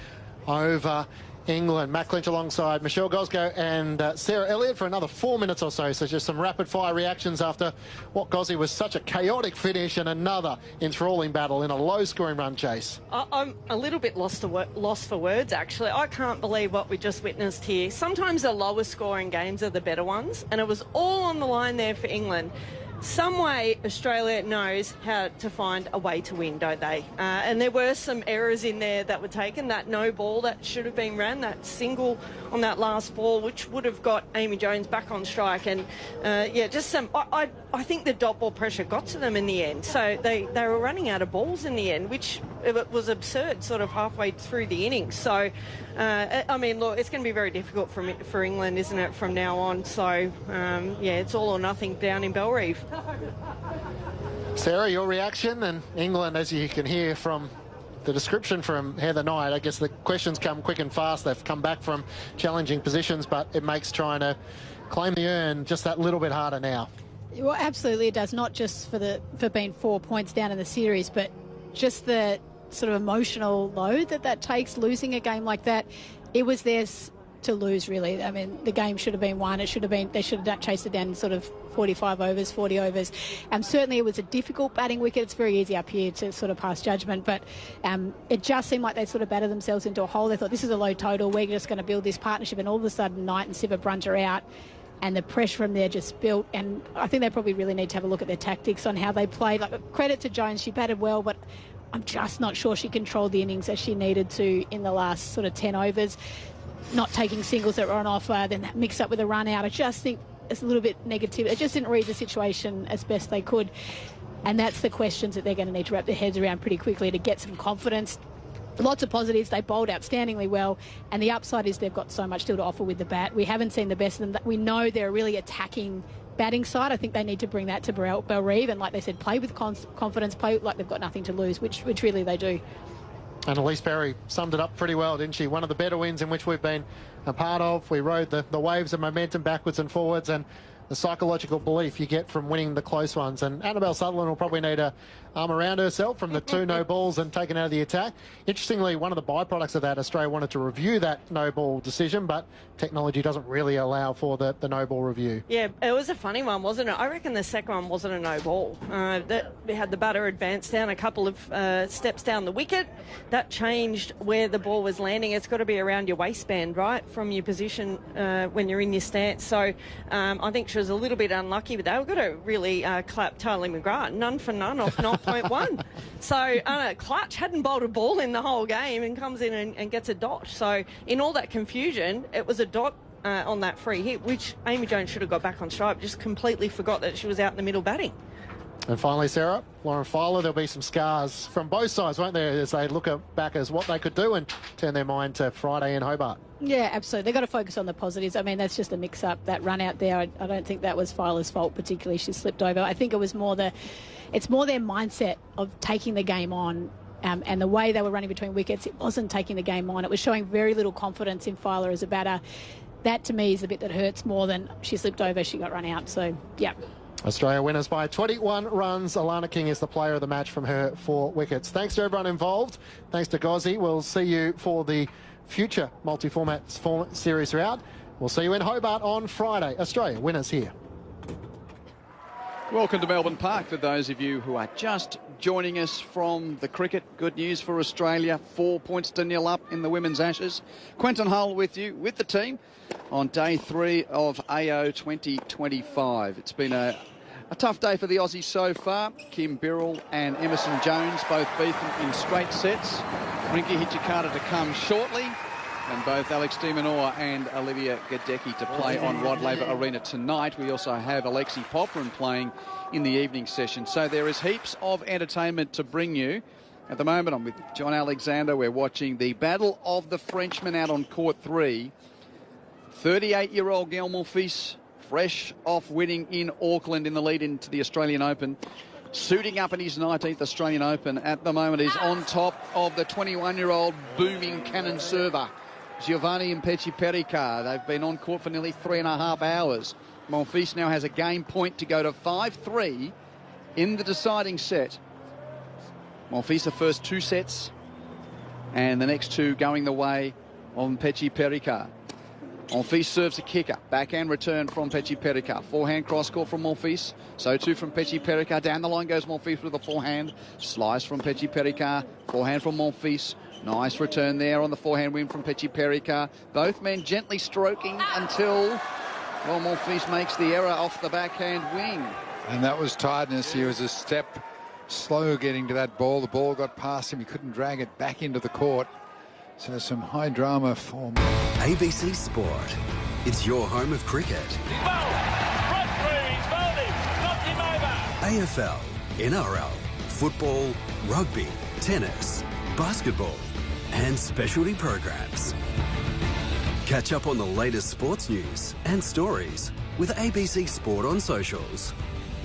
[SPEAKER 13] over England. Matt Clinch alongside Michelle Goszko and Sarah Elliott for another 4 minutes or so. So just some rapid-fire reactions after what Gozzy was such a chaotic finish and another enthralling battle in a low-scoring run chase.
[SPEAKER 16] I'm a little bit lost for words, actually. I can't believe what we just witnessed here. Sometimes the lower-scoring games are the better ones, and it was all on the line there for England. Some way Australia knows how to find a way to win, don't they? And there were some errors in there that were taken. That no ball that should have been ran, that single on that last ball, which would have got Amy Jones back on strike. And yeah, just some. I think the dot ball pressure got to them in the end. So they were running out of balls in the end, which it was absurd, sort of halfway through the innings. So I mean, look, it's going to be very difficult for England, isn't it, from now on? So yeah, it's all or nothing down in Belrive.
[SPEAKER 13] Sarah, your reaction? And England, as you can hear from the description from Heather Knight, I guess the questions come quick and fast. They've come back from challenging positions, but it makes trying to claim the urn just that little bit harder now.
[SPEAKER 17] Well, absolutely it does, not just for being 4 points down in the series, but just the sort of emotional load that takes, losing a game like that. It was theirs to lose, really. I mean, the game should have been won. They should have chased it down in sort of 45 overs, 40 overs. Certainly it was a difficult batting wicket. It's very easy up here to sort of pass judgment, but it just seemed like they sort of battered themselves into a hole. They thought, this is a low total, we're just going to build this partnership, and all of a sudden Knight and Siva Brunt are out, and the pressure from there just built. And I think they probably really need to have a look at their tactics on how they played. Like, credit to Jones, she batted well, but I'm just not sure she controlled the innings as she needed to in the last sort of 10 overs. Not taking singles that were on offer, then that mixed up with a run out. I just think it's a little bit negative. It just didn't read the situation as best they could. And that's the questions that they're going to need to wrap their heads around pretty quickly to get some confidence. Lots of positives. They bowled outstandingly well. And the upside is they've got so much still to offer with the bat. We haven't seen the best of them. We know they're a really attacking batting side. I think they need to bring that to Belrive. And like they said, play with confidence, play like they've got nothing to lose, which really they do.
[SPEAKER 13] And Elise Perry summed it up pretty well, didn't she? One of the better wins in which we've been a part of. We rode the waves of momentum backwards and forwards, and the psychological belief you get from winning the close ones. And Annabelle Sutherland will probably need a arm around herself from the 2 no balls and taken out of the attack. Interestingly, one of the byproducts of that, Australia wanted to review that no ball decision, but technology doesn't really allow for the no ball review.
[SPEAKER 16] Yeah, it was a funny one, wasn't it? I reckon the second one wasn't a no ball. We had the batter advance down a couple of steps down the wicket. That changed where the ball was landing. It's got to be around your waistband, right, from your position when you're in your stance. So I think she was a little bit unlucky with that. We've got to really clap Tony McGrath. None for none off 0.1. So Clutch hadn't bowled a ball in the whole game and comes in and gets a dot. So in all that confusion, it was a dot on that free hit, which Amy Jones should have got back on strike. Just completely forgot that she was out in the middle batting.
[SPEAKER 13] And finally, Sarah, Lauren Filer, there'll be some scars from both sides, won't there, as they look back as what they could do and turn their mind to Friday in Hobart.
[SPEAKER 17] Yeah, absolutely. They've got to focus on the positives. I mean, that's just a mix-up, that run out there. I don't think that was Filer's fault particularly. She slipped over. I think it was more it's more their mindset of taking the game on. And the way they were running between wickets, it wasn't taking the game on. It was showing very little confidence in Filer as a batter. That, to me, is the bit that hurts more than she slipped over, she got run out. So, yeah.
[SPEAKER 13] Australia winners by 21 runs. Alana King is the player of the match from her 4 wickets. Thanks to everyone involved. Thanks to Gozzy. We'll see you for the future multi-format series throughout. We'll see you in Hobart on Friday. Australia winners here.
[SPEAKER 7] Welcome to Melbourne Park for those of you who are just joining us from the cricket. Good news for Australia, 4-0 up in the Women's Ashes. Quentin Hull with you, with the team, on day 3 of AO 2025. It's been a tough day for the Aussies so far. Kim Birrell and Emerson Jones both beaten in straight sets. Rinky Hijikata to come shortly. And both Alex de Minaur and Olivia Gadecki to play on Rod Laver Arena tonight. We also have Alexei Popyrin playing in the evening session. So there is heaps of entertainment to bring you. At the moment, I'm with John Alexander. We're watching the Battle of the Frenchmen out on court 3. 38-year-old Gael Monfils, fresh off winning in Auckland in the lead into the Australian Open. Suiting up in his 19th Australian Open at the moment is on top of the 21-year-old booming cannon server, Giovanni Impeci-Perica. They've been on court for nearly 3.5 hours. Monfils now has a game point to go to 5-3 in the deciding set. Monfils the first 2 sets, and the next 2 going the way of Impeci-Perica. Monfils serves a kicker. Backhand return from Impeci-Perica. Forehand cross-court from Monfils. So too from Impeci-Perica. Down the line goes Monfils with a forehand. Slice from Impeci-Perica. Forehand from Monfils. Nice return there on the forehand win from Impeci-Perica. Both men gently stroking until, well, Monfils makes the error off the backhand wing.
[SPEAKER 15] And that was tiredness. He was a step slow getting to that ball. The ball got past him. He couldn't drag it back into the court. So some high drama for
[SPEAKER 22] ABC Sport. It's your home of cricket. AFL, NRL, football, rugby, tennis, basketball, and specialty programs. Catch up on the latest sports news and stories with ABC Sport on socials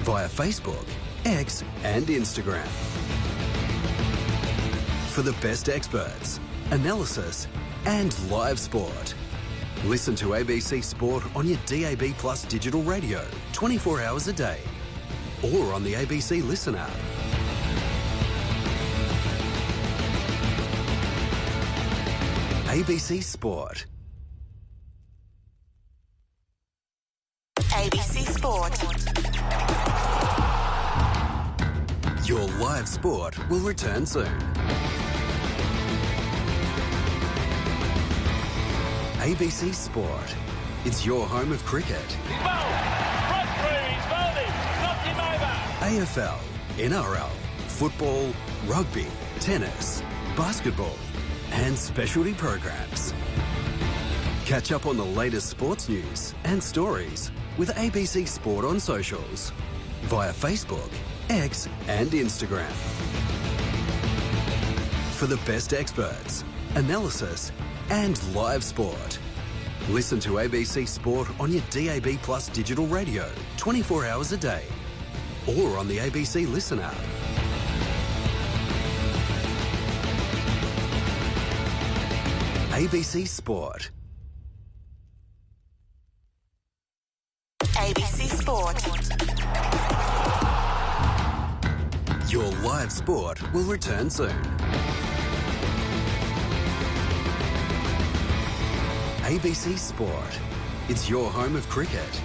[SPEAKER 22] via Facebook, X, and Instagram. For the best experts, analysis and live sport. Listen to ABC Sport on your DAB Plus digital radio 24 hours a day or on the ABC Listen app. ABC Sport.
[SPEAKER 2] ABC Sport.
[SPEAKER 22] Your live sport will return soon. ABC Sport. It's your home of cricket. AFL, NRL, football, rugby, tennis, basketball, and specialty programs. Catch up on the latest sports news and stories with ABC Sport on socials via Facebook, X, and Instagram. For the best experts, analysis, and live sport. Listen to ABC Sport on your DAB Plus digital radio 24 hours a day or on the ABC Listen app. ABC Sport.
[SPEAKER 2] ABC Sport.
[SPEAKER 22] Your live sport will return soon. ABC Sport. It's your home of cricket.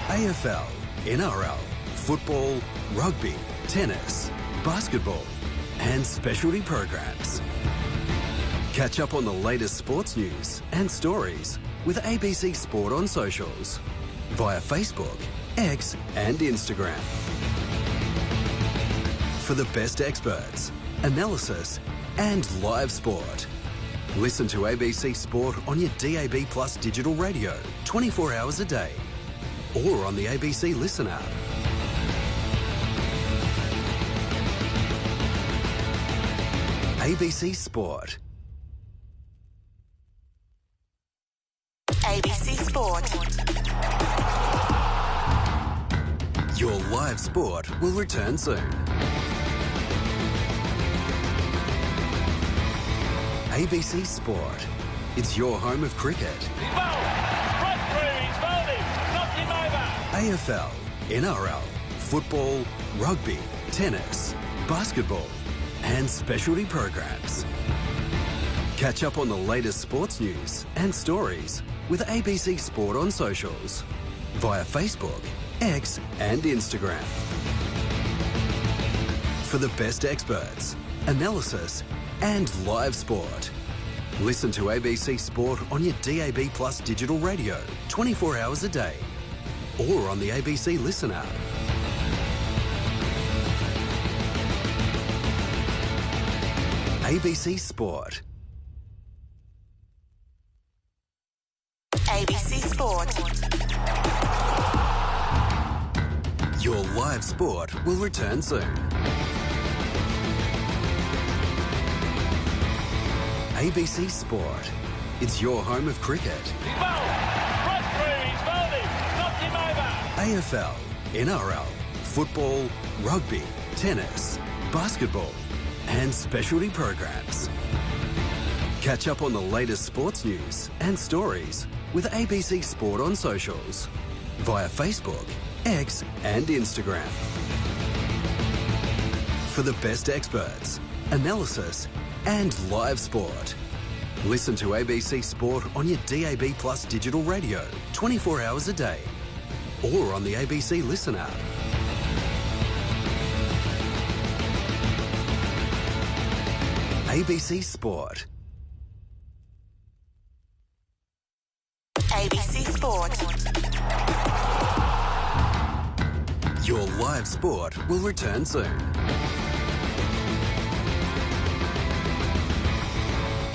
[SPEAKER 22] AFL, NRL, football, rugby, tennis, basketball, and specialty programs. Catch up on the latest sports news and stories with ABC Sport on socials via Facebook, X, and Instagram. For the best experts, analysis, and live sport. Listen to ABC Sport on your DAB Plus digital radio 24 hours a day or on the ABC Listen app. ABC Sport.
[SPEAKER 2] ABC Sport.
[SPEAKER 22] Your live sport will return soon. ABC Sport. It's your home of cricket. AFL, NRL, football, rugby, tennis, basketball, and specialty programs. Catch up on the latest sports news and stories with ABC Sport on socials via Facebook, X and Instagram. For the best experts, analysis and live sport. Listen to ABC Sport on your DAB Plus digital radio 24 hours a day or on the ABC Listen app. ABC Sport.
[SPEAKER 2] ABC Sport.
[SPEAKER 22] Your live sport will return soon. ABC Sport. It's your home of cricket. AFL, NRL, football, rugby, tennis, basketball and specialty programs. Catch up on the latest sports news and stories with ABC Sport on socials via Facebook, X and Instagram. For the best experts, analysis and live sport. Listen to ABC Sport on your DAB Plus digital radio 24 hours a day or on the ABC Listen app. ABC Sport.
[SPEAKER 2] ABC Sport.
[SPEAKER 22] Your live sport will return soon.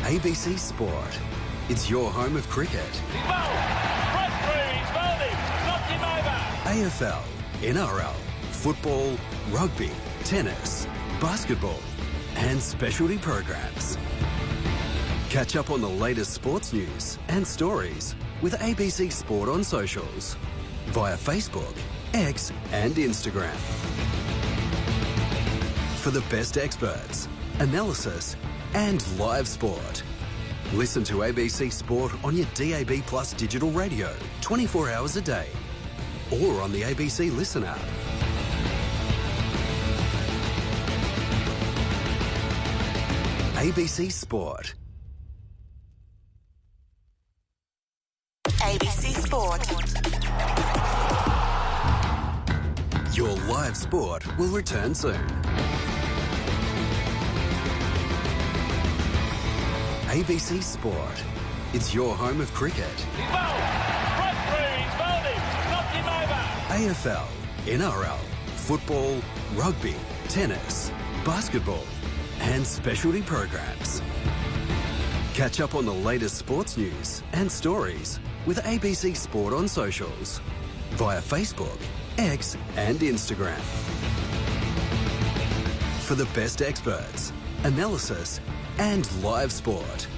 [SPEAKER 22] ABC Sport. It's your home of cricket. AFL, NRL, football, rugby, tennis, basketball and specialty programs. Catch up on the latest sports news and stories with ABC Sport on socials via Facebook, X and Instagram. For the best experts, analysis and live sport. Listen to ABC Sport on your DAB Plus digital radio 24 hours a day or on the ABC Listen app. ABC Sport.
[SPEAKER 2] ABC Sport.
[SPEAKER 22] Your live sport will return soon. ABC Sport. It's your home of cricket. AFL, NRL, football, rugby, tennis, basketball and specialty programs. Catch up on the latest sports news and stories with ABC Sport on socials via Facebook, X and Instagram. For the best experts, analysis and live sport.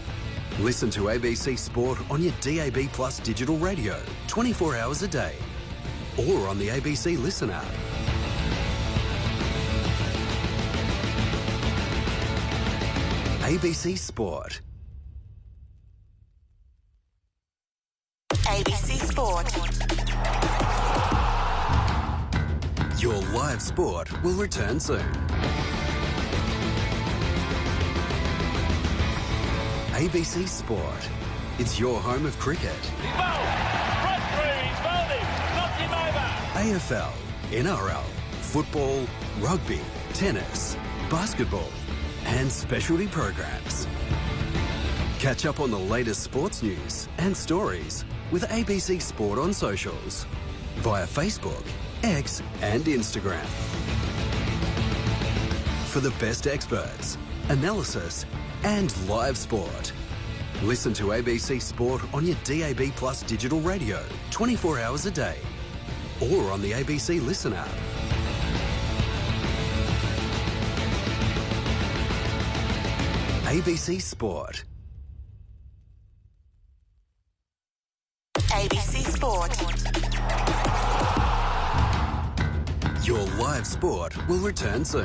[SPEAKER 22] Listen to ABC Sport on your DAB Plus digital radio 24 hours a day or on the ABC Listen app. ABC Sport.
[SPEAKER 2] ABC Sport.
[SPEAKER 22] Your live sport will return soon. ABC Sport. It's your home of cricket. AFL, NRL, football, rugby, tennis, basketball and specialty programs. Catch up on the latest sports news and stories with ABC Sport on socials via Facebook, X and Instagram. For the best experts, analysis and live sport. Listen to ABC Sport on your DAB Plus digital radio 24 hours a day or on the ABC Listen app. ABC Sport.
[SPEAKER 2] ABC Sport.
[SPEAKER 22] Your live sport will return soon.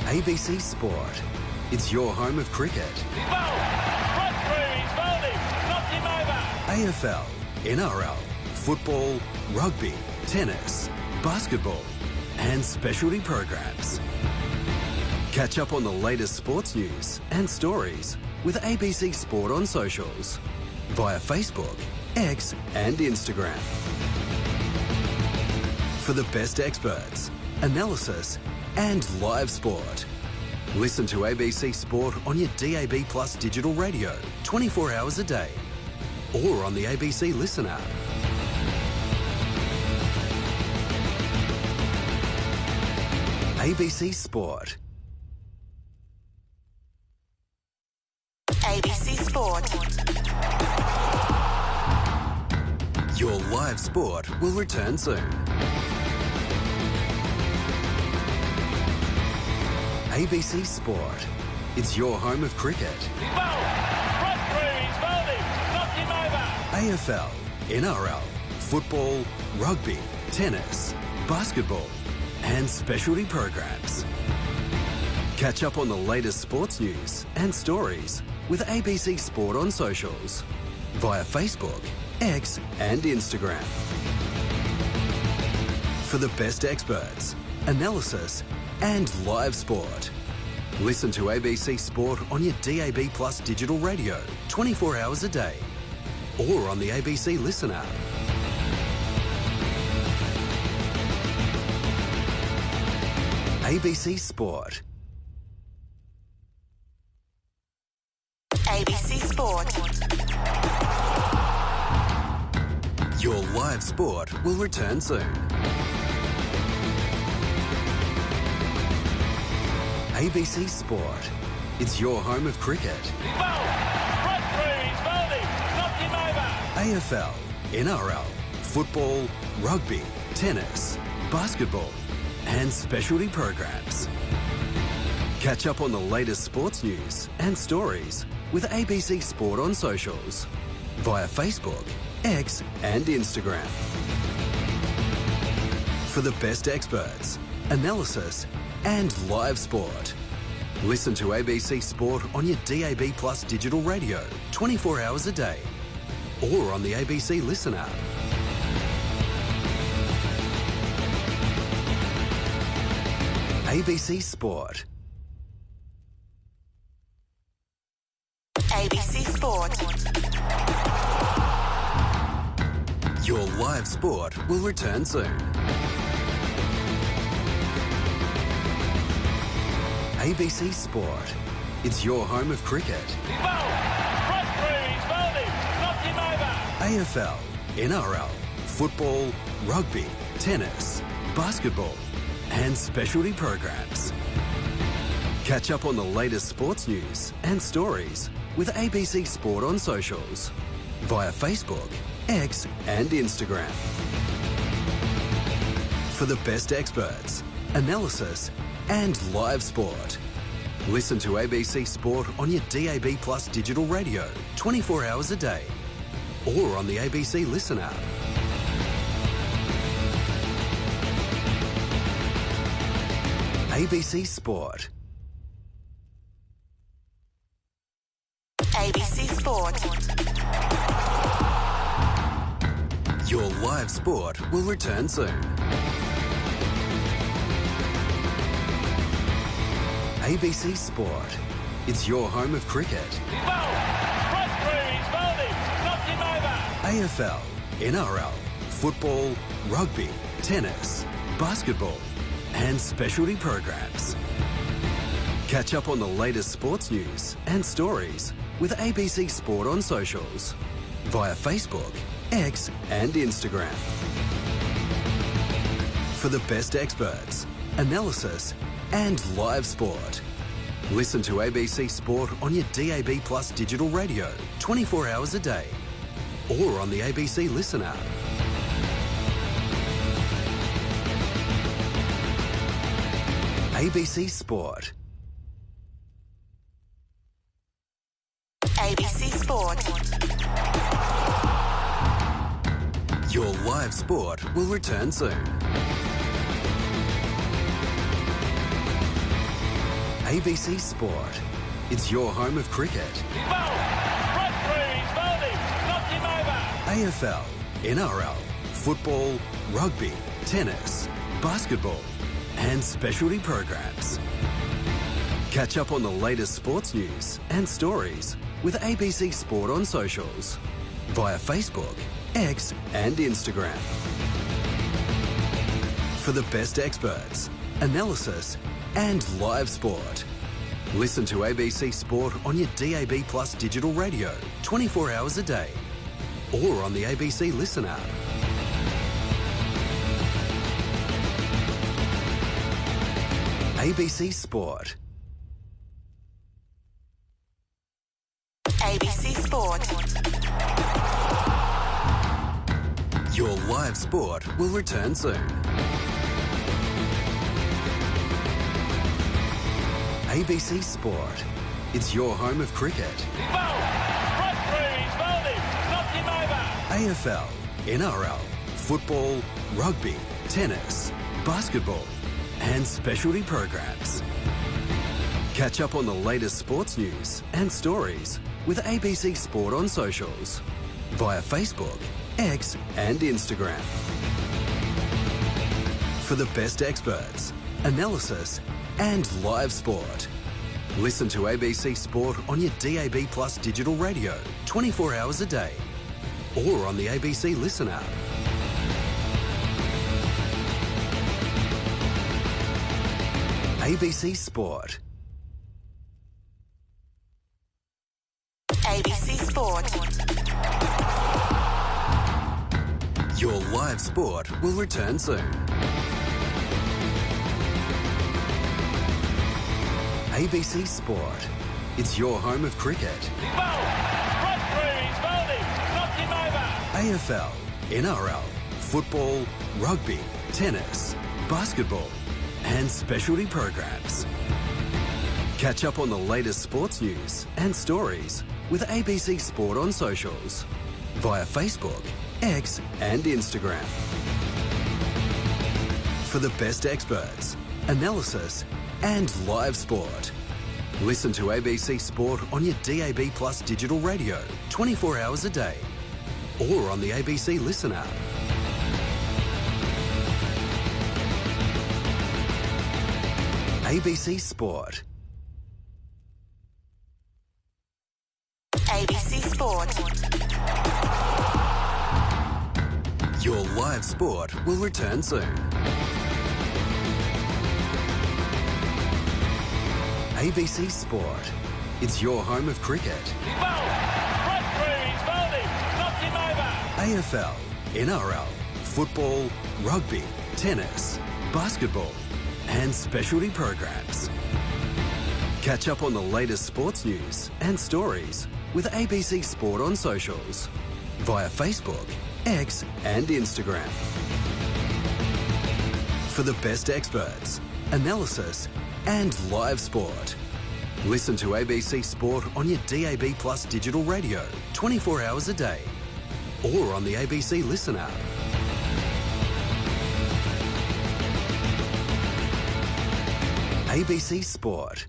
[SPEAKER 22] ABC Sport. It's your home of cricket. AFL, NRL, football, rugby, tennis, basketball and specialty programs. Catch up on the latest sports news and stories with ABC Sport on socials via Facebook, X and Instagram. For the best experts, analysis and live sport. Listen to ABC Sport on your DAB Plus digital radio 24 hours a day or on the ABC Listen app. ABC Sport.
[SPEAKER 2] ABC Sport.
[SPEAKER 22] Your live sport will return soon. ABC Sport. It's your home of cricket. AFL, NRL, football, rugby, tennis, basketball, and specialty programs. Catch up on the latest sports news and stories with ABC Sport on socials via Facebook, X and Instagram. For the best experts, analysis and live sport. Listen to ABC Sport on your DAB Plus digital radio 24 hours a day or on the ABC Listen app. ABC Sport.
[SPEAKER 2] ABC Sport.
[SPEAKER 22] Your live sport will return soon. ABC Sport. It's your home of cricket. AFL, NRL, football, rugby, tennis, basketball, and specialty programs. Catch up on the latest sports news and stories with ABC Sport on socials via Facebook, X and Instagram. For the best experts, analysis and live sport. Listen to ABC Sport on your DAB Plus digital radio 24 hours a day or on the ABC Listen app. ABC Sport.
[SPEAKER 2] ABC Sport.
[SPEAKER 22] Your live sport will return soon. ABC Sport. It's your home of cricket. AFL, NRL, football, rugby, tennis, basketball, and specialty programs. Catch up on the latest sports news and stories with ABC Sport on socials via Facebook, X and Instagram. For the best experts, analysis and live sport. Listen to ABC Sport on your DAB Plus digital radio 24 hours a day or on the ABC Listen app. ABC Sport.
[SPEAKER 2] ABC Sport.
[SPEAKER 22] Your live sport will return soon. ABC Sport. It's your home of cricket. AFL, NRL, football, rugby, tennis, basketball, and specialty programs. Catch up on the latest sports news and stories with ABC Sport on socials via Facebook, X and Instagram. For the best experts, analysis and live sport. Listen to ABC Sport on your DAB Plus digital radio 24 hours a day or on the ABC Listen app. ABC Sport.
[SPEAKER 2] ABC Sport.
[SPEAKER 22] Your live sport will return soon. ABC Sport. It's your home of cricket. AFL, NRL, football, rugby, tennis, basketball, and specialty programs. Catch up on the latest sports news and stories with ABC Sport on socials via Facebook, X and Instagram. For the best experts, analysis and live sport. Listen to ABC Sport on your DAB Plus digital radio 24 hours a day or on the ABC Listen app. ABC Sport.
[SPEAKER 2] ABC Sport.
[SPEAKER 22] Your live sport will return soon. ABC Sport. It's your home of cricket. AFL, NRL, football, rugby, tennis, basketball, and specialty programs. Catch up on the latest sports news and stories with ABC Sport on socials via Facebook, X and Instagram. For the best experts, analysis and live sport. Listen to ABC Sport on your DAB Plus digital radio 24 hours a day or on the ABC Listen app. ABC Sport.
[SPEAKER 2] ABC Sport.
[SPEAKER 22] Your live sport will return soon. ABC Sport. It's your home of cricket. AFL, NRL, football, rugby, tennis, basketball, and specialty programs. Catch up on the latest sports news and stories with ABC Sport on socials via Facebook, X and Instagram. For the best experts, analysis and live sport. Listen to ABC Sport on your DAB Plus digital radio 24 hours a day or on the ABC Listen app. ABC Sport.
[SPEAKER 2] ABC Sport.
[SPEAKER 22] Your live sport will return soon. ABC Sport. It's your home of cricket. AFL, NRL, football, rugby, tennis, basketball, and specialty programs. Catch up on the latest sports news and stories with ABC Sport on socials via Facebook, X and Instagram. For the best experts, analysis and live sport. Listen to ABC Sport on your DAB Plus digital radio 24 hours a day or on the ABC Listen app. ABC Sport.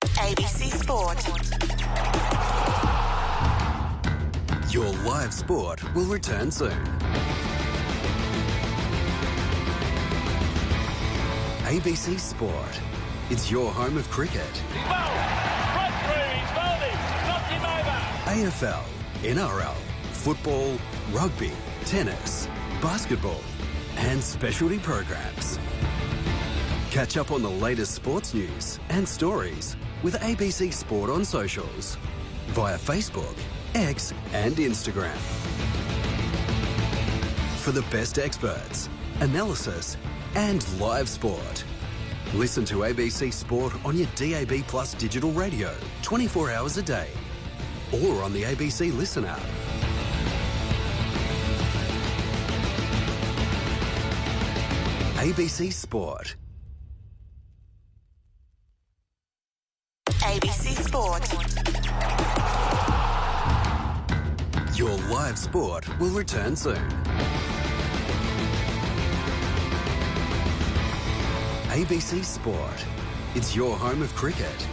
[SPEAKER 2] ABC Sport.
[SPEAKER 22] Your live sport will return soon. ABC Sport. It's your home of cricket. AFL, NRL, football, rugby, tennis, basketball, and specialty programs. Catch up on the latest sports news and stories with ABC Sport on socials via Facebook, X and Instagram. For the best experts, analysis and live sport. Listen to ABC Sport on your DAB Plus digital radio 24 hours a day or on the ABC Listen app. ABC Sport.
[SPEAKER 2] ABC Sport.
[SPEAKER 22] Your live sport will return soon. ABC Sport. It's your home of cricket.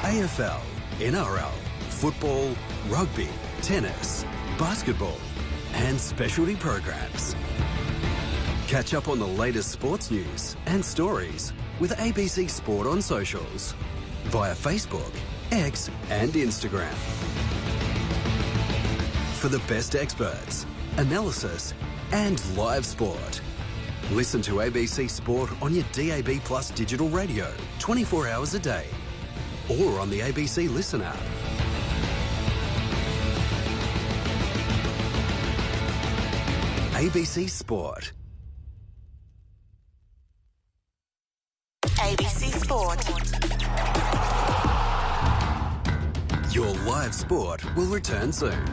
[SPEAKER 22] AFL, NRL, football, rugby, tennis, basketball, and specialty programs. Catch up on the latest sports news and stories with ABC Sport on socials via Facebook, X and Instagram. For the best experts, analysis and live sport. Listen to ABC Sport on your DAB Plus digital radio 24 hours a day or on the ABC Listen app. ABC Sport.
[SPEAKER 2] ABC Sport.
[SPEAKER 22] Your live sport will return soon.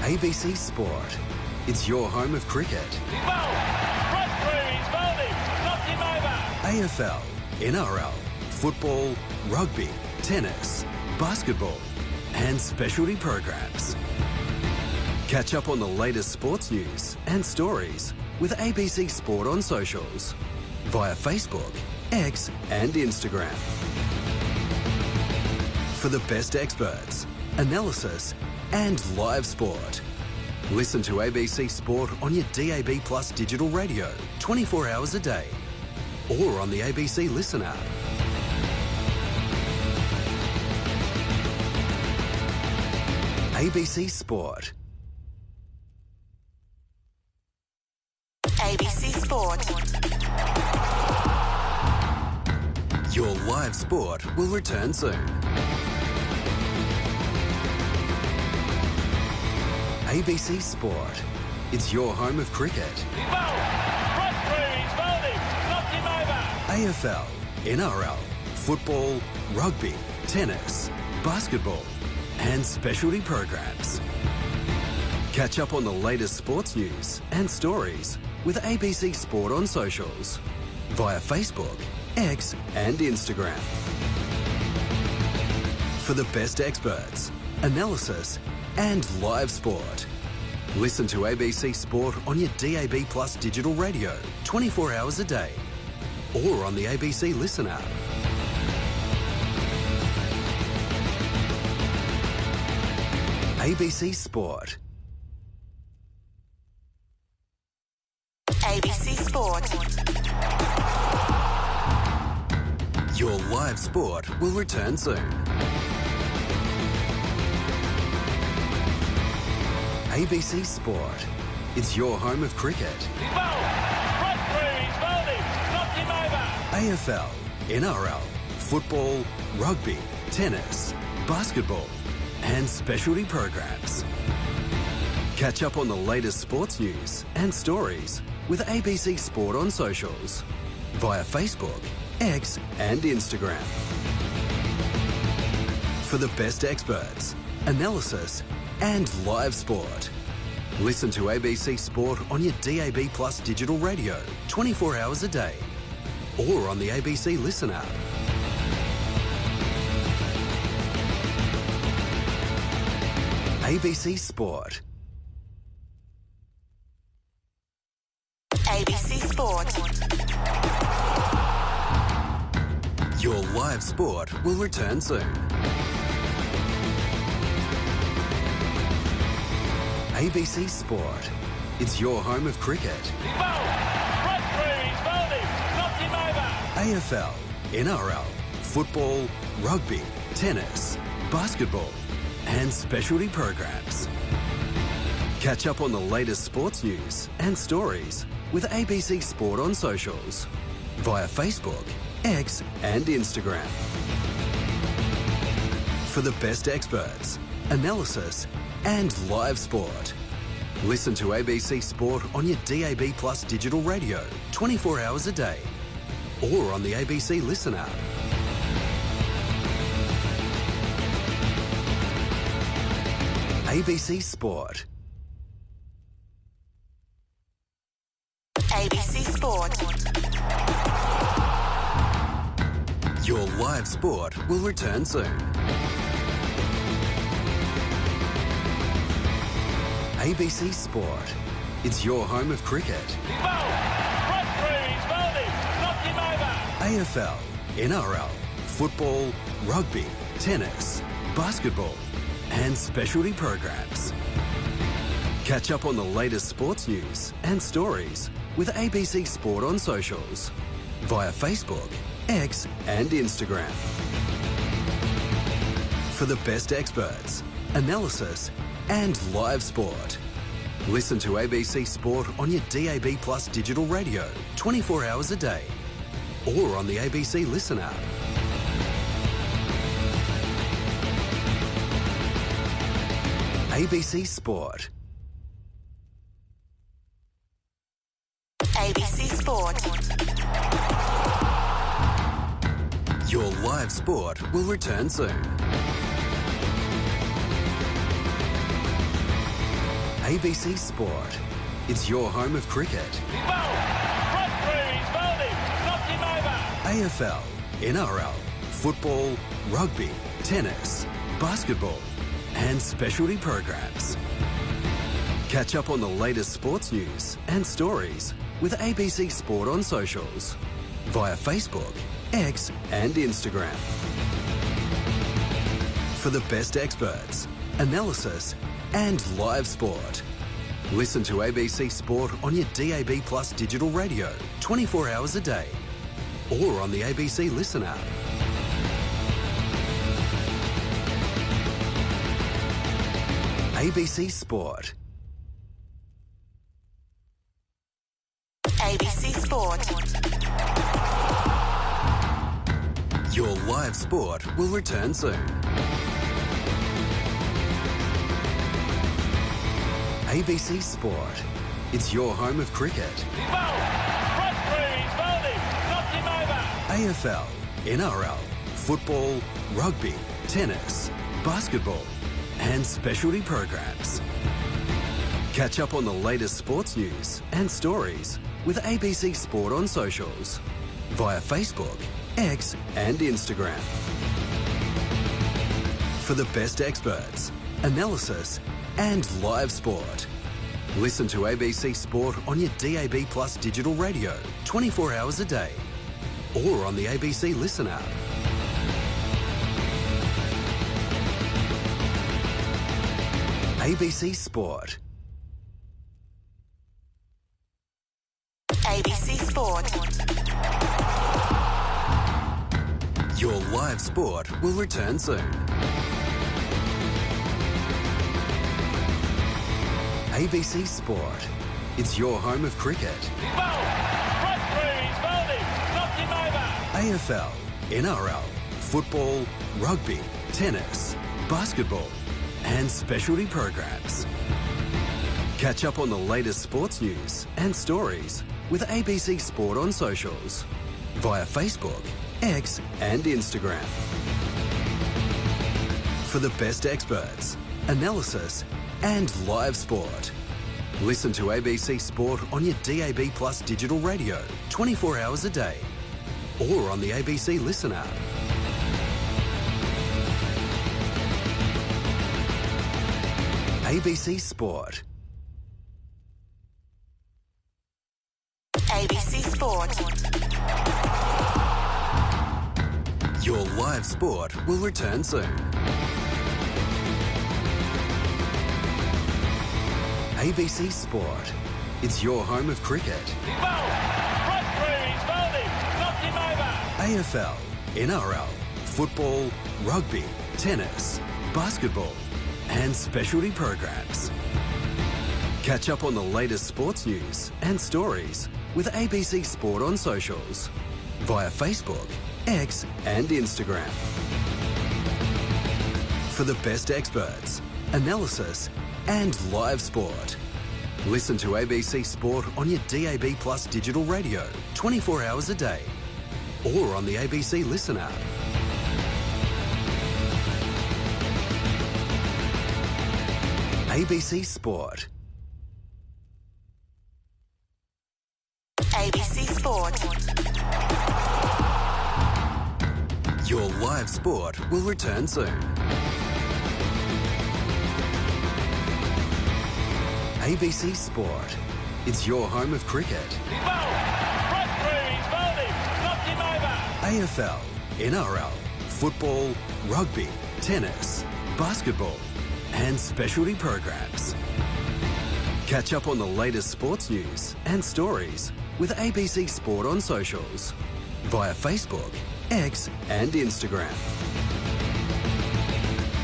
[SPEAKER 22] ABC Sport. It's your home of cricket. AFL, NRL, football, rugby, tennis, basketball and specialty programs. Catch up on the latest sports news and stories with ABC Sport on socials via Facebook, X and Instagram. For the best experts, analysis and live sport. Listen to ABC Sport on your DAB Plus digital radio 24 hours a day or on the ABC Listen app. ABC Sport.
[SPEAKER 2] ABC Sport.
[SPEAKER 22] Your live sport will return soon. ABC Sport. It's your home of cricket. AFL, NRL, football, rugby, tennis, basketball and specialty programs. Catch up on the latest sports news and stories with ABC Sport on socials via Facebook, X and Instagram. For the best experts, analysis and live sport. Listen to ABC Sport on your DAB Plus digital radio 24 hours a day or on the ABC Listen app. ABC Sport.
[SPEAKER 2] ABC Sport.
[SPEAKER 22] Your live sport will return soon. ABC Sport. It's your home of cricket. AFL, NRL, football, rugby, tennis, basketball and specialty programs. Catch up on the latest sports news and stories with ABC Sport on socials via Facebook, X and Instagram. For the best experts, analysis and live sport. Listen to ABC Sport on your DAB Plus digital radio 24 hours a day or on the ABC Listen app. ABC Sport.
[SPEAKER 2] ABC Sport.
[SPEAKER 22] Your live sport will return soon. ABC Sport. It's your home of cricket. AFL, NRL, football, rugby, tennis, basketball and specialty programs. Catch up on the latest sports news and stories with ABC Sport on socials via Facebook, X and Instagram. For the best experts, analysis and live sport. Listen to ABC Sport on your DAB Plus digital radio 24 hours a day or on the ABC Listen app. ABC Sport.
[SPEAKER 2] ABC Sport.
[SPEAKER 22] Your live sport will return soon. ABC Sport. It's your home of cricket. AFL, NRL, football, rugby, tennis, basketball and specialty programs. Catch up on the latest sports news and stories with ABC Sport on socials via Facebook, X and Instagram. For the best experts, analysis and live sport. Listen to ABC Sport on your DAB Plus digital radio 24 hours a day or on the ABC Listen app. ABC Sport.
[SPEAKER 2] ABC Sport.
[SPEAKER 22] Your live sport will return soon. ABC Sport. It's your home of cricket. AFL, NRL, football, rugby, tennis, basketball and specialty programs. Catch up on the latest sports news and stories with ABC Sport on socials via Facebook, X and Instagram. For the best experts, analysis and live sport. Listen to ABC Sport on your DAB Plus digital radio 24 hours a day or on the ABC Listen app. ABC Sport.
[SPEAKER 2] ABC Sport.
[SPEAKER 22] Your live sport will return soon. ABC Sport. It's your home of cricket. AFL, NRL, football, rugby, tennis, basketball and specialty programs. Catch up on the latest sports news and stories with ABC Sport on socials via Facebook, X and Instagram. For the best experts, analysis and live sport. Listen to ABC Sport on your DAB Plus digital radio 24 hours a day or on the ABC Listen app. ABC Sport.
[SPEAKER 2] ABC Sport.
[SPEAKER 22] Your live sport will return soon. ABC Sport. It's your home of cricket. AFL, NRL, football, rugby, tennis, basketball and specialty programs. Catch up on the latest sports news and stories with ABC Sport on socials via Facebook, X and Instagram. For the best experts, analysis and live sport. Listen to ABC Sport on your DAB Plus digital radio 24 hours a day or on the ABC Listen app. ABC Sport.
[SPEAKER 2] ABC Sport.
[SPEAKER 22] Your live sport will return soon. ABC Sport. It's your home of cricket. AFL, NRL, football, rugby, tennis, basketball and specialty programs. Catch up on the latest sports news and stories with ABC Sport on socials via Facebook, X and Instagram. For the best experts, analysis and live sport. Listen to ABC Sport on your DAB Plus digital radio 24 hours a day or on the ABC Listen app. ABC Sport.
[SPEAKER 2] ABC Sport.
[SPEAKER 22] Your live sport will return soon. ABC Sport. It's your home of cricket. AFL, NRL, football, rugby, tennis, basketball and specialty programs. Catch up on the latest sports news and stories with ABC Sport on socials via Facebook, X and Instagram.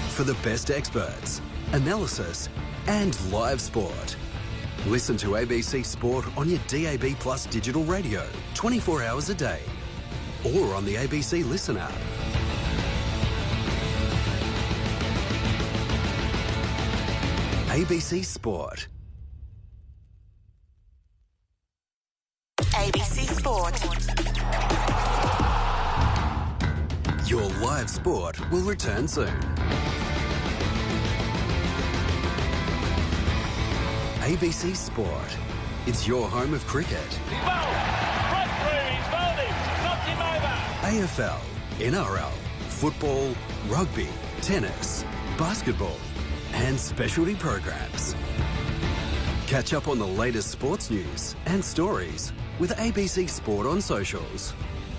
[SPEAKER 22] For the best experts, analysis and live sport. Listen to ABC Sport on your DAB Plus digital radio 24 hours a day or on the ABC Listen app. ABC Sport.
[SPEAKER 2] ABC Sport.
[SPEAKER 22] Your live sport will return soon. ABC Sport. It's your home of cricket. AFL, NRL, football, rugby, tennis, basketball, and specialty programs. Catch up on the latest sports news and stories with ABC Sport on socials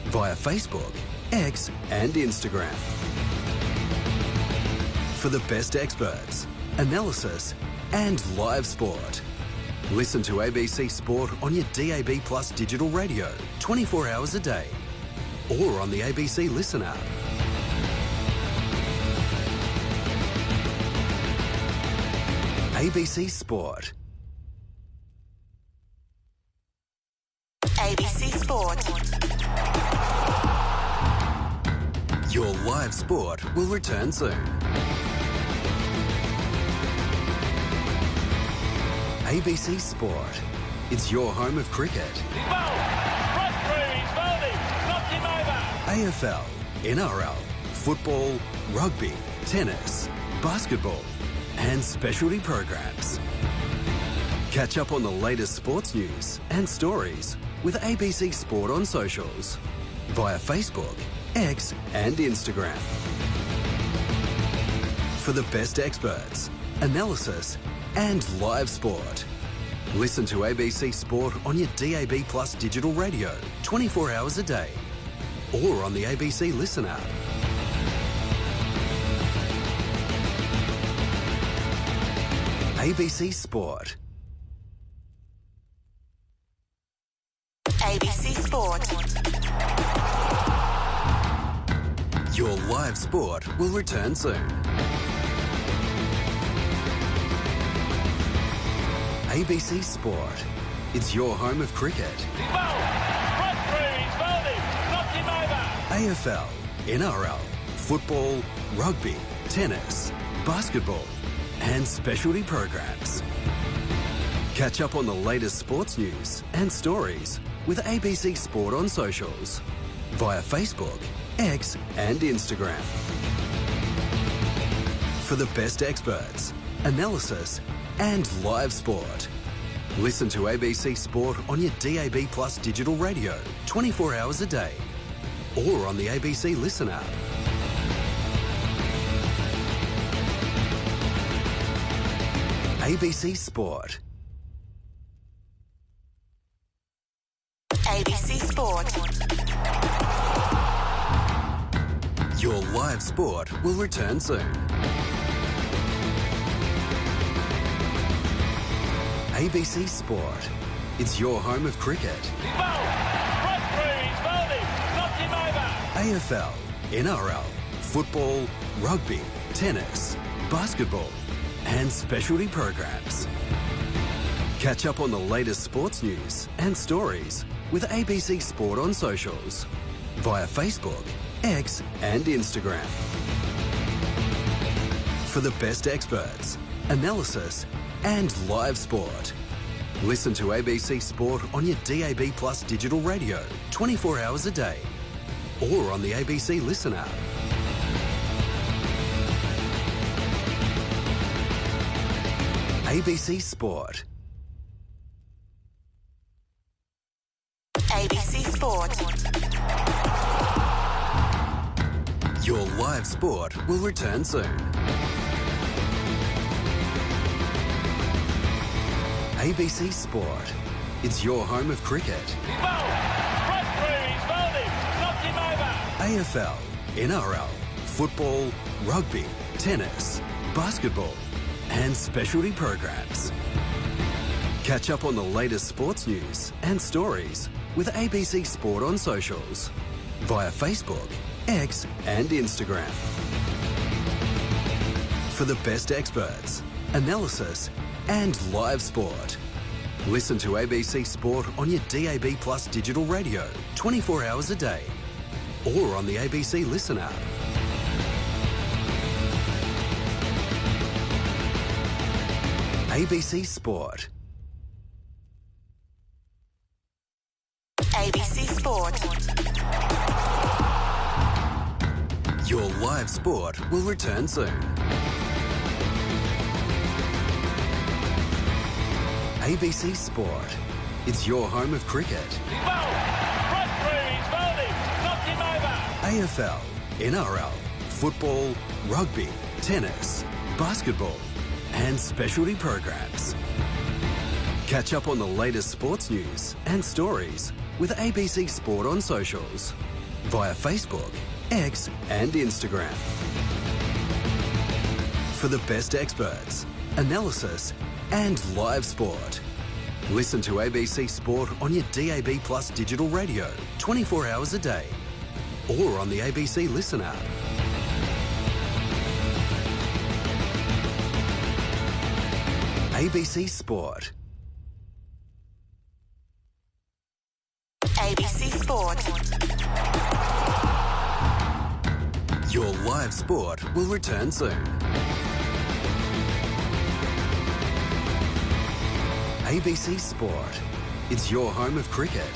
[SPEAKER 22] via Facebook, X and Instagram. For the best experts, analysis and live sport. Listen to ABC Sport on your DAB Plus digital radio 24 hours a day or on the ABC Listen app. ABC Sport.
[SPEAKER 2] ABC Sport.
[SPEAKER 22] Your live sport will return soon. ABC Sport. It's your home of cricket. AFL, NRL, football, rugby, tennis, basketball, and specialty programs. Catch up on the latest sports news and stories with ABC Sport on socials via Facebook, X and Instagram. For the best experts, analysis and live sport. Listen to ABC Sport on your DAB Plus digital radio 24 hours a day or on the ABC Listen app. ABC Sport.
[SPEAKER 2] ABC Sport.
[SPEAKER 22] Your live sport will return soon. ABC Sport. It's your home of cricket. AFL, NRL, football, rugby, tennis, basketball, and specialty programs. Catch up on the latest sports news and stories with ABC Sport on socials via Facebook, X and Instagram. For the best experts, analysis and live sport. Listen to ABC Sport on your DAB Plus digital radio 24 hours a day or on the ABC Listen app. ABC Sport.
[SPEAKER 2] ABC Sport.
[SPEAKER 22] Your live sport will return soon. ABC Sport. It's your home of cricket. AFL, NRL, football, rugby, tennis, basketball, and specialty programs. Catch up on the latest sports news and stories with ABC Sport on socials via Facebook, X and Instagram. For the best experts, analysis and live sport. Listen to ABC Sport on your DAB Plus digital radio 24 hours a day or on the ABC Listen app. ABC Sport.
[SPEAKER 2] ABC Sport.
[SPEAKER 22] Your live sport will return soon. ABC Sport. It's your home of cricket. AFL, NRL, football, rugby, tennis, basketball, and specialty programs. Catch up on the latest sports news and stories with ABC Sport on socials via Facebook, X and Instagram. For the best experts, analysis and live sport. Listen to ABC Sport on your DAB Plus digital radio 24 hours a day or on the ABC Listen app. ABC Sport.
[SPEAKER 2] ABC Sport.
[SPEAKER 22] Your live sport will return soon. ABC Sport. It's your home of cricket. AFL, NRL, football, rugby, tennis, basketball, and specialty programs. Catch up on the latest sports news and stories with ABC Sport on socials via Facebook, X and Instagram. For the best experts, analysis and live sport. Listen to ABC Sport on your DAB Plus digital radio 24 hours a day or on the ABC Listen app. ABC Sport.
[SPEAKER 2] ABC Sport.
[SPEAKER 22] Your live sport will return soon. ABC Sport. It's your home of cricket.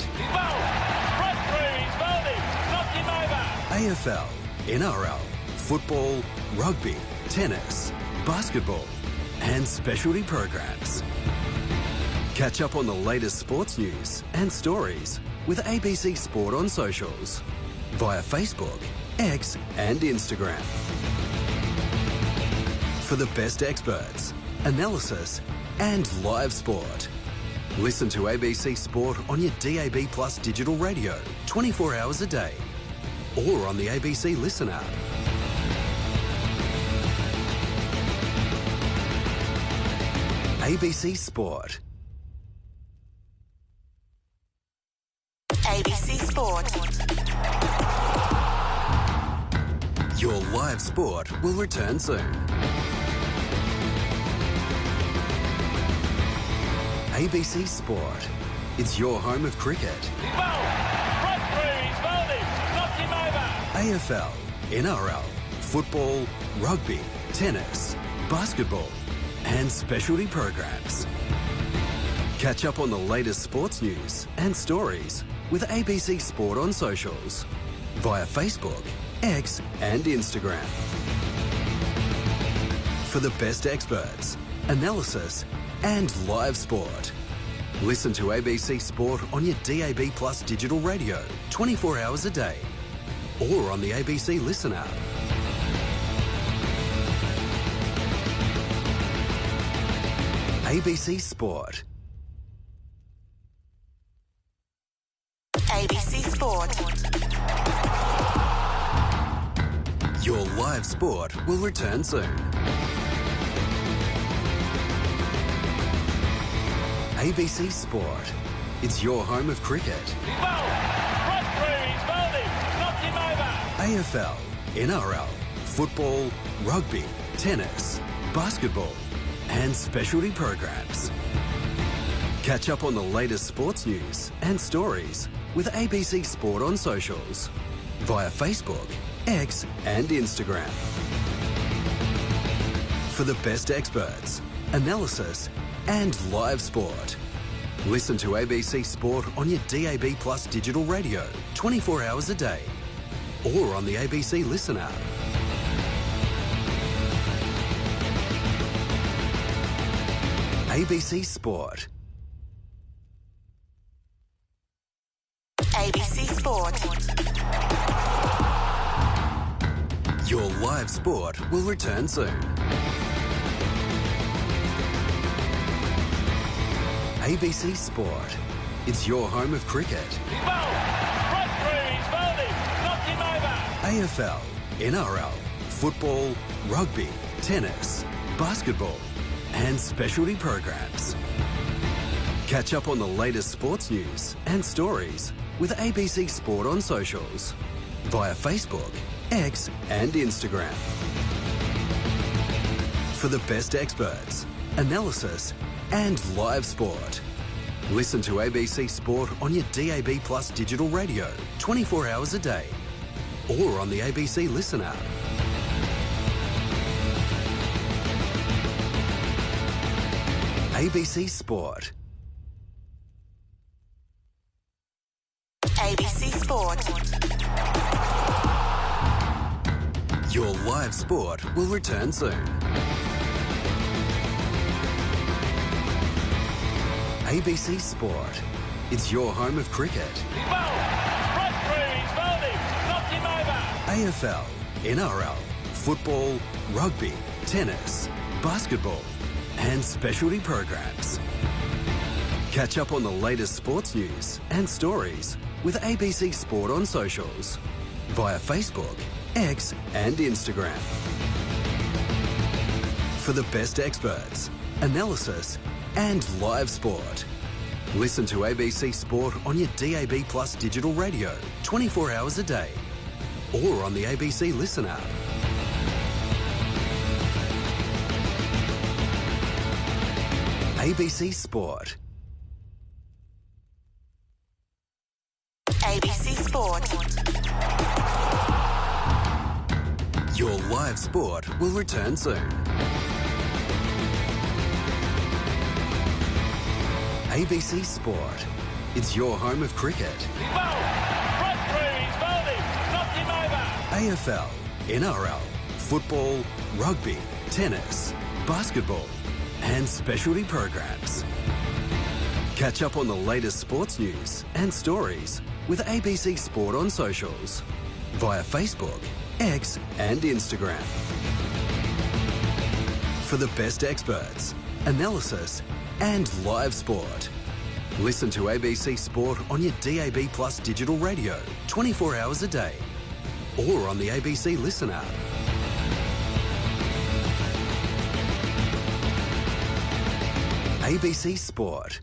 [SPEAKER 22] AFL, NRL, football, rugby, tennis, basketball, and specialty programs. Catch up on the latest sports news and stories with ABC Sport on socials via Facebook, X and Instagram. For the best experts, analysis and live sport. Listen to ABC Sport on your DAB Plus digital radio 24 hours a day or on the ABC Listen app. ABC Sport.
[SPEAKER 2] ABC Sport.
[SPEAKER 22] Your live sport will return soon. ABC Sport. It's your home of cricket. AFL, NRL, football, rugby, tennis, basketball, and specialty programs. Catch up on the latest sports news and stories with ABC Sport on socials via Facebook, X and Instagram. For the best experts, analysis and live sport. Listen to ABC Sport on your DAB Plus digital radio 24 hours a day or on the ABC Listen app. ABC Sport.
[SPEAKER 2] ABC Sport.
[SPEAKER 22] Your live sport will return soon. ABC Sport. It's your home of cricket. AFL, NRL, football, rugby, tennis, basketball, and specialty programs. Catch up on the latest sports news and stories with ABC Sport on socials via Facebook, X and Instagram. For the best experts, analysis and live sport. Listen to ABC Sport on your DAB Plus digital radio 24 hours a day or on the ABC Listen app. ABC Sport.
[SPEAKER 2] ABC Sport.
[SPEAKER 22] Your live sport will return soon. ABC Sport. It's your home of cricket. AFL, NRL, football, rugby, tennis, basketball, and specialty programs. Catch up on the latest sports news and stories with ABC Sport on socials via Facebook, X and Instagram. For the best experts, analysis and live sport. Listen to ABC Sport on your DAB Plus digital radio 24 hours a day or on the ABC Listen app. ABC Sport.
[SPEAKER 2] ABC Sport.
[SPEAKER 22] Your live sport will return soon. ABC Sport. It's your home of cricket. AFL, NRL, football, rugby, tennis, basketball, and specialty programs. Catch up on the latest sports news and stories with ABC Sport on socials via Facebook, X and Instagram. For the best experts, analysis and live sport. Listen to ABC Sport on your DAB Plus digital radio 24 hours a day or on the ABC Listen app. ABC Sport.
[SPEAKER 2] ABC Sport.
[SPEAKER 22] Your live sport will return soon. ABC Sport. It's your home of cricket. AFL, NRL, football, rugby, tennis, basketball, and specialty programs. Catch up on the latest sports news and stories with ABC Sport on socials via Facebook, X and Instagram. For the best experts, analysis and live sport. Listen to ABC Sport on your DAB Plus digital radio 24 hours a day or on the ABC Listen app. ABC Sport.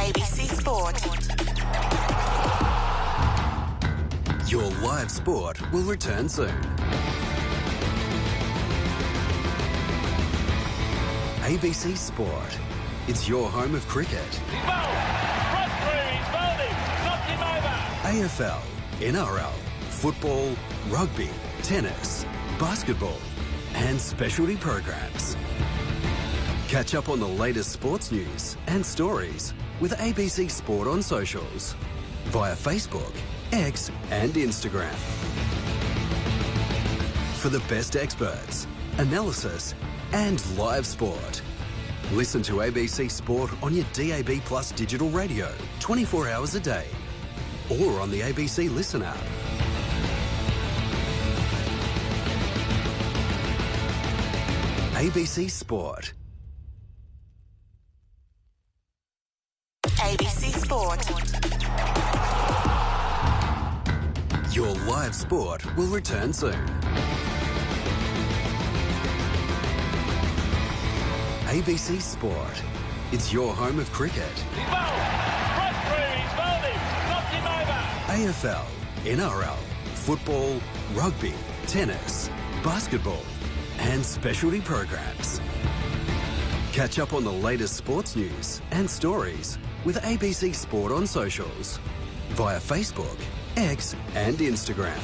[SPEAKER 2] ABC Sport.
[SPEAKER 22] Your live sport will return soon. ABC Sport. It's your home of cricket. AFL, NRL, football, rugby, tennis, basketball, and specialty programs. Catch up on the latest sports news and stories with ABC Sport on socials via Facebook, X and Instagram. For the best experts, analysis and live sport. Listen to ABC Sport on your DAB Plus digital radio 24 hours a day or on the ABC Listen app. ABC Sport.
[SPEAKER 2] ABC Sport.
[SPEAKER 22] Your live sport will return soon. ABC Sport. It's your home of cricket. AFL, NRL, football, rugby, tennis, basketball, and specialty programs. Catch up on the latest sports news and stories with ABC Sport on socials via Facebook, X and Instagram.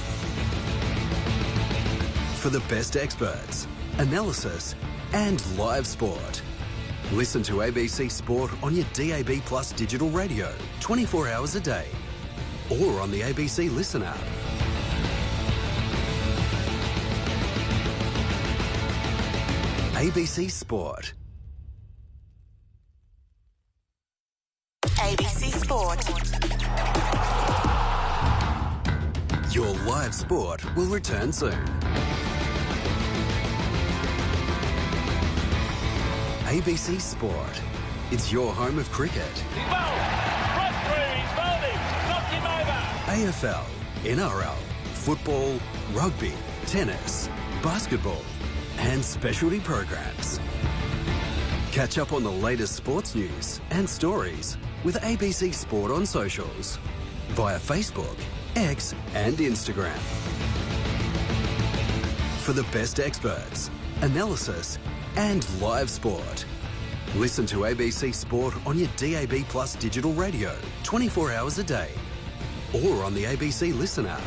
[SPEAKER 22] For the best experts, analysis and live sport. Listen to ABC Sport on your DAB Plus digital radio 24 hours a day or on the ABC Listen app. ABC Sport.
[SPEAKER 2] ABC Sport.
[SPEAKER 22] Your live sport will return soon. ABC Sport. It's your home of cricket. AFL, NRL, football, rugby, tennis, basketball, and specialty programs. Catch up on the latest sports news and stories with ABC Sport on socials via Facebook, X and Instagram. For the best experts, analysis and live sport. Listen to ABC Sport on your DAB Plus digital radio 24 hours a day or on the ABC Listen app.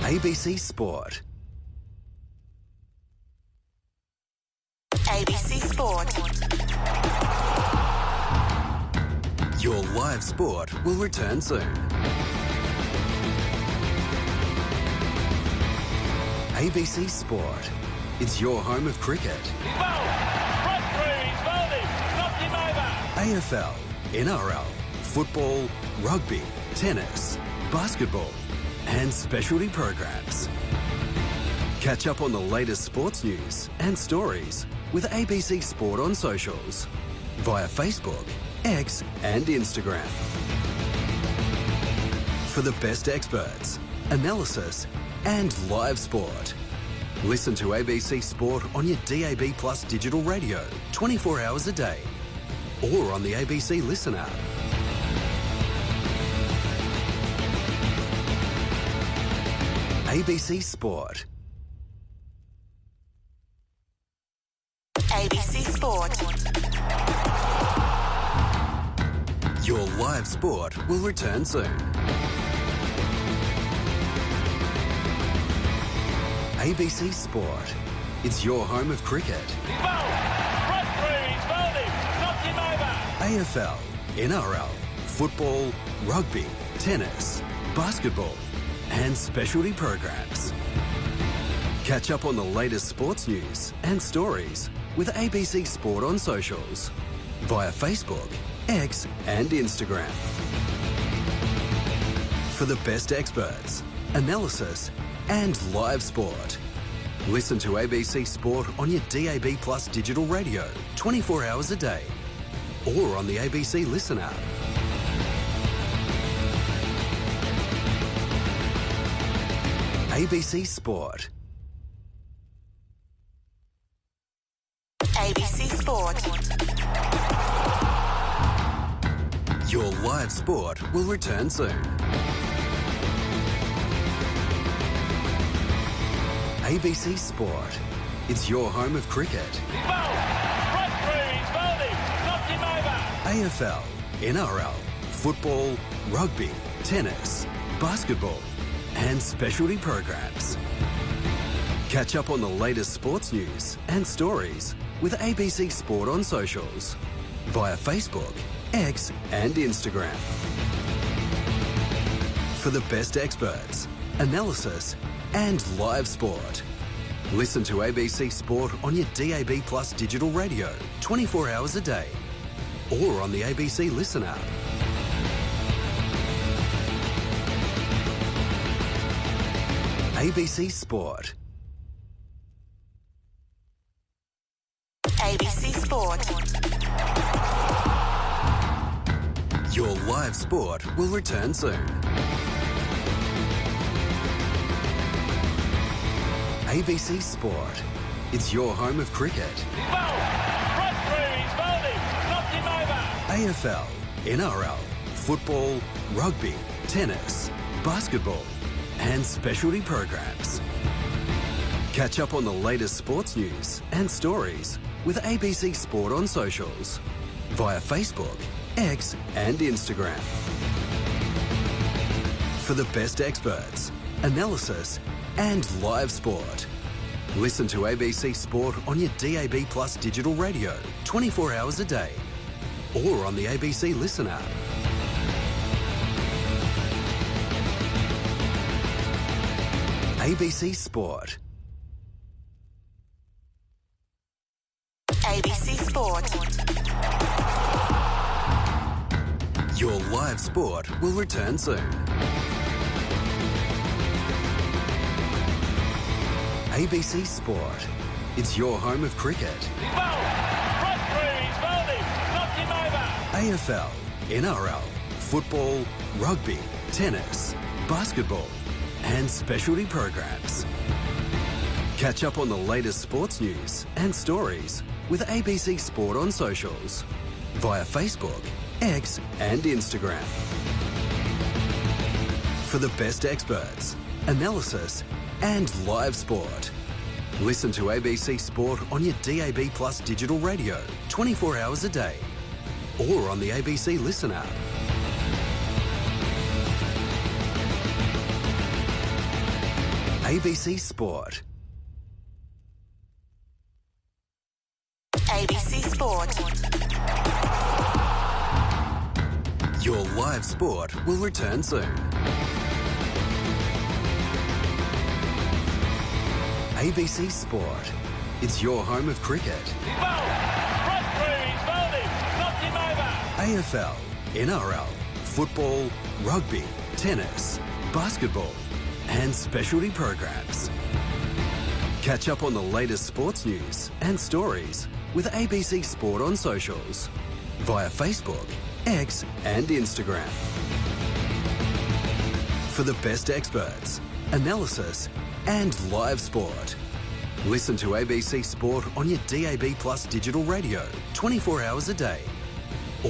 [SPEAKER 22] ABC Sport.
[SPEAKER 2] ABC Sport.
[SPEAKER 22] Your live sport will return soon. ABC Sport. It's your home of cricket. AFL, NRL, football, rugby, tennis, basketball, and specialty programs. Catch up on the latest sports news and stories with ABC Sport on socials via Facebook, X and Instagram. For the best experts, analysis and live sport. Listen to ABC Sport on your DAB Plus digital radio 24 hours a day or on the ABC Listen app. ABC Sport.
[SPEAKER 2] ABC Sport.
[SPEAKER 22] Your live sport will return soon. ABC Sport. It's your home of cricket. AFL, NRL, football, rugby, tennis, basketball, and specialty programs. Catch up on the latest sports news and stories with ABC Sport on socials via Facebook, X and Instagram. For the best experts, analysis and live sport. Listen to ABC Sport on your DAB Plus digital radio 24 hours a day or on the ABC Listen app. ABC Sport.
[SPEAKER 2] ABC Sport.
[SPEAKER 22] Your live sport will return soon. ABC Sport. It's your home of cricket. AFL, NRL, football, rugby, tennis, basketball, and specialty programs. Catch up on the latest sports news and stories with ABC Sport on socials via Facebook, X and Instagram. For the best experts, analysis and live sport. Listen to ABC Sport on your DAB Plus digital radio 24 hours a day or on the ABC Listen app. ABC Sport.
[SPEAKER 2] ABC Sport.
[SPEAKER 22] Your live sport will return soon. ABC Sport. It's your home of cricket. AFL, NRL, football, rugby, tennis, basketball, and specialty programs. Catch up on the latest sports news and stories with ABC Sport on socials via Facebook, X and Instagram. For the best experts, analysis and live sport. Listen to ABC Sport on your DAB Plus digital radio 24 hours a day or on the ABC Listen app. ABC Sport.
[SPEAKER 2] ABC Sport.
[SPEAKER 22] Your live sport will return soon. ABC Sport. It's your home of cricket. AFL, NRL, football, rugby, tennis, basketball, and specialty programs. Catch up on the latest sports news and stories with ABC Sport on socials via Facebook, X and Instagram. For the best experts, analysis and live sport. Listen to ABC Sport on your DAB Plus digital radio 24 hours a day or on the ABC Listen app. ABC Sport.
[SPEAKER 2] ABC Sport.
[SPEAKER 22] Your live sport will return soon. ABC Sport. It's your home of cricket. AFL, NRL, football, rugby, tennis, basketball, and specialty programs. Catch up on the latest sports news and stories with ABC Sport on socials via Facebook, X and Instagram. For the best experts, analysis and live sport. Listen to ABC Sport on your DAB Plus digital radio 24 hours a day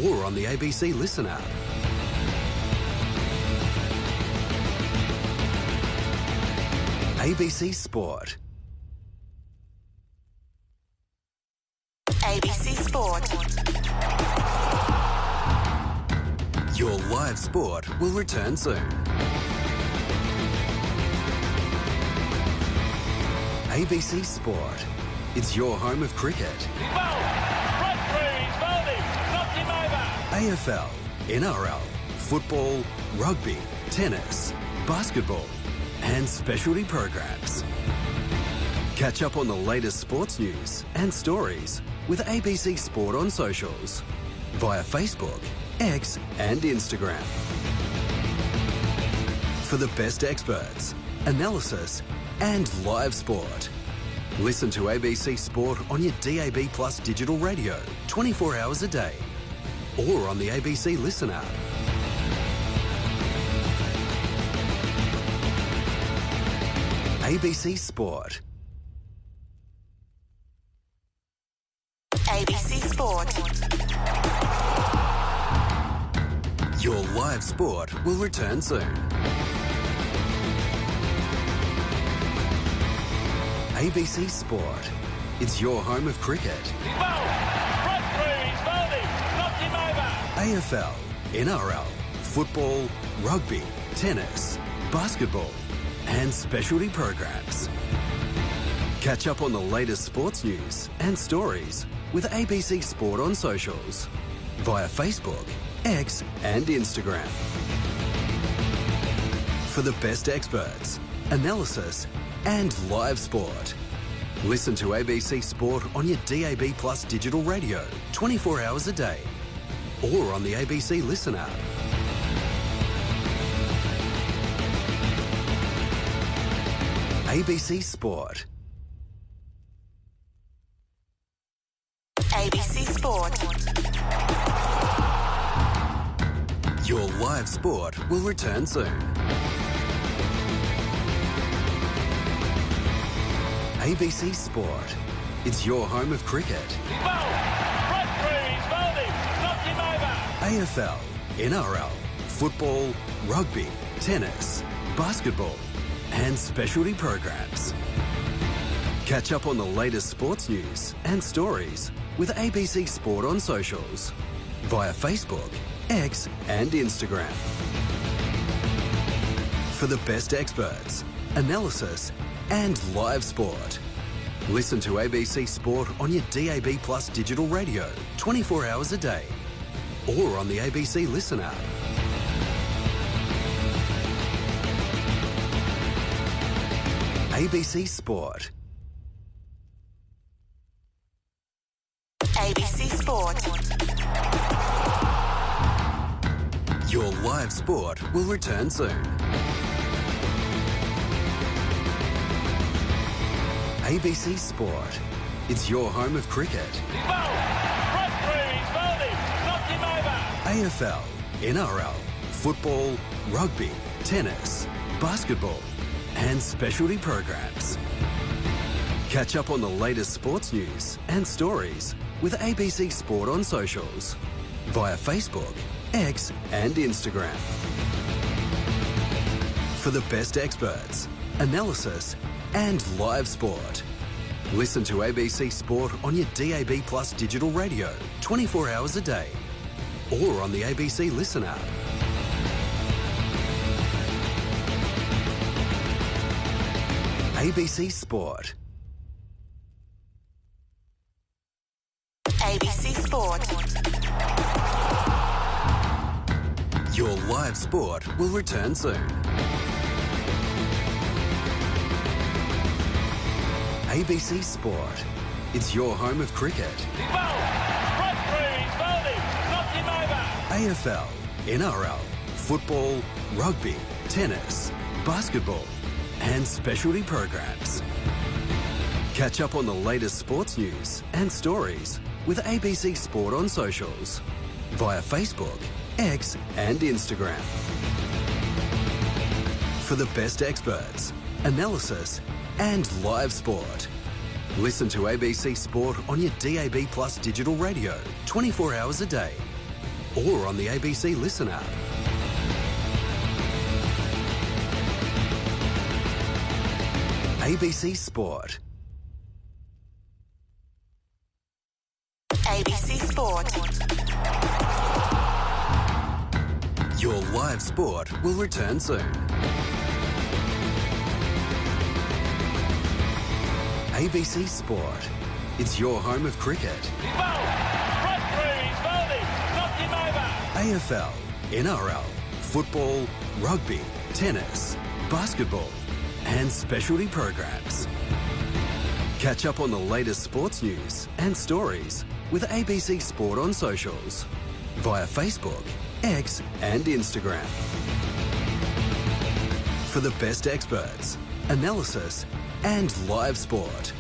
[SPEAKER 22] or on the ABC Listen app. ABC Sport.
[SPEAKER 2] ABC Sport.
[SPEAKER 22] Your live sport will return soon. ABC Sport. It's your home of cricket. AFL, NRL, football, rugby, tennis, basketball, and specialty programs. Catch up on the latest sports news and stories with ABC Sport on socials via Facebook, X and Instagram. For the best experts, analysis and live sport. Listen to ABC Sport on your DAB Plus digital radio 24 hours a day or on the ABC Listen app. ABC Sport.
[SPEAKER 2] ABC Sport.
[SPEAKER 22] Your live sport will return soon. ABC Sport. It's your home of cricket. AFL, NRL, football, rugby, tennis, basketball, and specialty programs. Catch up on the latest sports news and stories with ABC Sport on socials via Facebook, X and Instagram. For the best experts, analysis and live sport. Listen to ABC Sport on your DAB Plus digital radio 24 hours a day or on the ABC Listen app. ABC Sport.
[SPEAKER 2] ABC Sport.
[SPEAKER 22] Your live sport will return soon. ABC Sport. It's your home of cricket. AFL, NRL, football, rugby, tennis, basketball, and specialty programs. Catch up on the latest sports news and stories with ABC Sport on socials via Facebook, X and Instagram. For the best experts, analysis and live sport. Listen to ABC Sport on your DAB Plus digital radio 24 hours a day or on the ABC Listen app. ABC Sport.
[SPEAKER 2] ABC Sport.
[SPEAKER 22] Your live sport will return soon. ABC Sport. It's your home of cricket. AFL, NRL, football, rugby, tennis, basketball, and specialty programs. Catch up on the latest sports news and stories with ABC Sport on socials via Facebook, X and Instagram. For the best experts, analysis and live sport. Listen to ABC Sport on your DAB Plus digital radio 24 hours a day or on the ABC Listen app. ABC Sport.
[SPEAKER 2] ABC Sport.
[SPEAKER 22] Your live sport will return soon. ABC Sport. It's your home of cricket. AFL, NRL, football, rugby, tennis, basketball, and specialty programs. Catch up on the latest sports news and stories with ABC Sport on socials via Facebook, X and Instagram. For the best experts, analysis and live sport. Listen to ABC Sport on your DAB Plus digital radio 24 hours a day or on the ABC Listen app. ABC Sport.
[SPEAKER 2] ABC Sport.
[SPEAKER 22] Your live sport will return soon. ABC Sport. It's your home of cricket. AFL, NRL, football, rugby, tennis, basketball, and specialty programs. Catch up on the latest sports news and stories with ABC Sport on socials via Facebook, X and Instagram. For the best experts, analysis and live sport.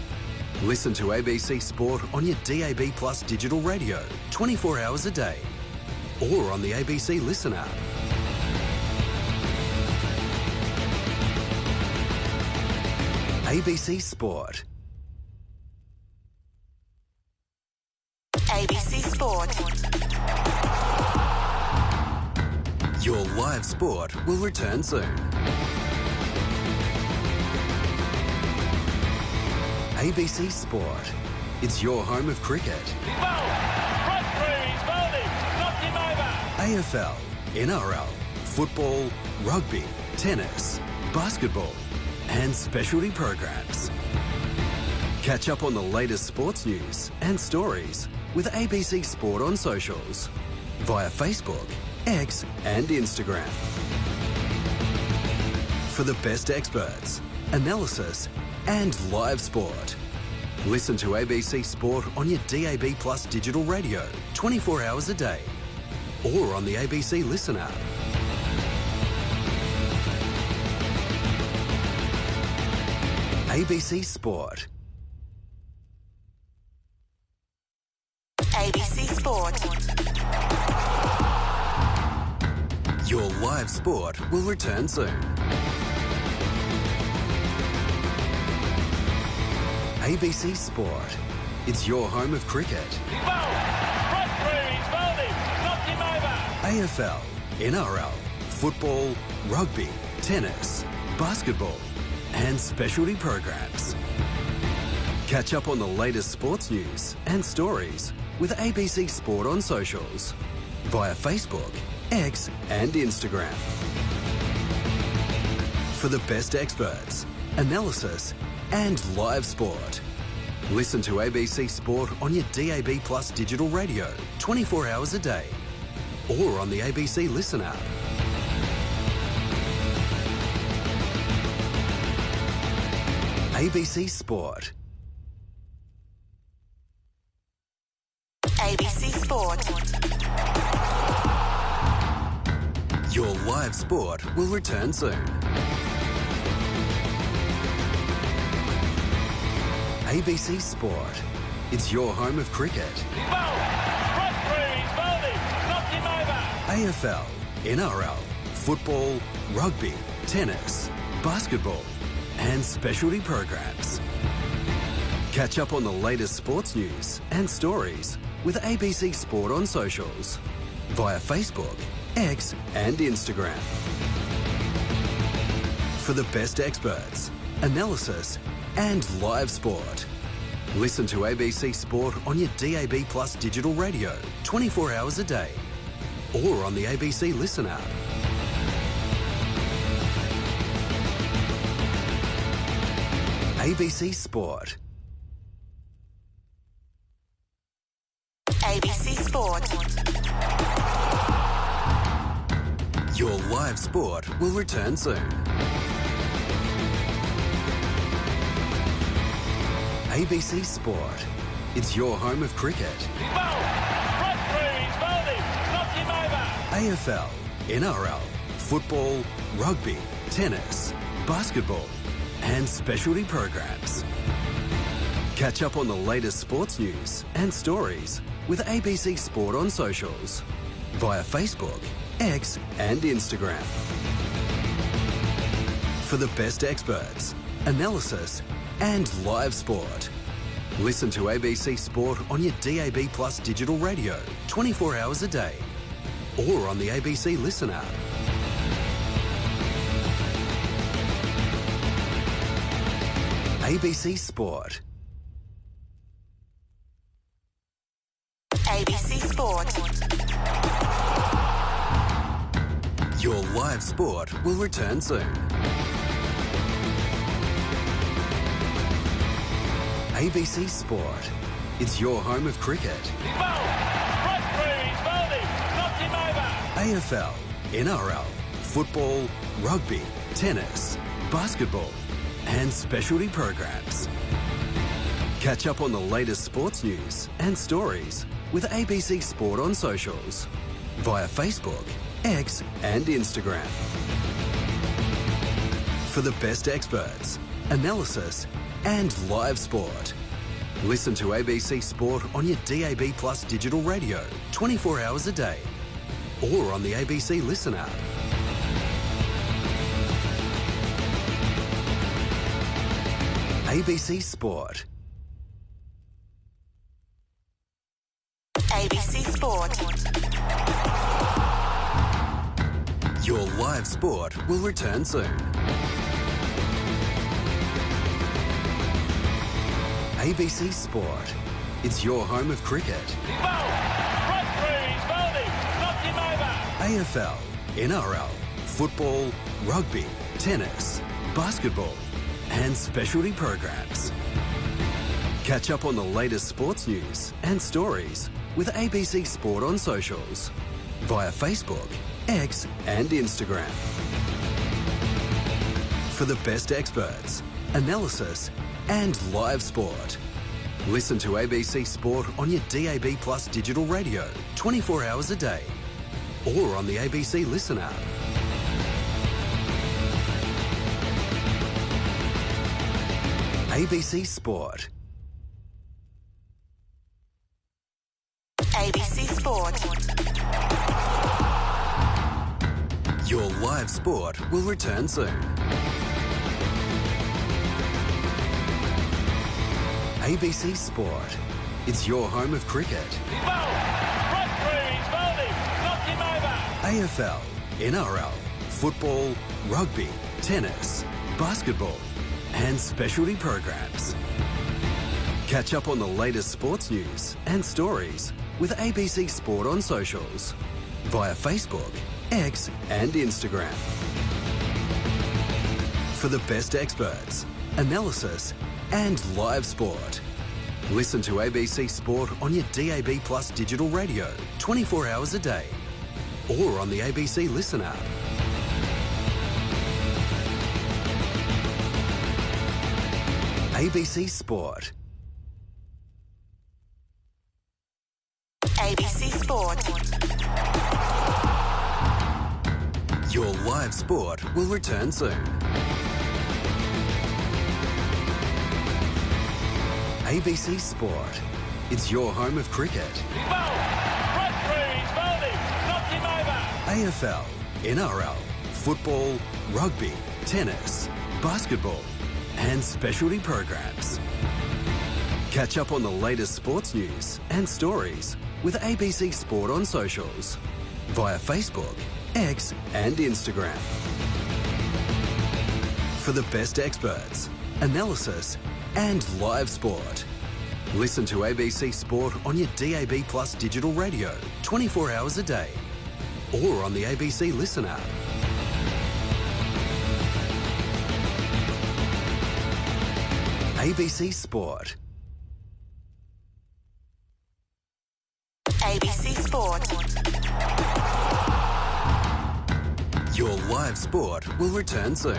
[SPEAKER 22] Listen to ABC Sport on your DAB Plus digital radio 24 hours a day or on the ABC Listen app. ABC Sport.
[SPEAKER 2] ABC Sport.
[SPEAKER 22] Your live sport will return soon. ABC Sport. It's your home of cricket. AFL, NRL, football, rugby, tennis, basketball, and specialty programs. Catch up on the latest sports news and stories with ABC Sport on socials via Facebook, X and Instagram. For the best experts, analysis and live sport. Listen to ABC Sport on your DAB Plus digital radio 24 hours a day or on the ABC Listen app. ABC Sport.
[SPEAKER 2] ABC Sport.
[SPEAKER 22] Your live sport will return soon. ABC Sport. It's your home of cricket. AFL, NRL, football, rugby, tennis, basketball, and specialty programs. Catch up on the latest sports news and stories with ABC Sport on socials via Facebook, X and Instagram. For the best experts, analysis and live sport. Listen to ABC Sport on your DAB Plus digital radio 24 hours a day or on the ABC Listen app. ABC Sport.
[SPEAKER 2] ABC Sport.
[SPEAKER 22] Your live sport will return soon. ABC Sport. It's your home of cricket. AFL, NRL, football, rugby, tennis, basketball, and specialty programs. Catch up on the latest sports news and stories with ABC Sport on socials via Facebook, X and Instagram. For the best experts, analysis and live sport. Listen to ABC Sport on your DAB Plus digital radio 24 hours a day or on the ABC Listen app. ABC Sport.
[SPEAKER 2] ABC Sport.
[SPEAKER 22] Your live sport will return soon. ABC Sport. It's your home of cricket. AFL, NRL, football, rugby, tennis, basketball and specialty programs. Catch up on the latest sports news and stories with ABC Sport on socials via Facebook, X and Instagram. For the best experts, analysis and live sport. Listen to ABC Sport on your DAB Plus digital radio 24 hours a day or on the ABC Listen app. ABC Sport.
[SPEAKER 2] ABC Sport.
[SPEAKER 22] Your live sport will return soon. ABC Sport. It's your home of cricket. AFL, NRL, football, rugby, tennis, basketball and specialty programs. Catch up on the latest sports news and stories with ABC Sport on socials via Facebook, X and Instagram. For the best experts, analysis and live sport. Listen to ABC Sport on your DAB Plus digital radio 24 hours a day or on the ABC Listen app. ABC Sport.
[SPEAKER 2] ABC Sport.
[SPEAKER 22] Your live sport will return soon. ABC Sport. It's your home of cricket. AFL, NRL, football, rugby, tennis, basketball and specialty programs. Catch up on the latest sports news and stories with ABC Sport on socials via Facebook, X and Instagram. For the best experts, analysis and live sport. Listen to ABC Sport on your DAB Plus digital radio 24 hours a day or on the ABC Listen app. ABC Sport.
[SPEAKER 2] ABC Sport.
[SPEAKER 22] Your live sport will return soon. ABC Sport. It's your home of cricket. AFL, NRL, football, rugby, tennis, basketball and specialty programs. Catch up on the latest sports news and stories with ABC Sport on socials via Facebook, X and Instagram. For the best experts, analysis and live sport. Listen to ABC Sport on your DAB Plus digital radio 24 hours a day or on the ABC Listen app. ABC Sport.
[SPEAKER 2] ABC Sport.
[SPEAKER 22] Your live sport will return soon. ABC Sport. It's your home of cricket. AFL, NRL, football, rugby, tennis, basketball and specialty programs. Catch up on the latest sports news and stories with ABC Sport on socials via Facebook, X and Instagram. For the best experts, analysis and live sport. Listen to ABC Sport on your DAB Plus digital radio 24 hours a day or on the ABC Listen app. ABC Sport.
[SPEAKER 2] ABC Sport.
[SPEAKER 22] Your live sport will return soon.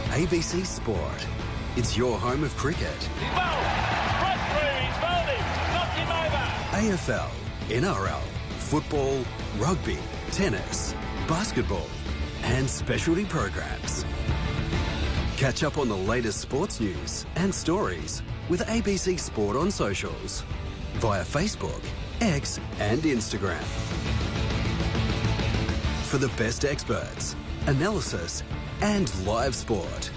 [SPEAKER 22] ABC Sport. It's your home of cricket. AFL, NRL, football, rugby, tennis, basketball and specialty programs. Catch up on the latest sports news and stories with ABC Sport on socials via Facebook, X and Instagram. For the best experts, analysis and live sport.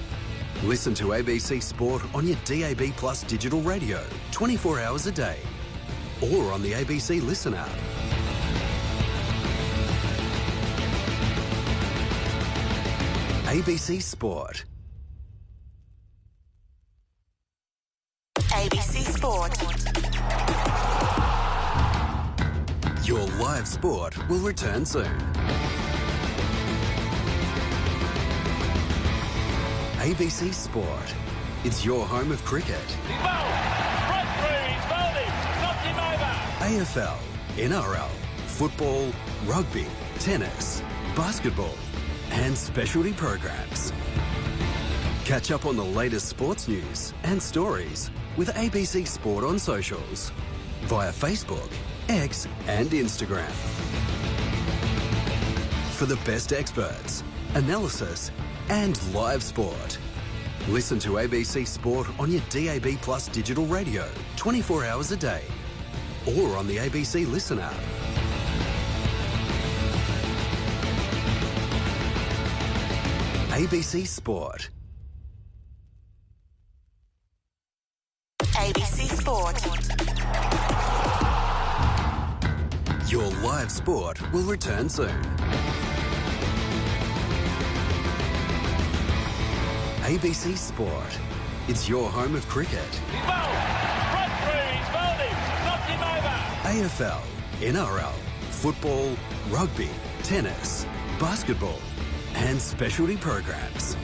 [SPEAKER 22] Listen to ABC Sport on your DAB Plus digital radio 24 hours a day or on the ABC Listen app. ABC Sport.
[SPEAKER 2] ABC Sport.
[SPEAKER 22] Your live sport will return soon. ABC Sport. It's your home of cricket. AFL, NRL, football, rugby, tennis, basketball and specialty programs. Catch up on the latest sports news and stories with ABC Sport on socials via Facebook, X and Instagram. For the best experts, analysis and live sport. Listen to ABC Sport on your DAB Plus digital radio 24 hours a day or on the ABC Listen app. ABC Sport.
[SPEAKER 2] ABC Sport.
[SPEAKER 22] Your live sport will return soon. ABC Sport. It's your home of cricket. AFL, NRL, football, rugby, tennis, basketball and specialty programs.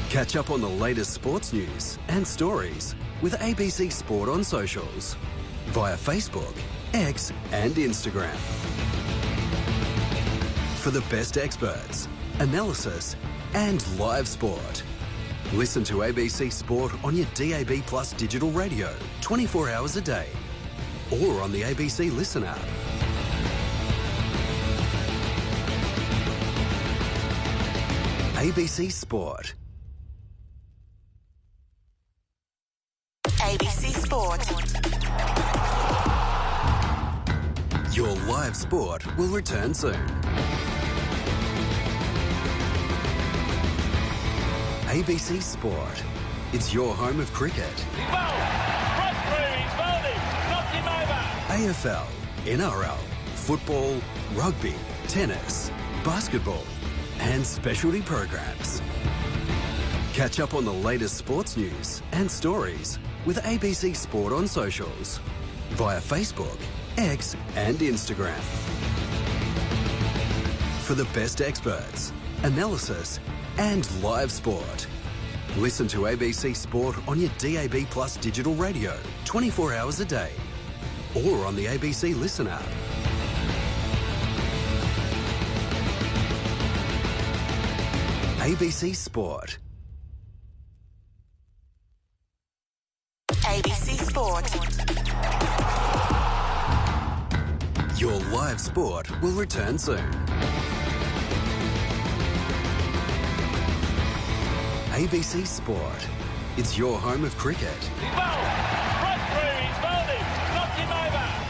[SPEAKER 22] Catch up on the latest sports news and stories with ABC Sport on socials via Facebook, X and Instagram. For the best experts, analysis and live sport. Listen to ABC Sport on your DAB Plus digital radio 24 hours a day or on the ABC Listen app. ABC Sport.
[SPEAKER 2] ABC Sport.
[SPEAKER 22] Your live sport will return soon. ABC Sport. It's your home of cricket. AFL, NRL, football, rugby, tennis, basketball and specialty programs. Catch up on the latest sports news and stories with ABC Sport on socials via Facebook, X and Instagram. For the best experts, analysis and live sport. Listen to ABC Sport on your DAB Plus digital radio 24 hours a day or on the ABC Listen app. ABC Sport.
[SPEAKER 2] ABC Sport.
[SPEAKER 22] Your live sport will return soon. ABC Sport. It's your home of cricket.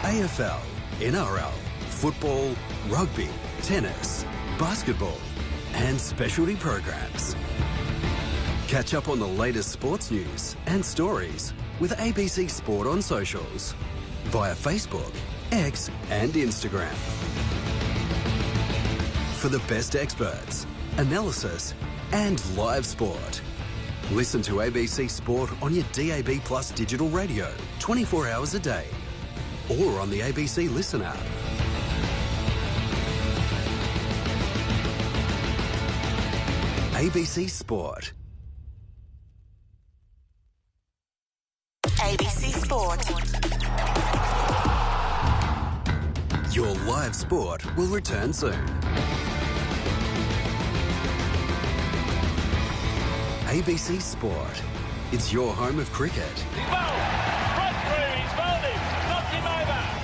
[SPEAKER 22] AFL, NRL, football, rugby, tennis, basketball and specialty programs. Catch up on the latest sports news and stories with ABC Sport on socials via Facebook, X and Instagram. For the best experts, analysis and live sport. Listen to ABC Sport on your DAB Plus digital radio 24 hours a day or on the ABC Listen app. ABC Sport.
[SPEAKER 2] ABC Sport.
[SPEAKER 22] Your live sport will return soon. ABC Sport. It's your home of cricket.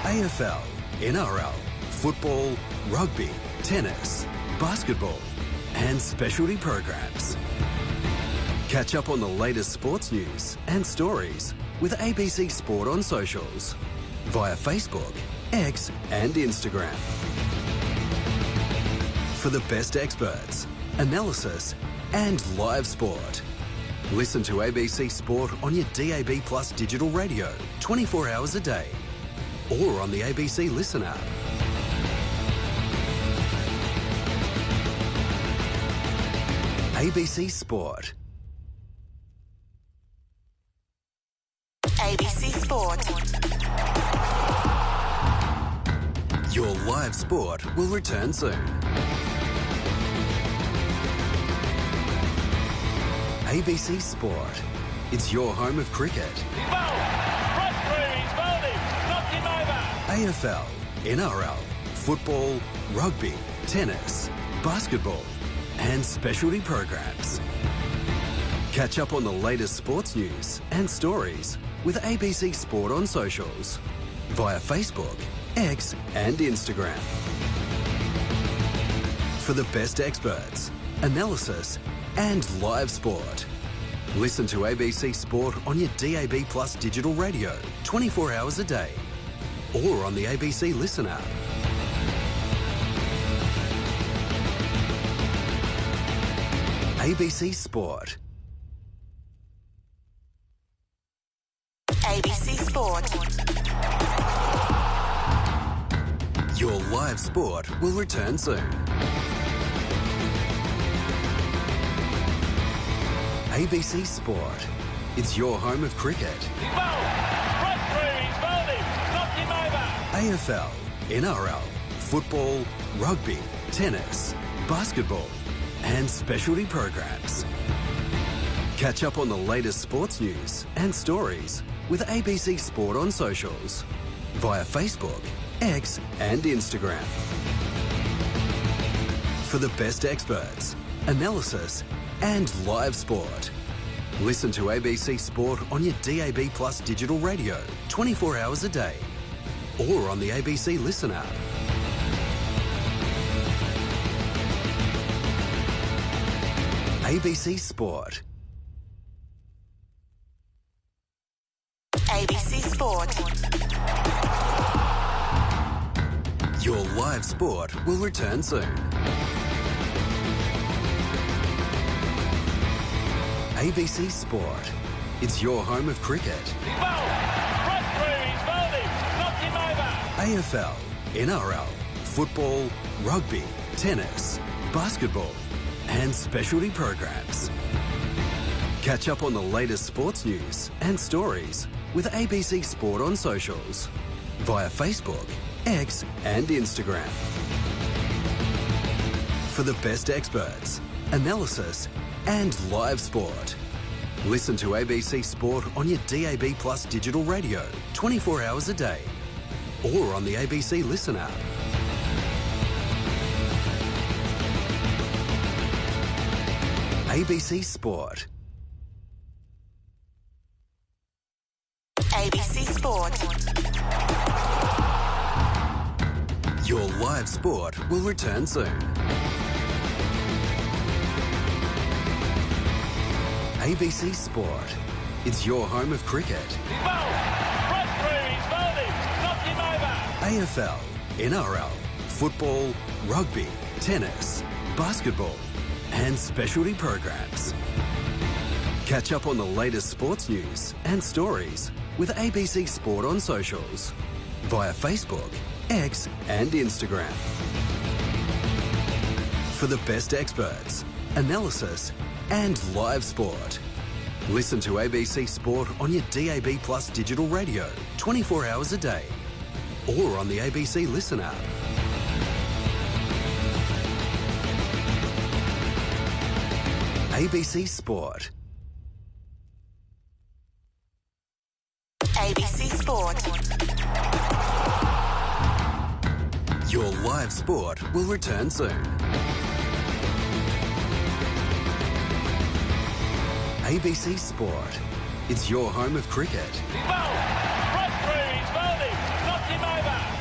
[SPEAKER 22] AFL, NRL, football, rugby, tennis, basketball and specialty programs. Catch up on the latest sports news and stories with ABC Sport on socials via Facebook, X and Instagram. For the best experts, analysis and live sport. Listen to ABC Sport on your DAB Plus digital radio 24 hours a day or on the ABC Listen app. ABC Sport.
[SPEAKER 2] ABC Sport.
[SPEAKER 22] Your live sport will return soon. ABC Sport. It's your home of cricket. AFL, NRL, football, rugby, tennis, basketball and specialty programs. Catch up on the latest sports news and stories with ABC Sport on socials via Facebook, X and Instagram. For the best experts, analysis and live sport. Listen to ABC Sport on your DAB Plus digital radio 24 hours a day or on the ABC Listen app. ABC Sport.
[SPEAKER 2] ABC Sport.
[SPEAKER 22] Your live sport will return soon. ABC Sport. It's your home of cricket. AFL, NRL, football, rugby, tennis, basketball and specialty programs. Catch up on the latest sports news and stories with ABC Sport on socials via Facebook, X and Instagram. For the best experts, analysis and live sport. Listen to ABC Sport on your DAB Plus digital radio 24 hours a day or on the ABC Listen app. ABC Sport.
[SPEAKER 2] ABC Sport.
[SPEAKER 22] Your live sport will return soon. ABC Sport. It's your home of cricket. AFL, NRL, football, rugby, tennis, basketball and specialty programs. Catch up on the latest sports news and stories with ABC Sport on socials via Facebook, X and Instagram. For the best experts, analysis and live sport. Listen to ABC Sport on your DAB Plus digital radio 24 hours a day or on the ABC Listen app. ABC Sport.
[SPEAKER 2] ABC Sport.
[SPEAKER 22] Your live sport will return soon. ABC Sport. It's your home of cricket. AFL, NRL, football, rugby, tennis, basketball and specialty programs. Catch up on the latest sports news and stories with ABC Sport on socials via Facebook, X and Instagram. For the best experts, analysis and live sport. Listen to ABC Sport on your DAB Plus digital radio 24 hours a day or on the ABC Listen app. ABC Sport.
[SPEAKER 2] ABC Sport.
[SPEAKER 22] Your live sport will return soon. ABC Sport. It's your home of cricket.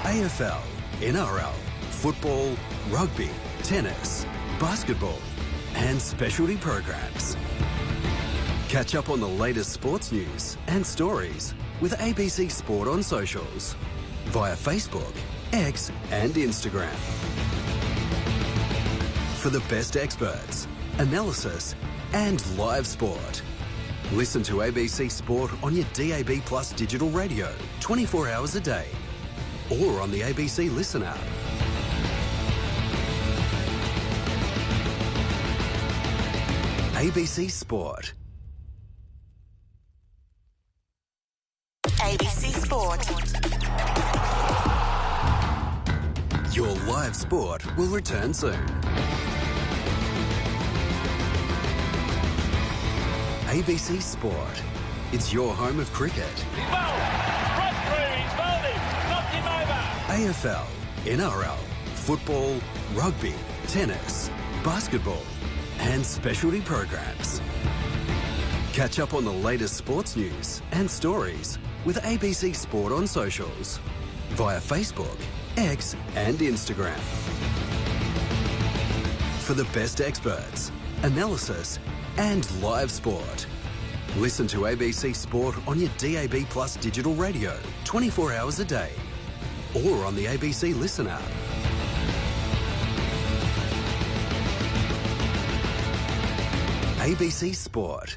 [SPEAKER 22] AFL, NRL, football, rugby, tennis, basketball and specialty programs. Catch up on the latest sports news and stories with ABC Sport on socials via Facebook, X and Instagram. For the best experts, analysis and live sport. Listen to ABC Sport on your DAB Plus digital radio 24 hours a day or on the ABC Listen app. ABC Sport.
[SPEAKER 2] ABC Sport.
[SPEAKER 22] Your live sport will return soon. ABC Sport. It's your home of cricket. AFL, NRL, football, rugby, tennis, basketball and specialty programs. Catch up on the latest sports news and stories with ABC Sport on socials via Facebook, X and Instagram. For the best experts, analysis and live sport. Listen to ABC Sport on your DAB Plus digital radio 24 hours a day or on the ABC Listen app. ABC Sport.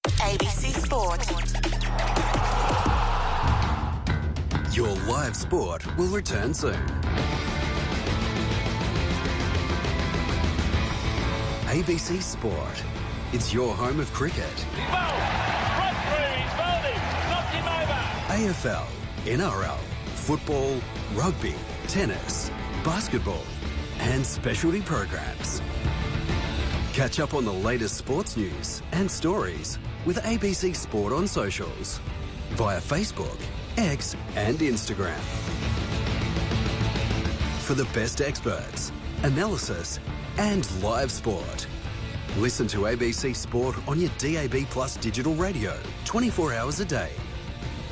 [SPEAKER 2] ABC Sport.
[SPEAKER 22] Your live sport will return soon. ABC Sport. It's your home of cricket. AFL, NRL, football, rugby, tennis, basketball and specialty programs. Catch up on the latest sports news and stories with ABC Sport on socials via Facebook, X and Instagram. For the best experts, analysis and live sport. Listen to ABC Sport on your DAB Plus digital radio 24 hours a day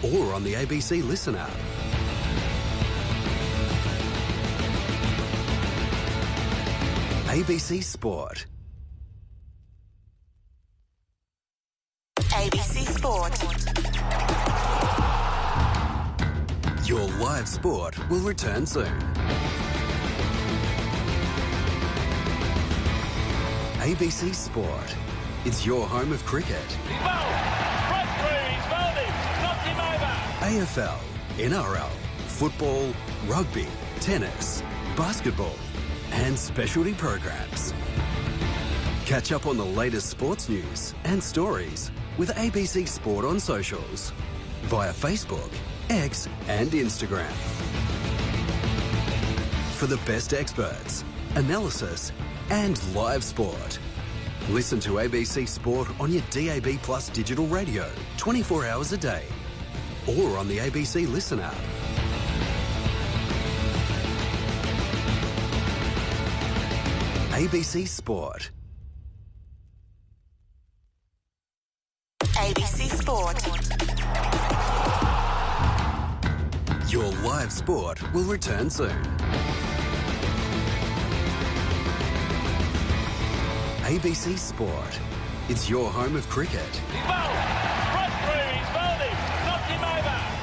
[SPEAKER 22] or on the ABC Listen app. ABC Sport.
[SPEAKER 2] ABC Sport.
[SPEAKER 22] Your live sport will return soon. ABC Sport. It's your home of cricket. AFL, NRL, football, rugby, tennis, basketball and specialty programs. Catch up on the latest sports news and stories with ABC Sport on socials via Facebook, X and Instagram. For the best experts, analysis and live sport. Listen to ABC Sport on your DAB Plus digital radio 24 hours a day or on the ABC Listen app. ABC Sport.
[SPEAKER 2] ABC Sport.
[SPEAKER 22] Your live sport will return soon. ABC Sport. It's your home of cricket.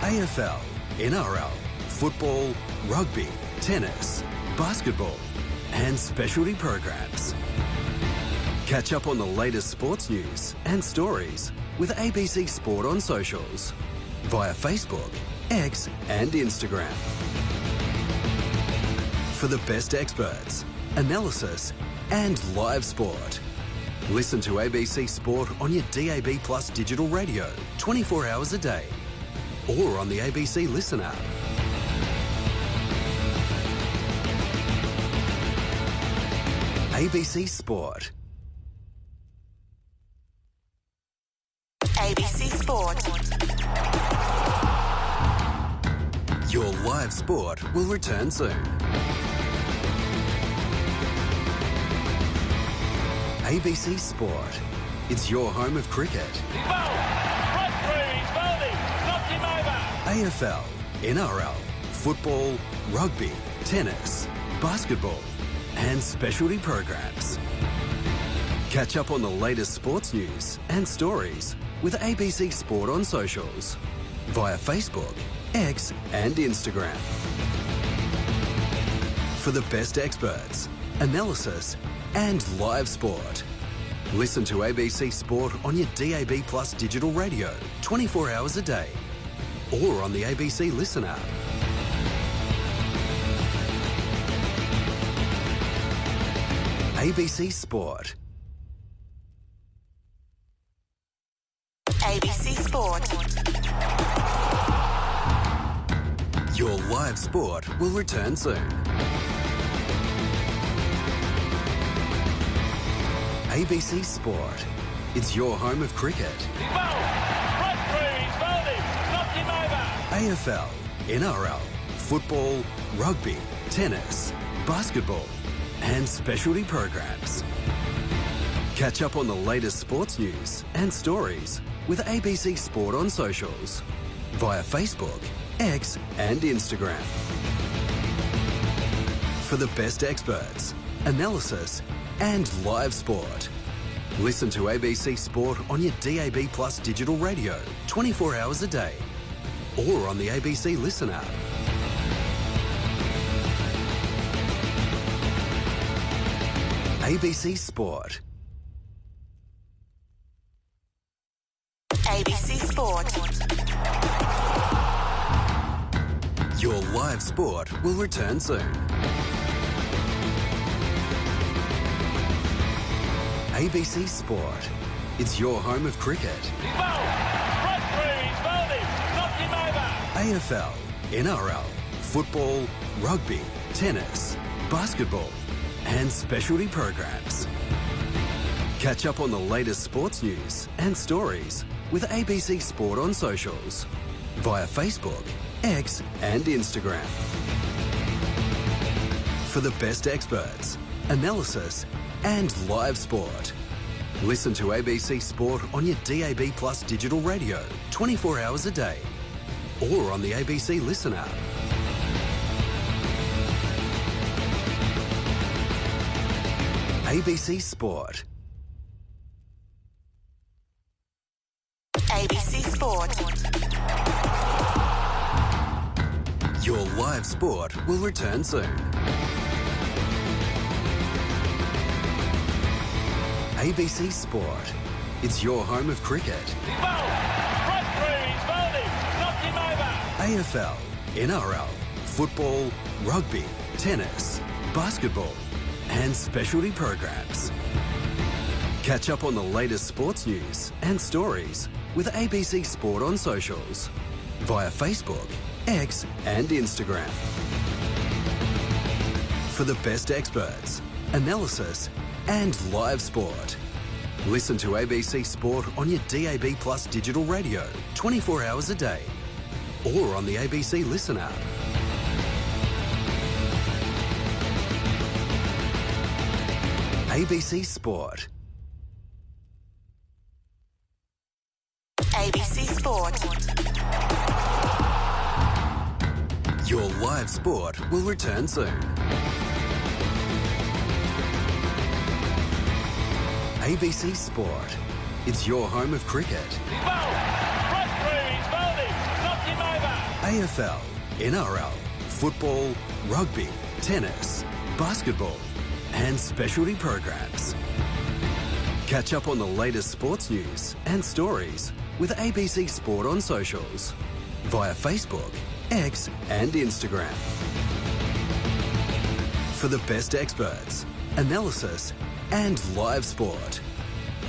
[SPEAKER 22] AFL, NRL, football, rugby, tennis, basketball and specialty programs. Catch up on the latest sports news and stories with ABC Sport on socials via Facebook, X and Instagram. For the best experts, analysis and live sport. Listen to ABC Sport on your DAB Plus digital radio 24 hours a day or on the ABC Listen app. ABC Sport.
[SPEAKER 2] ABC Sport.
[SPEAKER 22] Your live sport will return soon. ABC Sport. It's your home of cricket. AFL, NRL, football, rugby, tennis, basketball and specialty programs. Catch up on the latest sports news and stories with ABC Sport on socials via Facebook, X and Instagram. For the best experts, analysis and live sport. Listen to ABC Sport on your DAB Plus digital radio 24 hours a day or on the ABC Listen app. ABC Sport.
[SPEAKER 2] ABC Sport.
[SPEAKER 22] Your live sport will return soon. ABC Sport. It's your home of cricket. AFL, NRL, football, rugby, tennis, basketball and specialty programs. Catch up on the latest sports news and stories with ABC Sport on socials via Facebook, X and Instagram. For the best experts, analysis and live sport. Listen to ABC Sport on your DAB Plus digital radio 24 hours a day or on the ABC Listen app. ABC Sport.
[SPEAKER 2] ABC Sport.
[SPEAKER 22] Your live sport will return soon. ABC Sport. It's your home of cricket. AFL, NRL, football, rugby, tennis, basketball and specialty programs. Catch up on the latest sports news and stories with ABC Sport on socials via Facebook, X and Instagram. For the best experts, analysis and live sport. Listen to ABC Sport on your DAB Plus digital radio 24 hours a day or on the ABC Listen app. ABC Sport.
[SPEAKER 2] ABC Sport.
[SPEAKER 22] Your live sport will return soon. ABC Sport. It's your home of cricket. AFL, NRL, football, rugby, tennis, basketball and specialty programs. Catch up on the latest sports news and stories with ABC Sport on socials via Facebook, X and Instagram. For the best experts, analysis and live sport. Listen to ABC Sport on your DAB Plus digital radio 24 hours a day or on the ABC Listen app. ABC Sport.
[SPEAKER 2] ABC Sport.
[SPEAKER 22] Your live sport will return soon. ABC Sport. It's your home of cricket. AFL, NRL, football, rugby, tennis, basketball and specialty programs. Catch up on the latest sports news and stories with ABC Sport on socials via Facebook, X and Instagram. For the best experts, analysis and live sport.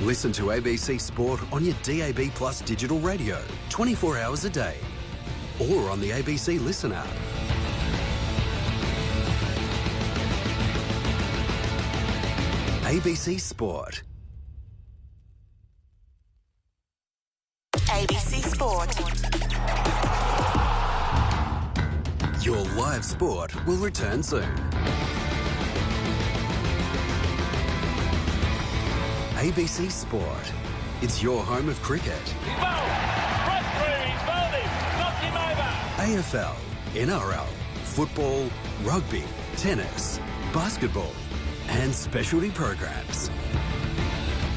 [SPEAKER 22] Listen to ABC Sport on your DAB Plus digital radio 24 hours a day or on the ABC Listen app. ABC Sport.
[SPEAKER 2] ABC Sport.
[SPEAKER 22] Your live sport will return soon. ABC Sport. It's your home of cricket. AFL, NRL, football, rugby, tennis, basketball and specialty programs.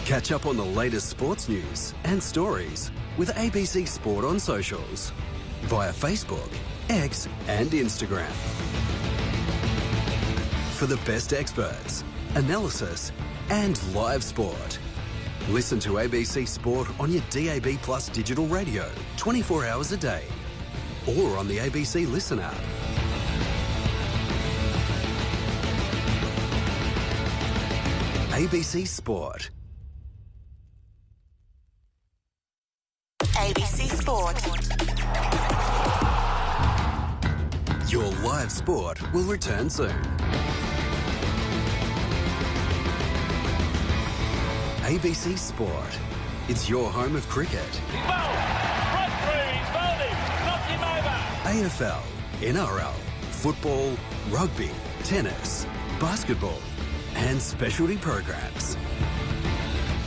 [SPEAKER 22] Catch up on the latest sports news and stories with ABC Sport on socials via Facebook, X and Instagram. For the best experts, analysis and live sport. Listen to ABC Sport on your DAB Plus digital radio 24 hours a day or on the ABC Listen app. ABC Sport.
[SPEAKER 2] ABC Sport.
[SPEAKER 22] Your live sport will return soon. ABC Sport. It's your home of cricket. AFL, NRL, football, rugby, tennis, basketball and specialty programs.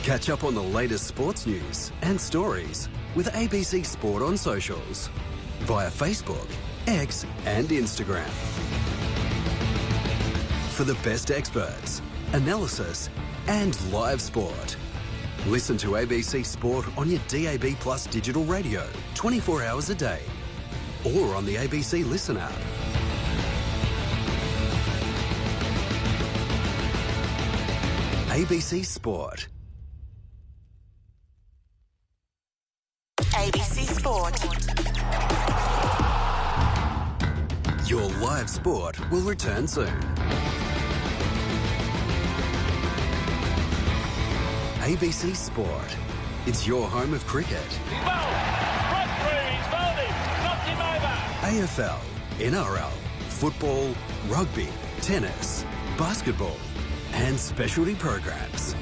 [SPEAKER 22] Catch up on the latest sports news and stories with ABC Sport on socials via Facebook, X and Instagram. For the best experts, analysis and live sport. Listen to ABC Sport on your DAB Plus digital radio 24 hours a day or on the ABC Listen app. ABC Sport.
[SPEAKER 2] ABC Sport.
[SPEAKER 22] Your live sport will return soon. ABC Sport. It's your home of cricket. AFL, NRL, football, rugby, tennis, basketball and specialty programs.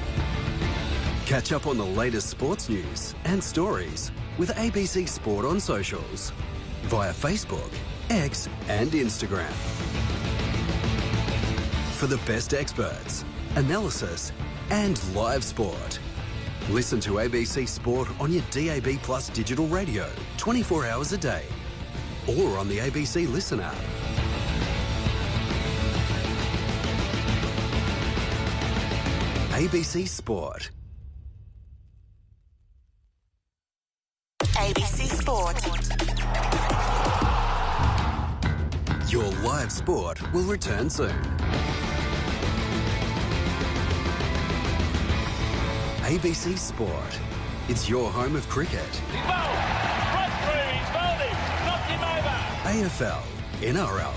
[SPEAKER 22] Catch up on the latest sports news and stories with ABC Sport on socials via Facebook, X and Instagram. For the best experts, analysis and live sport. Listen to ABC Sport on your DAB Plus digital radio 24 hours a day or on the ABC Listen app. ABC Sport.
[SPEAKER 2] ABC Sport.
[SPEAKER 22] Your live sport will return soon. ABC Sport. It's your home of cricket. AFL, NRL,